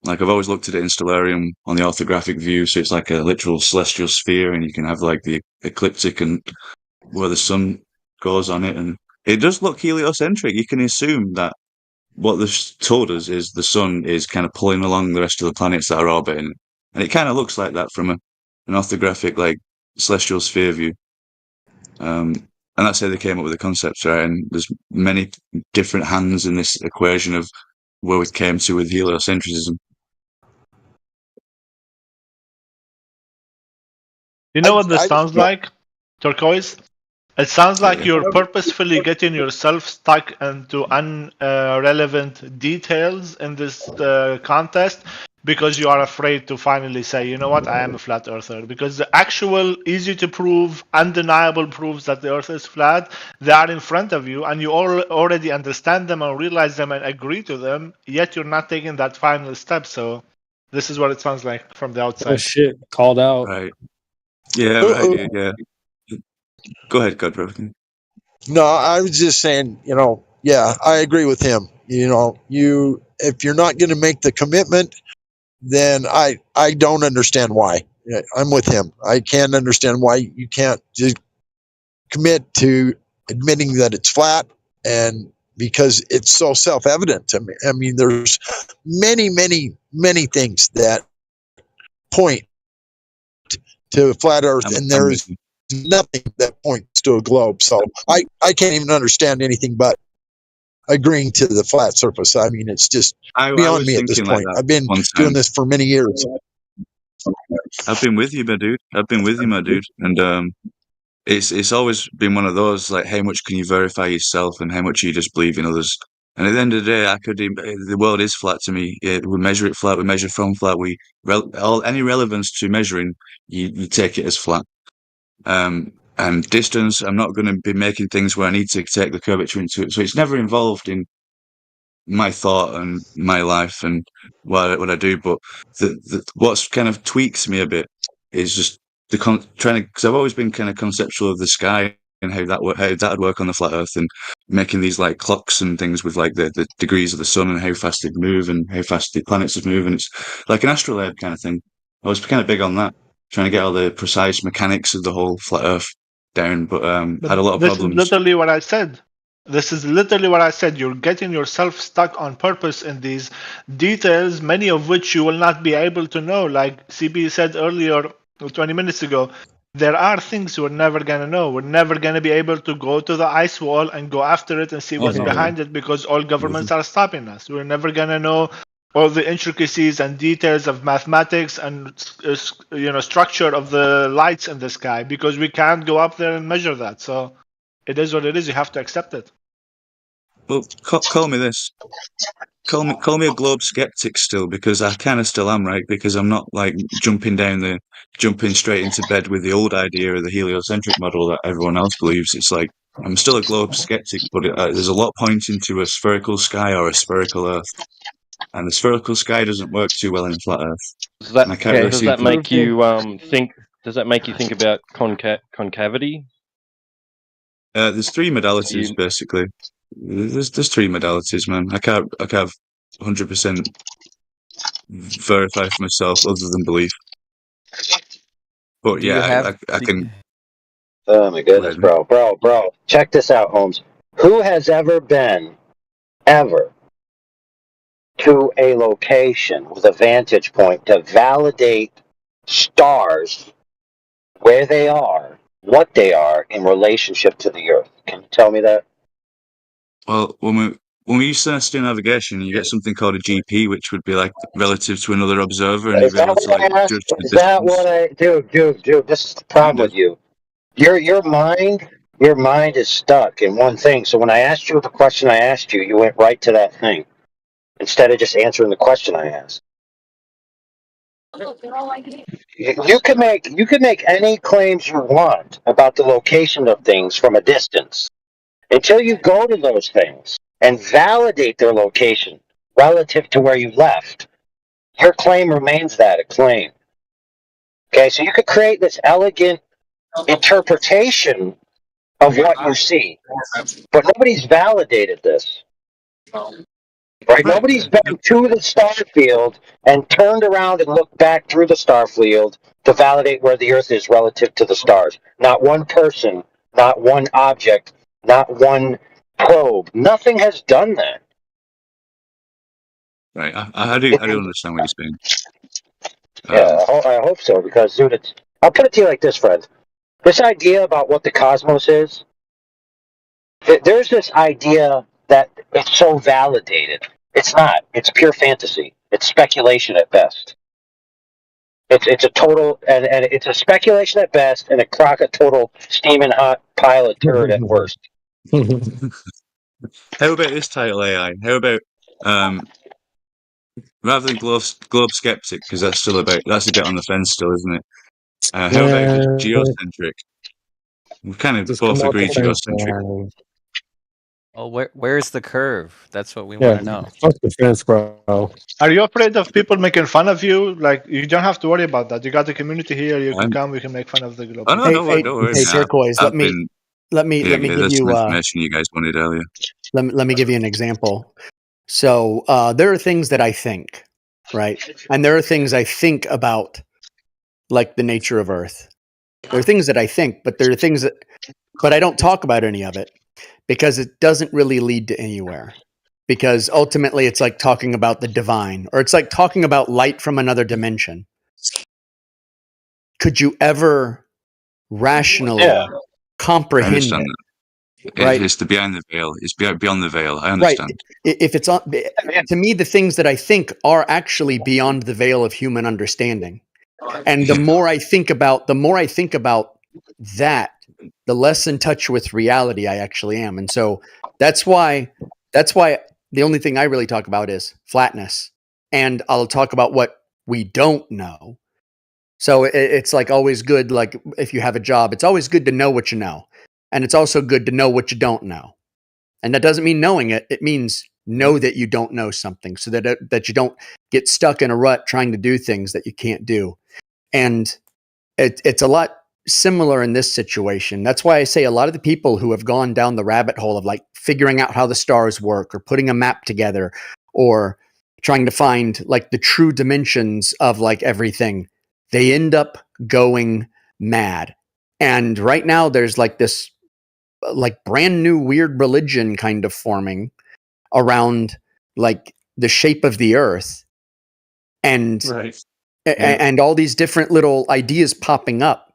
Like, I've always looked at it in Stellarium on the orthographic view, so it's like a literal celestial sphere, and you can have like the ecliptic and where the sun goes on it, and it does look heliocentric. You can assume that what they've told us is the sun is kind of pulling along the rest of the planets that are orbiting, and it kind of looks like that from an orthographic, like, celestial sphere view. And that's how they came up with the concepts, right? And there's many different hands in this equation of where we came to with heliocentrism. You know what this sounds like, Turquoise? It sounds like you're purposefully getting yourself stuck into irrelevant details in this contest because you are afraid to finally say, you know what, I am a flat earther. Because the actual easy to prove, undeniable proofs that the earth is flat, they are in front of you and you already understand them and realize them and agree to them, yet you're not taking that final step. So this is what it sounds like from the outside. Oh shit! Called out. Right. Yeah. Right. Yeah. Go ahead, Godbro. No, I was just saying, yeah, I agree with him. If you're not going to make the commitment, then I don't understand why. I'm with him. I can't understand why you can't just commit to admitting that it's flat, and because it's so self-evident to me. I mean, there's many, many, many things that point to flat Earth, and there's nothing that points to a globe. So I can't even understand anything but agreeing to the flat surface. I mean, it's just beyond me at this point. I've been doing this for many years. I've been with you, my dude. And it's always been one of those, like, how much can you verify yourself and how much you just believe in others. And at the end of the day, the world is flat to me. We measure it flat. We measure from flat. Any relevance to measuring, you take it as flat. And distance, I'm not going to be making things where I need to take the curvature into it. So it's never involved in my thought and my life and what I do. But what's kind of tweaks me a bit is just because I've always been kind of conceptual of the sky and how that would work on the flat Earth, and making these like clocks and things with like the degrees of the sun and how fast they move and how fast the planets would move, and it's like an astrolabe kind of thing. I was kind of big on that, trying to get all the precise mechanics of the whole flat Earth down, but But had a lot of this is problems. literally what I said. This is literally what I said. You're getting yourself stuck on purpose in these details, many of which you will not be able to know. Like CB said earlier, 20 minutes ago, there are things we're never going to know. We're never going to be able to go to the ice wall and go after it and see what's behind it because all governments are stopping us. We're never going to know all the intricacies and details of mathematics and structure of the lights in the sky because we can't go up there and measure that. So it is what it is. You have to accept it. Well, call me this. Call me a globe skeptic still, because I kind of still am, right? Because I'm not like jumping straight into bed with the old idea of the heliocentric model that everyone else believes. It's like I'm still a globe skeptic, but there's a lot pointing to a spherical sky or a spherical Earth, and the spherical sky doesn't work too well in a flat Earth. Does that And I can't really does see that make you think? Does that make you think about concavity? There's three modalities basically. There's three modalities, man. I can't 100% verify for myself other than belief. But Do you yeah, have I can. Oh my goodness, bro. Check this out, Holmes. Who has ever been, ever, to a location with a vantage point to validate stars, where they are, what they are in relationship to the Earth? Can you tell me that? Well, when we use celestial navigation, you get something called a GP, which would be like relative to another observer, and Is you're able that to what like I asked? judge the Is that distance. what I dude? This is the problem with you. Your mind is stuck in one thing. So when I asked you the question I asked you, you went right to that thing instead of just answering the question I asked. You can make any claims you want about the location of things from a distance until you go to those things and validate their location relative to where you left. Your claim remains that a claim. Okay, so you could create this elegant interpretation of what you see, but nobody's validated this. Right? Nobody's been to the star field and turned around and looked back through the star field to validate where the Earth is relative to the stars. Not one person, not one object, not one probe. Nothing has done that. Right, I do understand what you're saying. Yeah, I hope so, because, dude, I'll put it to you like this, friend. This idea about what the cosmos is, there's this idea that it's so validated. It's not. It's pure fantasy. It's speculation at best. It's a total, and it's a speculation at best, and a total steaming hot pile of turd at worst. How about this title AI? How about rather than globe skeptic, because that's a bit on the fence still, isn't it? How about just geocentric? We kind of both agree geocentric. Oh, where's the curve? That's what we Yeah, want to know. fuck the fence, bro. Are you afraid of people making fun of you? Like, you don't have to worry about that. You got the community here. You can come. We can make fun of the globe. Oh, no, don't worry. Hey, Turquoise, let me give That's you some information you guys wanted earlier. let me give you an example. So there are things that I think, right? And there are things I think about, like the nature of Earth. There are things that I think, but there are things but I don't talk about any of it because it doesn't really lead to anywhere. Because ultimately it's like talking about the divine, or it's like talking about light from another dimension. Could you ever rationally comprehend I understand it? that. Right? It's the behind the veil. It's beyond the veil. I understand. Right. If it's on, to me, the things that I think are actually beyond the veil of human understanding. And the more I think about that, the less in touch with reality I actually am. And so that's why the only thing I really talk about is flatness. And I'll talk about what we don't know. So it's like always good, like if you have a job, it's always good to know what you know. And it's also good to know what you don't know. And that doesn't mean knowing it. It means know that you don't know something, so that you don't get stuck in a rut trying to do things that you can't do. And it's a lot similar in this situation. That's why I say a lot of the people who have gone down the rabbit hole of like figuring out how the stars work, or putting a map together, or trying to find like the true dimensions of like everything, they end up going mad. And right now there's like this like brand new weird religion kind of forming around like the shape of the earth and Right. and all these different little ideas popping up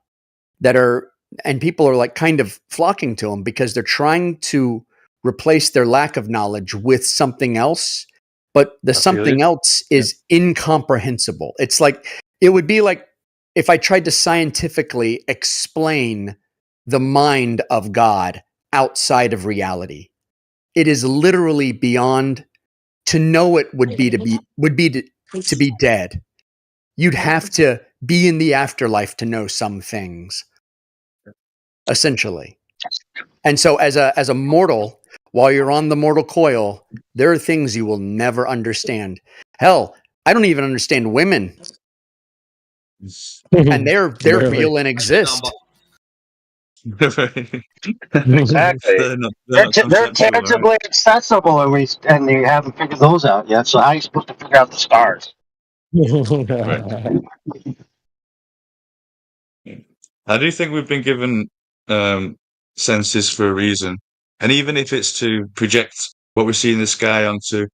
that are, and people are like kind of flocking to them because they're trying to replace their lack of knowledge with something else, but the I feel something you. else is incomprehensible. It's like it would be like if I tried to scientifically explain the mind of God outside of reality. It is literally beyond. To know it would be to be dead. You'd have to be in the afterlife to know some things, essentially. And so as a mortal, while you're on the mortal coil, there are things you will never understand. Hell, I don't even understand women. And they're Barely. real and exist. Exactly. They're not They're conceptual, right? tangibly accessible, and you haven't figured those out yet. So how are you supposed to figure out the stars? Right. I do think we've been given senses for a reason, and even if it's to project what we see in the sky onto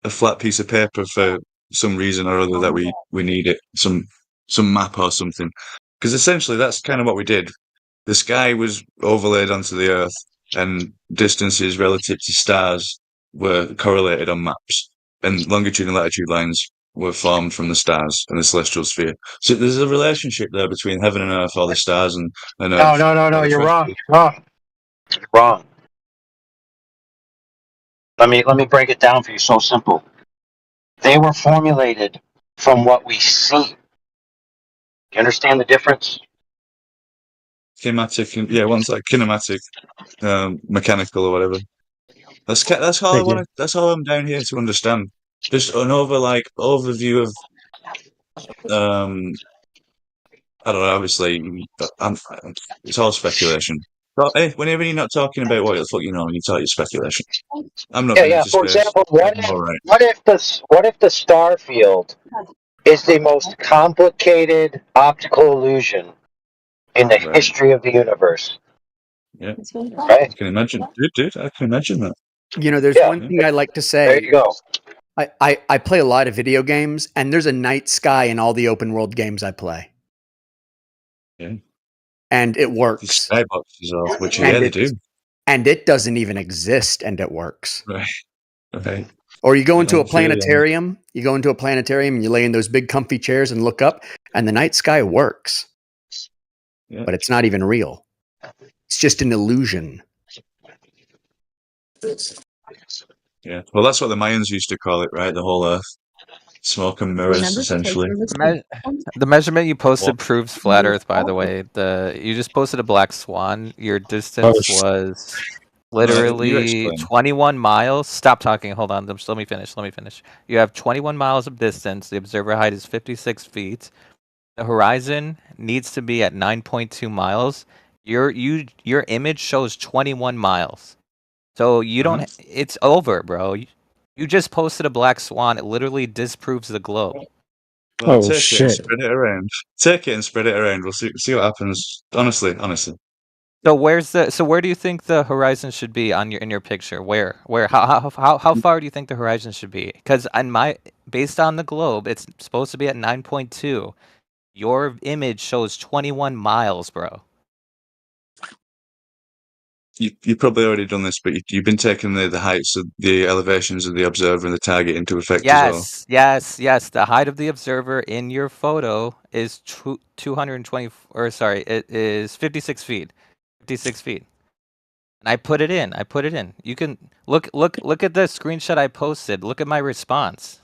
a flat piece of paper for some reason or other that we need it, some map or something, because essentially that's kind of what we did. The sky was overlaid onto the Earth, and distances relative to stars were correlated on maps, and longitude and latitude lines were formed from the stars and the celestial sphere. So there's a relationship there between heaven and earth, or the stars and No, earth. no. You're wrong. You're wrong. Let me break it down for you. So simple. They were formulated from what we see. You understand the difference? Kinematic, and one's like kinematic, mechanical or whatever. That's all I want to. That's all I'm down here to understand. Just an overview of I don't know. Obviously, it's all speculation. But hey, whenever you're not talking about what the fuck you know, and you talk your speculation. I'm not going Yeah. into For space. example, I'm all right. what if the star field is the most complicated optical illusion in the Right. history of the universe? Yeah. Right. I can imagine, dude. I can imagine that. You know, there's one thing I like to say. There you go. I play a lot of video games, and there's a night sky in all the open world games I play. Yeah. And it The works. skyboxes are, which And they do. And it doesn't even exist, and it works. Right. Okay. Or you go into I a feel you. planetarium. You go into a planetarium and you lay in those big comfy chairs and look up, and the night sky works. Yeah. But it's not even real. It's just an illusion. Yeah. Well, that's what the Mayans used to call it, right? The whole Earth. Smoke and mirrors, essentially. The measurement you posted proves flat Earth. By the way, you just posted a black swan. Your distance was literally explain. 21 miles. Stop talking. Hold on. Just let me finish. You have 21 miles of distance. The observer height is 56 feet. The horizon needs to be at 9.2 miles. Your image shows 21 miles. So you don't. It's over, bro. You just posted a black swan. It literally disproves the globe. Well, take it and spread it around. Take it and spread it around. We'll see what happens. Honestly. So where do you think the horizon should be in your picture? Where how far do you think the horizon should be? Because based on the globe, it's supposed to be at 9.2. Your image shows 21 miles, bro. You've probably already done this, but you've been taking the heights of the elevations of the observer and the target into effect as well. Yes. The height of the observer in your photo is 220, or sorry, it is 56 feet. 56 feet. And I put it in. You can look at the screenshot I posted. Look at my response.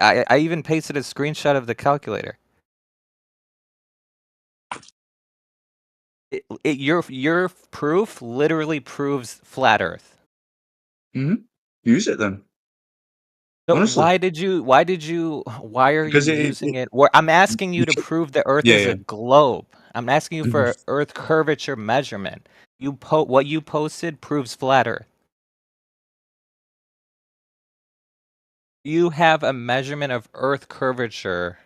I even pasted a screenshot of the calculator. Your proof literally proves flat Earth. Use it then. So Honestly. why are Because you using it? I'm asking you to prove the Earth is a globe. I'm asking you for Earth curvature measurement. What you posted proves flat Earth. You have a measurement of Earth curvature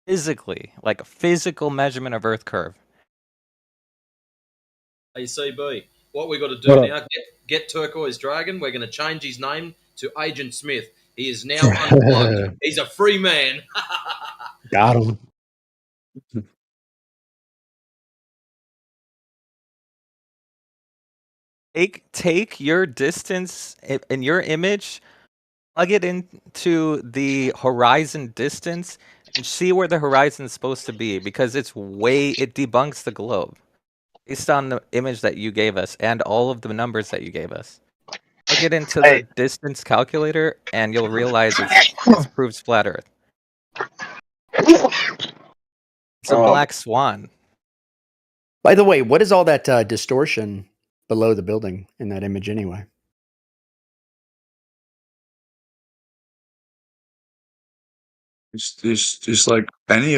physically, like a physical measurement of Earth curve. Hey, CB, what we got to What do up? now, get Turquoise Dragon. We're going to change his name to Agent Smith. He is now unplugged. He's a free man. Got him. Take your distance in your image, plug it into the horizon distance, and see where the horizon is supposed to be, because it debunks the globe based on the image that you gave us and all of the numbers that you gave us. Plug it into the distance calculator, and you'll realize it's proves flat Earth. It's a black swan. By the way, what is all that distortion below the building in that image anyway? It's like any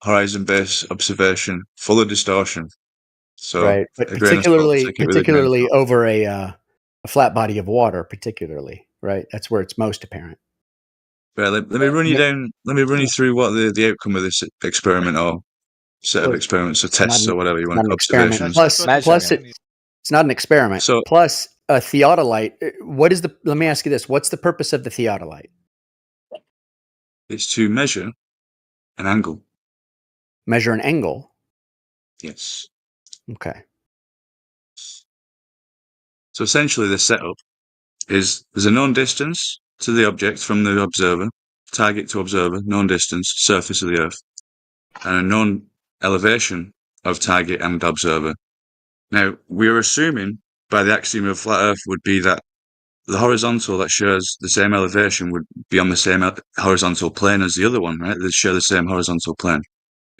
horizon-based observation, full of distortion. So Right, but a grain of salt, take it with a grain of particularly salt. over a flat body of water, particularly, right? That's where it's most apparent. Right, let me run you down. Let me run you through what the outcome of this experiment or set of Well, experiments or It's not tests an, or whatever you it's want not to an call experiment. observations. Plus, it's not an experiment. So Plus, a theodolite. What is the? Let me ask you this: what's the purpose of the theodolite? it's to measure an angle. Measure an angle. Yes. Okay. So essentially, the setup is there's a known distance to the object from the observer, target to observer, known distance, surface of the Earth, and a known elevation of target and observer. Now, we're assuming by the axiom of flat Earth would be that the horizontal that shows the same elevation would be on the same horizontal plane as the other one, right? They share the same horizontal plane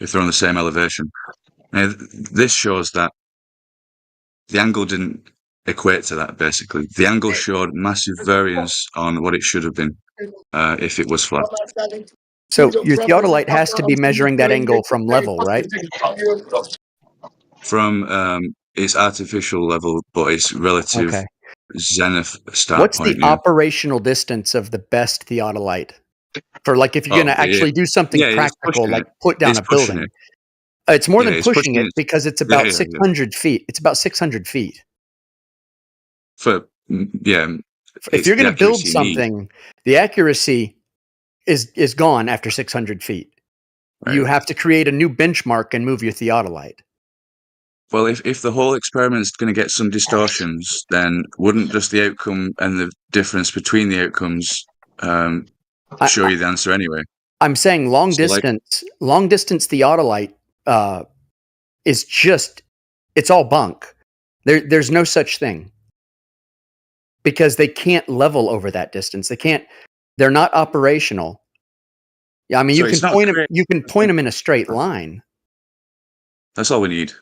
if they're on the same elevation. Now, this shows that the angle didn't equate to that, basically. The angle showed massive variance on what it should have been if it was flat. So your theodolite has to be measuring that angle from level, right? From its artificial level, but its relative Okay. zenith start What's point. the operational distance of the best theodolite? For like, if you're going to Oh, actually do something yeah, it's practical, pushing like it. put down It's a pushing building, it. it's more Yeah, than it's pushing pushing it it. because it's Yeah, about yeah, yeah. 600 feet. It's about 600 feet. Yeah, If it's you're the going to build accuracy you need. something, the accuracy is gone after 600 feet. You Right. have to create a new benchmark and move your theodolite. Well, if the whole experiment's going to get some distortions, then wouldn't just the outcome and the difference between the outcomes show you the answer anyway? I'm saying long So, like, distance theodolite is just, it's all bunk. There's no such thing because they can't level over that distance. They're not operational. Yeah, I mean, so you can it's not point them. correct. You can point them in a straight line. That's all we need.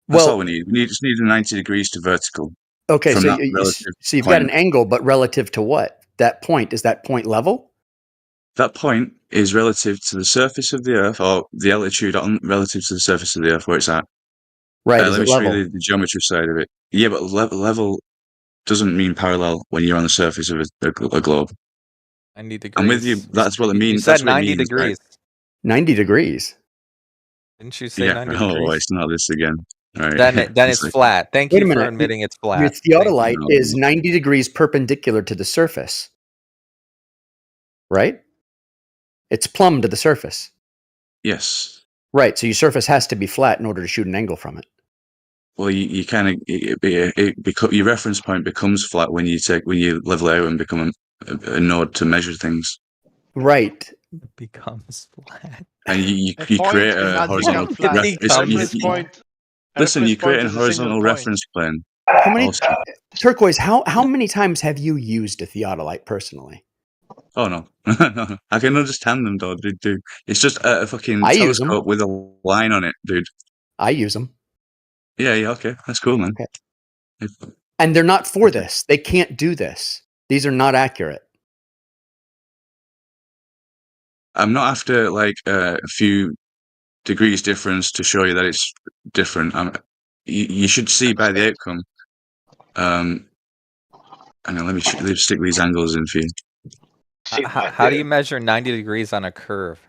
That's all Well, we need. We just need 90 degrees to vertical okay, from so that relative you've got point. an angle, but relative to what? That point, is that point level? That point is relative to the surface of the Earth, or the altitude relative to the surface of the Earth where it's at. Right, is Let it me show you level? the geometry side of it. Yeah, but level doesn't mean parallel when you're on the surface of a globe. 90 degrees. I'm with you. That's what it You means. said That's what it 90 means. Right? degrees. 90 degrees. Didn't you say Yeah. 90 Oh, degrees? it's not this again. All right. Then It's it's like, flat. Thank Wait you a for minute. admitting it's Your flat. Thank you. theodolite is 90 degrees perpendicular to the surface, right? It's plumb to the surface. yes. Right, so your surface has to be flat in order to shoot an angle from it. Well, you kind of your reference point becomes flat when you level it out and become a node to measure things. Right. It becomes flat. And you A point create a cannot horizontal become flat. listen, you create a is a horizontal single reference plane. How many Also. Turquoise, how many times have you used a theodolite personally? Oh no, no, I can understand them, though, dude. It's just a fucking I use 'em. telescope with a line on it, dude. I use them. Yeah, okay, that's cool, man. And they're not for this. They can't do this. These are not accurate. I'm not after like a few degrees difference to show you that it's different. You should see by the outcome. Hang on, let me stick these angles in for you. How do you measure 90 degrees on a curve?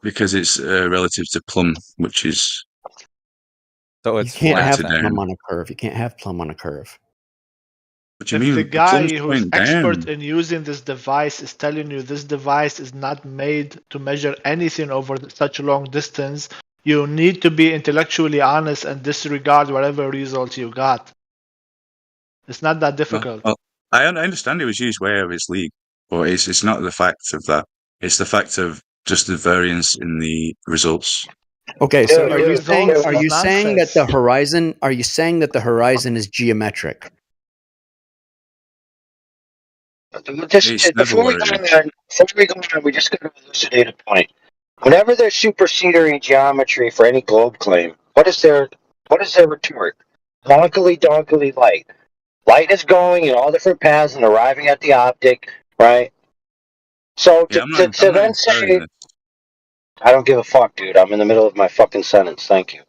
Because it's relative to plumb, which is So You it's can't flat have then. plumb on a curve. You can't have plumb on a curve. What do you If mean? the The guy plumb's who's going expert down. in using this device is telling you this device is not made to measure anything over such a long distance, you need to be intellectually honest and disregard whatever results you got. It's not that difficult. Well, I understand it was used way over its league, but it's not the fact of that. It's the fact of just the variance in the results. Okay, so are you Results saying is that the nonsense. horizon is geometric? It's never Before we where go it on, is. we just got to elucidate a point. Whenever there's supersedery geometry for any globe claim, what is their retort? Honkily donkily light. Light is going in all different paths and arriving at the optic, right? So Yeah, to I'm not then inferring say, this. I don't give a fuck, dude. I'm in the middle of my fucking sentence. Thank you.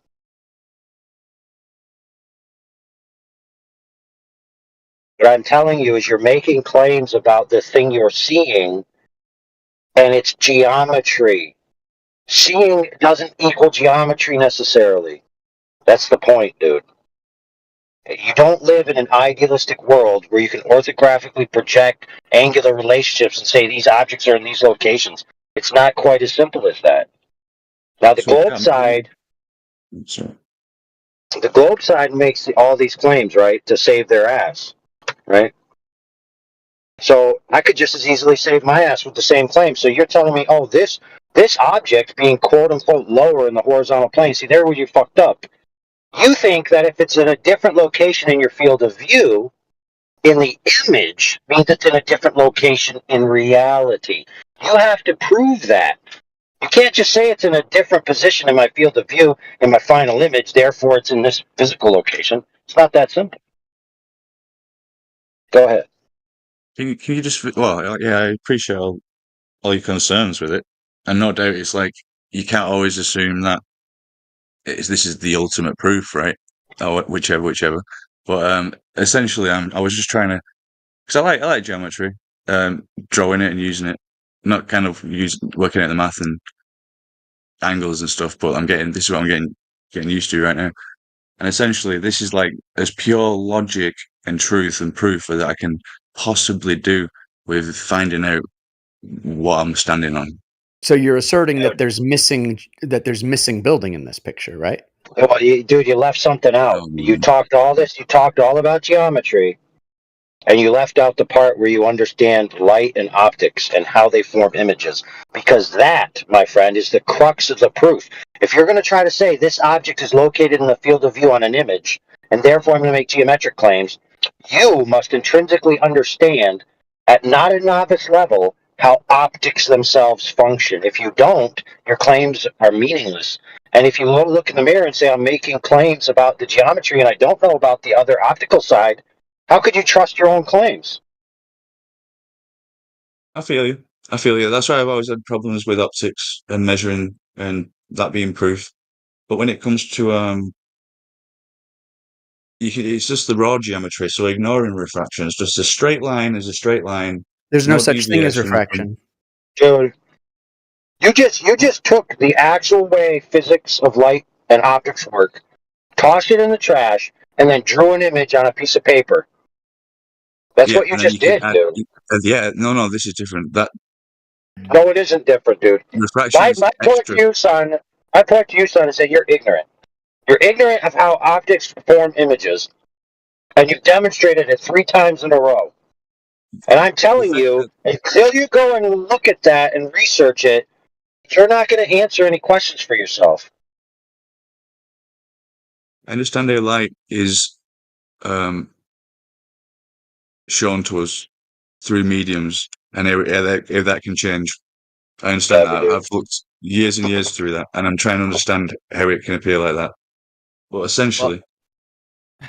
What I'm telling you is you're making claims about the thing you're seeing, and it's geometry. Seeing doesn't equal geometry necessarily. That's the point, dude. You don't live in an idealistic world where you can orthographically project angular relationships and say these objects are in these locations. It's not quite as simple as that. Now, the So, globe side makes all these claims, right, to save their ass, right? So I could just as easily save my ass with the same claim. So you're telling me, oh, this object being quote unquote lower in the horizontal plane. See, there where you fucked up. You think that if it's in a different location in your field of view, in the image, means it's in a different location in reality. You have to prove that. You can't just say it's in a different position in my field of view in my final image, therefore it's in this physical location. It's not that simple. Go ahead. Can you just? Well, yeah, I appreciate all your concerns with it, and no doubt it's like you can't always assume that this is the ultimate proof, right? Or whichever. But essentially, I was just trying to, because I like geometry, drawing it and using it, not kind of working out the math and angles and stuff. But this is what I'm getting used to right now. And essentially, this is like as pure logic and truth and proof that I can possibly do with finding out what I'm standing on. So you're asserting that there's missing building in this picture, right? Well, dude, you left something out. You talked all about geometry, and you left out the part where you understand light and optics and how they form images. Because that, my friend, is the crux of the proof. If you're going to try to say this object is located in the field of view on an image, and therefore I'm going to make geometric claims, you must intrinsically understand, at not a novice level, how optics themselves function. If you don't, your claims are meaningless. And if you look in the mirror and say, I'm making claims about the geometry and I don't know about the other optical side, how could you trust your own claims? I feel you. That's why I've always had problems with optics and measuring and that being proof. But when it comes to it's just the raw geometry. So ignoring refraction, it's just a straight line is a straight line. There's no such thing as deviation refraction. Dude, you just took the actual way physics of light and optics work, tossed it in the trash, and then drew an image on a piece of paper. That's what you and then just can did, dude. No, this is different. That No, it isn't different, dude. refraction I is point to you, son. I point to you, son, and say you're ignorant. You're ignorant of how optics form images, and you've demonstrated it 3 times in a row. And I'm telling you, until you go and look at that and research it, you're not going to answer any questions for yourself. I understand how light is shown to us through mediums, and how that can change. I understand that. I've looked years and years through that, and I'm trying to understand how it can appear like that. But essentially, Go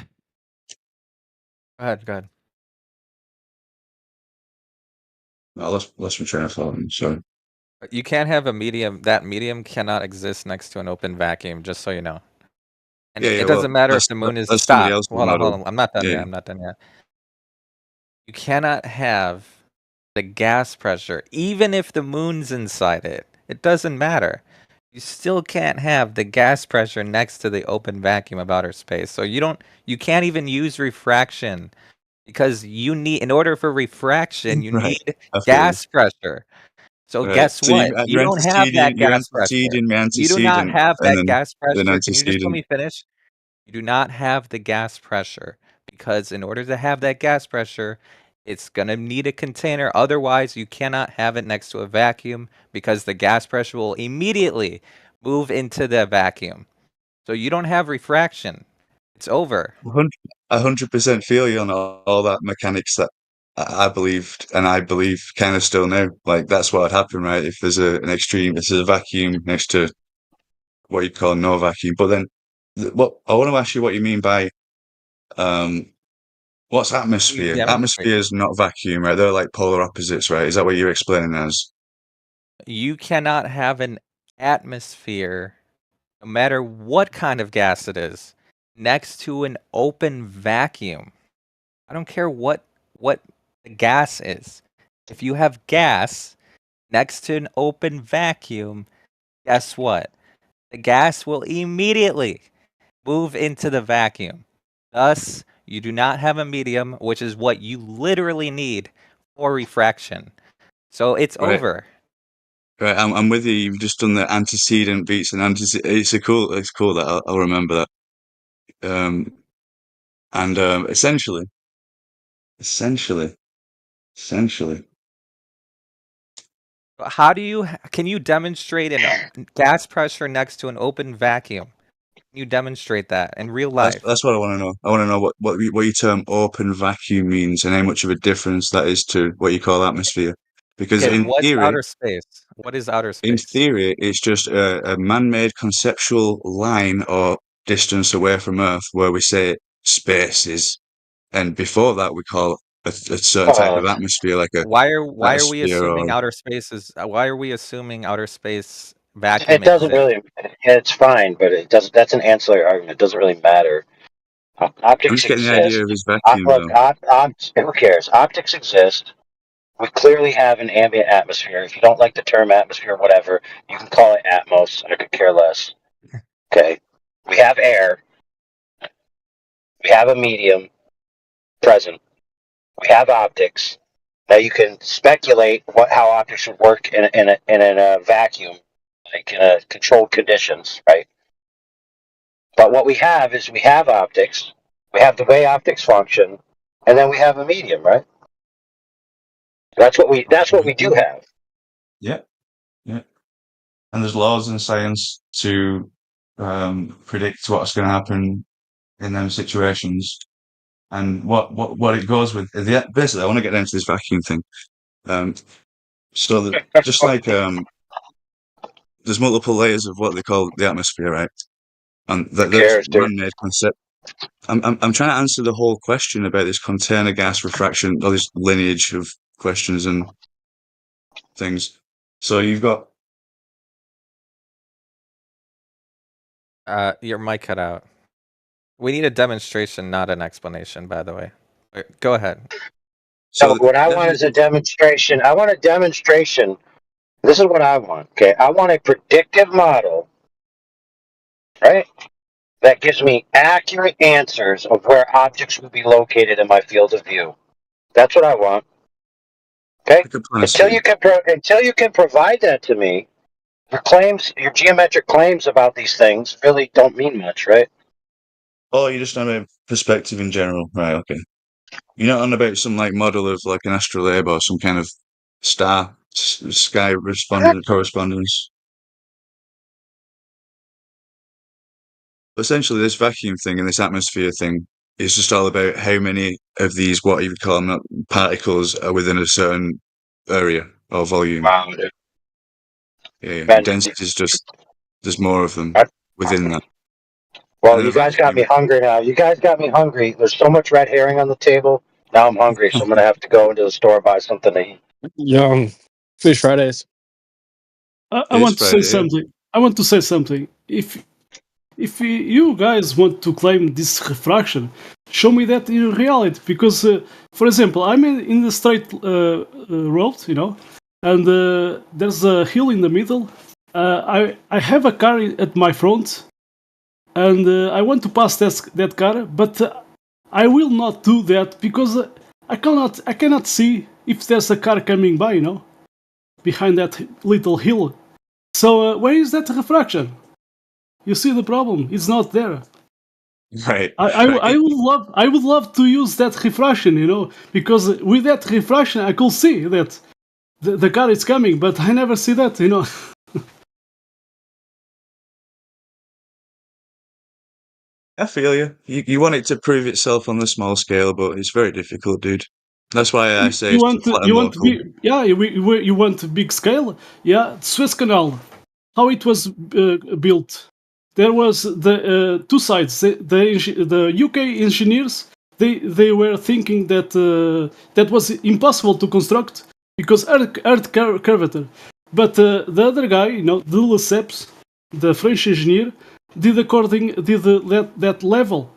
ahead. I lost my train of thought. Sorry. You can't have a medium. That medium cannot exist next to an open vacuum. Just so you know. And Yeah, it doesn't matter if the moon is somebody stop. else's Hold model. on. I'm not done Yeah. yet. You cannot have the gas pressure, even if the moon's inside it. It doesn't matter. you still can't have the gas pressure next to the open vacuum of outer space. So you can't even use refraction because in order for refraction, you Right. need I feel you. gas pressure. So Right. guess So what? You you're don't have that you're gas pressure. antecedent, my You do not antecedent, have and that gas then pressure. Can you just let antecedent. me finish? You do not have the gas pressure because in order to have that gas pressure, it's going to need a container. Otherwise, you cannot have it next to a vacuum because the gas pressure will immediately move into the vacuum. So you don't have refraction. It's over. 100% feel you on all that mechanics that I believed, and I believe kind of still now. Like that's what would happen, right? If there's an extreme, if there's a vacuum next to what you'd call no vacuum. But then, what I want to ask you what you mean by what's atmosphere? Demonstrate. Atmosphere is not vacuum, right? They're like polar opposites, right? Is that what you're explaining as? You cannot have an atmosphere, no matter what kind of gas it is, next to an open vacuum. I don't care what the gas is. If you have gas next to an open vacuum, guess what? The gas will immediately move into the vacuum. Thus, you do not have a medium, which is what you literally need for refraction. So it's Right. over. Right, I'm with you. You've just done the antecedent beats and It's cool that I'll remember that. And essentially, How do you can you demonstrate a gas pressure next to an open vacuum? Can you demonstrate that in real life? that's what I want to know. I want to know what your term open vacuum means and how much of a difference that is to what you call atmosphere. Because Okay, what's outer space? What is outer in space? theory, it's just a man-made conceptual line or distance away from Earth where we say space is, and before that we call a certain type of atmosphere like a Why are we stratosphere assuming or outer space is why are we assuming outer space vacuum It doesn't exists? really. It's fine, but it doesn't. That's an ancillary argument. It doesn't really matter. I'm Optics just getting the idea exist. of his vacuum Look, though. who cares? Optics exist. We clearly have an ambient atmosphere. If you don't like the term atmosphere, whatever, you can call it Atmos. I could care less. Okay. We have air. We have a medium present. We have optics. Now you can speculate how optics would work in a vacuum, like in a controlled conditions, right? But what we have is we have optics. We have the way optics function, and then we have a medium, right? That's what we do have. Yeah, yeah. And there's laws in science to predict what's going to happen in those situations, and what it goes with. Basically, I want to get down to this vacuum thing. So that just like there's multiple layers of what they call the atmosphere, right? And Who that's cares, dude? man-made concept. I'm trying to answer the whole question about this container gas refraction, or this lineage of questions and things. So you've got Your mic cut out. We need a demonstration, not an explanation, by the way. Go ahead. So what I want is a demonstration. I want a demonstration. This is what I want. Okay, I want a predictive model, right? That gives me accurate answers of where objects would be located in my field of view. That's what I want. Okay. Until you can provide that to me, your geometric claims about these things really don't mean much, right? Oh, you're just on a perspective in general, right? Okay. You're not on about some like model of like an astrolabe or some kind of sky correspondence. Essentially, this vacuum thing and this atmosphere thing is just all about how many of these, what you would call them, particles are within a certain area or volume. Wow. Yeah. Density is just there's more of them within that. Well, you guys got me hungry now. You guys got me hungry. There's so much red herring on the table. Now I'm hungry, so I'm gonna have to go into the store and buy something to eat. Yum. Fish Fridays. I want to say something. I want to say something. If you guys want to claim this refraction, show me that in reality. Because, for example, I'm in the straight road, and there's a hill in the middle, I have a car at my front, and I want to pass that car, but I will not do that because I cannot see if there's a car coming by, behind that little hill. So where is that refraction? You see the problem? It's not there. Right. I would love to use that refraction, because with that refraction I could see that the car is coming, but I never see that, I feel you. You want it to prove itself on the small scale, but it's very difficult, dude. That's why I say You it's want flat and you want local. you want a big scale? Yeah, Suez Canal, how it was built. There was the two sides. The UK engineers they were thinking that that was impossible to construct because earth curvature. But the other guy, de Lesseps, the French engineer, did that level.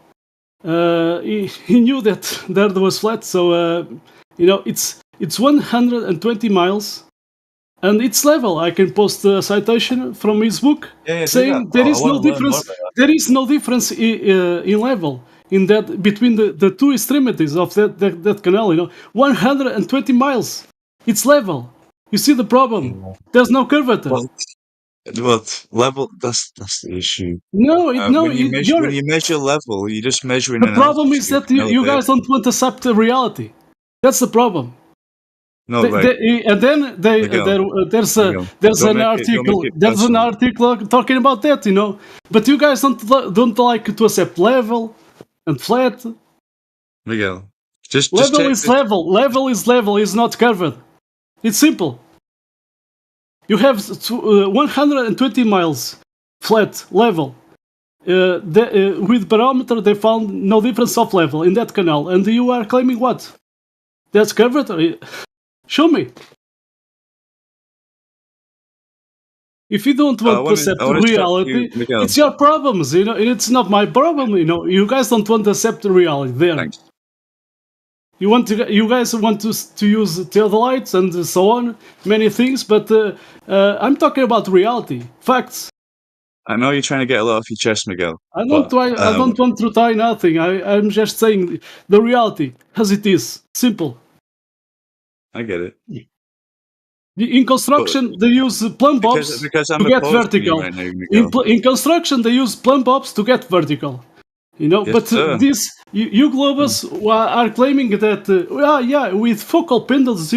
He knew that the earth was flat, so it's 120 miles. And it's level. I can post a citation from his book saying there is no difference. There is no difference in level in that between the two extremities of that canal. 120 miles. It's level. You see the problem? There's no curvature. Well, level. That's the issue. No, when you measure level, you're just measuring. The problem is that you guys don't want to accept the reality. That's the problem. No, and then there's an article talking about that, but you guys don't like to accept level and flat. Miguel, just level is level. Level is level. Is not curved. It's simple. You have 120 miles flat level. With barometer, they found no difference of level in that canal, and you are claiming what? That's curved. Show me. If you don't want to accept reality, it's your problems, It's not my problem, You guys don't want to accept the reality there. Thanks. You guys want to use theodolites and so on, many things, but I'm talking about reality, facts. I know you're trying to get a lot off your chest, Miguel. I don't want to tie nothing. I'm just saying the reality as it is, simple. I get it. In construction, they use plumb bobs because I'm to get opposed to you vertical. right now, Miguel. In construction, they use plumb bobs to get vertical. Yes, but sir. you Globus are claiming that with focal pendulums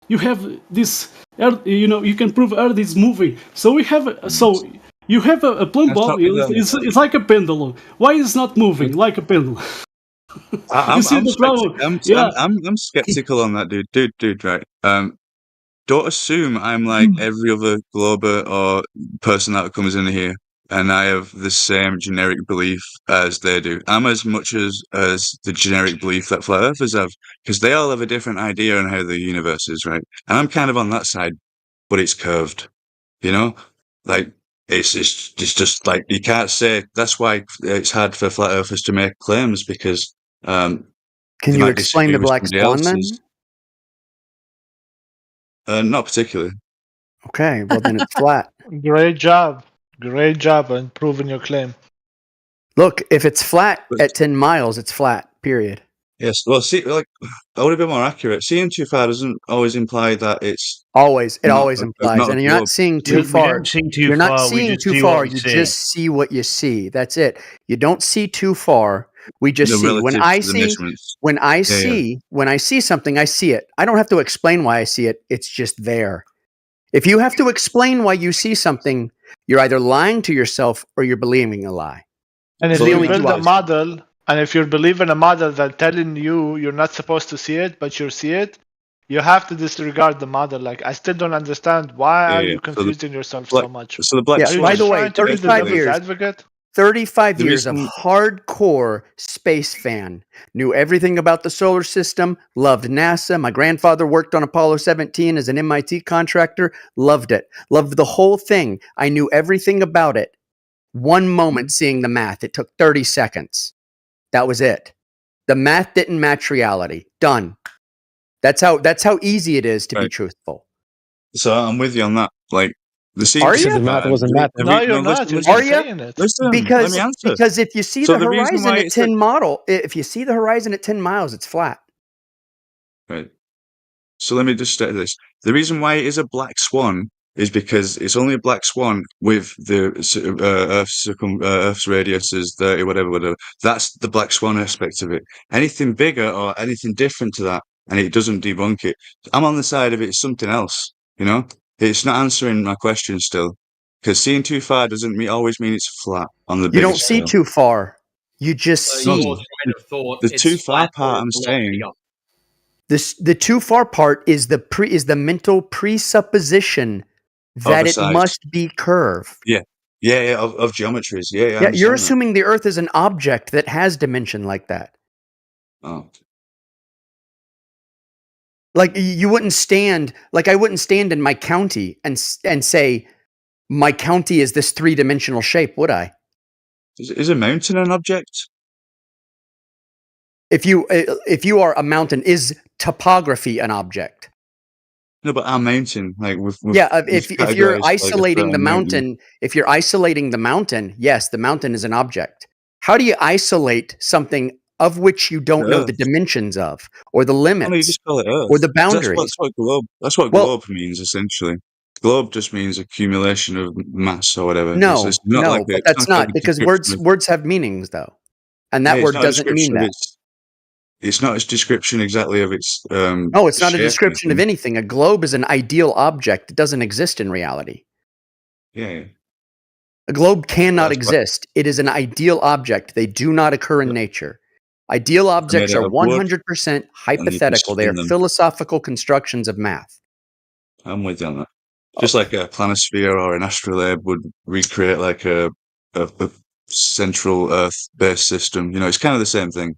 you have this Earth, you can prove Earth is moving. So you have a plumb bob. It's like a pendulum. Why is not moving like a pendulum? I'm skeptical on that, dude. Right. Don't assume I'm like every other Glober or person that comes in here, and I have the same generic belief as they do. I'm as much as the generic belief that flat earthers have, because they all have a different idea on how the universe is, right? And I'm kind of on that side, but it's curved, like. It's just like you can't say. That's why it's hard for flat earthers to make claims because. Can you explain the black swan then? Not particularly. Okay, well then it's flat. Great job on proving your claim. Look, if it's flat at 10 miles, it's flat. Period. Yes. Well, see, like I would have been more accurate. Seeing too far doesn't always imply that it's always implies, and you're not seeing too far. You're not seeing too far. You just see what you see. That's it. You don't see too far. We just see. When I see something, I see it. I don't have to explain why I see it. It's just there. If you have to explain why you see something, you're either lying to yourself or you're believing a lie. And if you build a model, and if you're believing a model that's telling you you're not supposed to see it, but you see it, you have to disregard the model. Like, I still don't understand why are you confusing yourself so much. So the black swan. By the way, 35 years. Advocate? 35 years of hardcore space fan. Knew everything about the solar system, loved NASA. My grandfather worked on Apollo 17 as an MIT contractor, loved it. Loved the whole thing. I knew everything about it. One moment seeing the math. It took 30 seconds. That was it. The math didn't match reality. Done. That's how easy it is to be truthful. So I'm with you on that. Like See, Are Because you? the math wasn't math. No, you're not. listen, You're listen, Are just you? saying it. listen. Let me Because answer. if you see So the the reason horizon why at it's a 10 model, if you see the horizon at 10 miles, it's flat. right. So let me just state this. The reason why it is a black swan is because it's only a black swan with the Earth's radius is 30, whatever. That's the black swan aspect of it. Anything bigger or anything different to that, and it doesn't debunk it. I'm on the side of it's something else, you know? It's not answering my question still. Because seeing too far doesn't always mean it's flat on the You bigger don't see scale. too far. You just So see. your train of thought, The it's too far flat, part or I'm it's a lot saying, bigger. The too far part is the mental presupposition that it oversized. must be curved. Yeah. Yeah, of geometries. Yeah, I Yeah, you're understand that. assuming the Earth is an object that has dimension like that. Oh. Like you wouldn't stand, like I wouldn't stand in my county and say my county is this 3-dimensional shape, would I? Is a mountain an object? If you are a mountain, is topography an object? No, but our mountain, like we've Yeah, we've if you're categorized like a isolating the certain mountain, if you're isolating the mountain, yes, the mountain is an object. How do you isolate something of which you don't know the Earth. dimensions of, or the Oh, no, you limits, just call it Earth. or the 'Cause boundaries? That's what globe. That's what Well, globe means essentially. Globe just means accumulation of mass or whatever. no, It's not like no, but it's that's not like not a because description of. words have meanings though, and Yeah, that it's word not a doesn't mean description of that. its. It's not a description exactly of its No, it's not a shape. description of anything. A globe is an ideal object. It doesn't exist in reality. Yeah. A globe cannot That's what exist. It is an ideal object. They do not occur in nature. Ideal they're made objects out are of wood, 100% and you can hypothetical. They are spin them. philosophical constructions of math. I'm with you on that. Just like a planisphere or an astrolabe would recreate like a central Earth-based system. You know, it's kind of the same thing.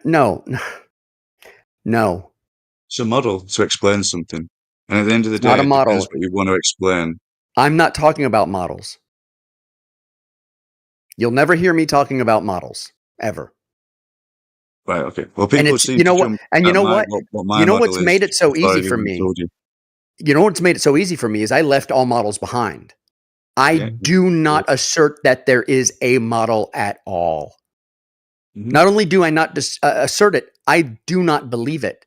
No. It's a model to explain something, and at the end of the It's not day, a it depends model. what you want to explain. I'm not talking about models. You'll never hear me talking about models ever. Right. Okay. Well, And people it's seem you know to what? jump And you at know my, what? what my You know model what's is made it so before easy I've for even me? told you. You know what's made it so easy for me is I left all models behind. I Yeah. do not assert that there is a model at all. Mhm. Not only do I not assert it, I do not believe it.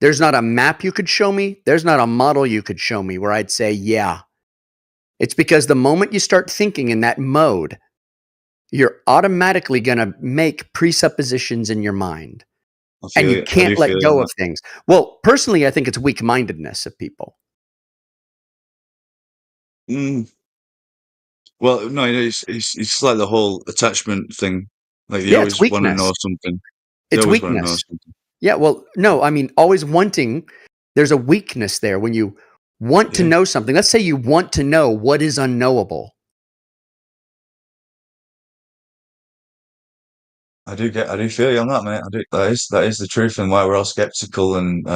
There's not a map you could show me. There's not a model you could show me where I'd say, yeah. It's because the moment you start thinking in that mode, you're automatically going to make presuppositions in your mind. I And feel you it. I do can't let feel go that. of things. Well, personally, I think it's weak-mindedness of people. Mm. Well, no, it's like the whole attachment thing. Like they Yeah, it's always want to weakness. know something. They It's always want to know weakness. something. Yeah, well, no, I mean, always wanting, there's a weakness there when you want to Yeah. know something. Let's say you want to know what is unknowable. I do feel you on that, mate. I do. That is the truth, and why we're all skeptical, and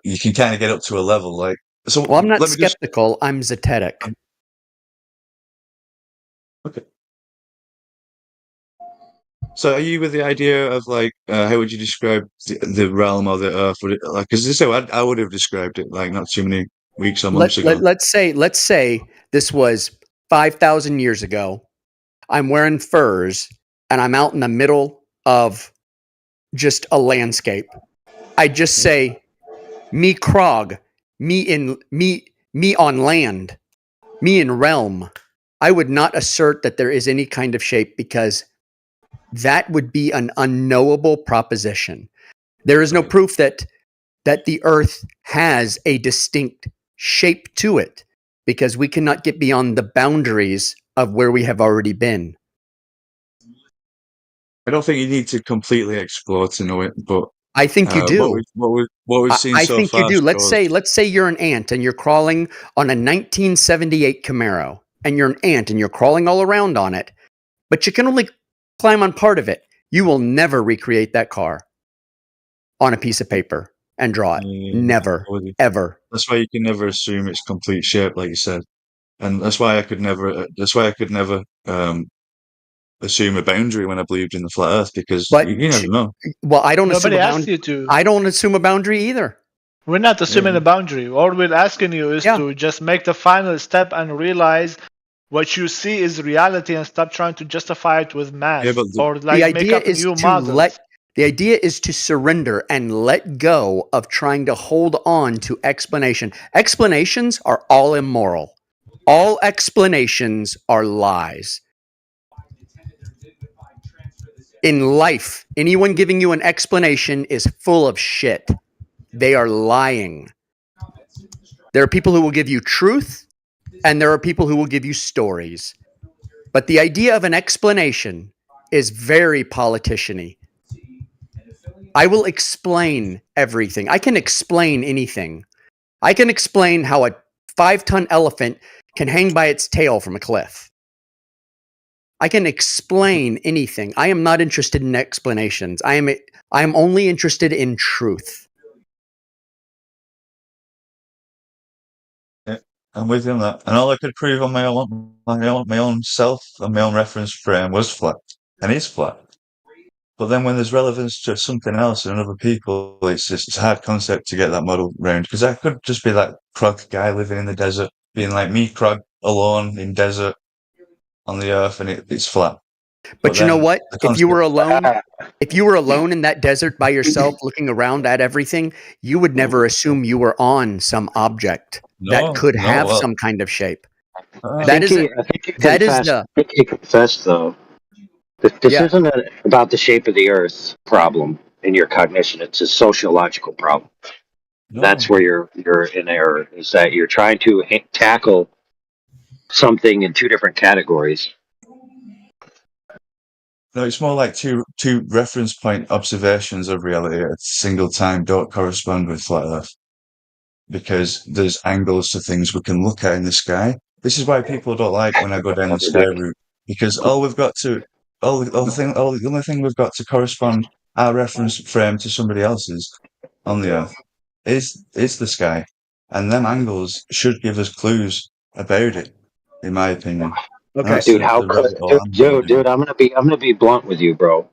you can kind of get up to a level like. So Well, I'm not let me just. skeptical. I'm zetetic. Okay. So are you with the idea of like how would you describe the realm or the Earth? Would it, like, because this is how I would have described it like not too many weeks or months ago. Let's say this was 5,000 years ago. I'm wearing furs and I'm out in the middle of just a landscape. I just say, me Krog, me on land, me in realm. I would not assert that there is any kind of shape because that would be an unknowable proposition. There is no proof that the Earth has a distinct shape to it because we cannot get beyond the boundaries of where we have already been. I don't think you need to completely explore to know it, but I think you do. What we've seen I so think far you do. shows. Let's say you're an ant and you're crawling on a 1978 Camaro, and you're an ant and you're crawling all around on it, but you can only climb on part of it. You will never recreate that car on a piece of paper and draw it. Never, ever. That's why you can never assume its complete shape, like you said, and that's why I could never. That's why I could never assume a boundary when I believed in the flat Earth because But you never know. well, I don't assume Nobody a asked boundary. you to. I don't assume a boundary either. We're not assuming a boundary. All we're asking you is Yeah. to just make the final step and realize what you see is reality and stop trying to justify it with math or The like make idea up is new to models. the idea is to surrender and let go of trying to hold on to explanation. Explanations are all immoral. All explanations are lies. In life, anyone giving you an explanation is full of shit. They are lying. There are people who will give you truth, and there are people who will give you stories. But the idea of an explanation is very politician-y. I will explain everything. I can explain anything. I can explain how a 5-ton elephant can hang by its tail from a cliff. I can explain anything. I am not interested in explanations. I am only interested in truth. Yeah, I'm with you on that. And all I could prove on my own self and my own reference frame was flat, and is flat. But then when there's relevance to something else and other people, it's a hard concept to get that model round. Because I could just be that Krog guy living in the desert, being like me, Krog, alone in desert on the earth, and it's flat. But you know what? the If you were concept- alone in that desert by yourself looking around at everything, you would never assume you were on some object that could have well, some kind of shape. I That think is he confessed, though. This Yeah. isn't about the shape of the Earth problem in your cognition. It's a sociological problem. That's where you're in error. Is that you're trying to tackle something in two different categories. No, it's more like two reference point observations of reality at a single time don't correspond with flat Earth. Because there's angles to things we can look at in the sky. This is why people don't like when I go down the sky route. Because the only thing we've got to correspond our reference frame to somebody else's on the Earth is the sky. And them angles should give us clues about it, in my opinion. Okay, dude, dude, I'm gonna be blunt with you, bro.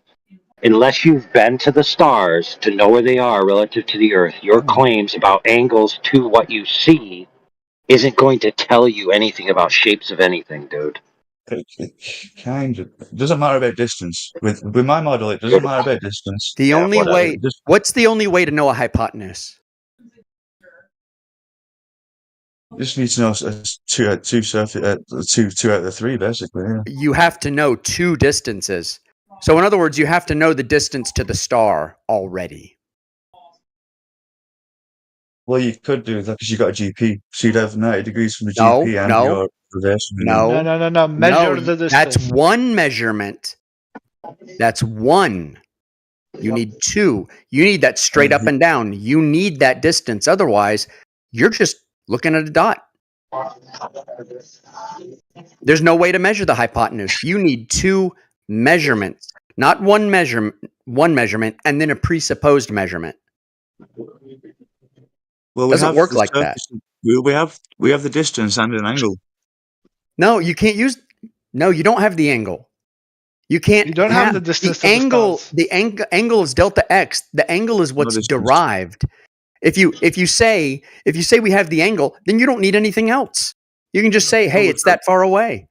Unless you've been to the stars to know where they are relative to the Earth, your claims about angles to what you see isn't going to tell you anything about shapes of anything, dude. It kind of doesn't matter about distance. With my model, it doesn't matter about distance. The only way. What's the only way to know a hypotenuse? Just need to know two out of the three, basically. Yeah. You have to know two distances. So in other words, you have to know the distance to the star already. Well, you could do that because you got a GP, so you'd have 90 degrees from the GP and your relation. No. Measure the distance. That's one measurement. That's one. You need two. You need that straight up and down. You need that distance. Otherwise, you're just looking at a dot. There's no way to measure the hypotenuse. You need two measurements, not one measurement, and then a presupposed measurement. Well, doesn't work like that. We have the distance and an angle. No, you can't use. No, you don't have the angle. You can't. You don't have the distance. The angle. The angle is delta x. The angle is what's derived. If you say we have the angle, then you don't need anything else. You can just say, hey, it's that far away.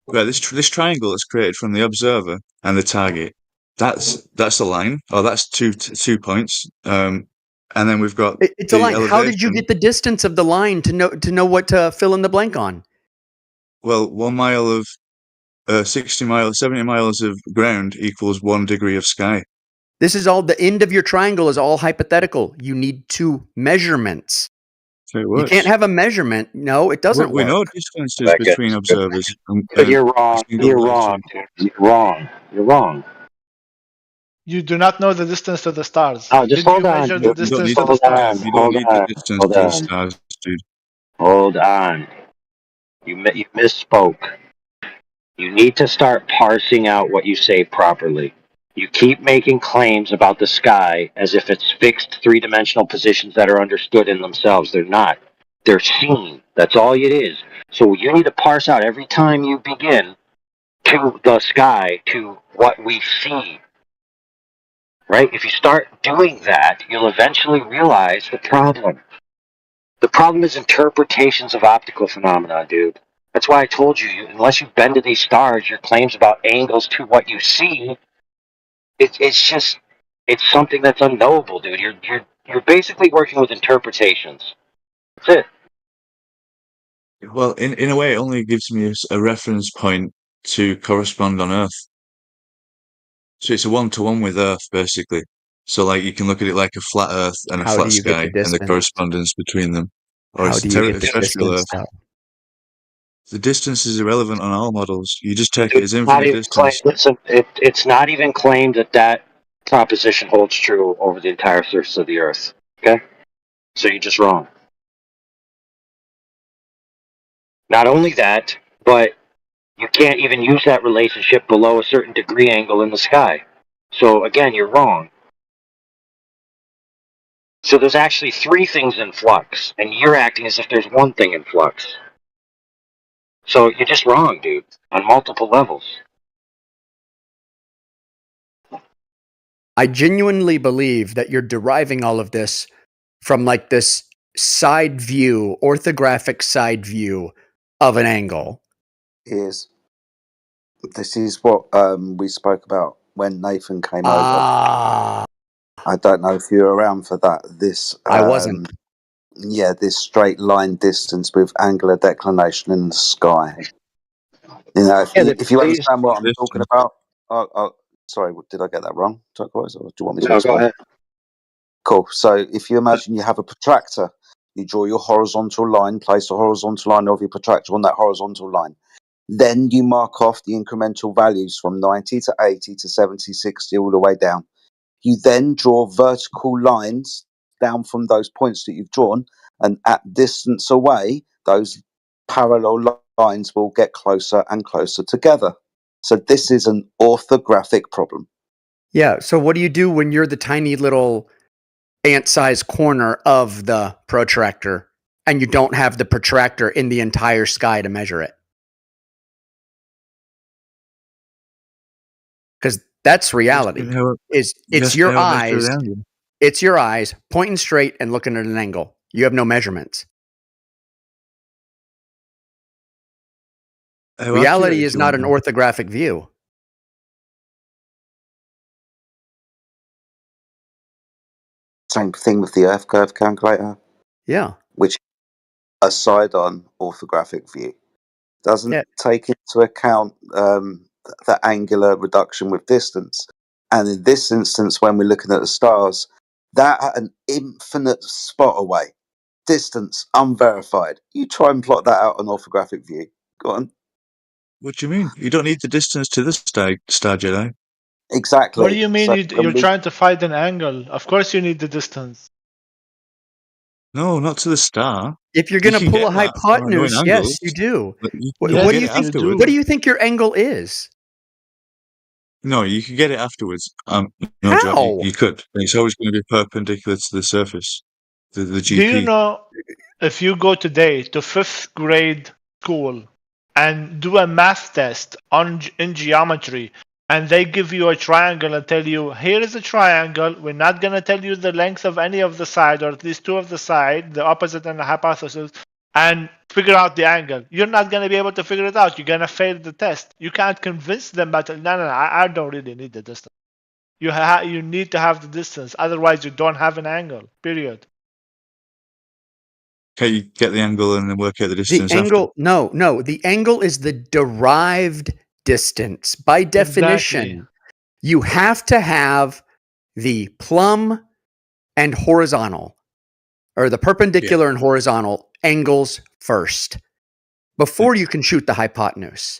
Right, this triangle is created from the observer and the target. That's a line. Oh, that's two points. And then we've got it's a line. Elevation. How did you get the distance of the line to know what to fill in the blank on? Well, 1 mile of 70 miles of ground equals 1 degree of sky. This is all, the end of your triangle is all hypothetical. You need two measurements. So it works. You can't have a measurement. No, it doesn't We work. know distances between observers. But you're wrong. You're wrong. You're wrong. You're wrong. You do not know the distance to the stars. Oh, just hold on. You don't need the distance to the stars, dude. Hold on. You misspoke. You need to start parsing out what you say properly. You keep making claims about the sky as if it's fixed three-dimensional positions that are understood in themselves. They're not. They're seen. That's all it is. So you need to parse out every time you begin to the sky to what we see. right? If you start doing that, you'll eventually realize the problem. The problem is interpretations of optical phenomena, dude. That's why I told you, unless you've been to these stars, your claims about angles to what you see, it's something that's unknowable, dude. You're basically working with interpretations. That's it. Well, in a way, it only gives me a reference point to correspond on Earth. So it's a one-to-one with Earth, basically. So, like, you can look at it like a flat Earth and a How flat do you get sky, the and the distance? correspondence between them. Or How it's do you get the terrestrial distance? Earth. Though? The distance is irrelevant on all models. You just take it as It's not infinite even claimed. distance. It's not even claimed that proposition holds true over the entire surface of the Earth. Okay, so you're just wrong. Not only that, but you can't even use that relationship below a certain degree angle in the sky. So again, you're wrong. So there's actually three things in flux, and you're acting as if there's one thing in flux. So you're just wrong, dude, on multiple levels. I genuinely believe that you're deriving all of this from like this side view, orthographic side view of an angle. This is what we spoke about when Nathan came over. Ah, I don't know if you're around for that. I wasn't. Yeah, this straight line distance with angular declination in the sky. You know, if you understand what I'm talking about. Sorry, did I get that wrong, Turquoise? Or do you want me to No, explain? go ahead. Cool. So if you imagine you have a protractor, you draw your horizontal line, place the horizontal line of your protractor on that horizontal line. Then you mark off the incremental values from 90 to 80 to 70, 60, all the way down. You then draw vertical lines down from those points that you've drawn, and at distance away, those parallel lines will get closer and closer together. So this is an orthographic problem. Yeah. So what do you do when you're the tiny little ant-sized corner of the protractor and you don't have the protractor in the entire sky to measure it? Because that's reality. It's your eyes. It's your eyes pointing straight and looking at an angle. You have no measurements. Reality is not an orthographic view. Same thing with the Earth curve calculator. Yeah. Which a side-on orthographic view doesn't take into account the angular reduction with distance. And in this instance, when we're looking at the stars, that at an infinite spot away, distance unverified. You try and plot that out on orthographic view. Go on. What do you mean? You don't need the distance to the star Jedi. Exactly. What do you mean you're trying to find an angle? Of course you need the distance. No, not to the star. If you're going to pull a hypotenuse, yes, you do. What do you think? What do you think your angle is? No, you could get it afterwards. No, How? Joe, you could. It's always going to be perpendicular to the surface. The GP. Do you know if you go today to 5th grade school and do a math test in geometry, and they give you a triangle and tell you, here is a triangle, we're not going to tell you the length of any of the side, or at least two of the side, the opposite and the hypothesis, and figure out the angle. You're not going to be able to figure it out. You're going to fail the test. You can't convince them, but no, I don't really need the distance. You need to have the distance. Otherwise, you don't have an angle, period. Okay, you get the angle and then work out the distance The angle, after. no. The angle is the derived distance. By definition, Exactly. You have to have the plumb and horizontal, or the perpendicular and horizontal angles first, before you can shoot the hypotenuse.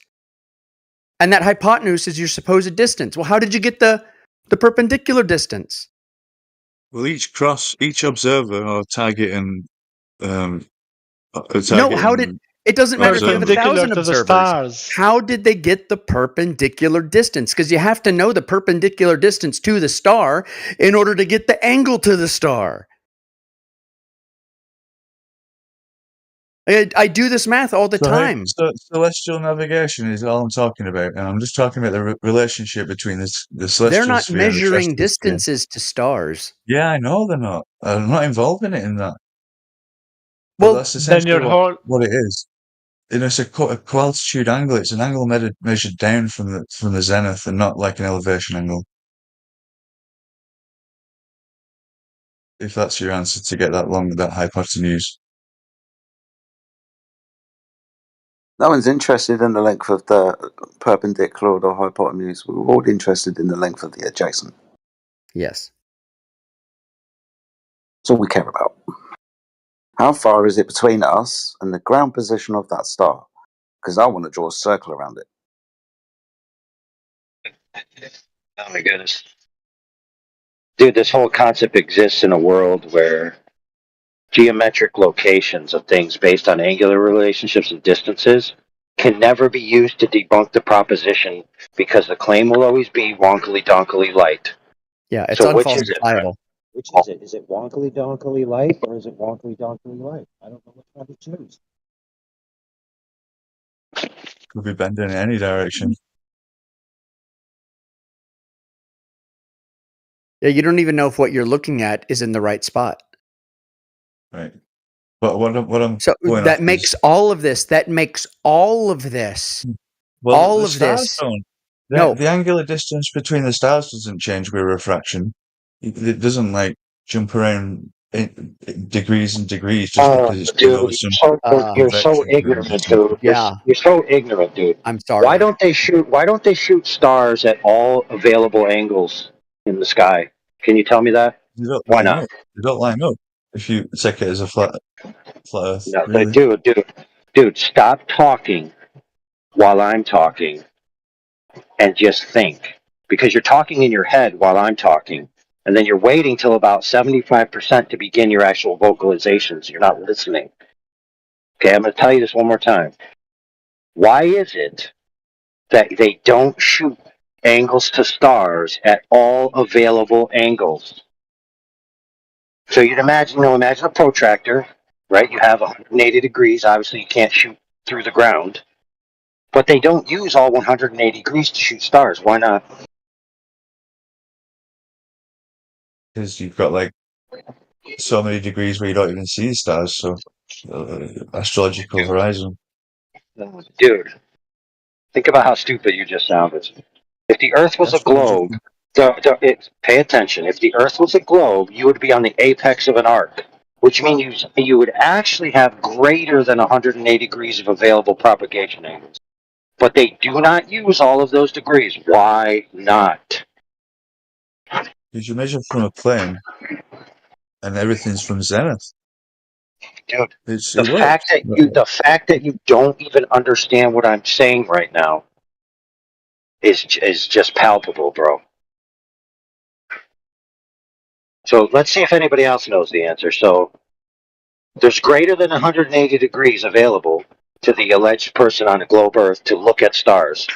And that hypotenuse is your supposed distance. Well, how did you get the perpendicular distance? Well, each observer or target and No, how did it doesn't matter if you have 1,000 observers. How did they get the perpendicular distance? Because you have to know the perpendicular distance to the star in order to get the angle to the star. I do this math all the time. So celestial navigation is all I'm talking about, and I'm just talking about the relationship between the celestial They're not sphere and the measuring terrestrial sphere. distances to stars. Yeah, I know they're not. I'm not involving it in that. Well, But that's then essentially your whole what it is. You know, it's a co-altitude angle. It's an angle measured down from the zenith, and not like an elevation angle. If that's your answer to get that hypotenuse. No one's interested in the length of the perpendicular or the hypotenuse. We're all interested in the length of the adjacent. Yes. That's all we care about. How far is it between us and the ground position of that star? Because I want to draw a circle around it. Oh my goodness. Dude, this whole concept exists in a world where geometric locations of things based on angular relationships and distances can never be used to debunk the proposition because the claim will always be wonkily donkily light. Yeah, it's So which is it? unfalsifiable. Which is it? Is it wonkily donkily light or is it wonkily donkily light? I don't know which one to choose. Could be bending in any direction. Yeah, you don't even know if what you're looking at is in the right spot. Right. But what I'm So going that off makes is, all of this. That makes all of this. well, all the of stars this. don't. No. The angular distance between the stars doesn't change with refraction. It doesn't like jump around degrees and degrees just because it's going over Dude, some you're so convection curve or ignorant, something. dude. Yeah. You're so ignorant, dude. I'm sorry. Why don't they shoot stars at all available angles in the sky? Can you tell me that? They don't Why line not? up. They don't line up if you take it as a flat Earth. No, Really. dude, stop talking while I'm talking and just think. Because you're talking in your head while I'm talking. And then you're waiting till about 75% to begin your actual vocalizations. You're not listening. Okay, I'm going to tell you this one more time. Why is it that they don't shoot angles to stars at all available angles? So you'd imagine a protractor, right? You have 180 degrees. Obviously, you can't shoot through the ground. But they don't use all 180 degrees to shoot stars. Why not? Because you've got like so many degrees where you don't even see stars. So astrological horizon. Dude, think about how stupid you just sounded. If the Earth was a globe, pay attention. If the Earth was a globe, you would be on the apex of an arc, which means you would actually have greater than 180 degrees of available propagation angles. But they do not use all of those degrees. Why not? Because you measure from a plane, and everything's from zenith. Dude, The fact that you don't even understand what I'm saying right now is just palpable, bro. So let's see if anybody else knows the answer. So there's greater than 180 degrees available to the alleged person on the globe Earth to look at stars,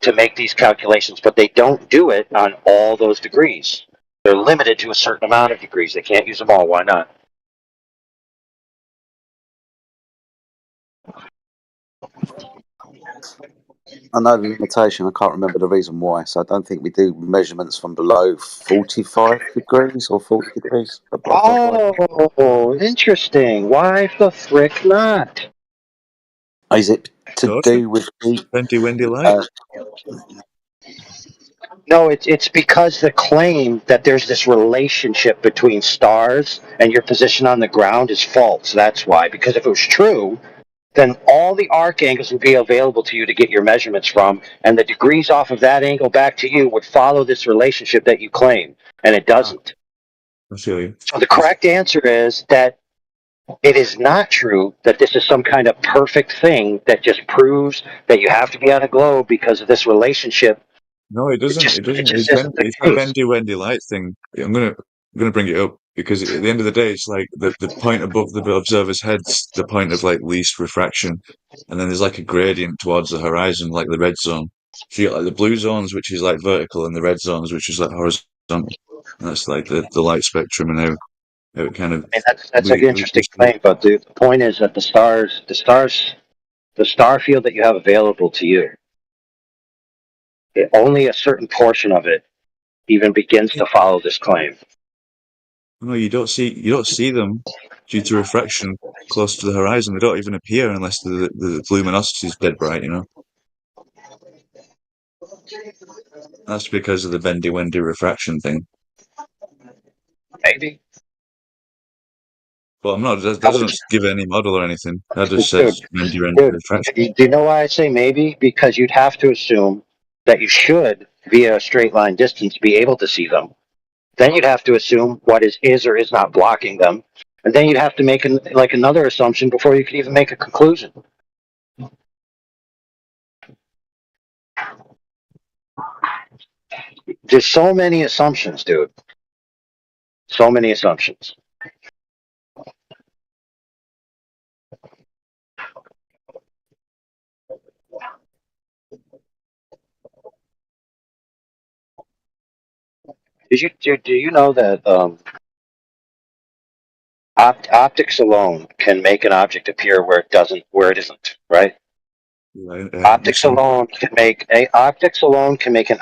to make these calculations, but they don't do it on all those degrees. They're limited to a certain amount of degrees. They can't use them all. Why not? I know the limitation. I can't remember the reason why. So I don't think we do measurements from below 45 degrees or 40 degrees. Oh, interesting. Why the frick not? Is it to do with the plenty windy light? No, it's because the claim that there's this relationship between stars and your position on the ground is false. That's why. Because if it was true, then all the arc angles would be available to you to get your measurements from, and the degrees off of that angle back to you would follow this relationship that you claim, and it doesn't. I feel you. So the correct answer is that it is not true that this is some kind of perfect thing that just proves that you have to be on a globe because of this relationship. No, it doesn't. It doesn't. just It's isn't the a case. bendy wendy light thing. I'm gonna bring it up because at the end of the day, it's like the point above the observer's head's the point of like least refraction, and then there's like a gradient towards the horizon, like the red zone. So you got like the blue zones, which is like vertical, and the red zones, which is like horizontal. And that's like the light spectrum and how It kind of I mean, that's an interesting claim, but the point is that the star field that you have available to you, only a certain portion of it even begins to follow this claim. No, you don't see them due to refraction close to the horizon. They don't even appear unless the luminosity is dead bright. That's because of the bendy-wendy refraction thing. Maybe. Well, I'm not. That doesn't give any model or anything. That just says bendy-wendy refraction. Do you know why I say maybe? Because you'd have to assume that you should, via a straight line distance, be able to see them. Then you'd have to assume what is or is not blocking them. And then you'd have to make another assumption before you could even make a conclusion. There's so many assumptions, dude. So many assumptions. Do you know that optics alone can make an object appear where it isn't, right? Optics alone can make an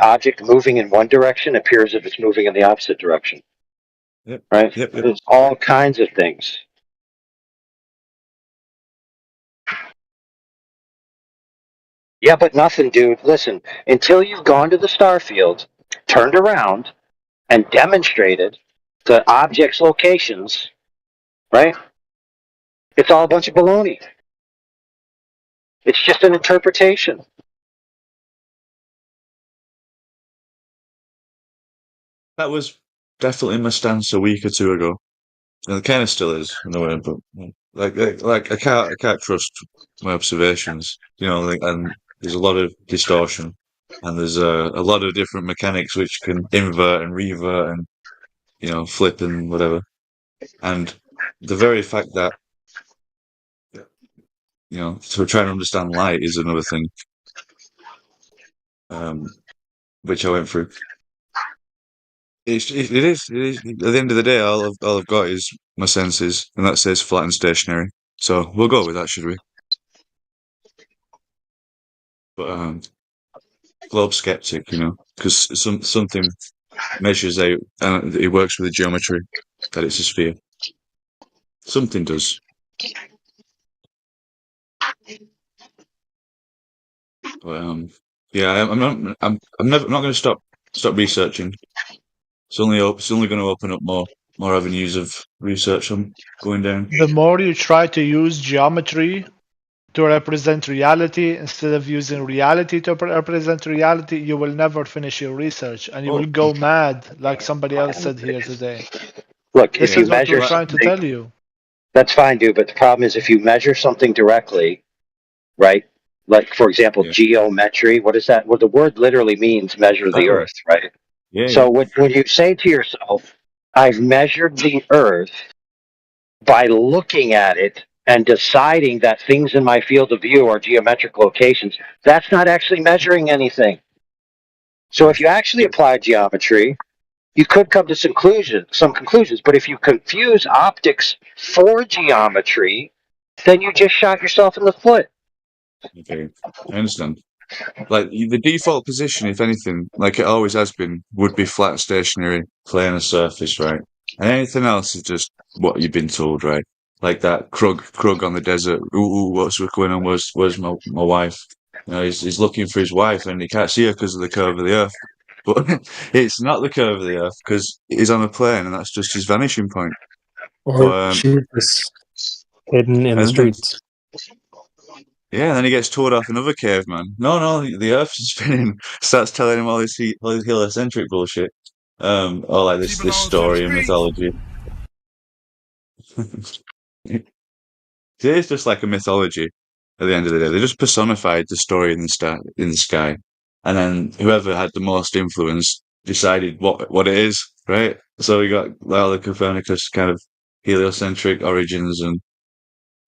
object moving in one direction appear as if it's moving in the opposite direction. Yep. Right? Yep. There's all kinds of things. Yeah, but nothing, dude. Listen, until you've gone to the star field, turned around, and demonstrated the object's locations, right? It's all a bunch of baloney. It's just an interpretation. That was definitely my stance a week or two ago. And it kind of still is in a way, but like I can't trust my observations, and there's a lot of distortion, and there's a lot of different mechanics which can invert and revert and flip and whatever. And the very fact that so trying to understand light is another thing, which I went through. It is. At the end of the day, all I've got is my senses, and that says flat and stationary. So we'll go with that, should we? But globe skeptic, because something measures out, and it works with the geometry that it's a sphere. Something does. But, yeah, I'm not going to stop researching. It's only going to open up more avenues of research I'm going down. The more you try to use geometry to represent reality instead of using reality to represent reality, you will never finish your research and you will go mad, like somebody else said here today. Look, This if you is what measure we're trying to something, tell you. that's fine, dude. But the problem is if you measure something directly, right? Like, for example, geometry. What is that? Well, the word literally means measure the earth, right? Yeah. So when you say to yourself, I've measured the earth by looking at it and deciding that things in my field of view are geometric locations, that's not actually measuring anything. So if you actually apply geometry, you could come to some conclusions. But if you confuse optics for geometry, then you just shot yourself in the foot. Okay, I understand. Like the default position, if anything, like it always has been, would be flat, stationary, planar surface, right? And anything else is just what you've been told, right? Like that Krug on the desert. Ooh, what's going on? Where's my wife? He's looking for his wife and he can't see her because of the curve of the earth. But it's not the curve of the earth because he's on a plane and that's just his vanishing point. Or Jesus hidden in the streets. Yeah, and then he gets told off another caveman. No, the Earth's spinning. Starts telling him all this heliocentric bullshit. Or like this story and mythology. It's just like a mythology. At the end of the day, they just personified the story in the sky, and then whoever had the most influence decided what it is, right? So we got all the Copernicus kind of heliocentric origins and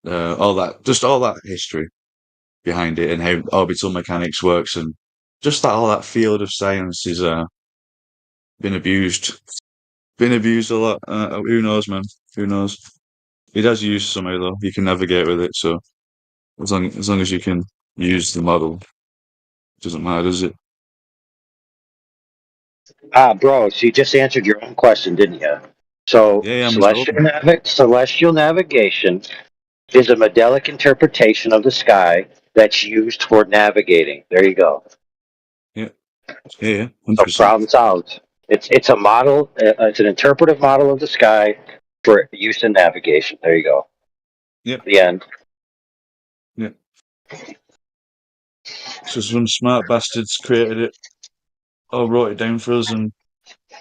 all that history behind it and how orbital mechanics works and just that all that field of science is been abused been abused a lot. Who knows, man? Who knows? It has use somehow though. You can navigate with it, so as long as you can use the model, it doesn't matter, does it? Bro, so you just answered your own question, didn't you? So Yeah, I'm sure. celestial navigation is a modelic interpretation of the sky that's used for navigating. There you go. Yeah, 100%. So problem solved. It's a model. It's an interpretive model of the sky for use in navigation. There you go. Yep. The end. Yeah. So some smart bastards created it, or wrote it down for us, and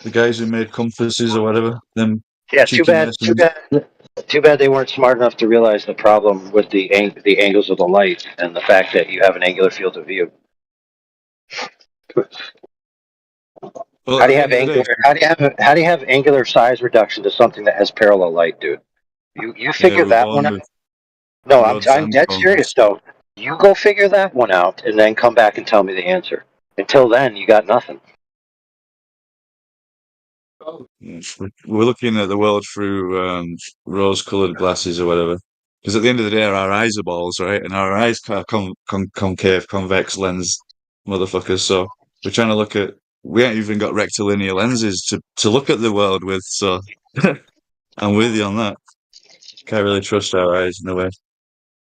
the guys who made compasses or whatever, them Yeah. Too cheeky bad. masons. Too bad they weren't smart enough to realize the problem with the angles of the light and the fact that you have an angular field of view. Well, How do at you the have end of the day, angular? How do you have angular size reduction to something that has parallel light, dude? You yeah, figure we're that one born out. with No, rods I'm and dead cones. serious though. You go figure that one out and then come back and tell me the answer. Until then, you got nothing. Yes, we're looking at the world through rose-colored glasses or whatever. Because at the end of the day, our eyes are balls, right? And our eyes are concave, convex lens motherfuckers. So we're trying to look at. We ain't even got rectilinear lenses to look at the world with. So I'm with you on that. Can't really trust our eyes in a way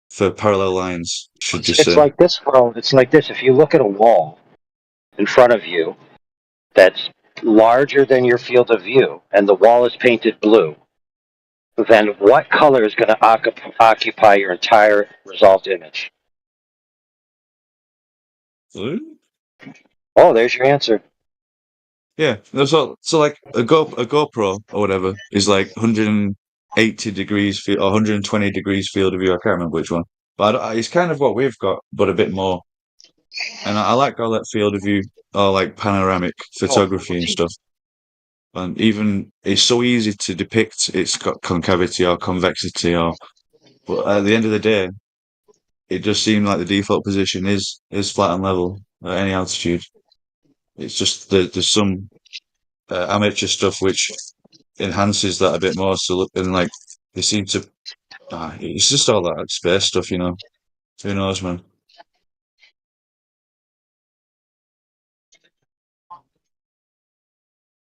for parallel lines. Should just It's say. like this, bro. It's like this. If you look at a wall in front of you that's larger than your field of view, and the wall is painted blue, then what color is going to occupy your entire resolved image? Blue? Oh, there's your answer. Yeah, so like a GoPro or whatever is like 180 degrees field or 120 degrees field of view. I can't remember which one, but it's kind of what we've got, but a bit more. And I like all that field of view or like panoramic photography and stuff. And even it's so easy to depict it's got concavity or convexity but at the end of the day, it just seemed like the default position is flat and level at any altitude. It's just there's some amateur stuff which enhances that a bit more. So look, and like they seem to, it's just all that space stuff, you know. Who knows, man?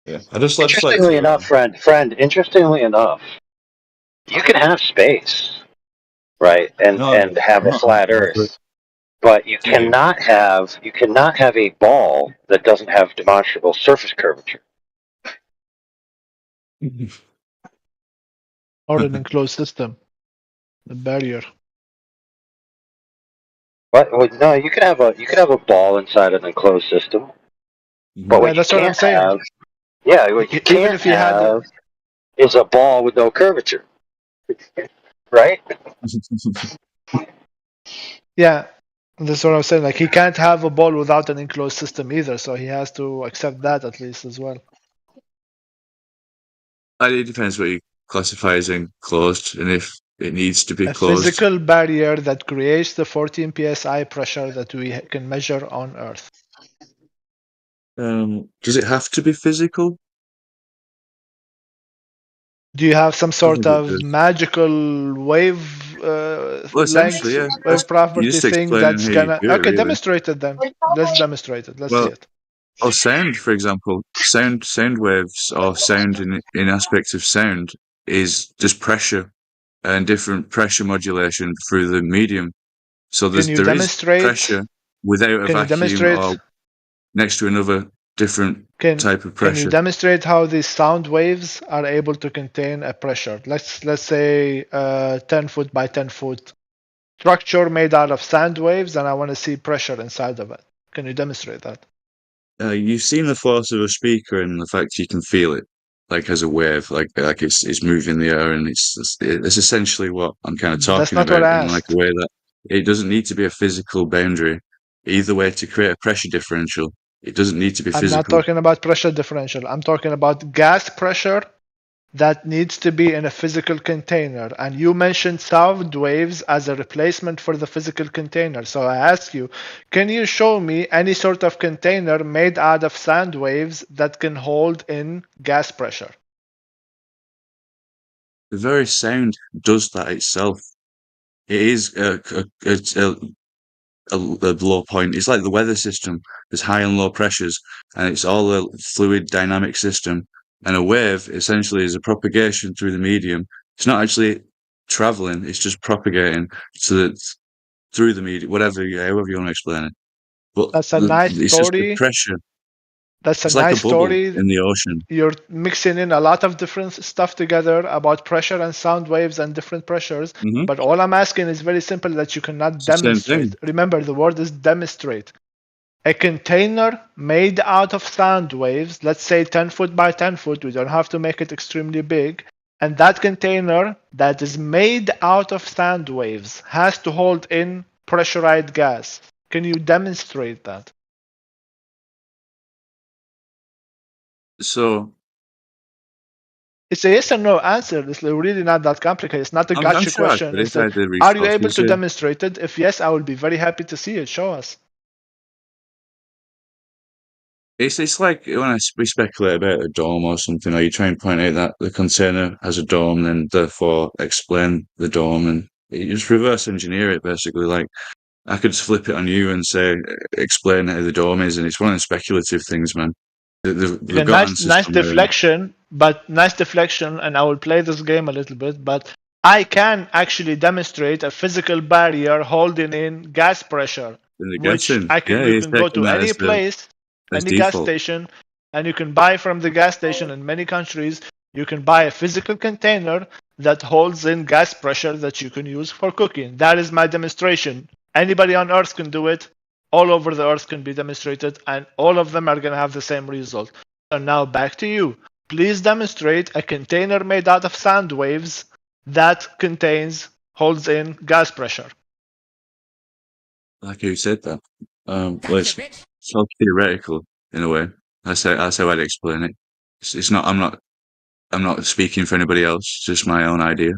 Yeah, I just like Interestingly enough, friend. Interestingly enough, you can have space, right, and have a flat Earth, but you cannot have a ball that doesn't have demonstrable surface curvature. Or an enclosed system, the barrier. But no, you can have a ball inside an enclosed system. But what that's you what I'm can't saying. have, what you Even can't if you had have is a ball with no curvature, right? Yeah, that's what I'm saying. Like he can't have a ball without an enclosed system either, so he has to accept that at least as well. It depends what you classify as enclosed and if it needs to be A closed. physical barrier that creates the 14 psi pressure that we can measure on Earth. Does it have to be physical? Do you have some sort think it of does. magical wave Well, length, essentially, yeah. wave property just thing explaining that's how you gonna? do it, Okay, really. demonstrate it then. Let's demonstrate it. Let's see Well, it. or sound, for example, sound waves or sound in aspects of sound is just pressure and different pressure modulation through the medium. So Can you there is demonstrate? pressure without a Can you vacuum demonstrate? or next to another different type of Can you pressure. demonstrate how these sound waves are able to contain a pressure? Let's say 10 foot by 10 foot structure made out of sound waves, and I want to see pressure inside of it. Can you demonstrate that? You've seen the force of a speaker and the fact you can feel it, like as a wave, like it's moving the air, and it's essentially what I'm kind of That's talking not what about I in like asked. a way that it doesn't need to be a physical boundary either way to create a pressure differential. It doesn't need to be I'm not physical. talking about pressure differential. I'm talking about gas pressure that needs to be in a physical container. And you mentioned sound waves as a replacement for the physical container. So I ask you, can you show me any sort of container made out of sound waves that can hold in gas pressure? The very sound does that itself. It is a low point. It's like the weather system. There's high and low pressures, and it's all a fluid dynamic system. And a wave essentially is a propagation through the medium. It's not actually traveling; it's just propagating through the medium, however you want to explain it. But That's a nice it's just the story. pressure. That's a It's like nice a bubble story. in the ocean. You're mixing in a lot of different stuff together about pressure and sound waves and different pressures. But all I'm asking is very simple, that you cannot It's the same demonstrate. thing. Remember, the word is demonstrate. A container made out of sound waves, let's say 10 foot by 10 foot, we don't have to make it extremely big. And that container that is made out of sound waves has to hold in pressurized gas. Can you demonstrate that? So it's a yes or no answer. It's really not that complicated. It's not a I'm gotcha sure I question. could It's if I did are you research. able to demonstrate it? If yes, I will be very happy to see it. Show us. It's like when we speculate about a dome or something, or you try and point out that the container has a dome, then therefore explain the dome, and you just reverse engineer it basically. Like I could just flip it on you and say, explain how the dome is, and it's one of the speculative things, man. They've got answers Nice from there. deflection, and I will play this game a little bit, but I can actually demonstrate a physical barrier holding in gas pressure, which you can go to any place, any gas station, and you can buy from the gas station in many countries. You can buy a physical container that holds in gas pressure that you can use for cooking. That is my demonstration. Anybody on Earth can do it. All over the Earth can be demonstrated, and all of them are going to have the same result. So now back to you. Please demonstrate a container made out of sound waves that holds in gas pressure. Like you said that. Well, it's so theoretical in a way. That's how I'd explain it. It's not. I'm not speaking for anybody else. It's just my own idea.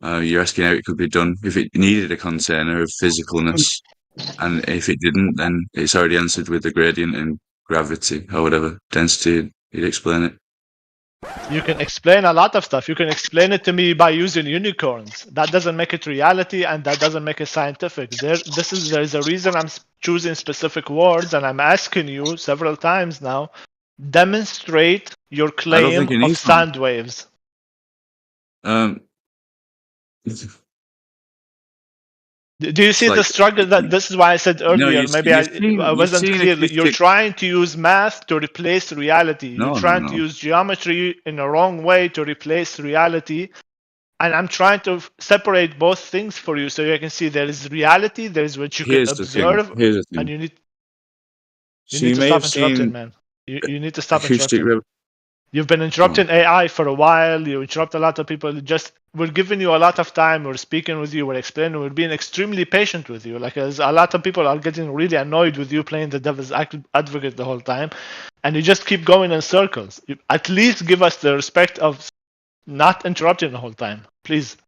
You're asking how it could be done. If it needed a container of physicalness, and if it didn't, then it's already answered with the gradient and gravity or whatever density. You'd explain it. You can explain a lot of stuff. You can explain it to me by using unicorns. That doesn't make it reality, and that doesn't make it scientific. There's a reason I'm choosing specific words, and I'm asking you several times now. Demonstrate your claim of sound waves. Do you see the struggle? That this is why I said earlier. Maybe I wasn't clear. You're trying to use math to replace reality. You're trying to use geometry in a wrong way to replace reality. And I'm trying to separate both things for you, so you can see there is reality, there is what you can observe, and you need to stop interrupting, man. You need to stop interrupting. You've been interrupting AI for a while. You interrupt a lot of people. We're giving you a lot of time. We're speaking with you. We're explaining. We're being extremely patient with you. Like a lot of people are getting really annoyed with you playing the devil's advocate the whole time, and you just keep going in circles. At least give us the respect of not interrupting the whole time, please.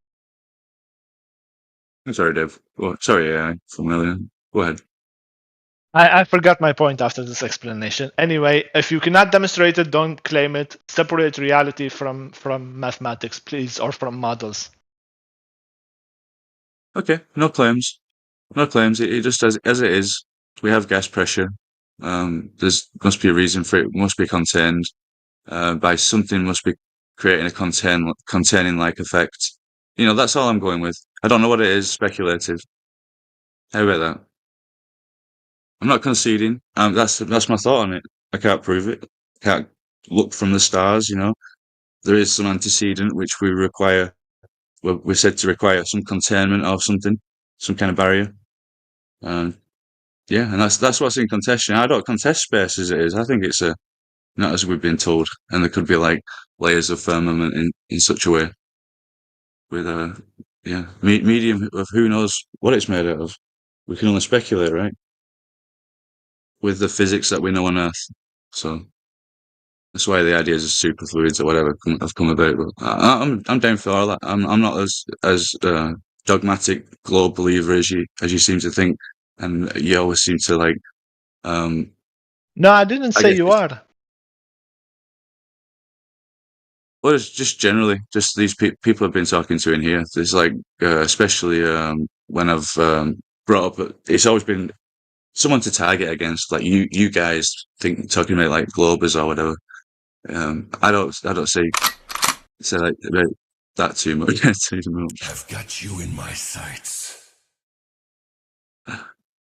I'm sorry, Dave. Sorry, AI. Familiar. Go ahead. I forgot my point after this explanation. Anyway, if you cannot demonstrate it, don't claim it. Separate reality from mathematics, please, or from models. Okay, no claims. No claims. It just as it is. We have gas pressure. There's must be a reason for it. It must be contained by something. Must be creating a containing like effect. That's all I'm going with. I don't know what it is. Speculative. How about that? I'm not conceding. That's my thought on it. I can't prove it. I can't look from the stars. There is some antecedent which we require. We're said to require some containment of something, some kind of barrier. And that's what's in contention. I don't contest space as it is. I think it's not as we've been told, and there could be like layers of firmament in such a way with medium of who knows what it's made out of. We can only speculate, right? With the physics that we know on Earth. So that's why the ideas of superfluids or whatever have come about. But I'm down for all that. I'm not as dogmatic globe believer as you seem to think, and you always seem to like. No, I didn't say you are. Well, it's just generally, just these people I've been talking to in here. There's like, especially when I've brought up, it's always been someone to target against. Like you guys talking about like Globers or whatever. I don't say like about that too much. Too much. I've got you in my sights.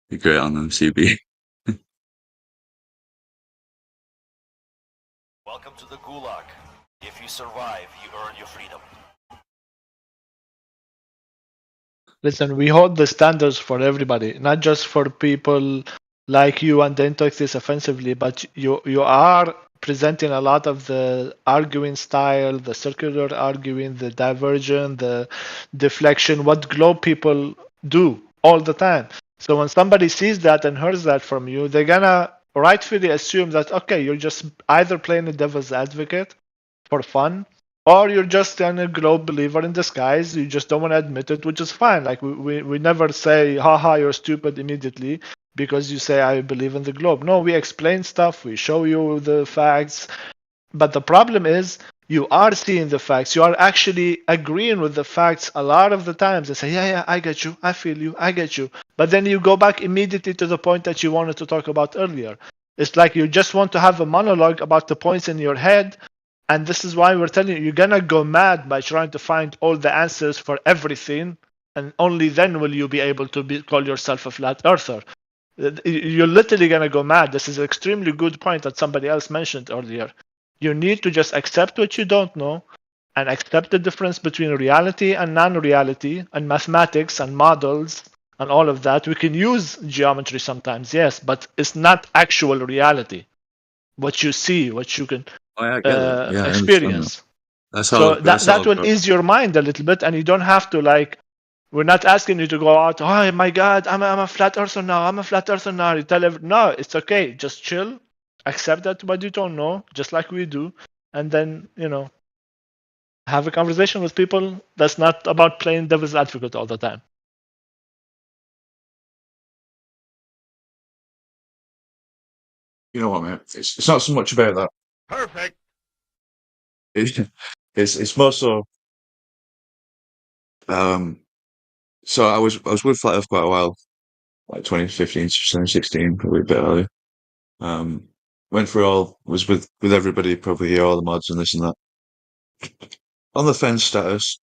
You're great on them, CB. Welcome to the Gulag. If you survive, you earn your freedom. Listen, we hold the standards for everybody, not just for people like you and then take this offensively, but you are presenting a lot of the arguing style, the circular arguing, the diversion, the deflection, what globe people do all the time. So when somebody sees that and hears that from you, they're gonna rightfully assume that, okay, you're just either playing the devil's advocate for fun, or you're just a globe believer in disguise. You just don't want to admit it, which is fine. Like we never say, haha, you're stupid immediately because you say I believe in the globe. No, we explain stuff, we show you the facts. But the problem is you are seeing the facts. You are actually agreeing with the facts a lot of the times and say, yeah, I get you, I feel you, I get you. But then you go back immediately to the point that you wanted to talk about earlier. It's like you just want to have a monologue about the points in your head. And this is why we're telling you, you're going to go mad by trying to find all the answers for everything. And only then will you be able to call yourself a flat earther. You're literally going to go mad. This is an extremely good point that somebody else mentioned earlier. You need to just accept what you don't know and accept the difference between reality and non-reality and mathematics and models and all of that. We can use geometry sometimes, yes, but it's not actual reality. What you see, what you can experience. So that will ease your mind a little bit, and you don't have to like. We're not asking you to go out. Oh my God, I'm a flat earther now. I'm a flat earther now. You tell no, it's okay. Just chill, accept that what you don't know, just like we do, and then have a conversation with people. That's not about playing devil's advocate all the time. You know what, man? It's not so much about that. Perfect. It's more so. So I was with Flat Earth quite a while, like 2015, 2016, probably a bit earlier. Went through was with everybody, probably here, all the mods and this and that. On the fence status,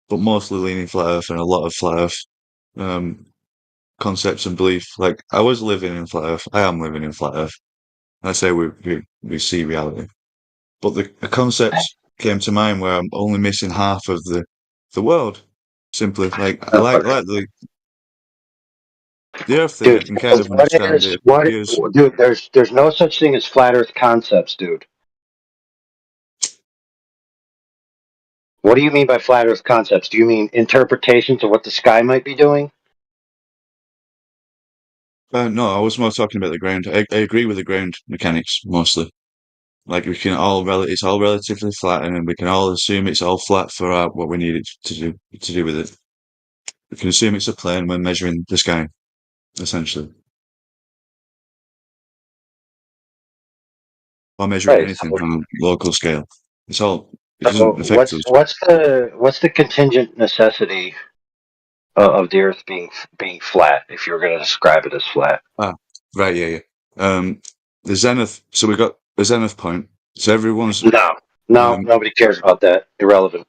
but mostly leaning Flat Earth and a lot of Flat Earth concepts and belief. Like I was living in Flat Earth. I am living in Flat Earth. I say we see reality, but the concepts came to mind where I'm only missing half of the world. Simply, like I like the Earth thing. Dude, I can kind of understand it. Dude, there's no such thing as flat Earth concepts, dude. What do you mean by flat Earth concepts? Do you mean interpretations of what the sky might be doing? No, I was more talking about the ground. I agree with the ground mechanics mostly. Like we can it's all relatively flat, and we can all assume it's all flat for what we need it to do with it. We can assume it's a plane when measuring the sky, essentially, or measuring anything on a local scale. It doesn't affect us. What's the contingent necessity of the Earth being flat? If you're going to describe it as flat, Right, yeah. The zenith. So we got the zenith point. So everyone's nobody cares about that. Irrelevant.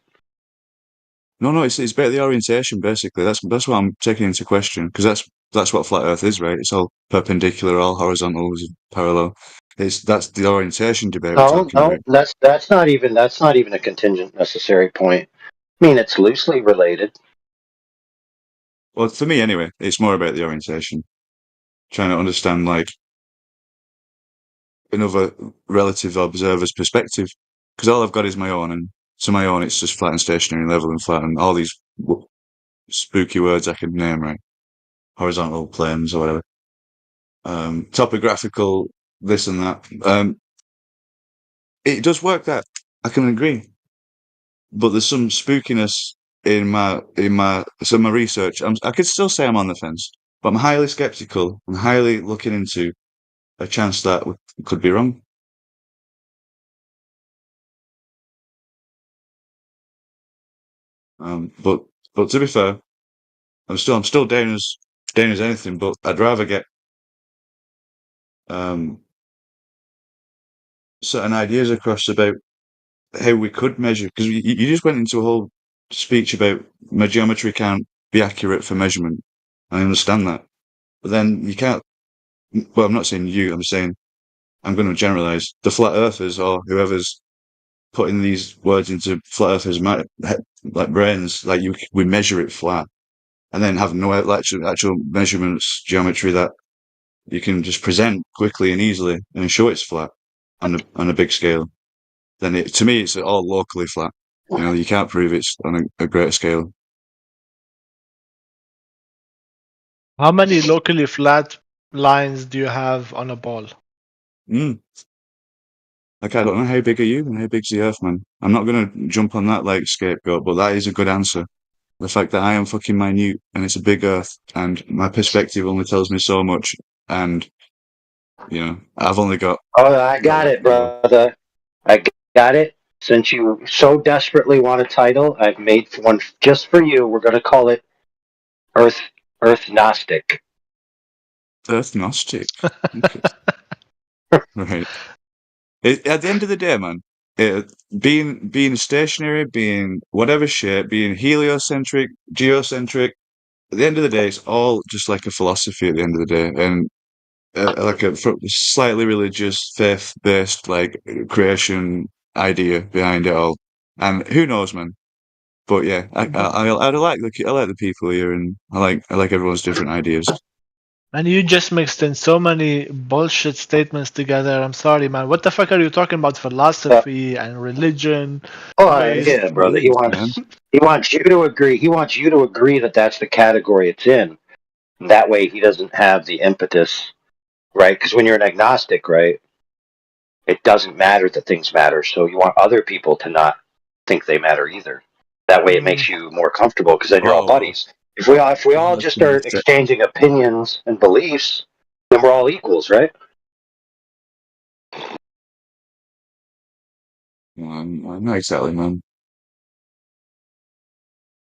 No, it's about the orientation. Basically, that's what I'm taking into question, because that's what flat Earth is, right? It's all perpendicular, all horizontal, parallel. That's the orientation debate. No, that's not even a contingent necessary point. I mean, it's loosely related. Well, for me anyway, it's more about the orientation. Trying to understand like another relative observer's perspective, because all I've got is my own, and to my own, it's just flat and stationary, level and flat, and all these spooky words I could name, right? Horizontal planes or whatever. Topographical, this and that. It does work, that I can agree, but there's some spookiness in my research. I could still say I'm on the fence, but I'm highly skeptical. I'm highly looking into a chance that could be wrong. But to be fair, I'm still down as anything. But I'd rather get certain ideas across about how we could measure, because you just went into a whole speech about my geometry can't be accurate for measurement. I understand that, but then you can't. Well, I'm not saying you. I'm saying I'm going to generalize the flat earthers or whoever's putting these words into flat earthers' like brains. Like we measure it flat, and then have no actual measurements, geometry that you can just present quickly and easily and show it's flat on a big scale. Then to me, it's all locally flat. You can't prove it's on a greater scale. How many locally flat lines do you have on a ball? Like, I don't know, how big are you and how big's the Earth, man? I'm not going to jump on that like scapegoat, but that is a good answer. The fact that I am fucking minute and it's a big Earth and my perspective only tells me so much, and I've only got. Oh, I got it, brother. I got it. Since you so desperately want a title, I've made one just for you. We're going to call it Earth Gnostic. Earth Gnostic. Okay. Right. At the end of the day, man, being stationary, being whatever shape, being heliocentric, geocentric, at the end of the day, it's all just like a philosophy at the end of the day. And like a slightly religious, faith-based, like creation idea behind it all. And who knows, man? But yeah, I like the people here, and I like everyone's different ideas. And you just mixed in so many bullshit statements together. I'm sorry, man. What the fuck are you talking about? Philosophy and religion? Oh, yeah, brother. He wants you to agree. He wants you to agree that that's the category it's in. That way, he doesn't have the impetus, right? Because when you're an agnostic, right, it doesn't matter that things matter. So you want other people to not think they matter either. That way, it makes you more comfortable because then you're all buddies. If we all just start exchanging opinions and beliefs, then we're all equals, right? Not exactly, man.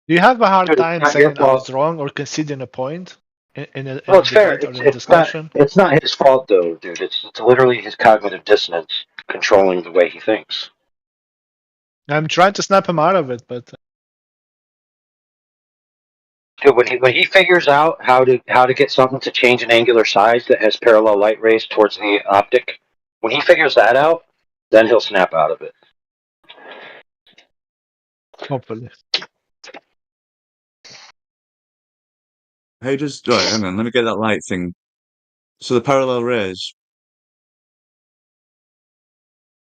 Do you have a hard time not saying your I fault. was wrong or conceding a point in a Well, it's fair. debate or in a discussion? It's not his fault, though, dude. It's literally his cognitive dissonance controlling the way he thinks. I'm trying to snap him out of it, but Dude, when he figures out how to get something to change an angular size that has parallel light rays towards the optic, when he figures that out, then he'll snap out of it. hopefully. Hey, right, hang on, let me get that light thing. So the parallel rays,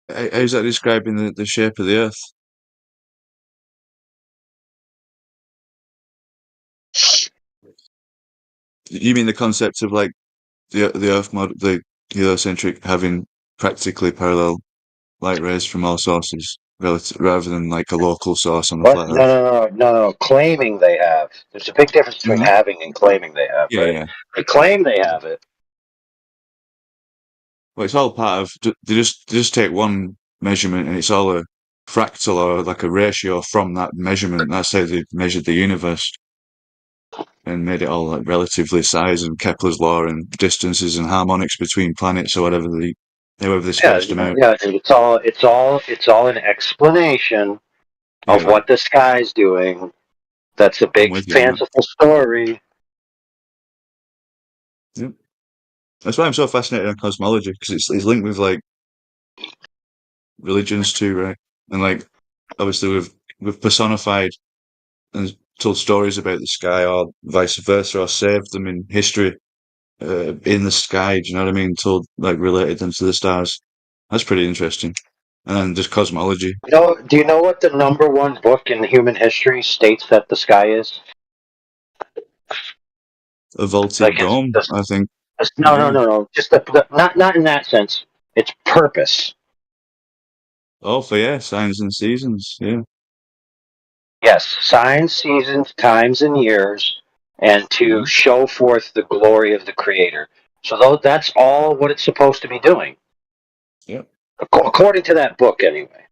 how's that describing the shape of the Earth? You mean the concept of like the Earth model, the heliocentric, having practically parallel light rays from all sources, rather than like a local source on the What? flat Earth? No. Claiming they have. There's a big difference between having and claiming they have, Yeah, right? yeah. They claim they have it. Well, it's all part of. They just take one measurement, and it's all a fractal or like a ratio from that measurement. That's how they measured the universe and made it all like relatively size and Kepler's law and distances and harmonics between planets or whatever they spaced them out. Yeah, dude. It's all an explanation of what the sky's doing. That's a big fanciful story. Yep. That's why I'm so fascinated on cosmology, because it's linked with like religions too, right? And like obviously we've personified and told stories about the sky, or vice versa, or saved them in history in the sky. Do you know what I mean? Told like related them to the stars. That's pretty interesting. And then just cosmology. Do you know what the #1 book in human history states that the sky is? A vaulted dome, I think. No. Just not in that sense. It's purpose. Oh, for signs and seasons, yeah. Yes, signs, seasons, times, and years, and to show forth the glory of the Creator. So that's all what it's supposed to be doing. Yep. According to that book, anyway.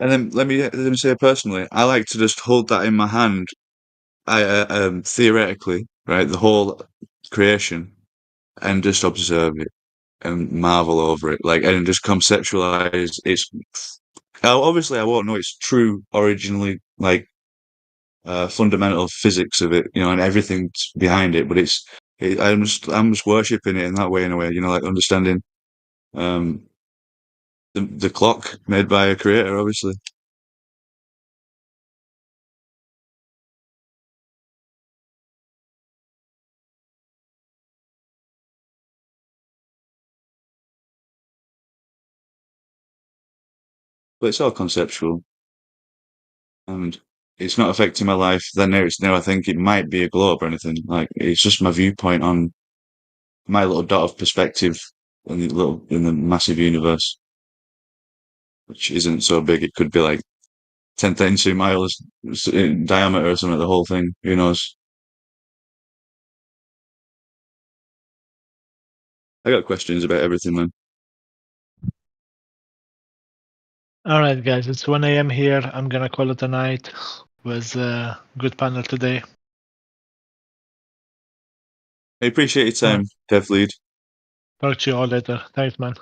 And then let me say personally, I like to just hold that in my hand. Theoretically, right, the whole creation, and just observe it and marvel over it, like, and just conceptualize its. Obviously, I won't know its true, originally, like, fundamental physics of it, and everything behind it. But I'm just worshiping it in that way, in a way, like understanding, the clock made by a creator, obviously. But it's all conceptual, and it's not affecting my life. Then now I think it might be a globe or anything. Like, it's just my viewpoint on my little dot of perspective in the massive universe, which isn't so big. It could be like 10,000 miles in diameter or something. The whole thing, who knows? I got questions about everything, man. All right, guys, it's 1 a.m. here. I'm gonna call it a night. Was a good panel today. I appreciate your time, Dev Lead. Talk to you all later. Thanks, man.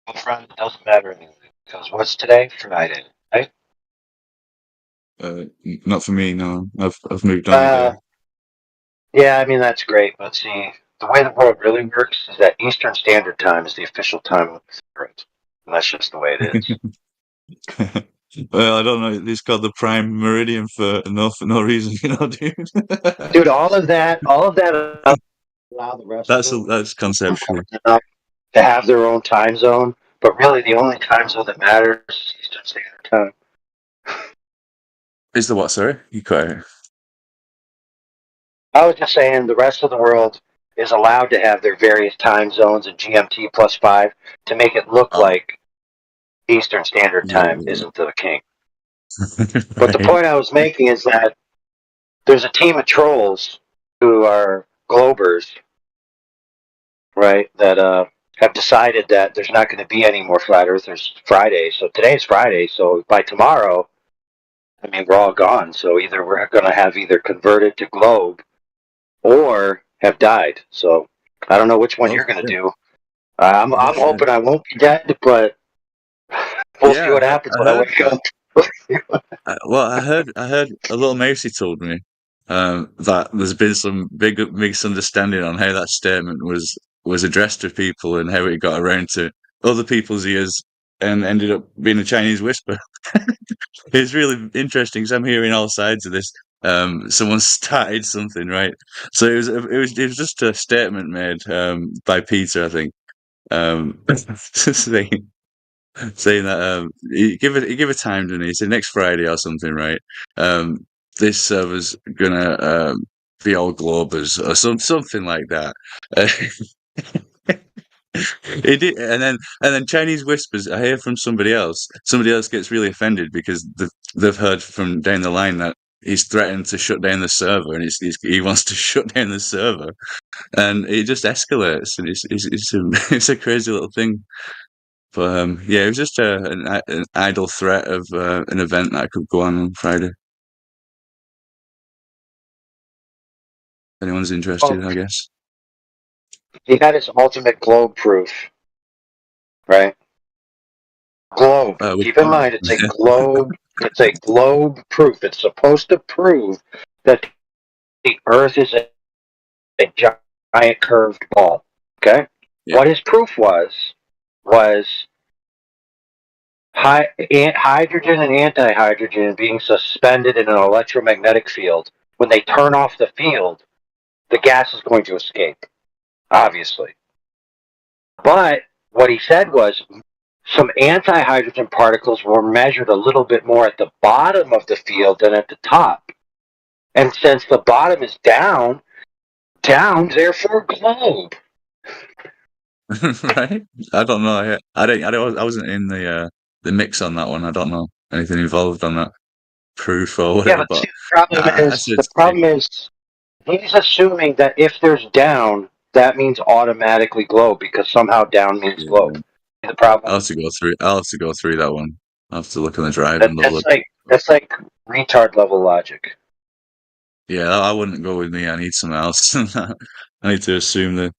Well, friend, it doesn't matter anyway, because what's today? Friday, right? Not for me, no. I've moved on a day. Yeah, I mean, that's great, but see, the way the world really works is that Eastern Standard Time is the official time of the Earth. And that's just the way it is. Well, I don't know. It's called the Prime Meridian for no reason, dude. Dude, all of that allow the rest That's of them that's conceptual. to have their own time zone, but really the only time zone that matters is Eastern Standard Time. Is the what? Sorry, you cut out. I was just saying the rest of the world is allowed to have their various time zones and GMT +5 to make it look like Eastern Standard Time isn't the king. But the point I was making is that there's a team of trolls who are Globers, right, that have decided that there's not going to be any more Flat Earthers Friday. So today's Friday, so by tomorrow, I mean, we're all gone. So either we're going to have either converted to Globe or have died. So I don't know which one you're going to do. I'm hoping I won't be dead, but we'll see what happens when I wake up. Well, I heard a little mousey told me that there's been some big misunderstanding on how that statement was addressed to people and how it got around to other people's ears and ended up being a Chinese whisper. It's really interesting because I'm hearing all sides of this. Someone started something, right? So it was just a statement made by Peter, I think, saying that give a time, didn't he? He said next Friday or something, right? This server's gonna be all Globers or something like that. He did, and then Chinese whispers. I hear from somebody else. Somebody else gets really offended because they've heard from down the line that he's threatened to shut down the server, and he wants to shut down the server, and it just escalates, and it's a crazy little thing. But yeah, it was just an idle threat of an event that could go on Friday. If anyone's interested, I guess. He had his ultimate globe proof, right? Globe. Keep in mind, it's a globe. It's a globe proof. It's supposed to prove that the Earth is a giant curved ball. Okay. Yeah. What his proof was hydrogen and antihydrogen being suspended in an electromagnetic field. When they turn off the field, the gas is going to escape, obviously. But what he said was some antihydrogen particles were measured a little bit more at the bottom of the field than at the top. And since the bottom is down, therefore globe. Right? I don't know. I wasn't in the the mix on that one. I don't know anything involved on that proof or Yeah, whatever. but see, But the problem is he's assuming that if there's down, that means automatically globe because somehow down means globe. The problem. I'll have to go through. I'll have to go through that one. I'll have to look on the drive That, and look. that's like retard level logic. Yeah, I wouldn't go with me. I need something else. I need to assume that.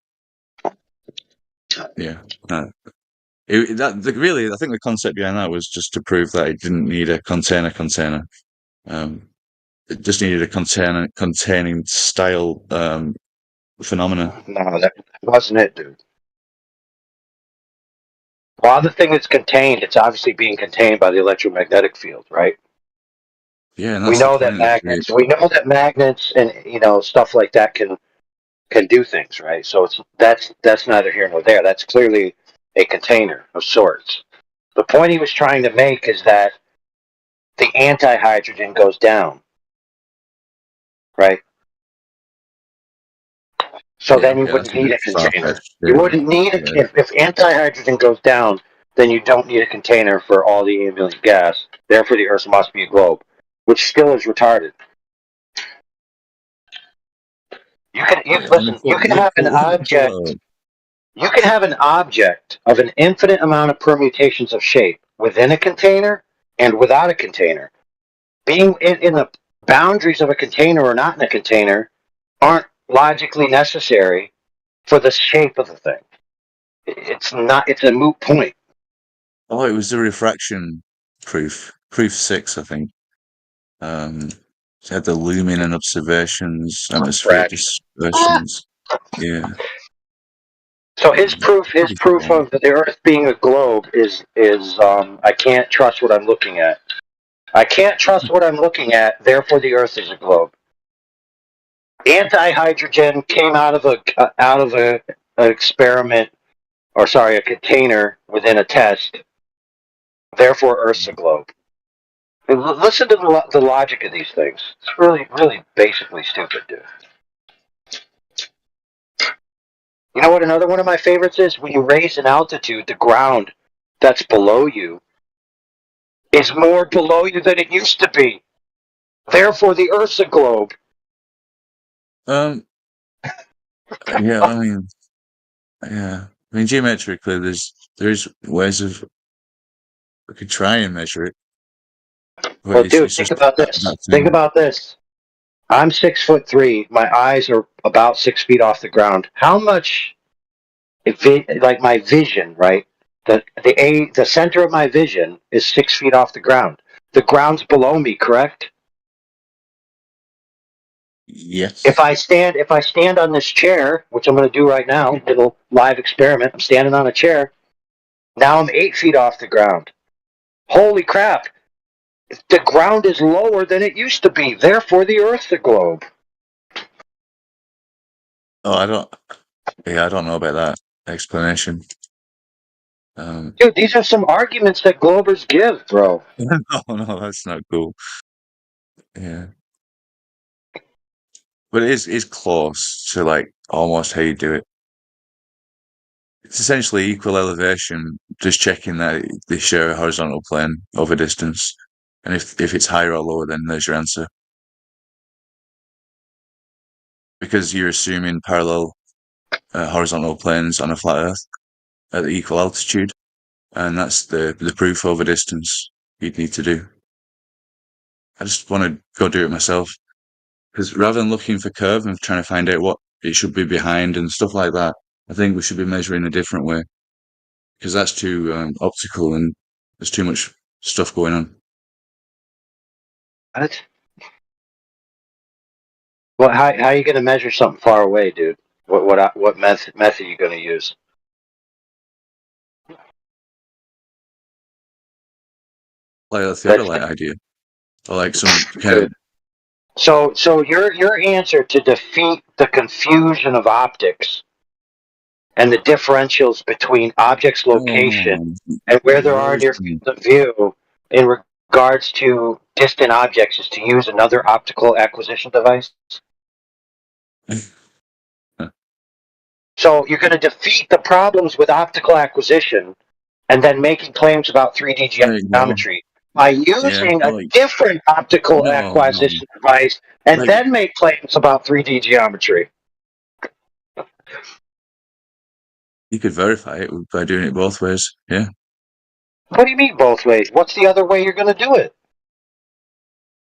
Yeah. Really, I think the concept behind that was just to prove that it didn't need a container. It just needed a container containing style phenomena. No, that wasn't it, dude. While the thing is contained, it's obviously being contained by the electromagnetic field, right? Yeah, and We that's the know that point. magnets and stuff like that can do things, right? So that's neither here nor there. That's clearly a container of sorts. The point he was trying to make is that the anti-hydrogen goes down, right? So then you wouldn't need a container. You wouldn't need it if anti-hydrogen goes down. Then you don't need a container for all the ambient gas. Therefore, the Earth must be a globe, which still is retarded. You can have an object. You can have an object of an infinite amount of permutations of shape within a container and without a container. Being in the boundaries of a container or not in a container aren't logically necessary for the shape of the thing. It's not. It's a moot point. Oh, it was the refraction proof 6, I think. It had the Lumin and observations, atmospheric dispersions. Yeah. So his proof of the Earth being a globe is I can't trust what I'm looking at. I can't trust what I'm looking at. Therefore, the Earth is a globe. Anti-hydrogen came out of an experiment, or sorry, a container within a test. Therefore, Earth's a globe. Listen to the logic of these things. It's really, really basically stupid, dude. You know what another one of my favorites is? When you raise an altitude, the ground that's below you is more below you than it used to be. Therefore, the Earth's a globe. Yeah, I mean, geometrically, there's ways of we could try and measure it. Well, dude, think about this. Think about this. I'm 6'3". My eyes are about 6 feet off the ground. How much, like my vision, right? The center of my vision is 6 feet off the ground. The ground's below me, correct? Yes. If I stand on this chair, which I'm going to do right now, little live experiment. I'm standing on a chair. Now I'm 8 feet off the ground. Holy crap! The ground is lower than it used to be. Therefore, the Earth's a globe. Oh, I don't know about that explanation. Dude, these are some arguments that globers give, bro. No, that's not cool. Yeah. But it is close to like almost how you do it. It's essentially equal elevation, just checking that they share a horizontal plane over distance. And if it's higher or lower, then there's your answer. Because you're assuming parallel horizontal planes on a flat Earth at equal altitude. And that's the proof over distance you'd need to do. I just want to go do it myself. Because rather than looking for curve and trying to find out what it should be behind and stuff like that, I think we should be measuring a different way. Because that's too optical and there's too much stuff going on. What? Well, how are you going to measure something far away, dude? What method are you going to use? Like a theodolite idea. Or like some kind of... So your answer to defeat the confusion of optics and the differentials between objects' location and where there are near fields of view in regards to distant objects is to use another optical acquisition device? So you're going to defeat the problems with optical acquisition and then making claims about 3D geometry by using a different optical acquisition device and then make claims about 3D geometry. You could verify it by doing it both ways. Yeah. What do you mean both ways? What's the other way you're going to do it?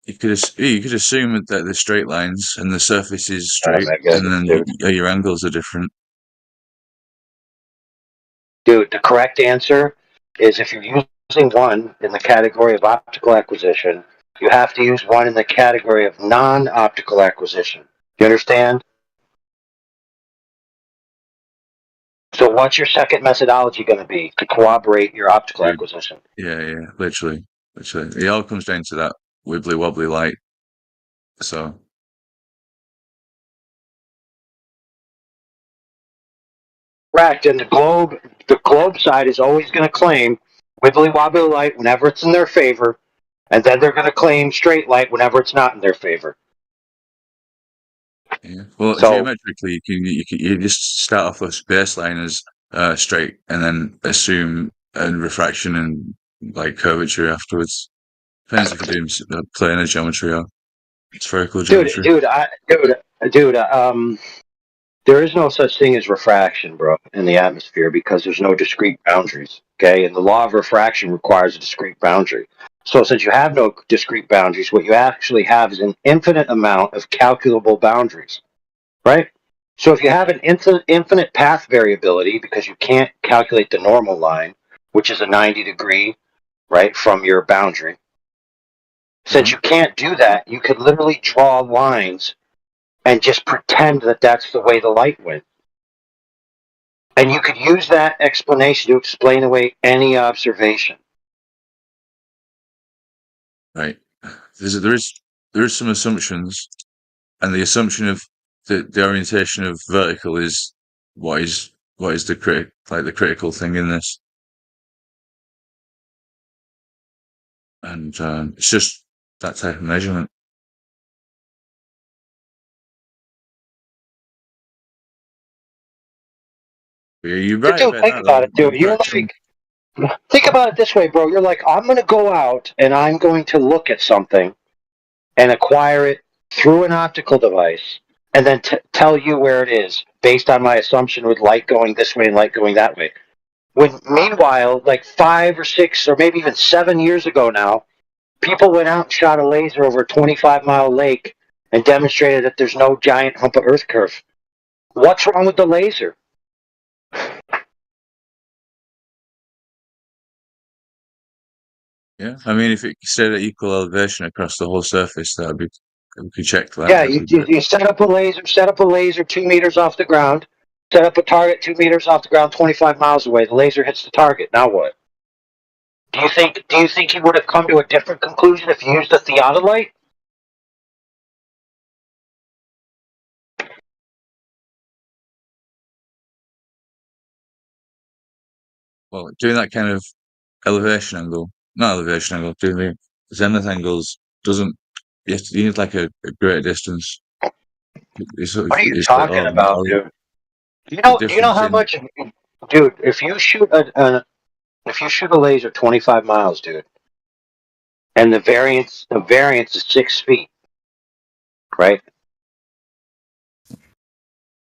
You could assume that they're straight lines and the surface is straight, my goodness, and then your angles are different. Dude, the correct answer is if you're using one in the category of optical acquisition, you have to use one in the category of non-optical acquisition. You understand? So what's your second methodology going to be to corroborate your optical acquisition? Yeah, literally. It all comes down to that wibbly wobbly light. So Correct, and the globe side is always going to claim wibbly wobbly light whenever it's in their favor, and then they're going to claim straight light whenever it's not in their favor. yeah. Well, So- geometrically, you just start off with baseline as straight, and then assume refraction and like curvature afterwards. Depends if you're doing planar geometry or spherical geometry. There is no such thing as refraction, bro, in the atmosphere because there's no discrete boundaries. Okay, and the law of refraction requires a discrete boundary. So since you have no discrete boundaries, what you actually have is an infinite amount of calculable boundaries, right? So if you have an infinite path variability because you can't calculate the normal line, which is a 90 degree, right, from your boundary. Since you can't do that, you could literally draw lines and just pretend that that's the way the light went. And you could use that explanation to explain away any observation. Right. There is some assumptions, and the assumption of the orientation of vertical is what is the critical thing in this, and it's just that type of measurement. Yeah, you're right. Dude, think about it, dude. You're like, think about it this way, bro. You're like, I'm going to go out and I'm going to look at something and acquire it through an optical device and then tell you where it is based on my assumption with light going this way and light going that way. When meanwhile, like 5 or 6 or maybe even 7 years ago now, people went out and shot a laser over a 25-mile lake and demonstrated that there's no giant hump of Earth curve. What's wrong with the laser? Yeah, I mean, if it stayed at equal elevation across the whole surface, that would be we could check that. Yeah, you set up a laser 2 meters off the ground, set up a target 2 meters off the ground, 25 miles away. The laser hits the target. Now what? Do you think you would have come to a different conclusion if you used a theodolite? Well, doing that kind of elevation angle, not elevation angle, doing the zenith angles doesn't. You need like a greater distance. What are you talking about, dude? Do you know how much, dude? If you shoot a laser 25 miles, dude, and the variance is 6 feet, right?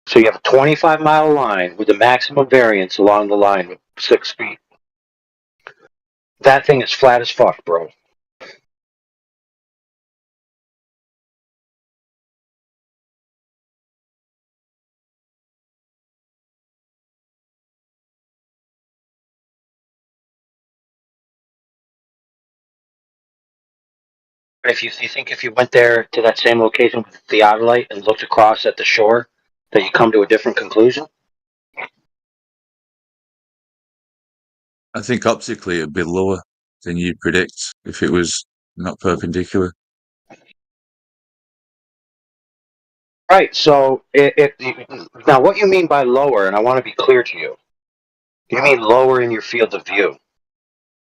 So you have a 25-mile line with the maximum variance along the line with 6 feet. That thing is flat as fuck, bro. If you think if you went there to that same location with the theodolite and looked across at the shore, that you come to a different conclusion? I think optically it'd be lower than you'd predict if it was not perpendicular. Right. So, now what you mean by lower, and I want to be clear to you, you mean lower in your field of view,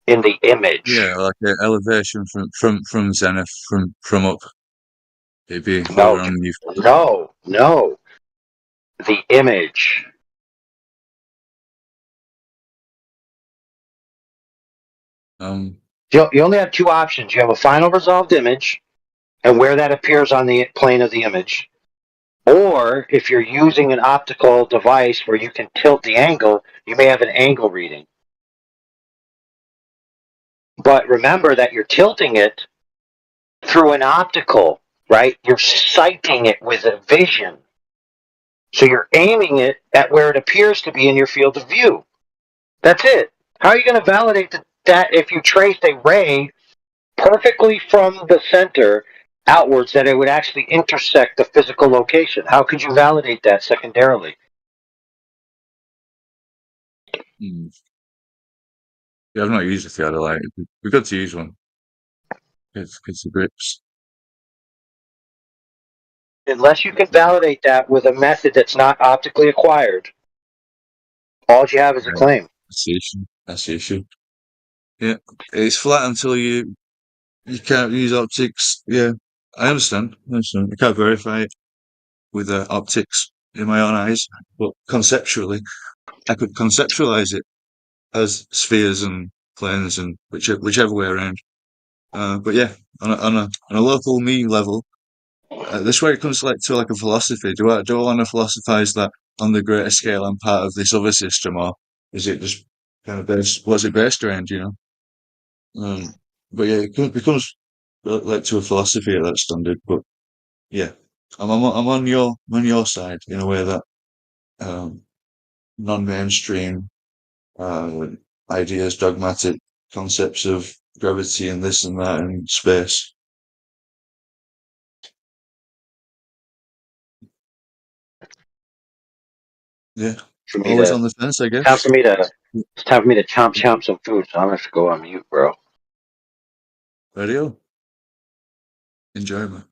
in the image? Yeah, like an elevation from zenith from up. It'd be lower on you. No. The image. You only have two options. You have a final resolved image and where that appears on the plane of the image. Or if you're using an optical device where you can tilt the angle, you may have an angle reading. But remember that you're tilting it through an optical, right? You're sighting it with a vision. So you're aiming it at where it appears to be in your field of view. That's it. How are you going to validate that if you traced a ray perfectly from the center outwards, that it would actually intersect the physical location? How could you validate that secondarily? Yeah, I've not used a theodolite. We've got to use one. It's the grips. Unless you can validate that with a method that's not optically acquired, all you have is a claim. That's the issue. Yeah, it's flat until you can't use optics. Yeah, I understand. I can't verify it with optics in my own eyes, but conceptually, I could conceptualize it as spheres and planes and whichever way around. But yeah, on a local me level, this is where it comes to a philosophy. Do I want to philosophize that on the greater scale I'm part of this other system, or is it just kind of based? What's it based around? But yeah, it becomes like to a philosophy at that standard. But yeah, I'm on your side in a way that non-mainstream ideas, dogmatic concepts of gravity and this and that and space. Yeah, For me always to, on the fence, I guess. it's time for me to chomp some food, so I'm gonna have to go on mute, bro. Radio. Enjoy, man.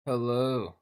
Hello.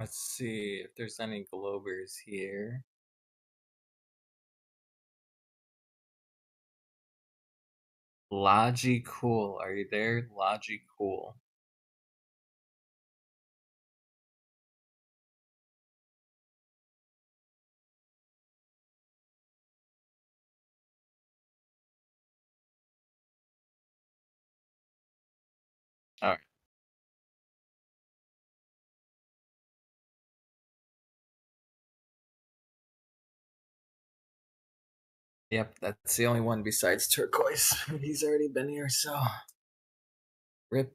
Let's see if there's any Globers here. Logicool, are you there? Logicool. Alright. Yep, that's the only one besides Turquoise. He's already been here, so. Rip.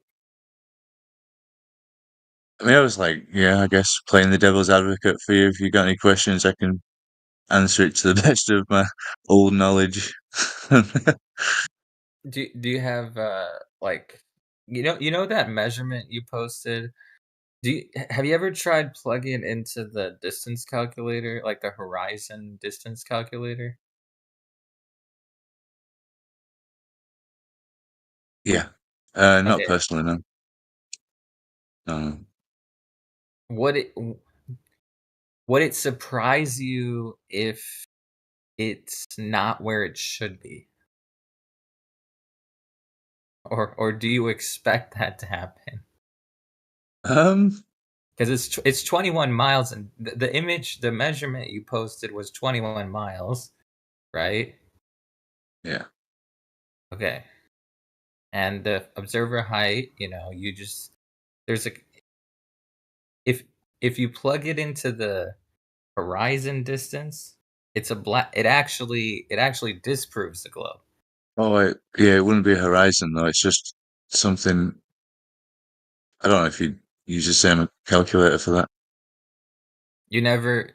I mean, I was like, yeah, I guess playing the devil's advocate for you. If you got any questions, I can answer it to the best of my old knowledge. Do you have like you know that measurement you posted. Have you ever tried plugging into the distance calculator, like the horizon distance calculator? Yeah. Not Okay. personally, no. No. Would it would it surprise you if it's not where it should be? Or do you expect that to happen? Because it's 21 miles, and the image, the measurement you posted was 21 miles, right? Yeah. Okay. And the observer height, you just there's a if you plug it into the horizon distance, it's a black. It actually disproves the globe. Oh, yeah, it wouldn't be a horizon though. It's just something. I don't know if you use the same calculator for that. You never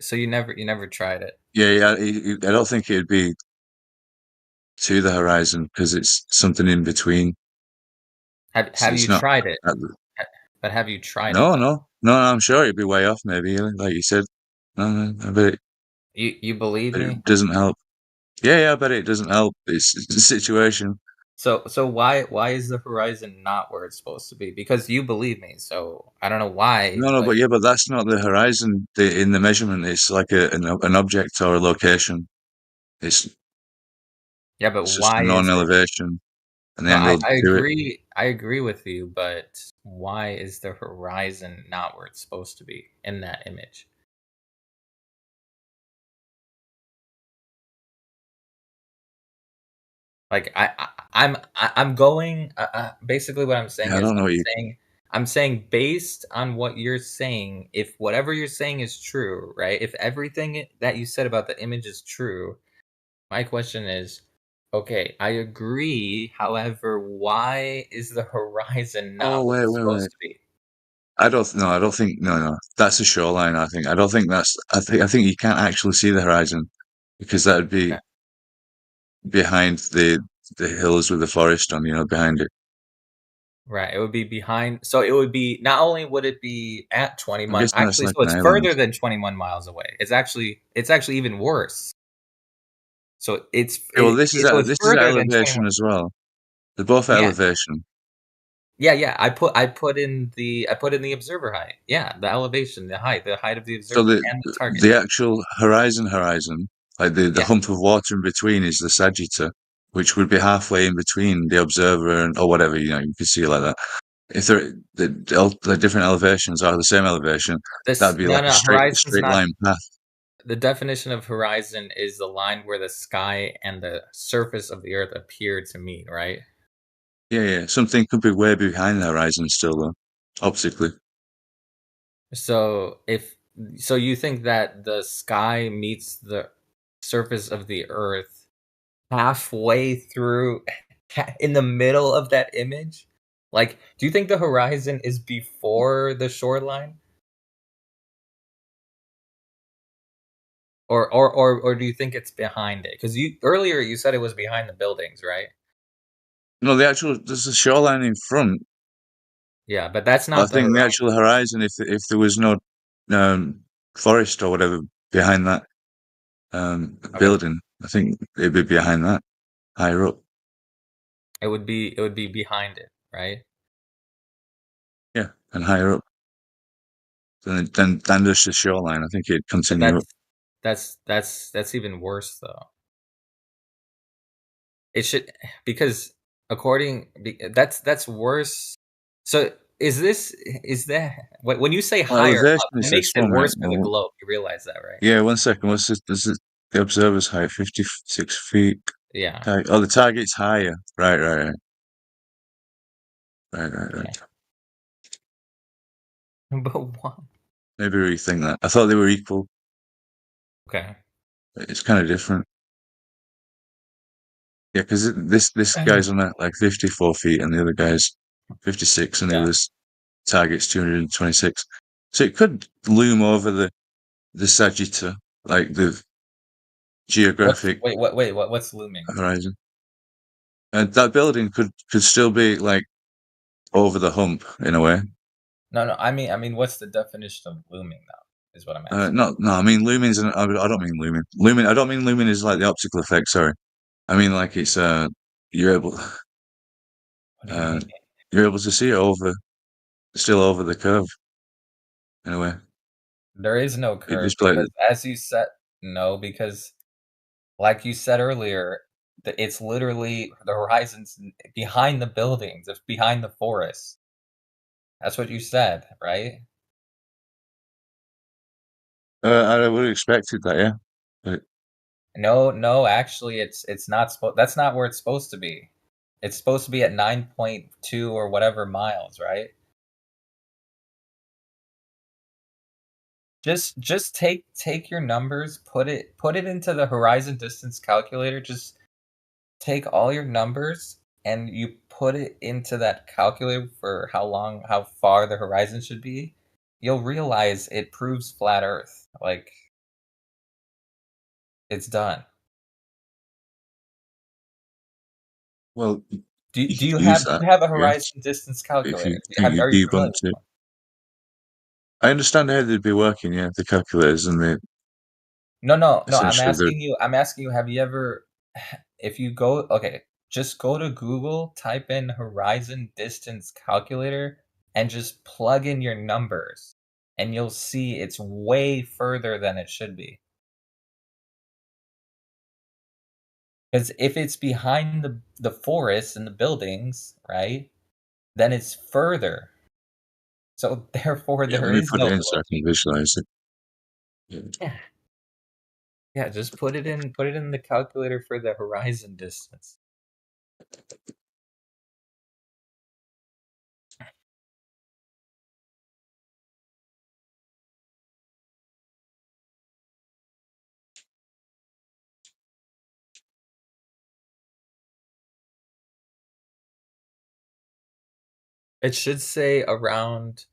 tried it. Yeah. I don't think it'd be to the horizon because it's something in between. Have you not tried it? But have you tried it? No. I'm sure it'd be way off. Maybe, like you said. No, I bet You believe me? it doesn't help. Yeah, I bet it doesn't help. It's the situation. So why is the horizon not where it's supposed to be? Because you believe me, so I don't know why. No, but that's not the horizon. In the measurement, it's like an object or a location. It's but just why a is known it? elevation, and No, then I they'll do it. agree. I agree with you, but why is the horizon not where it's supposed to be in that image? Like I'm going. Basically, what I'm saying Yeah, I is don't know what you. I'm saying based on what you're saying, if whatever you're saying is true, right? If everything that you said about the image is true, my question is, okay, I agree. However, why is the horizon Oh, not where it's wait. supposed to be? I don't think no. That's a shoreline, I think. I don't think that's I think you can't actually see the horizon because that would be behind the hills with the forest on, behind it. Right, it would be behind. So it would be not only would it be at 20 I'm miles. guessing that's Actually, like so an it's island. further than 21 miles away. It's actually even worse. So it's Yeah, well, this is it's at further than elevation 21. as well. They're both at Yeah. elevation. Yeah. I put in the observer height. Yeah, the elevation, the height of the So observer and the target. the actual horizon, like the Yeah. hump of water in between is the Sagitta, which would be halfway in between the observer or whatever, you can see it like that. If the different elevations are the same elevation, that'd be like a horizon's straight not. line path. The definition of horizon is the line where the sky and the surface of the earth appear to meet, right? Yeah. Something could be way behind the horizon still, though, optically. So you think that the sky meets the surface of the earth halfway through in the middle of that image? Like, do you think the horizon is before the shoreline? Or do you think it's behind it? Because earlier you said it was behind the buildings, right? No, there's a shoreline in front. Yeah, but that's I not the think the horizon. actual horizon, if there was no forest or whatever behind that building, I think it'd be behind that, higher up. It would be behind it, right? Yeah, and higher up. Then there's the shoreline. I think it'd continue up. That's even worse though. It should, because that's worse. So is that when you say Well, higher up, elevation it is makes this it one, right? worse for the globe. You realize that, right? Yeah, 1 second. What's this? This is the observer's height, 56 feet. Yeah. Oh, the target's higher. Right. But what? Maybe rethink that. I thought they were equal. Okay. It's kind of different. Yeah, because this guy's on that like 54 feet, and the other guy's 56, and the other's target's 226. So it could loom over the Sagitta, like the geographic What's looming? horizon. And that building could still be like over the hump in a way. No. I mean, what's the definition of looming, though? Is what I'm asking. No. I mean, lumen's. I don't mean lumen. Lumen. I don't mean lumen is like the optical effect. Sorry. I mean like it's you're able. You're able to see it still over the curve. In a way. There is no It curve just like because, as you said, no, because, like you said earlier, it's literally the horizon's behind the buildings, it's behind the forest. That's what you said, right? I would have expected that, yeah. But No, actually, it's not supposed. That's not where it's supposed to be. It's supposed to be at 9.2 or whatever miles, right? Just take your numbers, put it into the horizon distance calculator. Just take all your numbers and you put it into that calculator for how far the horizon should be. You'll realize it proves flat Earth. Like, it's done. well, Do you you could use have that, a yes. horizon distance If calculator? you think Are you you familiar debunked with it. one? I understand how they'd be working, yeah, the calculators and the No. I'm essentially asking you. Have you ever, if you go, okay, just go to Google, type in horizon distance calculator, and just plug in your numbers, and you'll see it's way further than it should be. Because if it's behind the forest and the buildings, right, then it's further. So therefore, yeah, there let me is put no it in so I can visualize it. Yeah. Yeah, just put it in the calculator for the horizon distance. It should say around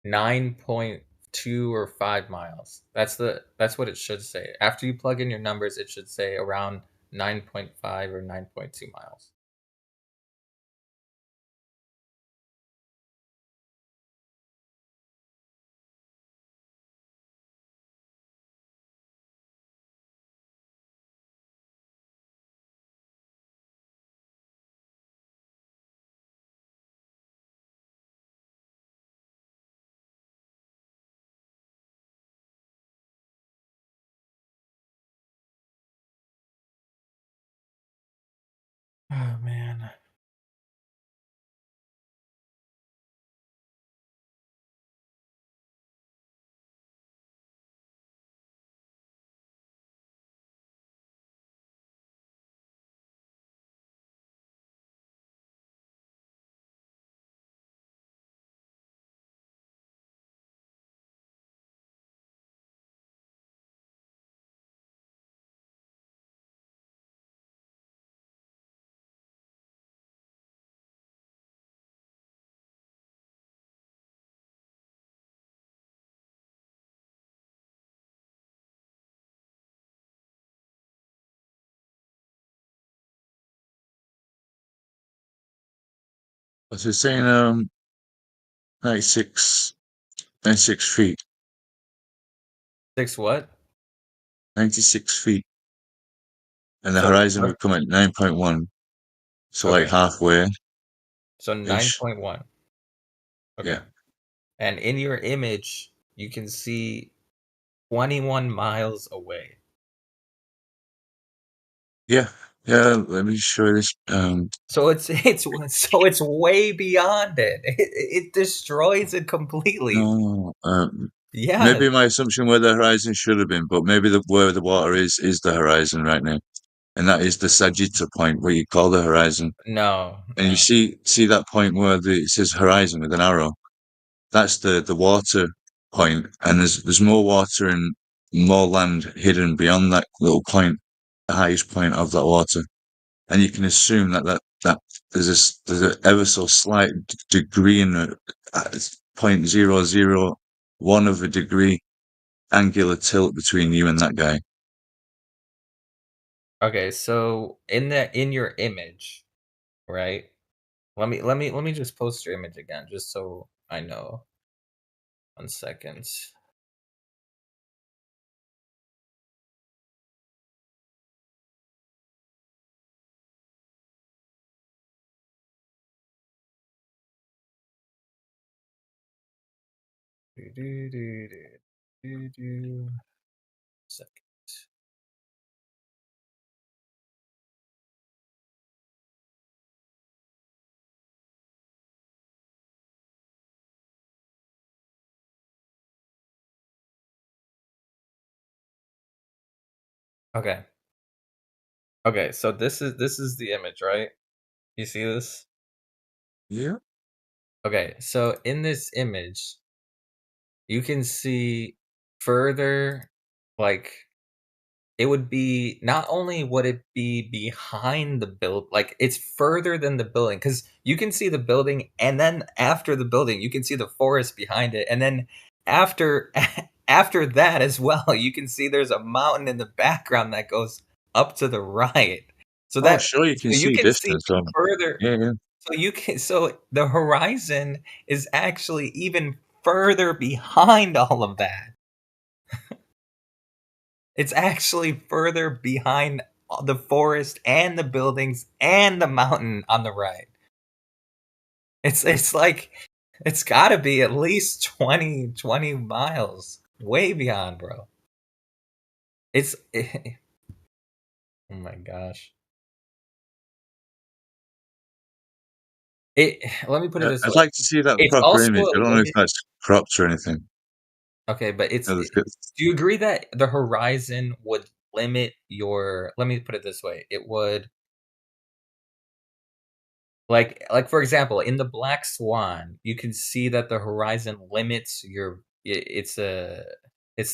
9.2 or 5 miles. That's what it should say. After you plug in your numbers, it should say around 9.5 or 9.2 miles. Oh man. What's it saying? 96 feet. 6 what? 96 feet. And the So horizon what? would come at 9.1. So like Okay. halfway. So Ish. 9.1. Okay. Yeah. And in your image, you can see 21 miles away. Yeah. Yeah, let me show this. So it's way beyond it. It destroys it completely. No, Yeah. maybe my assumption where the horizon should have been, but maybe where the water is the horizon right now, and that is the Sagitta point, what you call the horizon. No. And you see that point where it says horizon with an arrow. That's the water point, and there's more water and more land hidden beyond that little point, the highest point of that water, and you can assume that there's an ever so slight degree in 0.001 of a degree angular tilt between you and that guy. Okay, so in your image, right? Let me just post your image again, just so I know. 1 second. Second. Okay. Okay, so this is the image, right? You see this? Yeah. Okay, so in this image, you can see further, like it would be not only would it be behind the build, like it's further than the building, because you can see the building, and then after the building, you can see the forest behind it, and then after after that as well, you can see there's a mountain in the background that goes up to the right. So Oh, that sure, you can so you see can see distance on. further. Yeah, yeah. So the horizon is actually even further behind all of that. It's actually further behind the forest and the buildings and the mountain on the right. It's like it's got to be at least 20 miles, way beyond, bro. Oh my gosh. Let me put it this I'd way. like to see that It's proper also image. a I don't know if limit. that's cropped or anything. Okay, but it's. No, that's good. Do you agree that the horizon would limit your? Let me put it this way. It would, like for example, in the Black Swan, you can see that the horizon limits your. It's the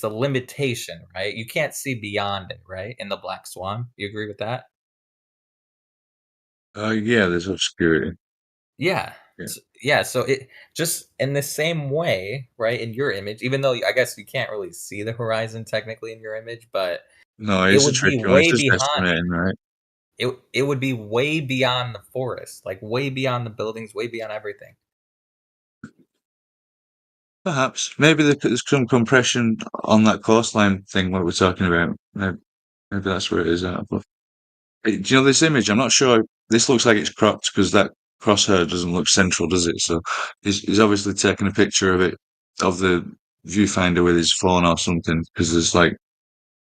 limitation, right? You can't see beyond it, right? In the Black Swan, you agree with that? Yeah, there's obscurity. Yeah. Yeah. Yeah, so it just in the same way, right? In your image, even though I guess you can't really see the horizon technically in your image, but No, it it's a would be tricky one. It's way just behind. estimating, right? It would be way beyond the forest, like way beyond the buildings, way beyond everything. Perhaps. Maybe there's some compression on that coastline thing what we're talking about. Maybe that's where it is at. But do you know this image? I'm not sure. This looks like it's cropped because that crosshair doesn't look central, does it? So he's obviously taken a picture of it, of the viewfinder with his phone or something, because there's like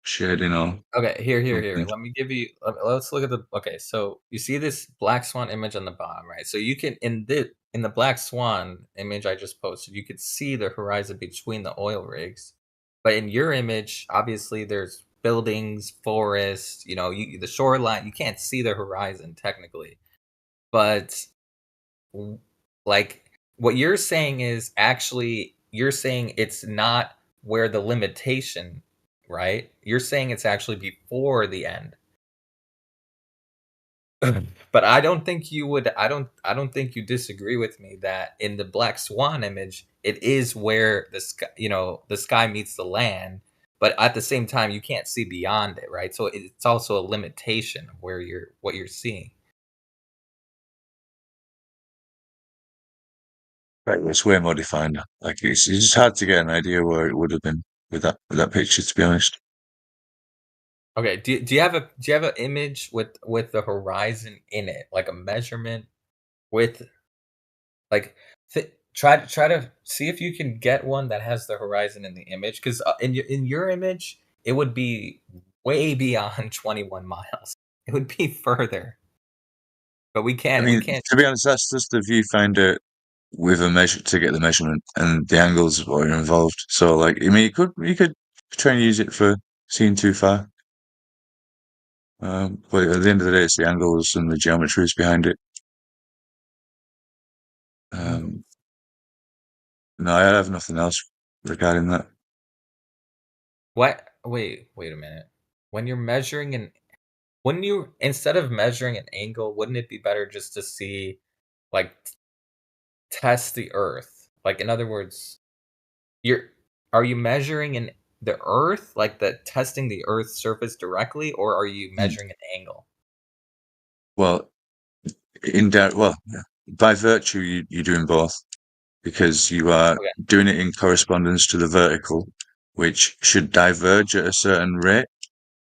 shading or Okay, here. something. Let me give you. Let's look at the. Okay, so you see this Black Swan image on the bottom, right? So you can in the Black Swan image I just posted, you could see the horizon between the oil rigs, but in your image, obviously there's buildings, forests. You know, the shoreline. You can't see the horizon technically, but like what you're saying is actually you're saying it's not where the limitation, right? You're saying it's actually before the end. But I don't think you would I don't think you disagree with me that in the Black Swan image it is where the sky, the sky meets the land, but at the same time you can't see beyond it, right? So it's also a limitation of where what you're seeing. Right, it's way more defined. Like it's just hard to get an idea where it would have been with that picture, to be honest. Okay, do you have an image with the horizon in it, like a measurement with like try to see if you can get one that has the horizon in the image, because in your image it would be way beyond 21 miles. It would be further, but we I can't mean, to be honest, that's just the viewfinder with a measure to get the measurement, and the angles are involved. So, like, I mean, you could try and use it for seeing too far. But at the end of the day, it's the angles and the geometries behind it. No, I have nothing else regarding that. What? Wait a minute. When you're measuring wouldn't you, instead of measuring an angle, wouldn't it be better just to see, like, test the Earth? Like, in other words, are you measuring the Earth, like testing the Earth's surface directly, or are you measuring an angle? Well, yeah, by virtue, you're doing both because you are Okay. doing it in correspondence to the vertical, which should diverge at a certain rate,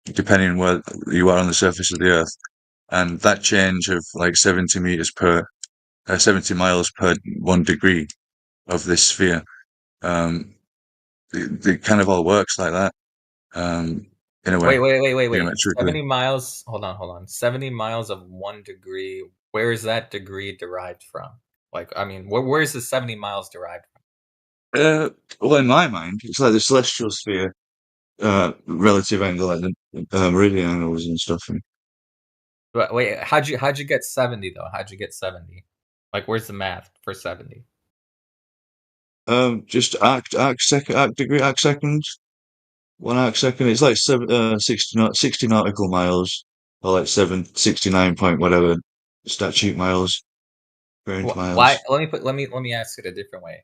depending where you are on the surface of the Earth. And that change of like 70 miles per 1 degree of this sphere, it kind of all works like that, in a way. Wait. Geometrically. 70 miles. Hold on. 70 miles of 1 degree. Where is that degree derived from? Like, I mean, where is the 70 miles derived from? Well, in my mind, it's like the celestial sphere, relative angle, like the meridian angles and stuff. But wait, how'd you get 70 though? How'd you get 70? Like, where's the math for 70? Just arc degree, arc second. 1 arc second. It's like 60 nautical miles, or like 69 point whatever statute miles, range miles. Why? Let me ask it a different way.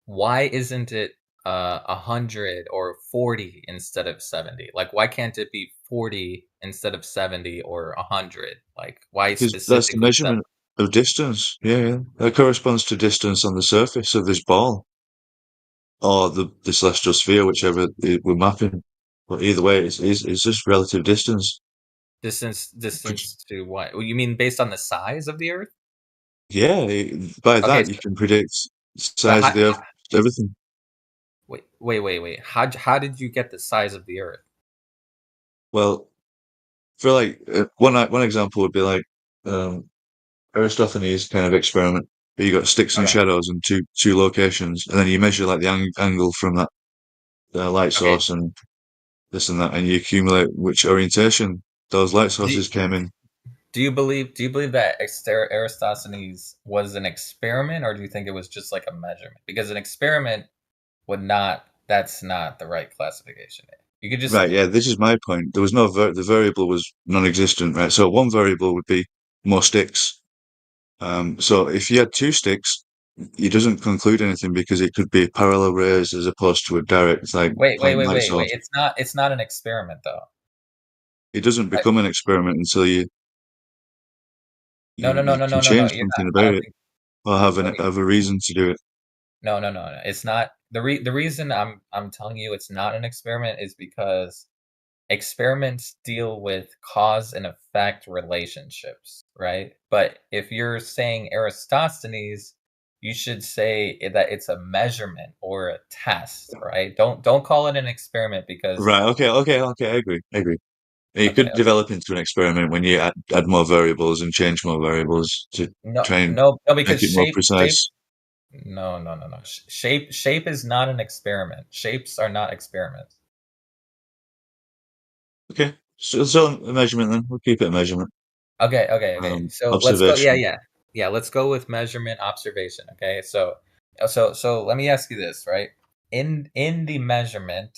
Why isn't it 100 or 40 instead of 70? Like, why can't it be 40 instead of 70 or 100? Like, why Because specifically? that's the measurement of distance. Yeah, that corresponds to distance on the surface of this ball, or the celestial sphere, whichever we're mapping. But either way, it's just relative distance. Distance to what? You mean based on the size of the Earth? Yeah, by that Okay, you can predict the size of the Earth, everything. Wait. How did you get the size of the Earth? Well, for like one example would be like Aristophanes kind of experiment. But you got sticks and Okay. shadows in two locations, and then you measure like the angle from that light source and this and that, and you accumulate which orientation those light sources came in. Do you believe that Eratosthenes was an experiment, or do you think it was just like a measurement? Because an experiment that's not the right classification. You could just Right, yeah, this is my point. There was no the variable was non-existent, right? So one variable would be more sticks. So if you had 2 sticks, it doesn't conclude anything because it could be parallel rays as opposed to a direct wait. light source. It's not an experiment though. It doesn't become an experiment until you No. can change something about it, or have a reason to do it. No. It's not the reason I'm telling you it's not an experiment is because experiments deal with cause and effect relationships, right? But if you're saying Eratosthenes, you should say that it's a measurement or a test, right? Don't call it an experiment because Right. Okay. I agree. It could develop into an experiment when you add more variables and change more variables to try and because make it more precise. No. Shape is not an experiment. Shapes are not experiments. Okay, so a measurement then. We'll keep it a measurement. Okay. So let's go. Observation. Yeah. Let's go with measurement observation. Okay. So let me ask you this, right? In the measurement,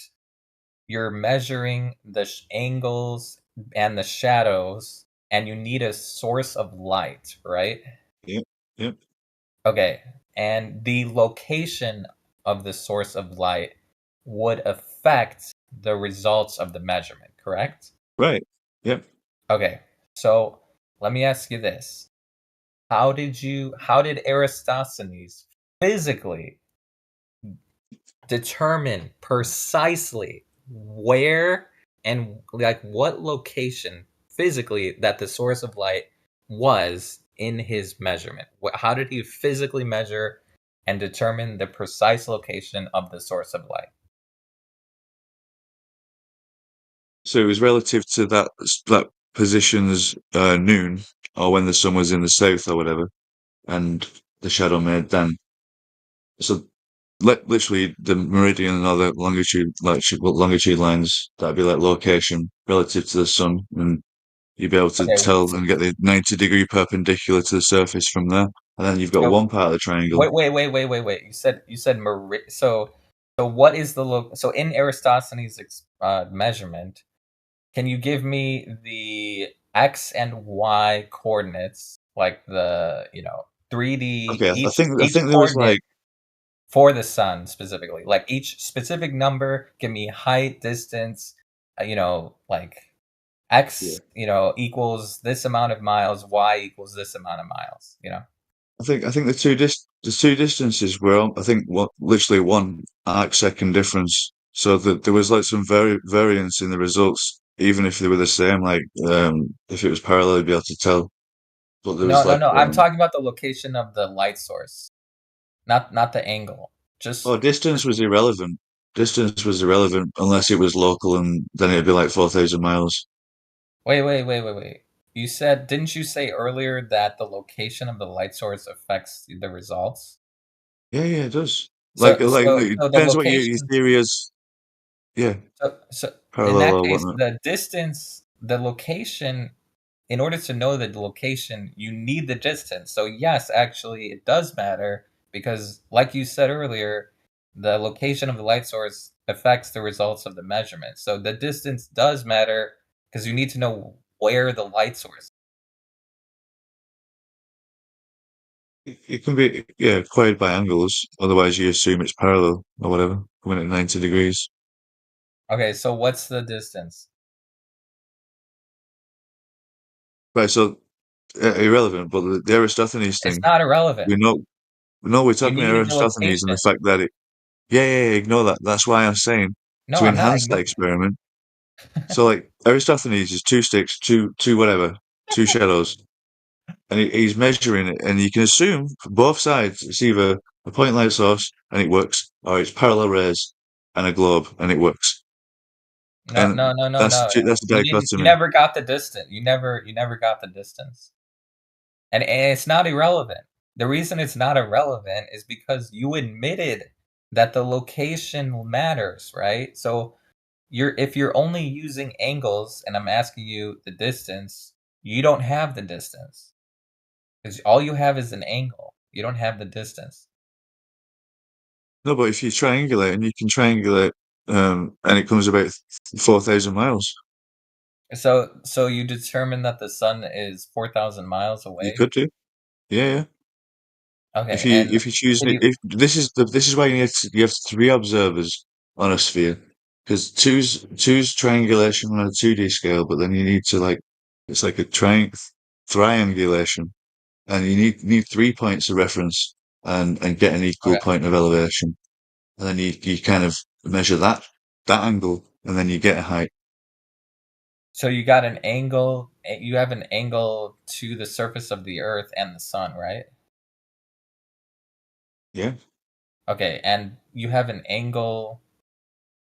you're measuring the angles and the shadows, and you need a source of light, right? Yep. Okay. And the location of the source of light would affect the results of the measurement, correct? Right. Yep. Okay. So let me ask you this. How did Eratosthenes physically determine precisely where and like what location physically that the source of light was in his measurement? How did he physically measure and determine the precise location of the source of light? So it was relative to that position's noon, or when the sun was in the south or whatever, and the shadow made then. So literally the meridian or the longitude lines, that'd be like location relative to the sun, and you'd be able to tell and get the 90-degree perpendicular to the surface from there. And then you've got one part of the triangle. Wait. You said so what is the so in Eratosthenes' measurement, can you give me the X and Y coordinates, like the 3D? Okay, I think there was like for the sun specifically, like each specific number, give me height, distance, like X, equals this amount of miles, Y equals this amount of miles, I I think the two distances were I think literally 1 arc second difference. So that there was like some variance in the results, even if they were the same. Like if it was parallel, you'd be able to tell. But there was No, like I'm talking about the location of the light source, not the angle. Just distance was irrelevant. Distance was irrelevant unless it was local, and then it'd be like 4,000 miles. wait. You said, didn't you say earlier that the location of the light source affects the results? Yeah, it does. So, Like so it the depends what your location. theory is. Yeah, So in parallel that or case, whatnot. the distance, the location, in order to know the location, you need the distance. So yes, actually, it does matter because, like you said earlier, the location of the light source affects the results of the measurement. So the distance does matter because you need to know where the light source. It can be acquired by angles. Otherwise, you assume it's parallel or whatever, coming at 90 degrees. Okay, so what's the distance? Right, so irrelevant. But the Aristophanes thing, It's not irrelevant. we know. No, we're You talking about needed the Aristophanes and the location. fact that it. Yeah, ignore that. That's why I'm saying No, to I'm not enhance that experiment. So, like Aristophanes is 2 sticks, two whatever, 2 shadows, and he's measuring it, and you can assume for both sides it's either a point light source and it works, or it's parallel rays and a globe and it works. No. And that's the You dichotomy. never got the distance. You never got the distance. And it's not irrelevant. The reason it's not irrelevant is because you admitted that the location matters, right? So if you're only using angles and I'm asking you the distance, you don't have the distance. Because all you have is an angle. You don't have the distance. No, but if you triangulate, and you can triangulate, and it comes about 4,000 miles. So you determine that the sun is 4,000 miles away? You could do. Yeah. Okay, If you choose, if this is why you have 3 observers on a sphere, because two's triangulation on a 2D scale, but then you need to it's like a triangulation, and you need 3 points of reference and get an equal point of elevation, and then you kind of measure that angle, and then you get a height. So you got an angle, you have an angle to the surface of the Earth and the sun, right? Yeah. Okay, and you have an angle,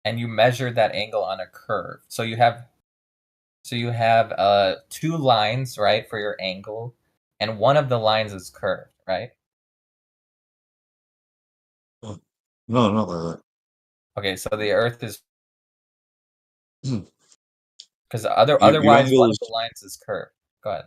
and you measure that angle on a curve. So you have 2 lines, right, for your angle, and one of the lines is curved, right? No, not like that. Okay, so the Earth is because Your otherwise angle one of is the lines is curved. Go ahead.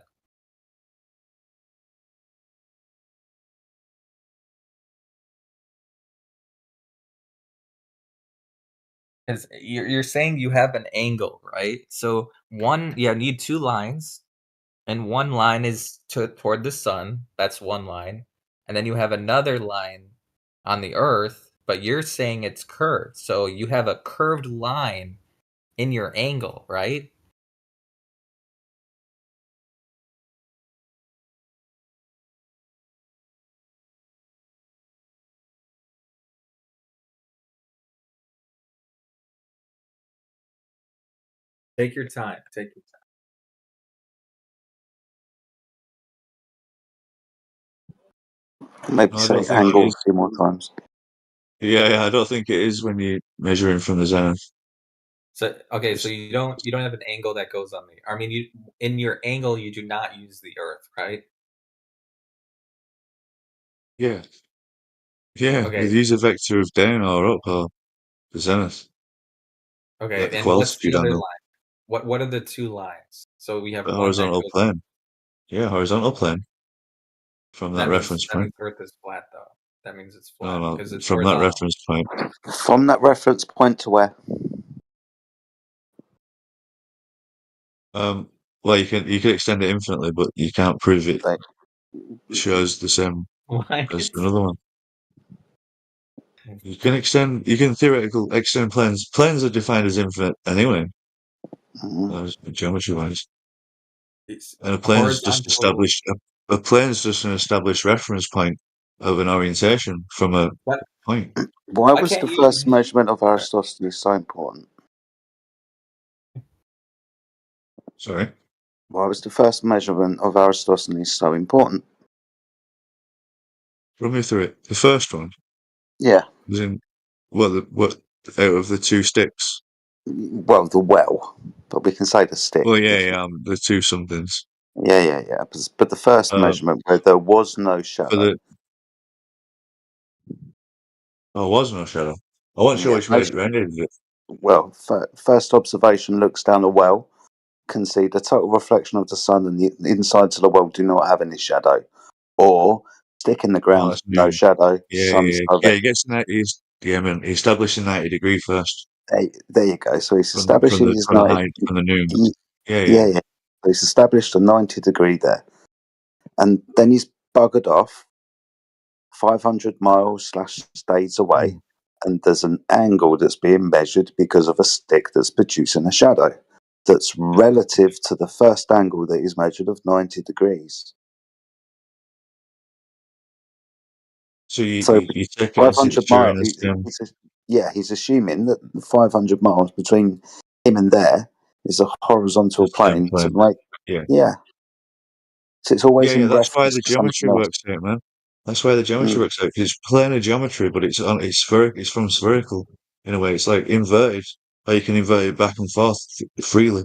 Because you're saying you have an angle, right? So you need 2 lines, and one line is toward the sun. That's one line, and then you have another line on the Earth, but you're saying it's curved. So you have a curved line in your angle, right? Take your time. Take your time. Maybe No, I say don't think it angle a is. few more times. Yeah, I don't think it is when you're measuring from the zenith. So okay, so you don't have an angle that goes on the. I mean, you in your angle you do not use the Earth, right? Yeah. Yeah, Okay. you use a vector of down or up or the zenith. Okay, Like the and what's altitude the other angle. line? What are the 2 lines? So we have The one that horizontal goes. plane. Yeah, horizontal plane. From that reference That point. means Earth is flat, though. That means it's No, flat because it's from that horizontal. reference point. From that reference point to where? Well, you can extend it infinitely, but you can't prove it shows the same as another one. You can theoretically extend planes. Planes are defined as infinite anyway. Geometry wise. And a plane is just established. A plane's just an established reference point of an orientation from a point. Why Why was can't the you? first measurement of Aristotle's so important? Sorry? Why was the first measurement of Aristophanes so important? Run me through it. The first one Yeah. was in what out of the two sticks. Well, the well, but we can say the stick. Well, yeah, the two somethings. Yeah. But the first measurement where there was no For shadow. the oh, was no shadow. I wasn't sure Yeah, which no way it ended. Well, first observation looks down a well, can see the total reflection of the sun and the insides of the well do not have any shadow. Or stick in the Oh, ground, that's no new. shadow, sun's Yeah. over. He gets 90. He established a 90-degree first There you go. So he's from establishing the his from the 90. height from the noon. Yeah. Yeah. So he's established a 90-degree there. And then he's buggered off 500 miles / days away. And there's an angle that's being measured because of a stick that's producing a shadow that's relative to the first angle that is measured of 90 degrees. So you check it and see 500 it's miles. Uranus. He's assuming that 500 miles between him and there is a horizontal plane. To make, Yeah. So it's always in That's why reference the to something geometry else. works out, man. That's why the geometry works out. 'Cause it's planar geometry, but it's spherical. It's from spherical in a way. It's like inverted, or you can invert it back and forth freely.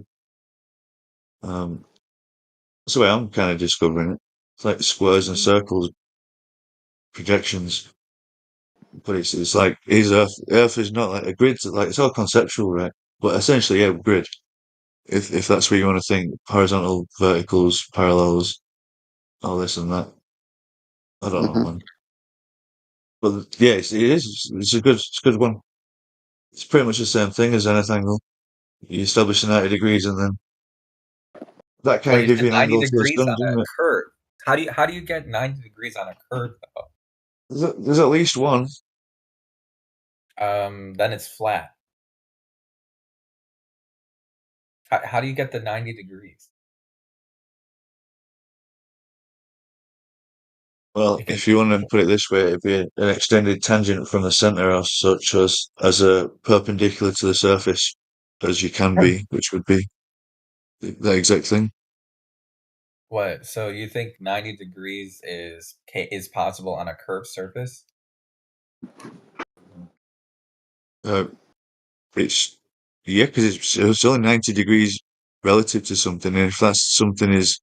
That's the way I'm kind of discovering it. It's like squares and circles, projections. But it's like is Earth. Earth is not like a grid. Like it's all conceptual, right? But essentially, yeah, grid. If that's what you want to think, horizontal, verticals, parallels, all this and that. I don't know, man. But yeah, it is. It's a good one. It's pretty much the same thing as zenith angle. You establish the 90 degrees, and then that kind Wait, of you gives said you an 90 angle to the degrees sun, on doesn't a it? curve. How do you get 90 degrees on a curve though? There's at least one. Then it's flat. How do you get the 90 degrees? Well, if you want to put it this way, it'd be an extended tangent from the center, or such as a perpendicular to the surface as you can be, which would be the exact thing. What? So you think 90 degrees is possible on a curved surface? It's because it's only 90 degrees relative to something, and if that something is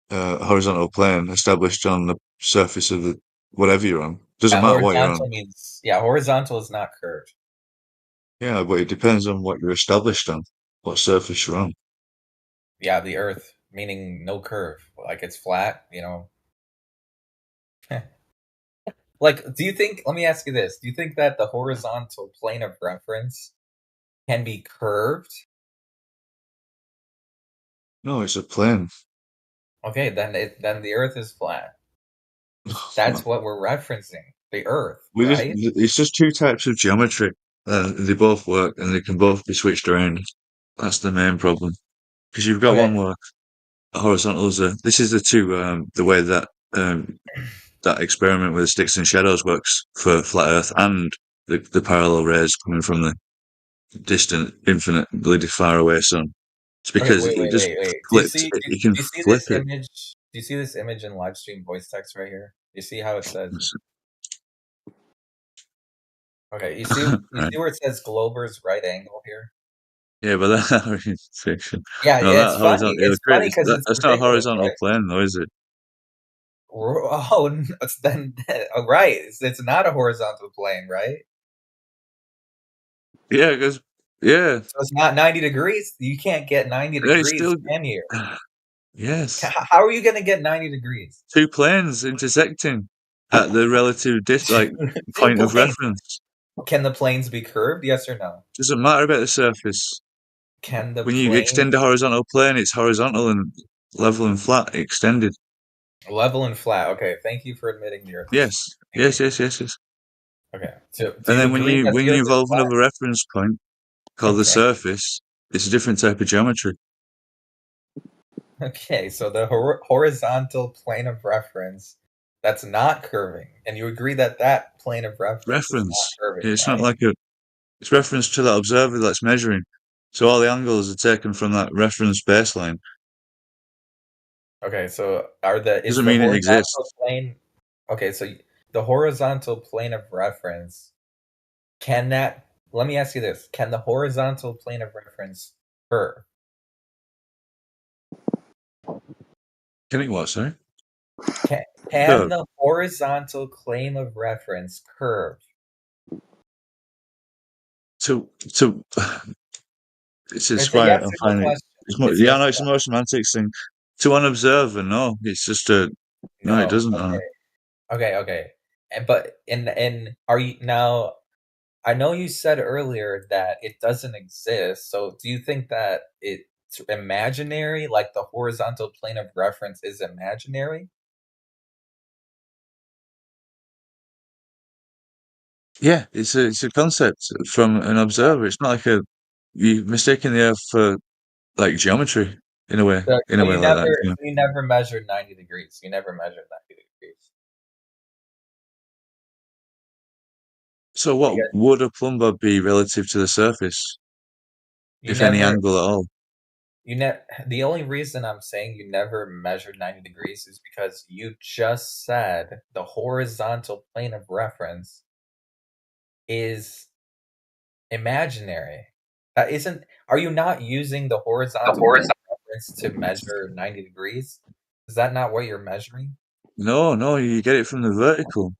a horizontal plane established on the surface of the whatever you're on, doesn't matter what you're on. Horizontal means horizontal is not curved. Yeah, but it depends on what you're established on, what surface you're on. Yeah, the Earth, meaning no curve, like it's flat. Like, do you think? Let me ask you this: do you think that the horizontal plane of reference can be curved? No, it's a plane. Okay, then the Earth is flat. That's what we're referencing, the Earth, right? It's just two types of geometry. They both work and they can both be switched around. That's the main problem. Because you've got one where horizontals are. This is the way that that experiment with the sticks and shadows works for flat Earth, and the parallel rays coming from the distant, infinitely far away sun. It's because wait. it just Do you flips. see? You can Do you see flip this it. image? Do you see this image in live stream voice text right here? You see how it says? Okay, you see where it says Glober's right angle here? Yeah, but that is fiction. Yeah, No, it's that funny. horizontal. It's funny because it's That's not a ridiculous, horizontal right? plane, though, is it? Oh, then right. It's not a horizontal plane, right? Yeah, because yeah, So it's not 90 degrees. You can't get 90 yeah, it's degrees, still can you? yes. How are you going to get 90 degrees? Two planes intersecting at the relative point of planes. reference. Can the planes be curved? Yes or no? Doesn't matter about the surface. Can the When you plane extend a horizontal plane, it's horizontal and level and flat extended. level and flat? Okay, thank you for admitting the Earth. Yes. Yes. Okay. So, And then when you the Earth is involve flat? another reference point called the Okay. surface, it's a different type of geometry. Okay, so the horizontal plane of reference that's not curving, and you agree that that plane of reference is not Reference. curving, It's right? not like a. It's reference to that observer that's measuring. So all the angles are taken from that reference baseline. Okay, so is Doesn't the mean it horizontal exists. plane? Okay, so the horizontal plane of reference can that? Let me ask you this: can the horizontal plane of reference curve? Can it what? Sorry. Can Curve. the horizontal plane of reference curve? To this is It's a why yes I'm or no finding it. question. It's more, It's yeah, yes no, or it's a no. more semantics thing. To an observer, no, it's just a no. It No. doesn't. Okay. But are you now? I know you said earlier that it doesn't exist. So do you think that it's imaginary, like the horizontal plane of reference is imaginary? Yeah, it's a concept from an observer. It's not like you mistaking the Earth for like geometry in a way, So, so you like never, that. so you never measured 90 degrees. You never measured 90 degrees. So what You, would a plumber be relative to the surface, you if any never, angle at all? The only reason I'm saying you never measured 90 degrees is because you just said the horizontal plane of reference is imaginary. Are you not using the horizontal plane of reference to measure 90 degrees? Is that not what you're measuring? No, you get it from the vertical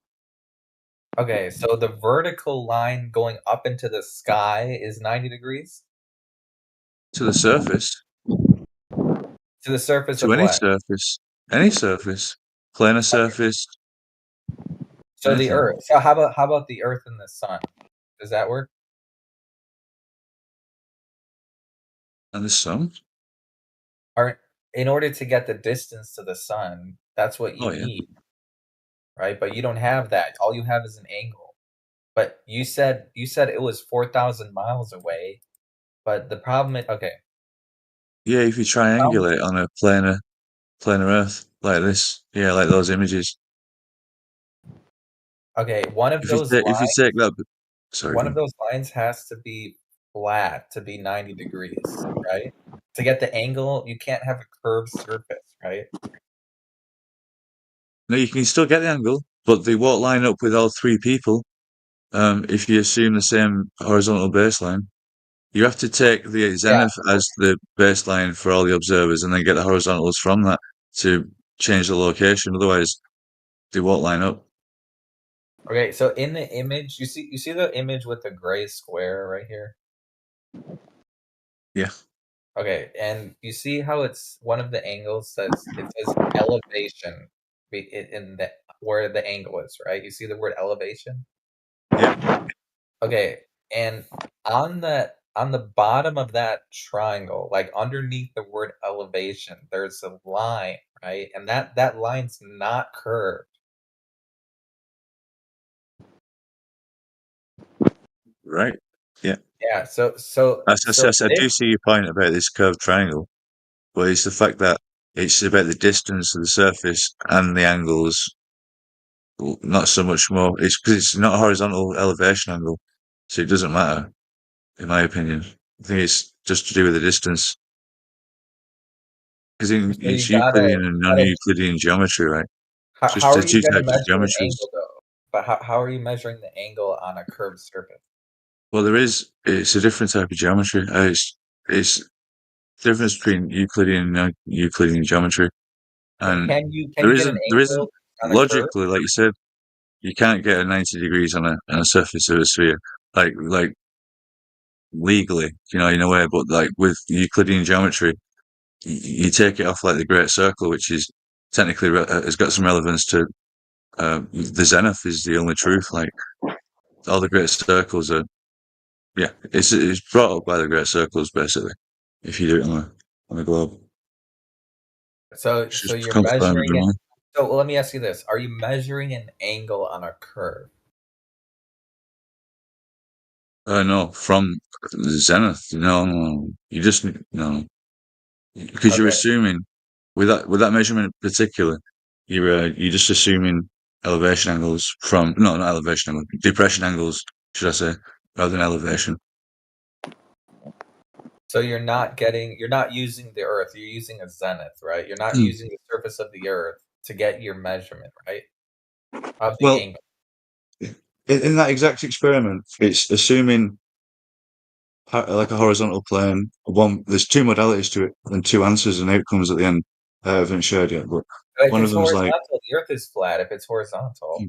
Okay, so the vertical line going up into the sky is 90 degrees? to the surface, To the surface to of any what? surface, planar surface, So the anything, Earth. So how about the Earth and the Sun? Does that work? and the sun. In order to get the distance to the Sun, that's what you Oh yeah. need, right? But you don't have that. All you have is an angle. But you said it was 4,000 miles away. But the problem is, okay. Yeah, if you triangulate on a planar Earth like this, yeah, like those images. Okay, one of If you those take that, sorry. one of those lines has to be flat to be 90 degrees, right? To get the angle, you can't have a curved surface, right? No, you can still get the angle, but they won't line up with all three people. If you assume the same horizontal baseline, you have to take the zenith as the baseline for all the observers, and then get the horizontals from that to change the location. Otherwise, they won't line up. Okay, so in the image, you see the image with the gray square right here? Yeah. Okay, and you see how it's one of the angles says elevation in the where the angle is, right? You see the word elevation? Yeah. Okay, and on the bottom of that triangle, like underneath the word elevation, there's a line, right? And that line's not curved. Right. Yeah. Yeah, so I do this see your point about this curved triangle, but it's the fact that it's about the distance of the surface and the angles, not so much more. It's because it's not a horizontal elevation angle, so it doesn't matter, in my opinion. I think it's just to do with the distance. Because so it's you gotta Euclidean and non-Euclidean geometry, right? how are The you two gonna types of measure an geometries. angle though? But how are you measuring the angle on a curved surface? Well, it's a different type of geometry. It's the difference between Euclidean and non-Euclidean geometry. And Can you get an there isn't angle on a curve? logically, like you said, you can't get a 90 degrees on a surface of a sphere, like legally, in a way, but like with Euclidean geometry, you take it off like the Great Circle, which is technically has got some relevance to the zenith is the only truth. Like all the great circles are, yeah, it's brought up by the great circles basically. If you do it on a globe, So it's so just you're confirmed measuring in it. mine. So let me ask you this: are you measuring an angle on a curve? No, from the zenith. No, you just no, because you're Okay. assuming with that measurement in particular, you're just assuming elevation angles from not elevation angle, depression angles, should I say, rather than elevation. So you're not using the Earth. You're using a zenith, right? You're not Hmm. using the surface of the Earth to get your measurement, right? Of the Well, angle. in that exact experiment, it's assuming like a horizontal plane. There's two modalities to it and two answers and outcomes at the end. I haven't shared yet, but If one of it's them's like, horizontal, the Earth is flat. If it's horizontal,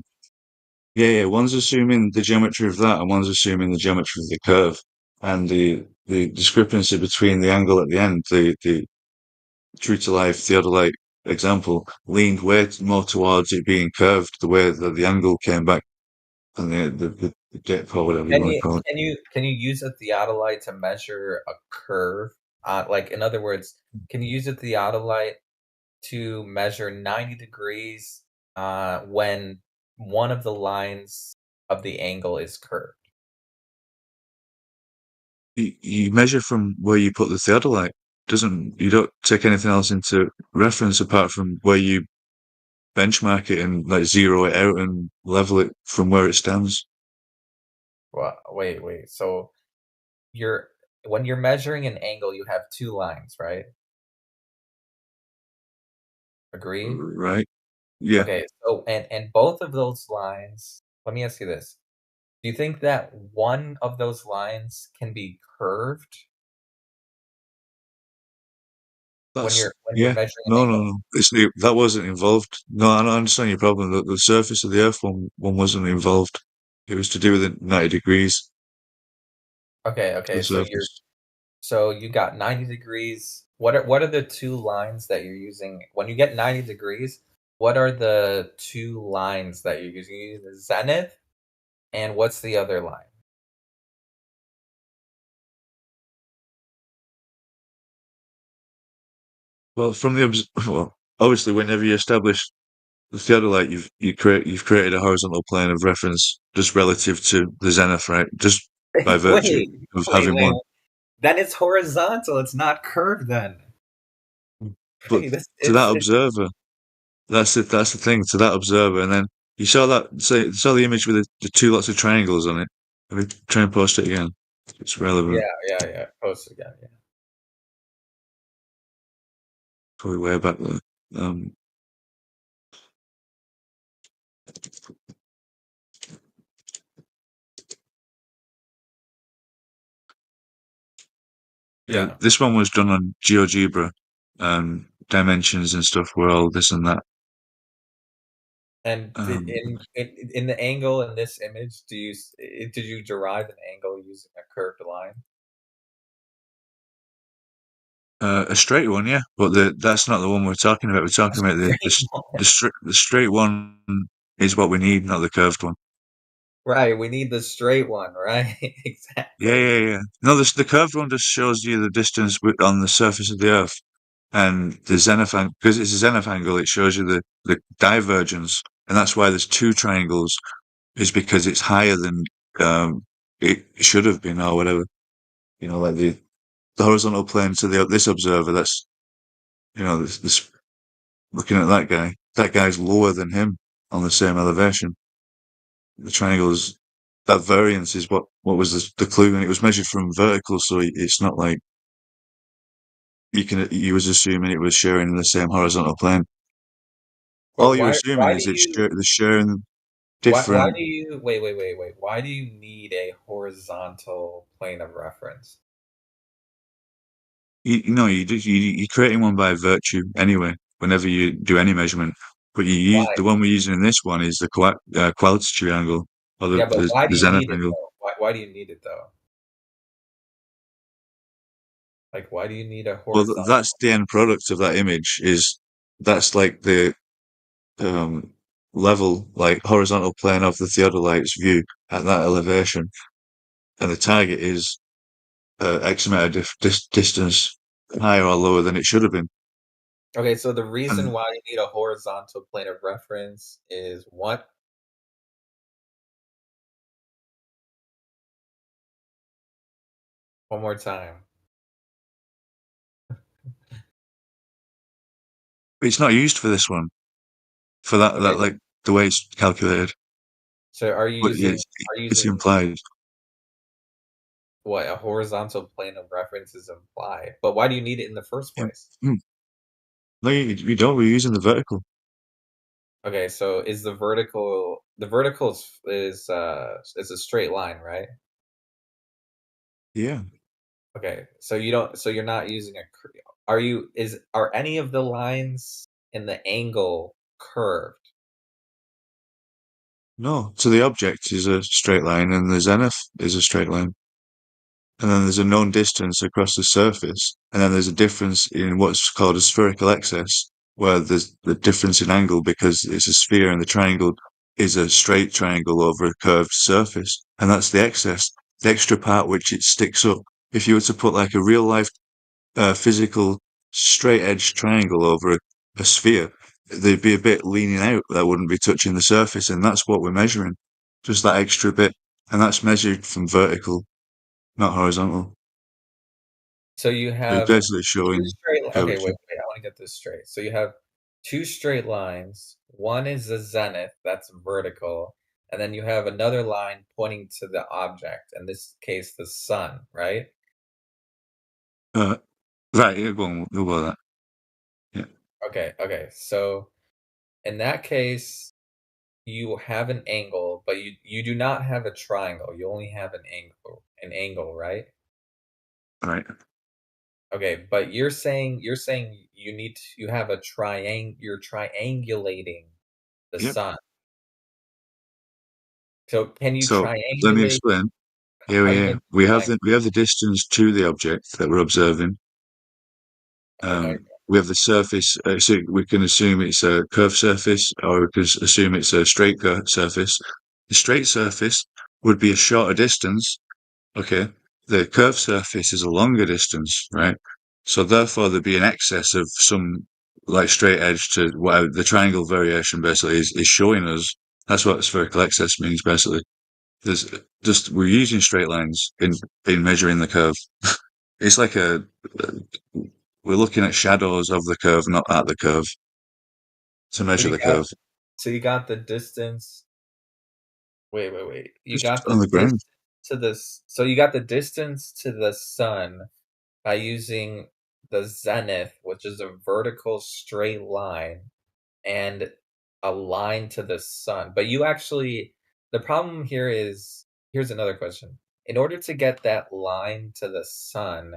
yeah, one's assuming the geometry of that, and one's assuming the geometry of the curve, and the discrepancy between the angle at the end, the true to life theodolite example leaned way more towards it being curved, the way that the angle came back, and the depth or whatever you want to call it. can you use a theodolite to measure a curve? Like in other words, can you use a theodolite to measure 90 degrees when one of the lines of the angle is curved? You measure from where you put the theodolite. You don't take anything else into reference apart from where you benchmark it and like zero it out and level it from where it stands. Well, wait. So when you're measuring an angle, you have two lines, right? Agree? Right? Yeah. Okay, so and both of those lines, let me ask you this. Do you think that one of those lines can be curved when you're measuring an No, angle? that wasn't involved. No, I understand your problem. The surface of the Earth one wasn't involved. It was to do with it 90 degrees. Okay, The so surface. you got 90 degrees. What are the two lines that you're using when you get 90 degrees? What are the two lines that you're using? You're using the zenith, and what's the other line? Well, obviously, whenever you establish the theodolite, you've created a horizontal plane of reference just relative to the zenith, right? Just by virtue of having one. Then it's horizontal. It's not curved then. But to that observer, that's the thing. To that observer, and then you saw saw the image with the two lots of triangles on it. Let me try and post it again. It's relevant. Yeah. Post again. Yeah. Probably way back there. Yeah, this one was done on GeoGebra, dimensions and stuff were all this and that. And in the angle in this image, did you derive an angle using a curved line? A straight one, yeah, but that's not the one we're talking about. We're talking about the straight one is what we need, not the curved one. Right, we need the straight one, right? Exactly. Yeah. No, the curved one just shows you the distance on the surface of the Earth, and the zenith angle, because it's a zenith angle, it shows you the divergence, and that's why there's two triangles, is because it's higher than it should have been or whatever. You know, like the horizontal plane to this observer. That's this looking at that guy. That guy's lower than him on the same elevation. The triangles, that variance is what was the clue, and it was measured from vertical, so it's not like you was assuming it was sharing the same horizontal plane. All you're assuming is they're sharing different. Why do you wait? Why do you need a horizontal plane of reference? You're creating one by virtue anyway. Whenever you do any measurement, but the one we're using in this one is the quality angle or Yeah, but why do the you zenith need it angle. though? Why do you need it though? Like, why do you need a Well, horizontal? that's the end product of that image. That's like the level, like horizontal plane of the theodolite's view at that elevation, and the target is X amount of distance higher or lower than it should have been. Okay, so the reason And why you need a horizontal plane of reference is what? One more time. It's not used for this one. For that like the way it's calculated. So are you But using it's implied. what a horizontal plane of reference is implied? But why do you need it in the first place? No, you don't. We're using the vertical. Okay, so is the vertical is a straight line, right? Yeah. Okay, so you're not using are any of the lines in the angle curved? No. So the object is a straight line, and the zenith is a straight line. And then there's a known distance across the surface, and then there's a difference in what's called a spherical excess, where there's the difference in angle because it's a sphere and the triangle is a straight triangle over a curved surface, and that's the excess, the extra part which it sticks up. If you were to put like a real life physical straight edge triangle over a sphere, there'd be a bit leaning out that wouldn't be touching the surface, and that's what we're measuring, just that extra bit, and that's measured from vertical, not horizontal. So you It's have basically showing okay, curvature. wait, I want to get this straight. So you have two straight lines. One is the zenith, that's vertical, and then you have another line pointing to the object, in this case the sun, right? Right, yeah, we'll go with that. Yeah. Okay. So in that case, you have an angle, but you do not have a triangle. You only have an angle, right? Right. Okay, but you're saying you have a you're triangulating the Yep. sun. So can you So let me triangulate? explain. How are you Yeah. gonna We have the distance to the object that we're observing. We have the surface. So we can assume it's a curved surface, or we can assume it's a straight surface. The straight surface would be a shorter distance. Okay. The curved surface is a longer distance, right? So therefore, there'd be an excess of some like straight edge to whatever the triangle variation basically is showing us. That's what spherical excess means basically. There's just we're using straight lines in measuring the curve. It's like we're looking at shadows of the curve, not at the curve, to measure the curve. So you got the distance. Wait. You Just got on the ground. distance to this. So you got the distance to the sun by using the zenith, which is a vertical straight line, and a line to the sun. But the problem here is, here's another question. In order to get that line to the sun,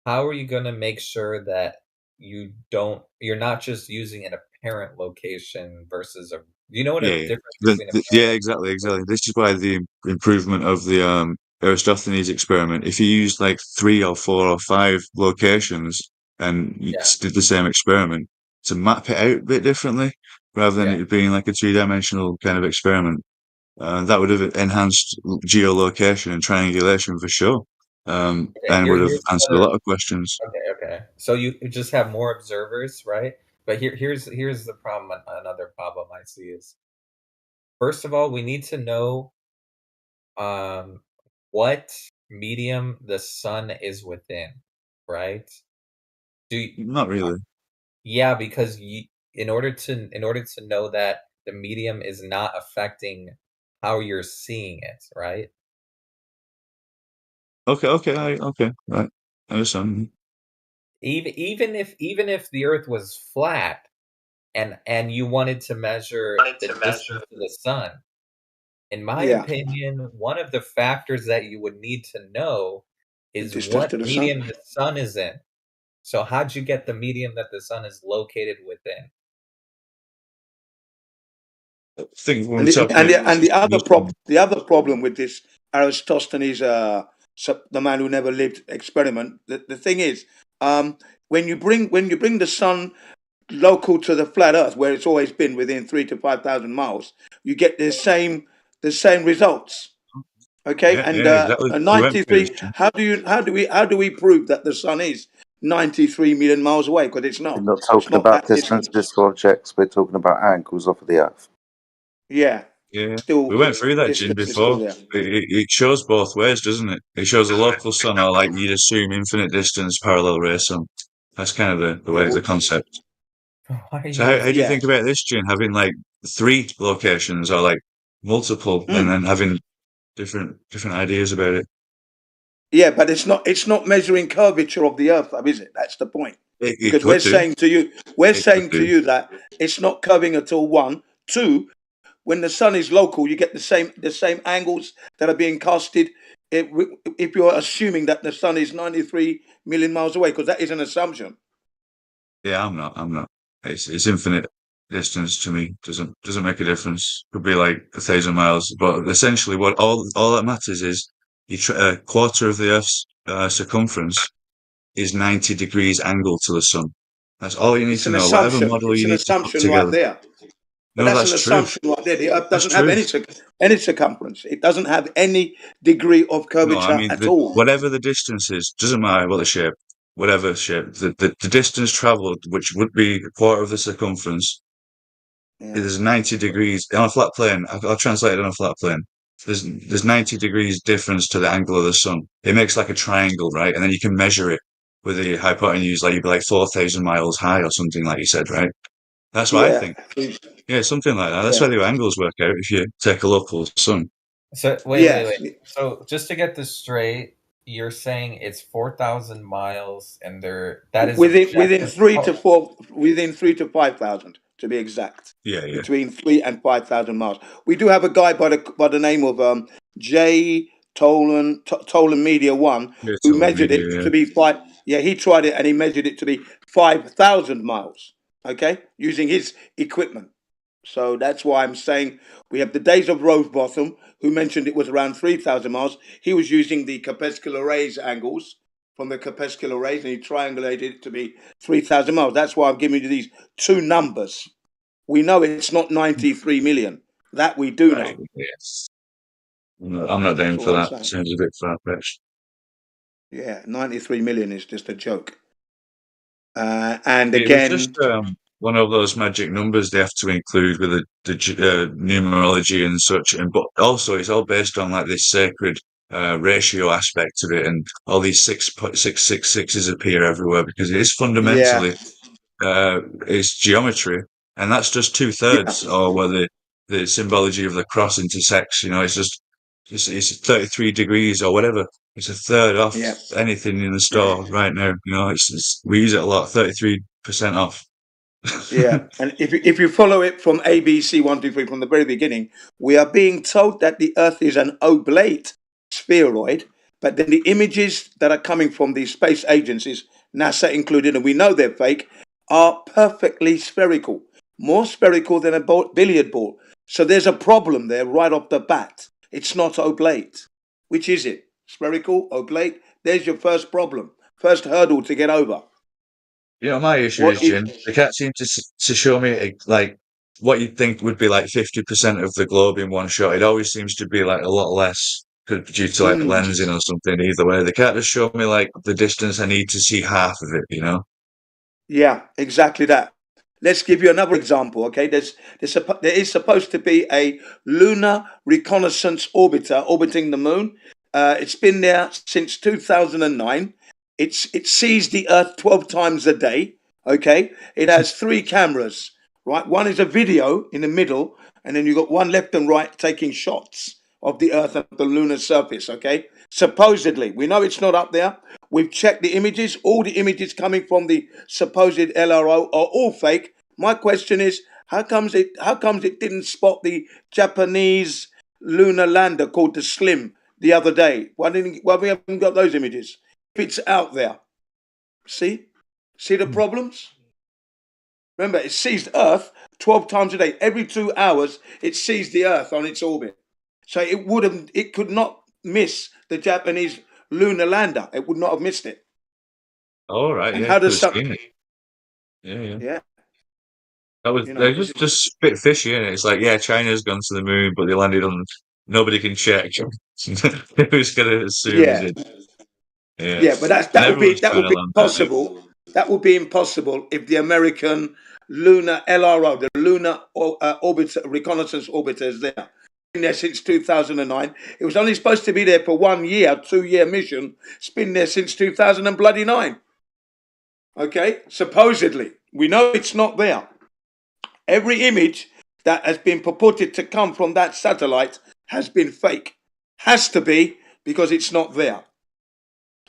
how are you going to make sure that you're not just using an apparent location versus do you know what a difference between Yeah, exactly. This is why the improvement of the Aristophanes experiment. If you used like 3 or 4 or 5 locations and you did the same experiment to map it out a bit differently, rather than it being like a 3-dimensional kind of experiment, that would have enhanced geolocation and triangulation for sure, and would have answered a lot of questions. Okay. So you just have more observers, right? But here's the problem. Another problem I see is, first of all, we need to know what medium the sun is within, right? Not really. Yeah, because in order to know that the medium is not affecting how you're seeing it, right? Okay, right. I understand. Even if the Earth was flat, and you wanted to measure the distance to the sun, in my opinion, one of the factors that you would need to know is what medium the sun is in. So how'd you get the medium that the sun is located within? The other problem with this Aristophanes, the man who never lived experiment, the thing is, when you bring the sun local to the flat Earth, where it's always been within 3,000 to 5,000 miles, you get the same results. Okay, exactly. 93. How do we prove that the sun is 93 million miles away? Because it's not. We're not talking about distances to objects. We're talking about angles off of the Earth. Yeah. Still, we went through that, Jim, before. It shows both ways, doesn't it? It shows a local sun, or like you'd assume infinite distance parallel ray sun. That's kind of the way, the concept. Why are So you how using do you Yeah. think about this, Jin? Having like 3 locations or like multiple, and then having different ideas about it. Yeah, but it's not measuring curvature of the Earth, though, is it? That's the point. It Because could do. we're It could saying to do. you that it's not curving at all. 1, 2. When the sun is local, you get the same angles that are being casted. If you're assuming that the sun is 93 million miles away, because that is an assumption. Yeah, I'm not. It's infinite distance to me. Doesn't make a difference. Could be like 1,000 miles, but essentially, what all that matters is a quarter of the Earth's circumference is 90 degrees angle to the sun. That's all you need It's to an know. Whatever assumption. model It's you an need to put assumption right together. there. But No, that's an that's true. assumption right there. The Earth That's doesn't have true. any circumference. It doesn't have any degree of No, curvature I mean, at all. whatever the distance is, doesn't matter what the shape, whatever shape, the distance traveled, which would be a quarter of the circumference, is 90 degrees on a flat plane. I'll translate it on a flat plane. There's 90 degrees difference to the angle of the sun. It makes like a triangle, right? And then you can measure it with the hypotenuse, like you'd be like 4,000 miles high or something, like you said, right? That's what I Yeah. think. Yeah, something like that. That's Yeah. how the angles work out if you take a local sun. So wait. Yeah. So just to get this straight, you're saying it's 4,000 miles, and that is Within objective. 3 to 4, within 3 to 5,000 to be exact. Yeah, yeah. Between 3 and 5,000 miles. We do have a guy by the name of Jay Tolan Media One, Yeah, who Tolan measured Media, it yeah. to be 5. Yeah, he tried it and he measured it to be 5,000 miles. Okay, using his equipment. So that's why I'm saying we have the days of Rosebotham, who mentioned it was around 3,000 miles. He was using the Capescular rays angles from the Capescular rays, and he triangulated it to be 3,000 miles. That's why I'm giving you these two numbers. We know it's not 93 million. That we do know. Yes. I'm not down That's for all I'm that. saying. Sounds a bit far-fetched. Yeah, 93 million is just a joke. And It was again, just one of those magic numbers they have to include with the numerology and such, but also it's all based on like this sacred ratio aspect of it, and all these 666s appear everywhere because it is fundamentally it's geometry, and that's just 2/3, or where the symbology of the cross intersects. You know, it's 33 degrees or whatever. It's a third off Yeah. anything in the store right now. You know, we use it a lot, 33% off. Yeah, and if you follow it from ABC 123 from the very beginning, we are being told that the Earth is an oblate spheroid, but then the images that are coming from these space agencies, NASA included, and we know they're fake, are perfectly spherical, more spherical than a billiard ball. So there's a problem there right off the bat. It's not oblate. Which is it? Spherical, oblate? There's your first problem, first hurdle to get over. You know, my issue What is, Jim, they can't seem to show me like what you'd think would be like 50% of the globe in one shot. It always seems to be like a lot less due to like lensing or something. Either way, they can't just show me like the distance I need to see half of it. You know? Yeah, exactly that. Let's give you another example. Okay, there is supposed to be a lunar reconnaissance orbiter orbiting the moon. It's been there since 2009. It sees the Earth 12 times a day. Okay, it has 3 cameras. Right, one is a video in the middle, and then you've got one left and right taking shots of the Earth and the lunar surface. Okay, supposedly, we know it's not up there. We've checked the images. All the images coming from the supposed LRO are all fake. My question is, how comes it didn't spot the Japanese lunar lander called the Slim the other day? Why we haven't got those images? If it's out there, see the problems. Remember, it sees Earth 12 times a day. Every 2 hours, it sees the Earth on its orbit. So it could not miss the Japanese lunar lander. It would not have missed it. All right, And yeah, how could does have some? seen it. Yeah. Yeah. That was You know, they're just a bit fishy, innit? It's like, yeah, China's gone to the moon, but they landed on. Nobody can check. Who's gonna assume is Yeah. it? Yeah, Yeah, but and that would everyone's be trying to land that now. impossible. That would be impossible if the American lunar LRO, the lunar orbiter reconnaissance orbiter, is there. Been there since 2009. It was only supposed to be there for 1 year, 2-year mission. It's been there since 2009. Okay, supposedly. We know it's not there. Every image that has been purported to come from that satellite has been fake. Has to be, because it's not there.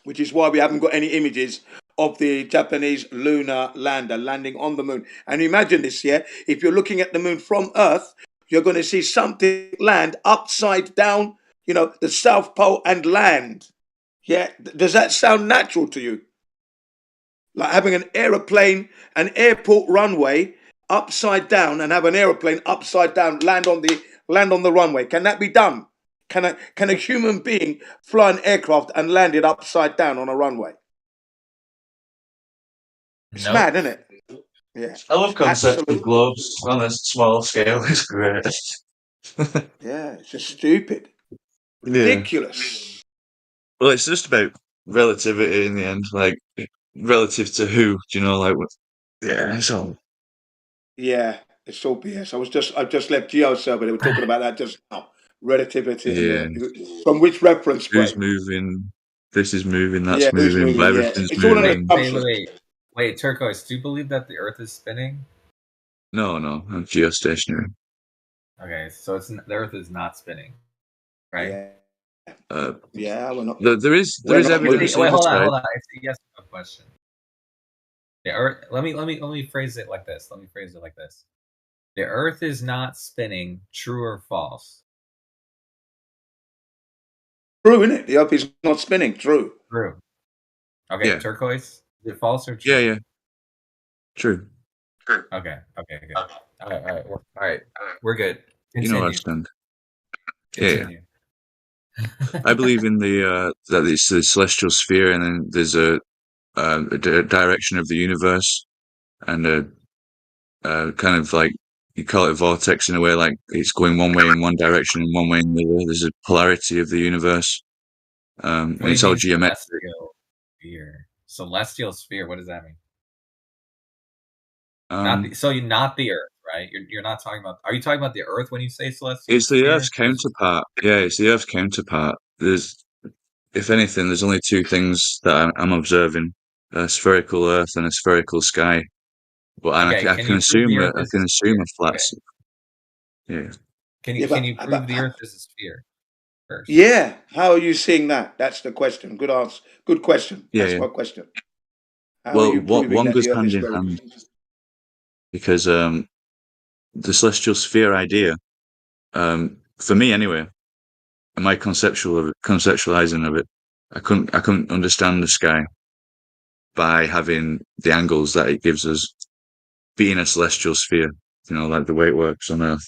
Which is why we haven't got any images of the Japanese lunar lander landing on the moon. And imagine this, yeah? If you're looking at the moon from Earth, you're going to see something land upside down, you know, the South Pole, and land. Yeah? Does that sound natural to you? Like having an aeroplane, an airport runway upside down, and have an aeroplane upside down land on the runway. Can that be done? Can a human being fly an aircraft and land it upside down on a runway? It's Nope. mad, isn't it? Yeah. I love concept Absolutely. of globes on a small scale. It's great. Yeah, it's just stupid. Yeah. Ridiculous. Well, it's just about relativity in the end. Like, relative to who? Do you know? Like, yeah, it's all. Yeah, it's all BS. I've just left GeoCerve, they were talking about that just now. Relativity. Yeah. From which reference Who's frame? moving? This is moving. That's Yeah, who's moving. moving? Yeah, Everything's it's all an moving. assumption. Wait, Turquoise, do you believe that the Earth is spinning? No, I'm geostationary. Okay, so the Earth is not spinning, right? Yeah. Yeah, we're not. There is we're not evidence. Wait, either hold on, side. hold on. It's a yes or no question. The Earth. Let me phrase it like this. The Earth is not spinning. True or false? True, isn't it? The Earth is not spinning. True. True. Okay, Yeah. Turquoise. Is it false or true? Yeah. True. Okay. Good. All right. We're good. You know where I Continue. stand. Yeah. I believe in the that it's the celestial sphere, and then there's a direction of the universe, and a kind of like you call it vortex in a way, like it's going one way in one direction and one way in the other. There's a polarity of the universe, and What do it's you all mean geometric. celestial sphere? Celestial sphere. What does that mean? You're not the Earth, right? You're not talking about. Are you talking about the Earth when you say celestial? It's the sphere? Earth's counterpart. Yeah, it's the Earth's counterpart. If anything, there's only two things that I'm observing: a spherical Earth and a spherical sky. But Okay, I can can you prove the assume Earth I is can a assume sphere? a flat. Okay. Yeah. Can Yeah, you prove the Earth is a sphere first? Yeah. How are you seeing that? That's the question. Good answer. Good question. Yeah, That's yeah. my question. How are Well, you proving one that goes the Earth hand is in spherical? hand because the celestial sphere idea, for me anyway, and my conceptualizing of it, I couldn't understand the sky by having the angles that it gives us being a celestial sphere. You know, like the way it works on Earth.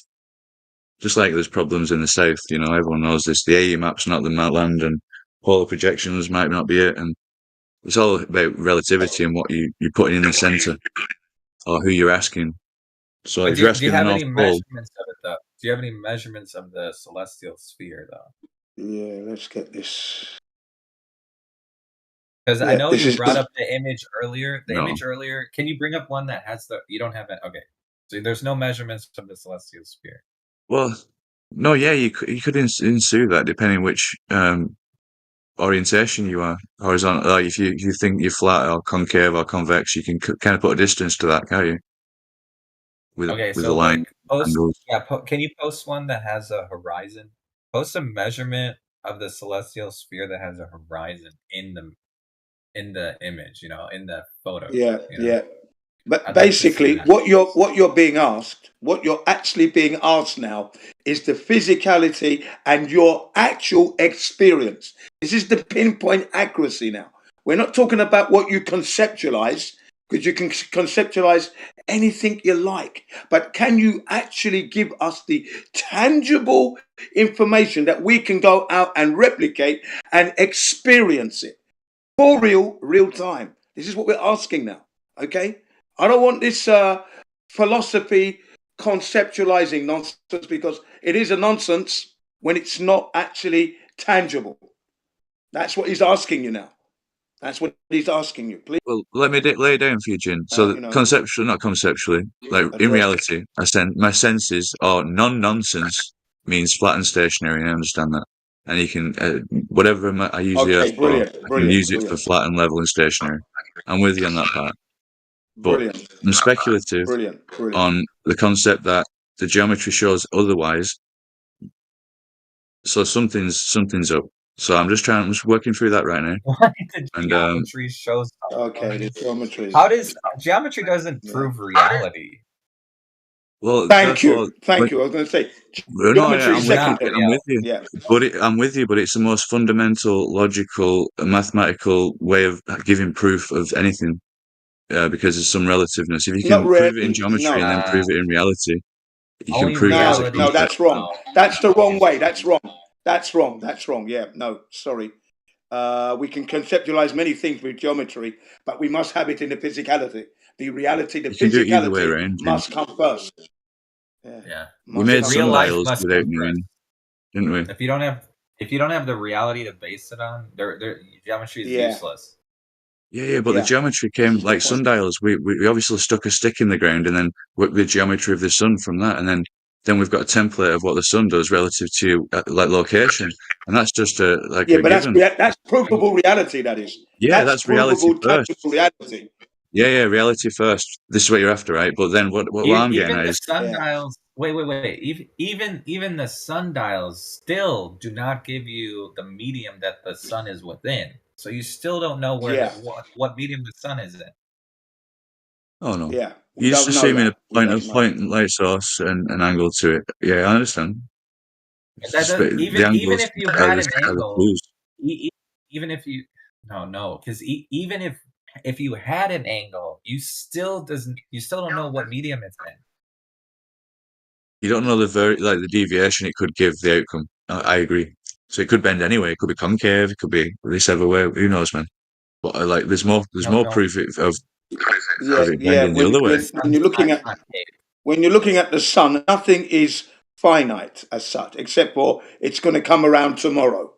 Just like there's problems in the south, you know, everyone knows this. The AU map's not the land, and polar projections might not be it, and it's all about relativity and what you're putting in the center, or who you're asking. So But if you're do you asking the have North any Pole, measurements of it though? Do you have any measurements of the celestial sphere though? Yeah, let's get this. Because I Yeah, know this you is brought up the image earlier. no. Can you bring up one that has the? You don't have it. Okay, so there's no measurements of the celestial sphere. Well, no, yeah, you could ensue that depending which orientation you are. Horizontal, like if you think you're flat or concave or convex, you can kind of put a distance to that, can't you? With Okay, the so line like post. angles. Yeah, can you post one that has a horizon? Post a measurement of the celestial sphere that has a horizon in the image. You know, in the photo. Yeah, you know? yeah. But I'd like to see basically, that. what you're being asked, what you're actually being asked now, is the physicality and your actual experience. This is the pinpoint accuracy now. We're not talking about what you conceptualize, because you can conceptualize anything you like. But can you actually give us the tangible information that we can go out and replicate and experience it for real time? This is what we're asking now. Okay? I don't want this philosophy conceptualizing nonsense, because it is a nonsense when it's not actually tangible. That's what he's asking you now. That's what he's asking you. Please, Well, let me lay it down for you, Jin. So you know, not conceptually, like in address. reality, my senses or non-nonsense means flat and stationary. I understand that, and you can whatever I use the Okay, Earth for, brilliant, I can brilliant, use it for brilliant. flat and level and stationary. I'm with you on that part. but Brilliant. I'm speculative Brilliant. Brilliant. on the concept that the geometry shows otherwise. So something's up. So I'm just working through that right now. Why the And geometry shows Okay, the geometry. How does geometry doesn't prove reality? well, Thank therefore, you. Thank when- you. I was going to say, Well, no, geometry is secondary. I'm with you. Yeah. I'm with you, but it's the most fundamental, logical, mathematical way of giving proof of anything, because there's some relativeness. If you Not can prove it in really. geometry and then prove it in reality, you can Only prove it as a reality. No, that's concept. wrong. That's the wrong way. That's wrong. That's wrong. That's wrong. Yeah. No, sorry. We can conceptualize many things with geometry, but we must have it in the physicality. The reality, the You can do it either way physicality around. must come first. Yeah. We made come Real life sundials must without come knowing, first. didn't we? If you don't have the reality to base it on, geometry is Yeah. useless. Yeah, but the Yeah. geometry came Good like point. sundials. We obviously stuck a stick in the ground and then worked the geometry of the sun from that, and then we've got a template of what the sun does relative to like location, and that's just a Yeah, but given. that's provable reality. That is. Yeah, that's reality provable, first. tangible reality. Yeah, reality first. This is what you're after, right? But then what I'm getting Even at the is sundials. Wait. Even the sundials still do not give you the medium that the sun is within. So you still don't know where Yeah. what medium the sun is in. oh no, Yeah. We you're just don't know assuming that. a We don't know. point and light source and an angle to it. Yeah, I understand. That does, The even angles if you are had the, an are the angle, clues. even if you no, because even if you had an angle, you still don't know what medium it's in. You don't know the deviation it could give the outcome. I agree. So it could bend anyway. It could be concave. It could be this other way. Who knows, man? But there's more No, proof of Yeah, it yeah. bending the other way. When you're looking at the sun, nothing is finite as such, except for it's going to come around tomorrow.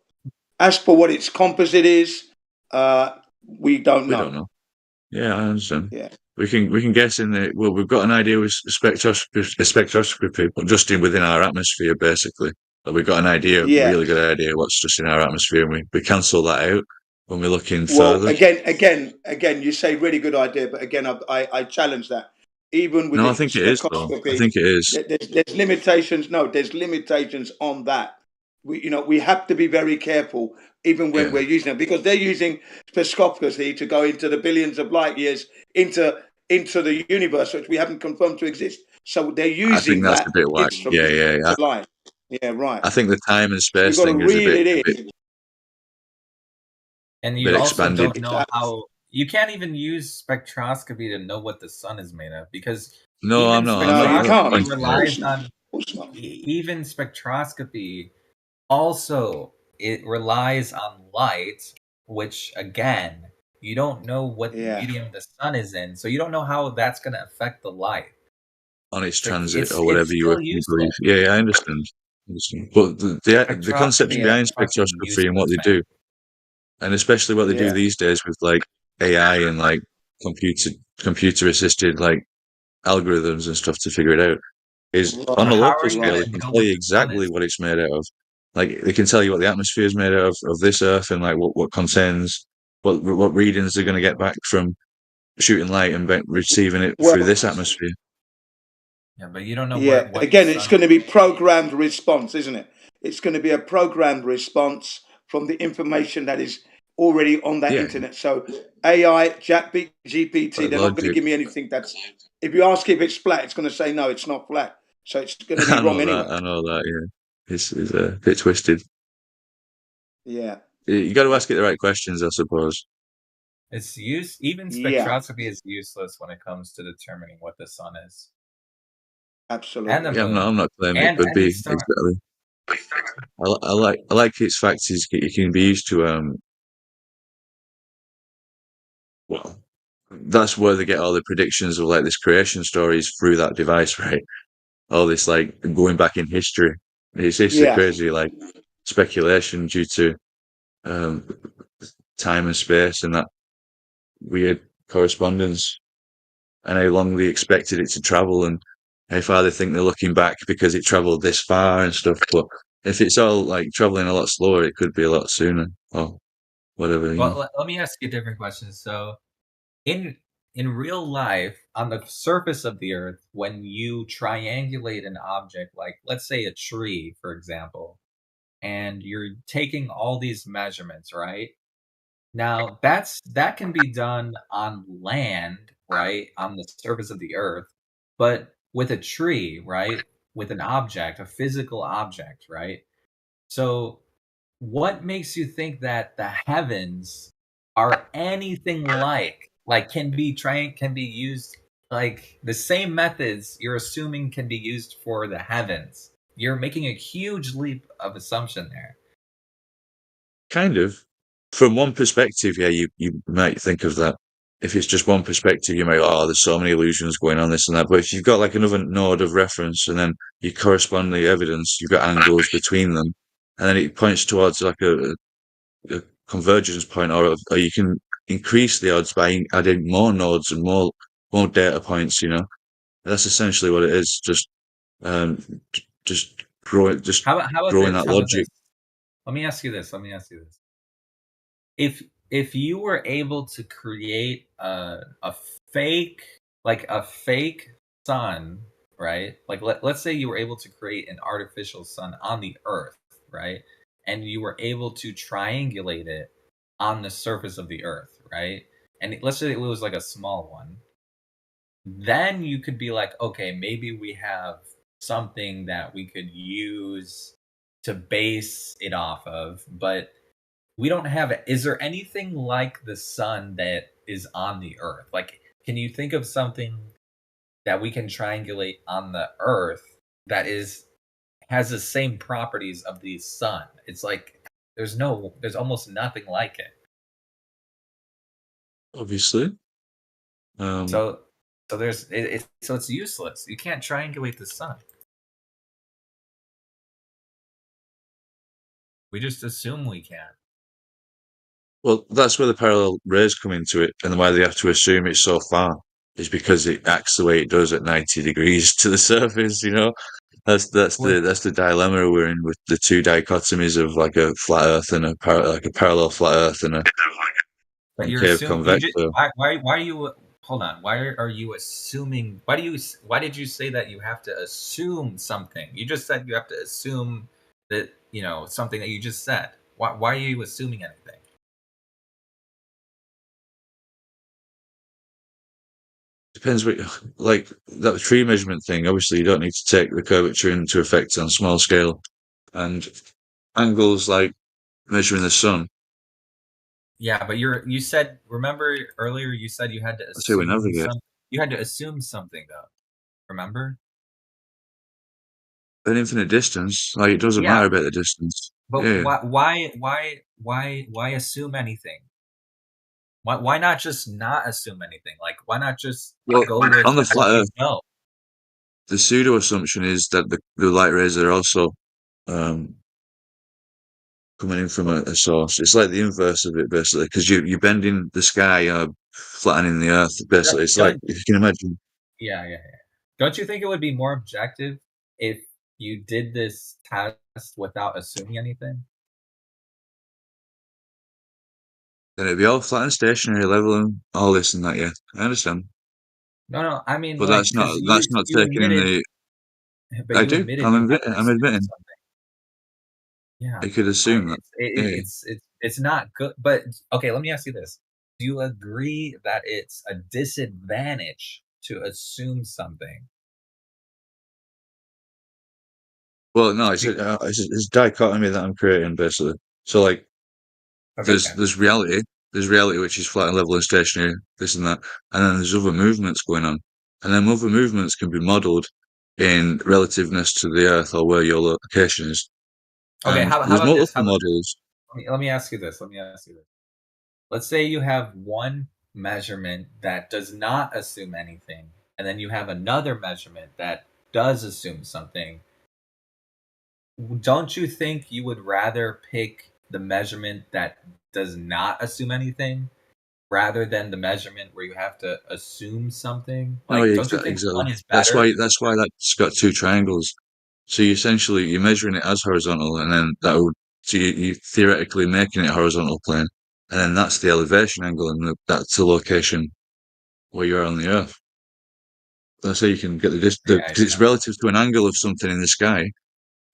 As for what its composite is, we don't We know. don't know. Yeah, I understand. Yeah. We can guess we've got an idea with spectroscopy, but just within our atmosphere, basically. But we've got an idea, Yeah. really good idea, what's just in our atmosphere, and we cancel that out when we're looking Well, further. again, you say really good idea, but again, I challenge that. Even with No, the I think it is, though. I think it is. There's limitations. No, there's limitations on that. We have to be very careful, even when we're using it, because they're using spectroscopy to go into the billions of light years into the universe, which we haven't confirmed to exist. So they're using I think that's that a bit whack. instrument Yeah. to lie. Yeah, right. I think the time and space We've got to thing is a reel it bit in. And you bit also expanded. don't know how you can't even use spectroscopy to know what the sun is made of, because No, even I'm not. spectroscopy relies Of on course not. even spectroscopy also it relies on light, which again you don't know what medium the sun is in, so you don't know how that's going to affect the light On its So transit it's or whatever you still believe. useless. Yeah, I understand. But the conception Spectroscopy behind is fucking spectroscopy and what they useless, man. do, and especially what they do Yeah. these days with AI and computer assisted algorithms and stuff to figure it out, is on a How local are you scale. gonna It can know tell what you the sun exactly is? what it's made out of. They can tell you what the atmosphere is made out of this Earth, and what contains, what readings they're going to get back from shooting light and receiving it through this atmosphere. Yeah, but you don't know Yeah, what again, the it's sun going to be programmed response, isn't it? It's going to be a programmed response from the information that is already on that internet. So AI, GPT, they're not going to logic. give me anything that's. If you ask if it's flat, it's going to say no, it's not flat. So it's going to be I know wrong anyway. that. I know that. Yeah, it's a bit twisted. Yeah. You got to ask it the right questions, I suppose. It's even Yeah. spectroscopy is useless when it comes to determining what the sun is. Absolutely. And the Yeah, moon. I'm not claiming it could be exactly. I like its facts. It can be used to well, that's where they get all the predictions of this creation stories through that device, right? All this going back in history. It's Yeah. crazy speculation due to time and space and that weird correspondence, and how long they expected it to travel, and how far they think they're looking back because it traveled this far and stuff. But if it's all traveling a lot slower, it could be a lot sooner or whatever. Well, let me ask you a different question. So, in in real life, on the surface of the Earth, when you triangulate an object, like let's say a tree, for example, and you're taking all these measurements, right? Now that can be done on land, right, on the surface of the Earth, but with a tree, right, with an object, a physical object, right? So, what makes you think that the heavens are anything can be used like the same methods you're assuming can be used for the heavens? You're making a huge leap of assumption there. Kind of. From one perspective, yeah, you might think of that. If it's just one perspective, you might, oh, there's so many illusions going on, this and that. But if you've got like another node of reference and then you correspond the evidence, you've got angles between them, and then it points towards like a convergence point, or you can increase the odds by adding more nodes and more data points. That's essentially what it is. Just growing, How about growing this? that How about logic. this? Let me ask you this. If you were able to create a fake sun, right? Like let's say you were able to create an artificial sun on the Earth, right? And you were able to triangulate it on the surface of the Earth, right? And let's say it was like a small one. Then you could be like, okay, maybe we have something that we could use to base it off of, but we don't have it. Is there anything like the sun that is on the Earth? Like, can you think of something that we can triangulate on the Earth that has the same properties of the sun? It's like there's almost nothing like it. Obviously. So it's useless. You can't triangulate the sun. We just assume we can. Well, that's where the parallel rays come into it, and why they have to assume it's so far is because it acts the way it does at 90 degrees to the surface. That's the dilemma we're in with the two dichotomies of like a flat Earth and a parallel flat Earth and a concave convector. Why are you? Hold on. Why are you assuming? Why did you say that you have to assume something? You just said you have to assume that something that you just said. Why are you assuming anything? Depends like that tree measurement thing. Obviously, you don't need to take the curvature into effect on small scale, and angles like measuring the sun. Yeah, but you said, remember earlier you said you had to assume something. You had to assume something though. Remember? An infinite distance, like it doesn't matter about the distance. But yeah. why assume anything? Why not just not assume anything? Like why not just go with on the flat Earth? No. The pseudo assumption is that the light rays are also coming in from a source. It's like the inverse of it, basically, because you're bending the sky, flattening the Earth. Basically, it's like, if you can imagine. Yeah. Don't you think it would be more objective if you did this test without assuming anything? Then it'd be all flat and stationary, level and all this and that. Yeah, I understand. No, I mean, but that's not taking in the. I do. I'm admitting. Yeah, I could assume that. It's not good. But okay, let me ask you this: do you agree that it's a disadvantage to assume something? Well, no, it's dichotomy that I'm creating, basically. So, like, there's reality. There's reality which is flat and level and stationary, this and that, and then there's other movements going on, and then other movements can be modelled in relativeness to the Earth or where your location is. Okay, how there's about this? models. Let me ask you this. Let's say you have one measurement that does not assume anything, and then you have another measurement that does assume something. Don't you think you would rather pick the measurement that does not assume anything rather than the measurement where you have to assume something? Like, don't you think one is better? That's why that's got two triangles. So you're measuring it as horizontal, and then you theoretically making it horizontal plane, and then that's the elevation angle, and that's the location where you are on the Earth. That's how you can get because Yeah, it's relative to an angle of something in the sky,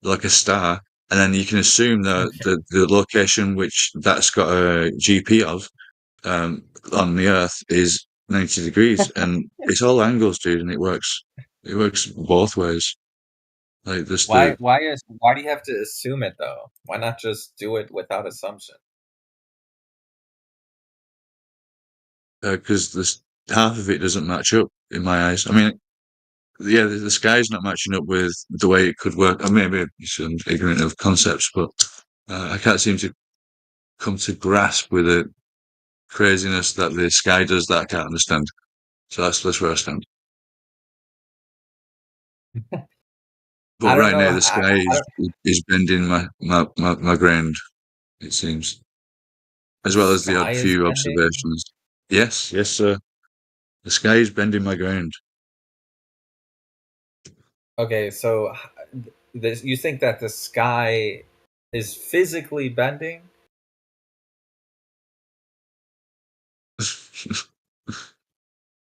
like a star, and then you can assume that the location which that's got a GP of on the Earth is 90 degrees, and it's all angles, dude, and it works. It works both ways. Like this, Why do you have to assume it though? Why not just do it without assumption? because this half of it doesn't match up in my eyes. I mean, yeah, the sky's not matching up with the way it could work. I mean, maybe I'm ignorant of concepts, but I can't seem to come to grasp with the craziness that the sky does that I can't understand. So that's where I stand. But right now, the sky is bending my ground, it seems, as well as the odd few observations. Yes, sir. The sky is bending my ground. Okay, so you think that the sky is physically bending?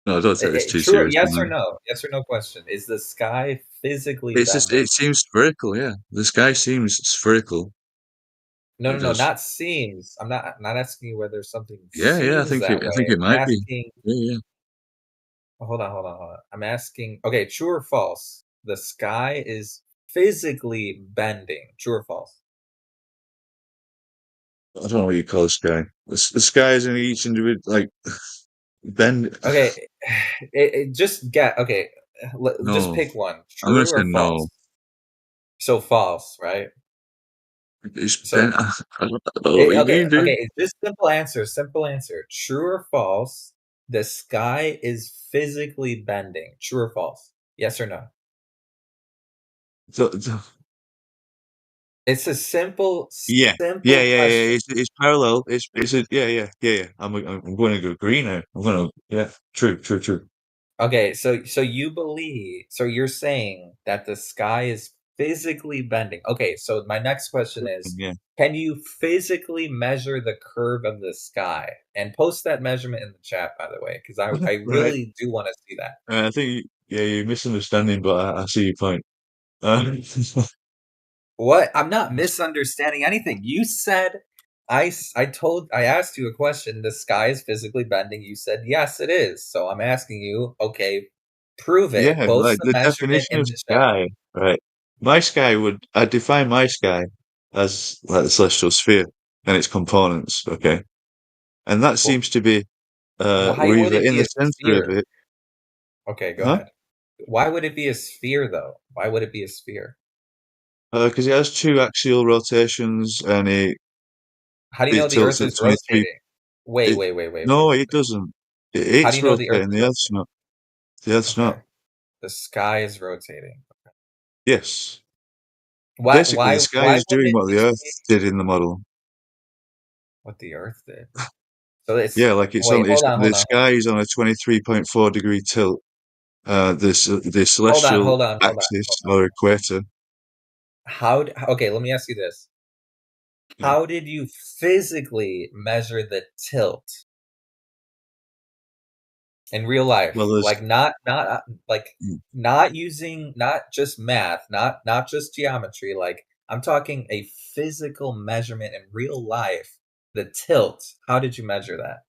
No, don't take this too True, seriously. yes or Man. no? Yes or no question. Is the sky physically It's just, bending? it seems spherical, yeah. The sky seems spherical. No, It does. not seems. I'm not asking you whether something Yeah, I seems think that it way. might I'm be. asking. Yeah. Hold on. I'm asking. Okay, true or false? The sky is physically bending. True or false? I don't know what you call the sky. The sky is in each individual, like, bend. Okay, just get. Okay, just No. pick one. I'm going True to say or false? no. So false, right? It's So, bent. I don't know what you mean, dude. Okay, just simple answer. True or false? The sky is physically bending. True or false? Yes or no? It's a simple Yeah. question. It's parallel. Yeah. I'm going to agree now. True. Okay, so you believe, so you're saying that the sky is physically bending. Okay, so my next question is, Yeah. can you physically measure the curve of the sky? And post that measurement in the chat, by the way, because I Right. really do want to see that. I think, you're misunderstanding, but I see your point. What? I'm not misunderstanding anything. You said I asked you a question. The sky is physically bending. You said yes, it is. So I'm asking you. Okay, prove it. Yeah, Post like the the measurement definition in of the chat. sky, right? I define my sky as like the celestial sphere and its components, okay? And that seems to be Why we're would either it in be the a center of sphere? it. Okay, go Huh? ahead. Why would it be a sphere, though? Why would it be a sphere? Because it has two axial rotations and How do you know it the tilts Earth at is 23. rotating? Wait. No, it doesn't. How do It's you know the Earth rotating, is the Earth's not. The Earth's Okay. not. The sky is rotating. Yes. Why? Basically, the sky is wouldn't doing it what the be Earth did in the model. what the Earth did? So it's Yeah, like it's wait. on. Hold on. The sky is on a 23.4 degree tilt. The celestial Hold on. axis or equator. Okay, let me ask you this. How did you physically measure the tilt in real life? Well, there's Like not using not just math, not just geometry. Like I'm talking a physical measurement in real life. The tilt. How did you measure that?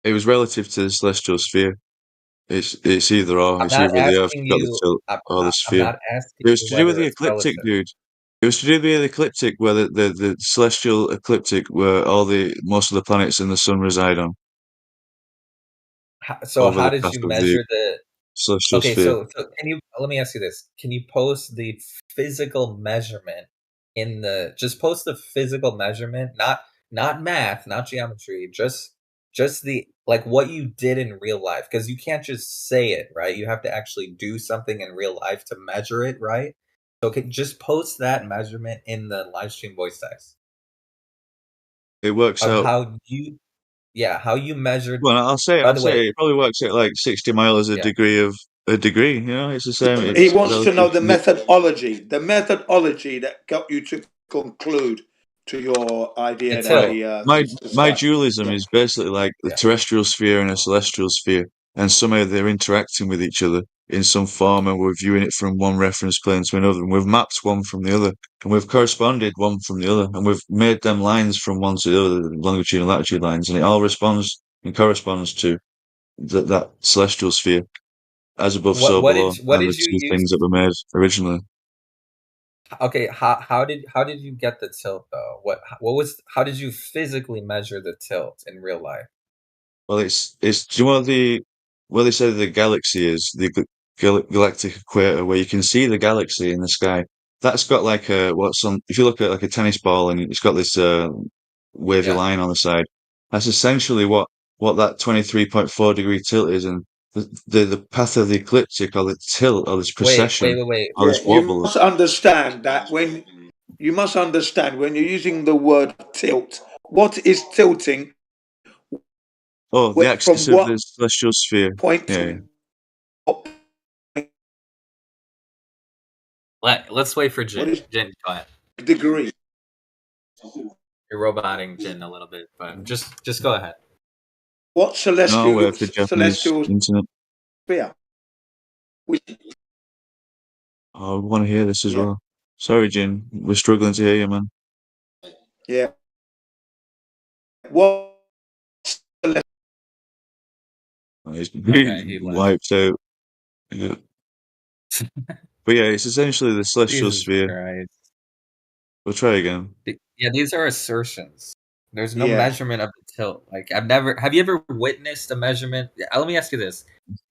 it was relative to the celestial sphere. It's either or. I'm It's not either the Earth asking got the you. tilt or the I'm sphere. not asking It was you to do with whether the it's ecliptic, relative. dude. It was to do with the ecliptic, where the celestial ecliptic, where most of the planets and the sun reside on. So over how the did path you of the measure the? celestial Okay, sphere. so can you let me ask you this? Can you post the physical measurement in the just post the physical measurement, not math, not geometry, just the like what you did in real life because you can't just say it, right? You have to actually do something in real life to measure it, right? So just post that measurement in the live stream voice text It works of out. how you measured. Well, I'll say By the way, it probably works out like 60 miles a yeah. degree of a degree. You know, it's the same. He It's wants to know relative the to methodology that got you to conclude to your idea It's that hill. My dualism is basically like the terrestrial sphere and a celestial sphere, and somehow they're interacting with each other in some form, and we're viewing it from one reference plane to another, and we've mapped one from the other, and we've corresponded one from the other, and we've made them lines from one to the other, longitude and latitude lines, and it all responds and corresponds to that celestial sphere, as above, so below, What and the did you two use? things that were made originally. Okay, how did you get the tilt though? How did you physically measure the tilt in real life? Well, it's do you know where they say the galaxy is, the galactic equator, where you can see the galaxy in the sky. That's got like if you look at like a tennis ball and it's got this wavy line on the side. That's essentially what that 23.4 degree tilt is, and the path of the ecliptic or the tilt or this precession Wait. or this you wobble. must understand that when you're using the word tilt, what is tilting? Oh, the axis From of what the celestial sphere. point Yeah. Let's wait for Jin. Jin, go ahead. Degree. You're roboting Jin a little bit, but just go ahead. What celestial with the Japanese internet. sphere? I want to hear this as well. Sorry, Jin. We're struggling to hear you, man. Yeah. What? He's wiped out. Yeah. But yeah, it's essentially the celestial Jesus sphere. Christ. We'll try again. Yeah, these are assertions. There's no Yeah. measurement of the tilt. Like have you ever witnessed a measurement? Let me ask you this.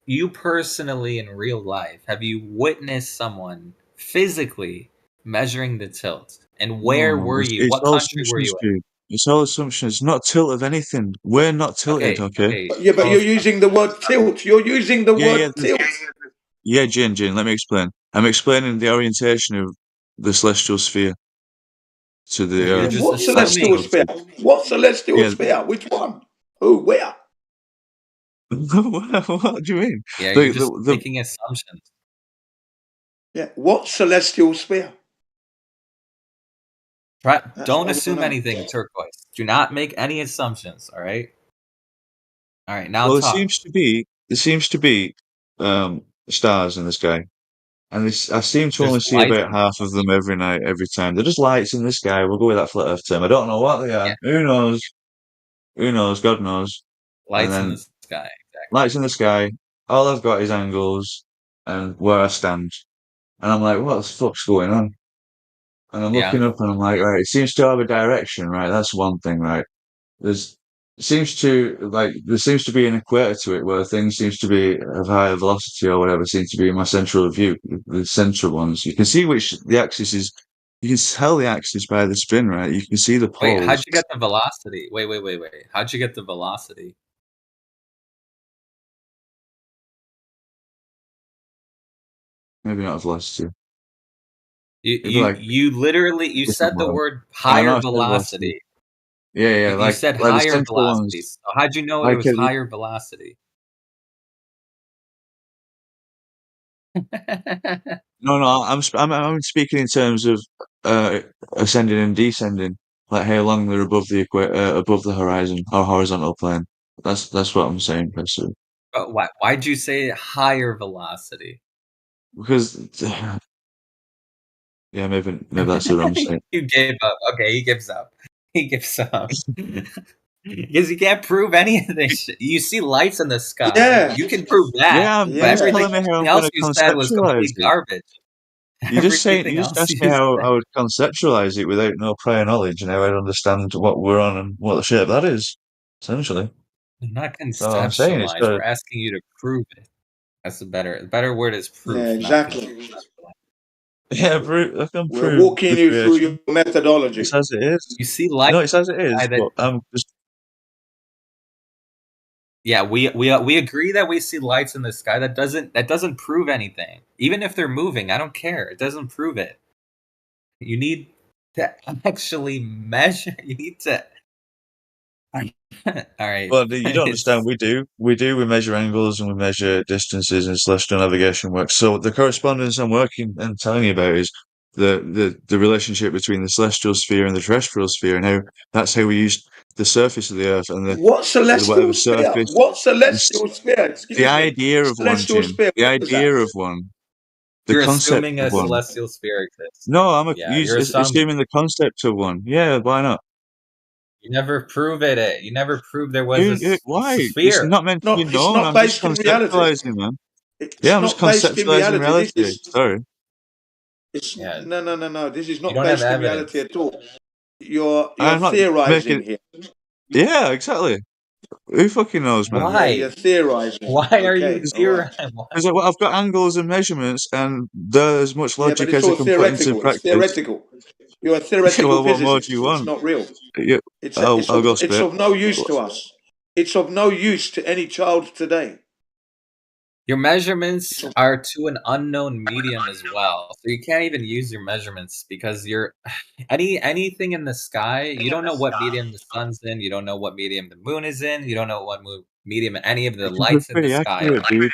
You personally in real life, have you witnessed someone physically measuring the tilt? And where No, were it's- you? it's What all country were assumptions, you in? dude. It's all assumptions. It's not tilt of anything. We're not tilted, okay? Yeah, but you're using the word tilt. You're using the word tilt. Yeah, Jin, let me explain. I'm explaining the orientation of the celestial sphere to the Earth. What celestial sphere? What celestial Yeah. sphere? Which one? Who? Where? What do you mean? Yeah, The- you're just the- making assumptions. Yeah. What celestial sphere? Don't assume anything, Turquoise. Do not make any assumptions, all right? All right, now well, talk. there seems to be stars in the sky, and I seem to There's only see light about half of them every night, every time. They're just lights in the sky. We'll go with that flat Earth term. I don't know what they are. Who knows? Who knows? God knows. Lights and in then the sky. Exactly. lights in the sky. All I've got is angles and where I stand, and I'm like, what the fuck's going on? And I'm Yeah. looking up, and I'm like, right, it seems to have a direction, right? That's one thing, right? There seems to be an equator to it where things seems to be of higher velocity or whatever seems to be in my central view, the central ones. You can see which the axis is. You can tell the axis by the spin, right? You can see the poles. Wait, how'd you get the velocity? Wait. How'd you get the velocity? Maybe not velocity. You literally different said the word. word I know higher I said velocity. Yeah, You like said the higher central velocity. ones. So how'd you know Like it was the- higher velocity? No, I'm speaking in terms of ascending and descending, like how long they're above the above the horizon or horizontal plane. That's what I'm saying, basically. But why'd you say higher velocity? Because yeah, maybe that's what I'm saying. You gave up. Okay, he gives up. He gives up. Because you can't prove any of this shit. You see lights in the sky. Yeah. You can prove that. Yeah, but you're just everything telling me how I'm else gonna you said was conceptualize complete it. garbage. You just Everything asked else me you how said. I would conceptualize it without no prior knowledge and how I'd understand what we're on and what the shape that is, essentially. Not So I'm saying it's conceptualize. We're asking you to prove it. That's the better word is proof. Yeah, not exactly. conceptualize. yeah, I can We're prove walking the you through creation. your methodology. It's as it is. You see light. No, it's as it is. sky that- But I'm just Yeah, we agree that we see lights in the sky. That doesn't prove anything. Even if they're moving, I don't care. It doesn't prove it. You need to actually measure. You need to. All right. well, you don't understand. We do. We measure angles and we measure distances and celestial navigation work. So the correspondence I'm working and telling you about is the relationship between the celestial sphere and the terrestrial sphere, and how that's how we use the surface of the Earth and the What celestial whatever sphere? surface. What celestial sphere? Excuse The me. idea of one, Celestial Jim. sphere. The What is that? idea of one. The You're concept assuming a of one. celestial sphere exists. No, I'm Yeah, you're assuming the concept of one. Yeah, why not? You never prove it. You never proved there was Why? a It's sphere. not meant to be It's known. not I'm just based in reality. conceptualizing, man. It's Yeah, I'm just not based in conceptualizing reality. This reality. is Sorry. it's Yeah. no. This is You not don't have based in evidence. reality at all. You're I'm not theorizing making. here. Yeah, exactly. Who fucking knows, man? Yeah, you're theorizing. Why are you Okay, all right. theorizing? Because I've got angles and measurements, and there's as much Yeah, but logic it's as I all can put into theoretical. It's practice. theoretical. You're a theoretical Well, what more physicist. do you want? It's not real. Yeah, It's I'll go it's spit. of no use to us. It's of no use to any child today. Your measurements are to an unknown medium as well. So you can't even use your measurements because you're anything in the sky, you don't know what medium the sun's in, you don't know what medium the moon is in, you don't know what medium any of the They're lights in pretty the sky accurate, are. dude.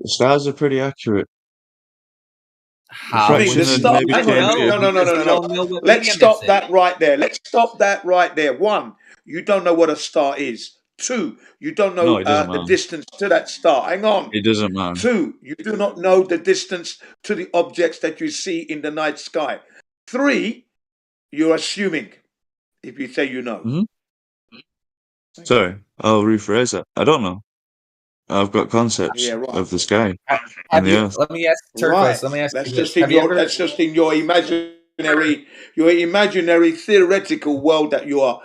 The stars are pretty accurate. How would Fraction you and maybe Hang on. change. No. because you don't know what Let's medium stop it's in. that right there. Let's stop that right there. One, you don't know what a star is. Two, you don't No, know it doesn't the matter. distance to that star. Hang on. It doesn't matter. Two, you do not know the distance to the objects that you see in the night sky. Three, you're assuming if you say you know. Mm-hmm. Sorry, I'll rephrase that. I don't know. I've got concepts Yeah, right. of the sky Have and the you? Earth. Let me ask Turquoise. Let me ask That's you just this. in that's just in your imaginary theoretical world that you are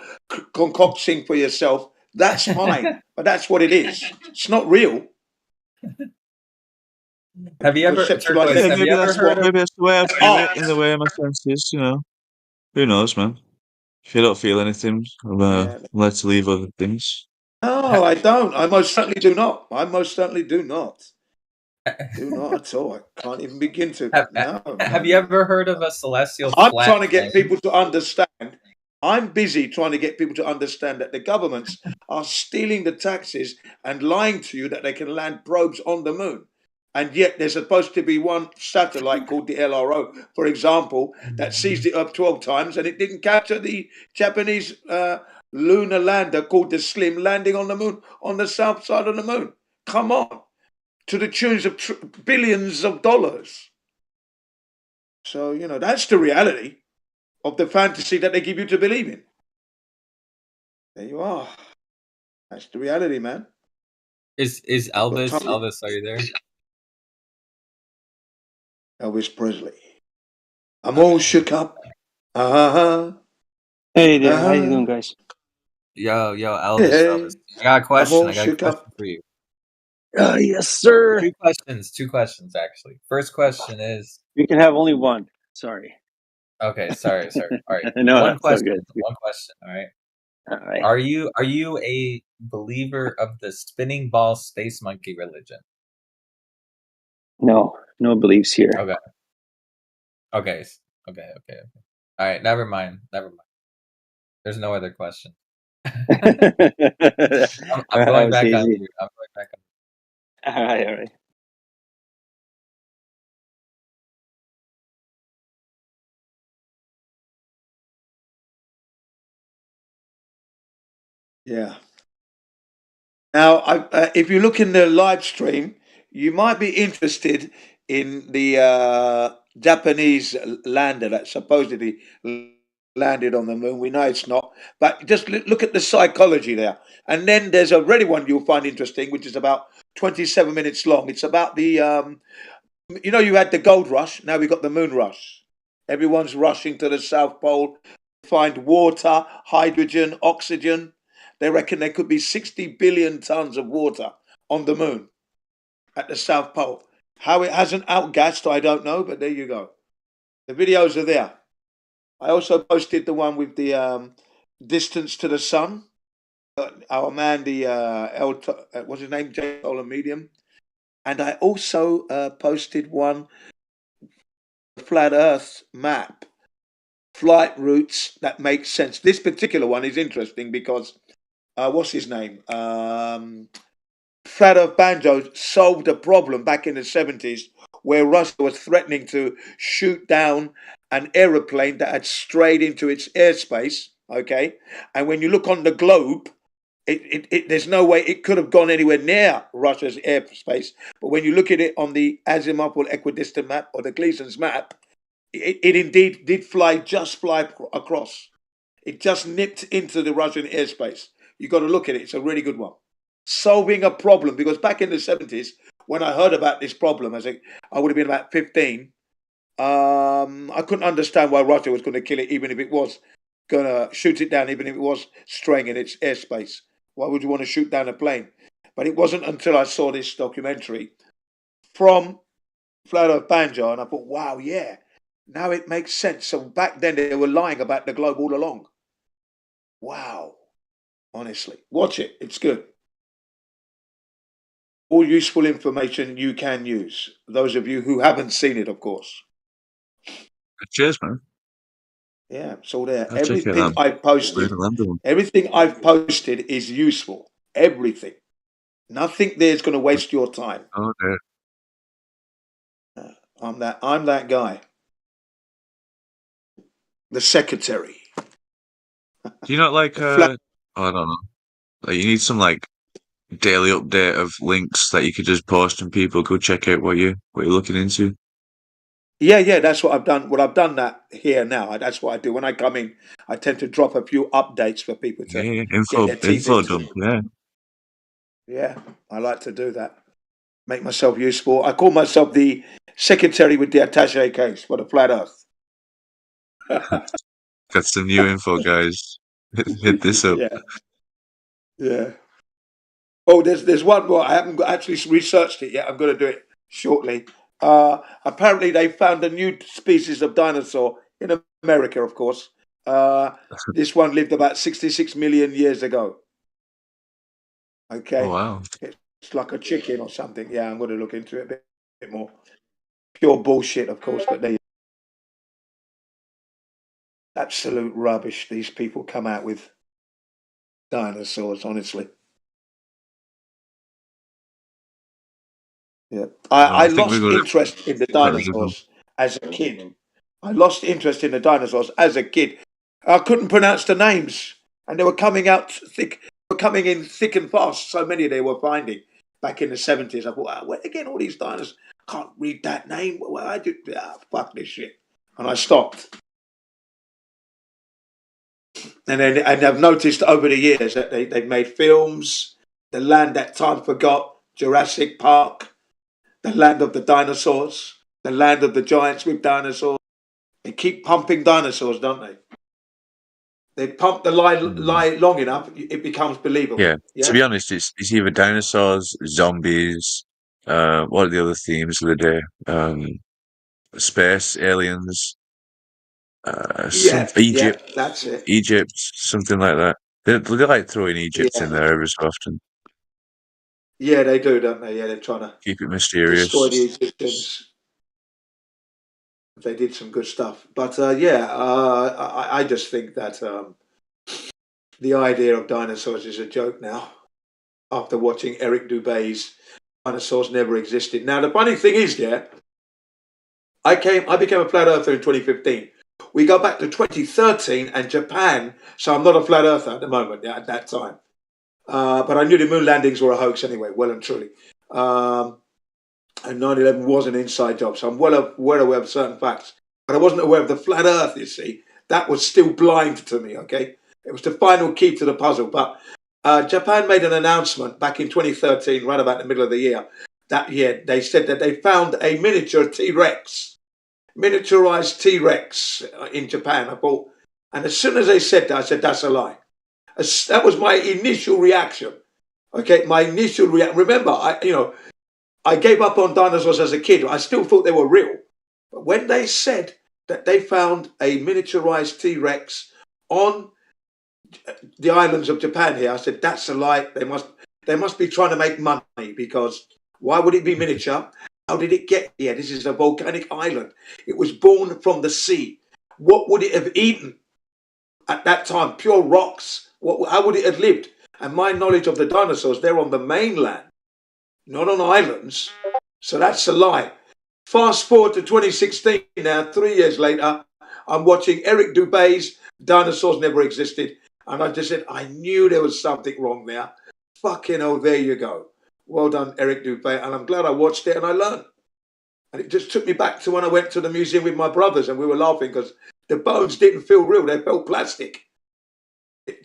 concocting for yourself. That's fine, but that's what it is. It's not real. Have you ever, Turquoise, Yeah, have you maybe ever heard of maybe that's the way I feel it, in the way my senses, you know. Who knows, man? If you don't feel anything, let's leave other things. No, I don't. I most certainly do not. I most certainly do not. Do not at all. I can't even begin to. Have you ever heard of a celestial I'm flat trying to get plane? people to understand. I'm busy trying to get people to understand that the governments are stealing the taxes and lying to you that they can land probes on the moon. And yet there's supposed to be one satellite called the LRO, for example, that sees the Earth 12 times and it didn't capture the Japanese lunar lander called the Slim landing on the moon, on the south side of the moon. Come on. To the tunes of billions of dollars. So, you know, that's the reality of the fantasy that they give you to believe in. There you are. That's the reality, man. Is Elvis? Elvis, are you there? Elvis Presley. I'm all shook up. Hey there, how you doing, guys? Yo, Elvis, Hey, Elvis. I got a question. all I got a shook question up. for you. Yes, sir. Two questions actually. First question is. You can have only one. Sorry. Okay, sorry. All right. No, One that's question. so good. One question. All right. All right. Are you a believer of the spinning ball space monkey religion? No beliefs here. Okay. All right. Never mind. There's no other question. I'm going back on you. All right. Yeah. Now, if you look in the live stream, you might be interested in the Japanese lander that supposedly landed on the moon. We know it's not, but just look at the psychology there. And then there's already one you'll find interesting, which is about 27 minutes long. It's about the, you know, you had the gold rush. Now we've got the moon rush. Everyone's rushing to the South Pole to find water, hydrogen, oxygen. They reckon there could be 60 billion tons of water on the moon at the South Pole. How it hasn't outgassed, I don't know, but there you go. The videos are there. I also posted the one with the distance to the sun. Our man, what's his name? J. Solar Medium. And I also posted one, flat Earth map, flight routes that make sense. This particular one is interesting because what's his name? Flat Earth Banjo solved a problem back in the 70s where Russia was threatening to shoot down an aeroplane that had strayed into its airspace. Okay, and when you look on the globe, there's no way it could have gone anywhere near Russia's airspace. But when you look at it on the azimuthal equidistant map or the Gleason's map, it indeed did fly across. It just nipped into the Russian airspace. You got to look at it. It's a really good one. Solving a problem, because back in the 70s, when I heard about this problem, I would have been about 15. I couldn't understand why Russia was going to kill it, even if it was going to shoot it down, even if it was straying in its airspace. Why would you want to shoot down a plane? But it wasn't until I saw this documentary from Flat Earth Banjo, and I thought, wow, yeah, now it makes sense. So back then they were lying about the globe all along. Wow. Honestly, watch it. It's good. All useful information you can use. Those of you who haven't seen it, of course. Cheers, man. Yeah, it's all there. I'll check it Everything out. I've posted, everything I've posted is useful. Everything. Nothing there's going to waste your time. Okay. I'm that guy. The secretary. Do you not like? I don't know. Like, you need some like daily update of links that you could just post and people go check out what you're looking into. Yeah, that's what I've done. Well, I've done that here now. That's what I do. When I come in, I tend to drop a few updates for people to Info get their teeth into. dump. Yeah. Yeah, I like to do that. Make myself useful. I call myself the secretary with the attaché case for the Flat Earth. Got some new info, guys. Hit this up. Yeah. Oh, there's one more. I haven't actually researched it yet. I'm going to do it shortly. Apparently, they found a new species of dinosaur in America, of course. This one lived about 66 million years ago. Okay. Oh, wow. It's like a chicken or something. Yeah, I'm going to look into it a bit more. Pure bullshit, of course, but they absolute rubbish these people come out with. Dinosaurs, honestly. Yeah, I lost interest in the dinosaurs as a kid. I lost interest in the dinosaurs as a kid. I couldn't pronounce the names, and they were coming out thick. Were coming in thick and fast. So many they were finding back in the 70s. I thought, where again all these dinosaurs? Can't read that name. Well, I do. Fuck this shit, and I stopped. And I've noticed over the years that they've made films. The Land That Time Forgot, Jurassic Park. The Land of the Dinosaurs, the Land of the Giants with dinosaurs. They keep pumping dinosaurs, don't they? They pump the lie long enough, it becomes believable. Yeah. To be honest, it's either dinosaurs, zombies. What are the other themes of the day? Space, aliens. Egypt. That's it. Egypt, something like that. They like throwing Egypt in there every so often. Yeah, they do, don't they? Yeah, they're trying to keep it mysterious. Destroy the Egyptians. They did some good stuff. But I just think that the idea of dinosaurs is a joke now. After watching Eric Dubé's Dinosaurs Never Existed. Now, the funny thing is, I became a flat earther in 2015. We go back to 2013 and Japan, so I'm not a flat earther at the moment, at that time. But I knew the moon landings were a hoax anyway, well and truly. And 9/11 was an inside job, so I'm well aware of certain facts. But I wasn't aware of the flat earth, you see. That was still blind to me, okay? It was the final key to the puzzle. But Japan made an announcement back in 2013, right about the middle of the year. That year, they said that they found a miniature T-Rex, miniaturized T-Rex in Japan. I thought, and as soon as they said that, I said, that's a lie. That was my initial reaction. Okay, my initial reaction. Remember, I gave up on dinosaurs as a kid. I still thought they were real. But when they said that they found a miniaturized T-Rex on the islands of Japan here, I said, that's a lie. They must be trying to make money, because why would it be miniature? How did it get here? This is a volcanic island. It was born from the sea. What would it have eaten at that time? Pure rocks. How would it have lived? And my knowledge of the dinosaurs, they're on the mainland, not on islands. So that's a lie. Fast forward to 2016 now, 3 years later, I'm watching Eric Dubé's Dinosaurs Never Existed. And I just said, I knew there was something wrong there. Fucking hell, there you go. Well done, Eric Dubé. And I'm glad I watched it and I learned. And it just took me back to when I went to the museum with my brothers and we were laughing because the bones didn't feel real. They felt plastic.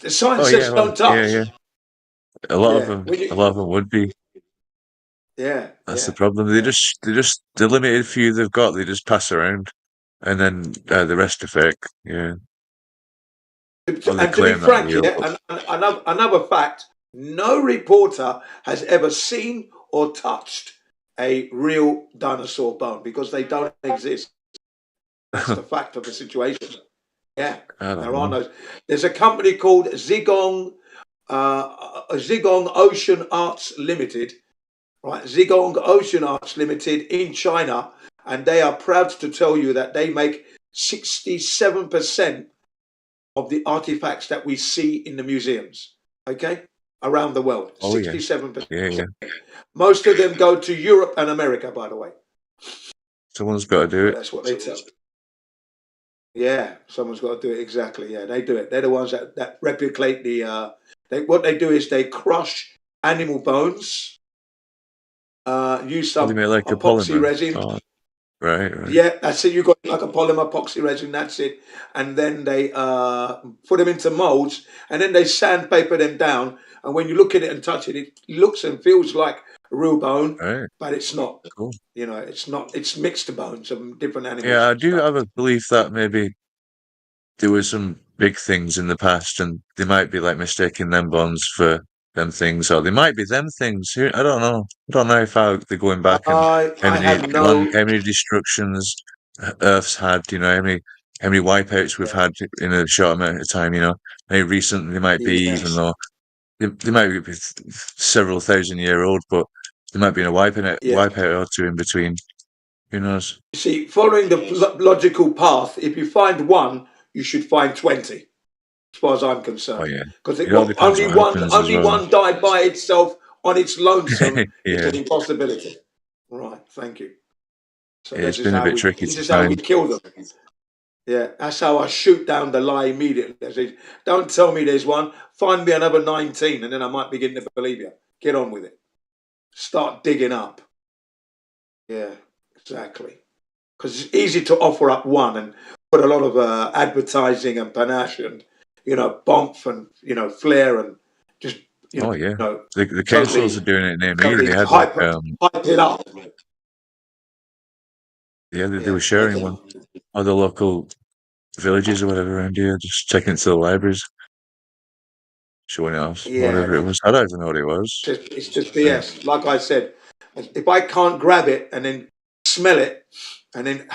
The science says don't touch. Yeah. A lot of them would be. Yeah. That's the problem. They just the limited few they've got, they just pass around, and then the rest are fake. Yeah. And to be frank, another fact: no reporter has ever seen or touched a real dinosaur bone because they don't exist. That's the fact of the situation. Yeah, there are no. There's a company called Zigong Ocean Arts Limited, right? Zigong Ocean Arts Limited in China, and they are proud to tell you that they make 67% of the artifacts that we see in the museums. Okay, around the world, 67%. Yeah. Most of them go to Europe and America, by the way. Someone's got to do it. That's what they tell. Yeah, someone's got to do it. Exactly. Yeah, they do it. They're the ones that replicate the. What they do is they crush animal bones. Use some like epoxy a resin. Oh, right. Yeah, that's it. You got like a polymer epoxy resin. That's it. And then they put them into molds, and then they sandpaper them down. And when you look at it and touch it, it looks and feels like a real bone, but it's not. Cool. You know, it's not. It's mixed bones of different animals. Yeah, I do have a belief that maybe there were some big things in the past, and they might be like mistaking them bones for them things, or they might be them things. I don't know. I don't know if they're going back and how many destructions Earth's had. You know, how many wipeouts we've had in a short amount of time. You know, maybe recently they might be, even though they might be several thousand-year old, but there might be a wipeout or two in between. Who knows? You see, following the logical path, if you find one, you should find 20, as far as I'm concerned. Oh yeah, because only one died by itself on its lonesome. It's an impossibility. Right. Thank you. So it's been a bit tricky to This is how we find. kill them. Yeah, that's how I shoot down the lie immediately. I say, don't tell me there's one. Find me another 19, and then I might begin to believe you. Get on with it. Start digging up. Yeah, exactly. Because it's easy to offer up one and put a lot of advertising and panache and, bump and, flair and just, the councils are doing it near me. They had hype it up. Yeah, they were sharing one. Other local villages or whatever around here, just taking it to the libraries, showing it off, whatever it was. I don't even know what it was. It's just BS. Like I said, if I can't grab it and then smell it and then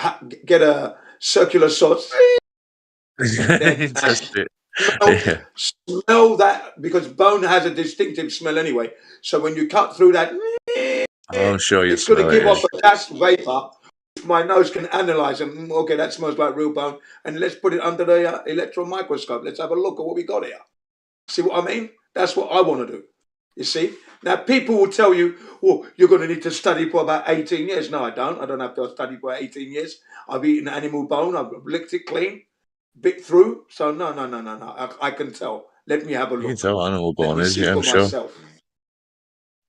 get a circular sauce, smell that, because bone has a distinctive smell anyway. So when you cut through that, I'm sure it's going to give off a gas vapor. My nose can analyze and okay, that smells like real bone, and let's put it under the electron microscope. Let's have a look at what we got here. See what I mean? That's what I want to do. You see? Now people will tell you, well, you're going to need to study for about 18 years. No, I don't. I don't have to study for 18 years. I've eaten animal bone. I've licked it clean, bit through. So no. I can tell. Let me have a look. You can tell animal bone is, yeah, I'm sure. Myself.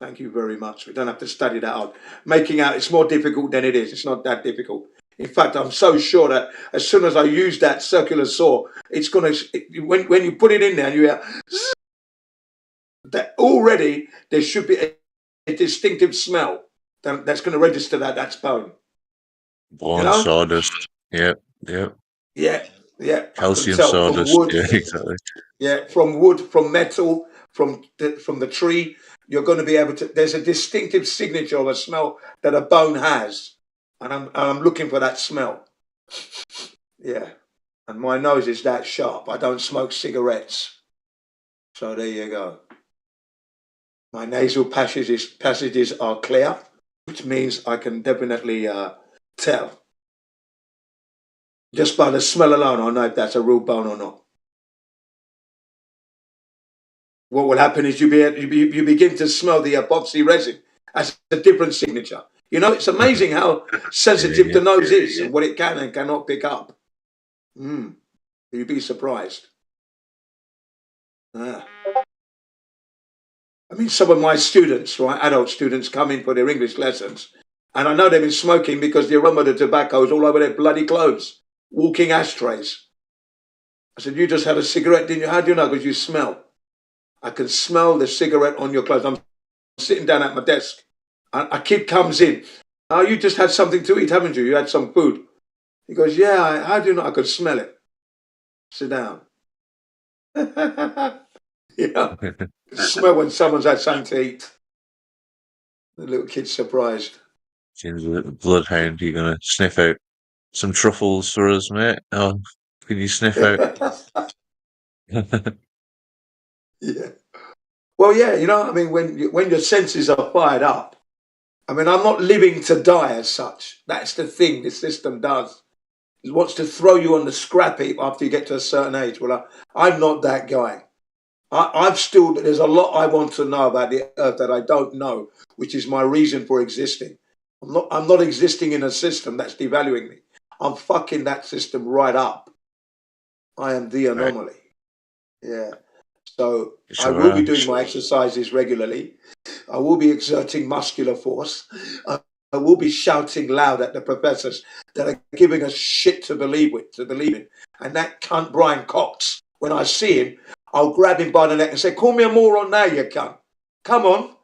Thank you very much. We don't have to study that out. Making out, it's more difficult than it is. It's not that difficult. In fact, I'm so sure that as soon as I use that circular saw, it's going to, when you put it in there and you hear, that already there should be a distinctive smell that's going to register that's bone. Bone, sawdust. Yep. Yeah. Calcium sawdust. Wood, yeah, exactly. Yeah, from wood, from metal, from the tree. You're going to be able to. There's a distinctive signature of a smell that a bone has, and I'm looking for that smell. Yeah, and my nose is that sharp. I don't smoke cigarettes, so there you go. My nasal passages are clear, which means I can definitely tell. Just by the smell alone, I know if that's a real bone or not. What will happen is you begin to smell the epoxy resin. That's a different signature. You know, it's amazing how sensitive the nose is and what it can and cannot pick up. You'd be surprised. I mean, some of my students, right, adult students, come in for their English lessons, and I know they've been smoking because the aroma of the tobacco is all over their bloody clothes, walking ashtrays. I said, you just had a cigarette, didn't you? How do you know? Because you smell. I can smell the cigarette on your clothes. I'm sitting down at my desk. A kid comes in. Oh, you just had something to eat, haven't you? You had some food. He goes, yeah, how do you know? I could smell it. Sit down. You know, smell when someone's had something to eat. The little kid's surprised. Seems a little bloodhound. You're going to sniff out some truffles for us, mate? Oh, can you sniff out? Yeah. Well, yeah, you know, I mean, when your senses are fired up, I mean, I'm not living to die as such. That's the thing the system does. It wants to throw you on the scrap heap after you get to a certain age. Well, I'm not that guy. There's a lot I want to know about the earth that I don't know, which is my reason for existing. I'm not existing in a system that's devaluing me. I'm fucking that system right up. I am the anomaly. Yeah. So I will be doing my exercises regularly. I will be exerting muscular force. I will be shouting loud at the professors that are giving us shit to believe in. And that cunt Brian Cox, when I see him, I'll grab him by the neck and say, call me a moron now, you cunt. Come on.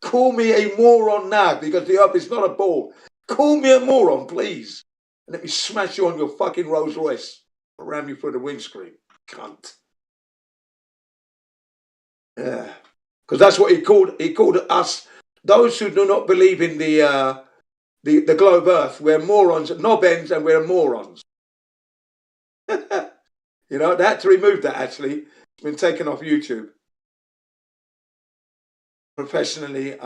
Call me a moron now, because the earth is not a ball. Call me a moron, please. And let me smash you on your fucking Rolls Royce. Ram you through the windscreen. Cunt. Yeah. Because that's what he called us, those who do not believe in the globe earth. We're morons, knob ends, and we're morons. You know, they had to remove that, actually. It's been taken off YouTube. Professionally,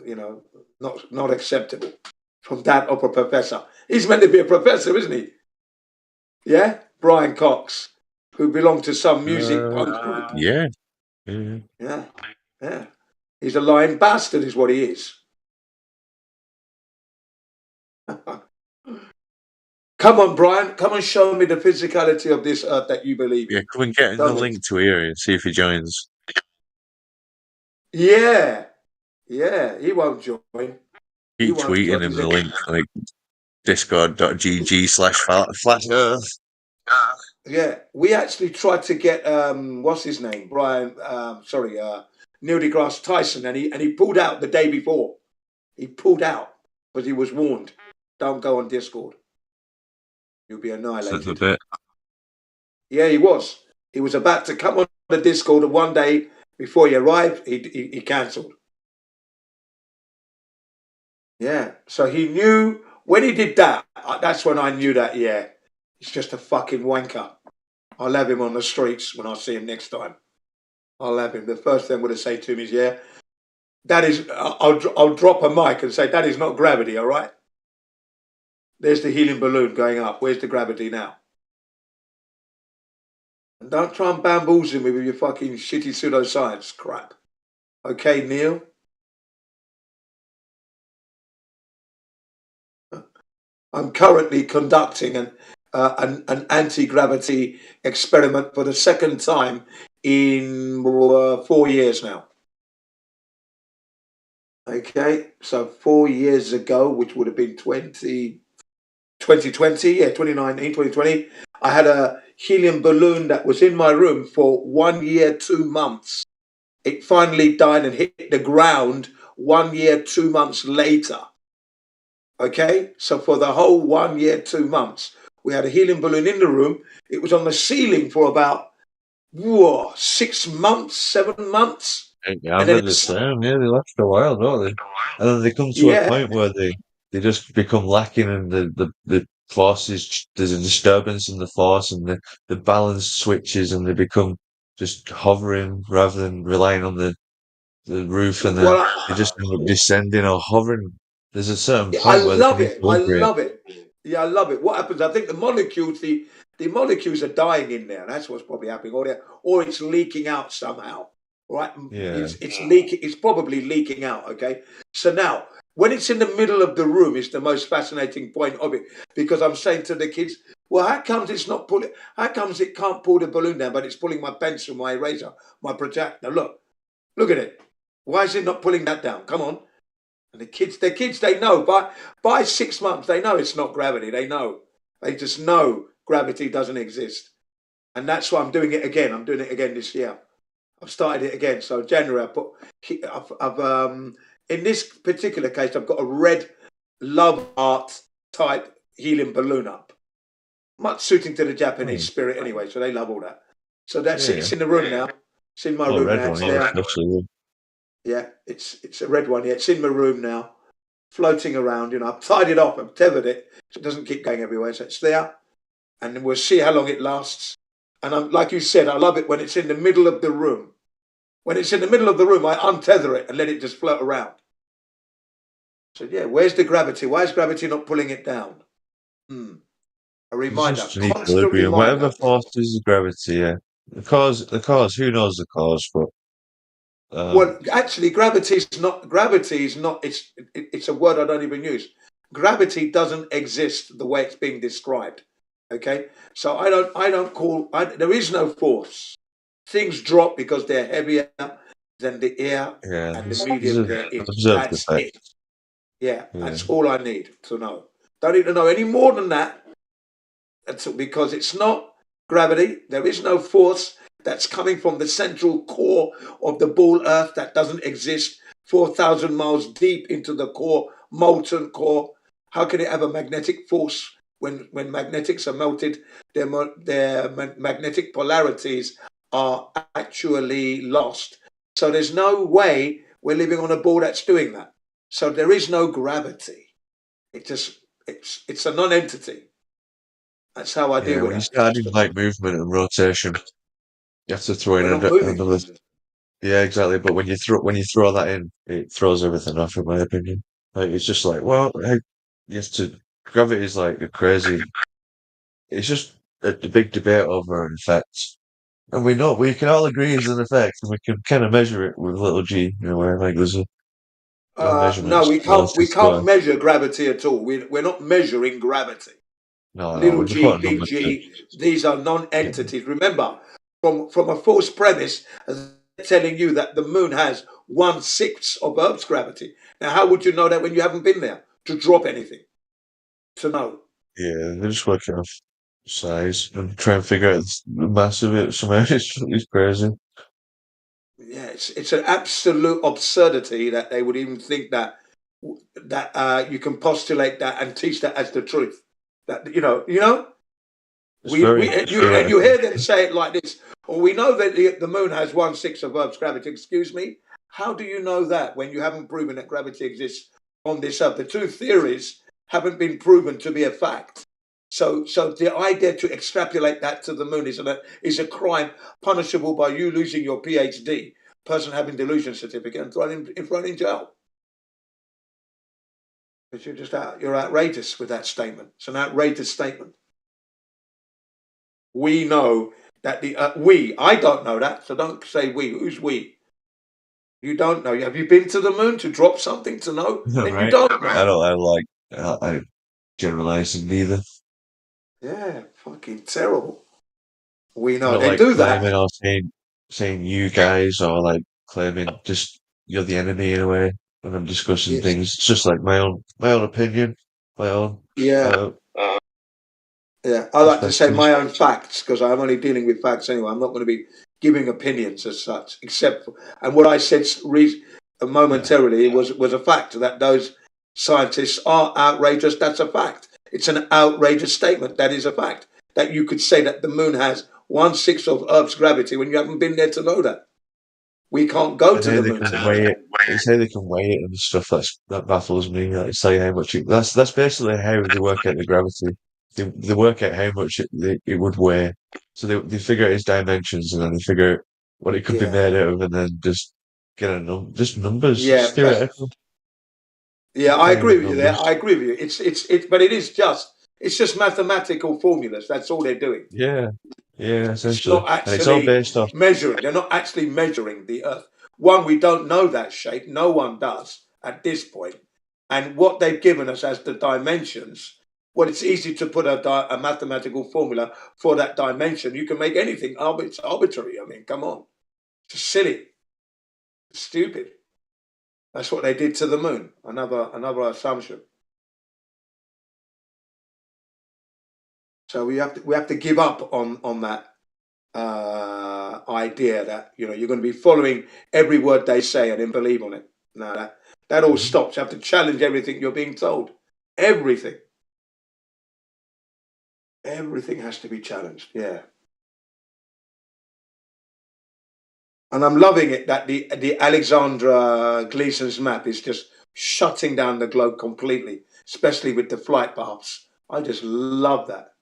you know, not acceptable from that of a professor. He's meant to be a professor, isn't he? Yeah? Brian Cox, who belonged to some music punk group. Yeah. Yeah. He's a lying bastard, is what he is. Come on, Brian. Come and show me the physicality of this earth that you believe in. Yeah, come and get the link to here and see if he joins. Yeah. Yeah, he won't join. Keep tweeting him the link, like discord.gg/flat earth. Yeah, we actually tried to get what's his name, Neil deGrasse Tyson, and he pulled out the day before. He pulled out because he was warned, don't go on Discord, you'll be annihilated. Yeah, he was about to come on the Discord, and one day before he arrived, he cancelled. Yeah, so he knew when he did that. That's when I knew that. Yeah, he's just a fucking wanker. I'll have him on the streets when I see him next time. I'll have him. The first thing I'm going to say to him is, yeah, that is. I'll drop a mic and say that is not gravity. All right. There's the helium balloon going up. Where's the gravity now? And don't try and bamboozle me with your fucking shitty pseudoscience crap. Okay, Neil. I'm currently conducting an anti-gravity experiment for the second time in 4 years now. Okay, so 4 years ago, which would have been 2020, 2020, I had a helium balloon that was in my room for 1 year, 2 months. It finally died and hit the ground 1 year, 2 months later. Okay, so for the whole 1 year, 2 months, we had a helium balloon in the room. It was on the ceiling for about 6 months, 7 months. Yeah, I've been the same. Yeah, they last a while, don't they? And then they come to a point where they just become lacking, and the forces. There's a disturbance in the force, and the balance switches, and they become just hovering rather than relying on the roof, and then they just end up descending or hovering. There's a certain point I where love they it. I love it. Yeah, I love it. What happens? I think the molecules are dying in there. That's what's probably happening, or it's leaking out somehow. Right? Yeah. It's leaking. It's probably leaking out. Okay. So now when it's in the middle of the room is the most fascinating point of it, because I'm saying to the kids, well, how comes it's not pulling? How comes it can't pull the balloon down, but it's pulling my pencil, my eraser, my projector? Look at it. Why is it not pulling that down? Come on. And the kids, they know. By 6 months, they know it's not gravity. They know. They just know gravity doesn't exist. And that's why I'm doing it again. I'm doing it again this year. I've started it again. So January, I've in this particular case, I've got a red love art type helium balloon up. Much suiting to the Japanese spirit anyway, so they love all that. So that's it. It's in the room now. It's in my room now. It's there. Yeah, it's a red one. Yeah, it's in my room now, floating around. You know, I've tied it up. I've tethered it so it doesn't keep going everywhere. So it's there, and we'll see how long it lasts. And I'm, like you said, I love it when it's in the middle of the room. When it's in the middle of the room, I untether it and let it just float around. So yeah, where's the gravity? Why is gravity not pulling it down? A reminder, It's just an constant equilibrium. reminder. Whatever forces gravity, yeah. The cause, who knows the cause, but Well, actually, gravity is not. It's a word I don't even use. Gravity doesn't exist the way it's being described. Okay, so I don't call. There is no force. Things drop because they're heavier than the air and the medium they're in. That's it. Yeah, that's all I need to know. Don't need to know any more than that. Because it's not gravity. There is no force that's coming from the central core of the ball Earth that doesn't exist 4,000 miles deep into the core, molten core. How can it have a magnetic force when magnetics are melted? Their magnetic polarities are actually lost. So there's no way we're living on a ball that's doing that. So there is no gravity. It's a non-entity. That's how I deal with when you it. start adding like movement and rotation, you have to throw in another. Yeah, exactly. But when you throw that in, it throws everything off, in my opinion. Like it's just like, well, you have to. Gravity is like a crazy. It's just a big debate over an effect, and we can all agree it's an effect, and we can kind of measure it with little g. You know, where like there's a No, we can't measure gravity at all. We're not measuring gravity. No, Little we just g, want a big number to. G, these are non-entities. Remember, from a false premise, telling you that the moon has 1/6 of Earth's gravity. Now, how would you know that when you haven't been there to drop anything? To know. Yeah, they're just working off size and try and figure out the mass of it somehow. It's crazy. Yeah, it's an absolute absurdity that they would even think that you can postulate that and teach that as the truth. That you know. You hear them say it like this. Or we know that the moon has 1/6 of Earth's gravity. Excuse me. How do you know that when you haven't proven that gravity exists on this Earth? The two theories haven't been proven to be a fact. So the idea to extrapolate that to the moon is a crime punishable by you losing your PhD, person having delusion certificate, and thrown in jail. Because you're outrageous with that statement. It's an outrageous statement. We know that I don't know that, so don't say we. Who's we? You don't know. Have you been to the moon to drop something to know? Then Right. you don't know. I generalizing neither. Yeah, fucking terrible. We I know don't they like do that. claiming or saying you guys, or like claiming just you're the enemy in a way when I'm discussing things. It's just like my own opinion, my own. Yeah. Yeah, I like to say my own facts because I'm only dealing with facts anyway. I'm not going to be giving opinions as such, and what I said momentarily was a fact that those scientists are outrageous. That's a fact. It's an outrageous statement. That is a fact. That you could say that the moon has 1/6 of Earth's gravity when you haven't been there to know that. We can't go to the moon. They say they can weigh it and stuff. That baffles me. Like, say how much that's basically how they work out the gravity. They work out how much it would weigh. So they figure out its dimensions, and then they figure out what it could be made out of, and then just get just numbers. Yeah, just theoretical. Yeah, I agree with you there. I agree with you. But it's just mathematical formulas. That's all they're doing. Yeah, essentially. It's not And it's all actually based off. measuring. They're not actually measuring the Earth. One, we don't know that shape. No one does at this point. And what they've given us as the dimensions, well, it's easy to put a mathematical formula for that dimension. You can make anything arbitrary. I mean, come on. It's just silly. It's stupid. That's what they did to the moon. Another assumption. So we have to give up on that idea that you're going to be following every word they say and then believe on it. No, that all stops. You have to challenge everything you're being told. Everything has to be challenged. Yeah. And I'm loving it that the Alexandra Gleason's map is just shutting down the globe completely, especially with the flight paths. I just love that.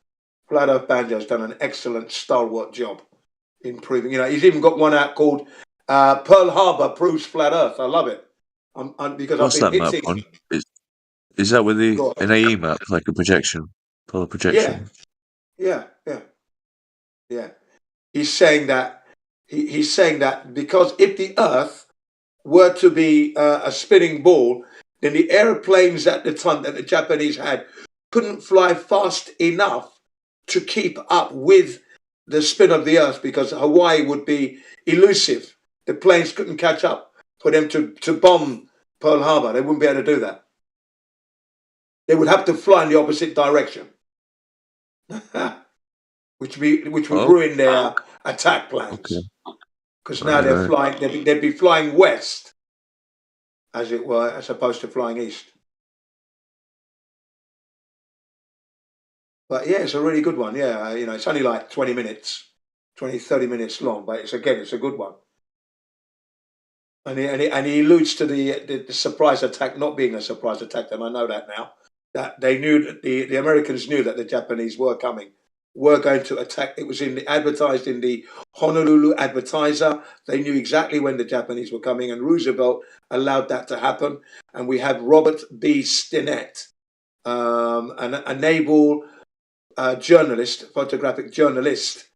Flat Earth Banjo's done an excellent stalwart job in proving. He's even got one out called Pearl Harbor Proves Flat Earth. I love it. Because What's I've that been map hitting. on? Is that with Go an AE map, like a projection? Polar projection? Yeah. He's saying that because if the Earth were to be a spinning ball, then the airplanes at the time that the Japanese had couldn't fly fast enough to keep up with the spin of the Earth because Hawaii would be elusive. The planes couldn't catch up for them to bomb Pearl Harbor. They wouldn't be able to do that. They would have to fly in the opposite direction, which would ruin their attack plans. Because now they're flying. They'd be flying west, as it were, as opposed to flying east. But yeah, it's a really good one. Yeah, it's only like 20 minutes, 30 minutes long, but it's a good one. And he alludes to the surprise attack not being a surprise attack, and I know that now. That they knew that the Americans knew that the Japanese were coming, were going to attack. It was advertised in the Honolulu Advertiser. They knew exactly when the Japanese were coming, and Roosevelt allowed that to happen. And we have Robert B. Stinnett, a naval journalist, photographic journalist,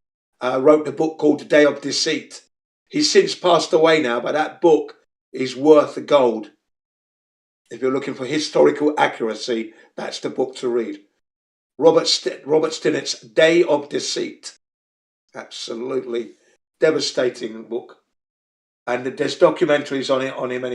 wrote the book called Day of Deceit. He's since passed away now, but that book is worth gold. If you're looking for historical accuracy, that's the book to read. Robert Stinnett's Day of Deceit. Absolutely devastating book. And there's documentaries on him, and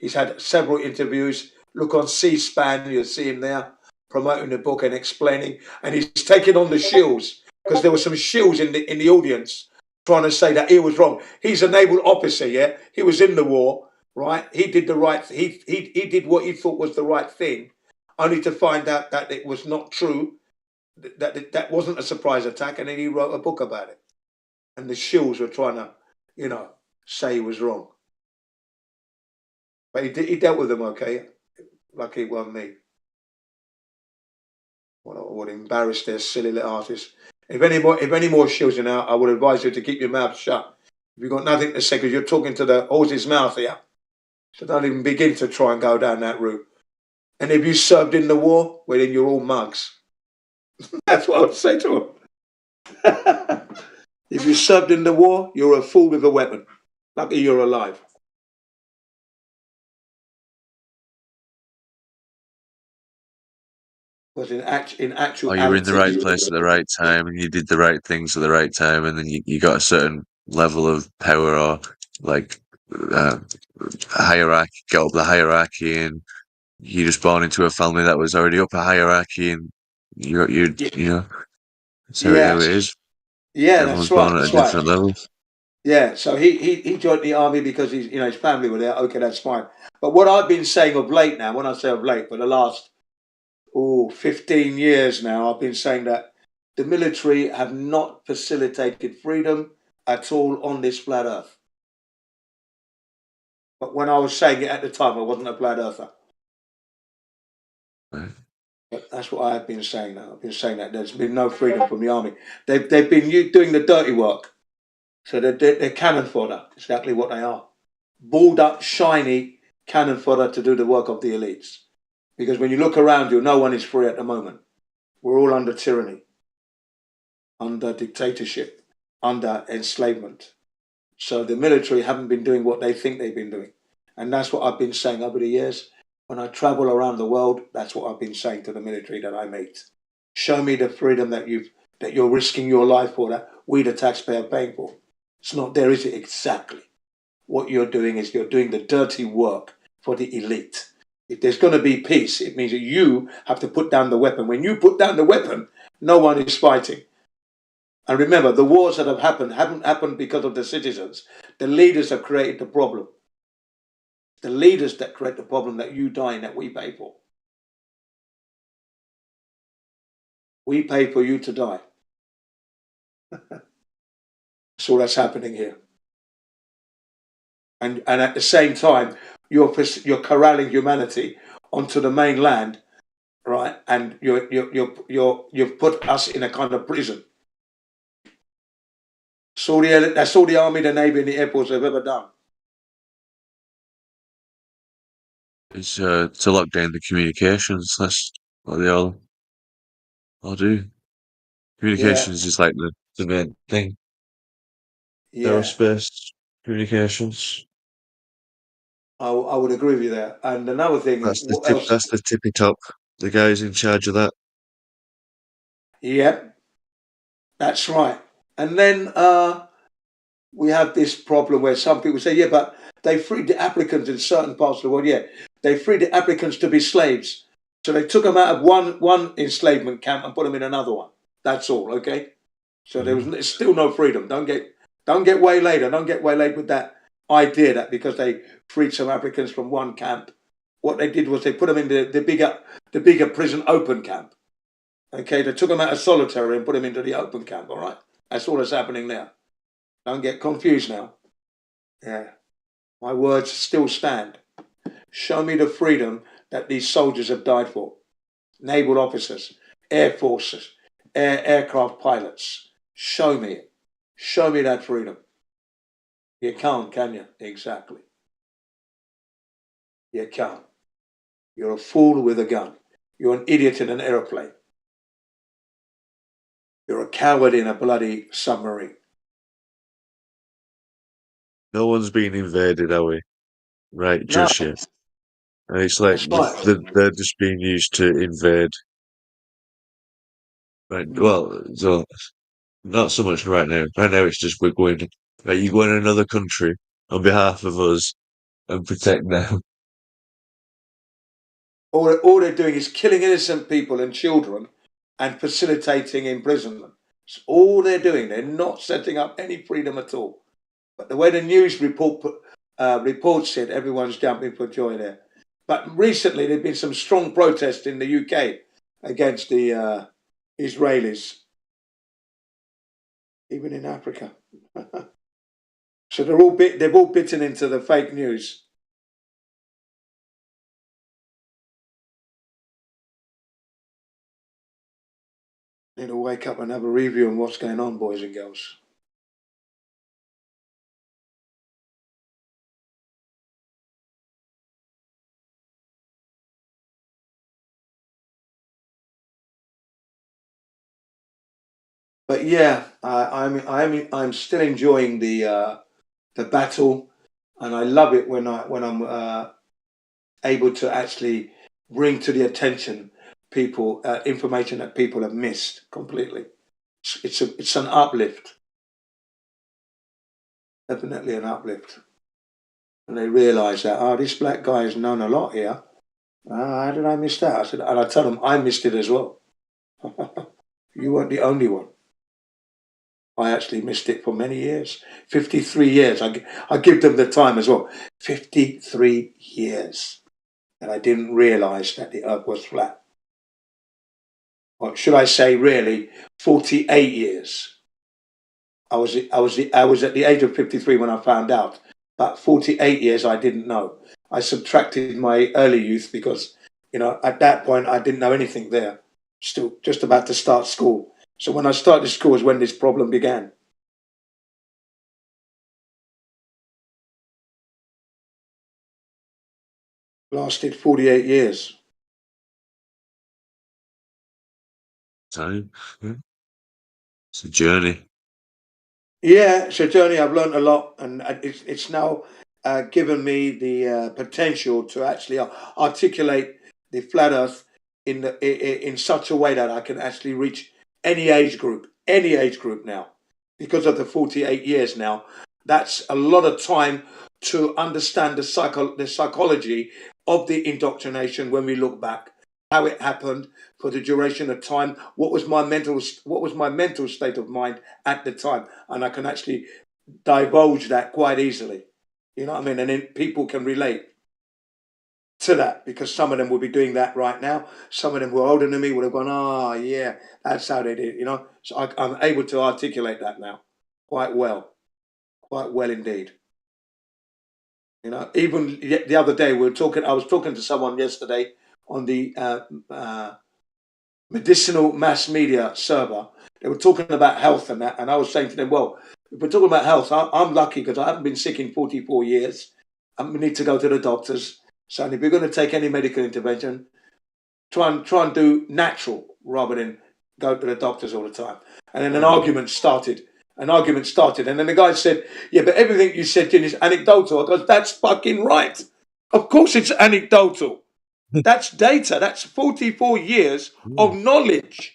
he's had several interviews. Look on C-SPAN, you'll see him there promoting the book and explaining. And he's taking on the shills because there were some shills in the audience trying to say that he was wrong. He's a naval officer, yeah. He was in the war, right? He did the right. He did what he thought was the right thing, only to find out that it was not true. That wasn't a surprise attack, and then he wrote a book about it. And the shills were trying to, say he was wrong. But he dealt with them okay. Lucky it wasn't me. What embarrassed their silly little artists. If any more shills are now, I would advise you to keep your mouth shut. If you've got nothing to say, because you're talking to the horse's mouth here. So don't even begin to try and go down that route. And if you served in the war, well, then you're all mugs. That's what I would say to them. If you served in the war, you're a fool with a weapon. Lucky you're alive. Because in actual, you were in the right place at the right time, and you did the right things at the right time, and then you got a certain level of power or like hierarchy, got up the hierarchy, and you're just born into a family that was already up a hierarchy, and you're that's how it is. Yeah, everyone's that's right. born at a different level. Yeah, so he joined the army because his family were there. Okay, that's fine. But what I've been saying of late now, when I say of late, for the last 15 years now, I've been saying that the military have not facilitated freedom at all on this flat earth. But when I was saying it at the time, I wasn't a flat earther. Right. But that's what I have been saying now. I've been saying that there's been no freedom from the army. They've been doing the dirty work. So they're cannon fodder, exactly what they are. Balled up, shiny cannon fodder to do the work of the elites. Because when you look around you, no one is free at the moment. We're all under tyranny, under dictatorship, under enslavement. So the military haven't been doing what they think they've been doing. And that's what I've been saying over the years. When I travel around the world, that's what I've been saying to the military that I meet. Show me the freedom that you're risking your life for, that we the taxpayer are paying for. It's not there, is it? Exactly. What you're doing is you're doing the dirty work for the elite. If there's going to be peace, it means that you have to put down the weapon. When you put down the weapon, no one is fighting. And remember, the wars that have happened haven't happened because of the citizens. The leaders have created the problem. The leaders that create the problem that you die and that we pay for. We pay for you to die. So that's happening here. And at the same time, you're corralling humanity onto the mainland, right? And you've put us in a kind of prison. That's all the army, the navy, and the air force have ever done. It's to lock down the communications. That's what they all do. Communications is like the main thing. Yeah, Aerospace communications. I would agree with you there. And another thing, That's the what tip. else? That's the tippy top. The guys in charge of that. Yeah, that's right. And then we have this problem where some people say, yeah, but they freed the applicants in certain parts of the world. Yeah, they freed the applicants to be slaves. So they took them out of one enslavement camp and put them in another one. That's all, okay? So there's still no freedom. Don't get waylaid. Don't get waylaid with that idea that because they freed some applicants from one camp, what they did was they put them in the bigger prison open camp. Okay, they took them out of solitary and put them into the open camp. All right, that's all that's happening now. Don't get confused now. Yeah, my words still stand. Show me the freedom that these soldiers have died for. Naval officers, air forces, aircraft pilots. Show me it. Show me that freedom. You can't, can you? Exactly. You can't. You're a fool with a gun. You're an idiot in an aeroplane. You're a coward in a bloody submarine. No one's been invaded, are we? Right, No. just yet. And it's like That's right. they're just being used to invade. Right. Well, so not so much right now. Right now, it's just we're going. Right, you go in another country on behalf of us and protect them. All they're doing is killing innocent people and children and facilitating imprisonment. That's all they're doing. They're not setting up any freedom at all. But the way the news reports it, everyone's jumping for joy there. But recently, there have been some strong protests in the UK against the Israelis, even in Africa. So they've all bitten into the fake news. Need to wake up and have a review on what's going on, boys and girls. But yeah, I'm still enjoying the battle, and I love it when I'm able to actually bring to the attention people information that people have missed completely. It's an uplift, definitely an uplift, and they realise that this black guy has known a lot here. How did I miss that? I said, and I tell them I missed it as well. You weren't the only one. I actually missed it for many years. 53 years. I give them the time as well. 53 years. And I didn't realise that the earth was flat. Or should I say, really, 48 years. I was at the age of 53 when I found out. But 48 years I didn't know. I subtracted my early youth because, at that point I didn't know anything there. Still just about to start school. So when I started school is when this problem began. Lasted 48 years. Time. It's a journey. Yeah, it's a journey. I've learned a lot, and it's now given me the potential to actually articulate the flat Earth in such a way that I can actually reach any age group now. Because of the 48 years now, that's a lot of time to understand the psychology of the indoctrination when we look back, how it happened for the duration of time, what was my mental state of mind at the time, and I can actually divulge that quite easily. You know what I mean? And then people can relate to that, because some of them will be doing that right now. Some of them who are older than me would have gone, oh yeah, that's how they did it, you know. So I'm able to articulate that now quite well indeed. You know, even the other day I was talking to someone yesterday on the medicinal mass media server. They were talking about health and that, and I was saying to them, well, if we're talking about health, I'm lucky because I haven't been sick in 44 years. I need to go to the doctors. So if you're going to take any medical intervention, try and do natural rather than go to the doctors all the time. And then an argument started. And then the guy said, yeah, but everything you said, Jim, is anecdotal. I goes, that's fucking right. Of course it's anecdotal. That's data. That's 44 years of knowledge.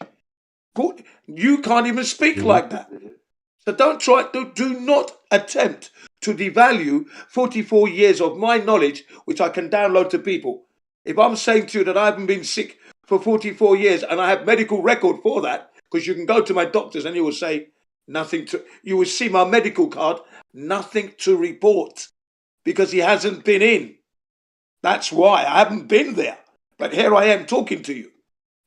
You can't even speak like that. So do not attempt to devalue 44 years of my knowledge, which I can download to people. If I'm saying to you that I haven't been sick for 44 years and I have medical record for that, because you can go to my doctors and you will say you will see my medical card, nothing to report, because he hasn't been in. That's why I haven't been there. But here I am talking to you,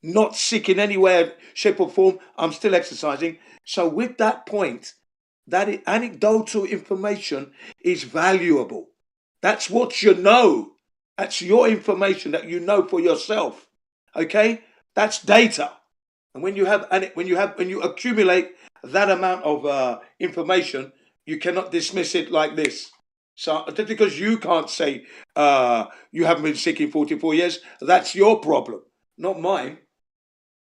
not sick in any way, shape or form. I'm still exercising. So with that point, that anecdotal information is valuable. That's what you know. That's your information that you know for yourself. Okay? That's data. And when you accumulate that amount of information, you cannot dismiss it like this. So just because you can't say you haven't been sick in 44 years, that's your problem, not mine.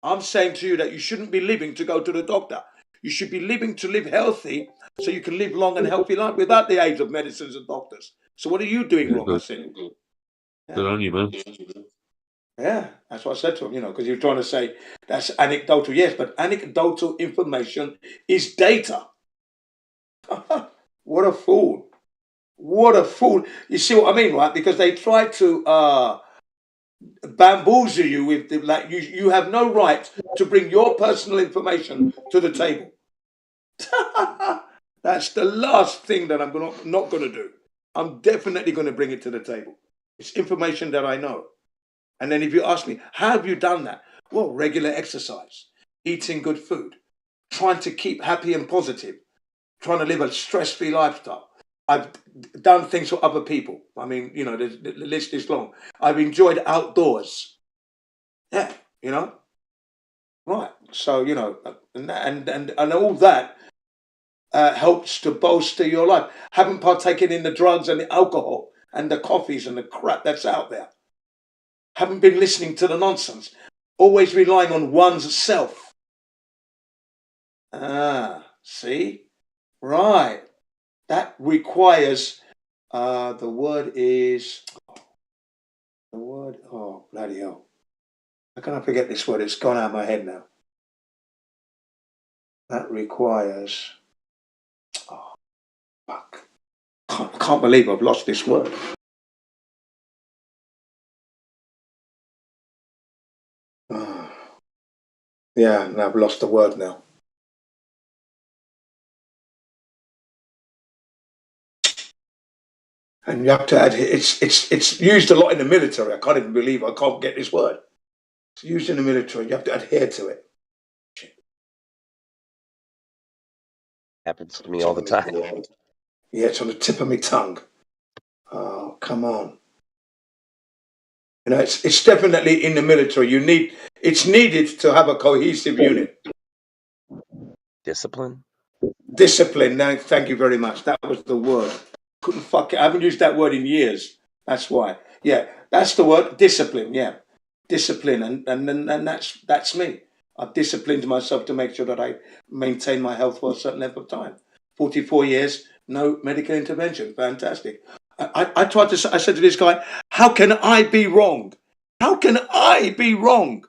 I'm saying to you that you shouldn't be living to go to the doctor. You should be living to live healthy so you can live long and healthy life without the aid of medicines and doctors. So what are you doing wrong, I said? Good on you, man. Yeah, that's what I said to him, because you're trying to say that's anecdotal. Yes, but anecdotal information is data. What a fool. What a fool. You see what I mean, right? Because they try to bamboozle you with you have no right to bring your personal information to the table. That's the last thing that I'm not going to do. I'm definitely going to bring it to the table. It's information that I know. And then if you ask me, how have you done that? Well, regular exercise, eating good food, trying to keep happy and positive, trying to live a stress-free lifestyle. I've done things for other people. I mean, the list is long. I've enjoyed outdoors. Yeah, Right. So, and all that helps to bolster your life. Haven't partaken in the drugs and the alcohol and the coffees and the crap that's out there. Haven't been listening to the nonsense. Always relying on one's self. See? Right. That requires, oh, bloody hell. How can I forget this word? It's gone out of my head now. That requires, oh, fuck. I can't believe I've lost this word. Yeah, and I've lost the word now. And you have to add, it's used a lot in the military. I can't even believe I can't get this word. It's used in the military. You have to adhere to it. Happens to me all the time. Yeah, it's on the tip of my tongue. Oh, come on. It's definitely in the military. It's needed to have a cohesive unit. Discipline? Discipline. Now, thank you very much. That was the word. Couldn't fuck it. I haven't used that word in years. That's why. Yeah, that's the word. Discipline. Yeah, discipline, and that's me. I've disciplined myself to make sure that I maintain my health for a certain length of time. 44 years, no medical intervention. Fantastic. I tried to. I said to this guy, "How can I be wrong? How can I be wrong?"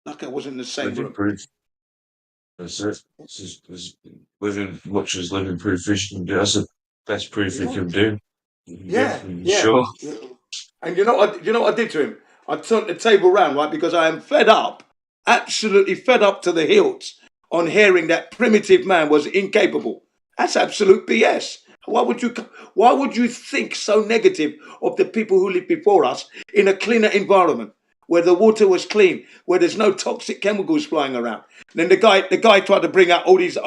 Like I wasn't in the same Living room. proof. That's it. Living much as living proof is. That's the best proof you can do. Yeah, Sure. yeah. And you know what I did to him? I turned the table round, right, because I am fed up, absolutely fed up to the hilt on hearing that primitive man was incapable. That's absolute BS. Why would you think so negative of the people who lived before us in a cleaner environment where the water was clean, where there's no toxic chemicals flying around? And then the guy tried to bring out all these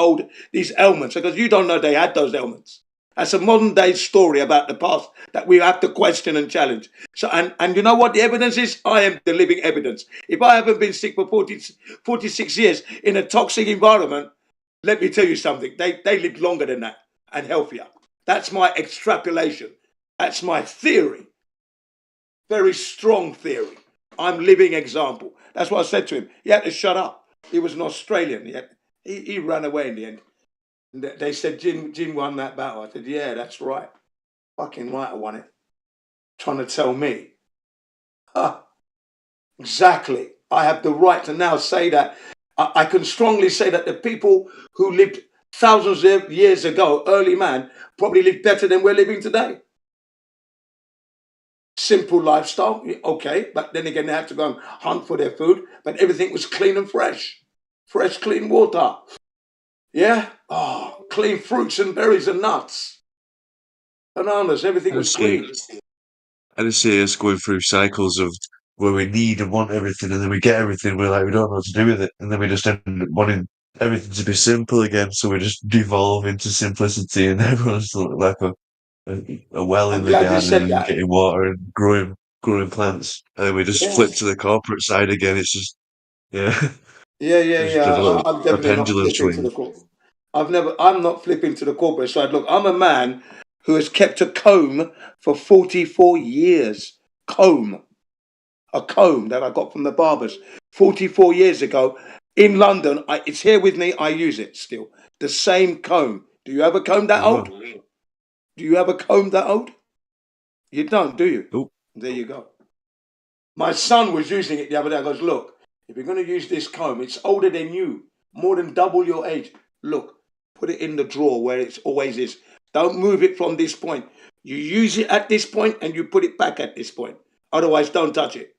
ailments because you don't know they had those ailments. That's a modern day story about the past that we have to question and challenge. So, and you know what the evidence is? I am the living evidence. If I haven't been sick for 46 years in a toxic environment, let me tell you something. They lived longer than that and healthier. That's my extrapolation. That's my theory. Very strong theory. I'm living example. That's what I said to him. He had to shut up. He was an Australian. He ran away in the end. They said Jin won that battle. I said, yeah, that's right. Fucking right, I won it. Trying to tell me. Exactly. I have the right to now say that. I can strongly say that the people who lived thousands of years ago, early man, probably lived better than we're living today. Simple lifestyle, okay, but then again, they had to go and hunt for their food, but everything was clean and fresh. Fresh, clean water. Yeah? Oh, clean fruits and berries and nuts. Bananas, everything was clean. I just see us going through cycles of where we need and want everything, and then we get everything, we're like, we don't know what to do with it, and then we just end up wanting everything to be simple again, so we just devolve into simplicity, and everyone's like a well in I'm the glad you garden said and that. getting water and growing plants, and then we just flip to the corporate side again. It's just, yeah, just I'm a definitely not pendulum flipping to swing. the corporate. I'm not flipping to the corporate side. Look, I'm a man who has kept a comb for 44 years. A comb that I got from the barbers 44 years ago in London. It's here with me. I use it still. The same comb. Do you have a comb that old? Do you have a comb that old? You don't, do you? Nope. There you go. My son was using it the other day. I goes, look, if you're going to use this comb, it's older than you, more than double your age. Look, put it in the drawer where it always is. Don't move it from this point. You use it at this point and you put it back at this point. Otherwise, don't touch it.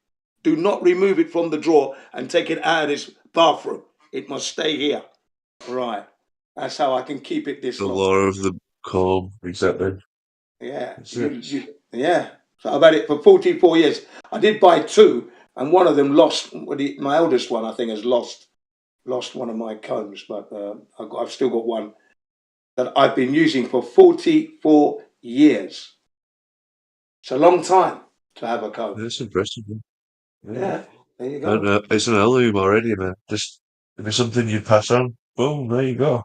Do not remove it from the drawer and take it out of this bathroom. It must stay here. Right. That's how I can keep it this The long. law of the comb, exactly. Yeah. That's it. Yeah. So I've had it for 44 years. I did buy two, and one of them lost. My eldest one, I think, has lost one of my combs, but I've still got one that I've been using for 44 years. It's a long time to have a comb. That's impressive. Yeah. There you go. And it's an heirloom already, man. Just if it's something you pass on, boom, there you go.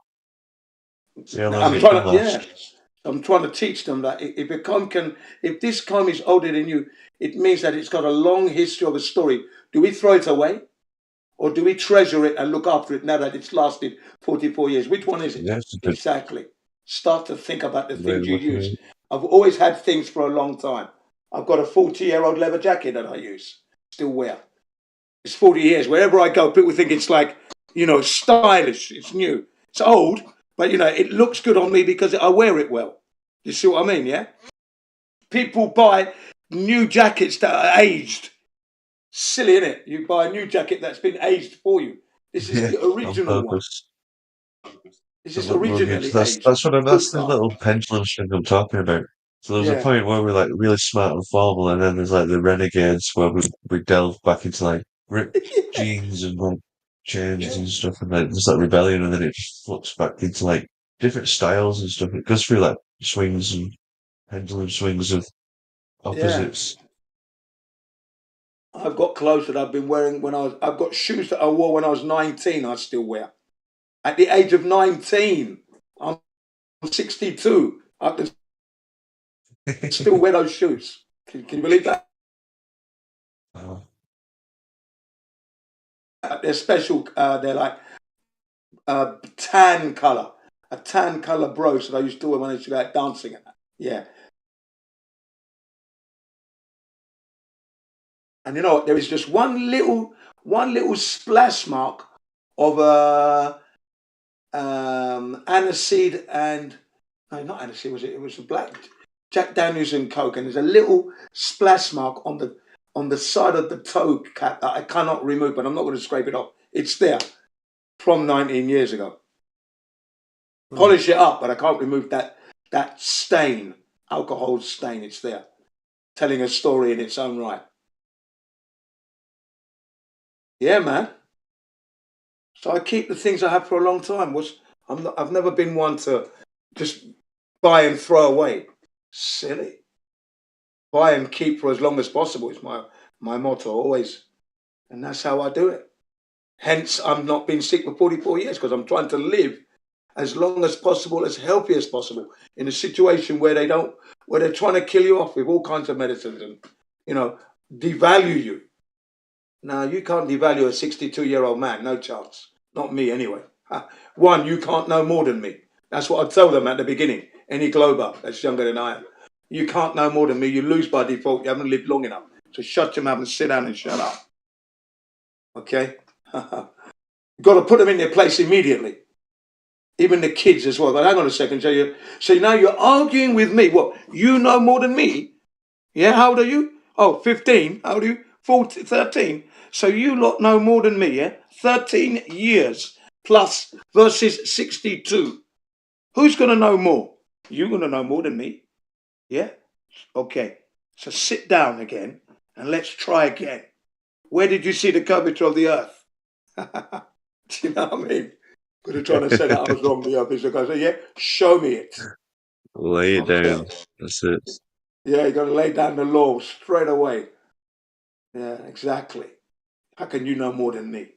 See how long I'm it trying can to, last. yeah. I'm trying to teach them that if this comb is older than you, it means that it's got a long history of a story. Do we throw it away? Or do we treasure it and look after it now that it's lasted 44 years? Which one is it? Yes, Exactly. Start to think about the way things of you looking at use. it. I've always had things for a long time. I've got a 40-year-old leather jacket that I use, still wear. It's 40 years. Wherever I go, people think it's like, stylish. It's new. It's old, but, it looks good on me because I wear it well. You see what I mean, yeah? People buy new jackets that are aged. Silly, isn't it? You buy a new jacket that's been aged for you. This is the On original one. purpose. This To is look rugged. originally That's aged. that's the little pendulum swing I'm talking about. So there's a Yeah. point where we're like really smart and formal, and then there's like the renegades where we delve back into like ripped jeans and like chains and stuff, and like there's that rebellion, and then it just flips back into like different styles and stuff. It goes through like swings and pendulum swings of Yeah. opposites. I've got clothes that I've been wearing I've got shoes that I wore when I was 19, I still wear. At the age of 19, I'm 62. I can still wear those shoes. Can you believe that? They're special. They're like tan color. A tan color bros that I used to wear when I used to go out dancing. Yeah. And you know what? There is just one little splash mark of aniseed and no, not aniseed. Was it? It was a black Jack Daniels and Coke, and there's a little splash mark on the side of the toe cap that I cannot remove, but I'm not going to scrape it off. It's there from 19 years ago. Polish it up, but I can't remove that stain, alcohol stain. It's there, telling a story in its own right. Yeah, man. So I keep the things I have for a long time. I've never been one to just buy and throw away. Silly. Buy and keep for as long as possible is my motto always, and that's how I do it. Hence, I'm not been sick for 44 years because I'm trying to live as long as possible, as healthy as possible, in a situation where they're trying to kill you off with all kinds of medicines and, devalue you. Now, you can't devalue a 62-year-old man, no chance. Not me, anyway. One, you can't know more than me. That's what I tell them at the beginning. Any Glober that's younger than I am. You can't know more than me. You lose by default. You haven't lived long enough. So shut your mouth and sit down and shut up. Okay? You've got to put them in their place immediately. Even the kids as well. But hang on a second. So now you're arguing with me. What? You know more than me? Yeah? How old are you? Oh, 15. How old are you? 14, 13. So you lot know more than me, yeah? 13 years plus versus 62. Who's going to know more? You're going to know more than me. Yeah? Okay. So sit down again and let's try again. Where did you see the curvature of the earth? Do you know what I mean? Could have tried to say that I was wrong. The earth is going to say, yeah, show me it. Lay it down. That's it. Yeah, you got to lay down the law straight away. Yeah, exactly. How can you know more than me?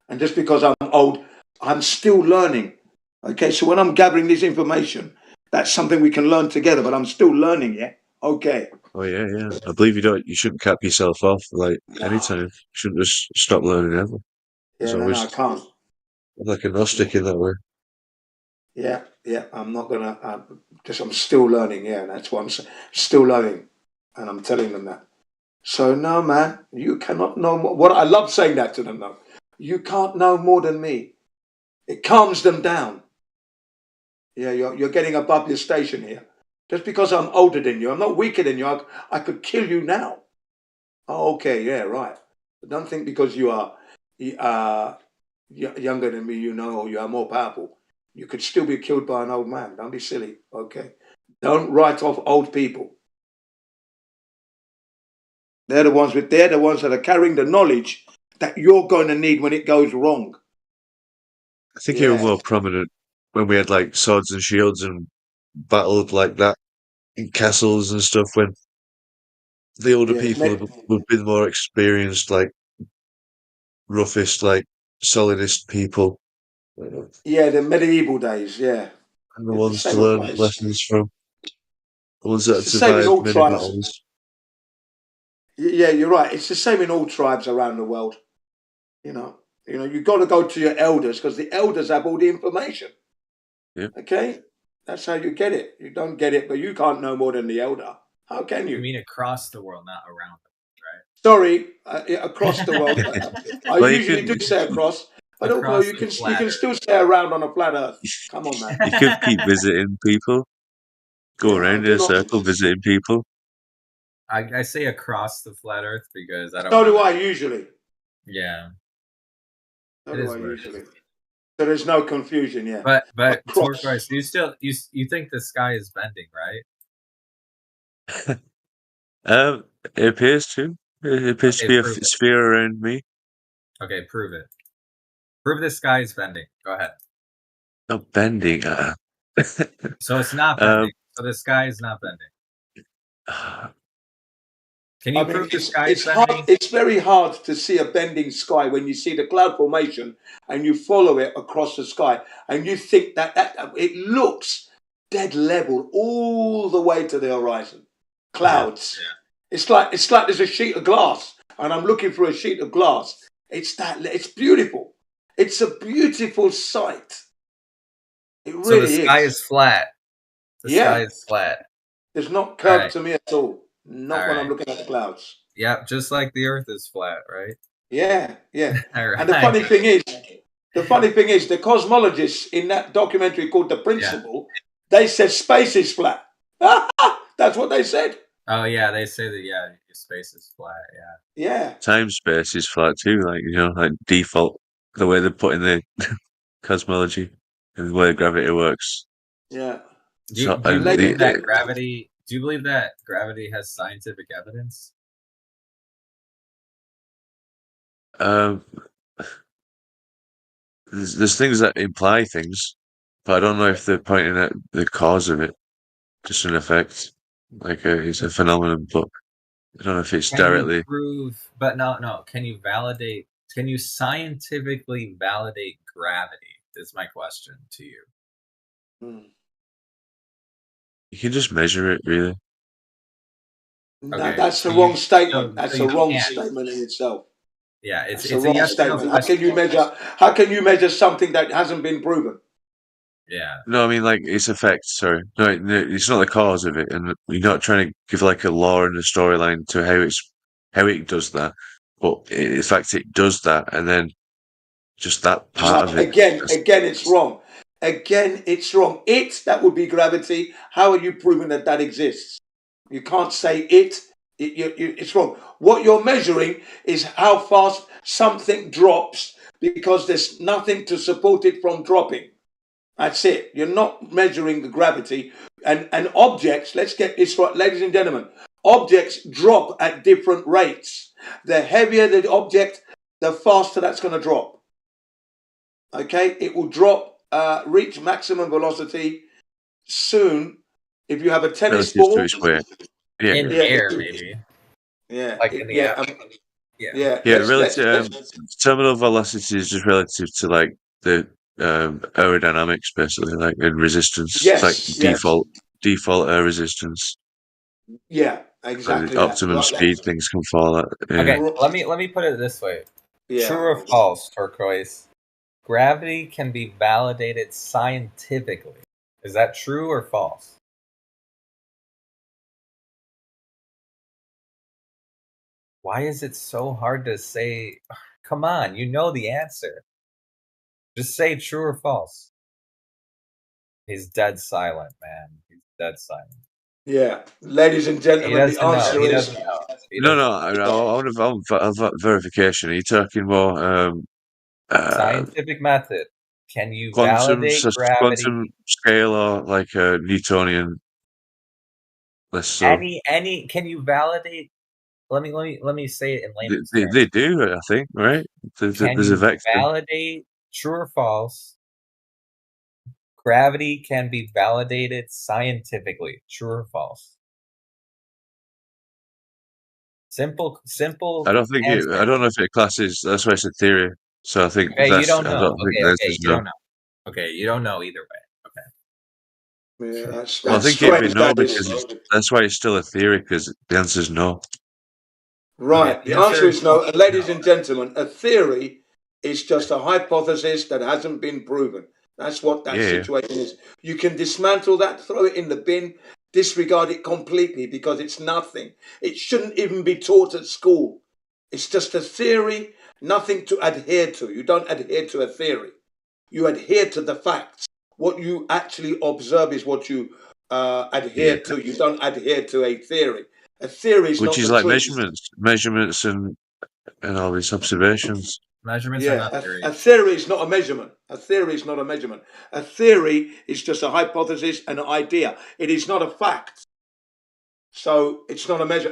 And just because I'm old, I'm still learning. Okay, so when I'm gathering this information, that's something we can learn together, but I'm still learning, yeah? Okay. Oh yeah. I believe you shouldn't cap yourself off anytime. You shouldn't just stop learning ever. Yeah, no, I can't. I'm like a Gnostic in that way. Yeah, I'm not gonna. I'm still learning. Yeah, that's what I'm saying. Still learning, and I'm telling them that. So no, man, you cannot know more. What I love saying that to them though. You can't know more than me. It calms them down. Yeah, you're getting above your station here. Just because I'm older than you, I'm not weaker than you. I could kill you now. Oh, okay, yeah, right. But don't think because you are younger than me, or you are more powerful. You could still be killed by an old man. Don't be silly, okay? Don't write off old people. They're the ones that are carrying the knowledge that you're going to need when it goes wrong. I think you were more prominent when we had like swords and shields and battled like that in castles and stuff. When the older people would be the more experienced, like roughest, like solidest people. Yeah, the medieval days. Yeah, and the ones to learn lessons from. The ones that have It's the same in all survived many tribes. battles. Yeah, you're right. It's the same in all tribes around the world. You've got to go to your elders because the elders have all the information. Yeah. Okay, that's how you get it. You don't get it, but you can't know more than the elder. How can you? You mean across the world, not around, right? Sorry, across the world. I Well, you usually can- do say across. I don't know. Across You the can flat earth. still say around on a flat earth. Come on, man. You could keep visiting people. Go Yeah, around do in a not- circle visiting people. I say across the flat earth because I don't. So do wanna- I usually. Yeah. So It do is I what it usually. is. So there's no confusion. Yeah. But Across. Torquoise, you think the sky is bending, right? It appears to. It appears to Okay, be a prove it. sphere around me. Okay, prove it. Prove the sky is bending. Go ahead. Not bending. So it's not bending. So the sky is not bending. Can you prove the sky is hard, bending? it's very hard to see a bending sky when you see the cloud formation and you follow it across the sky and you think that it looks dead level all the way to the horizon. Clouds. Yeah. It's like there's a sheet of glass and I'm looking for a sheet of glass. It's beautiful. It's a beautiful sight. It So really the sky is flat. The sky Yeah, is flat. it's not All curved right. to me at all. Not All when I'm right. looking at the clouds. Yeah, just like the Earth is flat, right? Yeah, yeah. All And the right. funny thing is, the cosmologists in that documentary called The Principle, they said space is flat. That's what they said. Oh yeah, they say that space is flat. Yeah. Yeah. Time space is flat too, like like default, the way they put in the cosmology and the way gravity works. Yeah. Do you So, and believe that the, gravity? Do you believe that gravity has scientific evidence? there's things that imply things, but I don't know if they're pointing at the cause of it, just an effect, like it's a phenomenon, but I don't know if it's Can directly. you prove? But no. Can you validate? Can you scientifically validate gravity? Is my question to you. You can just measure it, really. No, Okay, that's so the wrong you- statement. so- That's so a you wrong can't. statement in itself. Yeah, It's it's a a wrong yes or no statement. How can you question. measure? How can you measure something that hasn't been proven? Yeah. No, I mean like its effect. Sorry, no, it's not the cause of it, and you're not trying to give like a law and a storyline to how it does that. But in fact, it does that, and then just that part of it. Again, it's wrong. Again, it's wrong. That would be gravity. How are you proving that exists? You can't say it. It's wrong. What you're measuring is how fast something drops because there's nothing to support it from dropping. That's it. You're not measuring the gravity. And objects, let's get this right, ladies and gentlemen. Objects drop at different rates. The heavier the object, the faster that's going to drop. Okay? It will drop, reach maximum velocity soon. If you have a tennis Relative to ball. its weight. Yeah. In the air, maybe. Yeah. Like in the air. Yeah. Relative terminal velocity is just relative to like the aerodynamics, basically, like and resistance. Yes, It's like default air resistance. Yeah, Like exactly. the optimum speed things can fall at. Yeah. Okay, let me put it this way. Yeah. True or false, Turquoise? Gravity can be validated scientifically. Is that true or false? Why is it so hard to say? Come on, you know the answer. Just say true or false. He's dead silent, man. He's dead silent. Yeah, ladies and gentlemen, the answer is No. I want verification. Are you talking more scientific method? Can you quantum validate gravity? quantum scale or like a Newtonian? Less so. Any? Can you validate? Let me say it in layman's terms. They do, I think, right? There's Can a vector. you validate true or false? Gravity can be validated scientifically. True or false? Simple. I don't think answer. I don't know if it classes. That's why it's a theory. So I think Okay, you don't I know. don't think Okay, that's you no. don't know. Okay, you don't know either way. Okay. Yeah, that's Well, I think it'd be strange, no that is. because that's why it's still a theory because the answer's no. Right. Okay, The answer is no. And ladies and gentlemen, a theory is just a hypothesis that hasn't been proven. That's what that situation is. You can dismantle that, throw it in the bin, disregard it completely because it's nothing. It shouldn't even be taught at school. It's just a theory, nothing to adhere to. You don't adhere to a theory. You adhere to the facts. What you actually observe is what you adhere to. You don't adhere to a theory. A theory is Which not is the like truth. measurements and all these observations. Measurements are not theory. A theory is not a measurement. A theory is not a measurement. A theory is just a hypothesis, an idea. It is not a fact. So it's not a measure.